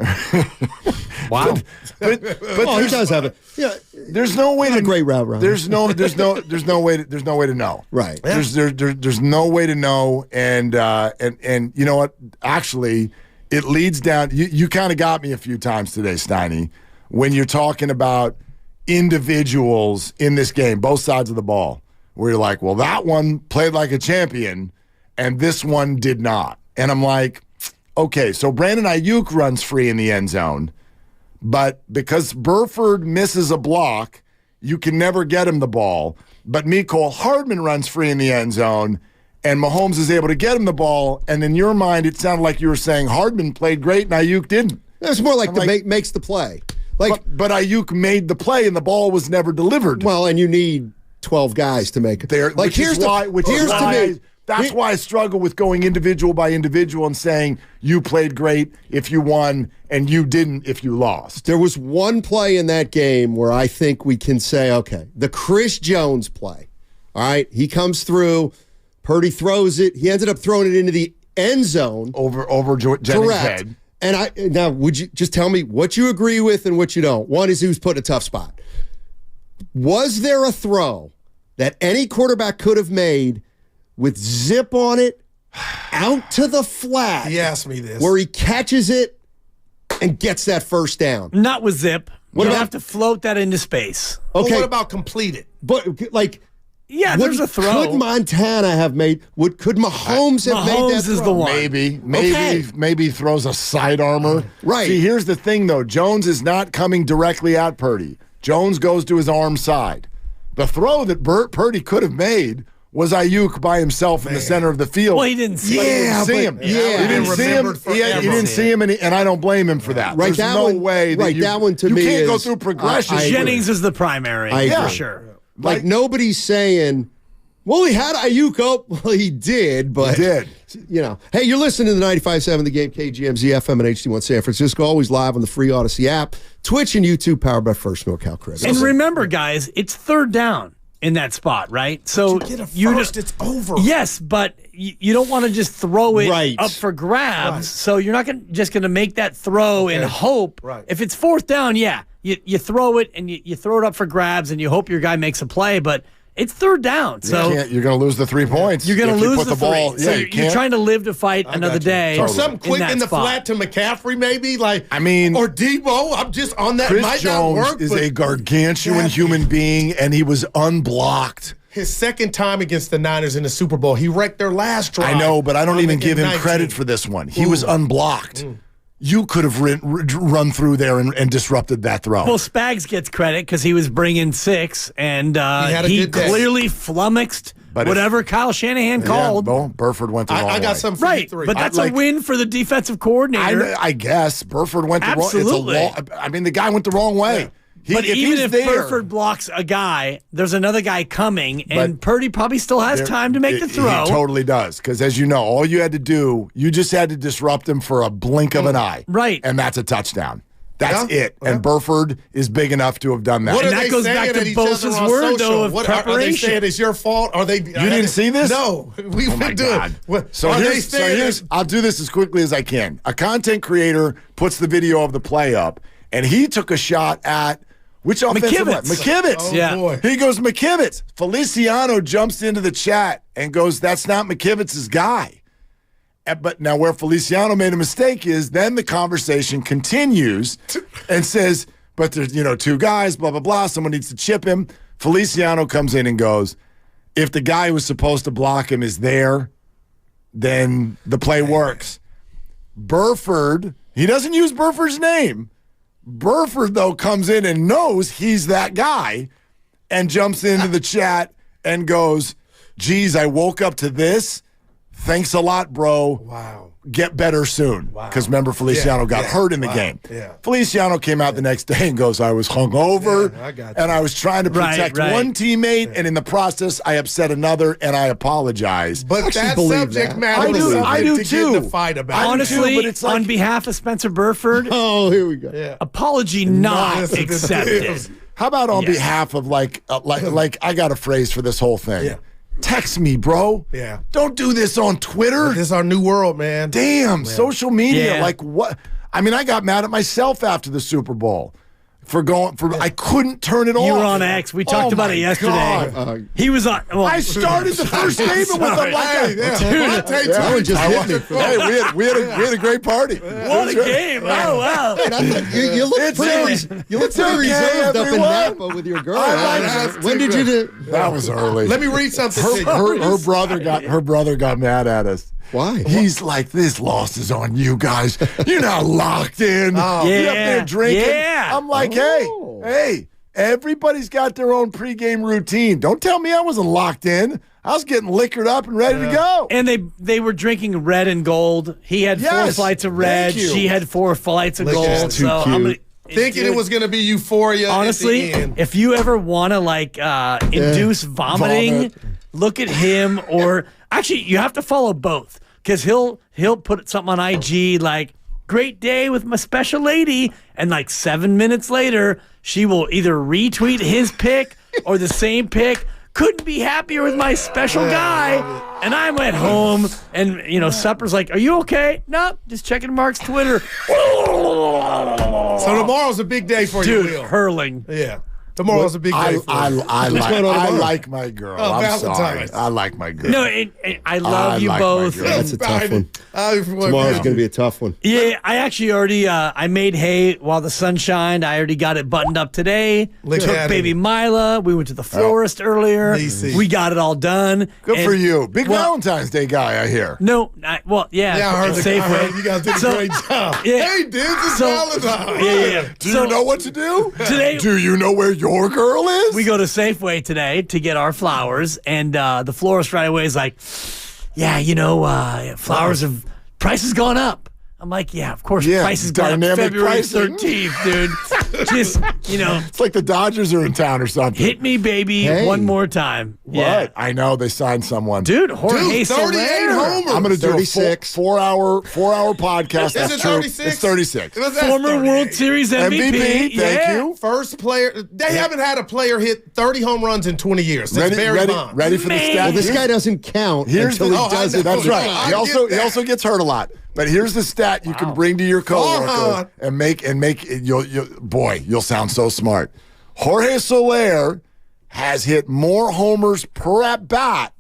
Wow.
But
he does have it. Yeah.
There's no way to
great route runner.
There's no way to know.
Right.
Yeah. There's no way to know, and you know what? Actually, it leads down. You kind of got me a few times today, Steiny, when you're talking about individuals in this game, both sides of the ball, where you're like, well, that one played like a champion, and this one did not. And I'm like, okay, so Brandon Aiyuk runs free in the end zone. But because Burford misses a block, you can never get him the ball. But Mecole Hardman runs free in the end zone, and Mahomes is able to get him the ball. And in your mind, it sounded like you were saying Hardman played great and Aiyuk didn't.
It's more like makes the play.
But Aiyuk made the play, and the ball was never delivered.
Well, and you need 12 guys to make it.
That's why I struggle with going individual by individual and saying you played great if you won and you didn't if you lost.
There was one play in that game where I think we can say, okay, the Chris Jones play. All right, he comes through, Purdy throws it. He ended up throwing it into the end zone.
Over Jennings' head.
And now, would you just tell me what you agree with and what you don't? One is he was put in a tough spot. Was there a throw that any quarterback could have made with zip on it out to the flat?
He asked me this.
Where he catches it and gets that first down.
Not with zip. You have to float that into space.
Okay.
Well, what about completed?
But,
there's a throw.
Could Montana have made? Could Mahomes have made that throw?
is the one.
Maybe he throws a side armor.
Right.
See, here's the thing, though. Jones is not coming directly at Purdy. Jones goes to his arm side. The throw that Purdy could have made was Aiyuk by himself in the center of the field.
Well, he didn't see
him. He didn't see him. He didn't see him, and I don't blame him for that.
Right,
There's no way that
that one to me
you can't
is,
go through progression.
Jennings is the primary, for sure.
Like nobody's saying, well, he had Aiyuk up. Well, he did, but
he did.
Hey, you're listening to the 95.7 The Game, KGMZ FM and HD1 San Francisco. Always live on the free Odyssey app, Twitch and YouTube, powered by First NorCal Credit.
And remember, guys, it's third down in that spot, right? So
you get a first, it's over.
Yes, but you don't want to just throw it up for grabs. Right. So you're not just going to make that throw and hope.
Right.
If it's fourth down, you throw it and you throw it up for grabs and you hope your guy makes a play, but it's third down. So
you're going to lose the 3 points.
You're going to lose the
ball.
three. So you're trying to live to fight another day.
Or something quick in the flat to McCaffrey, maybe. Or Debo. I'm just on that.
Chris
might
Jones
not work,
is a gargantuan human being, and he was unblocked.
His second time against the Niners in the Super Bowl, he wrecked their last drive.
I know, but I don't even give him credit for this one. He was unblocked. You could have run through there and disrupted that throw.
Well, Spags gets credit because he was bringing 6, and he clearly flummoxed whatever Kyle Shanahan called.
Well, Burford went the wrong way.
I got some for you three.
But that's a win for the defensive coordinator.
I guess. Burford went the wrong way. The guy went the wrong way.
Yeah. But even if Burford blocks a guy, there's another guy coming, and Purdy probably still has time to make the throw.
He totally does, because as you know, all you had to do, you just had to disrupt him for a blink of an eye.
Right.
And that's a touchdown. That's it. And Burford is big enough to have done that.
What
and that goes back to Bosa's word, though, of preparation. Are they saying
it's your fault? Are they?
You didn't see this?
No. We would do it.
So here's, I'll do this as quickly as I can. A content creator puts the video of the play up, and he took a shot at which offensive line? McKivitz.
Oh, boy.
He goes, McKivitz. Feliciano jumps into the chat and goes, that's not McKivitz's guy. But now where Feliciano made a mistake is then the conversation continues and says, but there's, 2 guys, blah, blah, blah. Someone needs to chip him. Feliciano comes in and goes, if the guy who's supposed to block him is there, then the play works. Burford, he doesn't use Burford's name. Burford, though, comes in and knows he's that guy and jumps into the chat and goes, geez, I woke up to this. Thanks a lot, bro.
Wow.
Get better soon. Because remember, Feliciano got hurt in the game.
Yeah.
Feliciano came out the next day and goes, I was hungover, and I was trying to protect one teammate, and in the process, I upset another, and I apologize.
But that subject matter is something to get in the fight about.
Honestly, but on behalf of Spencer Burford,
here we go.
Apology not accepted.
How about on behalf of like I got a phrase for this whole thing.
Yeah.
Text me, bro.
Yeah.
Don't do this on Twitter.
This is our new world, man.
Damn, social media. Like what? I mean, I got mad at myself after the Super Bowl I couldn't turn it off.
You were on X. We talked about it yesterday. He was on. Well,
I started the first statement with him we had a great party.
What a game. Oh, wow.
You look pretty reserved up in Napa with your girl. When did you do?
That was early.
Let me read something.
Her brother got mad at us.
Why?
He's like, this loss is on you guys. You're not locked in. You're up there drinking.
Yeah.
I'm like, hey, everybody's got their own pregame routine. Don't tell me I wasn't locked in. I was getting liquored up and ready to go.
And they were drinking red and gold. He had 4 flights of red. She had 4 flights of gold.
Too cute.
thinking it was going to be euphoria.
Honestly,
at the end.
if you ever want to induce vomiting, look at him. Or actually, you have to follow both because he'll put something on IG like "Great day with my special lady," and like 7 minutes later, she will either retweet his pic or the same pic. Couldn't be happier with my special guy. And I went home and, supper's like, are you okay? Nope, just checking Mark's Twitter.
So tomorrow's a big day for you, Will.
Hurling.
Yeah. Tomorrow's a big day for you.
I like my girl.
Oh,
I'm sorry.
Valentine's.
I like my girl.
No, I love you
like
both.
my girl.
That's a tough one. Tomorrow's going to be a tough one.
Yeah, I actually already I made hay while the sun shined. I already got it buttoned up today.
Look
Took
at
baby
it.
Mila. We went to the florist earlier.
Easy.
We got it all done.
Good for you. Big Valentine's Day guy, I hear.
No,
Yeah, I heard
Safeway.
you guys did a great job.
Yeah.
Hey, dudes, it's Valentine's.
Yeah.
Do you know what to do?
Today,
do you know where your girl is?
We go to Safeway today to get our flowers, and the florist right away is like, flowers have prices gone up. I'm like, yeah, of course, prices gone up February 13th, dude. Just,
It's like the Dodgers are in town or something.
hit me, baby, one more time.
What?
Yeah.
I know they signed someone.
Dude, Jorge
38
Soler.
homers.
I'm going to do
36.
a four-hour podcast.
Is
That's
it
true.
36?
It's 36.
That's
Former
38.
World Series MVP.
Thank you.
First player. They haven't had a player hit 30 home runs in 20 years. Since Barry Bonds.
Ready for the
Man.
stat?
Well, this guy doesn't count until he does it.
That's right.
I
He also
get that.
gets hurt a lot. But here's the stat you can bring to your coworker and make it. You'll sound so smart. Jorge Soler has hit more homers per at bat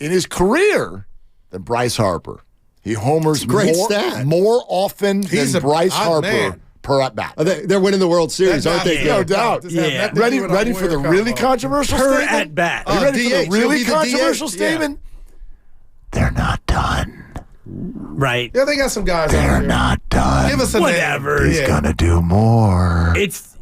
in his career than Bryce Harper. He homers more often than Bryce Harper per at bat.
They're winning the World Series, aren't they?
No doubt.
Yeah.
Ready for the really controversial
Per
statement?
at bat.
You ready for
DH,
the really
he'll be the
controversial
DH, yeah.
statement? They're not done.
Right.
Yeah, they got some guys out
They're
there.
not done.
Give us a
Whatever.
name.
He's
Yeah.
gonna do more.
It's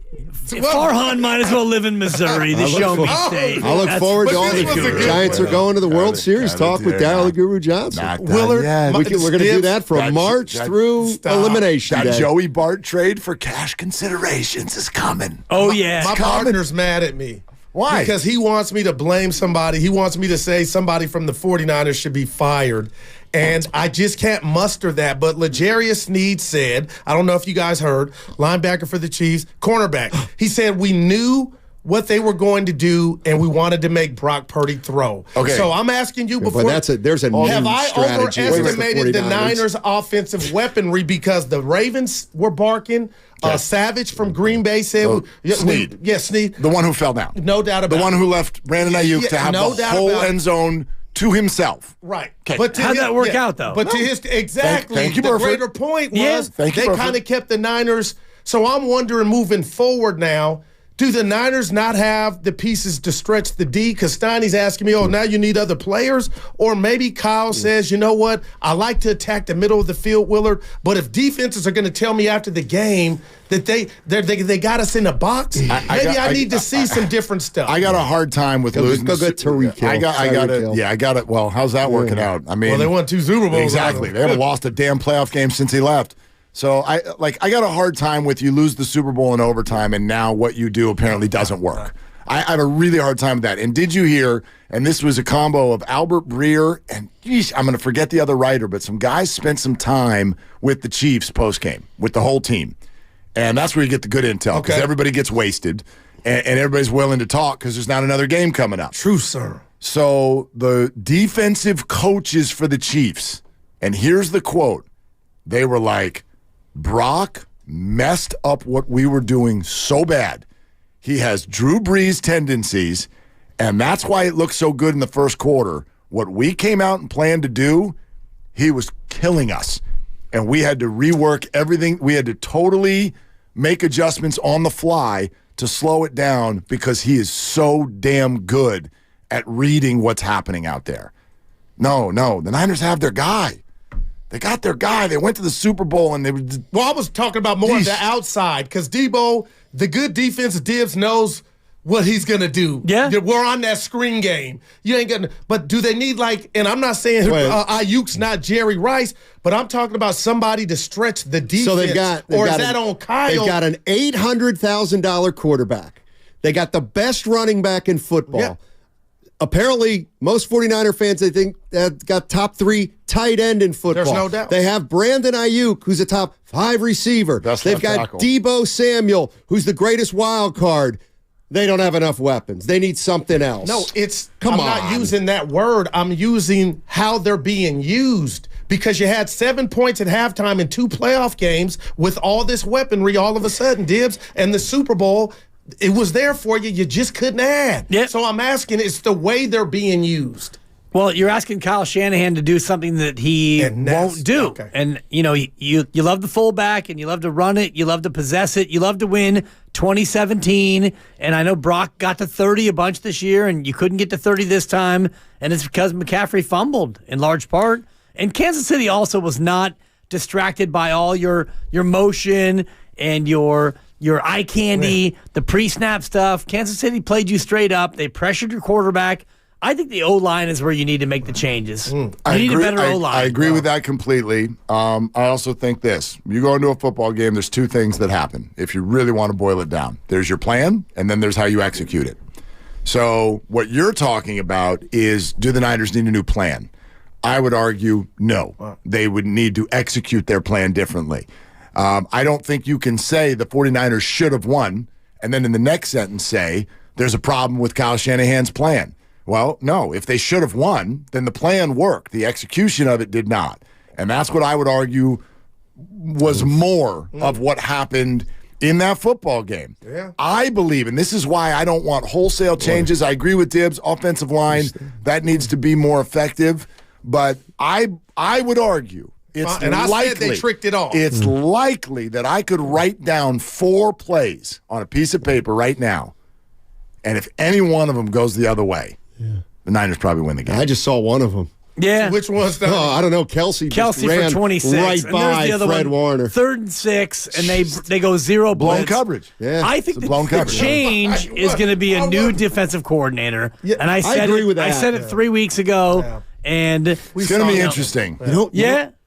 Farhan might as well live in Missouri, the show me state.
I look
That's-
forward to
but
all
this was a
the
good
Giants
one.
are going to the World Series talk with Daryl the Guru Johnson.
Not done
Willard,
yet.
my-
We're going to do that from
That-
March
that-
through
stop.
elimination
That
day.
Joey Bart trade for cash considerations is coming.
Oh, yeah.
My partner's mad at me.
Why?
Because he wants me to blame somebody. He wants me to say somebody from the 49ers should be fired. And I just can't muster that. But L'Jarius Sneed said, I don't know if you guys heard, linebacker for the Chiefs, cornerback. He said, we knew what they were going to do, and we wanted to make Brock Purdy throw.
Okay.
So I'm asking you before.
But there's a new
have I
strategy against
overestimated the
49ers.
Niners' offensive weaponry because the Ravens were barking? Savage from Green Bay said,
Sneed.
Sneed.
The one who fell down.
No doubt about it.
The one who left Brandon Aiyuk to have
no
the
doubt
whole
about it.
end zone to himself.
Right.
Okay.
But to
How'd
his-
that work out, though?
But to his exactly,
Thank you,
the
Burford.
greater point was
Yeah.
Thank you,
they
Burford.
kind of kept the Niners. So I'm wondering, moving forward now, do the Niners not have the pieces to stretch the D? Because Steiny's asking me, now you need other players? Or maybe Kyle says, you know what? I like to attack the middle of the field, Willard, but if defenses are going to tell me after the game that they got us in a box, maybe I need to see some different stuff.
I got a hard time with losing.
Go get Tyreek Hill.
I got it. Well, how's that working out? I mean,
they won 2 Super Bowls.
Exactly. They haven't lost a damn playoff game since he left. So I got a hard time with you lose the Super Bowl in overtime, and now what you do apparently doesn't work. I have a really hard time with that. And did you hear, and this was a combo of Albert Breer and, I'm going to forget the other writer, but some guys spent some time with the Chiefs post-game, with the whole team. And that's where you get the good intel, because everybody gets wasted, and everybody's willing to talk because there's not another game coming up.
True, sir.
So the defensive coaches for the Chiefs, and here's the quote, they were like, Brock messed up what we were doing so bad. He has Drew Brees tendencies, and that's why it looked so good in the first quarter. What we came out and planned to do, he was killing us. And we had to rework everything. We had to totally make adjustments on the fly to slow it down because he is so damn good at reading what's happening out there. No, the Niners have their guy. They got their guy. They went to the Super Bowl, and they were.
Well, I was talking about more on the outside because Debo, the good defense, Dibs knows what he's going to do.
Yeah.
We're on that screen game. You ain't going to, but do they need and I'm not saying Aiyuk's not Jerry Rice, but I'm talking about somebody to stretch the defense.
So they've got
is that on Kyle?
They've got an $800,000 quarterback. They got the best running back in football.
Yeah.
Apparently, most 49er fans, they think, got top 3 tight end in football.
There's no doubt.
They have Brandon Aiyuk, who's a top 5 receiver. They've got
tackle.
Deebo Samuel, who's the greatest wild card. They don't have enough weapons. They need something else.
No,
I'm
not using that word. I'm using how they're being used. Because you had 7 points at halftime in 2 playoff games with all this weaponry all of a sudden, Dibs, and the Super Bowl. It was there for you. You just couldn't add.
Yep.
So I'm asking, it's the way they're being used.
Well, you're asking Kyle Shanahan to do something that he won't do.
Okay.
And, you love the fullback, and you love to run it. You love to possess it. You love to win 2017. And I know Brock got to 30 a bunch this year, and you couldn't get to 30 this time. And it's because McCaffrey fumbled in large part. And Kansas City also was not distracted by all your motion and your eye candy, the pre-snap stuff. Kansas City played you straight up. They pressured your quarterback. I think the O-line is where you need to make the changes. You need a better O-line.
I agree with that completely. I also think this. You go into a football game, there's 2 things that happen if you really want to boil it down. There's your plan, and then there's how you execute it. So what you're talking about is, do the Niners need a new plan? I would argue no. They would need to execute their plan differently. I don't think you can say the 49ers should have won and then in the next sentence say there's a problem with Kyle Shanahan's plan. Well, no. If they should have won, then the plan worked. The execution of it did not. And that's what I would argue was more of what happened in that football game.
Yeah.
I believe, and this is why I don't want wholesale changes. I agree with Dibbs. Offensive line, that needs to be more effective. But I would argue it's
and I
likely,
said they tricked it off.
It's likely that I could write down 4 plays on a piece of paper right now, and if any one of them goes the other way, the Niners probably win the game.
I just saw one of them.
Yeah.
Which one's that?
Oh, I don't know. Kelsey
for 26.
right
and
by
the other
Fred
one,
Warner.
3rd and 6, and they go 0 blitz.
Blown coverage.
Yeah.
I think
blown
the
coverage.
change is going to be a new defensive coordinator.
Yeah,
and I
agree with that.
I said it 3 weeks ago, and
It's going to be interesting.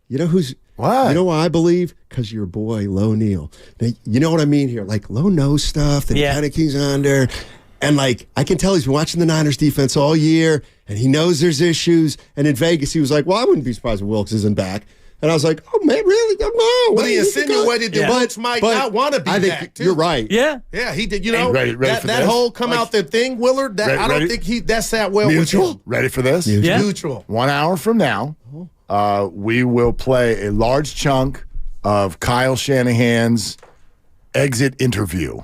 You know who's
what?
You know why I believe? Because your boy Lo Neal. You know what I mean here? Like Lo knows stuff that he kind of keeps under. And I can tell he's been watching the Niners defense all year, and he knows there's issues. And in Vegas, he was like, well, I wouldn't be surprised if Wilkes isn't back. And I was like, oh, man, really? No.
But he insinuated that Wilkes might not want to be
I think
back, too.
You're right.
Yeah.
Yeah, he did.
Ready
that whole come out the thing, Willard, I don't think that sat well
Mutual.
with him.
Ready for this?
Yeah.
Mutual.
1 hour from now, we will play a large chunk of Kyle Shanahan's exit interview.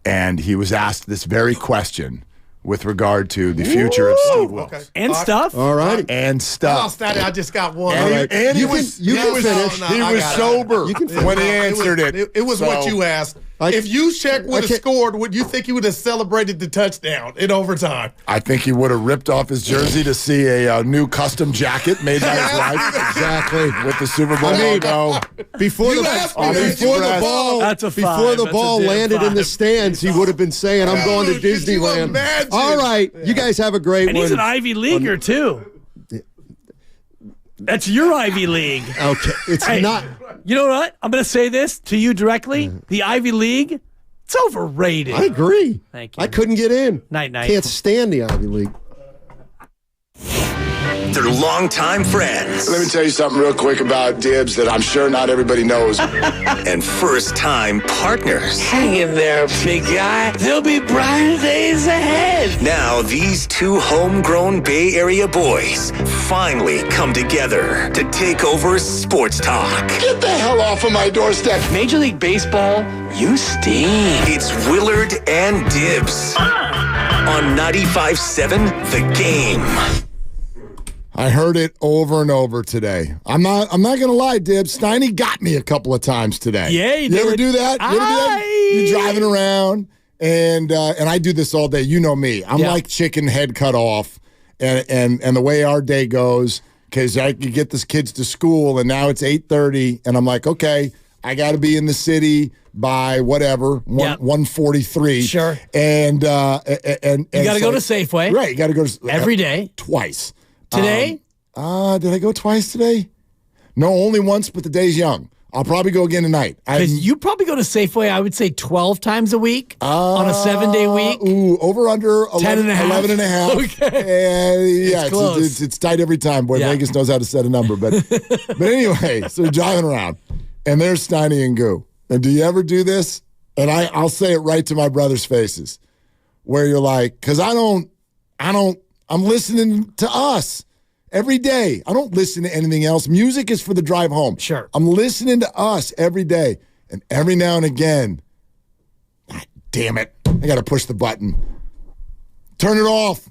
And he was asked this very question with regard to the future of Steve Wilkes.
Okay.
And stuff.
All right.
And stuff.
I just got one.
And he was
finish.
He was sober when he answered it.
It was what you asked. If Juszczyk would have scored, would you think he would have celebrated the touchdown in overtime?
I think he would have ripped off his jersey to see a new custom jacket made by his wife.
Exactly.
With the Super Bowl logo.
Before the ball,
That's a
before the
five.
ball
That's a damn
landed in the
five.
stands, he would have been saying, I'm going to
Could you
Disneyland.
imagine?
All right. You guys have a great
And
one.
he's an Ivy Leaguer, too. That's your Ivy League.
Okay. It's
Hey,
not.
You know what? I'm going to say this to you directly. The Ivy League, it's overrated.
I agree.
Thank you.
I couldn't get in.
Night.
Can't stand the Ivy League.
They're longtime friends.
Let me tell you something real quick about Dibbs that I'm sure not everybody knows.
And first-time partners.
Hang in there, big guy. There'll be brighter days ahead.
Now these 2 homegrown Bay Area boys finally come together to take over sports talk.
Get the hell off of my doorstep.
Major League Baseball, you stink.
It's Willard and Dibbs on 95.7 The Game.
I heard it over and over today. I'm not gonna lie, Dibbs. Steiny got me a couple of times today.
Yeah,
you ever do that? You ever do that? You're driving around, and I do this all day. You know me. I'm like chicken head cut off, and the way our day goes, because I could get the kids to school, and now it's 8:30, and I'm like, okay, I got to be in the city by whatever, 1:43.
Sure.
And
you got to go to Safeway.
Right, you got to go to
every day.
Twice.
Today?
Did I go twice today? No, only once, but the day's young. I'll probably go again tonight.
Because you probably go to Safeway, I would say 12 times a week on a 7-day week.
Ooh, over under 11 and a half.
Okay.
Yeah, it's tight every time. Boy, Vegas knows how to set a number. But anyway, so driving around, and there's Steiny and Goo. And do you ever do this? And I'll say it right to my brother's faces, where you're like, because I'm listening to us. Every day. I don't listen to anything else. Music is for the drive home.
Sure.
I'm listening to us every day. And every now and again, God damn it, I got to push the button. Turn it off.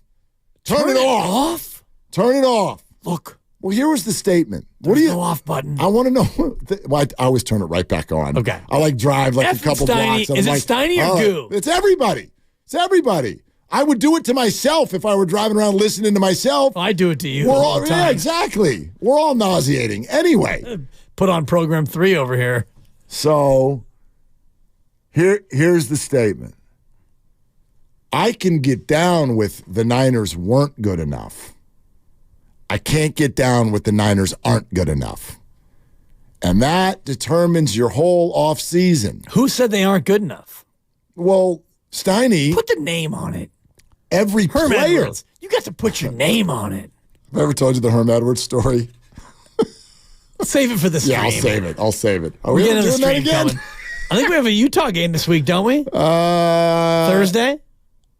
Turn it off. Turn it off.
Look.
Well, here was the statement.
There's no off button.
I want to know. Well, I always turn it right back on.
Okay.
I drive a couple blocks.
Is it Steiny or Goo?
It's everybody. It's everybody. I would do it to myself if I were driving around listening to myself.
I do it to you.
Yeah, exactly. We're all nauseating. Anyway.
Put on program 3 over here.
So here's the statement. I can get down with the Niners weren't good enough. I can't get down with the Niners aren't good enough. And that determines your whole offseason.
Who said they aren't good enough?
Well, Steiny.
Put the name on it.
Every
Herm
player.
Edwards. You got to put your name on it.
Have I ever told you the Herm Edwards story?
Save it for the stream.
Yeah, I'll save it. Are
we
we
getting
doing
the
that
stream
again?
coming. I think we have a Utah game this week, don't we? Thursday?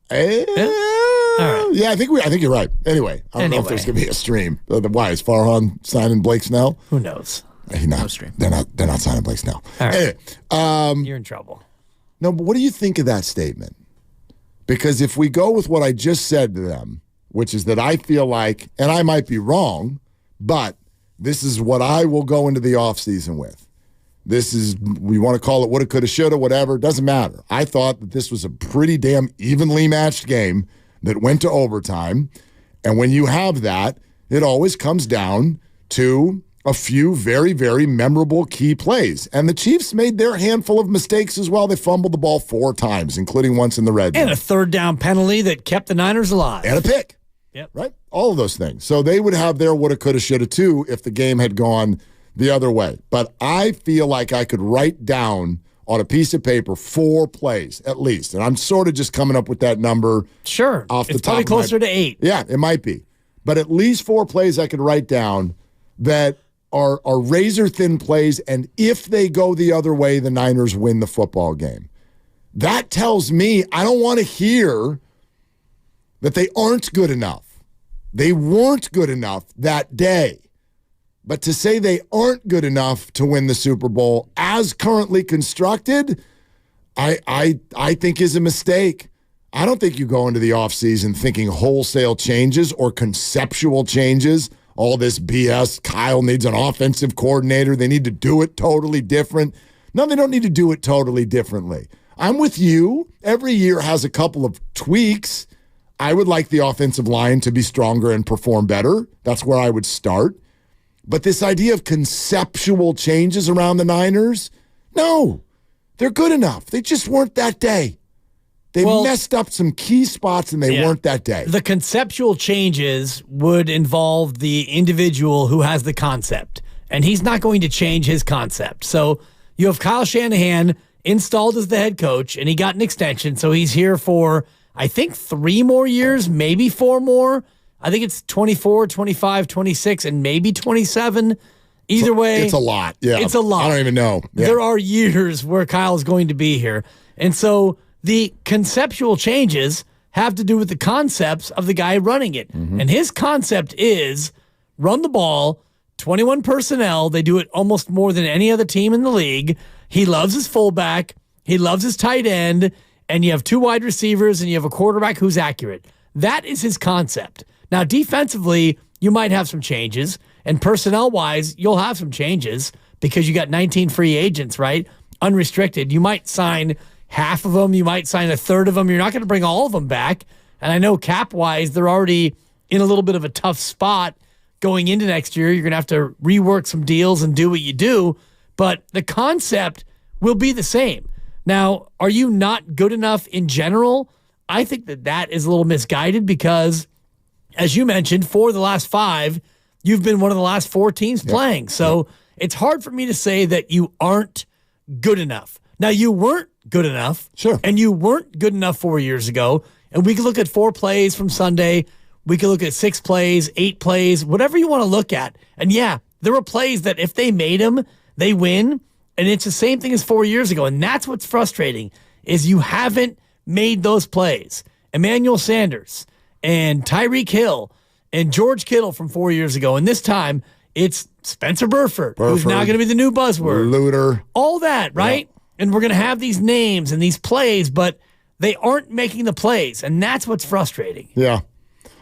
All right. Yeah, I think you're right. Anyway, I don't know if there's going to be a stream. Why is Farhan signing Blake Snell?
Who knows?
No stream. They're not signing Blake Snell.
All right.
Anyway,
you're in trouble.
No, but what do you think of that statement? Because if we go with what I just said to them, which is that I feel like, and I might be wrong, but this is what I will go into the offseason with. This is, we want to call it woulda, coulda, shoulda, whatever. Doesn't matter. I thought that this was a pretty damn evenly matched game that went to overtime. And when you have that, it always comes down to a few very, very memorable key plays. And the Chiefs made their handful of mistakes as well. They fumbled the ball 4 times, including once in the red zone.
And a third down penalty that kept the Niners alive.
And a pick.
Yep.
Right? All of those things. So they would have their woulda, coulda, shoulda too if the game had gone the other way. But I feel like I could write down on a piece of paper 4 plays at least. And I'm sort of just coming up with that number.
Sure.
Off the top.
It's probably closer to 8.
Yeah, it might be. But at least 4 plays I could write down that are razor-thin plays, and if they go the other way, the Niners win the football game. That tells me I don't want to hear that they aren't good enough. They weren't good enough that day. But to say they aren't good enough to win the Super Bowl as currently constructed, I think is a mistake. I don't think you go into the offseason thinking wholesale changes or conceptual changes. All this BS, Kyle needs an offensive coordinator. They need to do it totally different. No, they don't need to do it totally differently. I'm with you. Every year has a couple of tweaks. I would like the offensive line to be stronger and perform better. That's where I would start. But this idea of conceptual changes around the Niners, no, they're good enough. They just weren't that day. They messed up some key spots, and they weren't that day.
The conceptual changes would involve the individual who has the concept, and he's not going to change his concept. So you have Kyle Shanahan installed as the head coach, and he got an extension, so he's here for, I think, 3 more years, maybe 4 more. I think it's 24, 25, 26, and maybe 27. Either way.
It's a lot. Yeah.
It's a lot.
I don't even know. Yeah.
There are years where Kyle's going to be here. And so the conceptual changes have to do with the concepts of the guy running it. Mm-hmm. And his concept is run the ball, 21 personnel. They do it almost more than any other team in the league. He loves his fullback. He loves his tight end. And you have 2 wide receivers, and you have a quarterback who's accurate. That is his concept. Now, defensively, you might have some changes. And personnel-wise, you'll have some changes because you got 19 free agents, right? Unrestricted. You might sign half of them. You might sign a third of them. You're not going to bring all of them back. And I know cap-wise, they're already in a little bit of a tough spot going into next year. You're going to have to rework some deals and do what you do. but the concept will be the same. Now, are you not good enough in general? I think that is a little misguided because, as you mentioned, for the last 5, you've been one of the last 4 teams playing. So it's hard for me to say that you aren't good enough. Now, you weren't good enough.
Sure.
And you weren't good enough 4 years ago. And we can look at 4 plays from Sunday. We can look at 6 plays, 8 plays, whatever you want to look at. And yeah, there were plays that if they made them, they win. And it's the same thing as 4 years ago. And that's what's frustrating is you haven't made those plays. Emmanuel Sanders and Tyreek Hill and George Kittle from 4 years ago. And this time it's Spencer Burford, who's now going to be the new buzzword.
Luter.
All that, right? Yeah. And we're going to have these names and these plays, but they aren't making the plays, and that's what's frustrating.
Yeah.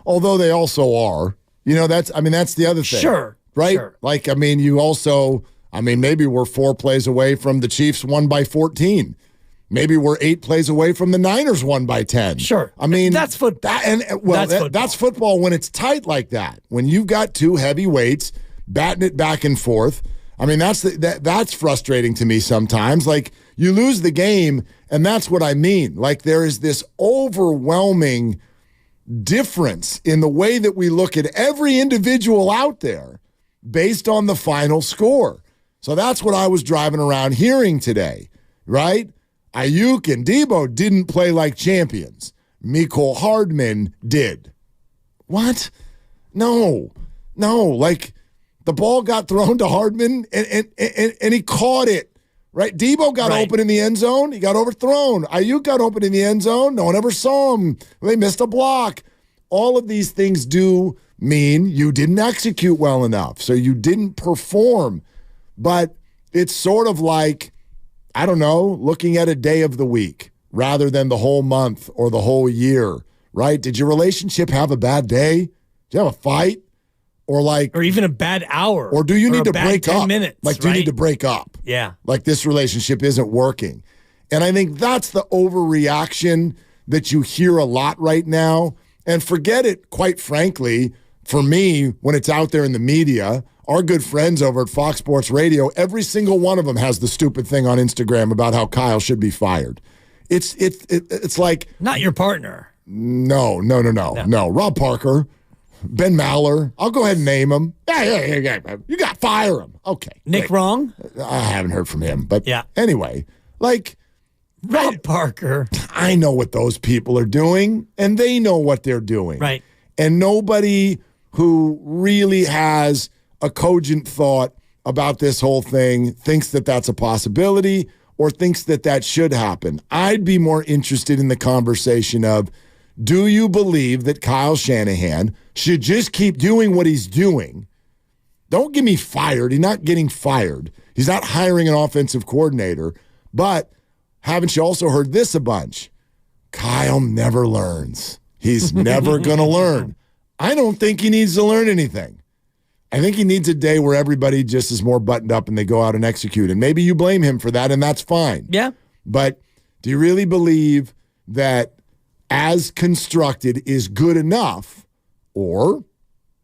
Although they also are. That's the other thing.
Sure.
Right?
Sure.
You also, maybe we're 4 plays away from the Chiefs won by 14. Maybe we're 8 plays away from the Niners won by 10.
Sure. That's football.
That's football when it's tight like that. When you've got 2 heavyweights batting it back and forth. That's frustrating to me sometimes. Like, you lose the game, and that's what I mean. Like, there is this overwhelming difference in the way that we look at every individual out there based on the final score. So that's what I was driving around hearing today, right? Aiyuk and Debo didn't play like champions. Mecole Hardman did. What? No. Like, the ball got thrown to Hardman, and he caught it. Right? Debo got open in the end zone. He got overthrown. Aiyuk got open in the end zone. No one ever saw him. They missed a block. All of these things do mean you didn't execute well enough. So you didn't perform. But it's sort of like, I don't know, looking at a day of the week rather than the whole month or the whole year. Right? Did your relationship have a bad day? Did you have a fight? Or
even a bad hour.
Or do you need to break
10
up?
Minutes,
do you need to break up?
Yeah.
Like, this relationship isn't working. And I think that's the overreaction that you hear a lot right now. And forget it, quite frankly, for me, when it's out there in the media, our good friends over at Fox Sports Radio, every single one of them has the stupid thing on Instagram about how Kyle should be fired. It's like...
Not your partner.
No. Rob Parker. Ben Maller. I'll go ahead and name him. Yeah. You got to fire him. Okay.
Nick Wrong?
I haven't heard from him. But
yeah.
Anyway, like...
Rob Parker.
I know what those people are doing, and they know what they're doing.
Right.
And nobody who really has a cogent thought about this whole thing thinks that that's a possibility or thinks that that should happen. I'd be more interested in the conversation of, do you believe that Kyle Shanahan should just keep doing what he's doing? Don't get me fired. He's not getting fired. He's not hiring an offensive coordinator. But haven't you also heard this a bunch? Kyle never learns. He's never going to learn. I don't think he needs to learn anything. I think he needs a day where everybody just is more buttoned up and they go out and execute. And maybe you blame him for that, and that's fine.
Yeah.
But do you really believe that as constructed is good enough, or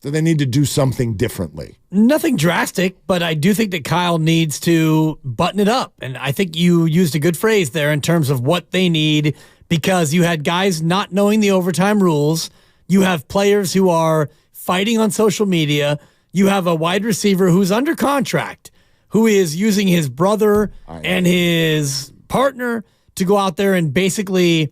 do they need to do something differently?
Nothing drastic, but I do think that Kyle needs to button it up. And I think you used a good phrase there in terms of what they need, because you had guys not knowing the overtime rules. You have players who are fighting on social media. You have a wide receiver who's under contract, who is using his brother and his partner to go out there and basically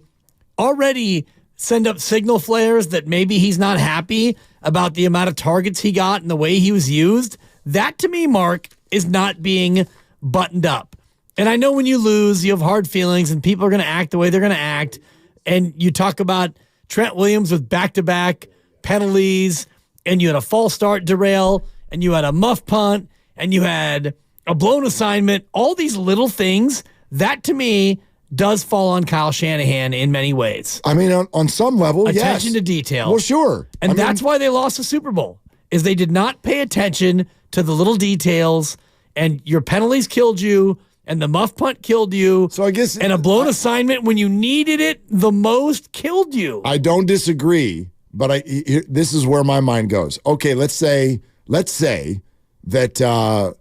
already send up signal flares that maybe he's not happy about the amount of targets he got and the way he was used. That, to me, Mark, is not being buttoned up. And I know when you lose, you have hard feelings and people are going to act the way they're going to act. And you talk about Trent Williams with back-to-back penalties, and you had a false start derail, and you had a muff punt, and you had a blown assignment. All these little things, that to me does fall on Kyle Shanahan in many ways.
I mean, on some level, yes.
Attention to detail.
Well, sure.
And that's why they lost the Super Bowl, is they did not pay attention to the little details, and your penalties killed you, and the muff punt killed you.
So I guess,
and a blown assignment when you needed it the most killed you.
I don't disagree, but this is where my mind goes. Okay, let's say that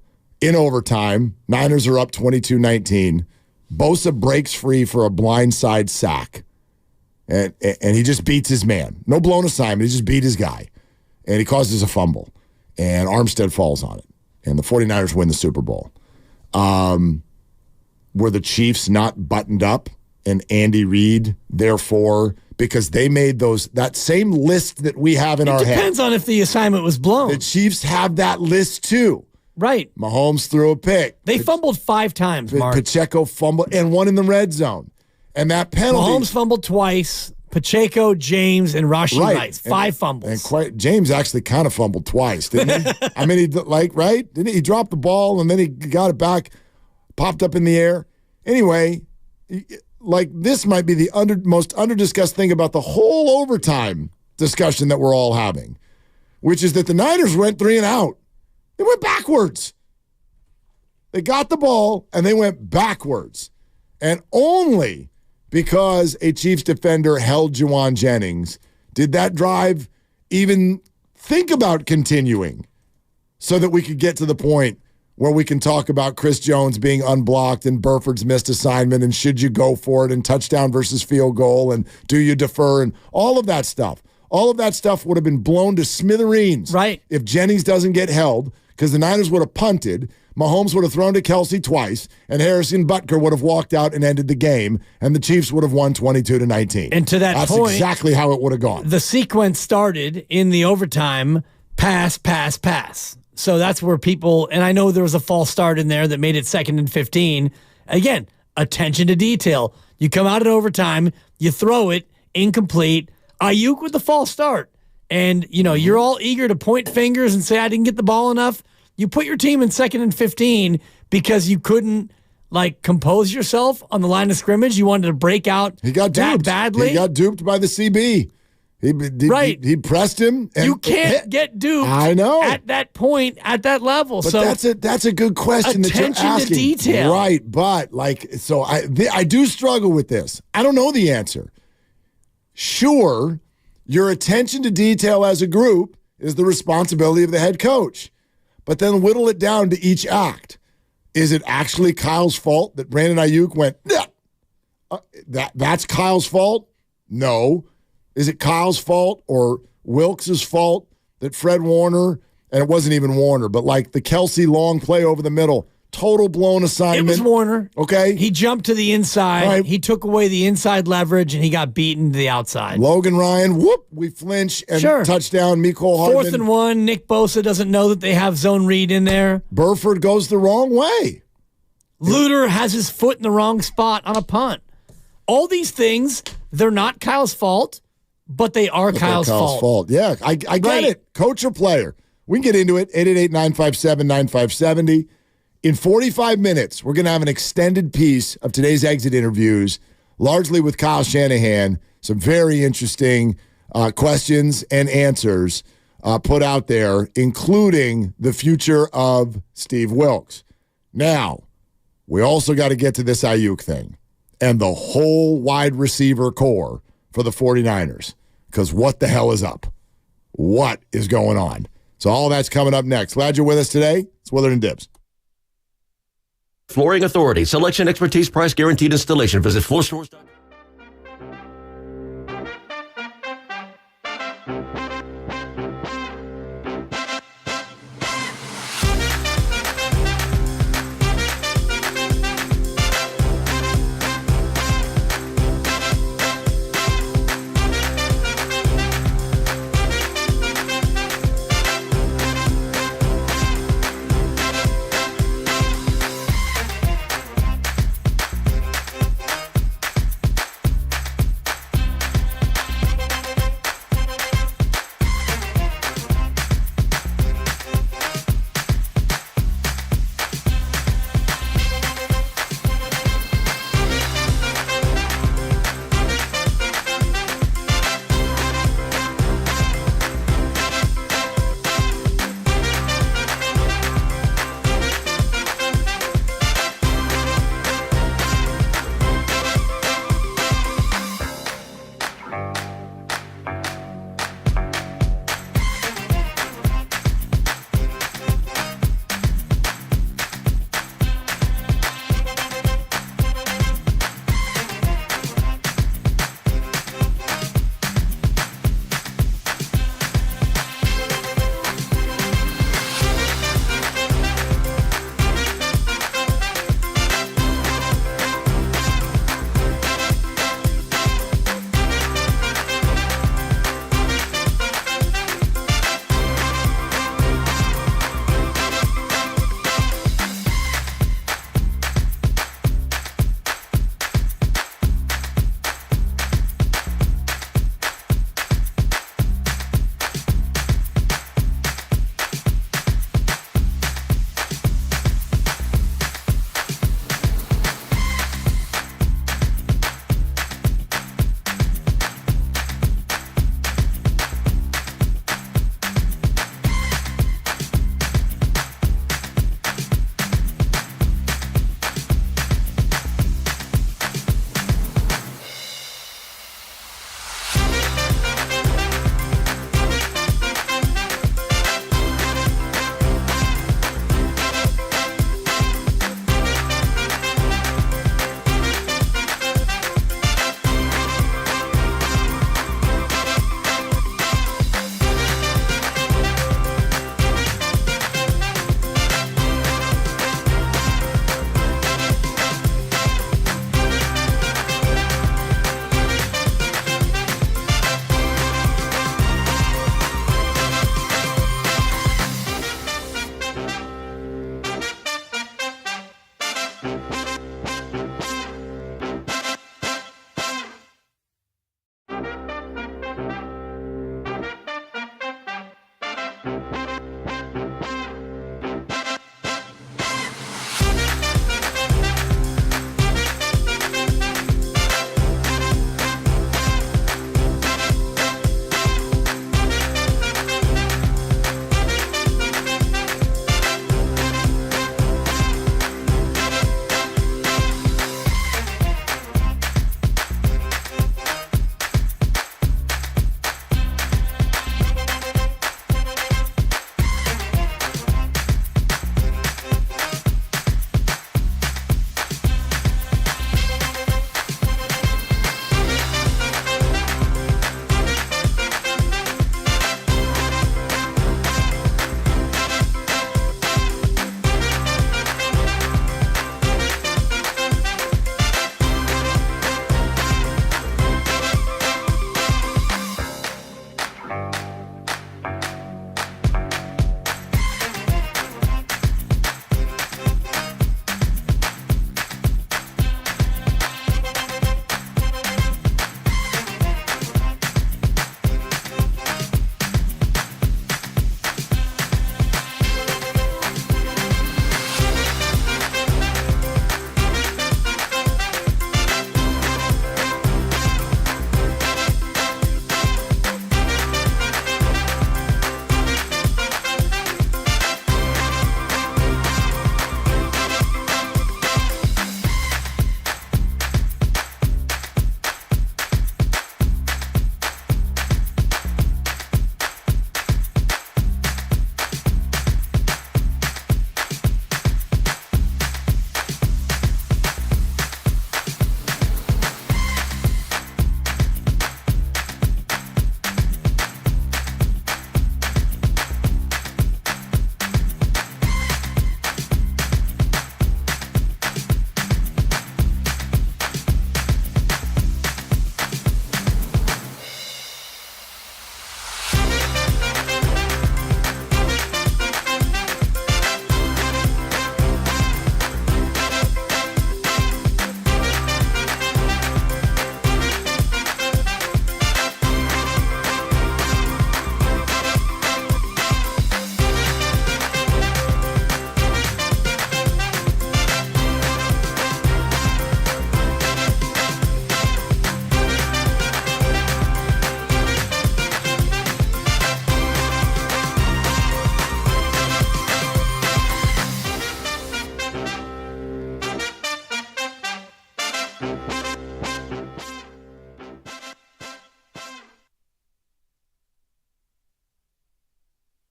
in overtime. Niners are up 22-19. Bosa breaks free for a blindside sack. And he just beats his man. No blown assignment. He just beat his guy. And he causes a fumble. And Armstead falls on it. And the 49ers win the Super Bowl. Were the Chiefs not buttoned up? And Andy Reid, therefore, because they made that same list that we have in our head.
It depends on if the assignment was blown.
The Chiefs have that list too.
Right.
Mahomes threw a pick.
They fumbled 5 times, Mark.
Pacheco fumbled and one in the red zone. And that penalty.
Mahomes fumbled twice. Pacheco, James, and Rashee Rice. 5 fumbles.
And James actually kind of fumbled twice, didn't he? I mean, Didn't he drop the ball and then he got it back, popped up in the air? Anyway, this might be the most under-discussed thing about the whole overtime discussion that we're all having, which is that the Niners went 3 and out. They went backwards. They got the ball, and they went backwards. And only because a Chiefs defender held Juwan Jennings did that drive even think about continuing so that we could get to the point where we can talk about Chris Jones being unblocked and Burford's missed assignment and should you go for it and touchdown versus field goal and do you defer and all of that stuff. All of that stuff would have been blown to smithereens if Jennings doesn't get held because the Niners would have punted, Mahomes would have thrown to Kelsey twice, and Harrison Butker would have walked out and ended the game, and the Chiefs would have won 22-19.
And to that point,
that's exactly how it would have gone.
The sequence started in the overtime, pass, pass, pass. So that's where people, and I know there was a false start in there that made it 2nd and 15. Again, attention to detail. You come out at overtime, you throw it, incomplete. Aiyuk with the false start. And, you're all eager to point fingers and say, I didn't get the ball enough. You put your team in 2nd and 15 because you couldn't, compose yourself on the line of scrimmage. You wanted to break out that badly.
He got duped by the CB. He pressed him. And
you can't get duped.
I know.
At that point, at that level.
But
so
that's a good question that you're asking.
Attention to detail.
Right, but I do struggle with this. I don't know the answer. Sure, your attention to detail as a group is the responsibility of the head coach. But then whittle it down to each act. Is it actually Kyle's fault that Brandon Aiyuk went, that's Kyle's fault? No. Is it Kyle's fault or Wilkes' fault that Fred Warner, and it wasn't even Warner, but the Kelsey long play over the middle, total blown assignment.
It was Warner.
Okay.
He jumped to the inside.
Right.
He took away the inside leverage, and he got beaten to the outside.
Logan Ryan, we flinch, and touchdown, Mecole Hardman.
4th and 1, Nick Bosa doesn't know that they have zone read in there.
Burford goes the wrong way.
Luter has his foot in the wrong spot on a punt. All these things, they're not Kyle's fault, but they are Kyle's fault.
Yeah, I get it. Coach or player. We can get into it. 888-957-9570. In 45 minutes, we're going to have an extended piece of today's exit interviews, largely with Kyle Shanahan. Some very interesting questions and answers put out there, including the future of Steve Wilkes. Now, we also got to get to this Aiyuk thing and the whole wide receiver core for the 49ers, because what the hell is up? What is going on? So all that's coming up next. Glad you're with us today. It's Willard and Dibbs.
Flooring Authority. Selection, expertise, price, guaranteed installation. Visit floorstores.com.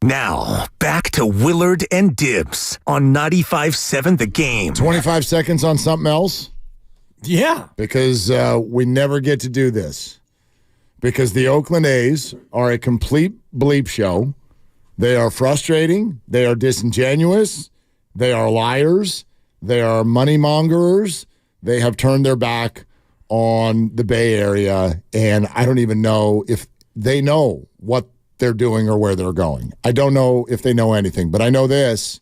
Now, back to Willard and Dibs on 95.7 The Game.
25 seconds on something else?
Yeah.
Because we never get to do this. Because the Oakland A's are a complete bleep show. They are frustrating. They are disingenuous. They are liars. They are money mongerers. They have turned their back on the Bay Area, and I don't even know if they know what they're doing or where they're going. I don't know if they know anything, but I know this.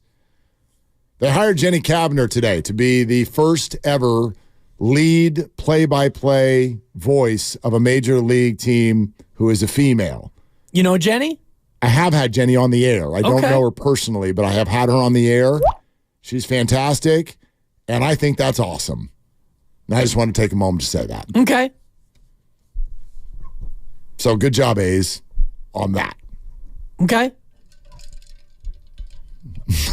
They hired Jenny Cavner today to be the first ever lead play-by-play voice of a major league team who is a female.
You know Jenny?
I have had Jenny on the air. I don't know her personally, but I have had her on the air. She's fantastic, and I think that's awesome. And I just want to take a moment to say that.
Okay.
So good job, A's, on that.
Okay.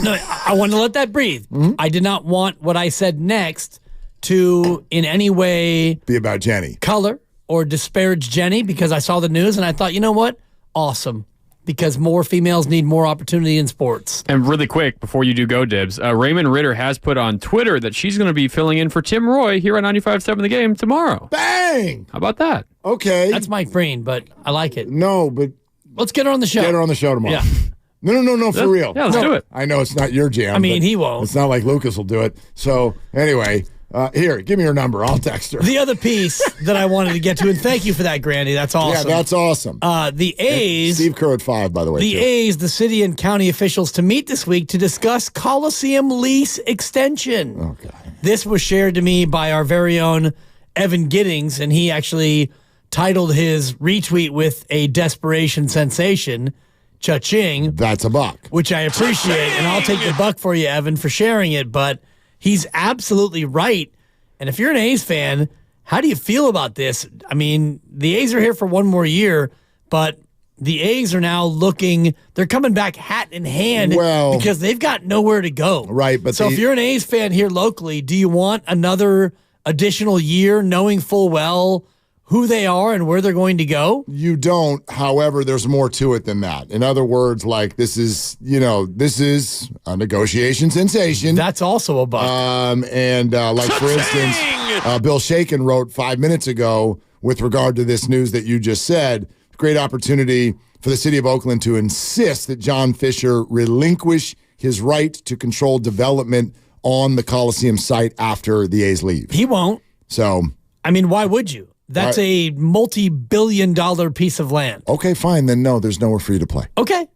No, I want to let that breathe.
Mm-hmm.
I did not want what I said next to in any way
be about Jenny,
color, or disparage Jenny, because I saw the news and I thought, you know what? Awesome. Because more females need more opportunity in sports.
And really quick, before you do go, Dibs, Raymond Ritter has put on Twitter that she's going to be filling in for Tim Roy here on 95.7 The Game tomorrow.
Bang!
How about that?
Okay.
That's Mike Breen, but I like it.
No, but
let's get her on the show.
Get her on the show tomorrow.
Yeah.
No, for real.
Yeah, let's do it.
I know it's not your jam.
I mean,
but
he won't.
It's not like Lucas will do it. So, anyway, here, give me your number. I'll text her.
The other piece that I wanted to get to, and thank you for that, Grandy. That's awesome.
Yeah, that's awesome.
The A's.
Steve Kerr at 5, by the way.
The A's, the city and county officials to meet this week to discuss Coliseum lease extension.
Okay.
This was shared to me by our very own Evan Giddings, and he actually titled his retweet with a desperation sensation, cha-ching.
That's a buck.
Which I appreciate, and I'll take the buck for you, Evan, for sharing it, but he's absolutely right. And if you're an A's fan, how do you feel about this? I mean, the A's are here for one more year, but the A's are now looking, they're coming back hat in hand because they've got nowhere to go.
Right. But
so if you're an A's fan here locally, do you want another additional year knowing full well who they are and where they're going to go?
You don't. However, there's more to it than that. In other words, like this is a negotiation sensation.
That's also a buck.
Like for instance, Bill Shaken wrote 5 minutes ago with regard to this news that you just said, great opportunity for the city of Oakland to insist that John Fisher relinquish his right to control development on the Coliseum site after the A's leave.
He won't.
So,
I mean, why would you? That's a multi-billion-dollar piece of land.
Okay, fine. Then no, there's nowhere for you to play.
Okay.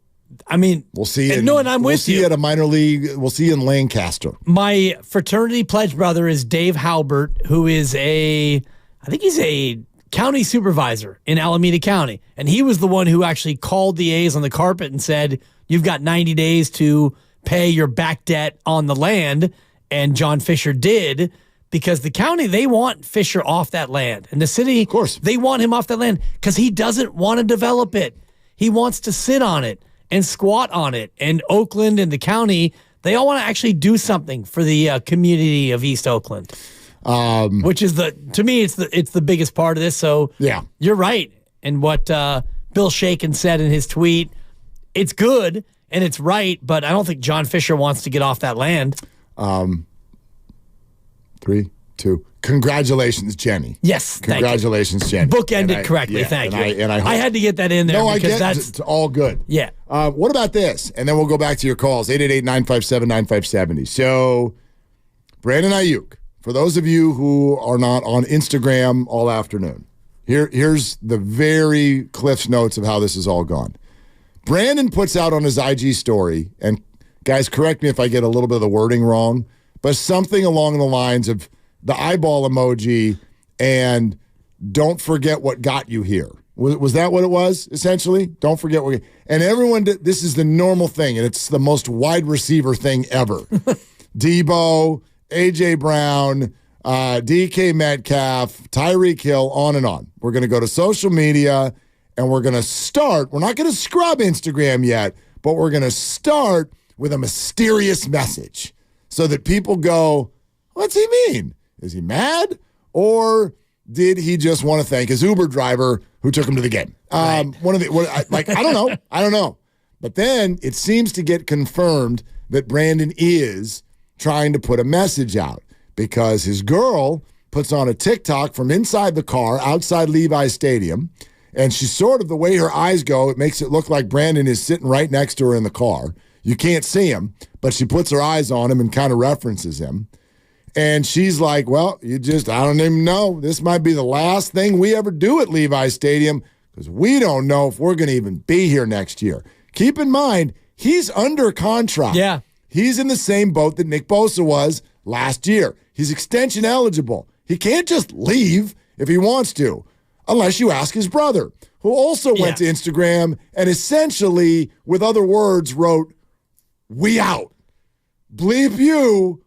I mean,
we'll see.
And I'm with you.
We'll see you at a minor league. We'll see you in Lancaster.
My fraternity pledge brother is Dave Halbert, who is I think he's a county supervisor in Alameda County. And he was the one who actually called the A's on the carpet and said, you've got 90 days to pay your back debt on the land. And John Fisher did. Because the county, they want Fisher off that land. And the city, of course, they want him off that land because he doesn't want to develop it. He wants to sit on it and squat on it. And Oakland and the county, they all want to actually do something for the community of East Oakland. Which is to me, it's the biggest part of this. So
yeah,
you're right. And what Bill Shaken said in his tweet, it's good and it's right, but I don't think John Fisher wants to get off that land.
3, 2. Congratulations, Jenny.
Yes,
congratulations, Jenny.
Bookend it correctly.
Yeah,
thank you.
I
had to get that in there.
No,
because
I get it's all good.
Yeah.
What about this? And then we'll go back to your calls. 888-957-9570. So, Brandon Aiyuk, for those of you who are not on Instagram all afternoon, here's the very Cliff's notes of how this has all gone. Brandon puts out on his IG story, and guys, correct me if I get a little bit of the wording wrong, but something along the lines of the eyeball emoji and don't forget what got you here. Was that what it was, essentially? Don't forget what... And everyone, this is the normal thing, and it's the most wide receiver thing ever. Debo, A.J. Brown, DK Metcalf, Tyreek Hill, on and on. We're going to go to social media, and we're going to start... We're not going to scrub Instagram yet, but we're going to start with a mysterious message so that people go, what's he mean? Is he mad? Or did he just want to thank his Uber driver who took him to the game? Right. I don't know. But then it seems to get confirmed that Brandon is trying to put a message out because his girl puts on a TikTok from inside the car outside Levi's Stadium, and she's sort of, the way her eyes go, it makes it look like Brandon is sitting right next to her in the car. You can't see him, but she puts her eyes on him and kind of references him. And she's like, well, I don't even know. This might be the last thing we ever do at Levi's Stadium because we don't know if we're going to even be here next year. Keep in mind, he's under contract.
Yeah.
He's in the same boat that Nick Bosa was last year. He's extension eligible. He can't just leave if he wants to, unless you ask his brother, who also went to Instagram and essentially, with other words, wrote, "We out. Bleep you,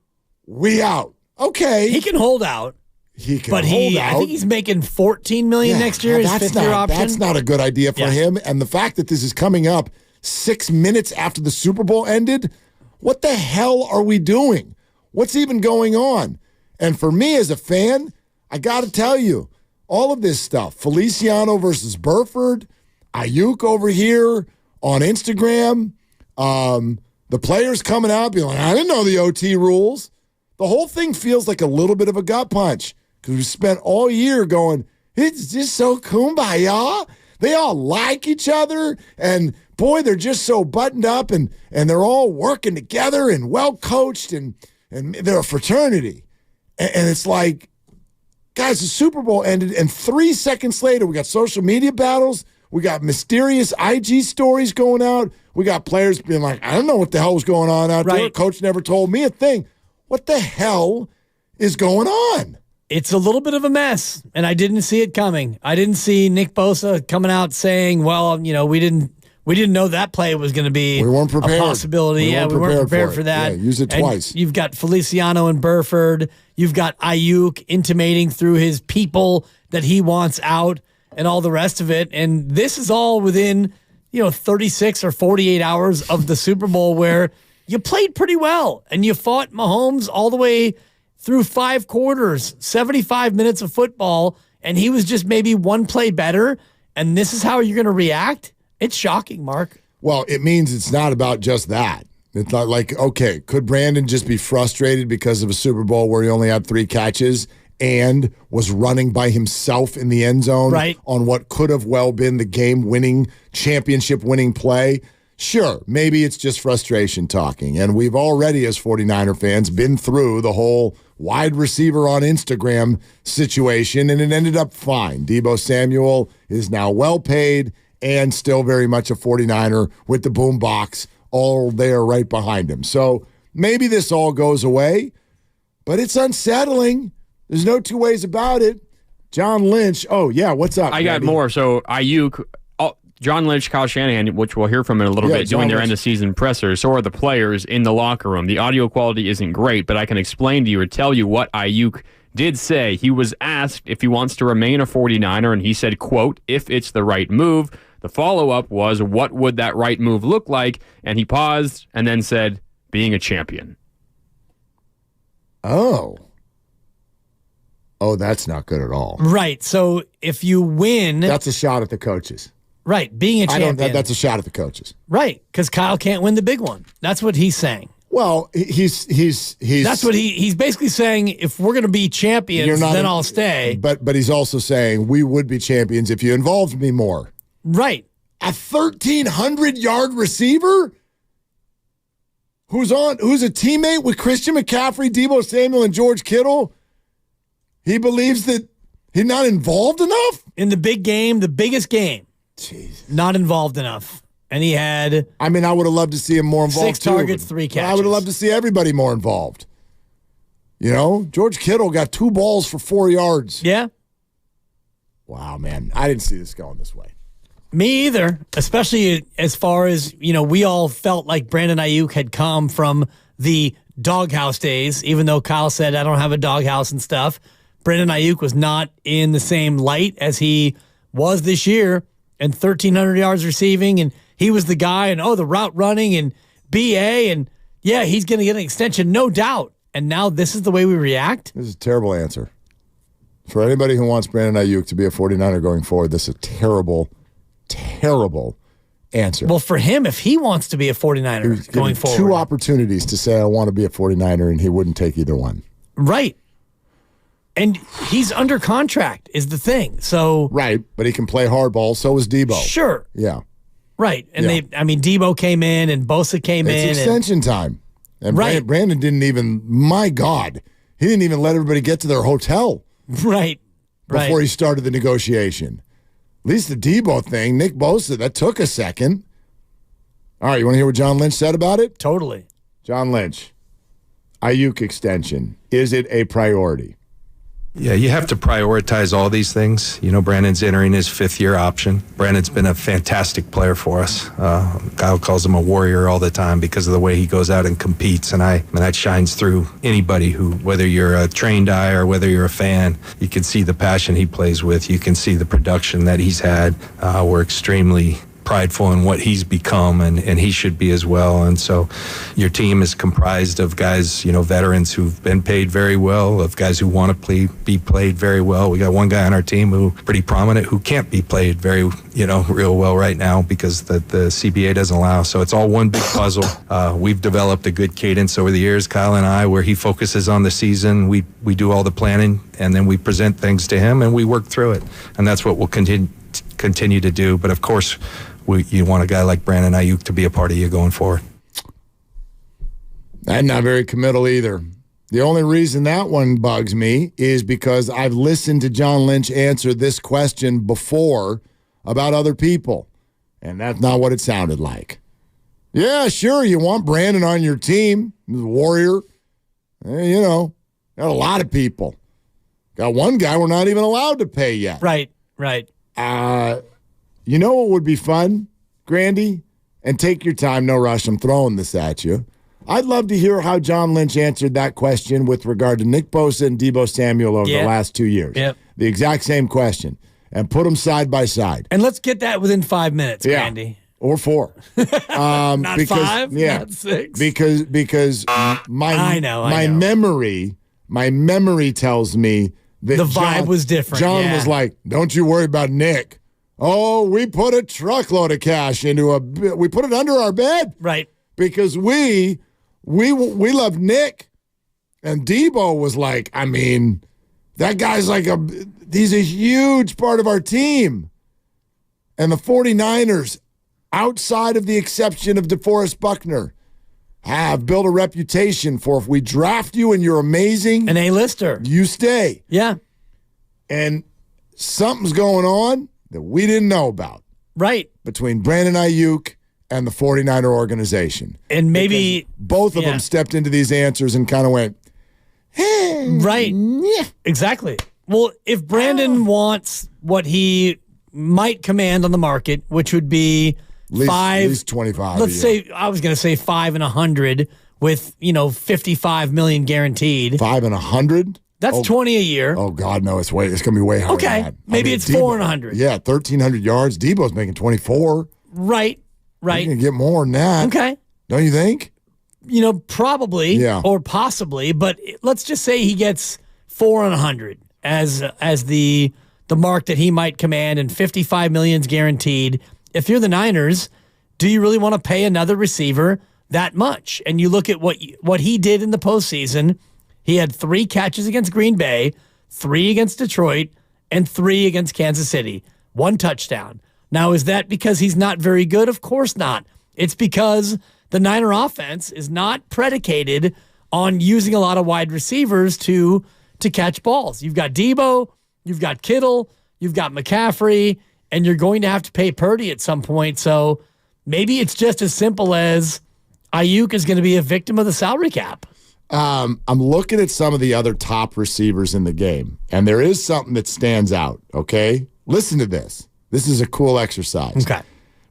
we out." Okay.
He can hold out.
He can
but
hold out.
I think he's making $14 million next year, his fifth-year option.
That's not a good idea for him. And the fact that this is coming up 6 minutes after the Super Bowl ended, what the hell are we doing? What's even going on? And for me as a fan, I got to tell you, all of this stuff, Feliciano versus Burford, Aiyuk over here on Instagram, the players coming out being like, I didn't know the OT rules. The whole thing feels like a little bit of a gut punch because we spent all year going, it's just so kumbaya. They all like each other, and boy, they're just so buttoned up, and they're all working together and well coached, and they're a fraternity. And it's like, guys, the Super Bowl ended, and 3 seconds later, we got social media battles. We got mysterious IG stories going out. We got players being like, I don't know what the hell was going on out there. Coach never told me a thing. What the hell is going on?
It's a little bit of a mess, and I didn't see it coming. I didn't see Nick Bosa coming out saying, well, we didn't know that play was going to be a possibility. We weren't prepared for that.
Yeah, use it twice.
And you've got Feliciano and Burford. You've got Aiyuk intimating through his people that he wants out and all the rest of it. And this is all within, 36 or 48 hours of the Super Bowl where you played pretty well and you fought Mahomes all the way through 5 quarters, 75 minutes of football, and he was just maybe one play better. And this is how you're going to react? It's shocking, Mark.
Well, it means it's not about just that. It's not like, okay, could Brandon just be frustrated because of a Super Bowl where he only had 3 catches and was running by himself in the end zone on what could have well been the game-winning, championship-winning play? Sure, maybe it's just frustration talking. And we've already, as 49er fans, been through the whole wide receiver on Instagram situation, and it ended up fine. Deebo Samuel is now well paid and still very much a 49er with the boom box all there right behind him. So maybe this all goes away, but it's unsettling. There's no two ways about it. John Lynch. Oh, yeah, what's up?
I got more. So Aiyuk, John Lynch, Kyle Shanahan, which we'll hear from in a little bit, doing their end-of-season pressers. So are the players in the locker room. The audio quality isn't great, but I can explain to you or tell you what Aiyuk did say. He was asked if he wants to remain a 49er, and he said, quote, if it's the right move. The follow-up was, what would that right move look like? And he paused and then said, being a champion.
Oh, that's not good at all.
Right. So if you win...
That's a shot at the coaches.
Right. Being a champion.
That's a shot at the coaches.
Right. Because Kyle can't win the big one. That's what he's saying.
Well, he's
that's what he's basically saying. If we're going to be champions, then I'll stay.
But he's also saying we would be champions if you involved me more.
Right.
A 1,300-yard receiver who's a teammate with Christian McCaffrey, Deebo Samuel, and George Kittle. He believes that he's not involved enough
in the big game, the biggest game.
Jesus.
Not involved enough. And he had...
I mean, I would have loved to see him more involved,
6 targets, 3 catches.
I would have loved to see everybody more involved. George Kittle got 2 balls for 4 yards.
Yeah.
Wow, man. I didn't see this going this way.
Me either, especially as far as, we all felt like Brandon Aiyuk had come from the doghouse days, even though Kyle said, I don't have a doghouse and stuff. Brandon Aiyuk was not in the same light as he was this year, and 1,300 yards receiving, and he was the guy, and the route running, and BA, and yeah, he's going to get an extension, no doubt. And now this is the way we react?
This is a terrible answer. For anybody who wants Brandon Aiyuk to be a 49er going forward, this is a terrible, terrible answer.
Well, for him, if he wants to be a 49er going forward.
2 opportunities to say, I want to be a 49er, and he wouldn't take either one.
Right. And he's under contract is the thing. So
right, but he can play hardball. So is Debo.
Sure.
Yeah.
Right. And Debo came in and Bosa came in.
It's extension time. And
Right.
Brandon didn't even, my God, he didn't even let everybody get to their hotel.
Right.
Before he started the negotiation. At least the Debo thing, Nick Bosa, that took a second. All right, you want to hear what John Lynch said about it?
Totally.
John Lynch, Aiyuk extension. Is it a priority?
Yeah, you have to prioritize all these things. You know, Brandon's entering his 5th-year option. Brandon's been a fantastic player for us. Kyle calls him a warrior all the time because of the way he goes out and competes, and that shines through anybody who, whether you're a trained eye or whether you're a fan, you can see the passion he plays with. You can see the production that he's had. We're extremely prideful in what he's become, and he should be as well. And so your team is comprised of guys, veterans who've been paid very well, of guys who want to be played very well. We got one guy on our team who pretty prominent who can't be played very, real well right now because the CBA doesn't allow. So it's all one big puzzle. We've developed a good cadence over the years, Kyle and I, where he focuses on the season. We do all the planning, and then we present things to him, and we work through it. And that's what we'll continue to do. But of course, you want a guy like Brandon Aiyuk to be a part of you going forward.
I'm not very committal either. The only reason that one bugs me is because I've listened to John Lynch answer this question before about other people, and that's not what it sounded like. Yeah, sure, you want Brandon on your team, the warrior. Got a lot of people. Got one guy we're not even allowed to pay yet.
Right.
You know what would be fun, Grandy? And take your time, no rush, I'm throwing this at you. I'd love to hear how John Lynch answered that question with regard to Nick Bosa and Deebo Samuel over the last 2 years.
Yep.
The exact same question. And put them side by side.
And let's get that within 5 minutes, Randy.
Or 4.
Not 5, not 6.
Because my memory tells me that
the vibe was different.
John was like, don't you worry about Nick. Oh, we put a truckload of cash we put it under our bed.
Right.
Because we love Nick. And Debo was like, that guy's he's a huge part of our team. And the 49ers, outside of the exception of DeForest Buckner, have built a reputation for if we draft you and you're amazing.
An A-lister.
You stay.
Yeah.
And something's going on that we didn't know about.
Right.
Between Brandon Aiyuk and the 49er organization.
And maybe
because both of them stepped into these answers and kind of went, hey.
Right.
Yeah.
Exactly. Well, if Brandon wants what he might command on the market, which would be
at least 25.
Let's say, I was going to say 5 and 100 with, $55 million guaranteed.
5 and 100?
That's 20 a year.
Oh, God, no, it's going to be way higher than that.
Maybe it's 4 and 100.
Yeah, 1,300 yards. Debo's making 24.
Right.
You can get more than that.
Okay.
Don't you think?
Probably or possibly, but let's just say he gets 4 and 100 as the mark that he might command, and 55 million's guaranteed. If you're the Niners, do you really want to pay another receiver that much? And you look at what he did in the postseason. He had 3 catches against Green Bay, 3 against Detroit, and 3 against Kansas City. 1 touchdown. Now, is that because he's not very good? Of course not. It's because the Niner offense is not predicated on using a lot of wide receivers to catch balls. You've got Debo, you've got Kittle, you've got McCaffrey, and you're going to have to pay Purdy at some point. So maybe it's just as simple as Aiyuk is going to be a victim of the salary cap.
I'm looking at some of the other top receivers in the game, and there is something that stands out, okay? Listen to this. This is a cool exercise.
Okay.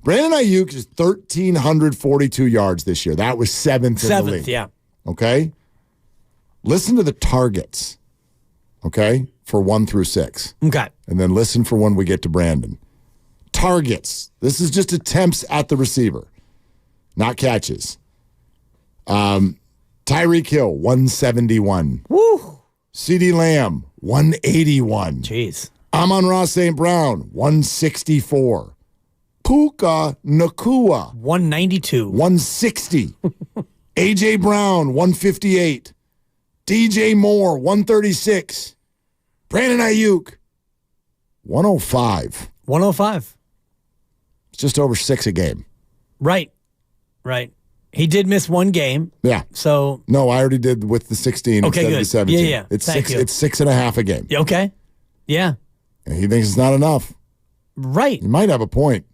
Brandon Aiyuk is 1,342 yards this year. That was 7th in the league.
Yeah.
Okay? Listen to the targets, okay, for 1 through 6.
Okay.
And then listen for when we get to Brandon. Targets. This is just attempts at the receiver, not catches. Tyreek Hill, 171.
Woo.
CeeDee Lamb, 181.
Jeez.
Amon-Ra St. Brown, 164. Puka Nacua,
192.
160. A.J. Brown, 158. DJ Moore, 136. Brandon Aiyuk, 105.
105.
It's just over 6 a game.
Right. He did miss one game.
Yeah.
So.
No, I already did with the 16
Okay,
instead
good.
of the 17.
Yeah.
It's
Thank
six.
you.
It's 6.5 a game.
Yeah, okay. Yeah.
And he thinks it's not enough.
Right.
He might have a point.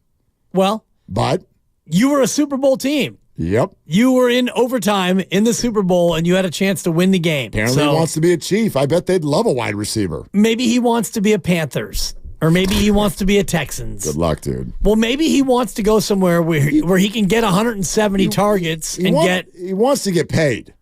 Well.
But.
You were a Super Bowl team.
Yep.
You were in overtime in the Super Bowl, and you had a chance to win the game.
Apparently he wants to be a Chief. I bet they'd love a wide receiver.
Maybe he wants to be a Panthers. Or maybe he wants to be a Texans.
Good luck, dude.
Well, maybe he wants to go somewhere where he can get 170 targets and get...
He wants to get paid.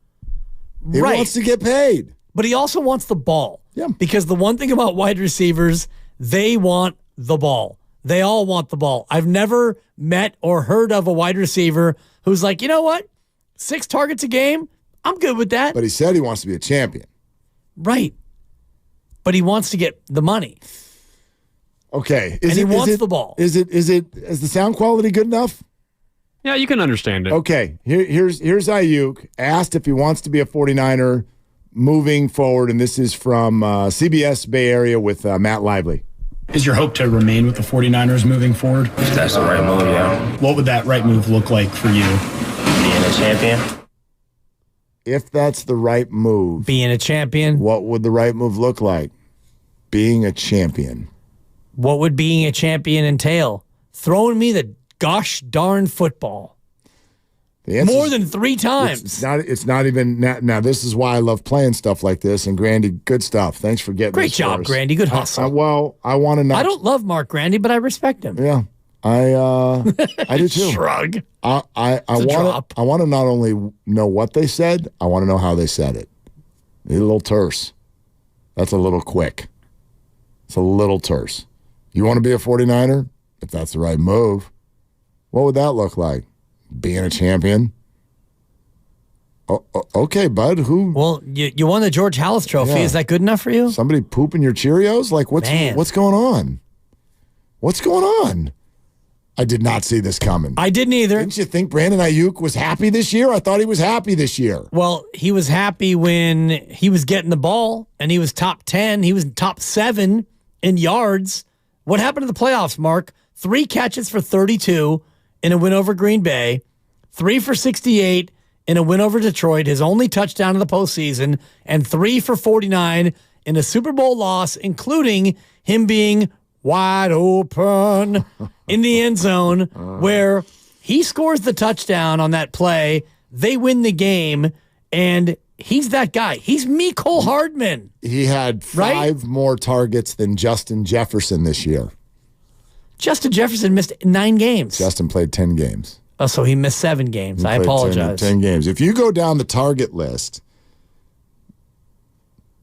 He
Right.
wants to get paid.
But he also wants the ball.
Yeah.
Because the one thing about wide receivers, they want the ball. They all want the ball. I've never met or heard of a wide receiver who's like, you know what? 6 targets a game? I'm good with that.
But he said he wants to be a champion.
Right. But he wants to get the money.
Okay.
He wants the ball.
Is the sound quality good enough?
Yeah, you can understand it.
Okay. Here's Aiyuk asked if he wants to be a 49er moving forward, and this is from CBS Bay Area with Matt Lively.
Is your hope to remain with the 49ers moving forward?
If that's the right move, yeah.
What would that right move look like for you?
Being a champion?
If that's the right move.
Being a champion?
What would the right move look like? Being a champion.
What would being a champion entail? Throwing me the gosh darn football. More than 3 times.
It's not even now. This is why I love playing stuff like this. And Grandy, good stuff. Thanks for getting
Great
this
job,
for us.
Grandy. Good hustle.
I want to know.
I don't love Mark Grandy, but I respect him.
Yeah, I do too.
Shrug.
I want to not only know what they said, I want to know how they said it. A little terse. That's a little quick. It's a little terse. You want to be a 49er? If that's the right move, what would that look like? Being a champion? Okay, bud. Who?
Well, you won the George Halas Trophy.
Yeah.
Is that good enough for you?
Somebody pooping your Cheerios? Like, what's going on? What's going on? I did not see this coming.
I didn't either.
Didn't you think Brandon Aiyuk was happy this year? I thought he was happy this year.
Well, he was happy when he was getting the ball, and he was top 10. He was top 7 in yards. What happened to the playoffs, Mark? 3 catches for 32 in a win over Green Bay, 3 for 68 in a win over Detroit, his only touchdown in the postseason, and 3 for 49 in a Super Bowl loss, including him being wide open in the end zone where he scores the touchdown on that play. They win the game, and he's that guy. He's Mecole Hardman.
He had 5 more targets than Justin Jefferson this year.
Justin Jefferson missed 9 games.
Justin played 10 games.
Oh, so he missed 7 games. I apologize.
10 games. If you go down the target list,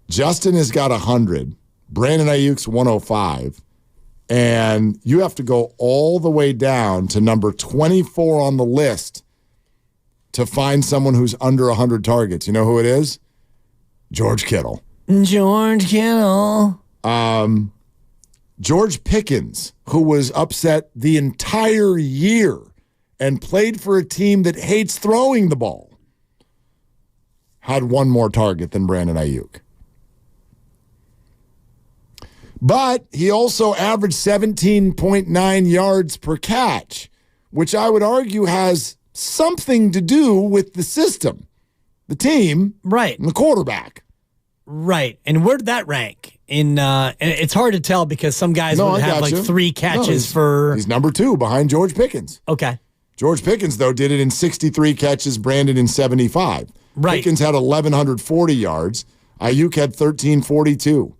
Justin has got 100. Brandon Aiyuk's 105. And you have to go all the way down to number 24 on the list to find someone who's under 100 targets. You know who it is? George Kittle.
George Kittle.
George Pickens, who was upset the entire year and played for a team that hates throwing the ball, had 1 more target than Brandon Aiyuk. But he also averaged 17.9 yards per catch, which I would argue has something to do with the system, the team,
right,
and the quarterback.
Right. And where did that rank? And it's hard to tell because some guys would have like 3 catches for...
He's number 2 behind George Pickens.
Okay.
George Pickens, though, did it in 63 catches, Brandon in 75.
Right.
Pickens had 1,140 yards. Aiyuk had 1,342.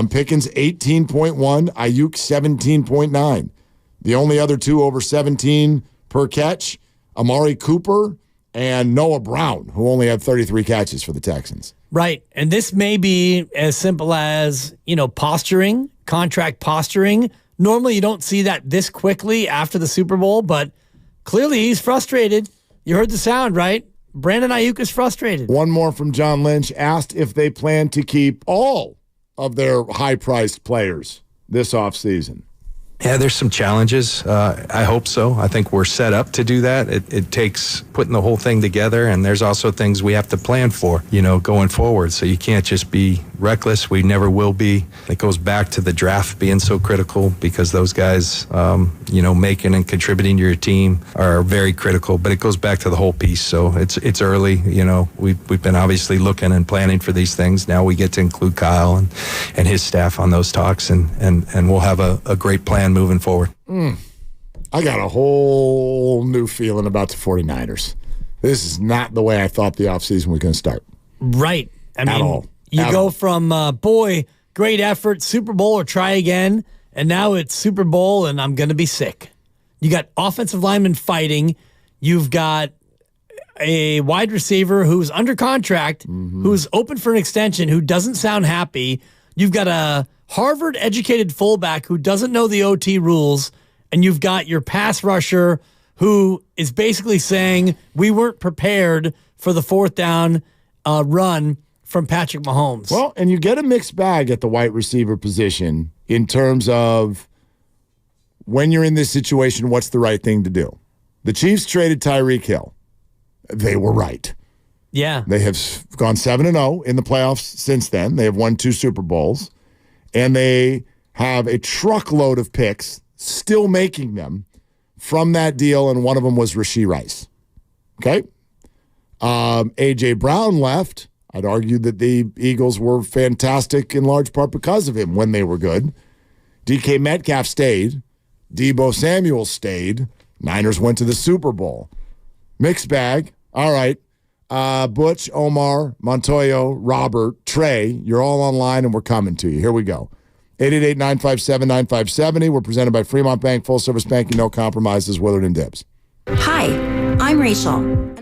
Pickens 18.1, Aiyuk 17.9. The only other 2 over 17 per catch, Amari Cooper and Noah Brown, who only had 33 catches for the Texans.
Right. And this may be as simple as, posturing, contract posturing. Normally you don't see that this quickly after the Super Bowl, but clearly he's frustrated. You heard the sound, right? Brandon Aiyuk is frustrated.
One more from John Lynch, asked if they plan to keep all of their high-priced players this offseason.
Yeah, there's some challenges. I hope so. I think we're set up to do that. It takes putting the whole thing together, and there's also things we have to plan for, going forward. So you can't just be reckless. We never will be. It goes back to the draft being so critical because those guys, making and contributing to your team are very critical. But it goes back to the whole piece. So it's early. We've been obviously looking and planning for these things. Now we get to include Kyle and his staff on those talks, and we'll have a great plan moving forward.
I got a whole new feeling about the 49ers. This is not the way I thought the offseason was going to start.
Right.
At all.
You go from, great effort, Super Bowl or try again, and now it's Super Bowl and I'm going to be sick. You got offensive linemen fighting. You've got a wide receiver who's under contract, who's open for an extension, who doesn't sound happy. You've got a Harvard-educated fullback who doesn't know the OT rules, and you've got your pass rusher who is basically saying we weren't prepared for the fourth down run from Patrick Mahomes.
Well, and you get a mixed bag at the wide receiver position in terms of when you're in this situation, what's the right thing to do? The Chiefs traded Tyreek Hill. They were right.
Yeah.
They have gone 7-0 in the playoffs since then. They have won 2 Super Bowls. And they have a truckload of picks still making them from that deal, and one of them was Rashee Rice. Okay? A.J. Brown left. I'd argue that the Eagles were fantastic in large part because of him when they were good. DK Metcalf stayed. Deebo Samuel stayed. Niners went to the Super Bowl. Mixed bag. All right. Butch, Omar, Montoya, Robert, Trey, you're all online and we're coming to you. Here we go. 888-957-9570. We're presented by Fremont Bank, full service banking, no compromises, Willard and Dibbs.
Hi, I'm Rachel.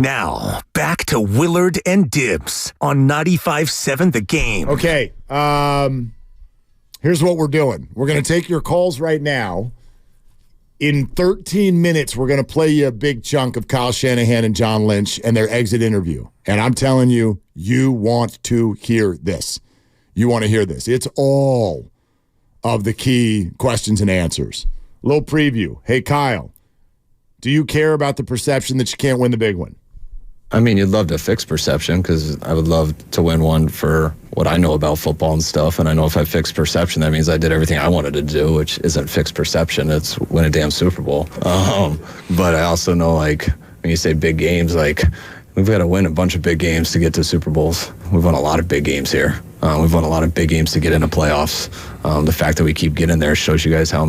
Now, back to Willard and Dibbs on 95.7 The Game.
Okay, here's what we're doing. We're going to take your calls right now. In 13 minutes, we're going to play you a big chunk of Kyle Shanahan and John Lynch and their exit interview. And I'm telling you, you want to hear this. You want to hear this. It's all of the key questions and answers. Little preview. Hey, Kyle, do you care about the perception that you can't win the big one?
I mean, you'd love to fix perception because I would love to win one for what I know about football and stuff. And I know if I fix perception, that means I did everything I wanted to do, which isn't fix perception. It's win a damn Super Bowl. But I also know, like, when you say big games, like, we've got to win a bunch of big games to get to Super Bowls. We've won a lot of big games here. We've won a lot of big games to get into playoffs. The fact that we keep getting there shows you guys how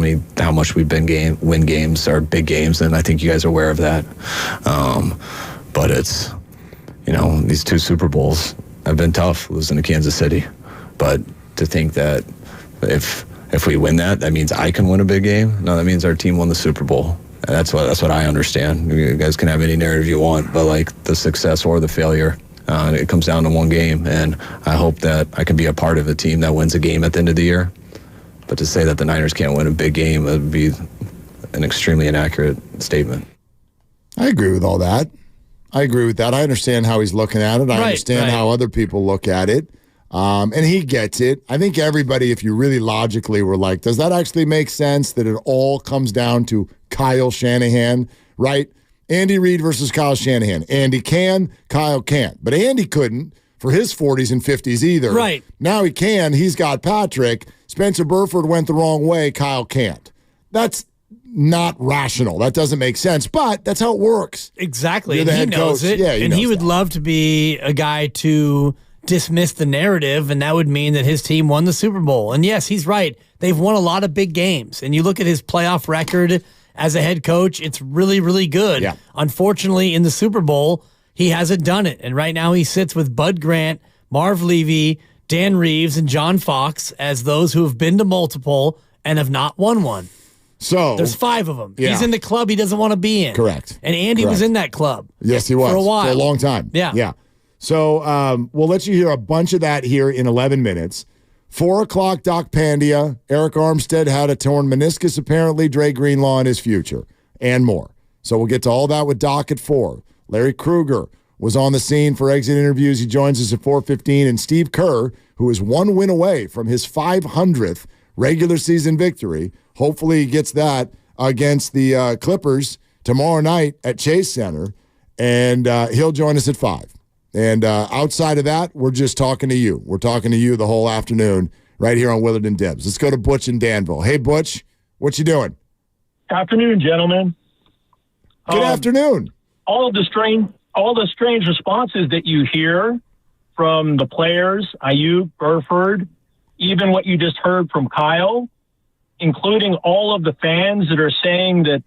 much we've been win games or big games, and I think you guys are aware of that. But it's, these two Super Bowls have been tough, losing to Kansas City. But to think that if we win that means I can win a big game. No, that means our team won the Super Bowl. And that's what I understand. You guys can have any narrative you want, but like the success or the failure, it comes down to one game. And I hope that I can be a part of a team that wins a game at the end of the year. But to say that the Niners can't win a big game would be an extremely inaccurate statement.
I agree with all that. I understand how he's looking at it. I understand how other people look at it. And he gets it. I think everybody, if you really logically were like, does that actually make sense that it all comes down to Kyle Shanahan, right? Andy Reid versus Kyle Shanahan. Andy can, Kyle can't. But Andy couldn't for his 40s and 50s either.
Right.
Now he can. He's got Patrick. Spencer Burford went the wrong way. Kyle can't. That's not rational. That doesn't make sense, but that's how it works.
Exactly.
You're the
And he
head
knows
coach.
it.
Yeah,
and he would love to be a guy to dismiss the narrative, and that would mean that his team won the Super Bowl. And yes, he's right. They've won a lot of big games. And you look at his playoff record as a head coach, it's really, really good.
Yeah.
Unfortunately, in the Super Bowl, he hasn't done it. And right now he sits with Bud Grant, Marv Levy, Dan Reeves, and John Fox as those who have been to multiple and have not won one.
So
there's 5 of them.
Yeah.
He's in the club he doesn't want to be in.
Correct.
And Andy was in that club.
Yes, he was.
For a while.
For a long time.
Yeah.
Yeah. So we'll let you hear a bunch of that here in 11 minutes. 4 o'clock, Doc Pandia. Eric Armstead had a torn meniscus, apparently. Dre Greenlaw in his future, and more. So we'll get to all that with Doc at 4. Larry Krueger was on the scene for exit interviews. He joins us at 4:15. And Steve Kerr, who is 1 win away from his 500th regular season victory. Hopefully he gets that against the Clippers tomorrow night at Chase Center. And he'll join us at 5. And outside of that, we're just talking to you. We're talking to you the whole afternoon right here on Willard and Dibs. Let's go to Butch in Danville. Hey, Butch, what you doing?
Afternoon, gentlemen.
Good afternoon.
All the strange responses that you hear from the players, Aiyuk, Burford, even what you just heard from Kyle, including all of the fans that are saying that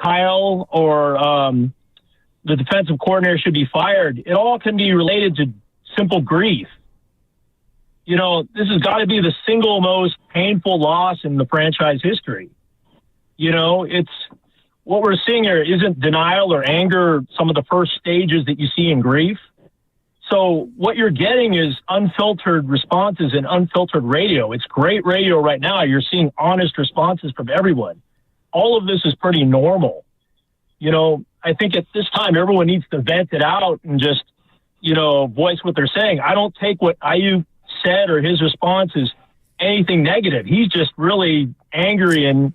Kyle or the defensive coordinator should be fired. It all can be related to simple grief. You know, this has got to be the single most painful loss in the franchise history. You know, it's what we're seeing here isn't denial or anger, some of the first stages that you see in grief. So what you're getting is unfiltered responses and unfiltered radio. It's great radio right now. You're seeing honest responses from everyone. All of this is pretty normal. You know, I think at this time, everyone needs to vent it out and just, you know, voice what they're saying. I don't take what Aiyuk said or his response as anything negative. He's just really angry and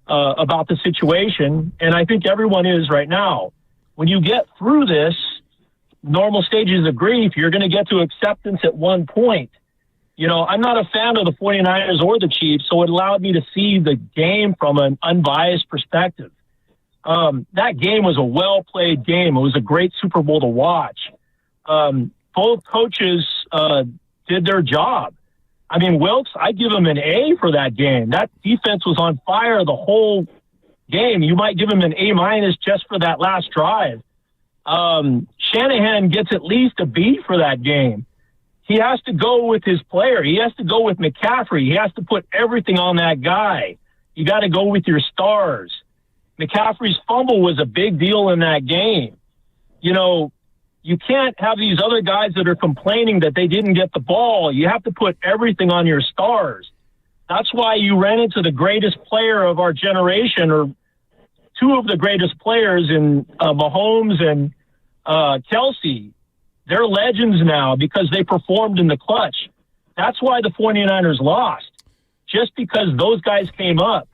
about the situation. And I think everyone is right now. When you get through this, normal stages of grief, you're going to get to acceptance at one point. You know, I'm not a fan of the 49ers or the Chiefs, so it allowed me to see the game from an unbiased perspective. That game was a well-played game. It was a great Super Bowl to watch. Both coaches did their job. I mean, Wilkes, I give him an A for that game. That defense was on fire the whole game. You might give him an A- just for that last drive. Shanahan gets at least a B for that game. He has to go with his player. He has to go with McCaffrey. He has to put everything on that guy. You got to go with your stars. McCaffrey's fumble was a big deal in that game. You know, you can't have these other guys that are complaining that they didn't get the ball. You have to put everything on your stars. That's why you ran into the greatest player of our generation, or two of the greatest players in Mahomes and Kelsey. They're legends now because they performed in the clutch. That's why the 49ers lost, just because those guys came up.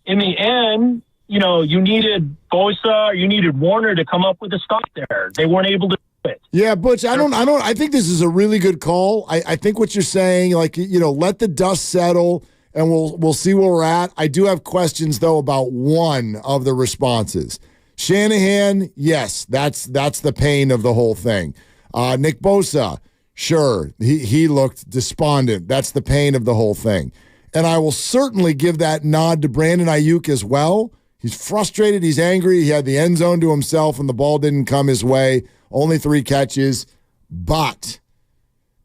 In the end, you know, you needed Bosa, you needed Warner to come up with a stop there. They weren't able to do it.
Yeah, Butch, I think this is a really good call. I think what you're saying, like, you know, let the dust settle and we'll see where we're at. I do have questions, though, about one of the responses. Shanahan, yes, that's the pain of the whole thing. Nick Bosa, sure, he looked despondent. That's the pain of the whole thing. And I will certainly give that nod to Brandon Aiyuk as well. He's frustrated. He's angry. He had the end zone to himself, and the ball didn't come his way. Only 3 catches. But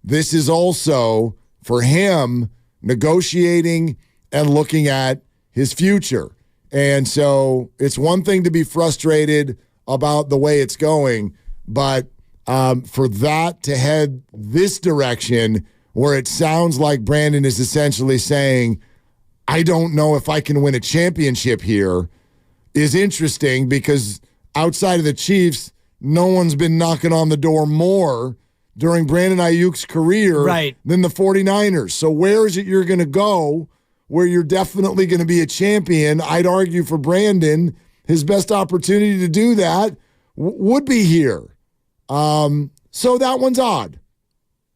this is also, for him, negotiating and looking at his future. And so it's one thing to be frustrated about the way it's going, but for that to head this direction where it sounds like Brandon is essentially saying, I don't know if I can win a championship here, is interesting, because outside of the Chiefs, no one's been knocking on the door more during Brandon Aiyuk's career than the 49ers. So where is it you're going to go where you're definitely going to be a champion? I'd argue for Brandon, his best opportunity to do that would be here. So that one's odd.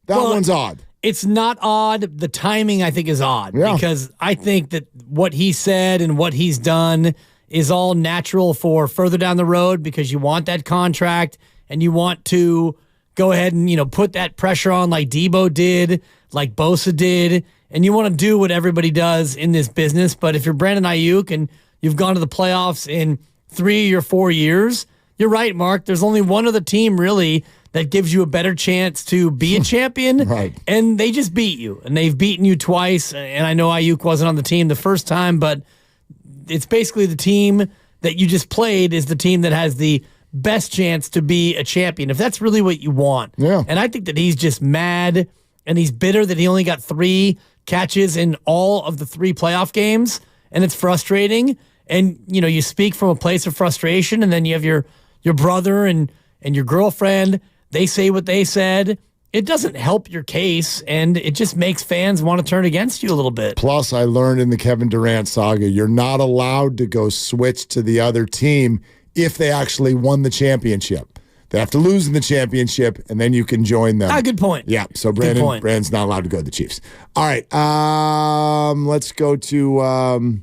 That one's odd.
It's not odd. The timing, I think, is odd because I think that what he said and what he's done is all natural for further down the road because you want that contract and you want to go ahead and, put that pressure on like Debo did, like Bosa did, and you want to do what everybody does in this business. But if you're Brandon Aiyuk and you've gone to the playoffs in 3 or 4 years, you're right, Mark. There's only one other team really that gives you a better chance to be a champion, and they just beat you, and they've beaten you twice. And I know Aiyuk wasn't on the team the first time, but it's basically the team that you just played is the team that has the best chance to be a champion, if that's really what you want.
Yeah.
And I think that he's just mad, and he's bitter that he only got 3 catches in all of the 3 playoff games, and it's frustrating. And, you speak from a place of frustration, and then you have your brother and your girlfriend. They say what they said. It doesn't help your case, and it just makes fans want to turn against you a little bit.
Plus, I learned in the Kevin Durant saga, you're not allowed to go switch to the other team if they actually won the championship. They have to lose in the championship, and then you can join them.
Good point.
Yeah, so Brandon's not allowed to go to the Chiefs. All right, let's go to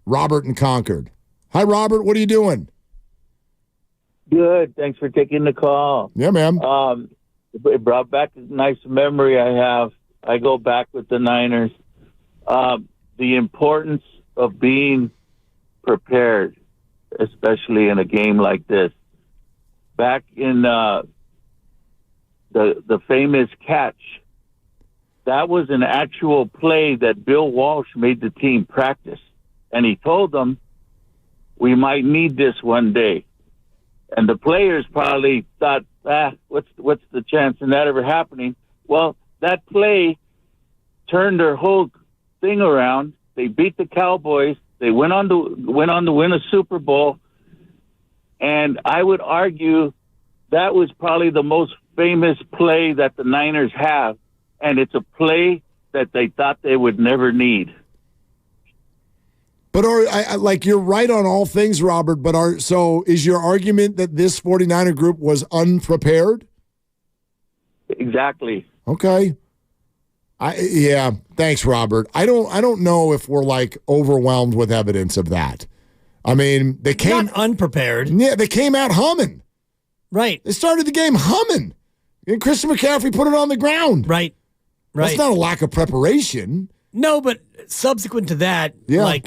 Robert in Concord. Hi, Robert. What are you doing?
Good. Thanks for taking the call.
Yeah, man.
It brought back a nice memory I have. I go back with the Niners. The importance of being prepared, especially in a game like this. Back in the famous catch, that was an actual play that Bill Walsh made the team practice. And he told them, we might need this one day. And the players probably thought, what's the chance in that ever happening? Well, that play turned their whole thing around. They beat the Cowboys. They went on to win a Super Bowl. And I would argue that was probably the most famous play that the Niners have. And it's a play that they thought they would never need.
But you're right on all things, Robert, so is your argument that this 49er group was unprepared?
Exactly.
Okay. Thanks, Robert. I don't know if we're overwhelmed with evidence of that. I mean, they came
not unprepared.
Yeah, they came out humming.
Right.
They started the game humming. And Christian McCaffrey put it on the ground.
Right.
That's not a lack of preparation.
No, but subsequent to that,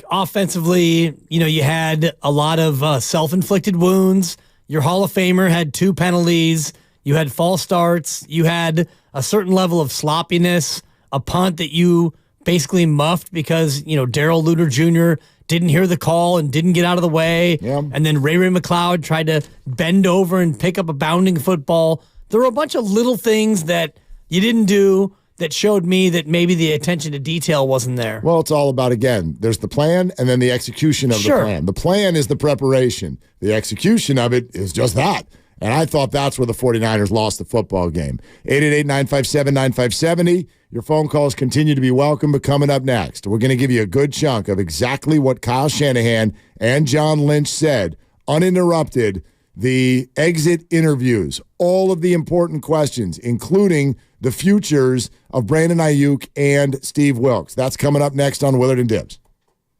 offensively, you had a lot of self-inflicted wounds. Your Hall of Famer had 2 penalties. You had false starts. You had a certain level of sloppiness, a punt that you basically muffed because, Darrell Luter Jr. didn't hear the call and didn't get out of the way.
Yeah.
And then Ray McLeod tried to bend over and pick up a bounding football. There were a bunch of little things that you didn't do that showed me that maybe the attention to detail wasn't there.
Well, it's all about, again, there's the plan and then the execution of the plan. The plan is the preparation. The execution of it is just that. And I thought that's where the 49ers lost the football game. 888-957-9570. Your phone calls continue to be welcome, but coming up next, we're going to give you a good chunk of exactly what Kyle Shanahan and John Lynch said, uninterrupted, the exit interviews, all of the important questions, including the futures of Brandon Aiyuk and Steve Wilks. That's coming up next on Willard and Dibs.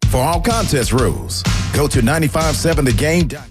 For all contest rules, go to 957thegame.com.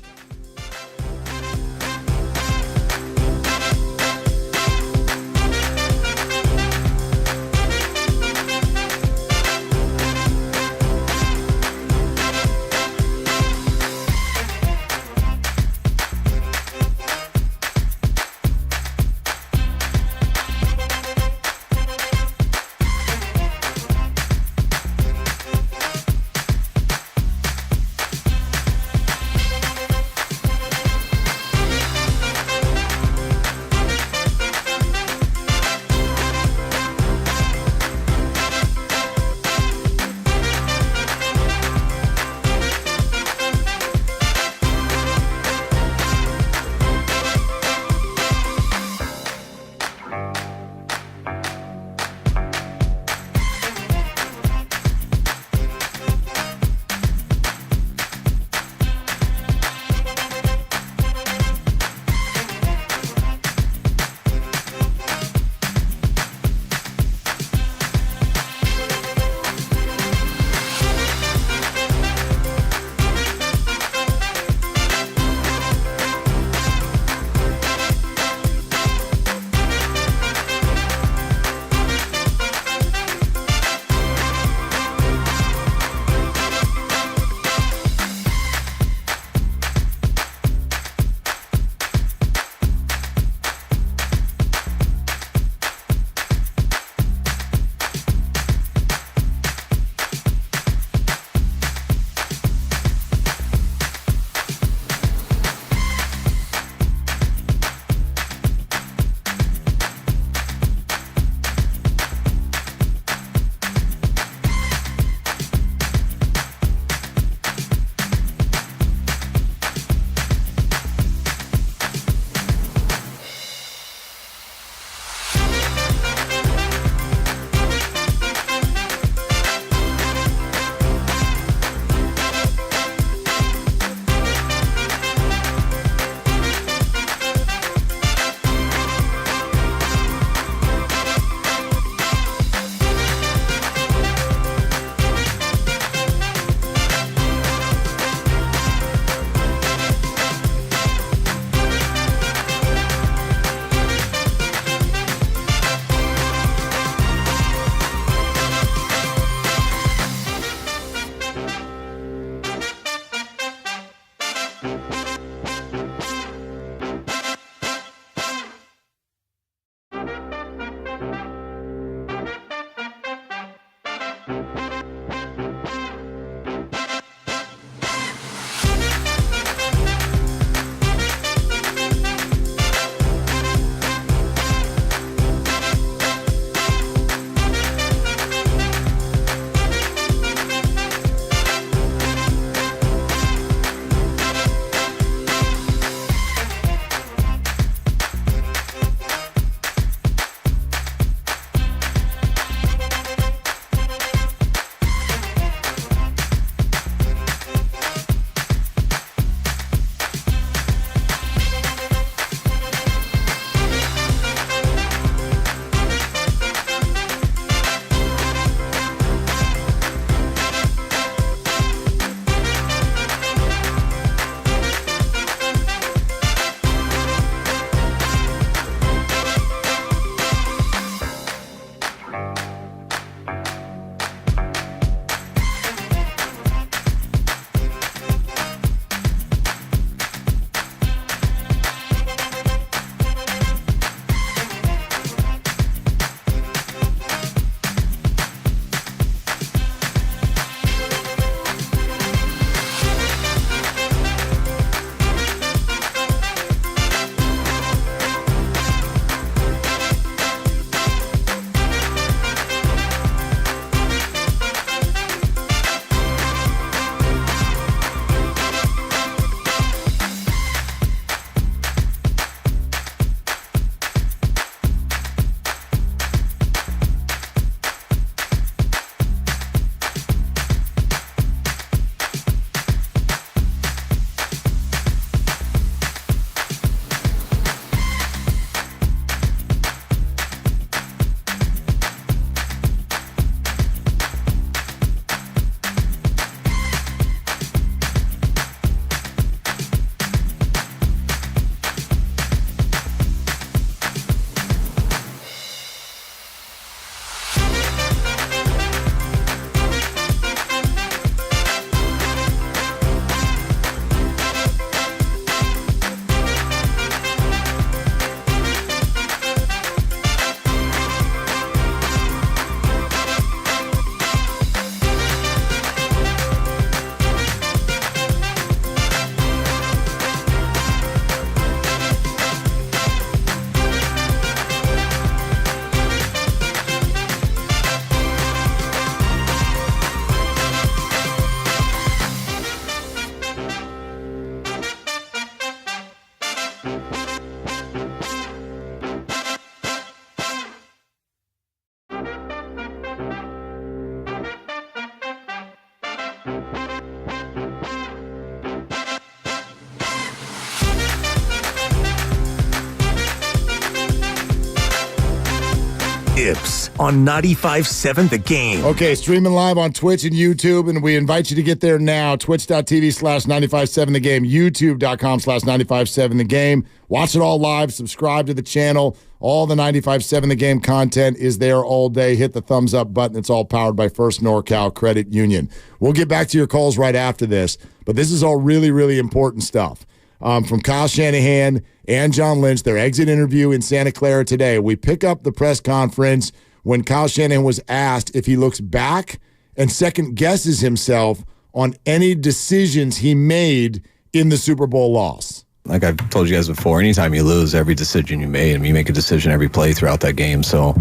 Ibs on 95.7 The Game.
Okay, streaming live on Twitch and YouTube, and we invite you to get there now. Twitch.tv/957 The Game, YouTube.com/957 The Game. Watch it all live. Subscribe to the channel. All the 95.7 The Game content is there all day. Hit the thumbs up button. It's all powered by First NorCal Credit Union. We'll get back to your calls right after this, but this is all really, really important stuff. From Kyle Shanahan and John Lynch, their exit interview in Santa Clara today. We pick up the press conference when Kyle Shanahan was asked if he looks back and second guesses himself on any decisions he made in the Super Bowl loss.
Like I've told you guys before, anytime you lose, every decision you made, I mean, you make a decision every play throughout that game. So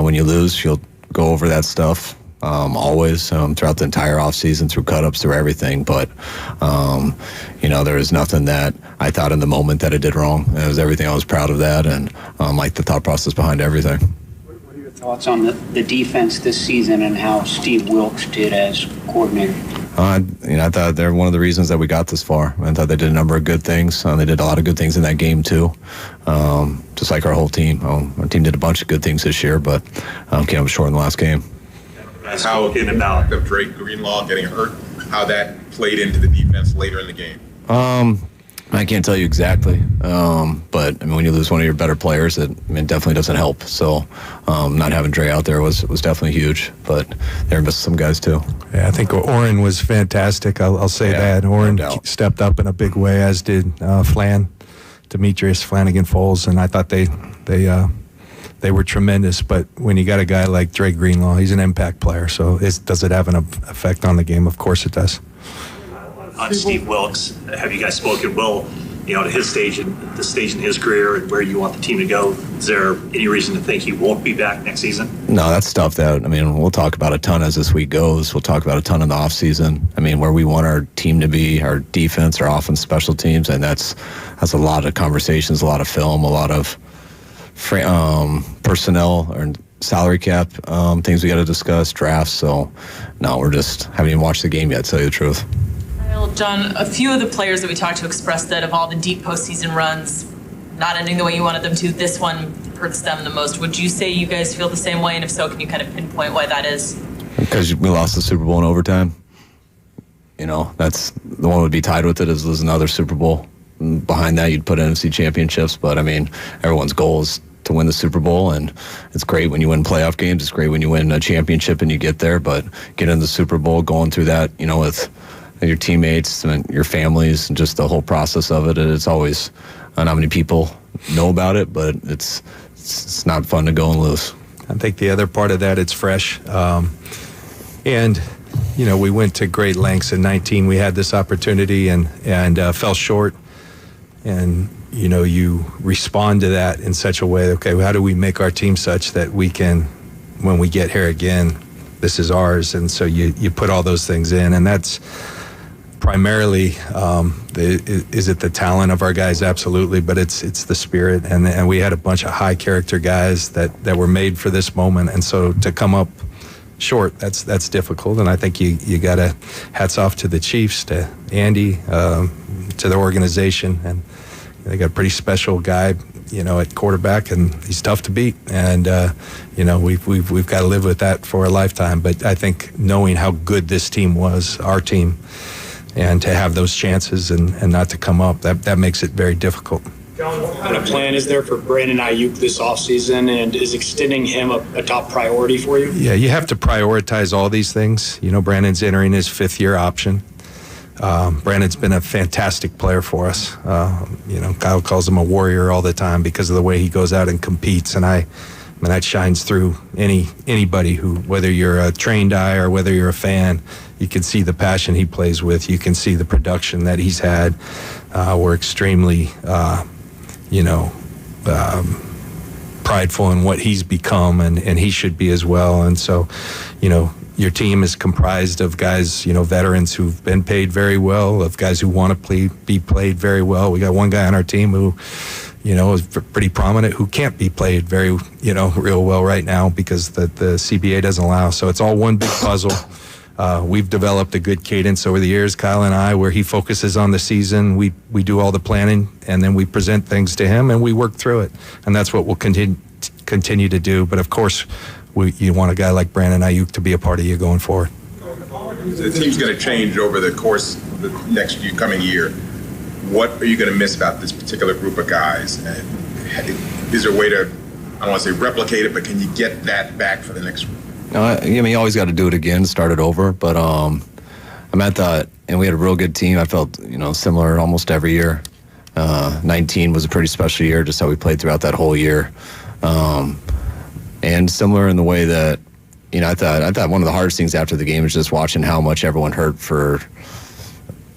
when you lose, you'll go over that stuff. Always throughout the entire offseason, through cut-ups, through everything. But, there was nothing that I thought in the moment that I did wrong. It was everything. I was proud of that and like the thought process behind everything.
What are your thoughts on the defense this season and how Steve Wilks did as coordinator?
I thought they're one of the reasons that we got this far. I thought they did a number of good things. They did a lot of good things in that game, too, just like our whole team. Our team did a bunch of good things this year, but came up short in the last game.
How about of Drake Greenlaw getting hurt, how that played into the defense later in the game?
I can't tell you exactly, but I mean, when you lose one of your better players, it definitely doesn't help. So not having Dre out there was definitely huge, but they're missing some guys too.
Yeah, I think Oren was fantastic. I'll say that. Oren stepped up in a big way, as did Demetrius Flanagan-Foles, and I thought they were tremendous. But when you got a guy like Dre Greenlaw, he's an impact player. So does it have an effect on the game? Of course it does.
On Steve Wilks, have you guys spoken well, at his stage and the stage in his career and where you want the team to go? Is there any reason to think he won't be back next season?
No, that's stuff that, we'll talk about a ton as this week goes. We'll talk about a ton in the offseason. where we want our team to be, our defense, our offense, special teams, and that's a lot of conversations, a lot of film, a lot of personnel or salary cap things we got to discuss, drafts. So, no, we're just haven't even watched the game yet, to tell you the truth.
John, a few of the players that we talked to expressed that of all the deep postseason runs, not ending the way you wanted them to, this one hurts them the most. Would you say you guys feel the same way? And if so, can you kind of pinpoint why that is?
Because we lost the Super Bowl in overtime. That's the one would be tied with it is losing another Super Bowl. And behind that, you'd put NFC championships. But, everyone's goal is to win the Super Bowl, and it's great when you win playoff games. It's great when you win a championship and you get there. But getting the Super Bowl, going through that, with your teammates and your families and just the whole process of it. It's always, I don't know how many people know about it, but it's not fun to go and lose.
I think the other part of that, it's fresh. And, we went to great lengths in 19. We had this opportunity and fell short. And, you respond to that in such a way, okay, how do we make our team such that we can, when we get here again, this is ours. And so you put all those things in, and that's primarily, is it the talent of our guys? Absolutely, but it's the spirit, and we had a bunch of high character guys that were made for this moment, and so to come up short, that's difficult. And I think you got to hats off to the Chiefs, to Andy, to the organization, and they got a pretty special guy, at quarterback, and he's tough to beat. And we've got to live with that for a lifetime. But I think knowing how good this team was, our team, and to have those chances and not to come up, that makes it very difficult.
John, what kind of plan is there for Brandon Aiyuk this offseason, and is extending him a top priority for you?
Yeah, you have to prioritize all these things. Brandon's entering his fifth-year option. Brandon's been a fantastic player for us. Kyle calls him a warrior all the time because of the way he goes out and competes, and that shines through anybody who, whether you're a trained eye or whether you're a fan, you can see the passion he plays with. You can see the production that he's had. We're extremely, prideful in what he's become, and he should be as well. And so, your team is comprised of guys, veterans who've been paid very well, of guys who want to be played very well. We got one guy on our team who, is pretty prominent, who can't be played very, real well right now because the CBA doesn't allow. So it's all one big puzzle. We've developed a good cadence over the years, Kyle and I, where he focuses on the season. We do all the planning, and then we present things to him, and we work through it. And that's what we'll continue to do. But, of course, you want a guy like Brandon Aiyuk to be a part of you going forward.
The team's going to change over the course of the coming year. What are you going to miss about this particular group of guys? And is there a way to, I don't want to say replicate it, but can you get that back for the next one?
You always got to do it again, start it over. But and we had a real good team. I felt, similar almost every year. 19 was a pretty special year, just how we played throughout that whole year. And similar in the way that, I thought one of the hardest things after the game was just watching how much everyone hurt for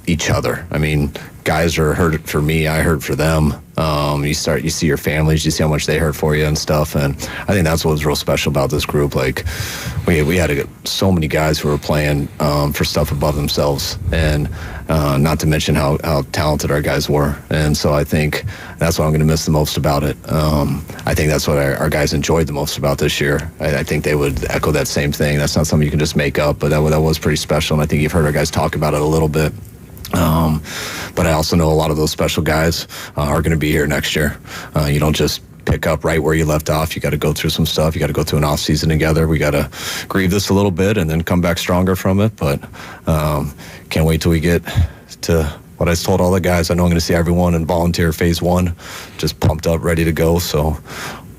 each other. I mean, guys are hurt for me, I hurt for them. You see your families, you see how much they hurt for you and stuff. And I think that's what was real special about this group. Like, we had so many guys who were playing for stuff above themselves, and not to mention how talented our guys were. And so I think that's what I'm going to miss the most about it. I think that's what our guys enjoyed the most about this year. I think they would echo that same thing. That's not something you can just make up, but that was pretty special. And I think you've heard our guys talk about it a little bit. But I also know a lot of those special guys are going to be here next year. You don't just pick up right where you left off. You got to go through some stuff. You got to go through an off season together. We got to grieve this a little bit and then come back stronger from it. But can't wait till we get to what I told all the guys. I know I'm going to see everyone in volunteer phase 1, just pumped up, ready to go. So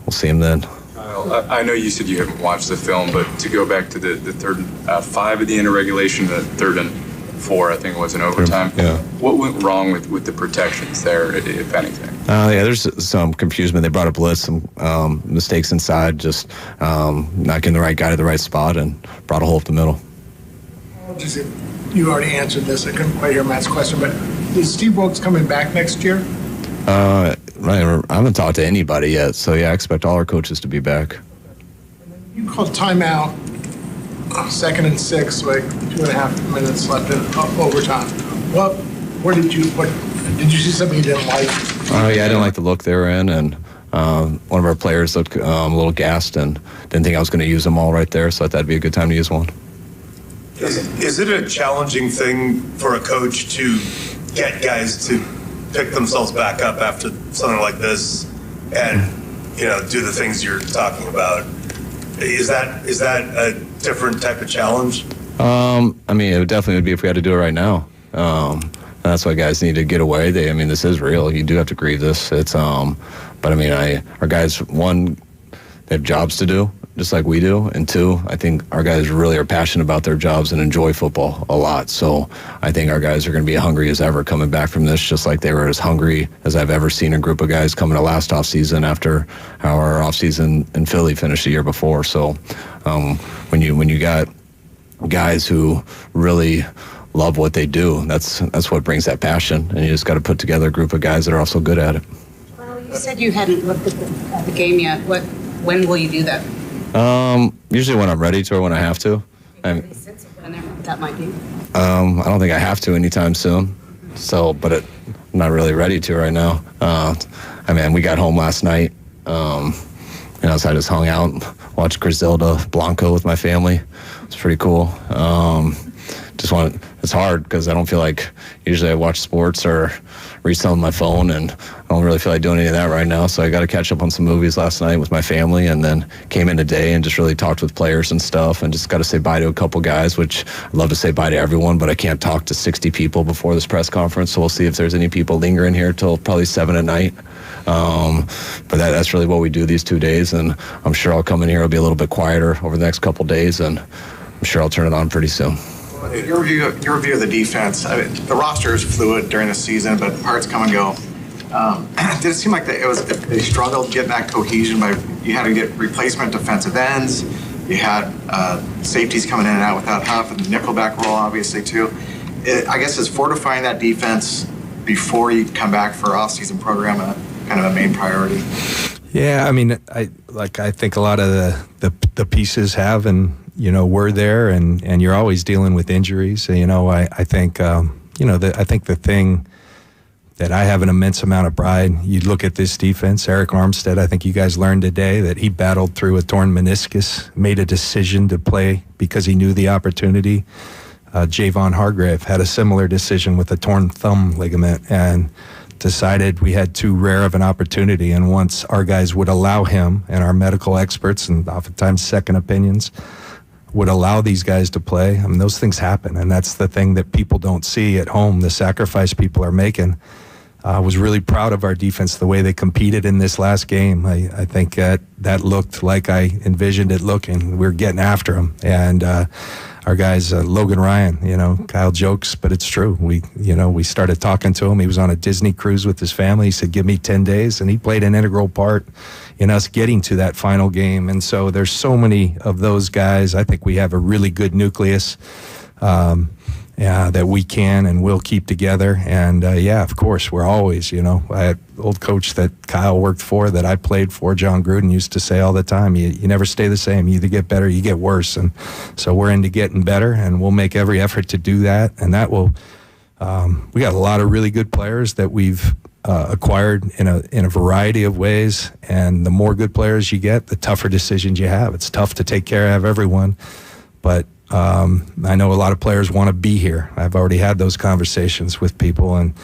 we'll see them then.
I know you said you haven't watched the film, but to go back to the third 5 at the end of regulation, the third and 4, I think it was in overtime.
Yeah.
What went wrong with the protections there, if anything?
There's some confusion. They brought up lists, some mistakes inside, just not getting the right guy to the right spot, and brought a hole up the middle.
You already answered this. I couldn't quite hear Matt's question, but is Steve Wilks coming back next year?
I haven't talked to anybody yet, so yeah, I expect all our coaches to be back.
You called timeout. 2nd and 6, like 2.5 minutes left in overtime. Did you see something you didn't like?
I didn't like the look they were in, and one of our players looked a little gassed and didn't think I was going to use them all right there, so I thought that'd be a good time to use one.
Is it a challenging thing for a coach to get guys to pick themselves back up after something like this and, do the things you're talking about? Is that a different type of challenge?
It definitely would be if we had to do it right now. And that's why guys need to get away. This is real. You do have to grieve this. But our guys, 1, they have jobs to do, just like we do. And 2, I think our guys really are passionate about their jobs and enjoy football a lot. So I think our guys are going to be hungry as ever coming back from this, just like they were as hungry as I've ever seen a group of guys coming to last offseason after how our offseason in Philly finished the year before. So when you got guys who really love what they do, that's what brings that passion. And you just got to put together a group of guys that are also good at it.
Well, you said you hadn't looked at the game yet. When will you do that?
Usually when I'm ready to or when I have to.
That might be.
I don't think I have to anytime soon. So, but I'm not really ready to right now. We got home last night. So I just hung out and watched Griselda Blanco with my family. It's pretty cool. It's hard because I don't feel like usually I watch sports or read something on my phone, and I don't really feel like doing any of that right now. So I got to catch up on some movies last night with my family, and then came in today and just really talked with players and stuff, and just got to say bye to a couple guys, which I'd love to say bye to everyone, but I can't talk to 60 people before this press conference. So we'll see if there's any people lingering here till probably 7 at night. But that's really what we do these 2 days, and I'm sure I'll come in here. It'll be a little bit quieter over the next couple days, and I'm sure I'll turn it on pretty soon.
Your review of the defense. The roster is fluid during the season, but parts come and go. Did it seem like they struggled getting that cohesion? You had to get replacement defensive ends. You had safeties coming in and out without Huff, and the nickelback role obviously too. I guess is fortifying that defense before you come back for off-season program kind of a main priority.
Yeah, I think a lot of the pieces have, and we're there, and you're always dealing with injuries. So, I think I think the thing that I have an immense amount of pride. You look at this defense, Eric Armstead, I think you guys learned today that he battled through a torn meniscus, made a decision to play because he knew the opportunity. Javon Hargrave had a similar decision with a torn thumb ligament and decided we had too rare of an opportunity. And once our guys would allow him, and our medical experts and oftentimes second opinions would allow these guys to play, I mean, those things happen. And that's the thing that people don't see at home, the sacrifice people are making. I was really proud of our defense, the way they competed in this last game. I think that looked like I envisioned it looking. We were getting after them. And our guys, Logan Ryan, Kyle jokes, but it's true. We started talking to him. He was on a Disney cruise with his family. He said, give me 10 days. And he played an integral part in us getting to that final game. And so there's so many of those guys. I think we have a really good nucleus that we can and will keep together. And of course, we're always, I had old coach that Kyle worked for, that I played for, John Gruden, used to say all the time, you never stay the same. You either get better or you get worse. And so we're into getting better, and we'll make every effort to do that. And that will, we got a lot of really good players that we've acquired in a variety of ways. And the more good players you get, the tougher decisions you have. It's tough to take care of everyone, but I know a lot of players want to be here. I've already had those conversations with people, and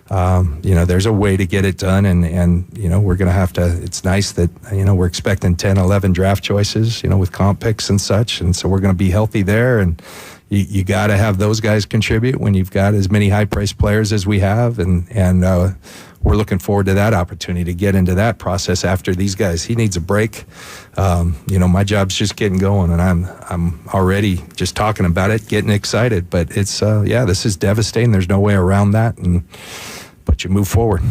there's a way to get it done, and we're going to have to. It's nice that we're expecting 10, 11 draft choices, with comp picks and such, and so we're going to be healthy there. And you got to have those guys contribute when you've got as many high-priced players as we have, and we're looking forward to that opportunity to get into that process after these guys. He needs a break. My job's just getting going, and I'm already just talking about it, getting excited. But it's this is devastating. There's no way around that, but you move forward.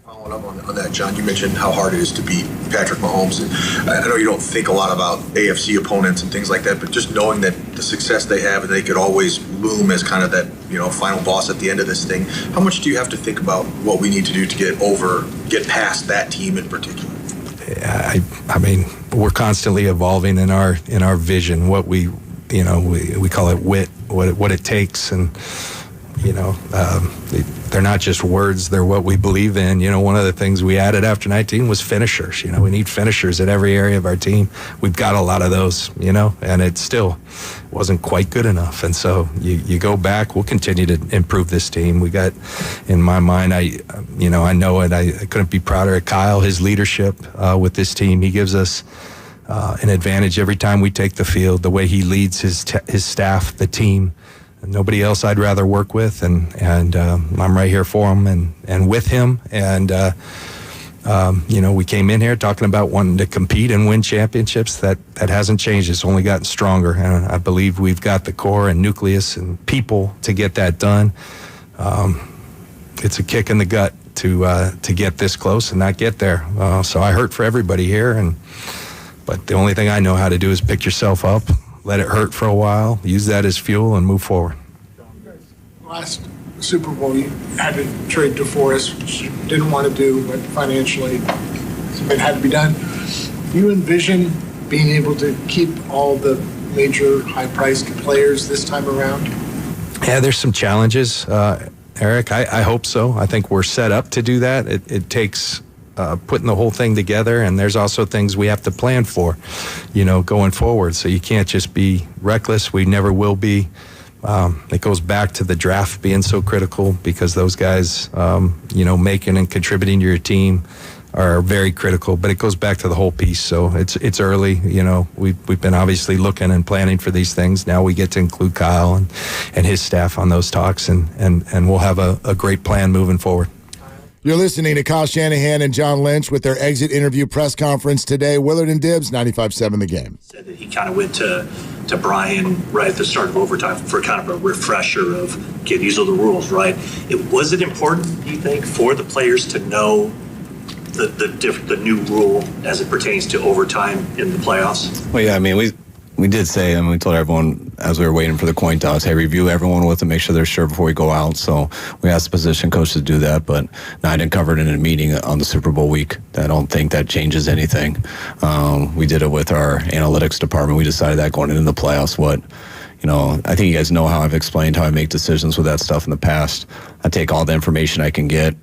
Following up on that, John, you mentioned how hard it is to beat Patrick Mahomes. And I know you don't think a lot about AFC opponents and things like that, but just knowing that the success they have and they could always loom as kind of that, final boss at the end of this thing, how much do you have to think about what we need to do to get past that team in particular?
Yeah, I mean, we're constantly evolving in our vision, what we call it wit, what it takes. And, they're not just words, they're what we believe in. One of the things we added after 19 was finishers. We need finishers at every area of our team. We've got a lot of those, and it still wasn't quite good enough. And so you go back, we'll continue to improve this team. We got, in my mind, I know it, I couldn't be prouder of Kyle, his leadership with this team. He gives us an advantage every time we take the field, the way he leads his staff, the team. Nobody else I'd rather work with, and I'm right here for him and with him. And we came in here talking about wanting to compete and win championships. That hasn't changed. It's only gotten stronger, and I believe we've got the core and nucleus and people to get that done. It's a kick in the gut to get this close and not get there. So I hurt for everybody here, but the only thing I know how to do is pick yourself up, let it hurt for a while, use that as fuel, and move forward.
Last Super Bowl, you had to trade DeForest, which you didn't want to do, but financially it had to be done. Do you envision being able to keep all the major high-priced players this time around?
Yeah, there's some challenges, Eric. I hope so. I think we're set up to do that. It takes putting the whole thing together, and there's also things we have to plan for, going forward. So you can't just be reckless. We never will be. It goes back to the draft being so critical, because those guys, making and contributing to your team are very critical. But it goes back to the whole piece. So it's early. We've been obviously looking and planning for these things. Now we get to include Kyle and his staff on those talks, and we'll have a great plan moving forward.
You're listening to Kyle Shanahan and John Lynch with their exit interview press conference today. Willard and Dibbs, 95.7 The Game.
Said that he kind of went to Brian right at the start of overtime for kind of a refresher of, okay, these are the rules, right? Was it important, do you think, for the players to know the new rule as it pertains to overtime in the playoffs?
Well, yeah, I mean, we did say, and we told everyone as we were waiting for the coin toss, hey, review everyone with them, make sure they're sure before we go out. So we asked the position coach to do that, but I didn't cover it in a meeting on the Super Bowl week. I don't think that changes anything. We did it with our analytics department. We decided that going into the playoffs, what I think you guys know how I've explained how I make decisions with that stuff in the past. I take all the information I can get,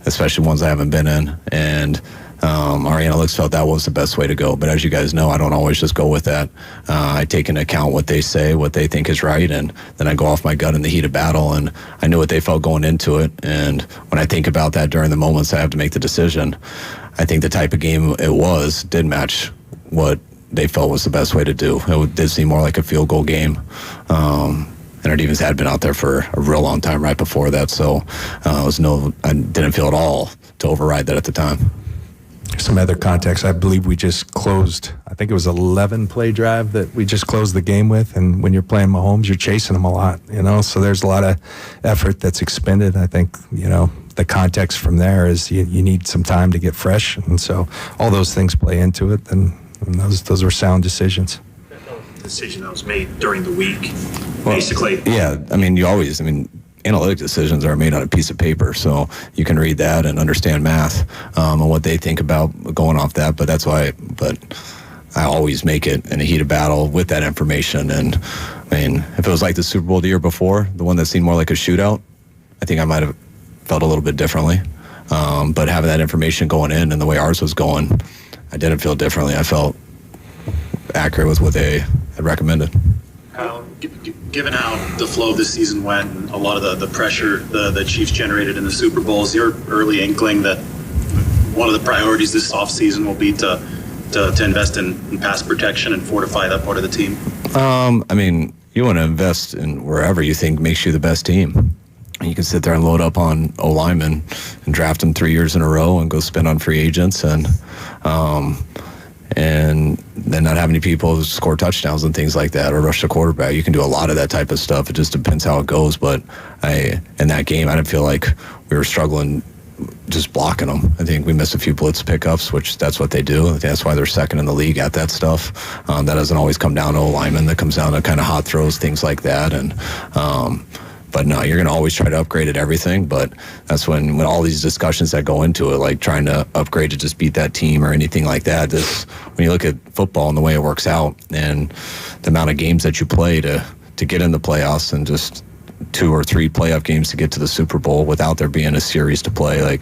especially ones I haven't been in, and our analytics felt that was the best way to go. But as you guys know, I don't always just go with that. I take into account what they say, what they think is right, and then I go off my gut in the heat of battle, and I knew what they felt going into it. And when I think about that during the moments I have to make the decision, I think the type of game it did match what they felt was the best way to do. It did seem more like a field goal game. And our defense had been out there for a real long time right before that. So I didn't feel at all to override that at the time.
Some other context, I believe we just closed, I think it was 11 play drive that we just closed the game with. And when you're playing Mahomes, you're chasing him a lot, so there's a lot of effort that's expended. I think, the context from there is you need some time to get fresh. And so all those things play into it. And those were sound decisions.
Decision that was made during the week, basically.
Yeah, analytic decisions are made on a piece of paper, so you can read that and understand math and what they think about going off that. But that's why. But I always make it in a heat of battle with that information. And if it was like the Super Bowl the year before, the one that seemed more like a shootout, I think I might have felt a little bit differently. But having that information going in and the way ours was going, I didn't feel differently. I felt accurate with what they had recommended.
Given how the flow of this season went and a lot of the pressure the Chiefs generated in the Super Bowl, is your early inkling that one of the priorities this offseason will be to invest in pass protection and fortify that part of the team?
You want to invest in wherever you think makes you the best team. You can sit there and load up on O-linemen and draft them 3 years in a row and go spend on free agents and then not have any people score touchdowns and things like that or rush the quarterback. You can do a lot of that type of stuff. It just depends how it goes. But in that game, I didn't feel like we were struggling just blocking them. I think we missed a few blitz pickups, which that's what they do. I think that's why they're second in the league at that stuff. That doesn't always come down to O-linemen. That comes down to kind of hot throws, things like that. And but no, you're going to always try to upgrade at everything. But that's when all these discussions that go into it, like trying to upgrade to just beat that team or anything like that. When you look at football and the way it works out and the amount of games that you play to get in the playoffs and just 2 or 3 playoff games to get to the Super Bowl without there being a series to play.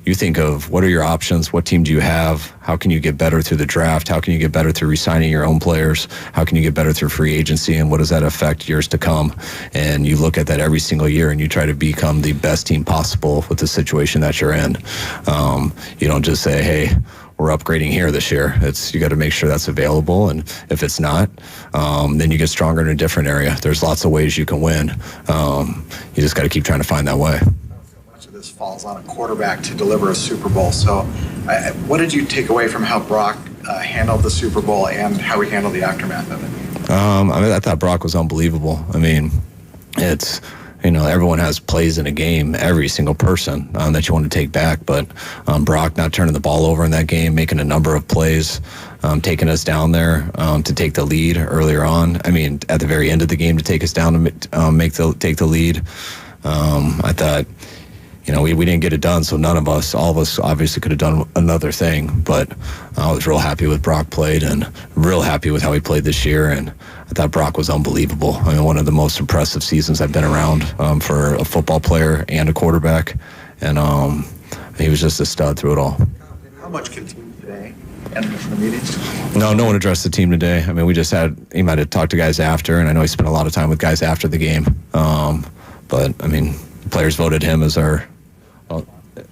You think of what are your options? What team do you have? How can you get better through the draft? How can you get better through re-signing your own players? How can you get better through free agency? And what does that affect years to come? And you look at that every single year and you try to become the best team possible with the situation that you're in. You don't just say, hey, we're upgrading here this year. You got to make sure that's available. And if it's not, then you get stronger in a different area. There's lots of ways you can win. You just got to keep trying to find that way.
Much of this falls on a quarterback to deliver a Super Bowl. So what did you take away from how Brock handled the Super Bowl and how he handled the aftermath of it?
I thought Brock was unbelievable. Everyone has plays in a game, every single person that you want to take back. But Brock not turning the ball over in that game, making a number of plays, taking us down there to take the lead earlier on. At the very end of the game to take us down to take the lead. I thought, we didn't get it done, so all of us obviously could have done another thing. But I was real happy with Brock played and real happy with how he played this year. And I thought Brock was unbelievable. One of the most impressive seasons I've been around for a football player and a quarterback. And he was just a stud through it all.
How much can team today and the meetings?
No one addressed the team today. He might have talked to guys after, and I know he spent a lot of time with guys after the game. But players voted him as our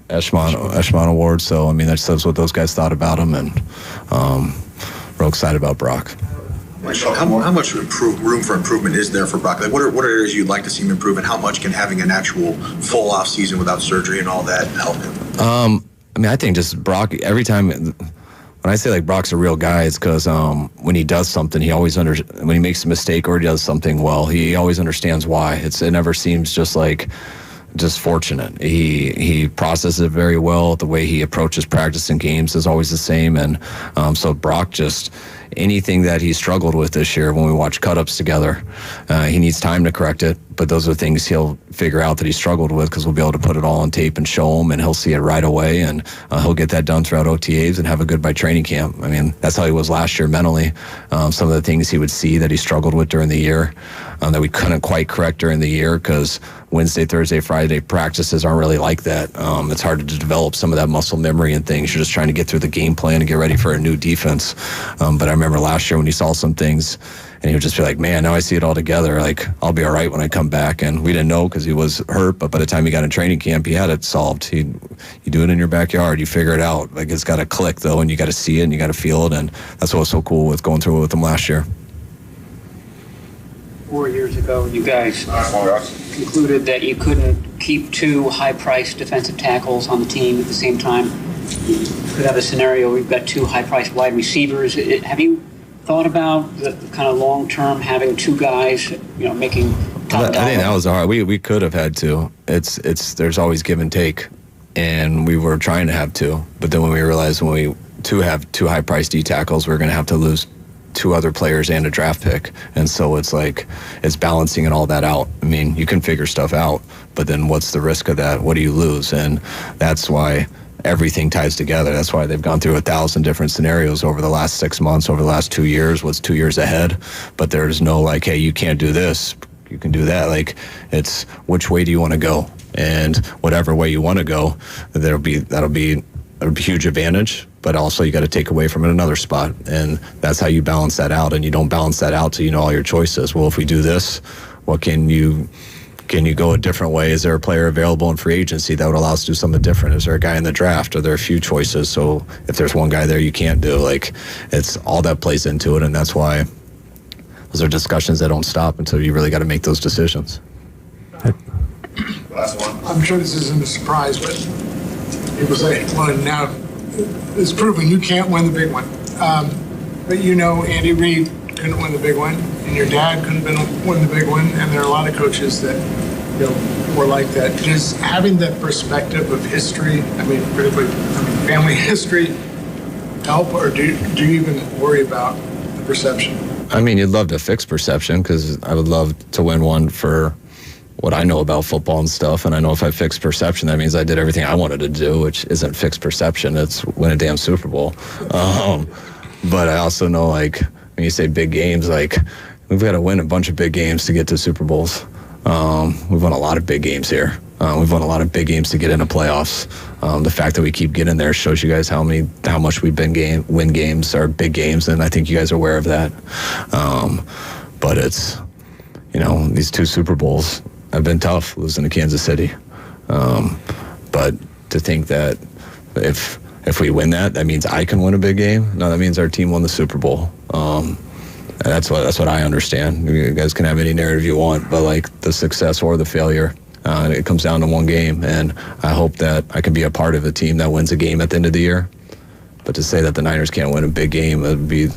Eshmon Award. So, that says what those guys thought about him, and real excited about Brock.
How much room for improvement is there for Brock? What are areas you'd like to see him improve, and how much can having an actual full off season without surgery and all that help him?
I think just Brock, every time, when I say Brock's a real guy, it's because when he does something, he always when he makes a mistake or he does something well, he always understands why. It never seems just fortunate. He processes it very well. The way he approaches practice and games is always the same. And so Brock, just anything that he struggled with this year, when we watch cut-ups together, he needs time to correct it. but those are things he'll figure out that he struggled with because we'll be able to put it all on tape and show him, and he'll see it right away, and he'll get that done throughout OTAs and have a good by training camp. I mean, that's how he was last year mentally. Some of the things he would see that he struggled with during the year that we couldn't quite correct during the year because Wednesday, Thursday, Friday practices aren't really like that. It's hard to develop some of that muscle memory and things. You're just trying to get through the game plan and get ready for a new defense. But I remember last year when he saw some things and he would just be like, man, now I see it all together. Like, I'll be all right when I come back. And we didn't know because he was hurt, but by the time he got in training camp, he had it solved. You do it in your backyard. You figure it out. Like, it's got to click, though, and you got to see it and you got to feel it. And that's what was so cool with going through it with him last year.
4 years ago, you guys concluded that you couldn't keep two high-priced defensive tackles on the team at the same time. You could have a scenario where you've got two high-priced wide receivers. Have you thought about the kind of long-term having two guys, making top dollar?
I think that was hard. We could have had two. There's always give and take, and we were trying to have two. But then when we realized when we have two high-priced D tackles, we're going to have to lose two other players and a draft pick. And so it's balancing and all that out. I mean, you can figure stuff out, but then what's the risk of that? What do you lose? And that's why everything ties together. That's why they've gone through 1,000 different scenarios over the last 6 months, over the last 2 years, what's 2 years ahead. But there's no hey, you can't do this, you can do that. It's which way do you want to go? And whatever way you want to go, that'll be a huge advantage, but also you got to take away from it another spot. And that's how you balance that out. And you don't balance that out till you know all your choices. Well, if we do this, what can you go a different way? Is there a player available in free agency that would allow us to do something different? Is there a guy in the draft? Are there a few choices? So if there's one guy there you can't do, it's all that plays into it. And that's why those are discussions that don't stop until you really got to make those decisions.
Last one. I'm sure this isn't a surprise, but people say, well, now it's proven you can't win the big one. But Andy Reid couldn't win the big one, and your dad couldn't win the big one, and there are a lot of coaches that were like that. Does having that perspective of history, particularly family history, help, or do you even worry about the perception?
I mean, you'd love to fix perception because I would love to win one for what I know about football and stuff. And I know if I fix perception, that means I did everything I wanted to do, which isn't fix perception. It's win a damn Super Bowl. But I also know, when you say big games, we've got to win a bunch of big games to get to Super Bowls. We've won a lot of big games here. We've won a lot of big games to get into playoffs. The fact that we keep getting there shows you guys how much we've been win games or big games, and I think you guys are aware of that. But it's, these two Super Bowls have been tough, losing to Kansas City. But to think that if we win that means I can win a big game. No, that means our team won the Super Bowl. That's what I understand. You guys can have any narrative you want, but the success or the failure, it comes down to one game. And I hope that I can be a part of a team that wins a game at the end of the year. But to say that the Niners can't win a big game would be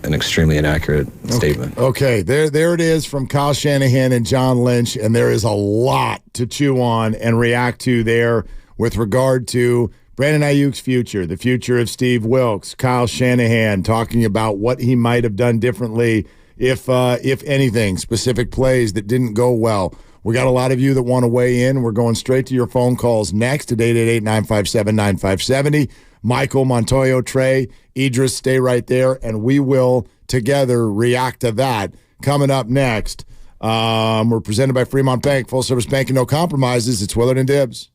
an extremely inaccurate statement.
Okay, there it is from Kyle Shanahan and John Lynch, and there is a lot to chew on and react to there with regard to Brandon Aiyuk's future, the future of Steve Wilks, Kyle Shanahan talking about what he might have done differently if anything, specific plays that didn't go well. We got a lot of you that want to weigh in. We're going straight to your phone calls next at 888-957-9570. Michael, Montoyo, Trey, Idris, stay right there, and we will together react to that. Coming up next, we're presented by Fremont Bank, full-service banking, no compromises. It's Willard and Dibbs.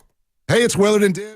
Hey, it's Willard and Dibbs.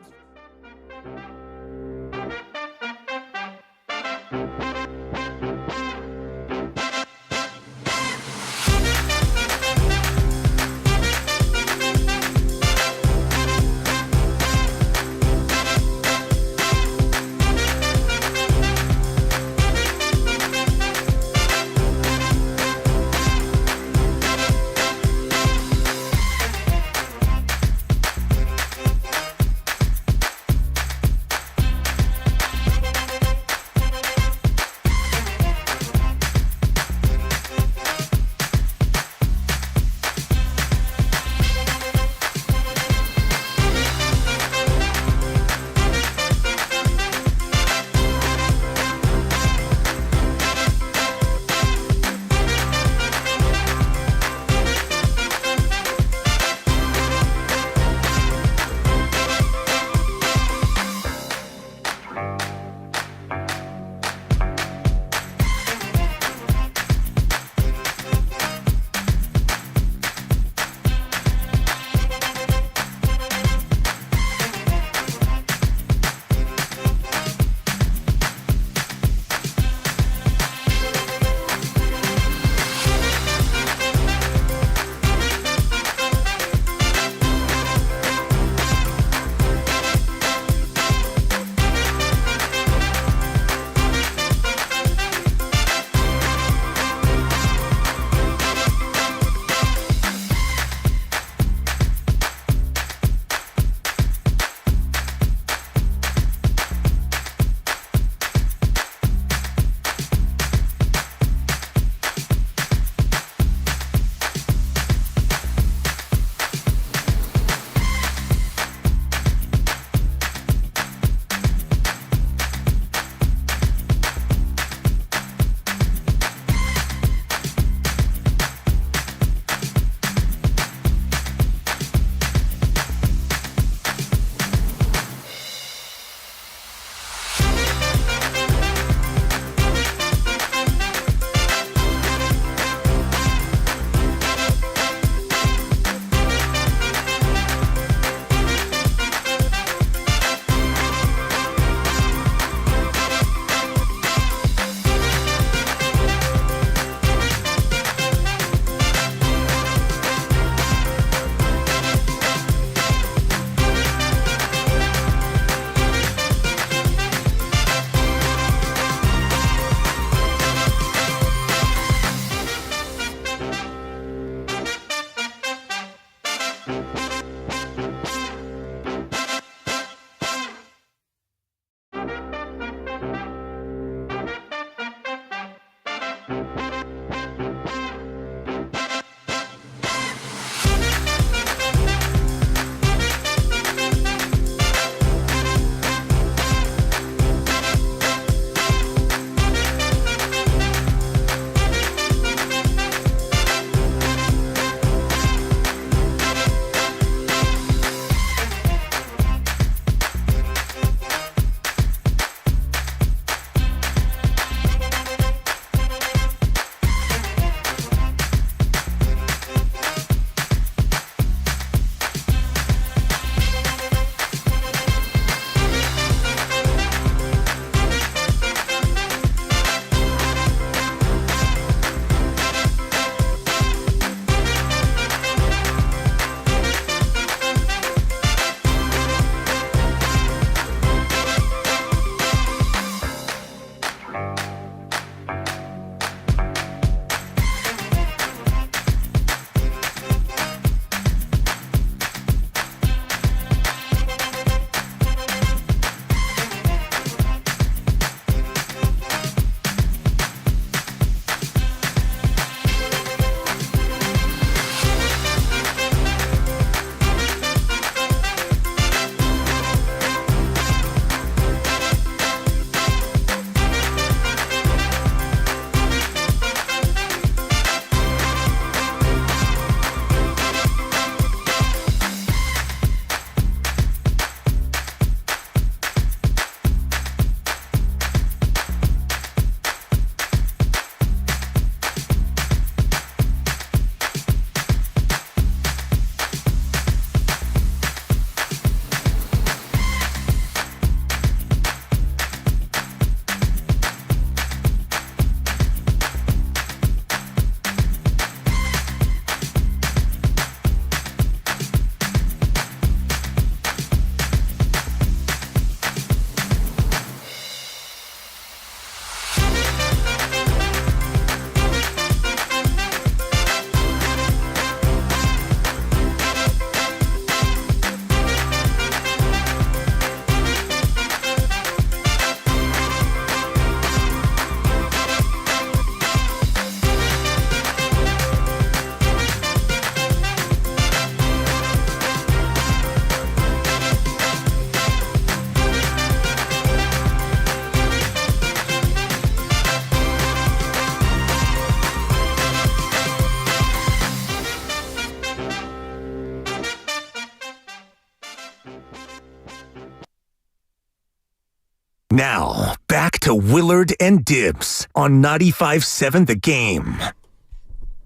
Now, back to Willard and Dibbs on 95.7 The Game.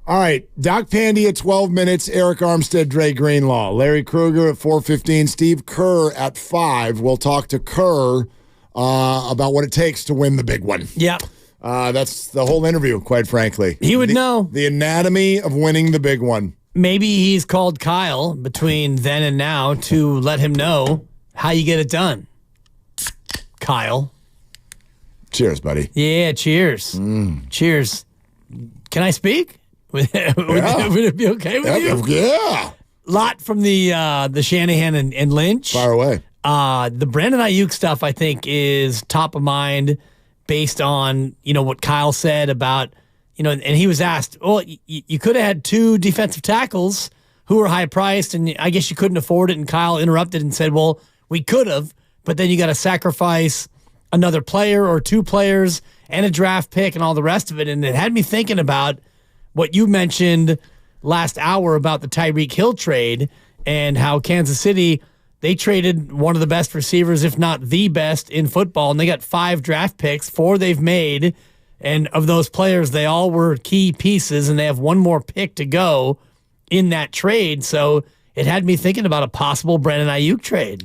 All right, Doc Pandy at 12 minutes, Eric Armstead, Dre Greenlaw, Larry Krueger at 4:15, Steve Kerr at 5. We'll talk to Kerr about what it takes to win the big one.
Yeah.
That's the whole interview, quite frankly.
He would know.
The anatomy of winning the big one.
Maybe he's called Kyle between then and now to let him know how you get it done. Kyle.
Cheers, buddy.
Yeah, cheers. Cheers. Can I speak? Would it be okay with you?
Yeah.
Lot from the Shanahan and Lynch.
Far away.
The Brandon Aiyuk stuff, I think, is top of mind based on, what Kyle said about, and he was asked, well, you could have had 2 defensive tackles who were high priced, and I guess you couldn't afford it. And Kyle interrupted and said, well, we could have, but then you got to sacrifice another player or 2 players and a draft pick and all the rest of it. And it had me thinking about what you mentioned last hour about the Tyreek Hill trade and how Kansas City, they traded one of the best receivers, if not the best in football, and they got 5 draft picks, 4 they've made, and of those players, they all were key pieces, and they have 1 more pick to go in that trade. So it had me thinking about a possible Brandon Aiyuk trade.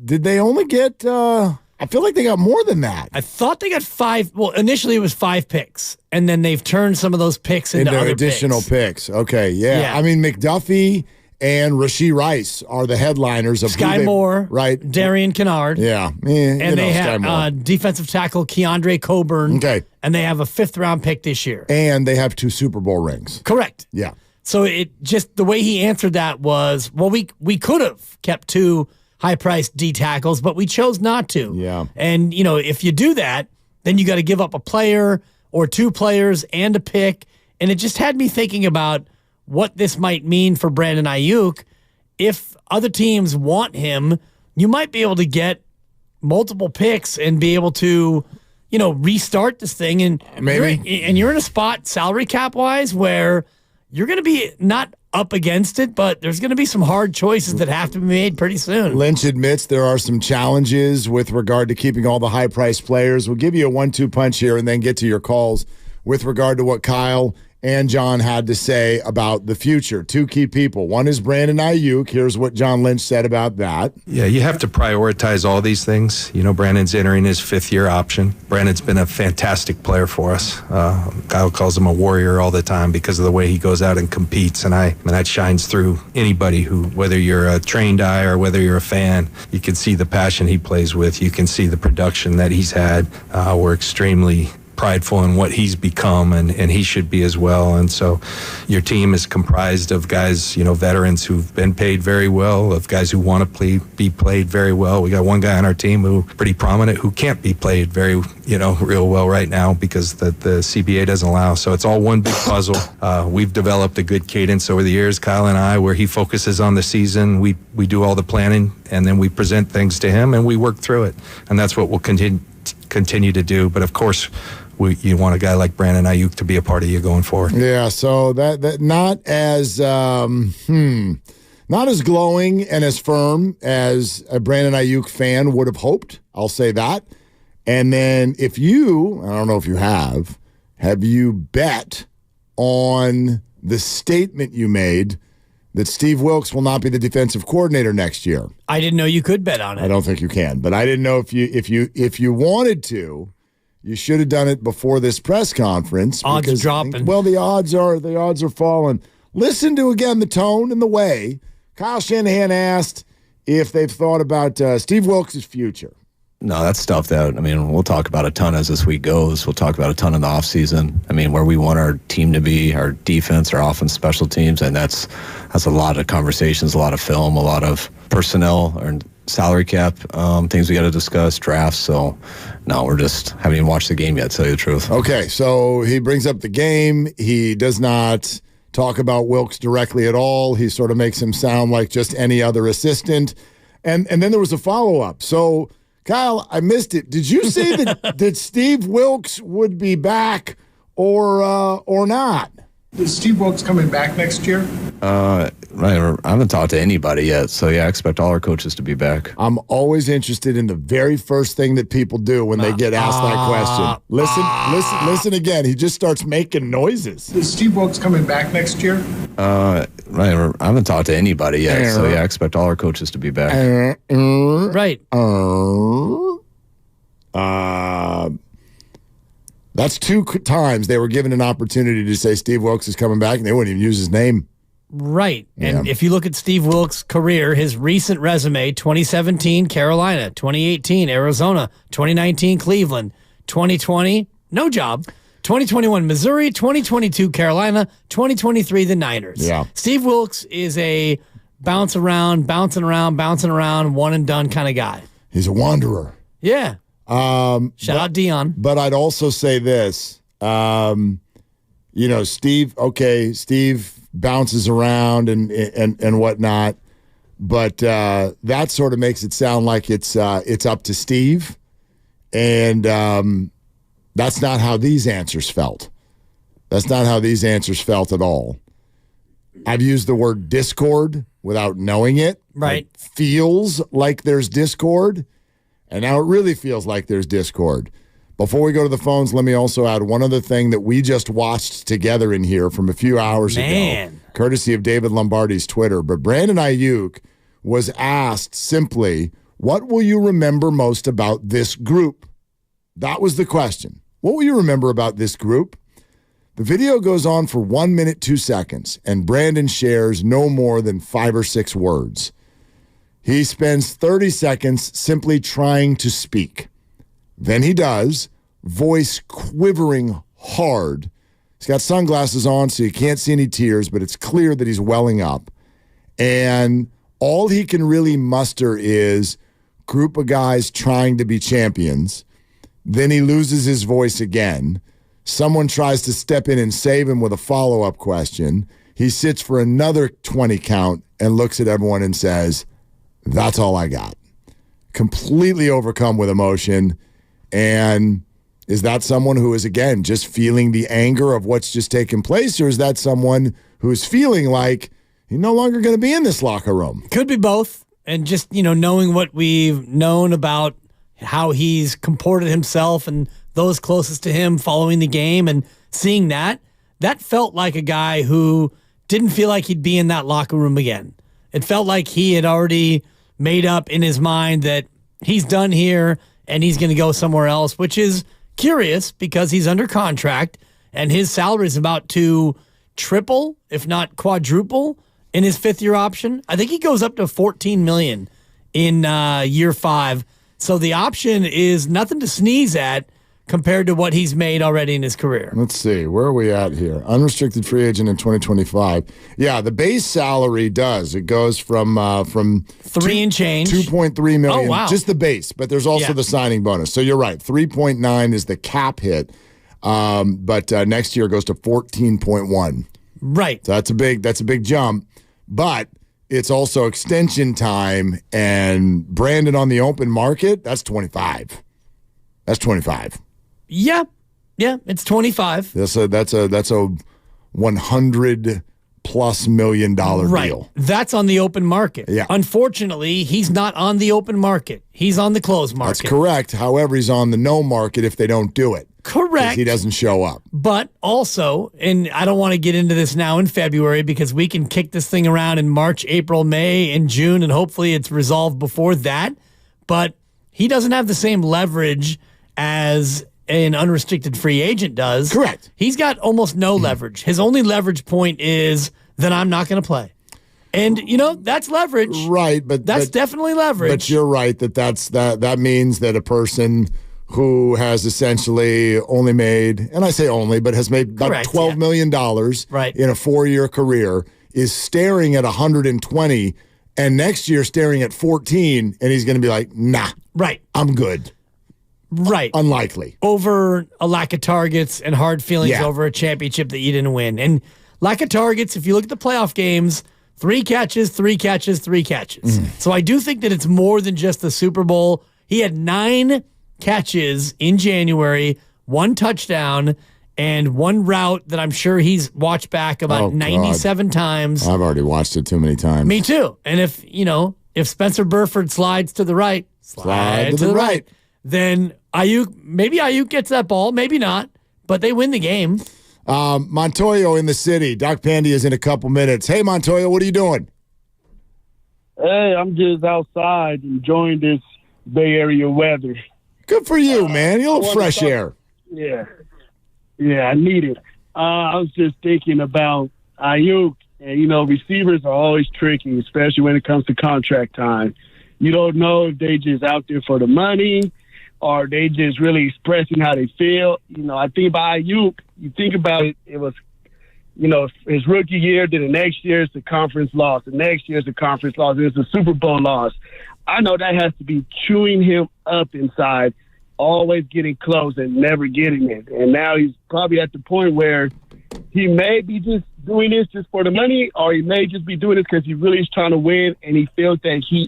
Did they only get I feel like they got more than that.
I thought they got 5. Well, initially it was 5 picks, and then they've turned some of those picks into other
additional picks. Okay, yeah. I mean, McDuffie and Rashee Rice are the headliners of
Sky Moore,
right?
Darian Kennard.
Yeah.
And they have defensive tackle Keandre Coburn.
Okay.
And they have a 5th round pick this year.
And they have 2 Super Bowl rings.
Correct.
Yeah.
So it just the way he answered that was, well, we could have kept 2 high-priced D tackles, but we chose not to.
Yeah.
And, if you do that, then you got to give up a player or 2 players and a pick. And it just had me thinking about what this might mean for Brandon Aiyuk. If other teams want him, you might be able to get multiple picks and be able to, restart this thing. And you're in a spot salary cap wise where you're going to be not up against it, but there's going to be some hard choices that have to be made pretty soon.
Lynch admits there are some challenges with regard to keeping all the high-priced players. We'll give you a 1-2 punch here and then get to your calls with regard to what Kyle and John had to say about the future. 2 key people. One is Brandon Aiyuk. Here's what John Lynch said about that.
Yeah, you have to prioritize all these things. Brandon's entering his 5th-year option. Brandon's been a fantastic player for us. Kyle calls him a warrior all the time because of the way he goes out and competes, and that shines through anybody who, whether you're a trained eye or whether you're a fan, you can see the passion he plays with. You can see the production that he's had. We're extremely prideful in what he's become, and he should be as well. And so your team is comprised of guys, veterans who've been paid very well, of guys who want to be played very well. We got one guy on our team who pretty prominent who can't be played very, real well right now because the CBA doesn't allow. So it's all one big puzzle. We've developed a good cadence over the years, Kyle and I, where he focuses on the season. We do all the planning, and then we present things to him, and we work through it. And that's what we'll continue to do. But of course, you want a guy like Brandon Aiyuk to be a part of you going forward.
Yeah, so that not as not as glowing and as firm as a Brandon Aiyuk fan would have hoped. I'll say that. And then I don't know if you have you bet on the statement you made that Steve Wilks will not be the defensive coordinator next year?
I didn't know you could bet on it.
I don't think you can, but I didn't know if you wanted to. You should have done it before this press conference.
Odds dropping.
Well, the odds are falling. Listen to, again, the tone and the way. Kyle Shanahan asked if they've thought about Steve Wilks' future.
No, that's stuff that, we'll talk about a ton as this week goes. We'll talk about a ton in the offseason. Where we want our team to be, our defense, our offense, special teams, and that's a lot of conversations, a lot of film, a lot of personnel or salary cap, things we got to discuss, drafts. So, no, we're just haven't even watched the game yet, to tell you the truth.
Okay, so he brings up the game. He does not talk about Wilks directly at all. He sort of makes him sound like just any other assistant. And then there was a follow-up. So, Kyle, I missed it. Did you say that Steve Wilks would be back or not?
Is Steve Wilks coming back next year?
Right. I haven't talked to anybody yet. So, yeah, I expect all our coaches to be back.
I'm always interested in the very first thing that people do when they get asked that question. Listen again. He just starts making noises.
Is Steve Wilks coming back next year?
Right. I haven't talked to anybody yet. So, yeah, I expect all our coaches to be back.
Right.
That's 2 times they were given an opportunity to say Steve Wilks is coming back, and they wouldn't even use his name.
Right. And if you look at Steve Wilks' career, his recent resume, 2017, Carolina, 2018, Arizona, 2019, Cleveland, 2020, no job, 2021, Missouri, 2022, Carolina, 2023, the Niners.
Yeah.
Steve Wilks is a bouncing around, one and done kind of guy.
He's a wanderer.
Yeah. Shout out Dion.
But I'd also say this, Steve bounces around and whatnot, but that sort of makes it sound like it's up to Steve, and that's not how these answers felt. That's not how these answers felt at all. I've used the word discord without knowing it.
Right.
It feels like there's discord. And now it really feels like there's discord. Before we go to the phones, let me also add one other thing that we just watched together in here from a few hours ago, courtesy of David Lombardi's Twitter. But Brandon Aiyuk was asked simply, what will you remember most about this group? That was the question. What will you remember about this group? The video goes on for 1 minute, 2 seconds, and Brandon shares no more than 5 or 6 words. He spends 30 seconds simply trying to speak. Then he does, voice quivering hard, He's got sunglasses on, so you can't see any tears, but it's clear that he's welling up. And all he can really muster is group of guys trying to be champions. Then he loses his voice again. Someone tries to step in and save him with a follow-up question. He sits for another 20 count and looks at everyone and says, "That's all I got." Completely overcome with emotion. And is that someone who is, again, just feeling the anger of what's just taken place, or is that someone who's feeling like he's no longer going to be in this locker room?
Could be both. And just, knowing what we've known about how he's comported himself and those closest to him following the game and seeing that felt like a guy who didn't feel like he'd be in that locker room again. It felt like he had already made up in his mind that he's done here and he's going to go somewhere else, which is curious because he's under contract and his salary is about to triple, if not quadruple, in his fifth-year option. I think he goes up to $14 million in year 5. So the option is nothing to sneeze at compared to what he's made already in his career.
Let's see. Where are we at here? Unrestricted free agent in 2025. Yeah, the base salary does. It goes from
3 and change.
2.3 million.
Oh, wow.
Just the base, but there's also the signing bonus. So you're right. 3.9 is the cap hit. But next year it goes to 14.1.
Right.
So that's a big jump. But it's also extension time, and Brandon on the open market, that's 25. That's 25.
Yeah, it's 25.
That's a $100+ million deal.
That's on the open market.
Yeah.
Unfortunately, he's not on the open market. He's on the closed market.
That's correct. However, he's on the no market if they don't do it.
Correct.
He doesn't show up.
But also, and I don't want to get into this now in February because we can kick this thing around in March, April, May, and June, and hopefully it's resolved before that. But he doesn't have the same leverage as an unrestricted free agent does.
Correct.
He's got almost no leverage. His only leverage point is that I'm not going to play. And, that's leverage.
Right, but
that's definitely leverage.
But you're right that means that a person who has essentially only made, and I say only, but has made about $12 million in a 4-year career, is staring at 120, and next year staring at 14, and he's going to be like, nah, I'm good.
Right.
Unlikely.
Over a lack of targets and hard feelings over a championship that you didn't win. And lack of targets, if you look at the playoff games, 3 catches, 3 catches, 3 catches. So I do think that it's more than just the Super Bowl. He had 9 catches in January, 1 touchdown, and 1 route that I'm sure he's watched back about 97 times.
I've already watched it too many times.
Me too. And if Spencer Burford slides to the right, slide to the right, then maybe Aiyuk gets that ball, maybe not, but they win the game.
Montoyo in the city. Doc Pandy is in a couple minutes. Hey, Montoyo, what are you doing?
Hey, I'm just outside enjoying this Bay Area weather.
Good for you, man. You love fresh air.
Yeah, I need it. I was just thinking about Aiyuk, and receivers are always tricky, especially when it comes to contract time. You don't know if they just out there for the money or they just really expressing how they feel. I think about Aiyuk, you think about it, it was, his rookie year, then the next year it's the conference loss. The next year it's the conference loss. It's the Super Bowl loss. I know that has to be chewing him up inside, always getting close and never getting it. And now he's probably at the point where he may be just doing this just for the money, or he may just be doing this because he really is trying to win and he feels that he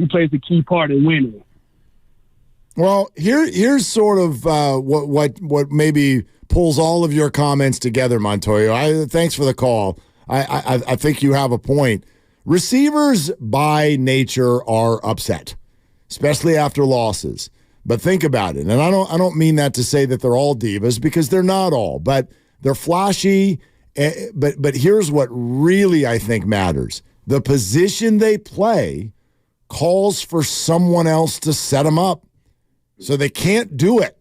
plays a key part in winning.
Well, here's sort of what maybe pulls all of your comments together, Montoyo. Thanks for the call. I think you have a point. Receivers by nature are upset, especially after losses. But think about it, and I don't mean that to say that they're all divas, because they're not all, but they're flashy. But here's what really I think matters: the position they play calls for someone else to set them up, so they can't do it.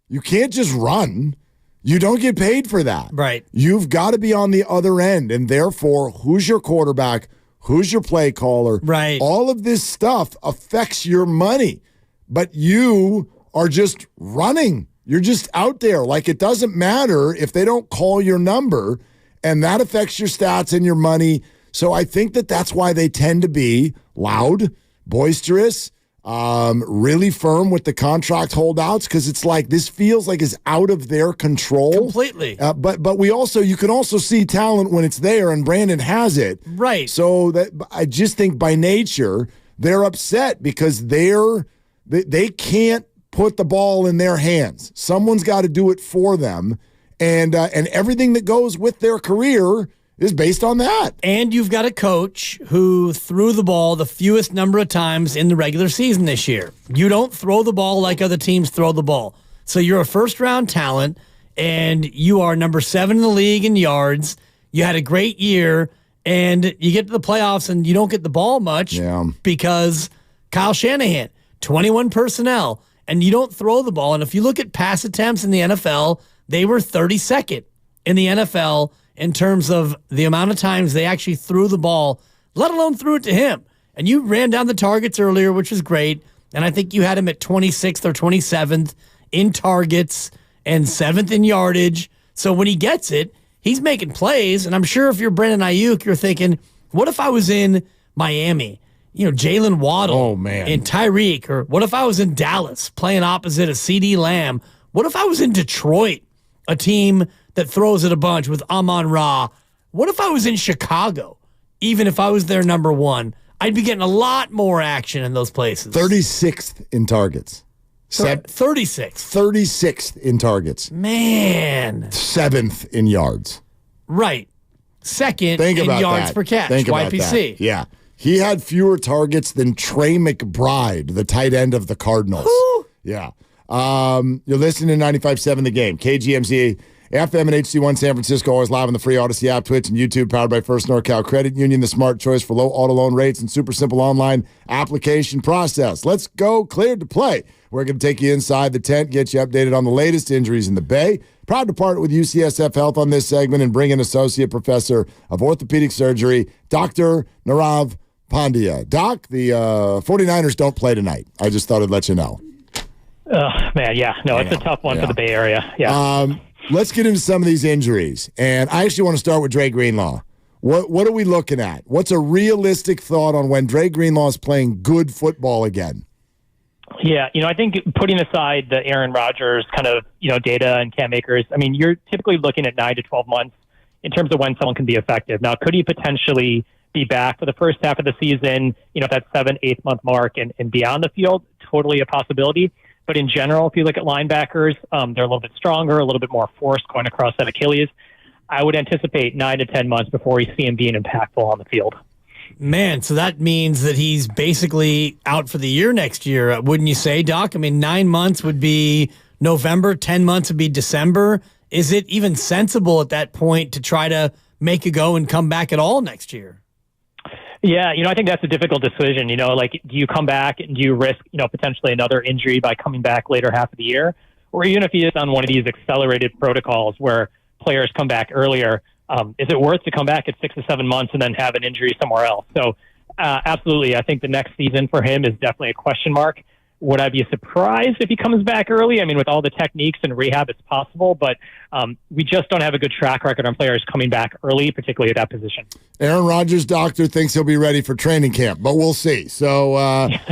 You can't just run. You don't get paid for that.
Right.
You've got to be on the other end, and therefore, who's your quarterback? Who's your play caller?
Right.
All of this stuff affects your money, but you are just running. You're just out there. Like, it doesn't matter if they don't call your number, and that affects your stats and your money. So I think that's why they tend to be loud, boisterous, really firm with the contract holdouts, because it's like this feels like it's out of their control
completely.
But you can also see talent when it's there, and Brandon has it.
Right.
So that I just think by nature they're upset because they can't put the ball in their hands. Someone's got to do it for them, and everything that goes with their career is based on that.
And you've got a coach who threw the ball the fewest number of times in the regular season this year. You don't throw the ball like other teams throw the ball. So you're a first-round talent, and you are number 7 in the league in yards. You had a great year, and you get to the playoffs, and you don't get the ball much because Kyle Shanahan, 21 personnel, and you don't throw the ball. And if you look at pass attempts in the NFL, they were 32nd in the NFL in terms of the amount of times they actually threw the ball, let alone threw it to him. And you ran down the targets earlier, which is great. And I think you had him at 26th or 27th in targets and 7th in yardage. So when he gets it, he's making plays. And I'm sure if you're Brandon Aiyuk, you're thinking, what if I was in Miami? Jalen Waddle and Tyreek. Or what if I was in Dallas playing opposite of CD Lamb? What if I was in Detroit, a team that throws it a bunch with Amon-Ra? What if I was in Chicago? Even if I was their number 1, I'd be getting a lot more action in those places.
36th in targets.
36th.
36th in targets.
Man.
7th in yards.
Right. Second in yards per catch.
Think about
YPC.
that. Yeah. He had fewer targets than Trey McBride, the tight end of the Cardinals.
Woo!
Yeah. You're listening to 95.7 The Game. KGMZ, FM and HD1 San Francisco, always live on the free Odyssey app, Twitch, and YouTube, powered by First NorCal Credit Union, the smart choice for low auto loan rates and super simple online application process. Let's go. Cleared to play. We're going to take you inside the tent, get you updated on the latest injuries in the Bay. Proud to partner with UCSF Health on this segment and bring in Associate Professor of Orthopedic Surgery, Dr. Nirav Pandya. Doc, the 49ers don't play tonight. I just thought I'd let you know.
Man, yeah. No, it's a tough one for the Bay Area. Yeah.
Let's get into some of these injuries. And I actually want to start with Dre Greenlaw. What are we looking at? What's a realistic thought on when Dre Greenlaw is playing good football again?
Yeah, I think putting aside the Aaron Rodgers kind of, data and Cam Akers, you're typically looking at 9 to 12 months in terms of when someone can be effective. Now, could he potentially be back for the first half of the season, that 7-8 month mark and be on the field? Totally a possibility. But in general, if you look at linebackers, they're a little bit stronger, a little bit more force going across that Achilles. I would anticipate 9 to 10 months before we see him being impactful on the field.
Man, so that means that he's basically out for the year next year, wouldn't you say, Doc? 9 months would be November, 10 months would be December. Is it even sensible at that point to try to make a go and come back at all next year?
Yeah, I think that's a difficult decision. Do you come back and do you risk, potentially another injury by coming back later half of the year? Or even if he is on one of these accelerated protocols where players come back earlier, is it worth to come back at 6 to 7 months and then have an injury somewhere else? So absolutely, I think the next season for him is definitely a question mark. Would I be surprised if he comes back early? With all the techniques and rehab, it's possible, but we just don't have a good track record on players coming back early, particularly at that position.
Aaron Rodgers' doctor thinks he'll be ready for training camp, but we'll see. So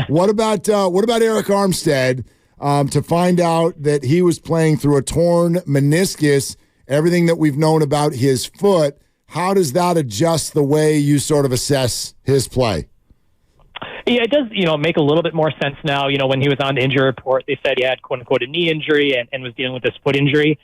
what about Eric Armstead to find out that he was playing through a torn meniscus, everything that we've known about his foot? How does that adjust the way you sort of assess his play?
Yeah, it does, make a little bit more sense now. When he was on the injury report, they said he had, quote unquote, a knee injury and was dealing with this foot injury.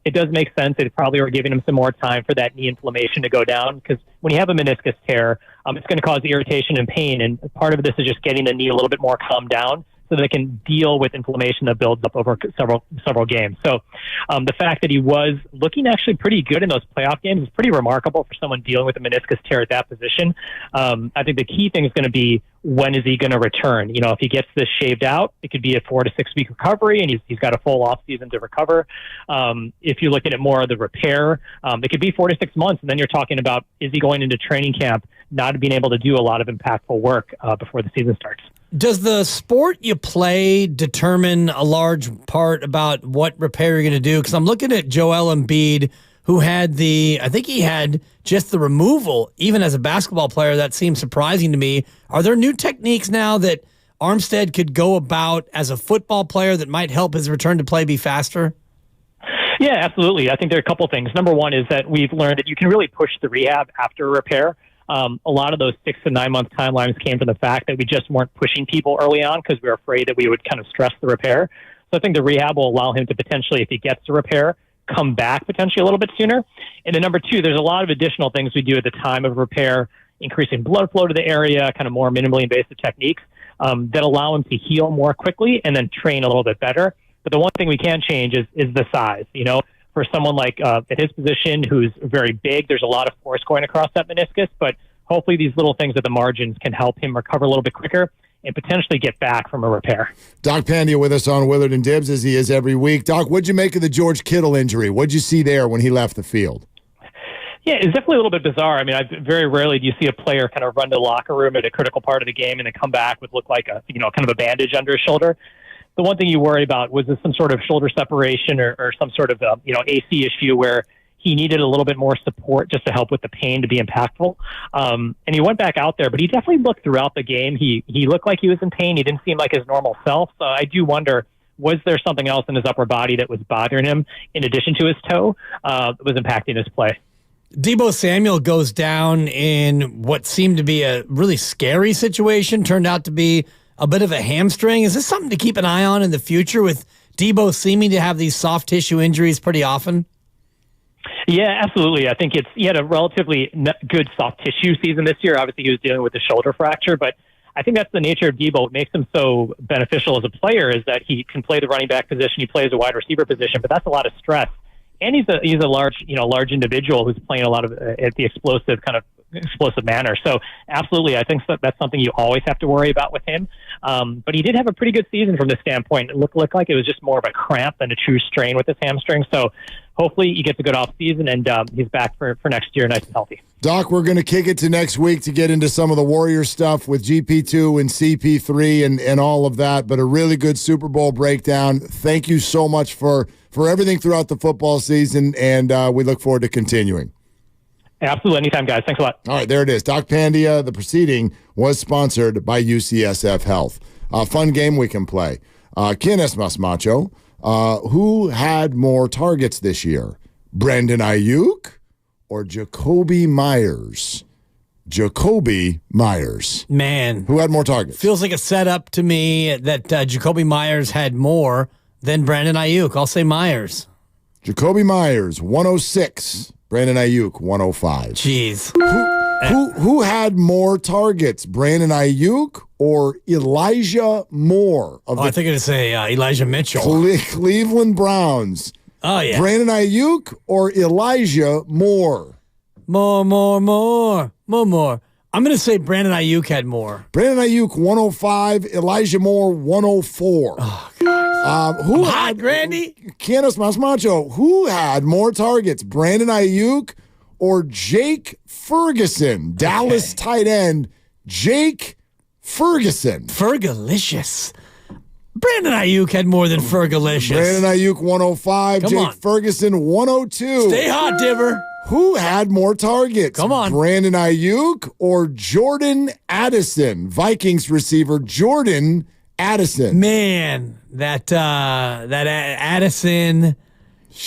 It does make sense. They probably were giving him some more time for that knee inflammation to go down, because when you have a meniscus tear, it's going to cause irritation and pain. And part of this is just getting the knee a little bit more calmed down so they can deal with inflammation that builds up over several games. So the fact that he was looking actually pretty good in those playoff games is pretty remarkable for someone dealing with a meniscus tear at that position. I think the key thing is going to be, when is he going to return? If he gets this shaved out, it could be a 4 to 6 week recovery, and he's got a full off season to recover. If you're looking at more of the repair, it could be 4 to 6 months, and then you're talking about, is he going into training camp not being able to do a lot of impactful work before the season starts?
Does the sport you play determine a large part about what repair you're going to do? Because I'm looking at Joel Embiid, who had I think he had just the removal, even as a basketball player. That seems surprising to me. Are there new techniques now that Armstead could go about as a football player that might help his return to play be faster?
Yeah, absolutely. I think there are a couple things. Number one is that we've learned that you can really push the rehab after a repair. A lot of those 6 to 9 month timelines came from the fact that we just weren't pushing people early on because we were afraid that we would kind of stress the repair. So I think the rehab will allow him to potentially, if he gets the repair, come back potentially a little bit sooner. And then number two, there's a lot of additional things we do at the time of repair, increasing blood flow to the area, kind of more minimally invasive techniques that allow him to heal more quickly and then train a little bit better. But the one thing we can change is the size. For someone like at his position who's very big, there's a lot of force going across that meniscus, but hopefully these little things at the margins can help him recover a little bit quicker and potentially get back from a repair.
Doc Pandia with us on Willard and Dibs, as he is every week. Doc, what'd you make of the George Kittle injury? What'd you see there when he left the field?
Yeah, it's definitely a little bit bizarre. I mean, very rarely do you see a player kind of run to the locker room at a critical part of the game and then come back with look like a kind of a bandage under his shoulder. The one thing you worry about, was this some sort of shoulder separation or some sort of AC issue where he needed a little bit more support just to help with the pain to be impactful. And he went back out there, but he definitely looked throughout the game. He looked like he was in pain. He didn't seem like his normal self. So I do wonder, was there something else in his upper body that was bothering him in addition to his toe that was impacting his play?
Deebo Samuel goes down in what seemed to be a really scary situation, turned out to be a bit of a hamstring. Is this something to keep an eye on in the future with Deebo seeming to have these soft tissue injuries pretty often?
Yeah, absolutely. I think he had a relatively good soft tissue season this year. Obviously, he was dealing with a shoulder fracture, but I think that's the nature of Deebo. What makes him so beneficial as a player is that he can play the running back position. He plays a wide receiver position, but that's a lot of stress. And he's a large individual who's playing a lot of at the explosive manner. So absolutely, I think that's something you always have to worry about with him. But he did have a pretty good season from this standpoint. It looked like it was just more of a cramp than a true strain with his hamstring. So hopefully he gets a good off season and he's back for next year, nice and healthy.
Doc, we're going to kick it to next week to get into some of the Warrior stuff with GP2 and CP3 and all of that, but a really good Super Bowl breakdown. Thank you so much for everything throughout the football season, and we look forward to continuing.
Absolutely. Anytime, guys. Thanks a lot.
All right, there it is. Doc Pandia, the proceeding was sponsored by UCSF Health. Fun game we can play. ¿Quién es más macho? Who had more targets this year? Brandon Aiyuk or Jacoby Myers? Jacoby Myers.
Man.
Who had more targets?
Feels like a setup to me that Jacoby Myers had more than Brandon Aiyuk. I'll say Myers.
Jacoby Myers, 106. Brandon Aiyuk, 105.
Jeez.
Who had more targets, Brandon Aiyuk or Elijah Moore?
I think I'd say Elijah Mitchell.
Cleveland Browns.
Oh, yeah.
Brandon Aiyuk or Elijah Moore?
More. I'm going to say Brandon Aiyuk had more.
Brandon Aiyuk, 105. Elijah Moore, 104.
Oh, God.
Who
hot,
had,
Randy?
Canis Mas Macho, who had more targets, Brandon Aiyuk or Jake Ferguson? Dallas tight end, Jake Ferguson.
Fergalicious. Brandon Aiyuk had more than Fergalicious.
Brandon Aiyuk, 105.
Come
Jake
on.
Ferguson, 102.
Stay hot, Dibber.
Who had more targets?
Come on.
Brandon Aiyuk or Jordan Addison? Vikings receiver Jordan Addison.
Man, that Addison.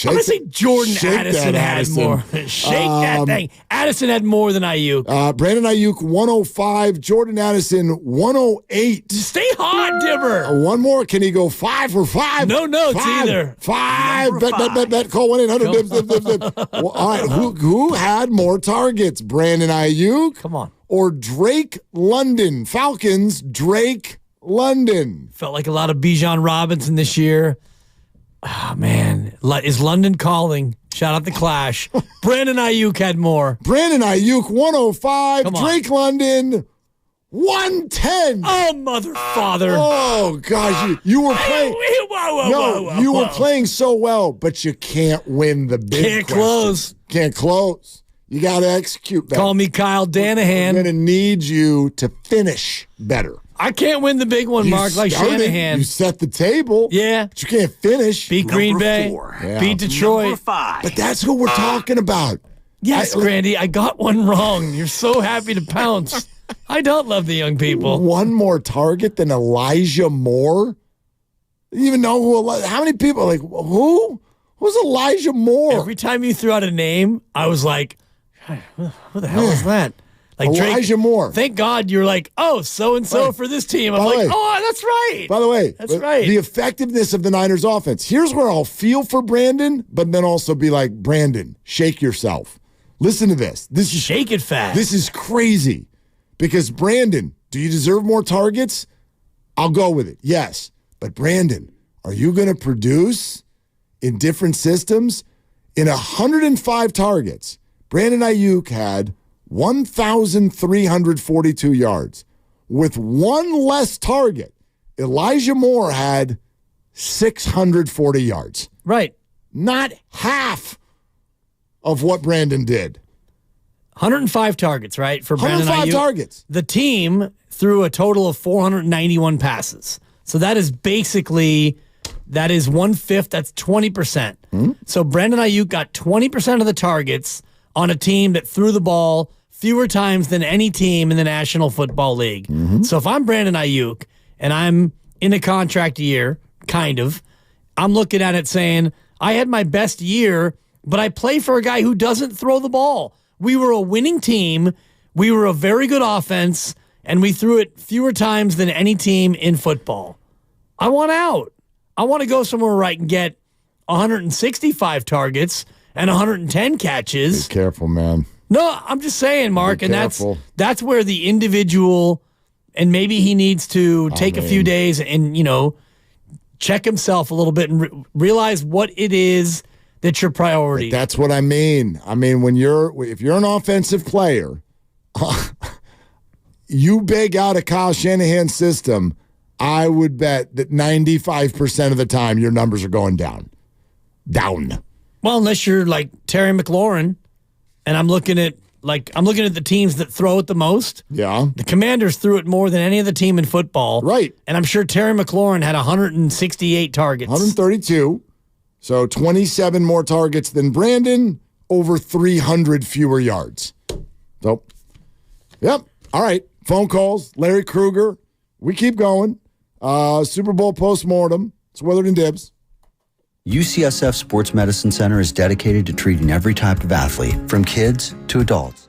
I'm going to say Jordan Addison had more. Shake that thing. Addison had more than Aiyuk.
Brandon Aiyuk, 105. Jordan Addison, 108.
Stay hot, Dibber.
One more. Can he go 5 for 5?
No notes either.
5. Bet. Call 1-800-DIBS. Well, all right. Who had more targets? Brandon Aiyuk?
Come on.
Or Drake London? Falcons, Drake London.
Felt like a lot of Bijan Robinson this year. Oh, man. Is London calling? Shout out the Clash. Brandon Aiyuk had more.
Brandon Aiyuk, 105.
Come on.
Drake London, 110.
Oh, mother father.
Oh, gosh. You were playing. You were playing so well, but you can't win the big
Can't
question.
close.
Can't close. You got to execute better.
Call me Kyle Danahan.
I'm going to need you to finish better.
I can't win the big one, Mark, like Shanahan.
You set the table.
Yeah.
But you can't finish.
Beat Green Bay.
Yeah.
Beat Detroit.
Number 5.
But that's who we're talking about.
Yes, Grandy, I got one wrong. You're so happy to pounce. I don't love the young people.
One more target than Elijah Moore? You even know how many people, like, who? Who's Elijah Moore?
Every time you threw out a name, I was like, who the hell is that? Like
Elijah Moore.
Thank God you're like, oh, so-and-so for this team. I'm like, oh, that's right.
By the way,
that's right.
The effectiveness of the Niners offense. Here's where I'll feel for Brandon, but then also be like, Brandon, shake yourself. Listen to this.
Shake it fast.
This is crazy. Because Brandon, do you deserve more targets? I'll go with it. Yes. But Brandon, are you going to produce in different systems? In 105 targets, Brandon Aiyuk had 1,342 yards. With one less target, Elijah Moore had 640 yards.
Right.
Not half of what Brandon did.
105 targets, right, for Brandon Aiyuk.
105 targets.
The team threw a total of 491 passes. So that is basically, that is 1/5. That's 20%. So Brandon Aiyuk got 20% of the targets on a team that threw the ball fewer times than any team in the National Football League. So if I'm Brandon Aiyuk and I'm in a contract year, kind of, I'm looking at it saying, I had my best year, but I play for a guy who doesn't throw the ball. We were a winning team. We were a very good offense, and we threw it fewer times than any team in football. I want out. I want to go somewhere where I can get 165 targets and 110 catches.
Be careful, man.
No, I'm just saying, Mark, and that's where the individual, and maybe he needs to take a few days and, check himself a little bit and realize what it is that's your priority.
That's what I mean. I mean, if you're an offensive player, you beg out a Kyle Shanahan system, I would bet that 95% of the time your numbers are going down.
Well, unless you're like Terry McLaurin, and I'm looking at the teams that throw it the most.
Yeah.
The Commanders threw it more than any other team in football.
Right.
And I'm sure Terry McLaurin had 168 targets.
132. So 27 more targets than Brandon, over 300 fewer yards. So, yep. All right. Phone calls, Larry Krueger. We keep going. Super Bowl postmortem. It's Willard and Dibbs.
UCSF Sports Medicine Center is dedicated to treating every type of athlete, from kids to adults.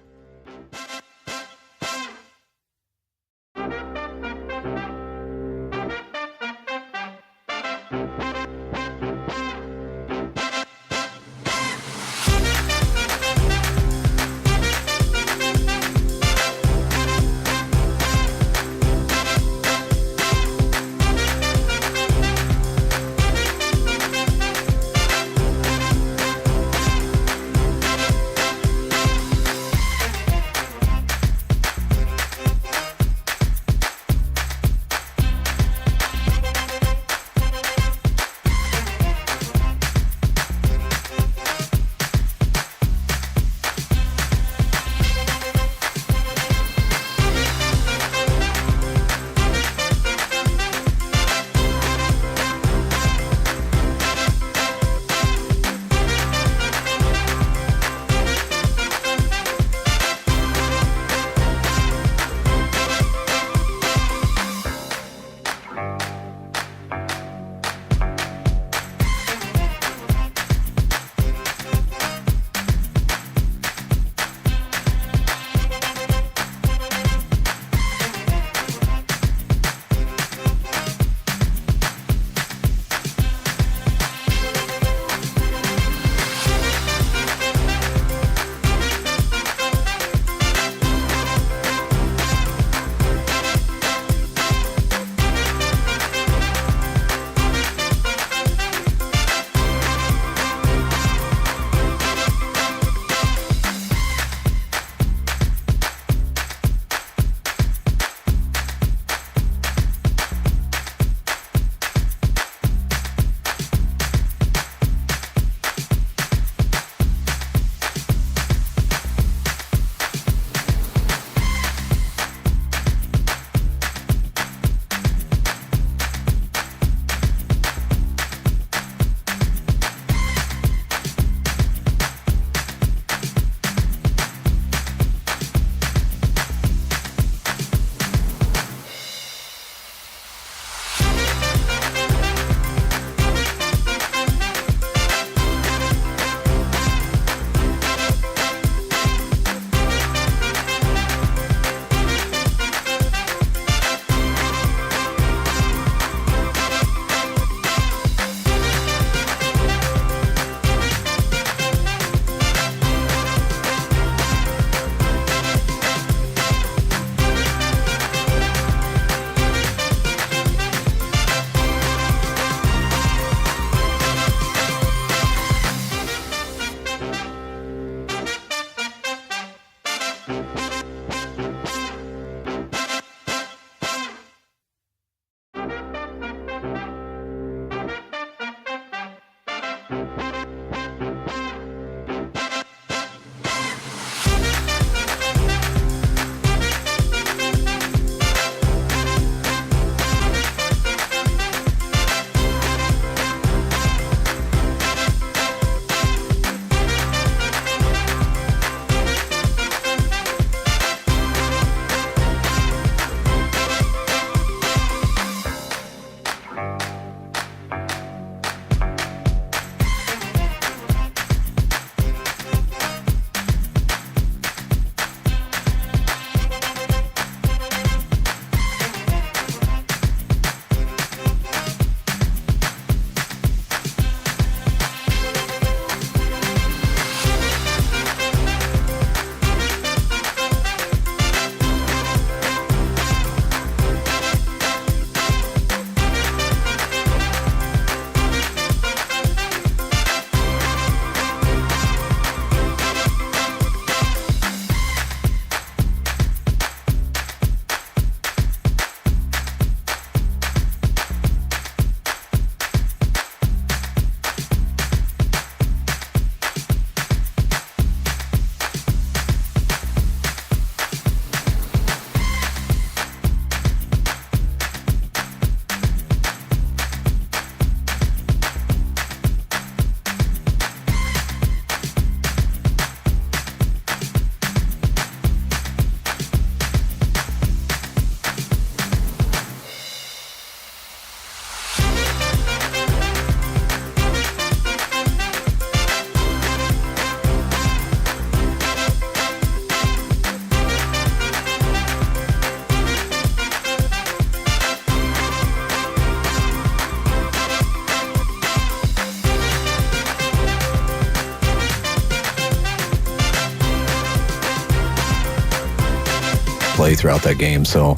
throughout that game. So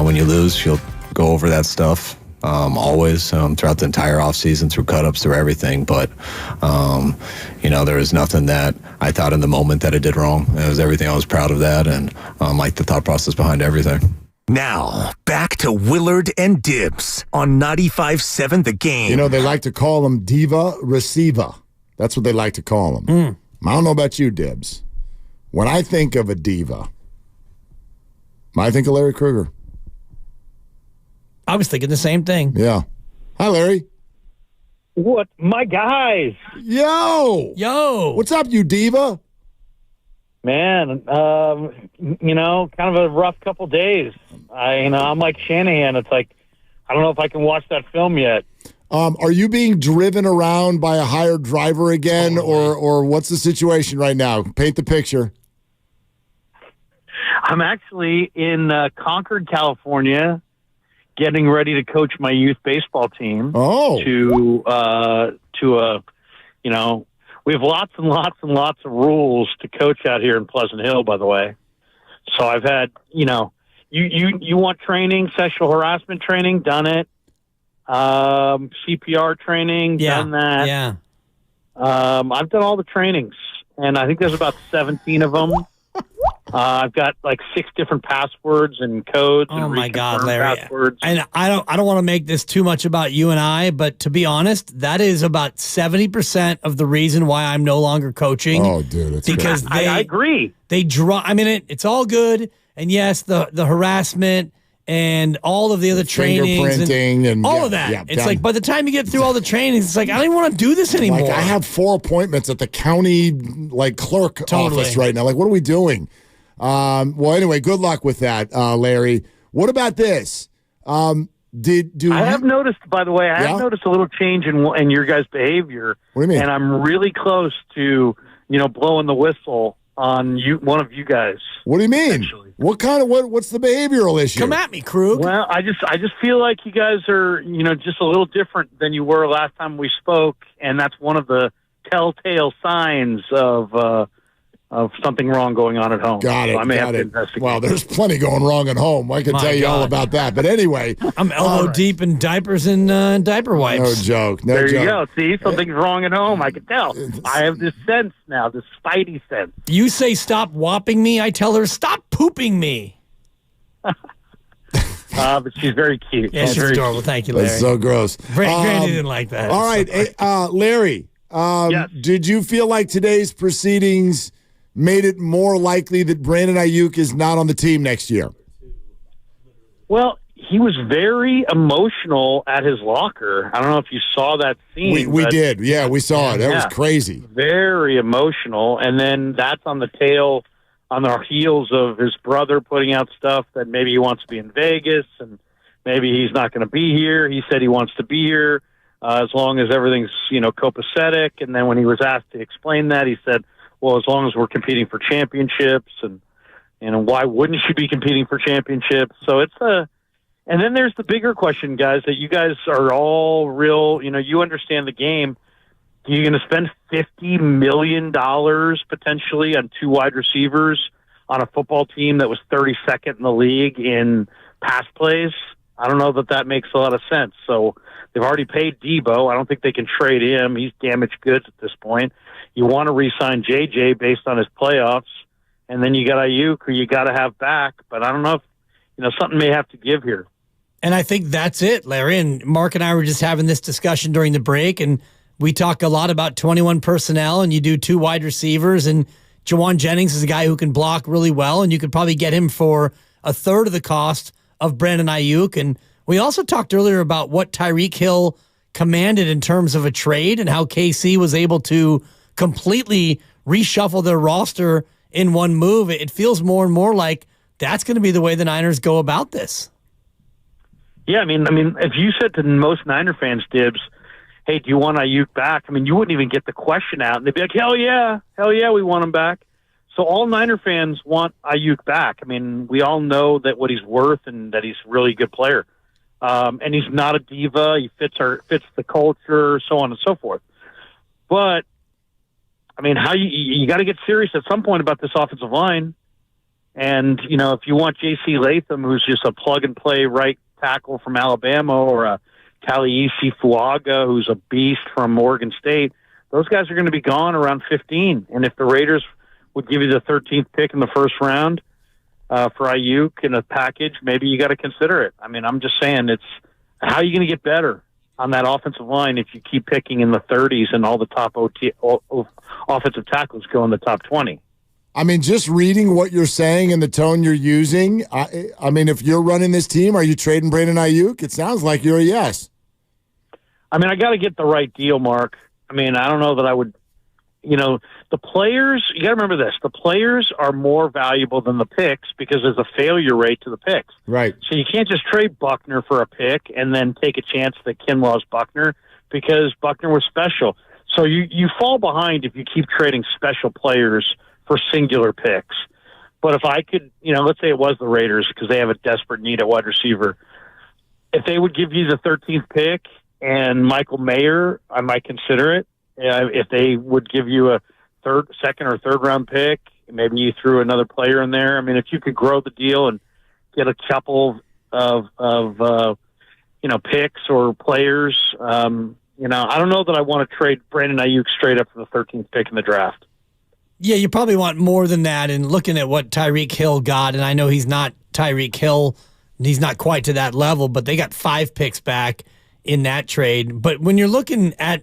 when you lose, she'll go over that stuff. Always throughout the entire offseason, through cut-ups, through everything. But, there was nothing that I thought in the moment that I did wrong. It was everything. I was proud of that and like the thought process behind everything.
Now, back to Willard and Dibs on 95.7 The Game.
They like to call them diva receiver. That's what they like to call them. I don't know about you, Dibs. When I think of a diva, I think of Larry Krueger.
I was thinking the same thing.
Yeah. Hi, Larry.
What? My guys.
Yo. What's up, you diva?
Man, kind of a rough couple days. I'm like Shanahan. It's like, I don't know if I can watch that film yet.
Are you being driven around by a hired driver again, or what's the situation right now? Paint the picture.
I'm actually in Concord, California, getting ready to coach my youth baseball team. We have lots and lots and lots of rules to coach out here in Pleasant Hill, by the way. So I've had, you want training, sexual harassment training, done it. CPR training, done that.
Yeah.
I've done all the trainings, and I think there's about 17 of them. I've got like 6 different passwords and codes.
Oh
and
my God, Larry!
Passwords.
And I don't want to make this too much about you and I, but to be honest, that is about 70% of the reason why I'm no longer coaching.
Oh, dude, it's
because
I agree.
They draw. I mean, it's all good, and yes, the harassment and all of the other trainings
and
all of that. It's like by the time you get through all the trainings, it's like I don't even want to do this anymore.
Like I have 4 appointments at the county clerk office right now. Like, what are we doing? Well, anyway, good luck with that, Larry. What about this?
I have noticed, by the way, I have noticed a little change in your guys' behavior.
What do you mean?
And I'm really close to, blowing the whistle on one of you guys.
What do you mean? Actually. What's the behavioral issue?
Come at me, Krug.
Well, I just feel like you guys are, just a little different than you were last time we spoke, and that's one of the telltale signs of something wrong going on at home.
Got it.
So I may
got
have to
it.
investigate.
Well, there's plenty going wrong at home. I can tell you all about that. But anyway,
I'm elbow deep in diapers and diaper wipes.
No joke. No
there
joke.
you go. See, something's wrong at home. I can tell. I have this sense now, this spidey sense.
You say stop whopping me. I tell her stop pooping me.
But she's very cute.
Yeah, she's adorable. Thank you, Larry.
That's so gross.
Granny didn't like that.
All right, Larry.
Yes.
Did you feel like today's proceedings made it more likely that Brandon Aiyuk is not on the team next year?
Well, he was very emotional at his locker. I don't know if you saw that scene.
We did. Yeah, we saw it. That was crazy.
Very emotional. And then that's on the heels of his brother putting out stuff that maybe he wants to be in Vegas and maybe he's not going to be here. He said he wants to be here as long as everything's, copacetic. And then when he was asked to explain that, he said, well, as long as we're competing for championships and why wouldn't you be competing for championships? So and then there's the bigger question, guys, that you guys are all real, you understand the game. You're going to spend $50 million potentially on 2 wide receivers on a football team that was 32nd in the league in pass plays. I don't know that makes a lot of sense. So they've already paid Debo. I don't think they can trade him. He's damaged goods at this point. You want to re-sign JJ based on his playoffs, and then you got Aiyuk, who you got to have back. But I don't know if something may have to give here.
And I think that's it, Larry. And Mark and I were just having this discussion during the break, and we talk a lot about 21 personnel, and you do 2 wide receivers, and Jawan Jennings is a guy who can block really well, and you could probably get him for a third of the cost of Brandon Aiyuk. And we also talked earlier about what Tyreek Hill commanded in terms of a trade and how KC was able to completely reshuffle their roster in one move. It feels more and more like that's going to be the way the Niners go about this.
Yeah, I mean, if you said to most Niner fans, Dibs, hey, do you want Aiyuk back? I mean, you wouldn't even get the question out. And they'd be like, hell yeah, we want him back. So all Niner fans want Aiyuk back. I mean, we all know that what he's worth and that he's a really good player. And he's not a diva. He fits the culture, so on and so forth. But, I mean, how you got to get serious at some point about this offensive line. And, if you want J.C. Latham, who's just a plug-and-play right tackle from Alabama, or a Talieisi Fuaga, who's a beast from Oregon State, those guys are going to be gone around 15. And if the Raiders would give you the 13th pick in the first round for Aiyuk in a package, maybe you got to consider it. I mean, I'm just saying, it's how are you going to get better on that offensive line if you keep picking in the 30s and all the top offensive tackles go in the top 20?
I mean, just reading what you're saying and the tone you're using, I mean, if you're running this team, are you trading Brandon Aiyuk? It sounds like you're a yes.
I mean, I got to get the right deal, Mark. I mean, I don't know that I would, the players, you got to remember this, the players are more valuable than the picks because there's a failure rate to the picks.
Right.
So you can't just trade Buckner for a pick and then take a chance that Kinlaw's Buckner because Buckner was special. So you fall behind if you keep trading special players for singular picks. But if I could, let's say it was the Raiders because they have a desperate need at wide receiver. If they would give you the 13th pick and Michael Mayer, I might consider it. If they would give you a second or third round pick, maybe you threw another player in there. I mean, if you could grow the deal and get a couple of picks or players, I don't know that I want to trade Brandon Aiyuk straight up for the 13th pick in the draft.
Yeah, you probably want more than that. And looking at what Tyreek Hill got, and I know he's not Tyreek Hill, he's not quite to that level, but they got 5 picks back in that trade. But when you're looking at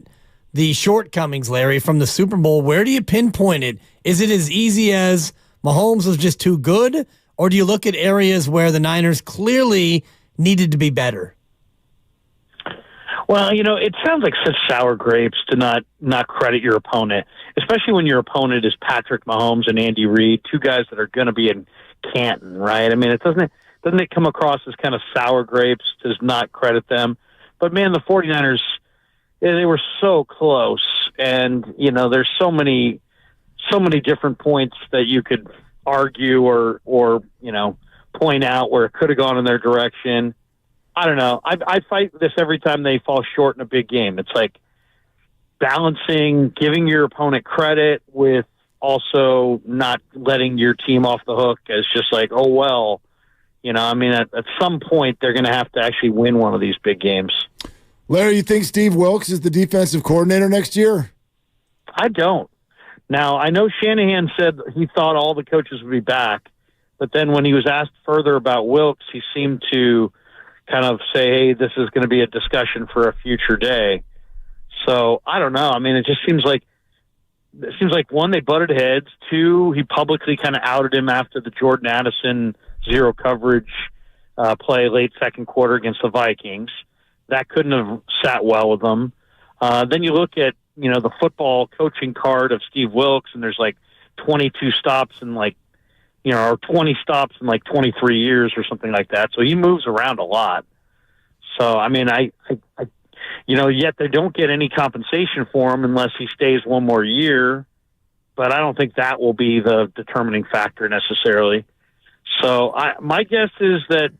the shortcomings, Larry, from the Super Bowl, where do you pinpoint it? Is it as easy as Mahomes was just too good, or do you look at areas where the Niners clearly needed to be better?
Well, it sounds like such sour grapes to not credit your opponent, especially when your opponent is Patrick Mahomes and Andy Reid, two guys that are going to be in Canton, right? I mean, doesn't it come across as kind of sour grapes to not credit them? But man, the 49ers, they were so close, and there's so many different points that you could argue or point out where it could have gone in their direction. I don't know. I fight this every time they fall short in a big game. It's like balancing, giving your opponent credit with also not letting your team off the hook as just like, oh, well, at some point they're going to have to actually win one of these big games.
Larry, you think Steve Wilks is the defensive coordinator next year?
I don't. Now, I know Shanahan said he thought all the coaches would be back, but then when he was asked further about Wilks, he seemed to kind of say, hey, this is going to be a discussion for a future day. So I don't know. I mean, it seems like, one, they butted heads. Two, he publicly kind of outed him after the Jordan Addison zero coverage play late second quarter against the Vikings. That couldn't have sat well with them. Then you look at, the football coaching card of Steve Wilks, and there's like 22 stops in or 20 stops in 23 years or something like that. So he moves around a lot. So, I mean, yet they don't get any compensation for him unless he stays one more year. But I don't think that will be the determining factor necessarily. So my guess is that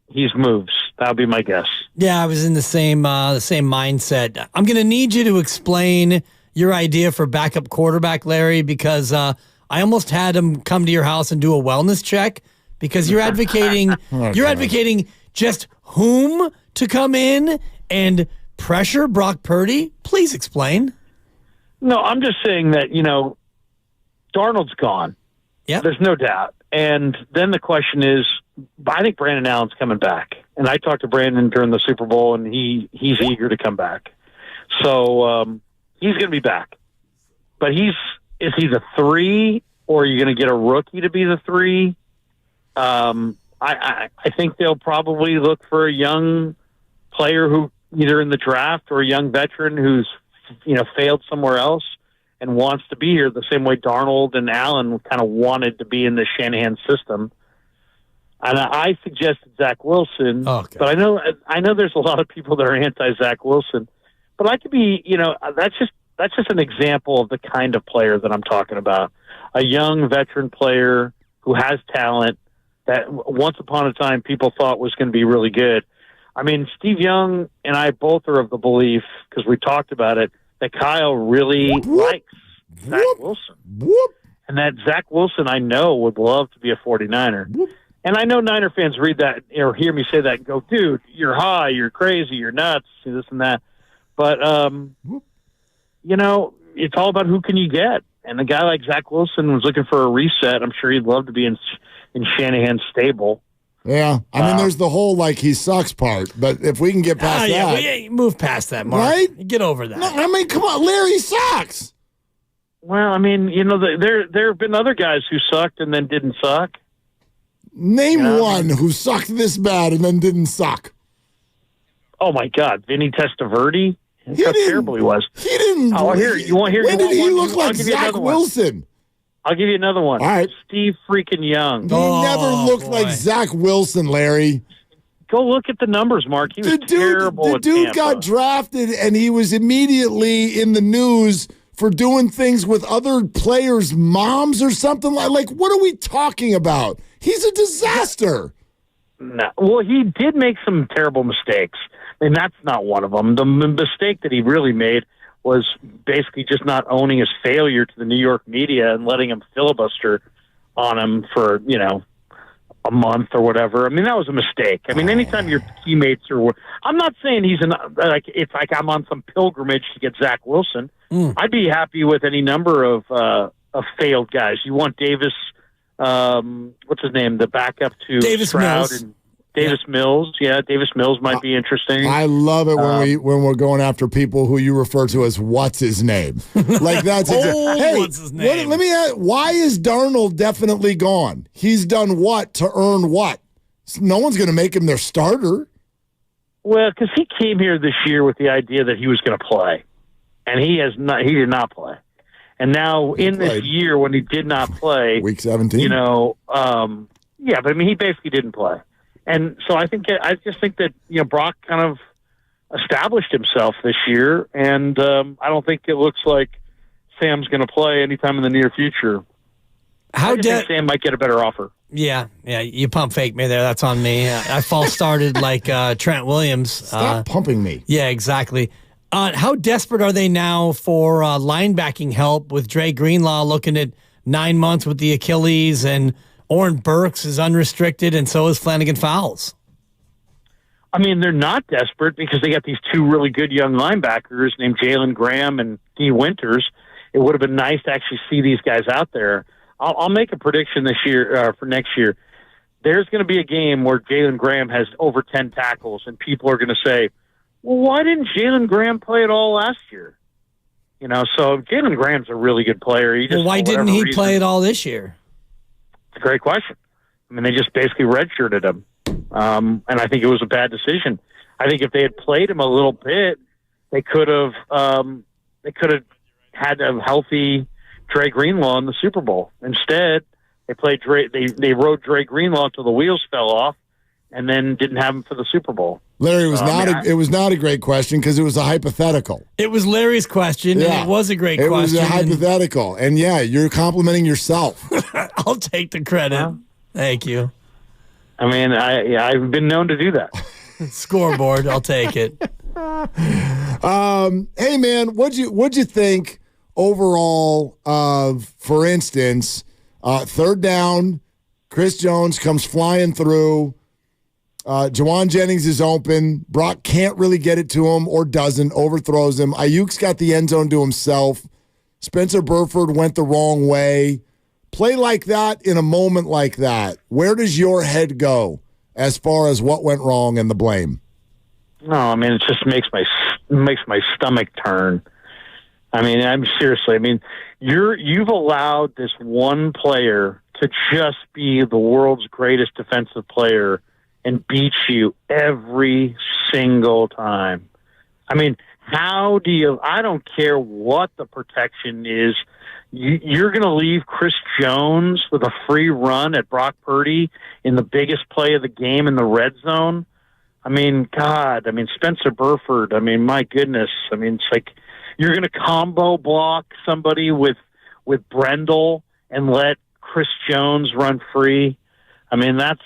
he's moves. That'll be my guess.
Yeah, I was in the same mindset. I'm going to need you to explain your idea for backup quarterback, Larry, because I almost had him come to your house and do a wellness check because you're advocating advocating just whom to come in and pressure Brock Purdy. Please explain.
No, I'm just saying that, Darnold's gone.
Yeah.
There's no doubt. And then the question is, I think Brandon Allen's coming back. And I talked to Brandon during the Super Bowl, and he's eager to come back. So he's going to be back. But is he the 3, or are you going to get a rookie to be the 3? I think they'll probably look for a young player who either in the draft or a young veteran who's failed somewhere else and wants to be here the same way Darnold and Allen kind of wanted to be in the Shanahan system. And I suggested Zach Wilson, but I know there's a lot of people that are anti-Zach Wilson. But I could be, that's just an example of the kind of player that I'm talking about. A young veteran player who has talent that once upon a time people thought was going to be really good. I mean, Steve Young and I both are of the belief, because we talked about it, that Kyle really likes Zach Wilson. And that Zach Wilson, I know, would love to be a 49er. And I know Niner fans read that or hear me say that and go, dude, you're high, you're crazy, you're nuts, this and that. But, you know, it's all about who can you get. And a guy like Zach Wilson was looking for a reset. I'm sure he'd love to be in Shanahan's stable.
Yeah. I mean, there's the whole, like, he sucks part. But if we can get past that.
Yeah, move past that, Mark.
Right?
Get over that.
No, I mean, come on. Larry sucks.
Well, I mean, you know, there have been other guys who sucked and then didn't suck.
Name one who sucked this bad and then didn't suck.
Oh, my God. Vinny Testaverde? How terrible he was.
He didn't.
Oh, here. You want here?
When did he look like Zach Wilson?
I'll give you another one.
All right.
Steve freaking Young.
He never looked like Zach Wilson, Larry.
Go look at the numbers, Mark. He was terrible.
The dude got drafted, and he was immediately in the news for doing things with other players' moms or something. Like, what are we talking about? He's a disaster.
No. Well, he did make some terrible mistakes, and that's not one of them. The mistake that he really made was basically just not owning his failure to the New York media and letting him filibuster on him for, you know, a month or whatever. I mean, that was a mistake. I mean, anytime your teammates are, I'm not saying it's like I'm on some pilgrimage to get Zach Wilson. I'd be happy with any number of failed guys. You want Davis, what's his name? The backup to
Davis
Stroud
Mills.
and Davis Mills. Yeah, Davis Mills might be interesting.
I love it when we're going after people who you refer to as what's his name. Like that's hey,
what's his name?
let me ask, why is Darnold definitely gone? He's done what to earn what? No one's going to make him their starter.
Well, because he came here this year with the idea that he was going to play, and he did not play. And now in this year when he did not play,
week 17,
you know, yeah, but I mean he basically didn't play. And so I just think that, you know, Brock kind of established himself this year, and I don't think it looks like Sam's going to play anytime in the near future. I think Sam might get a better offer.
Yeah, you pump fake me there. That's on me. I false started like Trent Williams.
Stop pumping me.
Yeah, exactly. How desperate are they now for linebacking help with Dre Greenlaw looking at 9 months with the Achilles, and Oren Burks is unrestricted, and so is Flanagan Fowles?
I mean, they're not desperate because they got these two really good young linebackers named Jalen Graham and Dee Winters. It would have been nice to actually see these guys out there. I'll make a prediction this year for next year. There's going to be a game where Jalen Graham has over 10 tackles, and people are going to say, well, why didn't Jalen Graham play at all last year? You know, so Jalen Graham's a really good player.
Why didn't he play at all this year?
It's a great question. I mean, they just basically redshirted him. And I think it was a bad decision. I think if they had played him a little bit, they could have had a healthy Dre Greenlaw in the Super Bowl. Instead, they played Dre. They rode Dre Greenlaw until the wheels fell off, and then didn't have him for the Super Bowl.
Larry, it was not a great question because it was a hypothetical.
It was Larry's question, and it was a great question.
It was a hypothetical, and yeah, you're complimenting yourself.
I'll take the credit. Yeah. Thank you.
I mean, I've been known to do that.
Scoreboard, I'll take it.
Hey, man, what'd you think overall of, for instance, third down, Chris Jones comes flying through. Jawan Jennings is open. Brock can't really get it to him or doesn't, overthrows him. Aiyuk's got the end zone to himself. Spencer Burford went the wrong way. Play like that in a moment like that, where does your head go as far as what went wrong and the blame?
No, I mean, it just makes my stomach turn. I mean, seriously. I mean, you've allowed this one player to just be the world's greatest defensive player and beat you every single time. I mean, how do you? I don't care what the protection is. You're going to leave Chris Jones with a free run at Brock Purdy in the biggest play of the game in the red zone. I mean, God. I mean, Spencer Burford. I mean, my goodness. I mean, it's like you're going to combo block somebody with Brendel and let Chris Jones run free. I mean, that's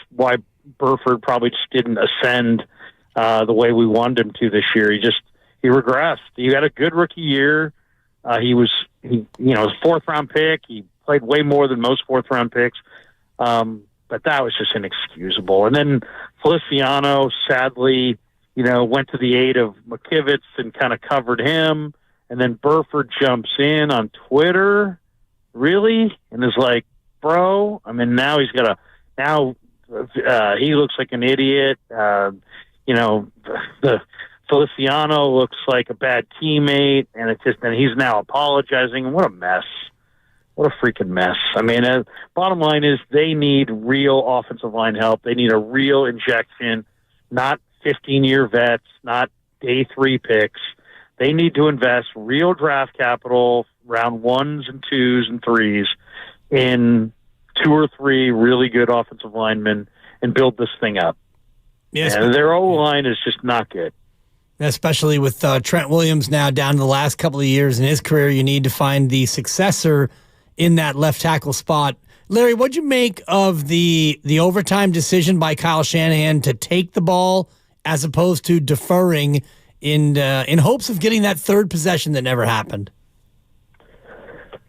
why Burford probably just didn't ascend the way we wanted him to this year. He regressed. He had a good rookie year. He was was a fourth-round pick. He played way more than most fourth-round picks. But that was just inexcusable. And then Feliciano, sadly, went to the aid of McKivitz and kind of covered him. And then Burford jumps in on Twitter, really, and is like, bro, I mean, now he's got he looks like an idiot. The Feliciano looks like a bad teammate, and he's now apologizing. What a mess. What a freaking mess. I mean, bottom line is they need real offensive line help. They need a real injection, not 15-year vets, not day 3 picks. They need to invest real draft capital, round 1s and 2s and 3s, in 2 or 3 really good offensive linemen and build this thing up.
Yes,
and their O-line is just not good.
Especially with Trent Williams now down to the last couple of years in his career, you need to find the successor in that left tackle spot. Larry, what'd you make of the overtime decision by Kyle Shanahan to take the ball as opposed to deferring in hopes of getting that third possession that never happened?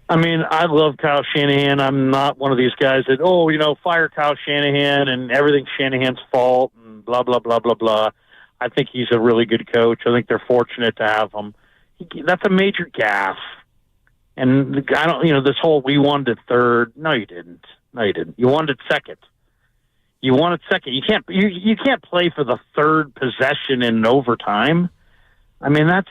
I mean, I love Kyle Shanahan. I'm not one of these guys that, fire Kyle Shanahan and everything's Shanahan's fault and blah, blah, blah, blah, blah. I think he's a really good coach. I think they're fortunate to have him. That's a major gaffe. And I don't, this whole we wanted third. No, you didn't. You wanted second. You can't play for the third possession in overtime. I mean, I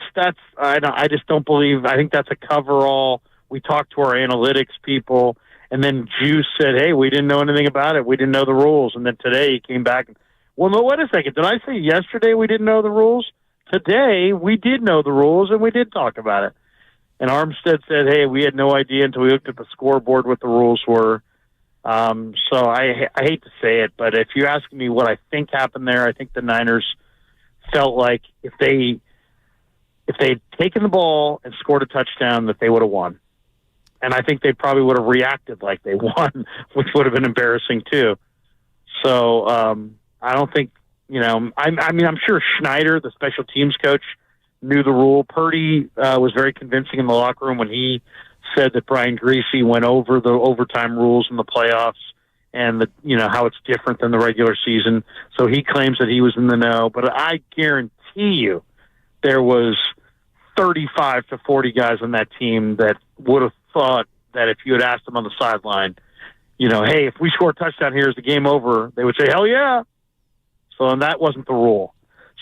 just don't believe. I think that's a coverall. We talked to our analytics people, and then Juice said, "Hey, we didn't know anything about it. We didn't know the rules." And then today he came back. Well, no, wait a second. Did I say yesterday we didn't know the rules? Today we did know the rules, and we did talk about it. And Armstead said, "Hey, we had no idea until we looked at the scoreboard what the rules were." So I hate to say it, but if you ask me what I think happened there, I think the Niners felt like if they'd taken the ball and scored a touchdown, that they would have won. And I think they probably would have reacted like they won, which would have been embarrassing too. So I don't think, I'm sure Schneider, the special teams coach, knew the rule. Purdy was very convincing in the locker room when he said that Brian Griese went over the overtime rules in the playoffs and how it's different than the regular season. So he claims that he was in the know. But I guarantee you there was 35 to 40 guys on that team that would have thought that if you had asked them on the sideline, hey, if we score a touchdown here, is the game over? They would say, hell yeah. So, and that wasn't the rule.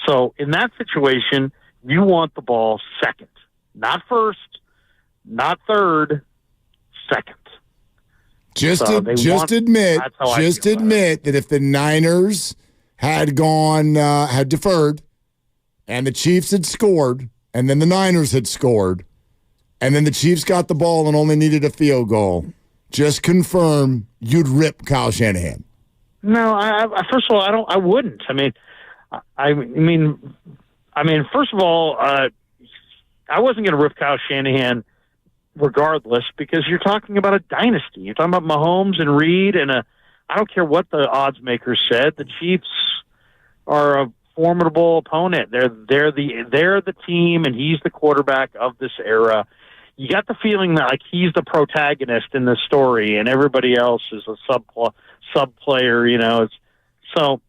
So in that situation, you want the ball second, not first, not third, second.
Just admit that if the Niners had deferred, and the Chiefs had scored, and then the Niners had scored, and then the Chiefs got the ball and only needed a field goal, just confirm you'd rip Kyle Shanahan.
No, first of all, I wouldn't. I mean, first of all, I wasn't going to rip Kyle Shanahan regardless, because you're talking about a dynasty. You're talking about Mahomes and Reed, and I don't care what the odds makers said. The Chiefs are a formidable opponent. They're the team, and he's the quarterback of this era. You got the feeling that he's the protagonist in this story, and everybody else is a sub player. So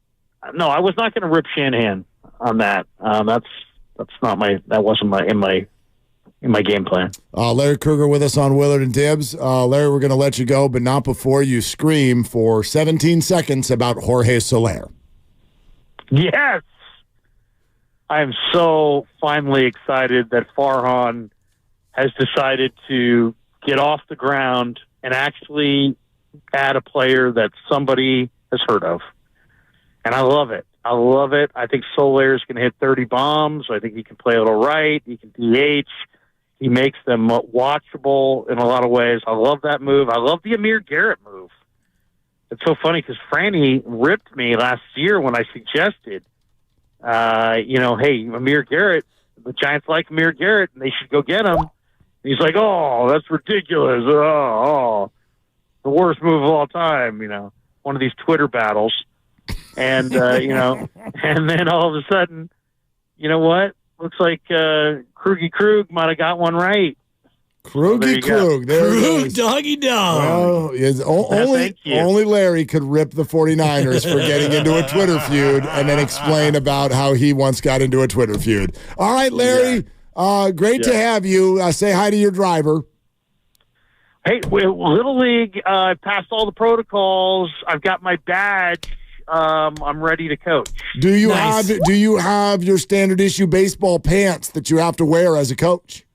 no, I was not going to rip Shanahan on that. That wasn't in my game plan.
Larry Krueger with us on Willard and Dibbs. Larry, we're going to let you go, but not before you scream for 17 seconds about Jorge Soler.
Yes. I am so finally excited that Farhan has decided to get off the ground and actually add a player that somebody has heard of. And I love it. I think Soler is going to hit 30 bombs. I think he can play a little right. He can DH. He makes them watchable in a lot of ways. I love that move. I love the Amir Garrett move. It's so funny because Franny ripped me last year when I suggested, hey, Amir Garrett, the Giants like Amir Garrett, and they should go get him. And he's like, oh, that's ridiculous. Oh, the worst move of all time, one of these Twitter battles. And, and then all of a sudden, you know what? Looks like Krug might have got one right.
Krugy Krug. There it
Krug,
is.
doggy dog.
Well, only Larry could rip the 49ers for getting into a Twitter feud and then explain about how he once got into a Twitter feud. All right, Larry, great to have you. Say hi to your driver.
Hey, Little League, I passed all the protocols. I've got my badge. I'm ready to coach.
Do you have your standard issue baseball pants that you have to wear as a coach?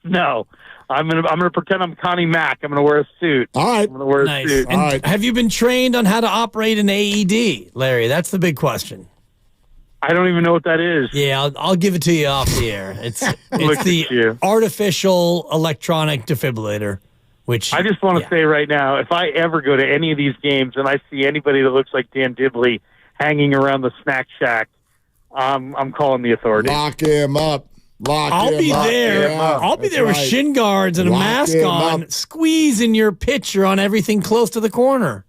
No, I'm gonna pretend I'm Connie Mack. I'm gonna wear a suit.
All right,
I'm gonna wear a suit.
And have you been trained on how to operate an AED, Larry? That's the big question.
I don't even know what that is.
Yeah, I'll give it to you off the air. It's the artificial electronic defibrillator. Which
I just want to say right now, if I ever go to any of these games and I see anybody that looks like Dan Dibley hanging around the snack shack, I'm calling the authorities.
Lock him up.
I'll be there. I'll be there with shin guards and a mask on, squeezing your pitcher on everything close to the corner.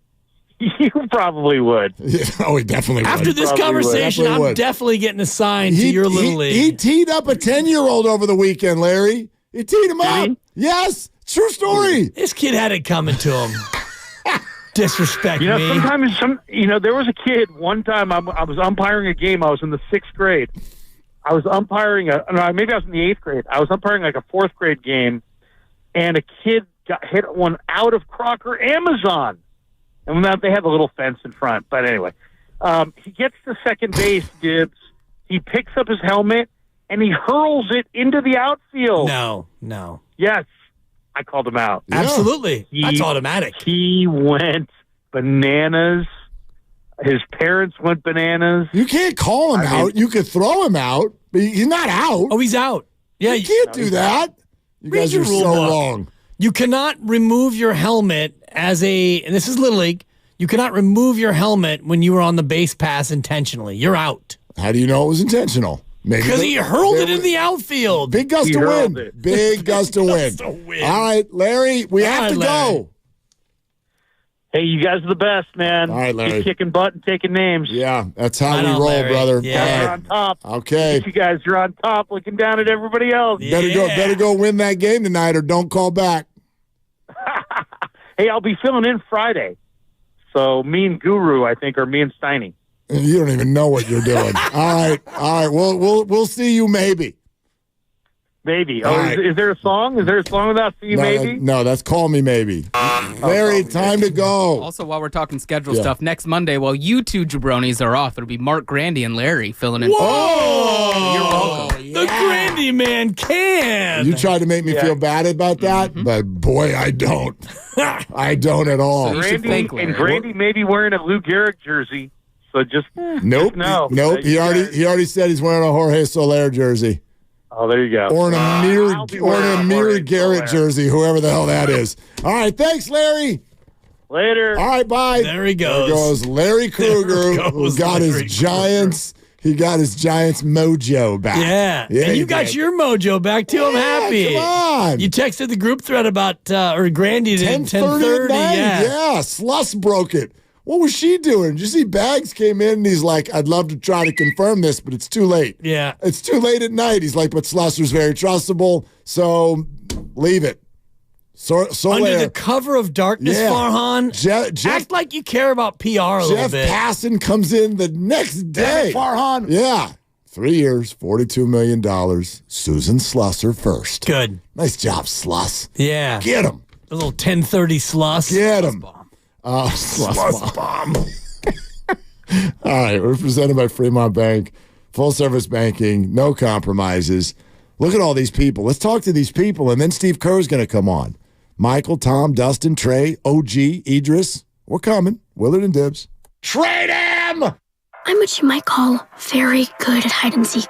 You probably would.
Yeah, he definitely would.
After this conversation, I'm definitely getting assigned to your little league.
He teed up a 10-year-old over the weekend, Larry. He teed him up. Yes, true story.
This kid had it coming to him. Disrespect me.
Sometimes there was a kid one time I was umpiring a game. I was in the 6th grade. I was umpiring maybe I was in the 8th grade. I was umpiring like a 4th grade game, and a kid got hit one out of Crocker Amazon. And they have a little fence in front. But anyway, he gets to second base, Gibbs. He picks up his helmet, and he hurls it into the outfield.
No.
Yes. I called him out.
Yeah. Absolutely. That's automatic.
He went bananas. His parents went bananas.
You can't call him out. You could throw him out, but he's not out.
Oh, he's out. Yeah,
you can't do that. You guys are so wrong.
You cannot remove your helmet and this is Little League, you cannot remove your helmet when you were on the base pass intentionally. You're out.
How do you know it was intentional?
Because he hurled it in the outfield.
Big gust to win. Big gust to win. All right, Larry, we have to go.
Hey, you guys are the best, man.
All right, Larry.
Keep kicking butt and taking names.
Yeah, that's how we roll, brother.
Yeah. You're on top.
Okay.
You guys are on top looking down at everybody else.
Better go win that game tonight or don't call back.
Hey, I'll be filling in Friday. So me and Guru, I think, or me and Steiny.
You don't even know what you're doing. All right. We'll see you maybe.
Maybe. Is there a song? Is there a song without See You Maybe?
No, that's Call Me Maybe. Larry, time to go.
Also, while we're talking schedule stuff, next Monday, while you two jabronis are off, it'll be Mark Grandy and Larry filling in.
Whoa!
You're welcome.
The Grandy man can.
You tried to make me feel bad about that, but boy, I don't. I don't at all.
So Grandy may be wearing a Lou Gehrig jersey. So just
nope. He already said he's wearing a Jorge Soler jersey.
Oh, there you go.
Or an Amir Garrett jersey, whoever the hell that is. All right, thanks, Larry.
Later.
All right, bye.
There he goes.
There goes Larry Kruger, who got his Giants. He got his Giants mojo back.
Yeah. And you got your mojo back, too. I'm happy.
Come on.
You texted the group thread about, Grandy at 10:30.
Yeah, Sluss broke it. What was she doing? Did you see Bags came in and he's like, I'd love to try to confirm this, but it's too late.
Yeah.
It's too late at night. He's like, but Slusser's very trustable, so leave it. So
under the cover of darkness, Farhan, act like you care about PR a little bit.
Jeff Passan comes in the next day.
Farhan.
Yeah. 3 years, $42 million. Susan Slusser first.
Good.
Nice job, Sluss.
Yeah.
Get him.
A little 10:30 Sluss.
Get him. Sluss bomb. All right, we're presented by Fremont Bank. Full service banking, no compromises. Look at all these people. Let's talk to these people, and then Steve Kerr's going to come on. Michael, Tom, Dustin, Trey, OG, Idris. We're coming. Willard and Dibs. Trade him!
I'm what you might call very good at hide and seek.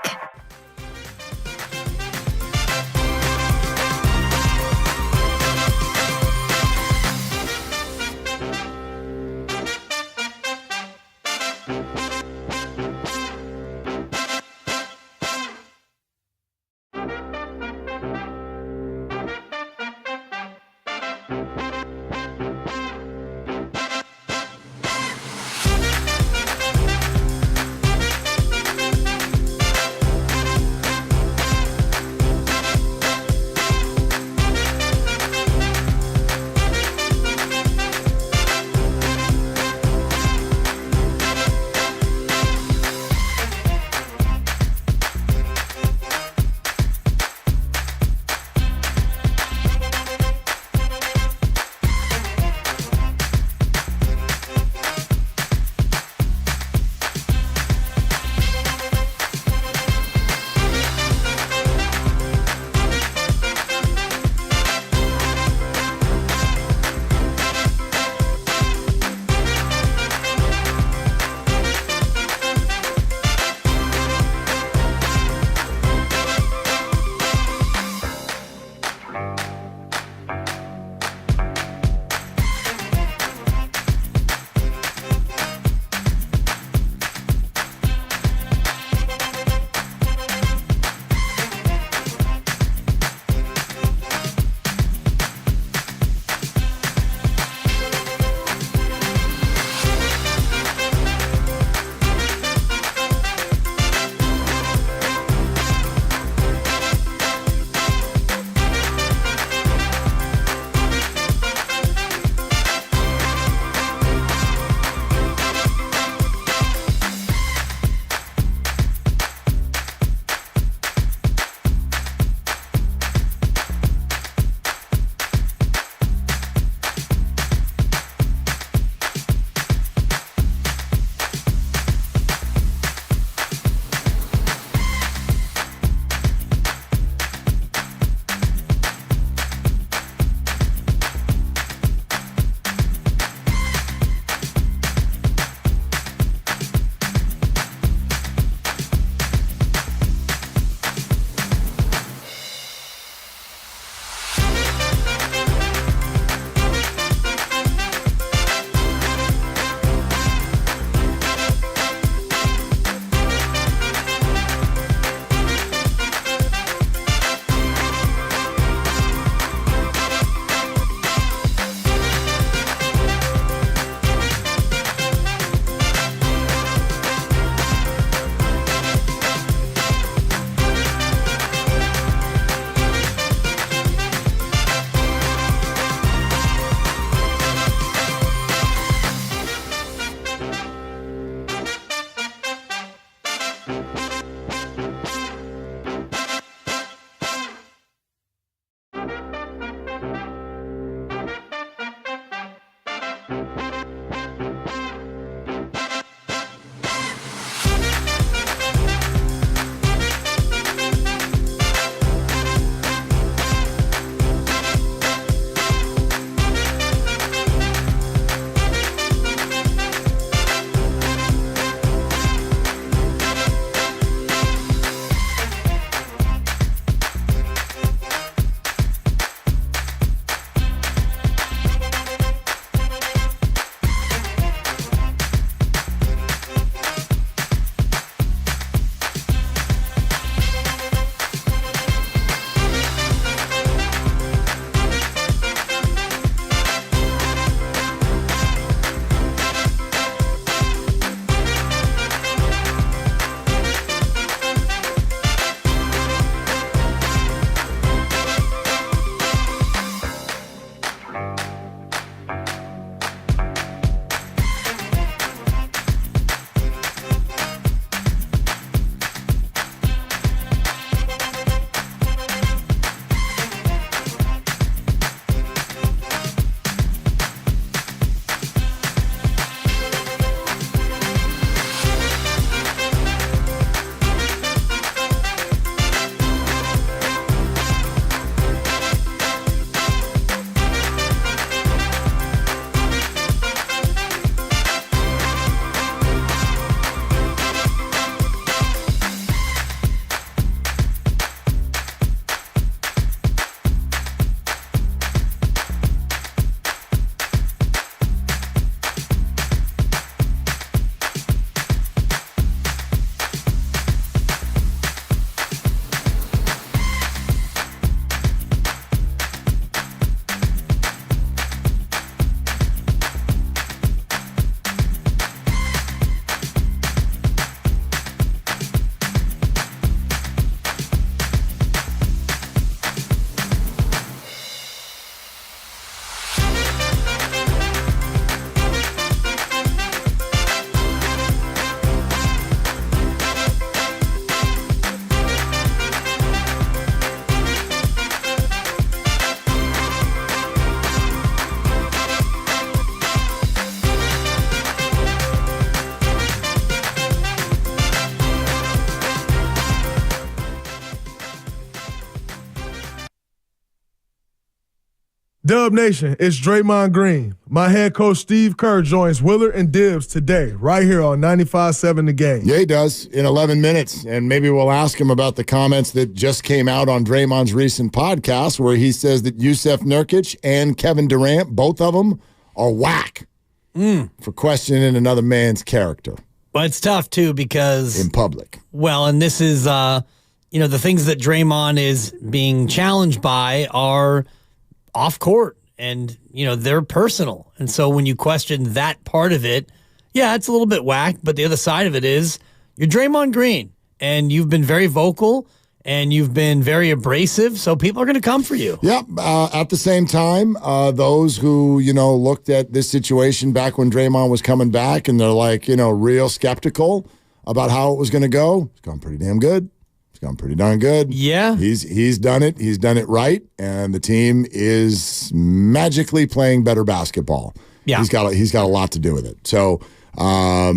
Dub Nation, it's Draymond Green. My head coach Steve Kerr joins Willard and Dibbs today, right here on 95.7 The Game.
Yeah, he does, in 11 minutes. And maybe we'll ask him about the comments that just came out on Draymond's recent podcast where he says that Yusuf Nurkic and Kevin Durant, both of them, are whack for questioning another man's character.
But it's tough, too, because...
in public.
Well, and this is, the things that Draymond is being challenged by are off court. And, they're personal. And so when you question that part of it, yeah, it's a little bit whack. But the other side of it is you're Draymond Green. And you've been very vocal. And you've been very abrasive. So people are going to come for you.
Yep. At the same time, those who, looked at this situation back when Draymond was coming back. And they're like, real skeptical about how it was going to go. It's gone pretty damn good. It's gone pretty darn good.
Yeah.
He's done it. He's done it right. And the team is magically playing better basketball.
Yeah.
He's got a lot to do with it. So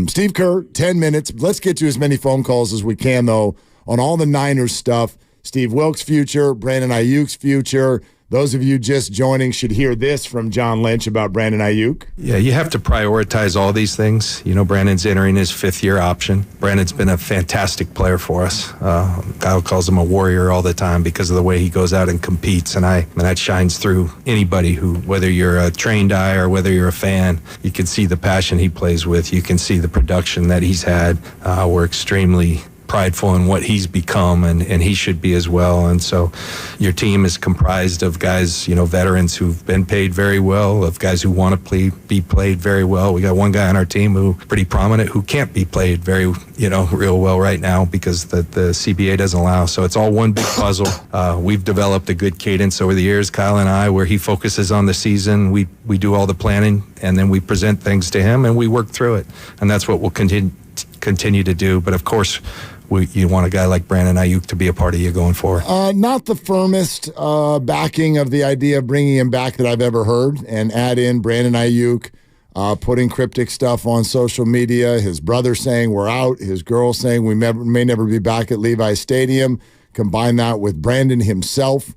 Steve Kerr, 10 minutes. Let's get to as many phone calls as we can, though, on all the Niners stuff. Steve Wilkes' future, Brandon Aiyuk's future. Those of you just joining should hear this from John Lynch about Brandon Aiyuk.
Yeah, you have to prioritize all these things. Brandon's entering his fifth-year option. Brandon's been a fantastic player for us. Kyle calls him a warrior all the time because of the way he goes out and competes, and that shines through anybody who, whether you're a trained eye or whether you're a fan, you can see the passion he plays with. You can see the production that he's had. We're extremely prideful in what he's become, and he should be as well. And so your team is comprised of guys, veterans who've been paid very well, of guys who want to be played very well. We got one guy on our team who pretty prominent who can't be played very, real well right now because the CBA doesn't allow. So it's all one big puzzle. We've developed a good cadence over the years, Kyle and I, where he focuses on the season. We do all the planning, and then we present things to him, and we work through it. And that's what we'll continue to do. But of course, you want a guy like Brandon Aiyuk to be a part of you going forward.
Not the firmest backing of the idea of bringing him back that I've ever heard, and add in Brandon Aiyuk putting cryptic stuff on social media, his brother saying we're out, his girl saying we may never be back at Levi's Stadium. Combine that with Brandon himself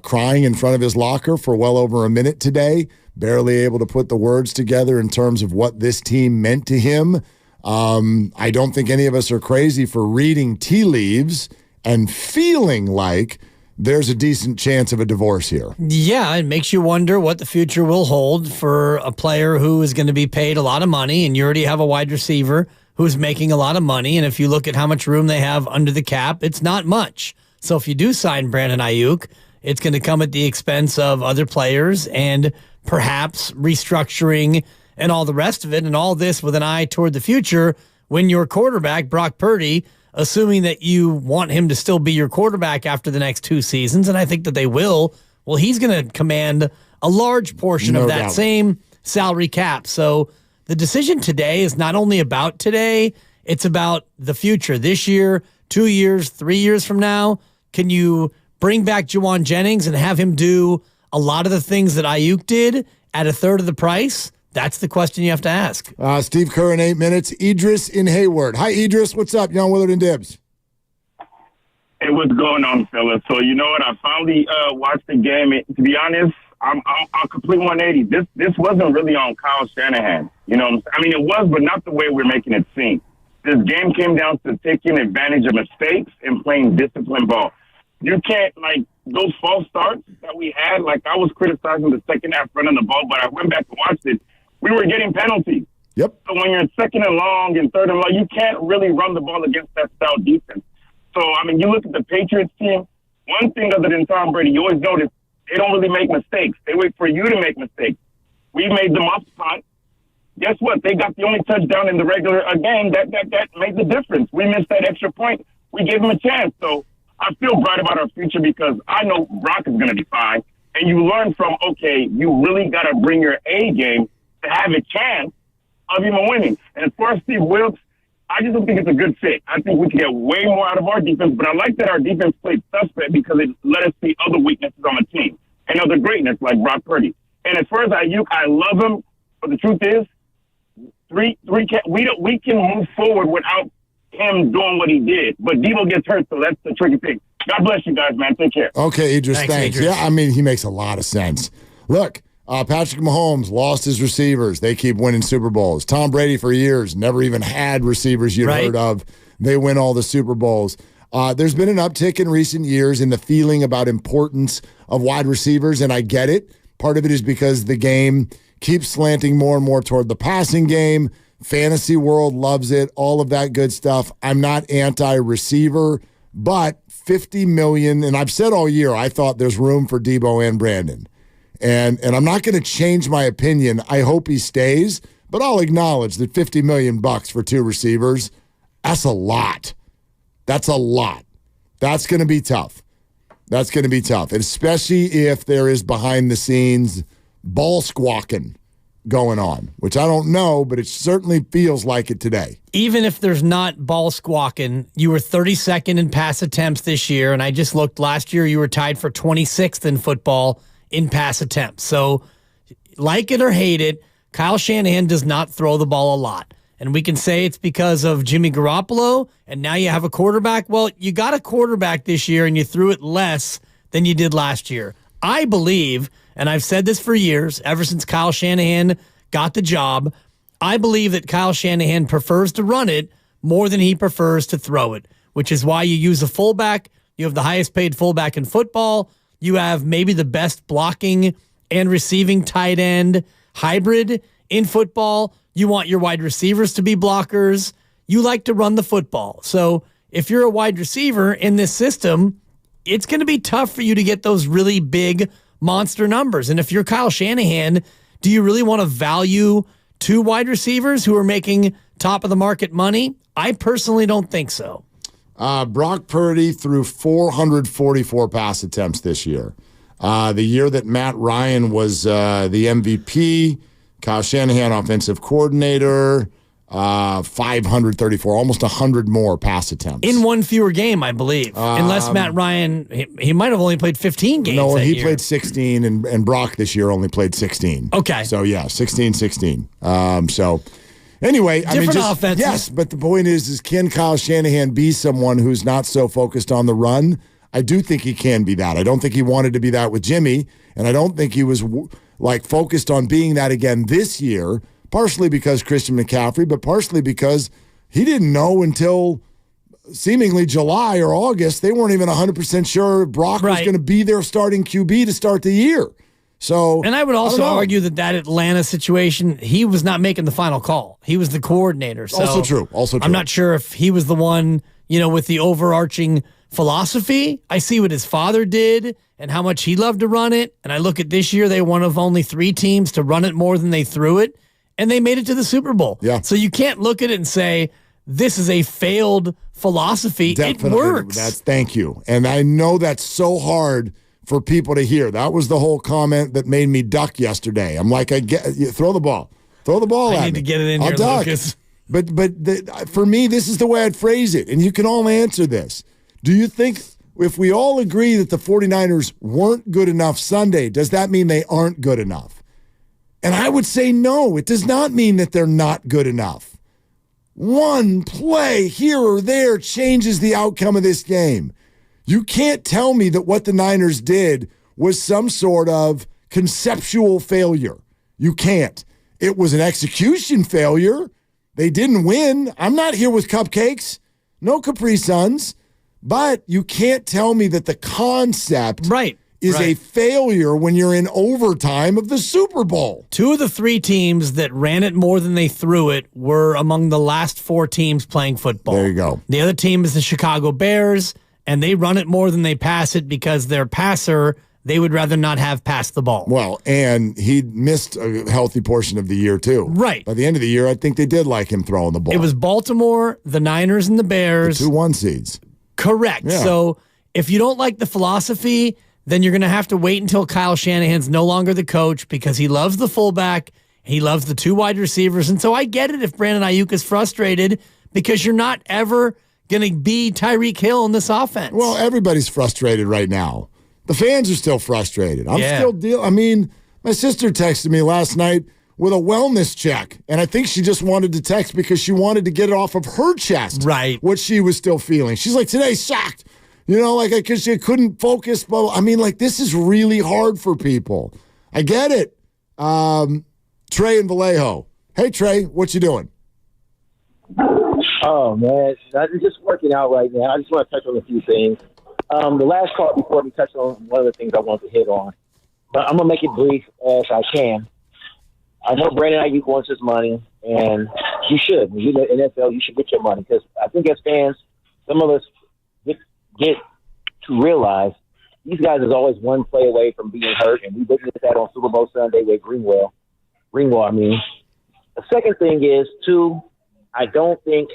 crying in front of his locker for well over a minute today, barely able to put the words together in terms of what this team meant to him. I don't think any of us are crazy for reading tea leaves and feeling like there's a decent chance of a divorce here.
Yeah, it makes you wonder what the future will hold for a player who is going to be paid a lot of money, and you already have a wide receiver who's making a lot of money, and if you look at how much room they have under the cap, it's not much. So if you do sign Brandon Aiyuk, it's going to come at the expense of other players and perhaps restructuring and all the rest of it, and all this with an eye toward the future when your quarterback, Brock Purdy, assuming that you want him to still be your quarterback after the next 2 seasons, and I think that they will, well, he's going to command a large portion of that same salary cap. So the decision today is not only about today, it's about the future. This year, 2 years, 3 years from now, can you bring back Juwan Jennings and have him do a lot of the things that Aiyuk did at a third of the price? That's the question you have to ask.
Steve Kerr in 8 minutes. Idris in Hayward. Hi, Idris. What's up? You're on Willard and Dibbs.
Hey, what's going on, fellas? So you know what? I finally watched the game. To be honest, I'm complete 180. This wasn't really on Kyle Shanahan. You know, I mean, it was, but not the way we're making it seem. This game came down to taking advantage of mistakes and playing disciplined ball. You can't, like, those false starts that we had, like, I was criticizing the second half running the ball, but I went back and watched it. We were getting penalties.
Yep.
So when you're second and long and third and long, you can't really run the ball against that style defense. So, I mean, you look at the Patriots team, one thing other than Tom Brady, you always notice they don't really make mistakes. They wait for you to make mistakes. We made them up spot. Guess what? They got the only touchdown in the regular game. That made the difference. We missed that extra point. We gave them a chance. So I feel bright about our future because I know Brock is going to be fine. And you learn from, okay, you really got to bring your A game to have a chance of even winning. And as far as Steve Wilkes, I just don't think it's a good fit. I think we can get way more out of our defense, but I like that our defense played suspect because it let us see other weaknesses on the team and other greatness like Brock Purdy. And as far as Aiyuk, I love him, but the truth is, we can move forward without him doing what he did. But Deebo gets hurt, so that's the tricky thing. God bless you guys, man. Take care.
Okay, Idris, thanks.
Idris.
Yeah, I mean, he makes a lot of sense. Look, Patrick Mahomes lost his receivers. They keep winning Super Bowls. Tom Brady for years never even had receivers you'd heard of. They win all the Super Bowls. There's been an uptick in recent years in the feeling about importance of wide receivers, and I get it. Part of it is because the game keeps slanting more and more toward the passing game. Fantasy world loves it, all of that good stuff. I'm not anti-receiver, but $50 million, and I've said all year I thought there's room for Debo and Brandon. And I'm not going to change my opinion. I hope he stays, but I'll acknowledge that $50 million for 2 receivers, that's a lot. That's a lot. That's going to be tough. That's going to be tough, especially if there is behind-the-scenes ball squawking going on, which I don't know, but it certainly feels like it today.
Even if there's not ball squawking, you were 32nd in pass attempts this year, and I just looked last year, you were tied for 26th in football in pass attempts. So, like it or hate it, Kyle Shanahan does not throw the ball a lot. And we can say it's because of Jimmy Garoppolo, and now you have a quarterback. Well, you got a quarterback this year, and you threw it less than you did last year. I believe, and I've said this for years, ever since Kyle Shanahan got the job, I believe that Kyle Shanahan prefers to run it more than he prefers to throw it, which is why you use a fullback. You have the highest paid fullback in football. You have maybe the best blocking and receiving tight end hybrid in football. You want your wide receivers to be blockers. You like to run the football. So if you're a wide receiver in this system, it's going to be tough for you to get those really big monster numbers. And if you're Kyle Shanahan, do you really want to value 2 wide receivers who are making top of the market money? I personally don't think so.
Brock Purdy threw 444 pass attempts this year. The year that Matt Ryan was the MVP, Kyle Shanahan offensive coordinator, 534, almost 100 more pass attempts.
In one fewer game, I believe. Unless Matt Ryan, he might have only played 15 games.
No, he
year.
played 16, and Brock this year only played 16.
Okay.
So, yeah, 16. So, anyway,
different offenses.
Yes, but the point is can Kyle Shanahan be someone who's not so focused on the run? I do think he can be that. I don't think he wanted to be that with Jimmy, and I don't think he was focused on being that again this year, partially because Christian McCaffrey, but partially because he didn't know until seemingly July or August. They weren't even 100% sure Brock was going to be their starting QB to start the year. So,
and I would also argue that Atlanta situation, he was not making the final call. He was the coordinator. So
also true. I'm
not sure if he was the one, with the overarching philosophy. I see what his father did and how much he loved to run it. And I look at this year, they were one of only 3 teams to run it more than they threw it. And they made it to the Super Bowl.
Yeah.
So you can't look at it and say, this is a failed philosophy.
Definitely.
It works.
Thank you. And I know that's so hard for people to hear. That was the whole comment that made me duck yesterday. I'm like, throw the ball. Throw the ball at me.
I need to get it in
I'll
here,
duck.
Lucas.
But for me, this is the way I'd phrase it. And you can all answer this. Do you think if we all agree that the 49ers weren't good enough Sunday, does that mean they aren't good enough? And I would say no, it does not mean that they're not good enough. One play here or there changes the outcome of this game. You can't tell me that what the Niners did was some sort of conceptual failure. You can't. It was an execution failure. They didn't win. I'm not here with cupcakes. No Capri Suns. But you can't tell me that the concept is a failure when you're in overtime of the Super Bowl.
2 of the 3 teams that ran it more than they threw it were among the last 4 teams playing football.
There you go.
The other team is the Chicago Bears, and they run it more than they pass it because their passer, they would rather not have passed the ball.
Well, and he missed a healthy portion of the year, too.
Right.
By the end of the year, I think they did like him throwing the ball.
It was Baltimore, the Niners, and the Bears.
The 2 1 seeds.
Correct.
Yeah.
So if you don't like the philosophy, then you're going to have to wait until Kyle Shanahan's no longer the coach because he loves the fullback, he loves the 2 wide receivers. And so I get it if Brandon Aiyuk is frustrated because you're not ever going to be Tyreek Hill in this offense.
Well, everybody's frustrated right now. The fans are still frustrated. I'm still I mean, my sister texted me last night with a wellness check, and I think she just wanted to text because she wanted to get it off of her chest.
Right.
What she was still feeling. She's like, today's shocked. Because she couldn't focus. But I mean, this is really hard for people. I get it. Trey and Vallejo. Hey, Trey, what you doing?
Oh, man. I'm just working out right now. I just want to touch on a few things. The last call before we touched on one of the things I wanted to hit on. But I'm going to make it brief as I can. I know Brandon Aiyuk wants his money, and you should. When you're in the NFL, you should get your money. Because I think as fans, some of us get to realize these guys is always one play away from being hurt, and we witnessed that on Super Bowl Sunday with Greenwell. The second thing is, too, I don't think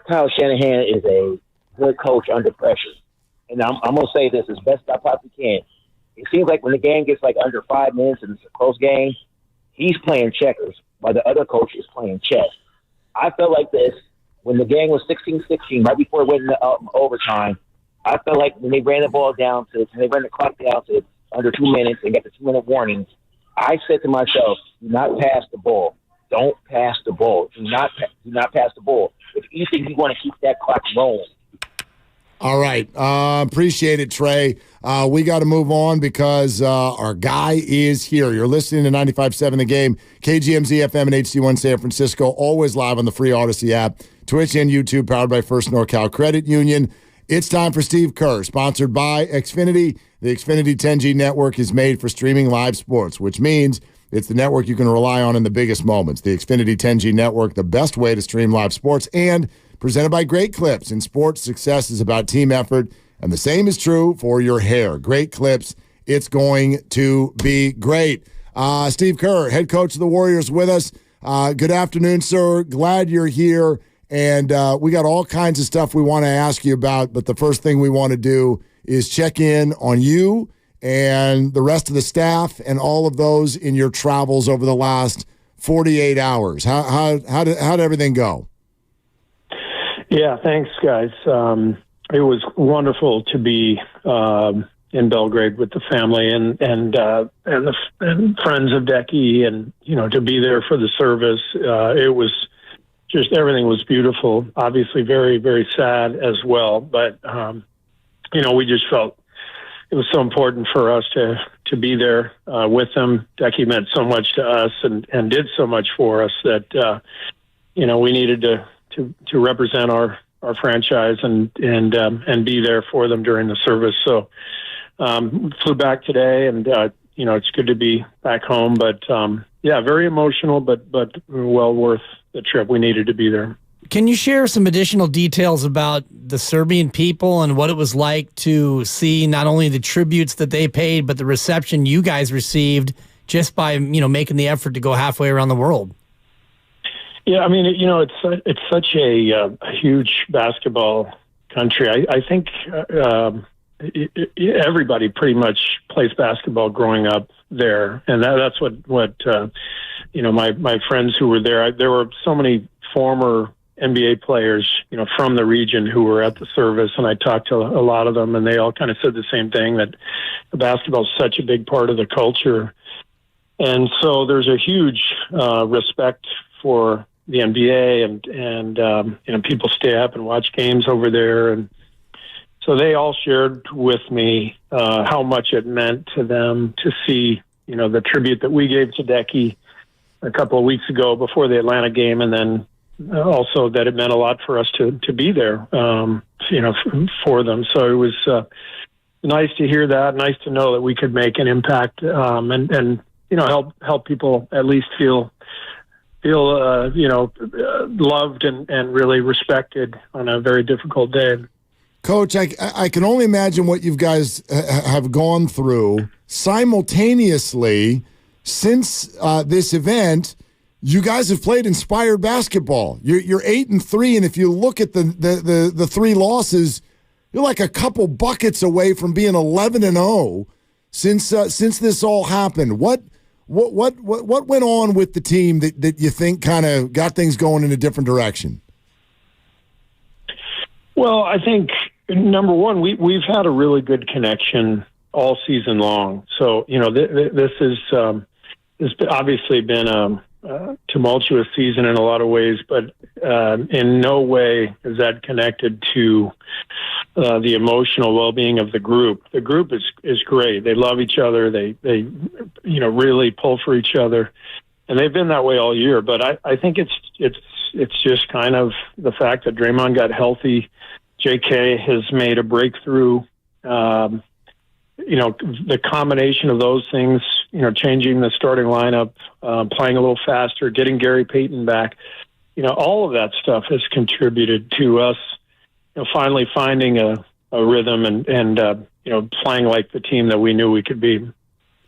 Kyle Shanahan is a good coach under pressure. And I'm going to say this as best I possibly can. It seems like when the game gets like under 5 minutes and it's a close game, he's playing checkers while the other coach is playing chess. I felt like this when the game was 16-16, right before it went into overtime. I felt like when they ran the clock down to under 2 minutes and got the 2-minute warnings, I said to myself, do not pass the ball. Don't pass the ball. Do not pass the ball. If you think you want to keep that clock rolling.
All right. Appreciate it, Trey. We got to move on because our guy is here. You're listening to 95.7 The Game, KGMZ FM and HD1 San Francisco, always live on the free Odyssey app, Twitch and YouTube, powered by First NorCal Credit Union. It's time for Steve Kerr, sponsored by Xfinity. The Xfinity 10G network is made for streaming live sports, which means it's the network you can rely on in the biggest moments. The Xfinity 10G network, the best way to stream live sports, and presented by Great Clips. In sports, success is about team effort, and the same is true for your hair. Great Clips, it's going to be great. Steve Kerr, head coach of the Warriors, with us. Good afternoon, sir. Glad you're here. And we got all kinds of stuff we want to ask you about, but the first thing we want to do is check in on you and the rest of the staff and all of those in your travels over the last 48 hours. How did everything go?
Yeah, thanks, guys. It was wonderful to be in Belgrade with the family and friends of Decky, and to be there for the service. It was just everything was beautiful. Obviously, very, very sad as well. But we just felt it was so important for us to be there with them. Decky meant so much to us and did so much for us that we needed to represent our franchise and be there for them during the service. So flew back today, and it's good to be back home. But very emotional, but well worth the trip. We needed to be there.
Can you share some additional details about the Serbian people and what it was like to see not only the tributes that they paid, but the reception you guys received just by making the effort to go halfway around the world?
Yeah, I mean, it's such a huge basketball country. I think everybody pretty much plays basketball growing up there, and that's what my friends who were there. There were so many former NBA players, from the region who were at the service, and I talked to a lot of them, and they all kind of said the same thing, that basketball is such a big part of the culture, and so there's a huge respect for the NBA, and people stay up and watch games over there, and so they all shared with me how much it meant to them to see, the tribute that we gave to Decky a couple of weeks ago before the Atlanta game, and then also that it meant a lot for us to be there, for them. So it was nice to hear that, nice to know that we could make an impact, and help people at least feel loved and really respected on a very difficult day.
Coach, I can only imagine what you guys have gone through simultaneously since this event. You guys have played inspired basketball. You're 8-3, and if you look at the 3 losses, you're like a couple buckets away from being 11-0 since this all happened. What went on with the team that you think kind of got things going in a different direction?
Well, I think number one, we've had a really good connection all season long. So this is it's obviously been a tumultuous season in a lot of ways, but in no way is that connected to the emotional well-being of the group. The group is great. They love each other. They really pull for each other, and they've been that way all year. But I think it's just kind of the fact that Draymond got healthy. JK has made a breakthrough. The combination of those things, changing the starting lineup, playing a little faster, getting Gary Payton back, all of that stuff has contributed to us, finally finding a rhythm and playing like the team that we knew we could be.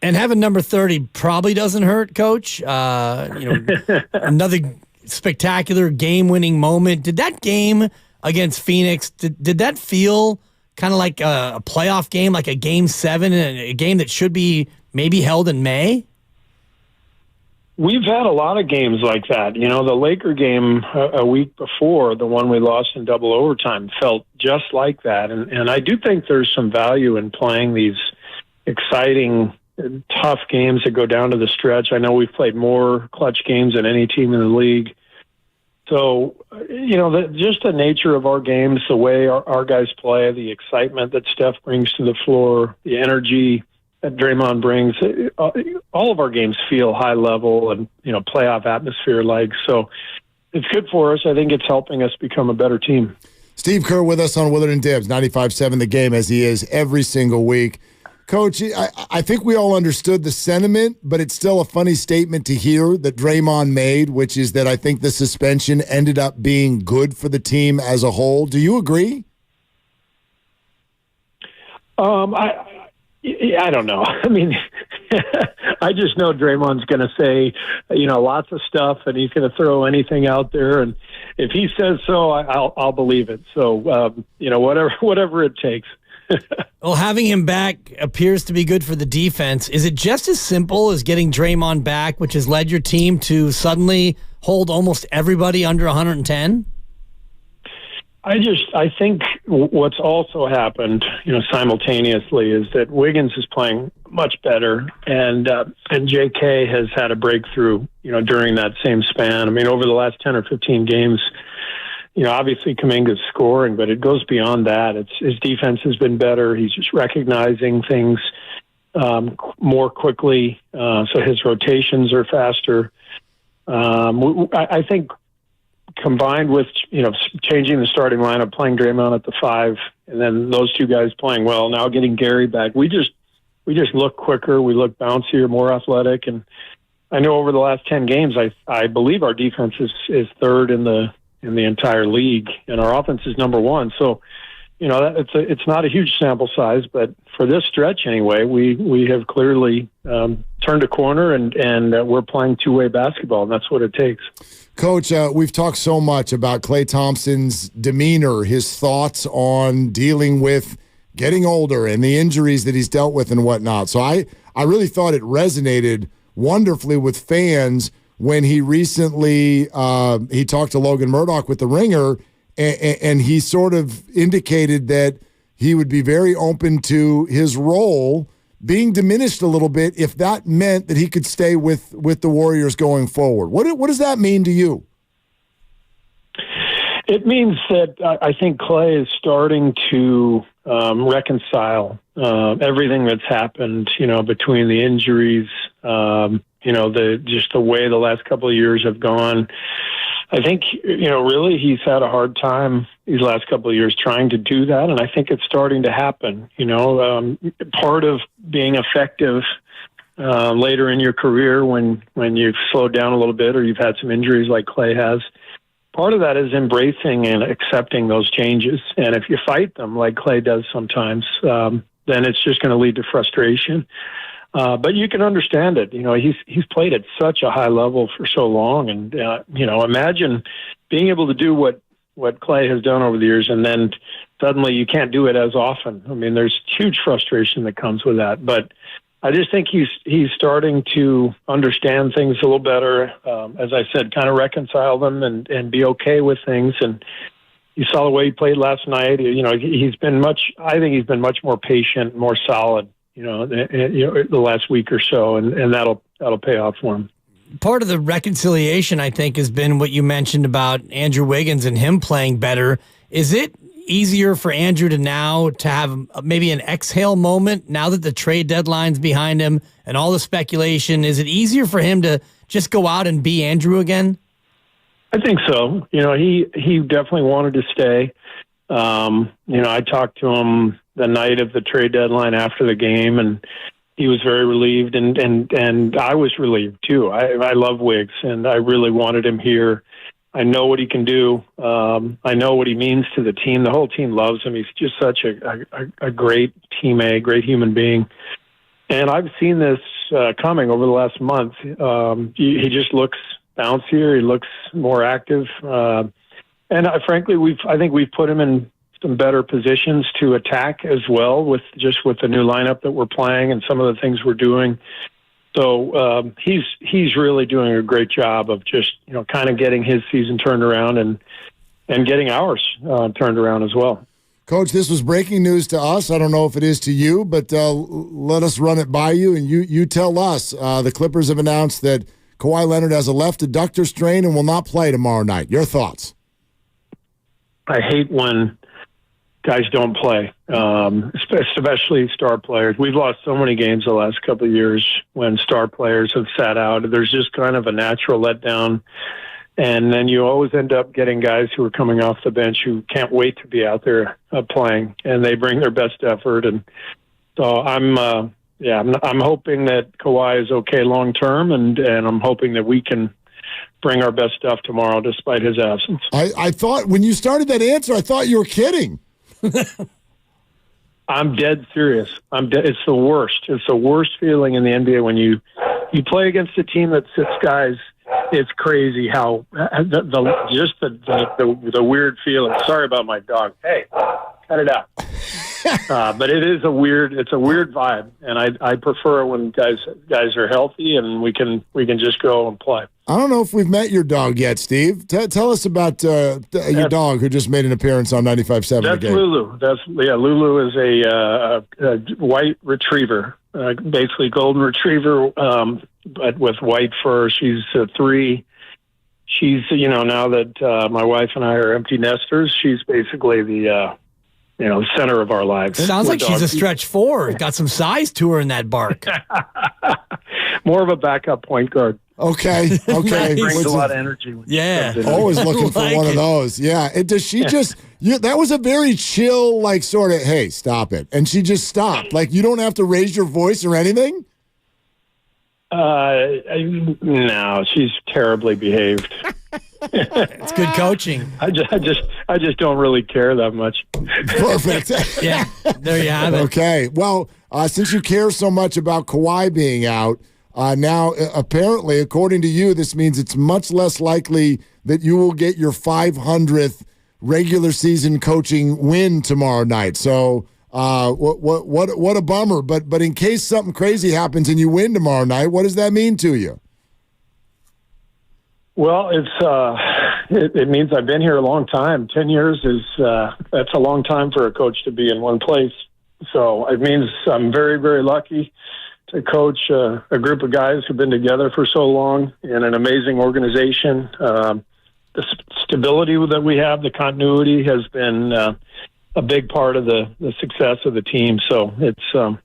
And having number 30 probably doesn't hurt, Coach. Another spectacular game-winning moment. Did that game against Phoenix, did that feel kind of like a playoff game, like a Game 7, a game that should be maybe held in May?
We've had a lot of games like that. The Laker game a week before, the one we lost in double overtime, felt just like that. And I do think there's some value in playing these exciting, tough games that go down to the stretch. I know we've played more clutch games than any team in the league. So, just the nature of our games, the way our guys play, the excitement that Steph brings to the floor, the energy that Draymond brings, all of our games feel high level and, playoff atmosphere like. So it's good for us. I think it's helping us become a better team.
Steve Kerr with us on Willard and Dibbs, 95.7 The Game, as he is every single week. Coach, I think we all understood the sentiment, but it's still a funny statement to hear that Draymond made, which is that I think the suspension ended up being good for the team as a whole. Do you agree?
I don't know. I mean, I just know Draymond's going to say, lots of stuff, and he's going to throw anything out there. And if he says so, I'll believe it. So, whatever it takes.
Well, having him back appears to be good for the defense. Is it just as simple as getting Draymond back, which has led your team to suddenly hold almost everybody under 110?
I think what's also happened, simultaneously is that Wiggins is playing much better, and JK has had a breakthrough, during that same span. I mean, over the last 10 or 15 games, obviously Kuminga's scoring, but it goes beyond that. His defense has been better. He's just recognizing things more quickly, so his rotations are faster. I think combined with changing the starting lineup, playing Draymond at the 5, and then those two guys playing well, now getting Gary back, we just look quicker, we look bouncier, more athletic, and I know over the last 10 games, I believe our defense is third in the entire league, and our offense is number 1. So, it's not a huge sample size, but for this stretch anyway, we have clearly turned a corner, and we're playing two-way basketball, and that's what it takes.
Coach, we've talked so much about Klay Thompson's demeanor, his thoughts on dealing with getting older and the injuries that he's dealt with and whatnot. So I really thought it resonated wonderfully with fans when he recently he talked to Logan Murdoch with The Ringer, and he sort of indicated that he would be very open to his role being diminished a little bit if that meant that he could stay with the Warriors going forward. What does that mean to you?
It means that I think Klay is starting to reconcile everything that's happened, between the injuries, the way the last couple of years have gone. I think, really he's had a hard time these last couple of years trying to do that, and I think it's starting to happen. Part of being effective later in your career when you've slowed down a little bit or you've had some injuries like Klay has, part of that is embracing and accepting those changes. And if you fight them like Klay does sometimes, then it's just going to lead to frustration. But you can understand it. He's played at such a high level for so long. And, imagine being able to do what Klay has done over the years, and then suddenly you can't do it as often. I mean, there's huge frustration that comes with that. But I just think he's starting to understand things a little better. As I said, kind of reconcile them and be okay with things. And you saw the way he played last night. He's been much more patient, more solid. The last week or so, and that'll pay off for him.
part of the reconciliation, I think, has been what you mentioned about Andrew Wiggins and him playing better. Is it easier for Andrew to now to have maybe an exhale moment now that the trade deadline's behind him and all the speculation? Is it easier for him to just go out and be Andrew again?
I think so. He definitely wanted to stay. I talked to him the night of the trade deadline after the game, and he was very relieved, and I was relieved too. I love Wiggs, and I really wanted him here. I know what he can do. I know what he means to the team. The whole team loves him. He's just such a great teammate, great human being. And I've seen this coming over the last month. He just looks bouncier. He looks more active. And frankly, I think we've put him in some better positions to attack as well with the new lineup that we're playing and some of the things we're doing. So he's really doing a great job of just kind of getting his season turned around and getting ours turned around as well.
Coach, this was breaking news to us. I don't know if it is to you, but let us run it by you, and you tell us. The Clippers have announced that Kawhi Leonard has a left adductor strain and will not play tomorrow night. Your thoughts?
I hate when guys don't play, especially star players. We've lost so many games the last couple of years when star players have sat out. There's just kind of a natural letdown. And then you always end up getting guys who are coming off the bench who can't wait to be out there playing, and they bring their best effort. And so I'm hoping that Kawhi is okay long term, and I'm hoping that we can bring our best stuff tomorrow despite his absence.
I thought when you started that answer, I thought you were kidding.
I'm dead serious. It's the worst. It's the worst feeling in the NBA when you play against a team that sits guys. It's crazy how the weird feeling. Sorry about my dog. Hey, cut it out. But it's a weird vibe, and I prefer when guys are healthy and we can just go and play.
I don't know if we've met your dog yet, Steve. Tell us about your dog who just made an appearance on 95.7
That's
The Game.
Lulu. Lulu is a white retriever, basically golden retriever, but with white fur. She's 3. She's now that my wife and I are empty nesters, she's basically the center of our lives.
Sounds like she's a stretch 4. Got some size to her in that bark.
More of a backup point guard.
Okay.
Nice. Brings a lot of energy.
Always looking for one of those. Yeah. And does she just? That was a very chill, like sort of, hey, stop it, and she just stopped. Like you don't have to raise your voice or anything.
No, she's terribly behaved.
It's good coaching.
I just don't really care that much.
Perfect.
Yeah, there you have it.
Okay. Well, since you care so much about Kawhi being out, now apparently, according to you, this means it's much less likely that you will get your 500th regular season coaching win tomorrow night. So, what a bummer. But in case something crazy happens and you win tomorrow night, what does that mean to you?
Well, it means I've been here a long time. 10 years that's a long time for a coach to be in one place. So it means I'm very, very lucky to coach a group of guys who've been together for so long in an amazing organization. The stability that we have, the continuity has been a big part of the success of the team. So it's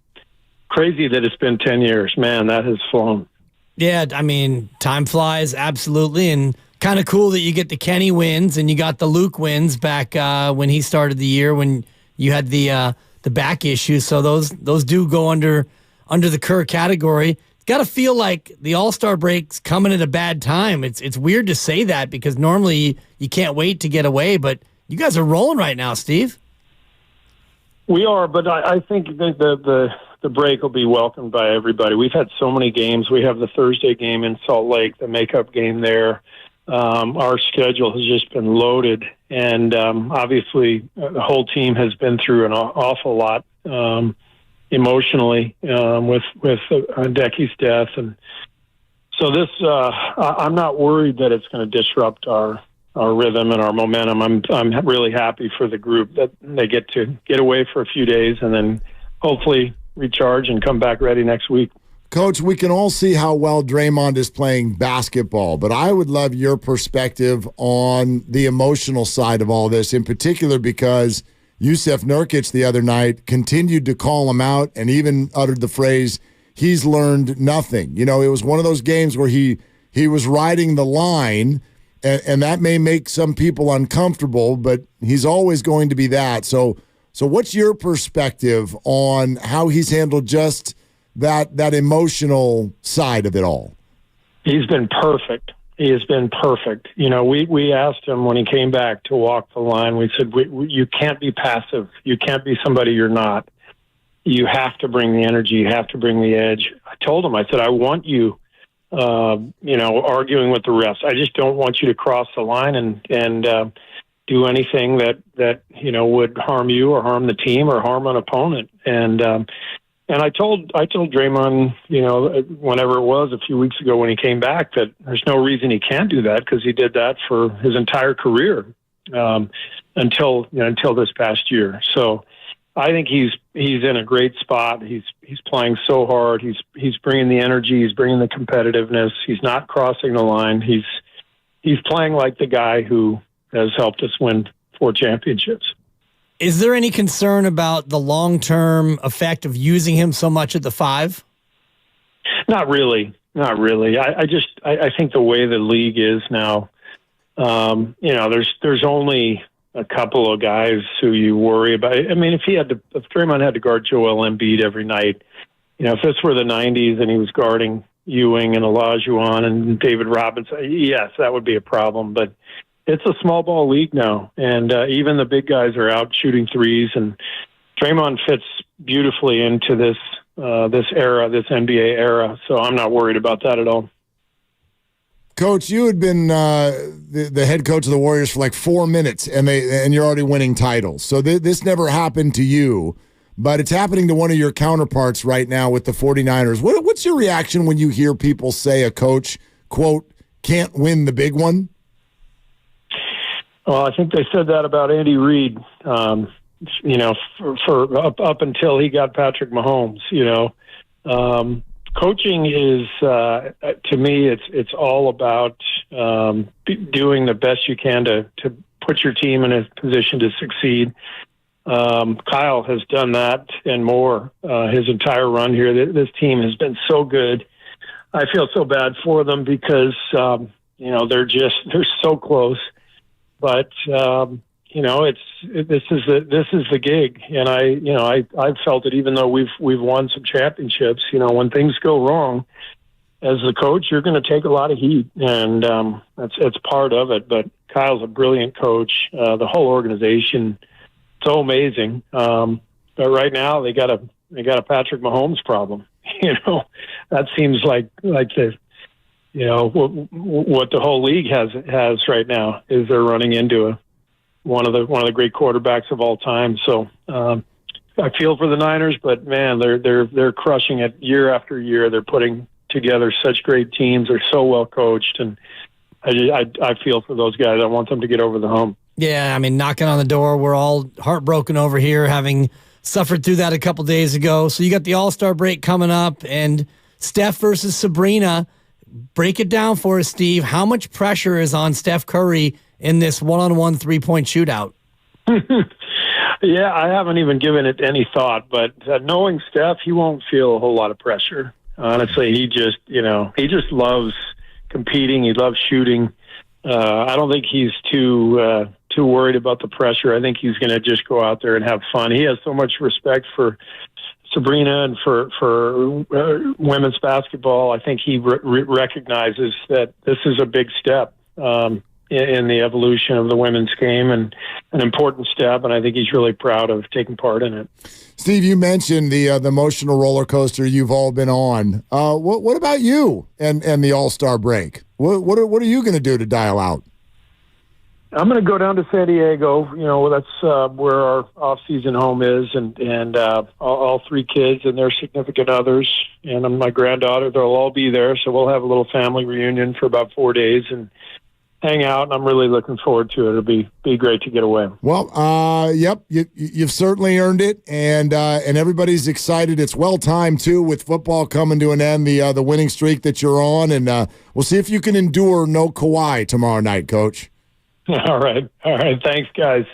crazy that it's been 10 years. Man, that has flown.
Yeah, I mean, time flies, absolutely, and kind of cool that you get the Kenny wins and you got the Luke wins back when he started the year when you had the back issue. So those do go under the Kerr category. Got to feel like the All-Star break's coming at a bad time. It's weird to say that because normally you can't wait to get away, but you guys are rolling right now, Steve.
We are, but I think the break will be welcomed by everybody. We've had so many games. We have the Thursday game in Salt Lake, the makeup game there. Our schedule has just been loaded, and obviously the whole team has been through an awful lot emotionally with Decky's death, and so this I'm not worried that it's going to disrupt our rhythm and our momentum. I'm really happy for the group that they get to get away for a few days and then hopefully recharge and come back ready next week.
Coach, we can all see how well Draymond is playing basketball, but I would love your perspective on the emotional side of all this, in particular because Jusuf Nurkic the other night continued to call him out and even uttered the phrase, he's learned nothing. You know, it was one of those games where he was riding the line, and that may make some people uncomfortable, but he's always going to be that. So what's your perspective on how he's handled just that emotional side of it all?
He's been perfect. He has been perfect. You know, we asked him when he came back to walk the line. We said, you can't be passive. You can't be somebody you're not. You have to bring the energy. You have to bring the edge. I told him, I said, I want you, arguing with the refs. I just don't want you to cross the line and do anything that would harm you or harm the team or harm an opponent. And I told Draymond, whenever it was a few weeks ago when he came back, that there's no reason he can't do that because he did that for his entire career until this past year. So I think he's in a great spot. He's playing so hard. He's bringing the energy. He's bringing the competitiveness. He's not crossing the line. He's playing like the guy who has helped us win 4 championships.
Is there any concern about the long-term effect of using him so much at the 5?
Not really. I think the way the league is now, there's only a couple of guys who you worry about. I mean, if Draymond had to guard Joel Embiid every night, if this were the 90s and he was guarding Ewing and Olajuwon and David Robinson, yes, that would be a problem. But it's a small ball league now, and even the big guys are out shooting threes, and Draymond fits beautifully into this era, this NBA era. So I'm not worried about that at all.
Coach, you had been the head coach of the Warriors for like 4 minutes, and you're already winning titles. So this never happened to you, but it's happening to one of your counterparts right now with the 49ers. What's your reaction when you hear people say a coach, quote, can't win the big one?
Well, I think they said that about Andy Reid, for up until he got Patrick Mahomes. Coaching is, to me, it's all about doing the best you can to put your team in a position to succeed. Kyle has done that and more his entire run here. This team has been so good. I feel so bad for them because they're so close. But this is the gig, and I've felt it. Even though we've won some championships, when things go wrong, as the coach, you're going to take a lot of heat, and it's part of it. But Kyle's a brilliant coach. The whole organization, so amazing. But right now they got a Patrick Mahomes problem. That seems like the. What the whole league has right now is they're running into one of the great quarterbacks of all time. So I feel for the Niners, but man, they're crushing it year after year. They're putting together such great teams. They're so well coached, and I feel for those guys. I want them to get over the hump.
Yeah, I mean, knocking on the door. We're all heartbroken over here, having suffered through that a couple days ago. So you got the All-Star break coming up, and Steph versus Sabrina. Break it down for us, Steve. How much pressure is on Steph Curry in this one-on-one three-point shootout?
Yeah, I haven't even given it any thought, but knowing Steph, he won't feel a whole lot of pressure. Honestly, he just loves competing. He loves shooting. I don't think he's too worried about the pressure. I think he's going to just go out there and have fun. He has so much respect for Sabrina and for women's basketball. I think he recognizes that this is a big step in the evolution of the women's game, and an important step, and I think he's really proud of taking part in it.
Steve, you mentioned the emotional roller coaster you've all been on. What about you and the All-Star break? What are you going to do to dial out?
I'm going to go down to San Diego. That's where our off-season home is, and all 3 kids and their significant others, and my granddaughter, they'll all be there. So we'll have a little family reunion for about 4 days, and hang out, and I'm really looking forward to it. It'll be great to get away.
Well, yep, you've certainly earned it, and everybody's excited. It's well timed too, with football coming to an end, the winning streak that you're on, and we'll see if you can endure no Kawhi tomorrow night, Coach.
All right. Thanks, guys.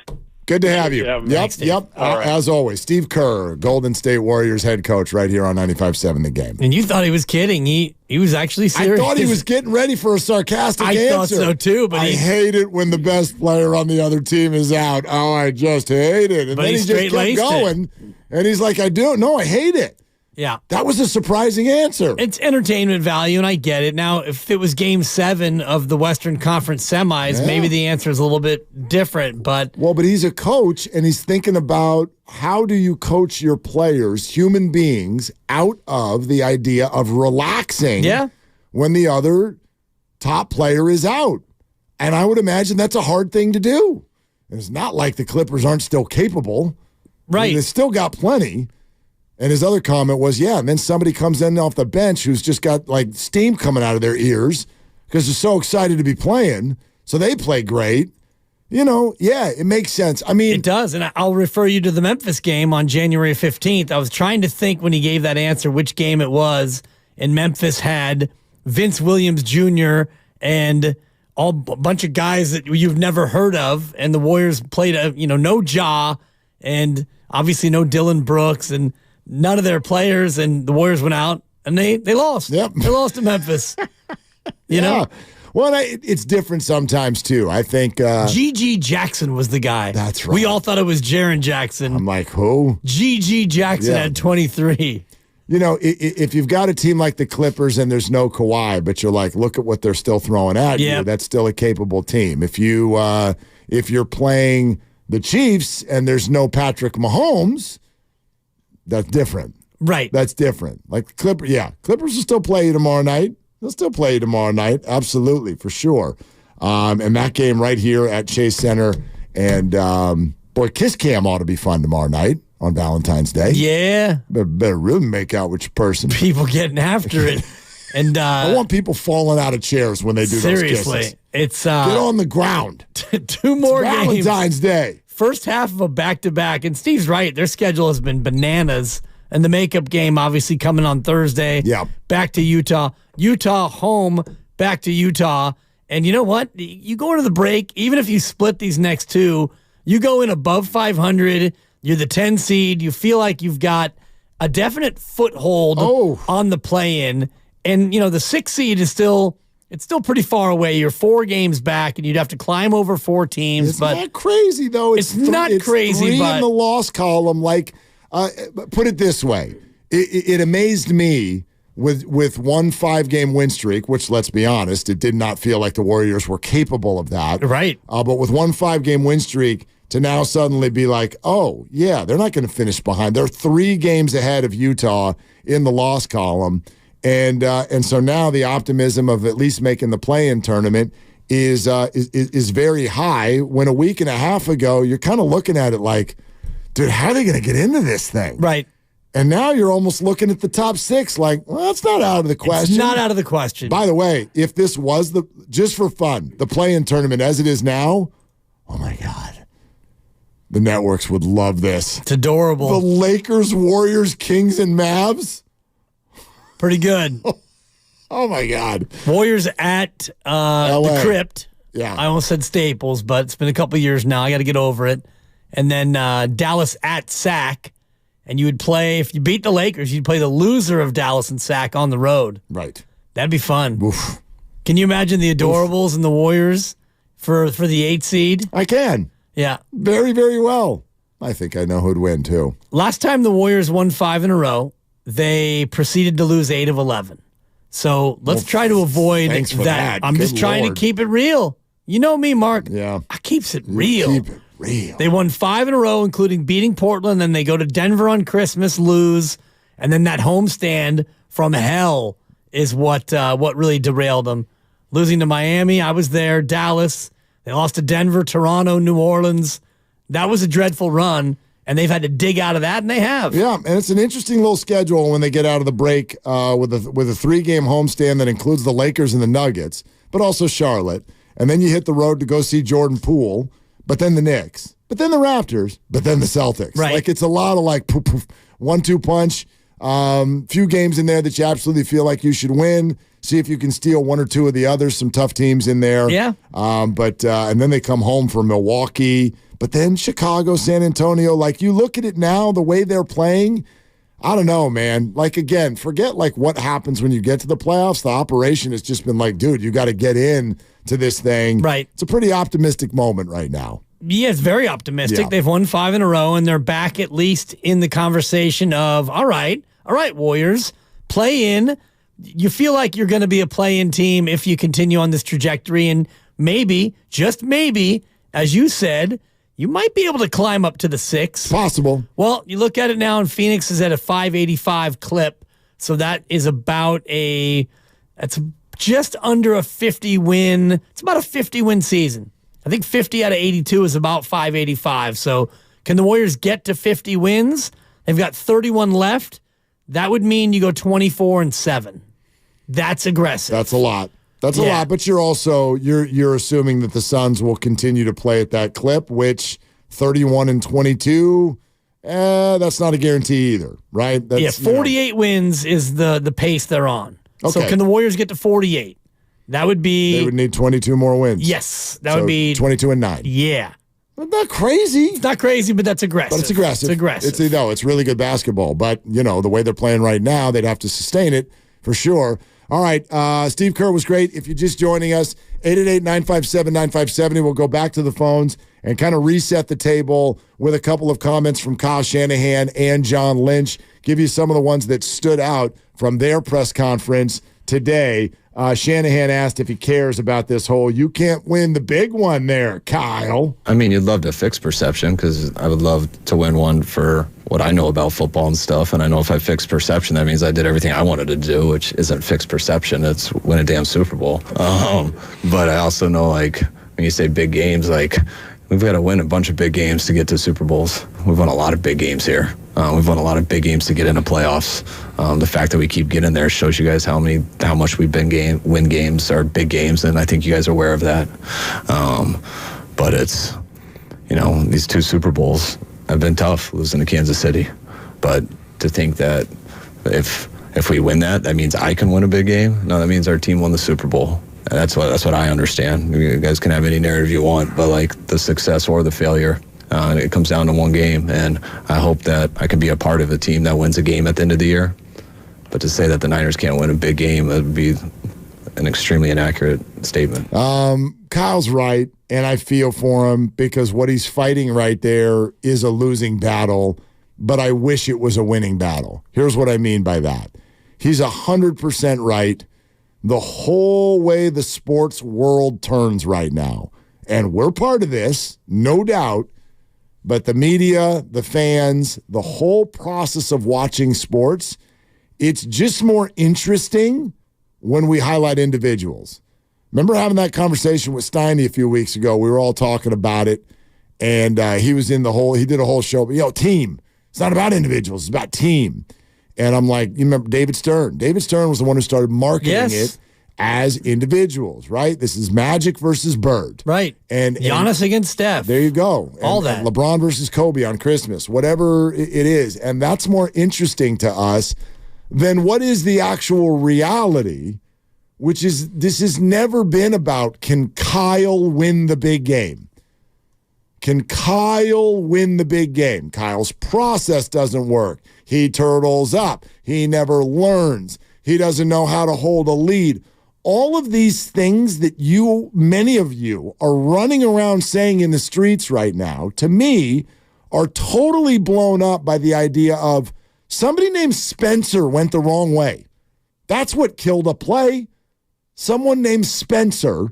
Good to have you. Yep.
All right.
As always, Steve Kerr, Golden State Warriors head coach, right here on 95.7 The Game.
And you thought he was kidding. He was actually serious.
I thought he was getting ready for a sarcastic answer.
I thought so too, but
I hate it when the best player on the other team is out. Oh, I just hate it. And
but
then he just kept going, and he's like, I hate it.
Yeah.
That was a surprising answer.
It's entertainment value, and I get it. Now, if it was Game 7 of the Western Conference semis, maybe the answer is a little bit different. But
he's a coach, and he's thinking about how do you coach your players, human beings, out of the idea of relaxing when the other top player is out. And I would imagine that's a hard thing to do. It's not like the Clippers aren't still capable.
Right.
I mean, they still got plenty. And his other comment was, and then somebody comes in off the bench who's just got like steam coming out of their ears because they're so excited to be playing. So they play great. It makes sense. I mean,
it does. And I'll refer you to the Memphis game on January 15th. I was trying to think when he gave that answer which game it was. And Memphis had Vince Williams Jr. and a bunch of guys that you've never heard of. And the Warriors played no Ja and obviously no Dylan Brooks and none of their players, and the Warriors went out, and they lost.
Yep.
They lost to Memphis. You know?
Well, it's different sometimes, too. I think
G.G. Jackson was the guy.
That's right.
We all thought it was Jaren Jackson.
I'm like, who?
G.G. Jackson had 23.
If you've got a team like the Clippers and there's no Kawhi, but you're like, look at what they're still throwing at you, that's still a capable team. If you're playing the Chiefs and there's no Patrick Mahomes, that's different.
Right.
That's different. Like Clippers will still play you tomorrow night. They'll still play you tomorrow night. Absolutely, for sure. And that game right here at Chase Center. And, Kiss Cam ought to be fun tomorrow night on Valentine's Day.
Yeah.
Better really make out with your person.
People getting after it. And
I want people falling out of chairs when they do those kisses.
Seriously. It's
get on the ground.
2 more games.
Valentine's Day.
First half of a back-to-back, and Steve's right, their schedule has been bananas, and the makeup game obviously coming on Thursday.
Yeah.
Back to Utah. Utah home, back to Utah. And you know what? You go into the break, even if you split these next 2, you go in above 500, you're the 10 seed, you feel like you've got a definite foothold on the play-in, and the 6 seed is still pretty far away. You're 4 games back, and you'd have to climb over 4 teams.
It's not crazy, though.
It's not crazy,
3
but
in the loss column. Like, put it this way: it amazed me with 1 5-game win streak, which, let's be honest, it did not feel like the Warriors were capable of that.
Right.
But with 1 5-game win streak, to now suddenly be like, they're not going to finish behind. They're 3 games ahead of Utah in the loss column. And so now the optimism of at least making the play-in tournament is very high. When a week and a half ago, you're kind of looking at it like, dude, how are they going to get into this thing?
Right.
And now you're almost looking at the top 6 like, well, that's not out of the question.
It's not out of the question.
By the way, if this was just for fun, the play-in tournament as it is now, oh my God. The networks would love this.
It's adorable.
The Lakers, Warriors, Kings, and Mavs.
Pretty good.
Oh, my God.
Warriors at the Crypt.
Yeah.
I almost said Staples, but it's been a couple years now. I got to get over it. And then Dallas at Sac. And you would play, if you beat the Lakers, you'd play the loser of Dallas and Sac on the road.
Right.
That'd be fun.
Oof.
Can you imagine the Adorables and the Warriors for the 8 seed?
I can.
Yeah.
Very, very well. I think I know who'd win, too.
Last time the Warriors won 5 in a row, they proceeded to lose 8 of 11. So let's try to avoid that. I'm just trying to keep it real. You know me, Mark.
Yeah.
I keeps it real.
Keep it real.
They won 5 in a row, including beating Portland. Then they go to Denver on Christmas, lose. And then that homestand from hell is what really derailed them. Losing to Miami, I was there. Dallas. They lost to Denver, Toronto, New Orleans. That was a dreadful run. And they've had to dig out of that, and they have.
Yeah, and it's an interesting little schedule when they get out of the break with a 3-game homestand that includes the Lakers and the Nuggets, but also Charlotte. and then you hit the road to go see Jordan Poole, but then the Knicks, but then the Raptors, but then the Celtics.
Right.
Like it's a lot of like poof, poof, 1-2 punch. Few games in there that you absolutely feel like you should win. See if you can steal one or two of the others. Some tough teams in there.
Yeah.
But then they come home for Milwaukee, but then Chicago, San Antonio. Like you look at it now, the way they're playing, I don't know, man. Like again, forget like what happens when you get to the playoffs. The operation has just been like, dude, you got to get in to this thing.
Right.
It's a pretty optimistic moment right now.
Yeah, it's very optimistic.
Yeah.
They've won 5 in a row, and they're back at least in the conversation of, all right, Warriors, play in. You feel like you're going to be a play-in team if you continue on this trajectory, and maybe, just maybe, as you said, you might be able to climb up to the 6.
Possible.
Well, you look at it now, and Phoenix is at a 585 clip, so that is that's just under a 50 win. It's about a 50 win season. I think 50 out of 82 is about 585. So can the Warriors get to 50 wins? They've got 31 left. That would mean you go 24-7. That's aggressive.
That's a lot. That's a lot, but you're also you're assuming that the Suns will continue to play at that clip, which 31-22, that's not a guarantee either, right? That's,
48 wins is the pace they're on.
Okay.
So can the Warriors get to 48? That would be...
They would need 22 more wins.
Yes, that would be...
22-9.
Yeah.
Not crazy.
It's not crazy, but that's aggressive.
But it's aggressive.
It's aggressive.
It's really good basketball. But, the way they're playing right now, they'd have to sustain it for sure. All right, Steve Kerr was great. If you're just joining us, 888-957-9570. We'll go back to the phones and kind of reset the table with a couple of comments from Kyle Shanahan and John Lynch. Give you some of the ones that stood out from their press conference today. Shanahan asked if he cares about this whole "you can't win the big one" there, Kyle.
I mean, you'd love to fix perception because I would love to win one for what I know about football and stuff. And I know if I fix perception, that means I did everything I wanted to do, which isn't fix perception. It's win a damn Super Bowl. But I also know, like, when you say big games, like, we've got to win a bunch of big games to get to Super Bowls. We've won a lot of big games here. We've won a lot of big games to get into playoffs. The fact that we keep getting there shows you guys how much we've been win games or big games, and I think you guys are aware of that. But it's, these 2 Super Bowls have been tough, losing to Kansas City. But to think that if we win that means I can win a big game. No, that means our team won the Super Bowl. And that's what I understand. You guys can have any narrative you want, but like the success or the failure, it comes down to one game. And I hope that I can be a part of a team that wins a game at the end of the year. But to say that the Niners can't win a big game, that would be an extremely inaccurate statement.
Kyle's right, and I feel for him because what he's fighting right there is a losing battle, but I wish it was a winning battle. Here's what I mean by that. He's 100% right. The whole way the sports world turns right now, and we're part of this, no doubt, but the media, the fans, the whole process of watching sports, it's just more interesting when we highlight individuals. Remember having that conversation with Steiny a few weeks ago? We were all talking about it, and he did a whole show, but team. It's not about individuals, it's about team. And I'm like, you remember David Stern? David Stern was the one who started marketing it as individuals, right? This is Magic versus Bird.
Right.
And
Giannis against Steph.
There you go.
All that.
And LeBron versus Kobe on Christmas, whatever it is. And that's more interesting to us than what is the actual reality, which is this has never been about, can Kyle win the big game? Can Kyle win the big game? Kyle's process doesn't work. He turtles up. He never learns. He doesn't know how to hold a lead. All of these things that many of you are running around saying in the streets right now, to me, are totally blown up by the idea of somebody named Spencer went the wrong way. That's what killed a play. Someone named Spencer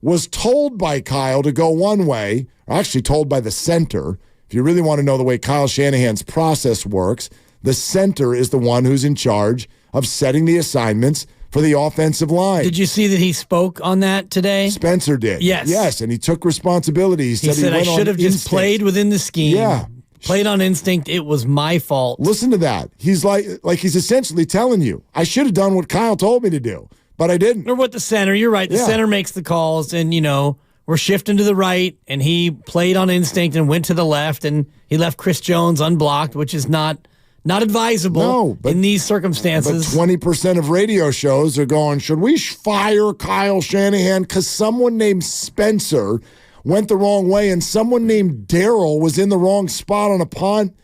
was told by Kyle to go one way, or actually told by the center. If you really want to know the way Kyle Shanahan's process works, the center is the one who's in charge of setting the assignments for the offensive line.
Did you see that he spoke on that today?
Spencer did.
Yes.
Yes, and he took responsibility. He said
I should have just played within the scheme.
Yeah.
Played on instinct. It was my fault.
Listen to that. He's like he's essentially telling you, I should have done what Kyle told me to do, but but I didn't.
Or what the center. You're right. The center makes the calls, and, we're shifting to the right, and he played on instinct and went to the left, and he left Chris Jones unblocked, which is not advisable in these circumstances.
But 20% of radio shows are going, should we fire Kyle Shanahan because someone named Spencer went the wrong way and someone named Daryl was in the wrong spot on a punt?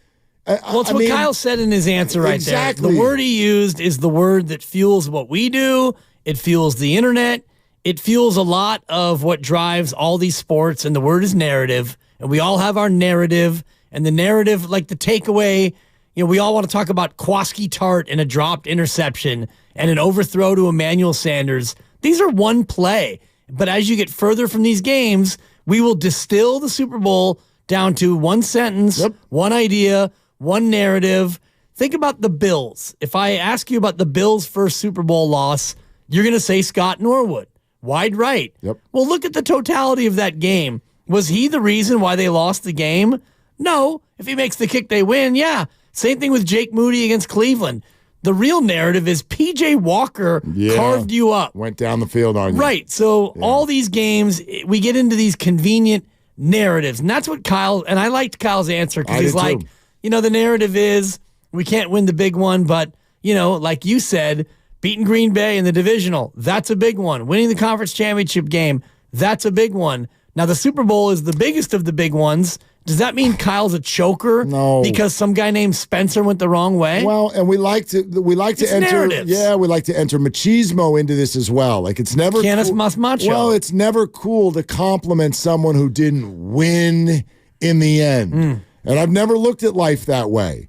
Well, it's what Kyle said in his answer right there.
Exactly.
The word he used is the word that fuels what we do. It fuels the internet. It fuels a lot of what drives all these sports, and the word is narrative. And we all have our narrative, and the narrative, like the takeaway, we all want to talk about Kwaski Tart and a dropped interception and an overthrow to Emmanuel Sanders. These are one play. But as you get further from these games, we will distill the Super Bowl down to one sentence, one idea, one narrative. Think about the Bills. If I ask you about the Bills' first Super Bowl loss, you're going to say Scott Norwood. Wide right. Well, look at the totality of that game. Was he the reason why they lost the game? No. If he makes the kick, they win. Yeah. Same thing with Jake Moody against Cleveland. The real narrative is P.J. Walker carved you up.
Went down the field on you.
Right. So all these games, we get into these convenient narratives. And that's what Kyle, and I liked Kyle's answer because he's like, the narrative is we can't win the big one, but, like you said, beating Green Bay in the divisional, that's a big one. Winning the conference championship game, that's a big one. Now, the Super Bowl is the biggest of the big ones. Does that mean Kyle's a choker?
No.
Because some guy named Spencer went the wrong way?
Well, and we like to enter
narratives.
we like to enter machismo into this as well. Like it's never
Canis mas macho.
Well, it's never cool to compliment someone who didn't win in the end. And I've never looked at life that way.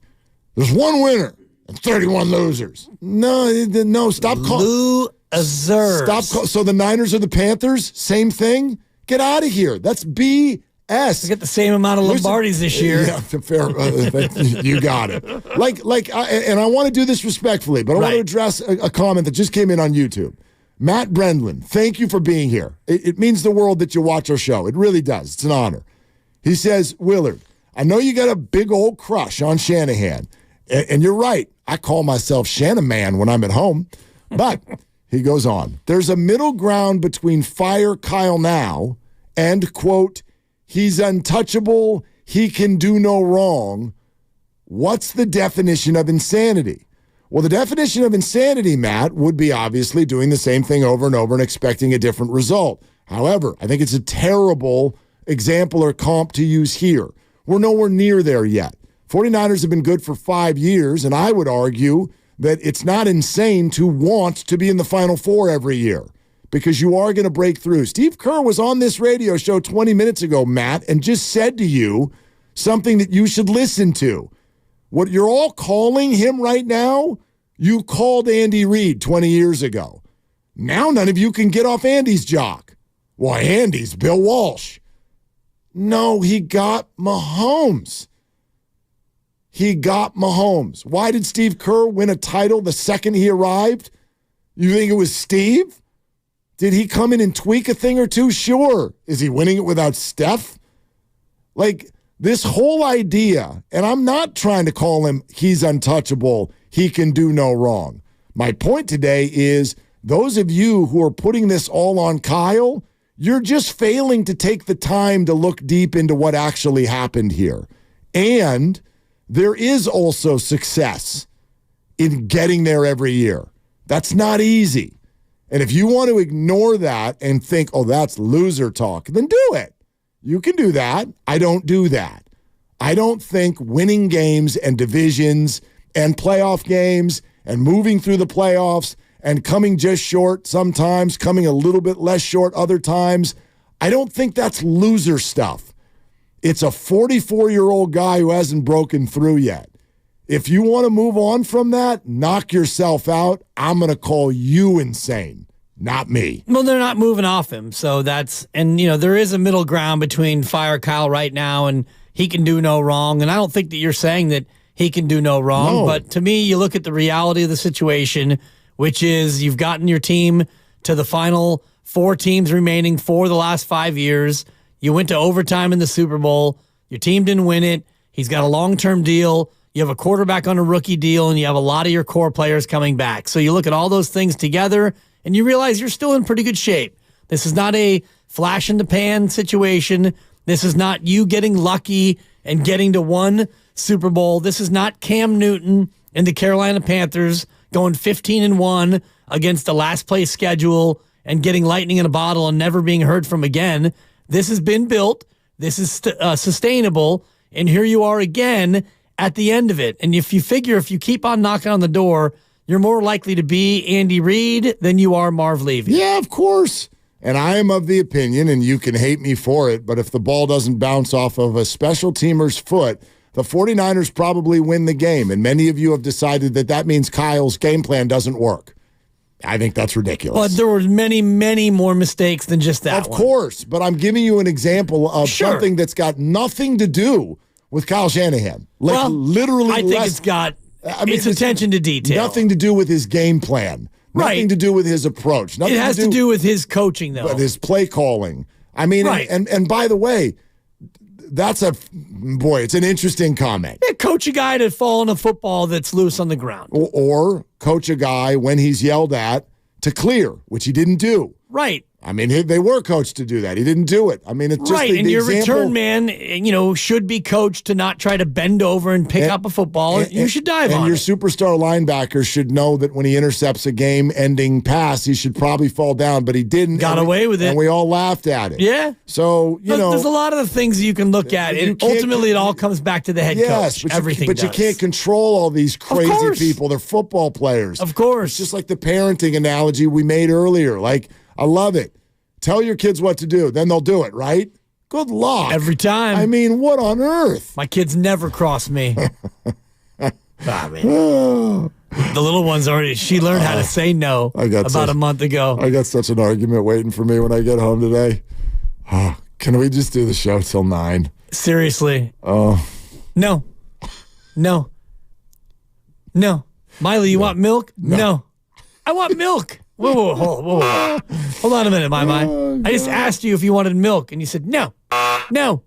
There's one winner and 31 losers. No, stop calling.
Losers.
So the Niners or the Panthers, same thing? Get out of here. That's BS.
We get the same amount of Lombardis this year.
Yeah, fair. You got it. And I want to do this respectfully, but I want to address a comment that just came in on YouTube. Matt Brendlin, thank you for being here. It means the world that you watch our show. It really does. It's an honor. He says, Willard, I know you got a big old crush on Shanahan, and you're right. I call myself Shanaman when I'm at home, but he goes on. There's a middle ground between fire Kyle now and, quote, he's untouchable, he can do no wrong. What's the definition of insanity? Well, the definition of insanity, Matt, would be obviously doing the same thing over and over and expecting a different result. However, I think it's a terrible example or comp to use here. We're nowhere near there yet. 49ers have been good for 5 years, and I would argue that it's not insane to want to be in the Final Four every year because you are going to break through. Steve Kerr was on this radio show 20 minutes ago, Matt, and just said to you something that you should listen to. What you're all calling him right now, you called Andy Reid 20 years ago. Now none of you can get off Andy's jock. Well, Andy's Bill Walsh. No, he got Mahomes. He got Mahomes. Why did Steve Kerr win a title the second he arrived? You think it was Steve? Did he come in and tweak a thing or two? Sure. Is he winning it without Steph? Like, this whole idea, and I'm not trying to call him he's untouchable, he can do no wrong. My point today is those of you who are putting this all on Kyle, you're just failing to take the time to look deep into what actually happened here. And there is also success in getting there every year. That's not easy. And if you want to ignore that and think, oh, that's loser talk, then do it. You can do that. I don't do that. I don't think winning games and divisions and playoff games and moving through the playoffs and coming just short sometimes, coming a little bit less short other times, I don't think that's loser stuff. It's a 44-year-old guy who hasn't broken through yet. If you want to move on from that, knock yourself out. I'm going to call you insane, not me.
Well, they're not moving off him. So that's, and there is a middle ground between fire Kyle right now and he can do no wrong. And I don't think that you're saying that he can do no wrong.
No.
But to me, you look at the reality of the situation, which is you've gotten your team to the final 4 teams remaining for the last 5 years. You went to overtime in the Super Bowl. Your team didn't win it. He's got a long-term deal. You have a quarterback on a rookie deal, and you have a lot of your core players coming back. So you look at all those things together, and you realize you're still in pretty good shape. This is not a flash in the pan situation. This is not you getting lucky and getting to one Super Bowl. This is not Cam Newton and the Carolina Panthers going 15-1 against the last place schedule and getting lightning in a bottle and never being heard from again. This has been built. This is sustainable. And here you are again at the end of it. And if you keep on knocking on the door, you're more likely to be Andy Reid than you are Marv Levy.
Yeah, of course. And I am of the opinion, and you can hate me for it, but if the ball doesn't bounce off of a special teamer's foot, the 49ers probably win the game. And many of you have decided that means Kyle's game plan doesn't work. I think that's ridiculous.
But there were many, many more mistakes than just that
one. Of course, but I'm giving you an example of something that's got nothing to do with Kyle Shanahan. Literally,
I think it's got it's attention to detail.
Nothing to do with his game plan. Nothing to do with his approach. Nothing
it has to do with his coaching, though.
But his play calling. I mean, and by the way, it's an interesting comment.
Yeah, coach a guy to fall on a football that's loose on the ground.
Or coach a guy when he's yelled at to clear, which he didn't do.
Right.
I mean, they were coached to do that. He didn't do it. I mean, it's just
right. And your
example.
Return man, should be coached to not try to bend over and pick up a football. You should dive on it.
And your superstar linebacker should know that when he intercepts a game-ending pass, he should probably fall down, but he didn't.
Got away with it.
And we all laughed at it.
Yeah.
So,
there's a lot of the things that you can look at. And ultimately, it all comes back to the head coach.
But you can't control all these crazy people. They're football players.
Of course.
It's just like the parenting analogy we made earlier. Like, I love it. Tell your kids what to do, then they'll do it, right? Good luck.
Every time.
I mean, what on earth?
My kids never cross me. The little one's she learned how to say no a month ago.
I got such an argument waiting for me when I get home today. Can we just do the show till 9?
Seriously.
Oh.
No. Miley, you want milk? No. I want milk. Whoa. Hold on a minute, my. I just asked you if you wanted milk, and you said no. Yeah,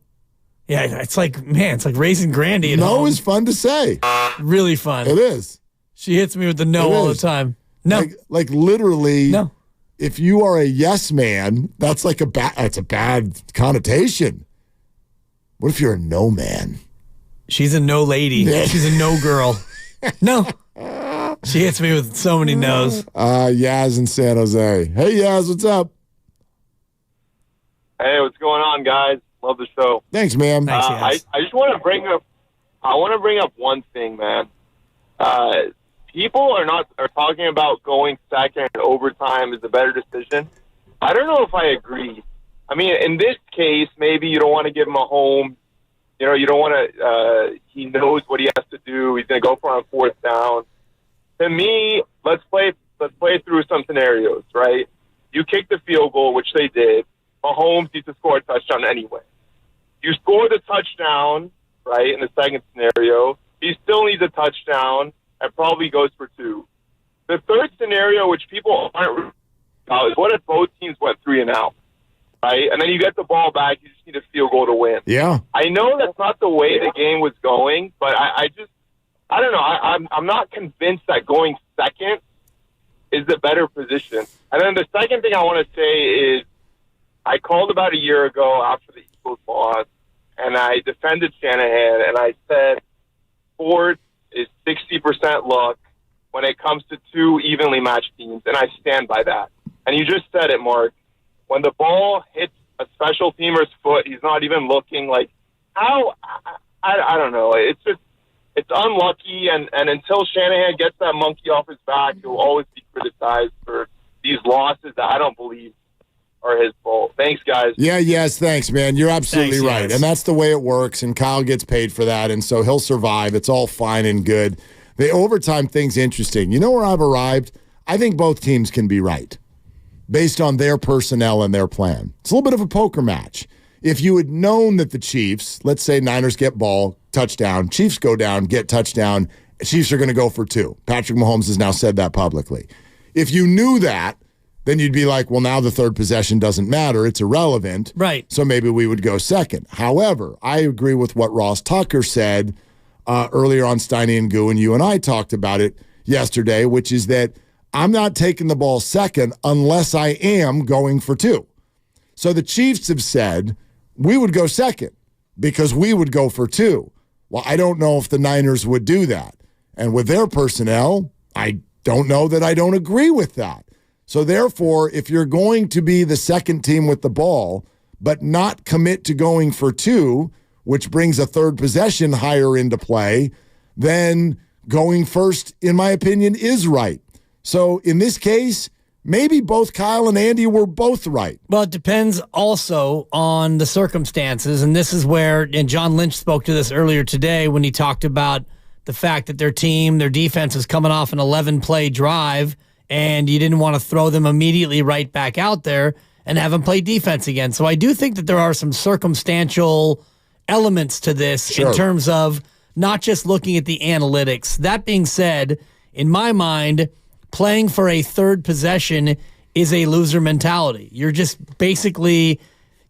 it's like raising Grandy at home.
No is fun to say.
Really fun.
It is.
She hits me with the no all the time. No.
Like literally,
no.
If you are a yes man, that's like that's a bad connotation. What if you're a no man?
She's a no lady. Yeah. She's a no girl. No. She hits me with so many no's.
Yaz in San Jose. Hey, Yaz, what's up?
Hey, what's going on, guys? Love the show.
Thanks, man.
Thanks,
I just want to bring up one thing, man. People are talking about going second in overtime is a better decision. I don't know if I agree. I mean, in this case, maybe you don't want to give him a home. You don't want to. He knows what he has to do. He's going to go for on 4th down. To me, let's play through some scenarios, right? You kick the field goal, which they did. Mahomes needs to score a touchdown anyway. You score the touchdown, right, in the second scenario. He still needs a touchdown and probably goes for 2. The third scenario, which people aren't about, is what if both teams went 3 and out, right? And then you get the ball back. You just need a field goal to win.
Yeah.
I know that's not the way the game was going, but I don't know. I'm not convinced that going second is the better position. And then the second thing I want to say is I called about a year ago after the Eagles lost, and I defended Shanahan, and I said sports is 60% luck when it comes to 2 evenly matched teams, and I stand by that. And you just said it, Mark. When the ball hits a special teamer's foot, he's not even looking like how. I don't know. It's unlucky, and until Shanahan gets that monkey off his back, he'll always be criticized for these losses that I don't believe are his fault. Thanks, guys.
Yeah, yes, thanks, man. You're absolutely right. Yes. And that's the way it works, and Kyle gets paid for that, and so he'll survive. It's all fine and good. The overtime thing's interesting. You know where I've arrived? I think both teams can be right based on their personnel and their plan. It's a little bit of a poker match. If you had known that the Chiefs, let's say Niners get ball, touchdown, Chiefs go down, get touchdown, Chiefs are going to go for 2. Patrick Mahomes has now said that publicly. If you knew that, then you'd be like, well, now the third possession doesn't matter. It's irrelevant.
Right.
So maybe we would go second. However, I agree with what Ross Tucker said earlier on Steiny and Goo, and you and I talked about it yesterday, which is that I'm not taking the ball second unless I am going for 2. So the Chiefs have said we would go second because we would go for 2. Well, I don't know if the Niners would do that. And with their personnel, I don't know that I don't agree with that. So therefore, if you're going to be the second team with the ball, but not commit to going for 2, which brings a third possession higher into play, then going first, in my opinion, is right. So in this case, maybe both Kyle and Andy were both right.
Well, it depends also on the circumstances. And this is where, and John Lynch spoke to this earlier today when he talked about the fact that their defense is coming off an 11-play drive, and you didn't want to throw them immediately right back out there and have them play defense again. So I do think that there are some circumstantial elements to this in terms of not just looking at the analytics. That being said, in my mind, playing for a third possession is a loser mentality. You're just basically,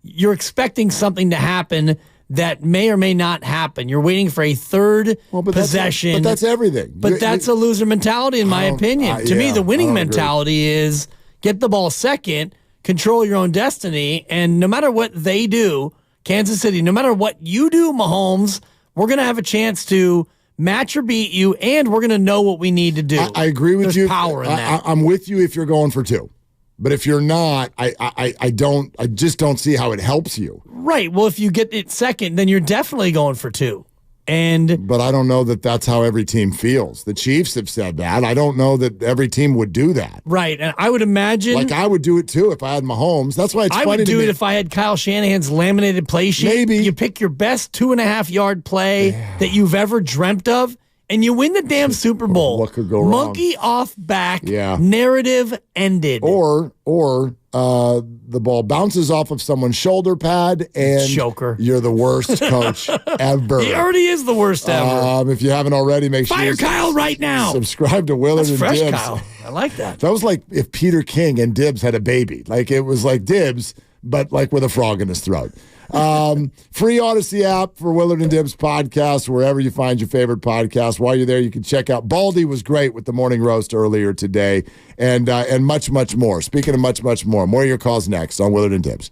you're expecting something to happen that may or may not happen. You're waiting for a third possession.
But that's everything.
But that's a loser mentality, in my opinion. To me, the winning mentality is get the ball second, control your own destiny, and no matter what they do, Kansas City, no matter what you do, Mahomes, we're going to have a chance to match or beat you, and we're going to know what we need to do.
I agree with you.
There's power in that.
I'm with you if you're going for 2. But if you're not, I just don't see how it helps you.
Right. Well, if you get it second, then you're definitely going for 2. But
I don't know that that's how every team feels. The Chiefs have said that. I don't know that every team would do that.
Right. And I would imagine.
Like I would do it too if I had Mahomes. That's why it's funny to me.
I would do it if I had Kyle Shanahan's laminated play sheet.
Maybe.
You pick your best 2.5-yard play that you've ever dreamt of, and you win the damn Super Bowl.
What could go wrong?
Monkey off back. Narrative ended.
Or the ball bounces off of someone's shoulder pad and you're the worst coach ever.
He already is the worst ever.
If you haven't already, make sure
Fire Kyle right now.
Subscribe to Willard and
fresh,
Dibs.
Kyle. I like that.
That was like if Peter King and Dibs had a baby. Like it was like Dibs, but like with a frog in his throat. Free Odyssey app for Willard and Dibs podcast, wherever you find your favorite podcast. While you're there, you can check out Baldy was great with the morning roast earlier today, and much, much more. Speaking of much, much more of your calls next on Willard and Dibs.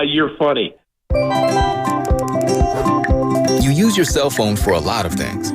You're funny.
You use your cell phone for a lot of things.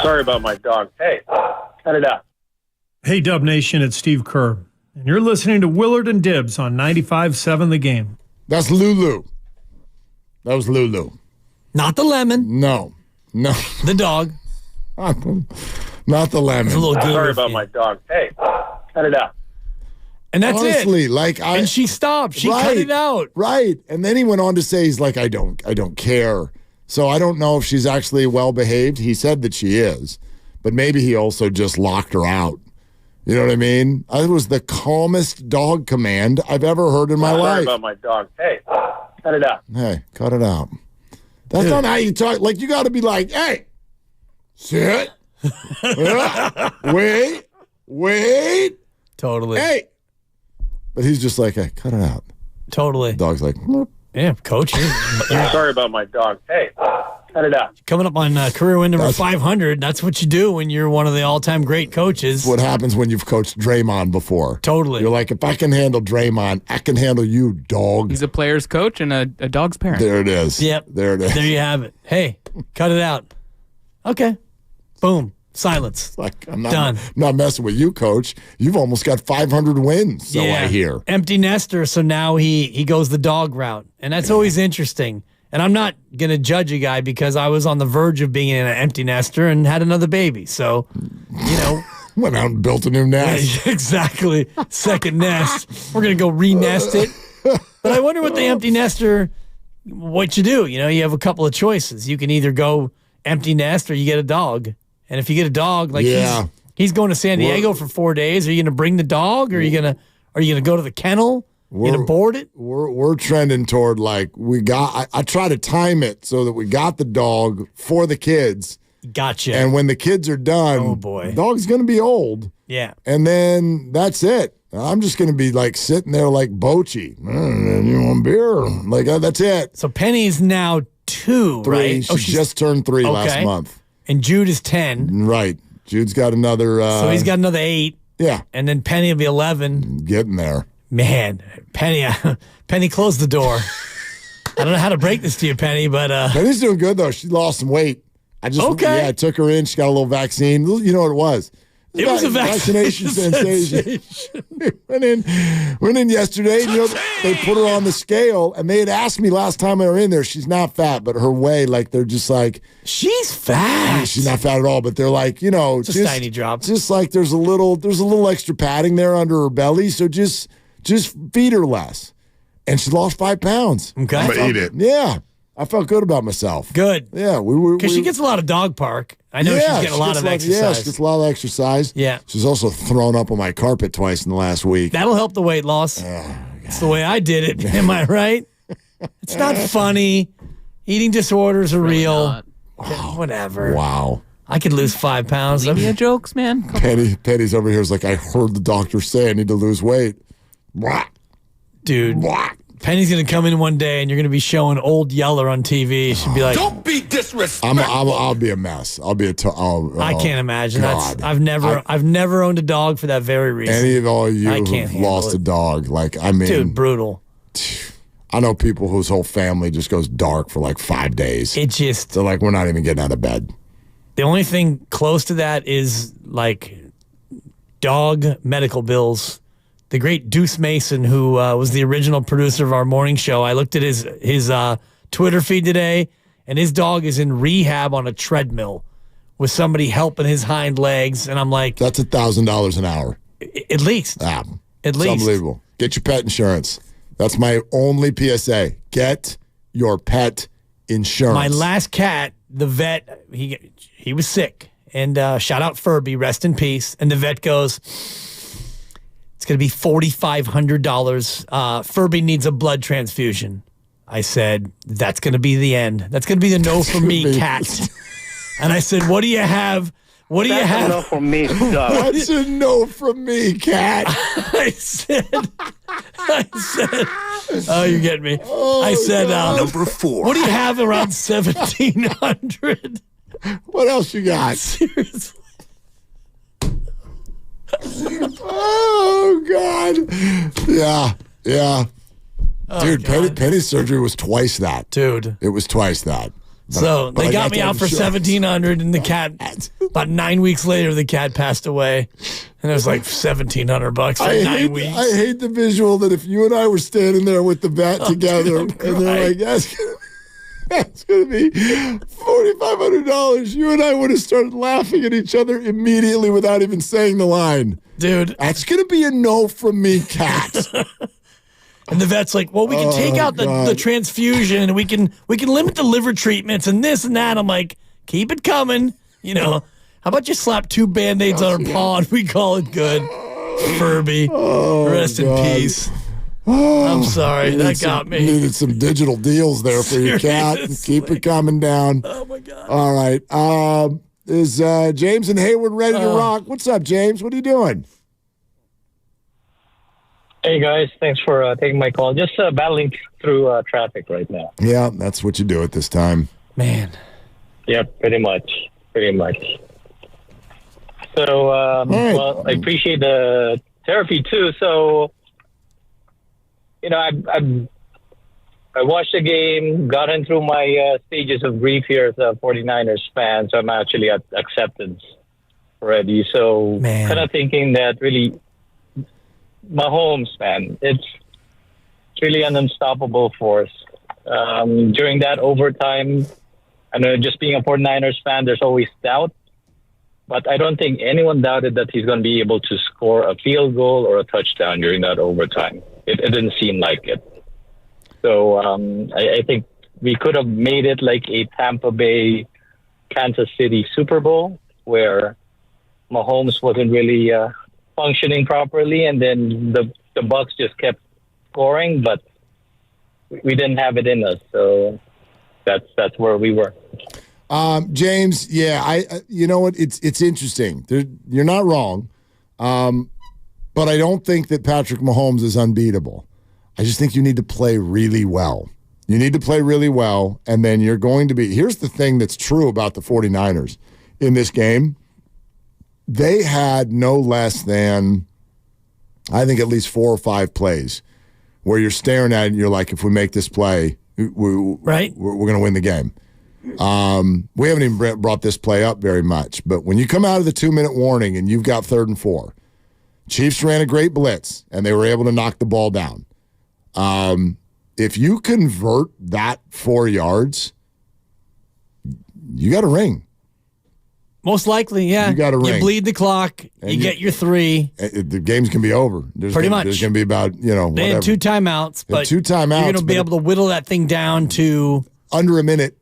Sorry about my dog. Hey, cut it out.
Hey, Dub Nation, it's Steve Kerr, and you're listening to Willard and Dibbs on 95.7 The Game.
That's Lulu. That was Lulu.
Not the lemon.
No.
The dog.
Not the lemon.
It's a little good.
Sorry about my dog. Hey, cut it out.
And that's
Honestly,
it. And she stopped. She cut it out.
Right. And then he went on to say, he's like, I don't care. So I don't know if she's actually well behaved. He said that she is, but maybe he also just locked her out. You know what I mean? It was the calmest dog command I've ever heard in my life.
Sorry about my dog. Hey, cut it out.
Hey, cut it out. That's not how you talk. Like, you got to be like, hey, sit. Wait.
Totally.
Hey. But he's just like, hey, cut it out.
Totally.
The dog's like,
yeah, coach.
Sorry about my dog. Hey, cut it out.
Coming up on career win number 500. That's what you do when you're one of the all-time great coaches.
What happens when you've coached Draymond before.
Totally.
You're like, if I can handle Draymond, I can handle you, dog.
He's a player's coach and a dog's parent.
There it is.
Yep.
There it is.
There you have it. Hey, cut it out. Okay. Boom. Silence.
Like, I'm
done.
Not messing with you, coach. You've almost got 500 wins, so I hear.
Empty nester, so now he goes the dog route. And that's always interesting. And I'm not going to judge a guy because I was on the verge of being an empty nester and had another baby. So, you know.
Went out and built a new nest.
Exactly. Second nest. We're going to go re-nest it. But I wonder what the empty nester, what you do. You know, you have a couple of choices. You can either go empty nest or you get a dog. And if you get a dog, like he's going to San Diego for 4 days, are you going to bring the dog or are you going to go to the kennel? You going to board it?
We're trending toward like I try to time it so that we got the dog for the kids.
Gotcha.
And when the kids are done,
oh boy,
the dog's going to be old.
Yeah.
And then that's it. I'm just going to be like sitting there like Bochy. You want beer? Like, that's it.
So Penny's now 2,
3.
right?
She just turned 3 last month.
And Jude is 10.
Right. Jude's got another.
So he's got another 8.
Yeah.
And then Penny will be 11.
Getting there.
Man, Penny, close the door. I don't know how to break this to you, Penny, but
Penny's doing good though. She lost some weight. I took her in. She got a little vaccine. You know what it was?
It was a
vaccination sensation. went in yesterday. And, they put her on the scale, and they had asked me last time I were in there. She's not fat, but her way, like they're just like
she's fat.
She's not fat at all, but they're like
just a tiny drop.
Just like there's a little extra padding there under her belly, so just feed her less. And she lost 5 pounds.
Okay,
I'm gonna eat it. Yeah. I felt good about myself.
Good.
Yeah, we were
because she gets a lot of dog park. I know she's getting a lot of exercise.
Yeah, she gets a lot of exercise.
Yeah.
She's also thrown up on my carpet twice in the last week.
That'll help the weight loss. It's the way I did it. Am I right? It's not funny. Eating disorders are real.
Wow.
Whatever.
Wow.
I could lose 5 pounds.
Bulimia jokes, man.
Petty's over here is like, I heard the doctor say I need to lose weight.
Dude. Penny's going to come in one day and you're going to be showing Old Yeller on TV. She'd be like,
Don't be disrespectful.
I'll be a mess. I'll be
I can't imagine.
God.
I've never owned a dog for that very reason.
Any of all you who've lost a dog,
dude, brutal.
I know people whose whole family just goes dark for like 5 days. They're like, we're not even getting out of bed.
The only thing close to that is like dog medical bills. The great Deuce Mason, who was the original producer of our morning show, I looked at his Twitter feed today, and his dog is in rehab on a treadmill with somebody helping his hind legs, and I'm like,
that's $1,000 an hour,
at least.
At
least,
it's unbelievable. Get your pet insurance. That's my only PSA. Get your pet insurance.
My last cat, the vet, he was sick, and shout out Furby, rest in peace. And the vet goes, it's going to be $4,500. Furby needs a blood transfusion. I said, that's going to be the end. That's going to be the no for me, cat. And I said, what do you have? What do you have?
That's a no from me, dog.
That's a no from me, cat.
I said, oh, you're getting me. I said,
number 4.
What do you have around 1,700?
What else you got?
Seriously.
Oh, God. Yeah. Dude, Penny's surgery was twice that.
Dude.
It was twice that.
So they got me out for $1,700, and the cat, about 9 weeks later, the cat passed away. And it was like $1,700 for 9 weeks.
I hate the visual that if you and I were standing there with the vet together, and they're like, that's going to be $4,500. You and I would have started laughing at each other immediately without even saying the line.
Dude.
That's going to be a no from me, cat.
And the vet's like, well, we can take out the transfusion, and we can limit the liver treatments and this and that. I'm like, keep it coming. How about you slap 2 Band-Aids on her paw and we call it good? Furby. Rest in peace. I'm sorry. That got me.
Needed some digital deals there for your cat. Keep it coming down.
Oh, my God.
All right. Is James and Hayward ready to rock? What's up, James? What are you doing?
Hey, guys. Thanks for taking my call. Just battling through traffic right now.
Yeah, that's what you do at this time.
Man.
Yeah, pretty much. So, well, I appreciate the therapy, too. So, I watched the game, gotten through my stages of grief here as a 49ers fan, so I'm actually at acceptance already. So, kind of thinking that really, Mahomes, man, it's really an unstoppable force. During that overtime, I know just being a 49ers fan, there's always doubt. But I don't think anyone doubted that he's going to be able to score a field goal or a touchdown during that overtime. It didn't seem like it. So I think we could have made it like a Tampa Bay, Kansas City Super Bowl where Mahomes wasn't really functioning properly, and then the Bucs just kept scoring, but we didn't have it in us. So that's where we were.
James, yeah, you know what? It's interesting. You're not wrong. But I don't think that Patrick Mahomes is unbeatable. I just think you need to play really well. You need to play really well, and then you're going to be – here's the thing that's true about the 49ers in this game. They had no less than, I think, at least 4 or 5 plays where you're staring at it and you're like, if we make this play, we're going to win the game. We haven't even brought this play up very much, but when you come out of the 2-minute warning and you've got 3rd and 4, Chiefs ran a great blitz, and they were able to knock the ball down. If you convert that 4 yards, you got a ring.
Most likely, yeah.
You got a ring.
You bleed the clock. You get your 3.
The game's going to be over.
Pretty much.
There's going to be about, whatever.
They had 2 timeouts, but
2 timeouts,
you're going to be able to whittle that thing down to
under a minute.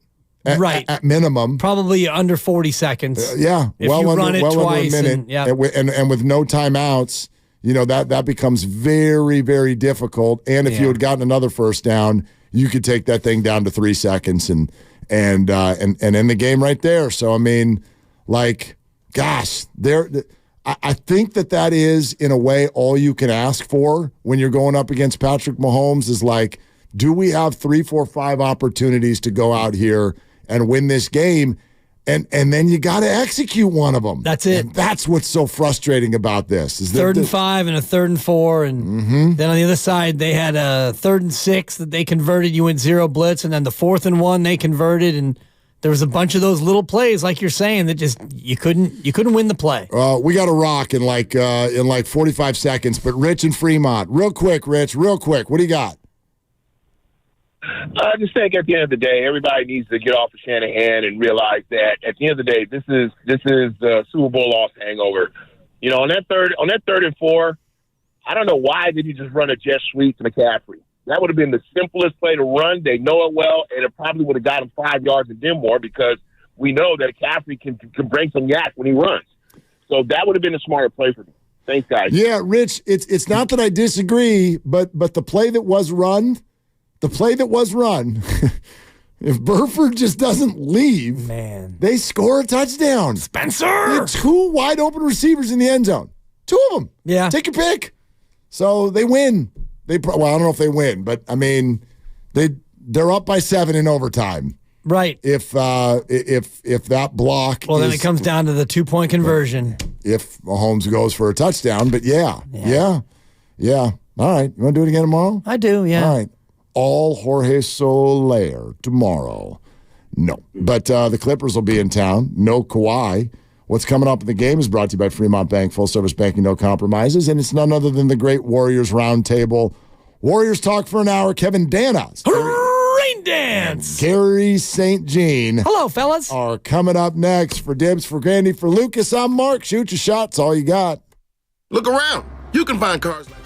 At minimum.
Probably under 40 seconds.
If you
run it twice.
Under a minute. And with no timeouts, that becomes very, very difficult. And if you had gotten another first down, you could take that thing down to 3 seconds and end the game right there. So, I mean, gosh, I think that is, in a way, all you can ask for when you're going up against Patrick Mahomes is do we have 3, 4, 5 opportunities to go out here and win this game? And then you got to execute one of them.
That's it.
And that's what's so frustrating about this. Is
3rd and 5 and a 3rd and 4. And then on the other side, they had a 3rd and 6 that they converted. You went 0 blitz. And then the 4th and 1 they converted. And there was a bunch of those little plays, like you're saying, that just you couldn't win the play.
We got to rock in 45 seconds. But Rich and Fremont, real quick, Rich, real quick. What do you got?
I just think at the end of the day, everybody needs to get off of Shanahan and realize that at the end of the day, this is the Super Bowl loss hangover. On that third and 4, I don't know why did he just run a jet sweep to McCaffrey. That would have been the simplest play to run. They know it well, and it probably would have got him 5 yards and then more because we know that McCaffrey can bring some yak when he runs. So that would have been a smarter play for me. Thanks, guys.
Yeah, Rich, it's not that I disagree, but the play that was run. If Burford just doesn't leave, they score a touchdown.
Spencer!
2 wide open receivers in the end zone. 2 of them.
Yeah.
Take your pick. So they win. I don't know if they win, but I mean, they're up by 7 in overtime.
Right.
If that block.
Well, then it comes down to the 2-point conversion.
If Mahomes goes for a touchdown, but yeah. All right. You want to do it again tomorrow?
I do. Yeah.
All right. All Jorge Soler tomorrow. No. But the Clippers will be in town. No Kawhi. What's coming up in the game is brought to you by Fremont Bank, full-service banking, no compromises, and it's none other than the great Warriors Roundtable. Warriors talk for an hour. Kevin Danas.
Rain dance.
Gary St. Jean.
Hello, fellas.
Are coming up next. For Dibs, for Grandy, for Lucas, I'm Mark. Shoot your shots. All you got.
Look around. You can find cars like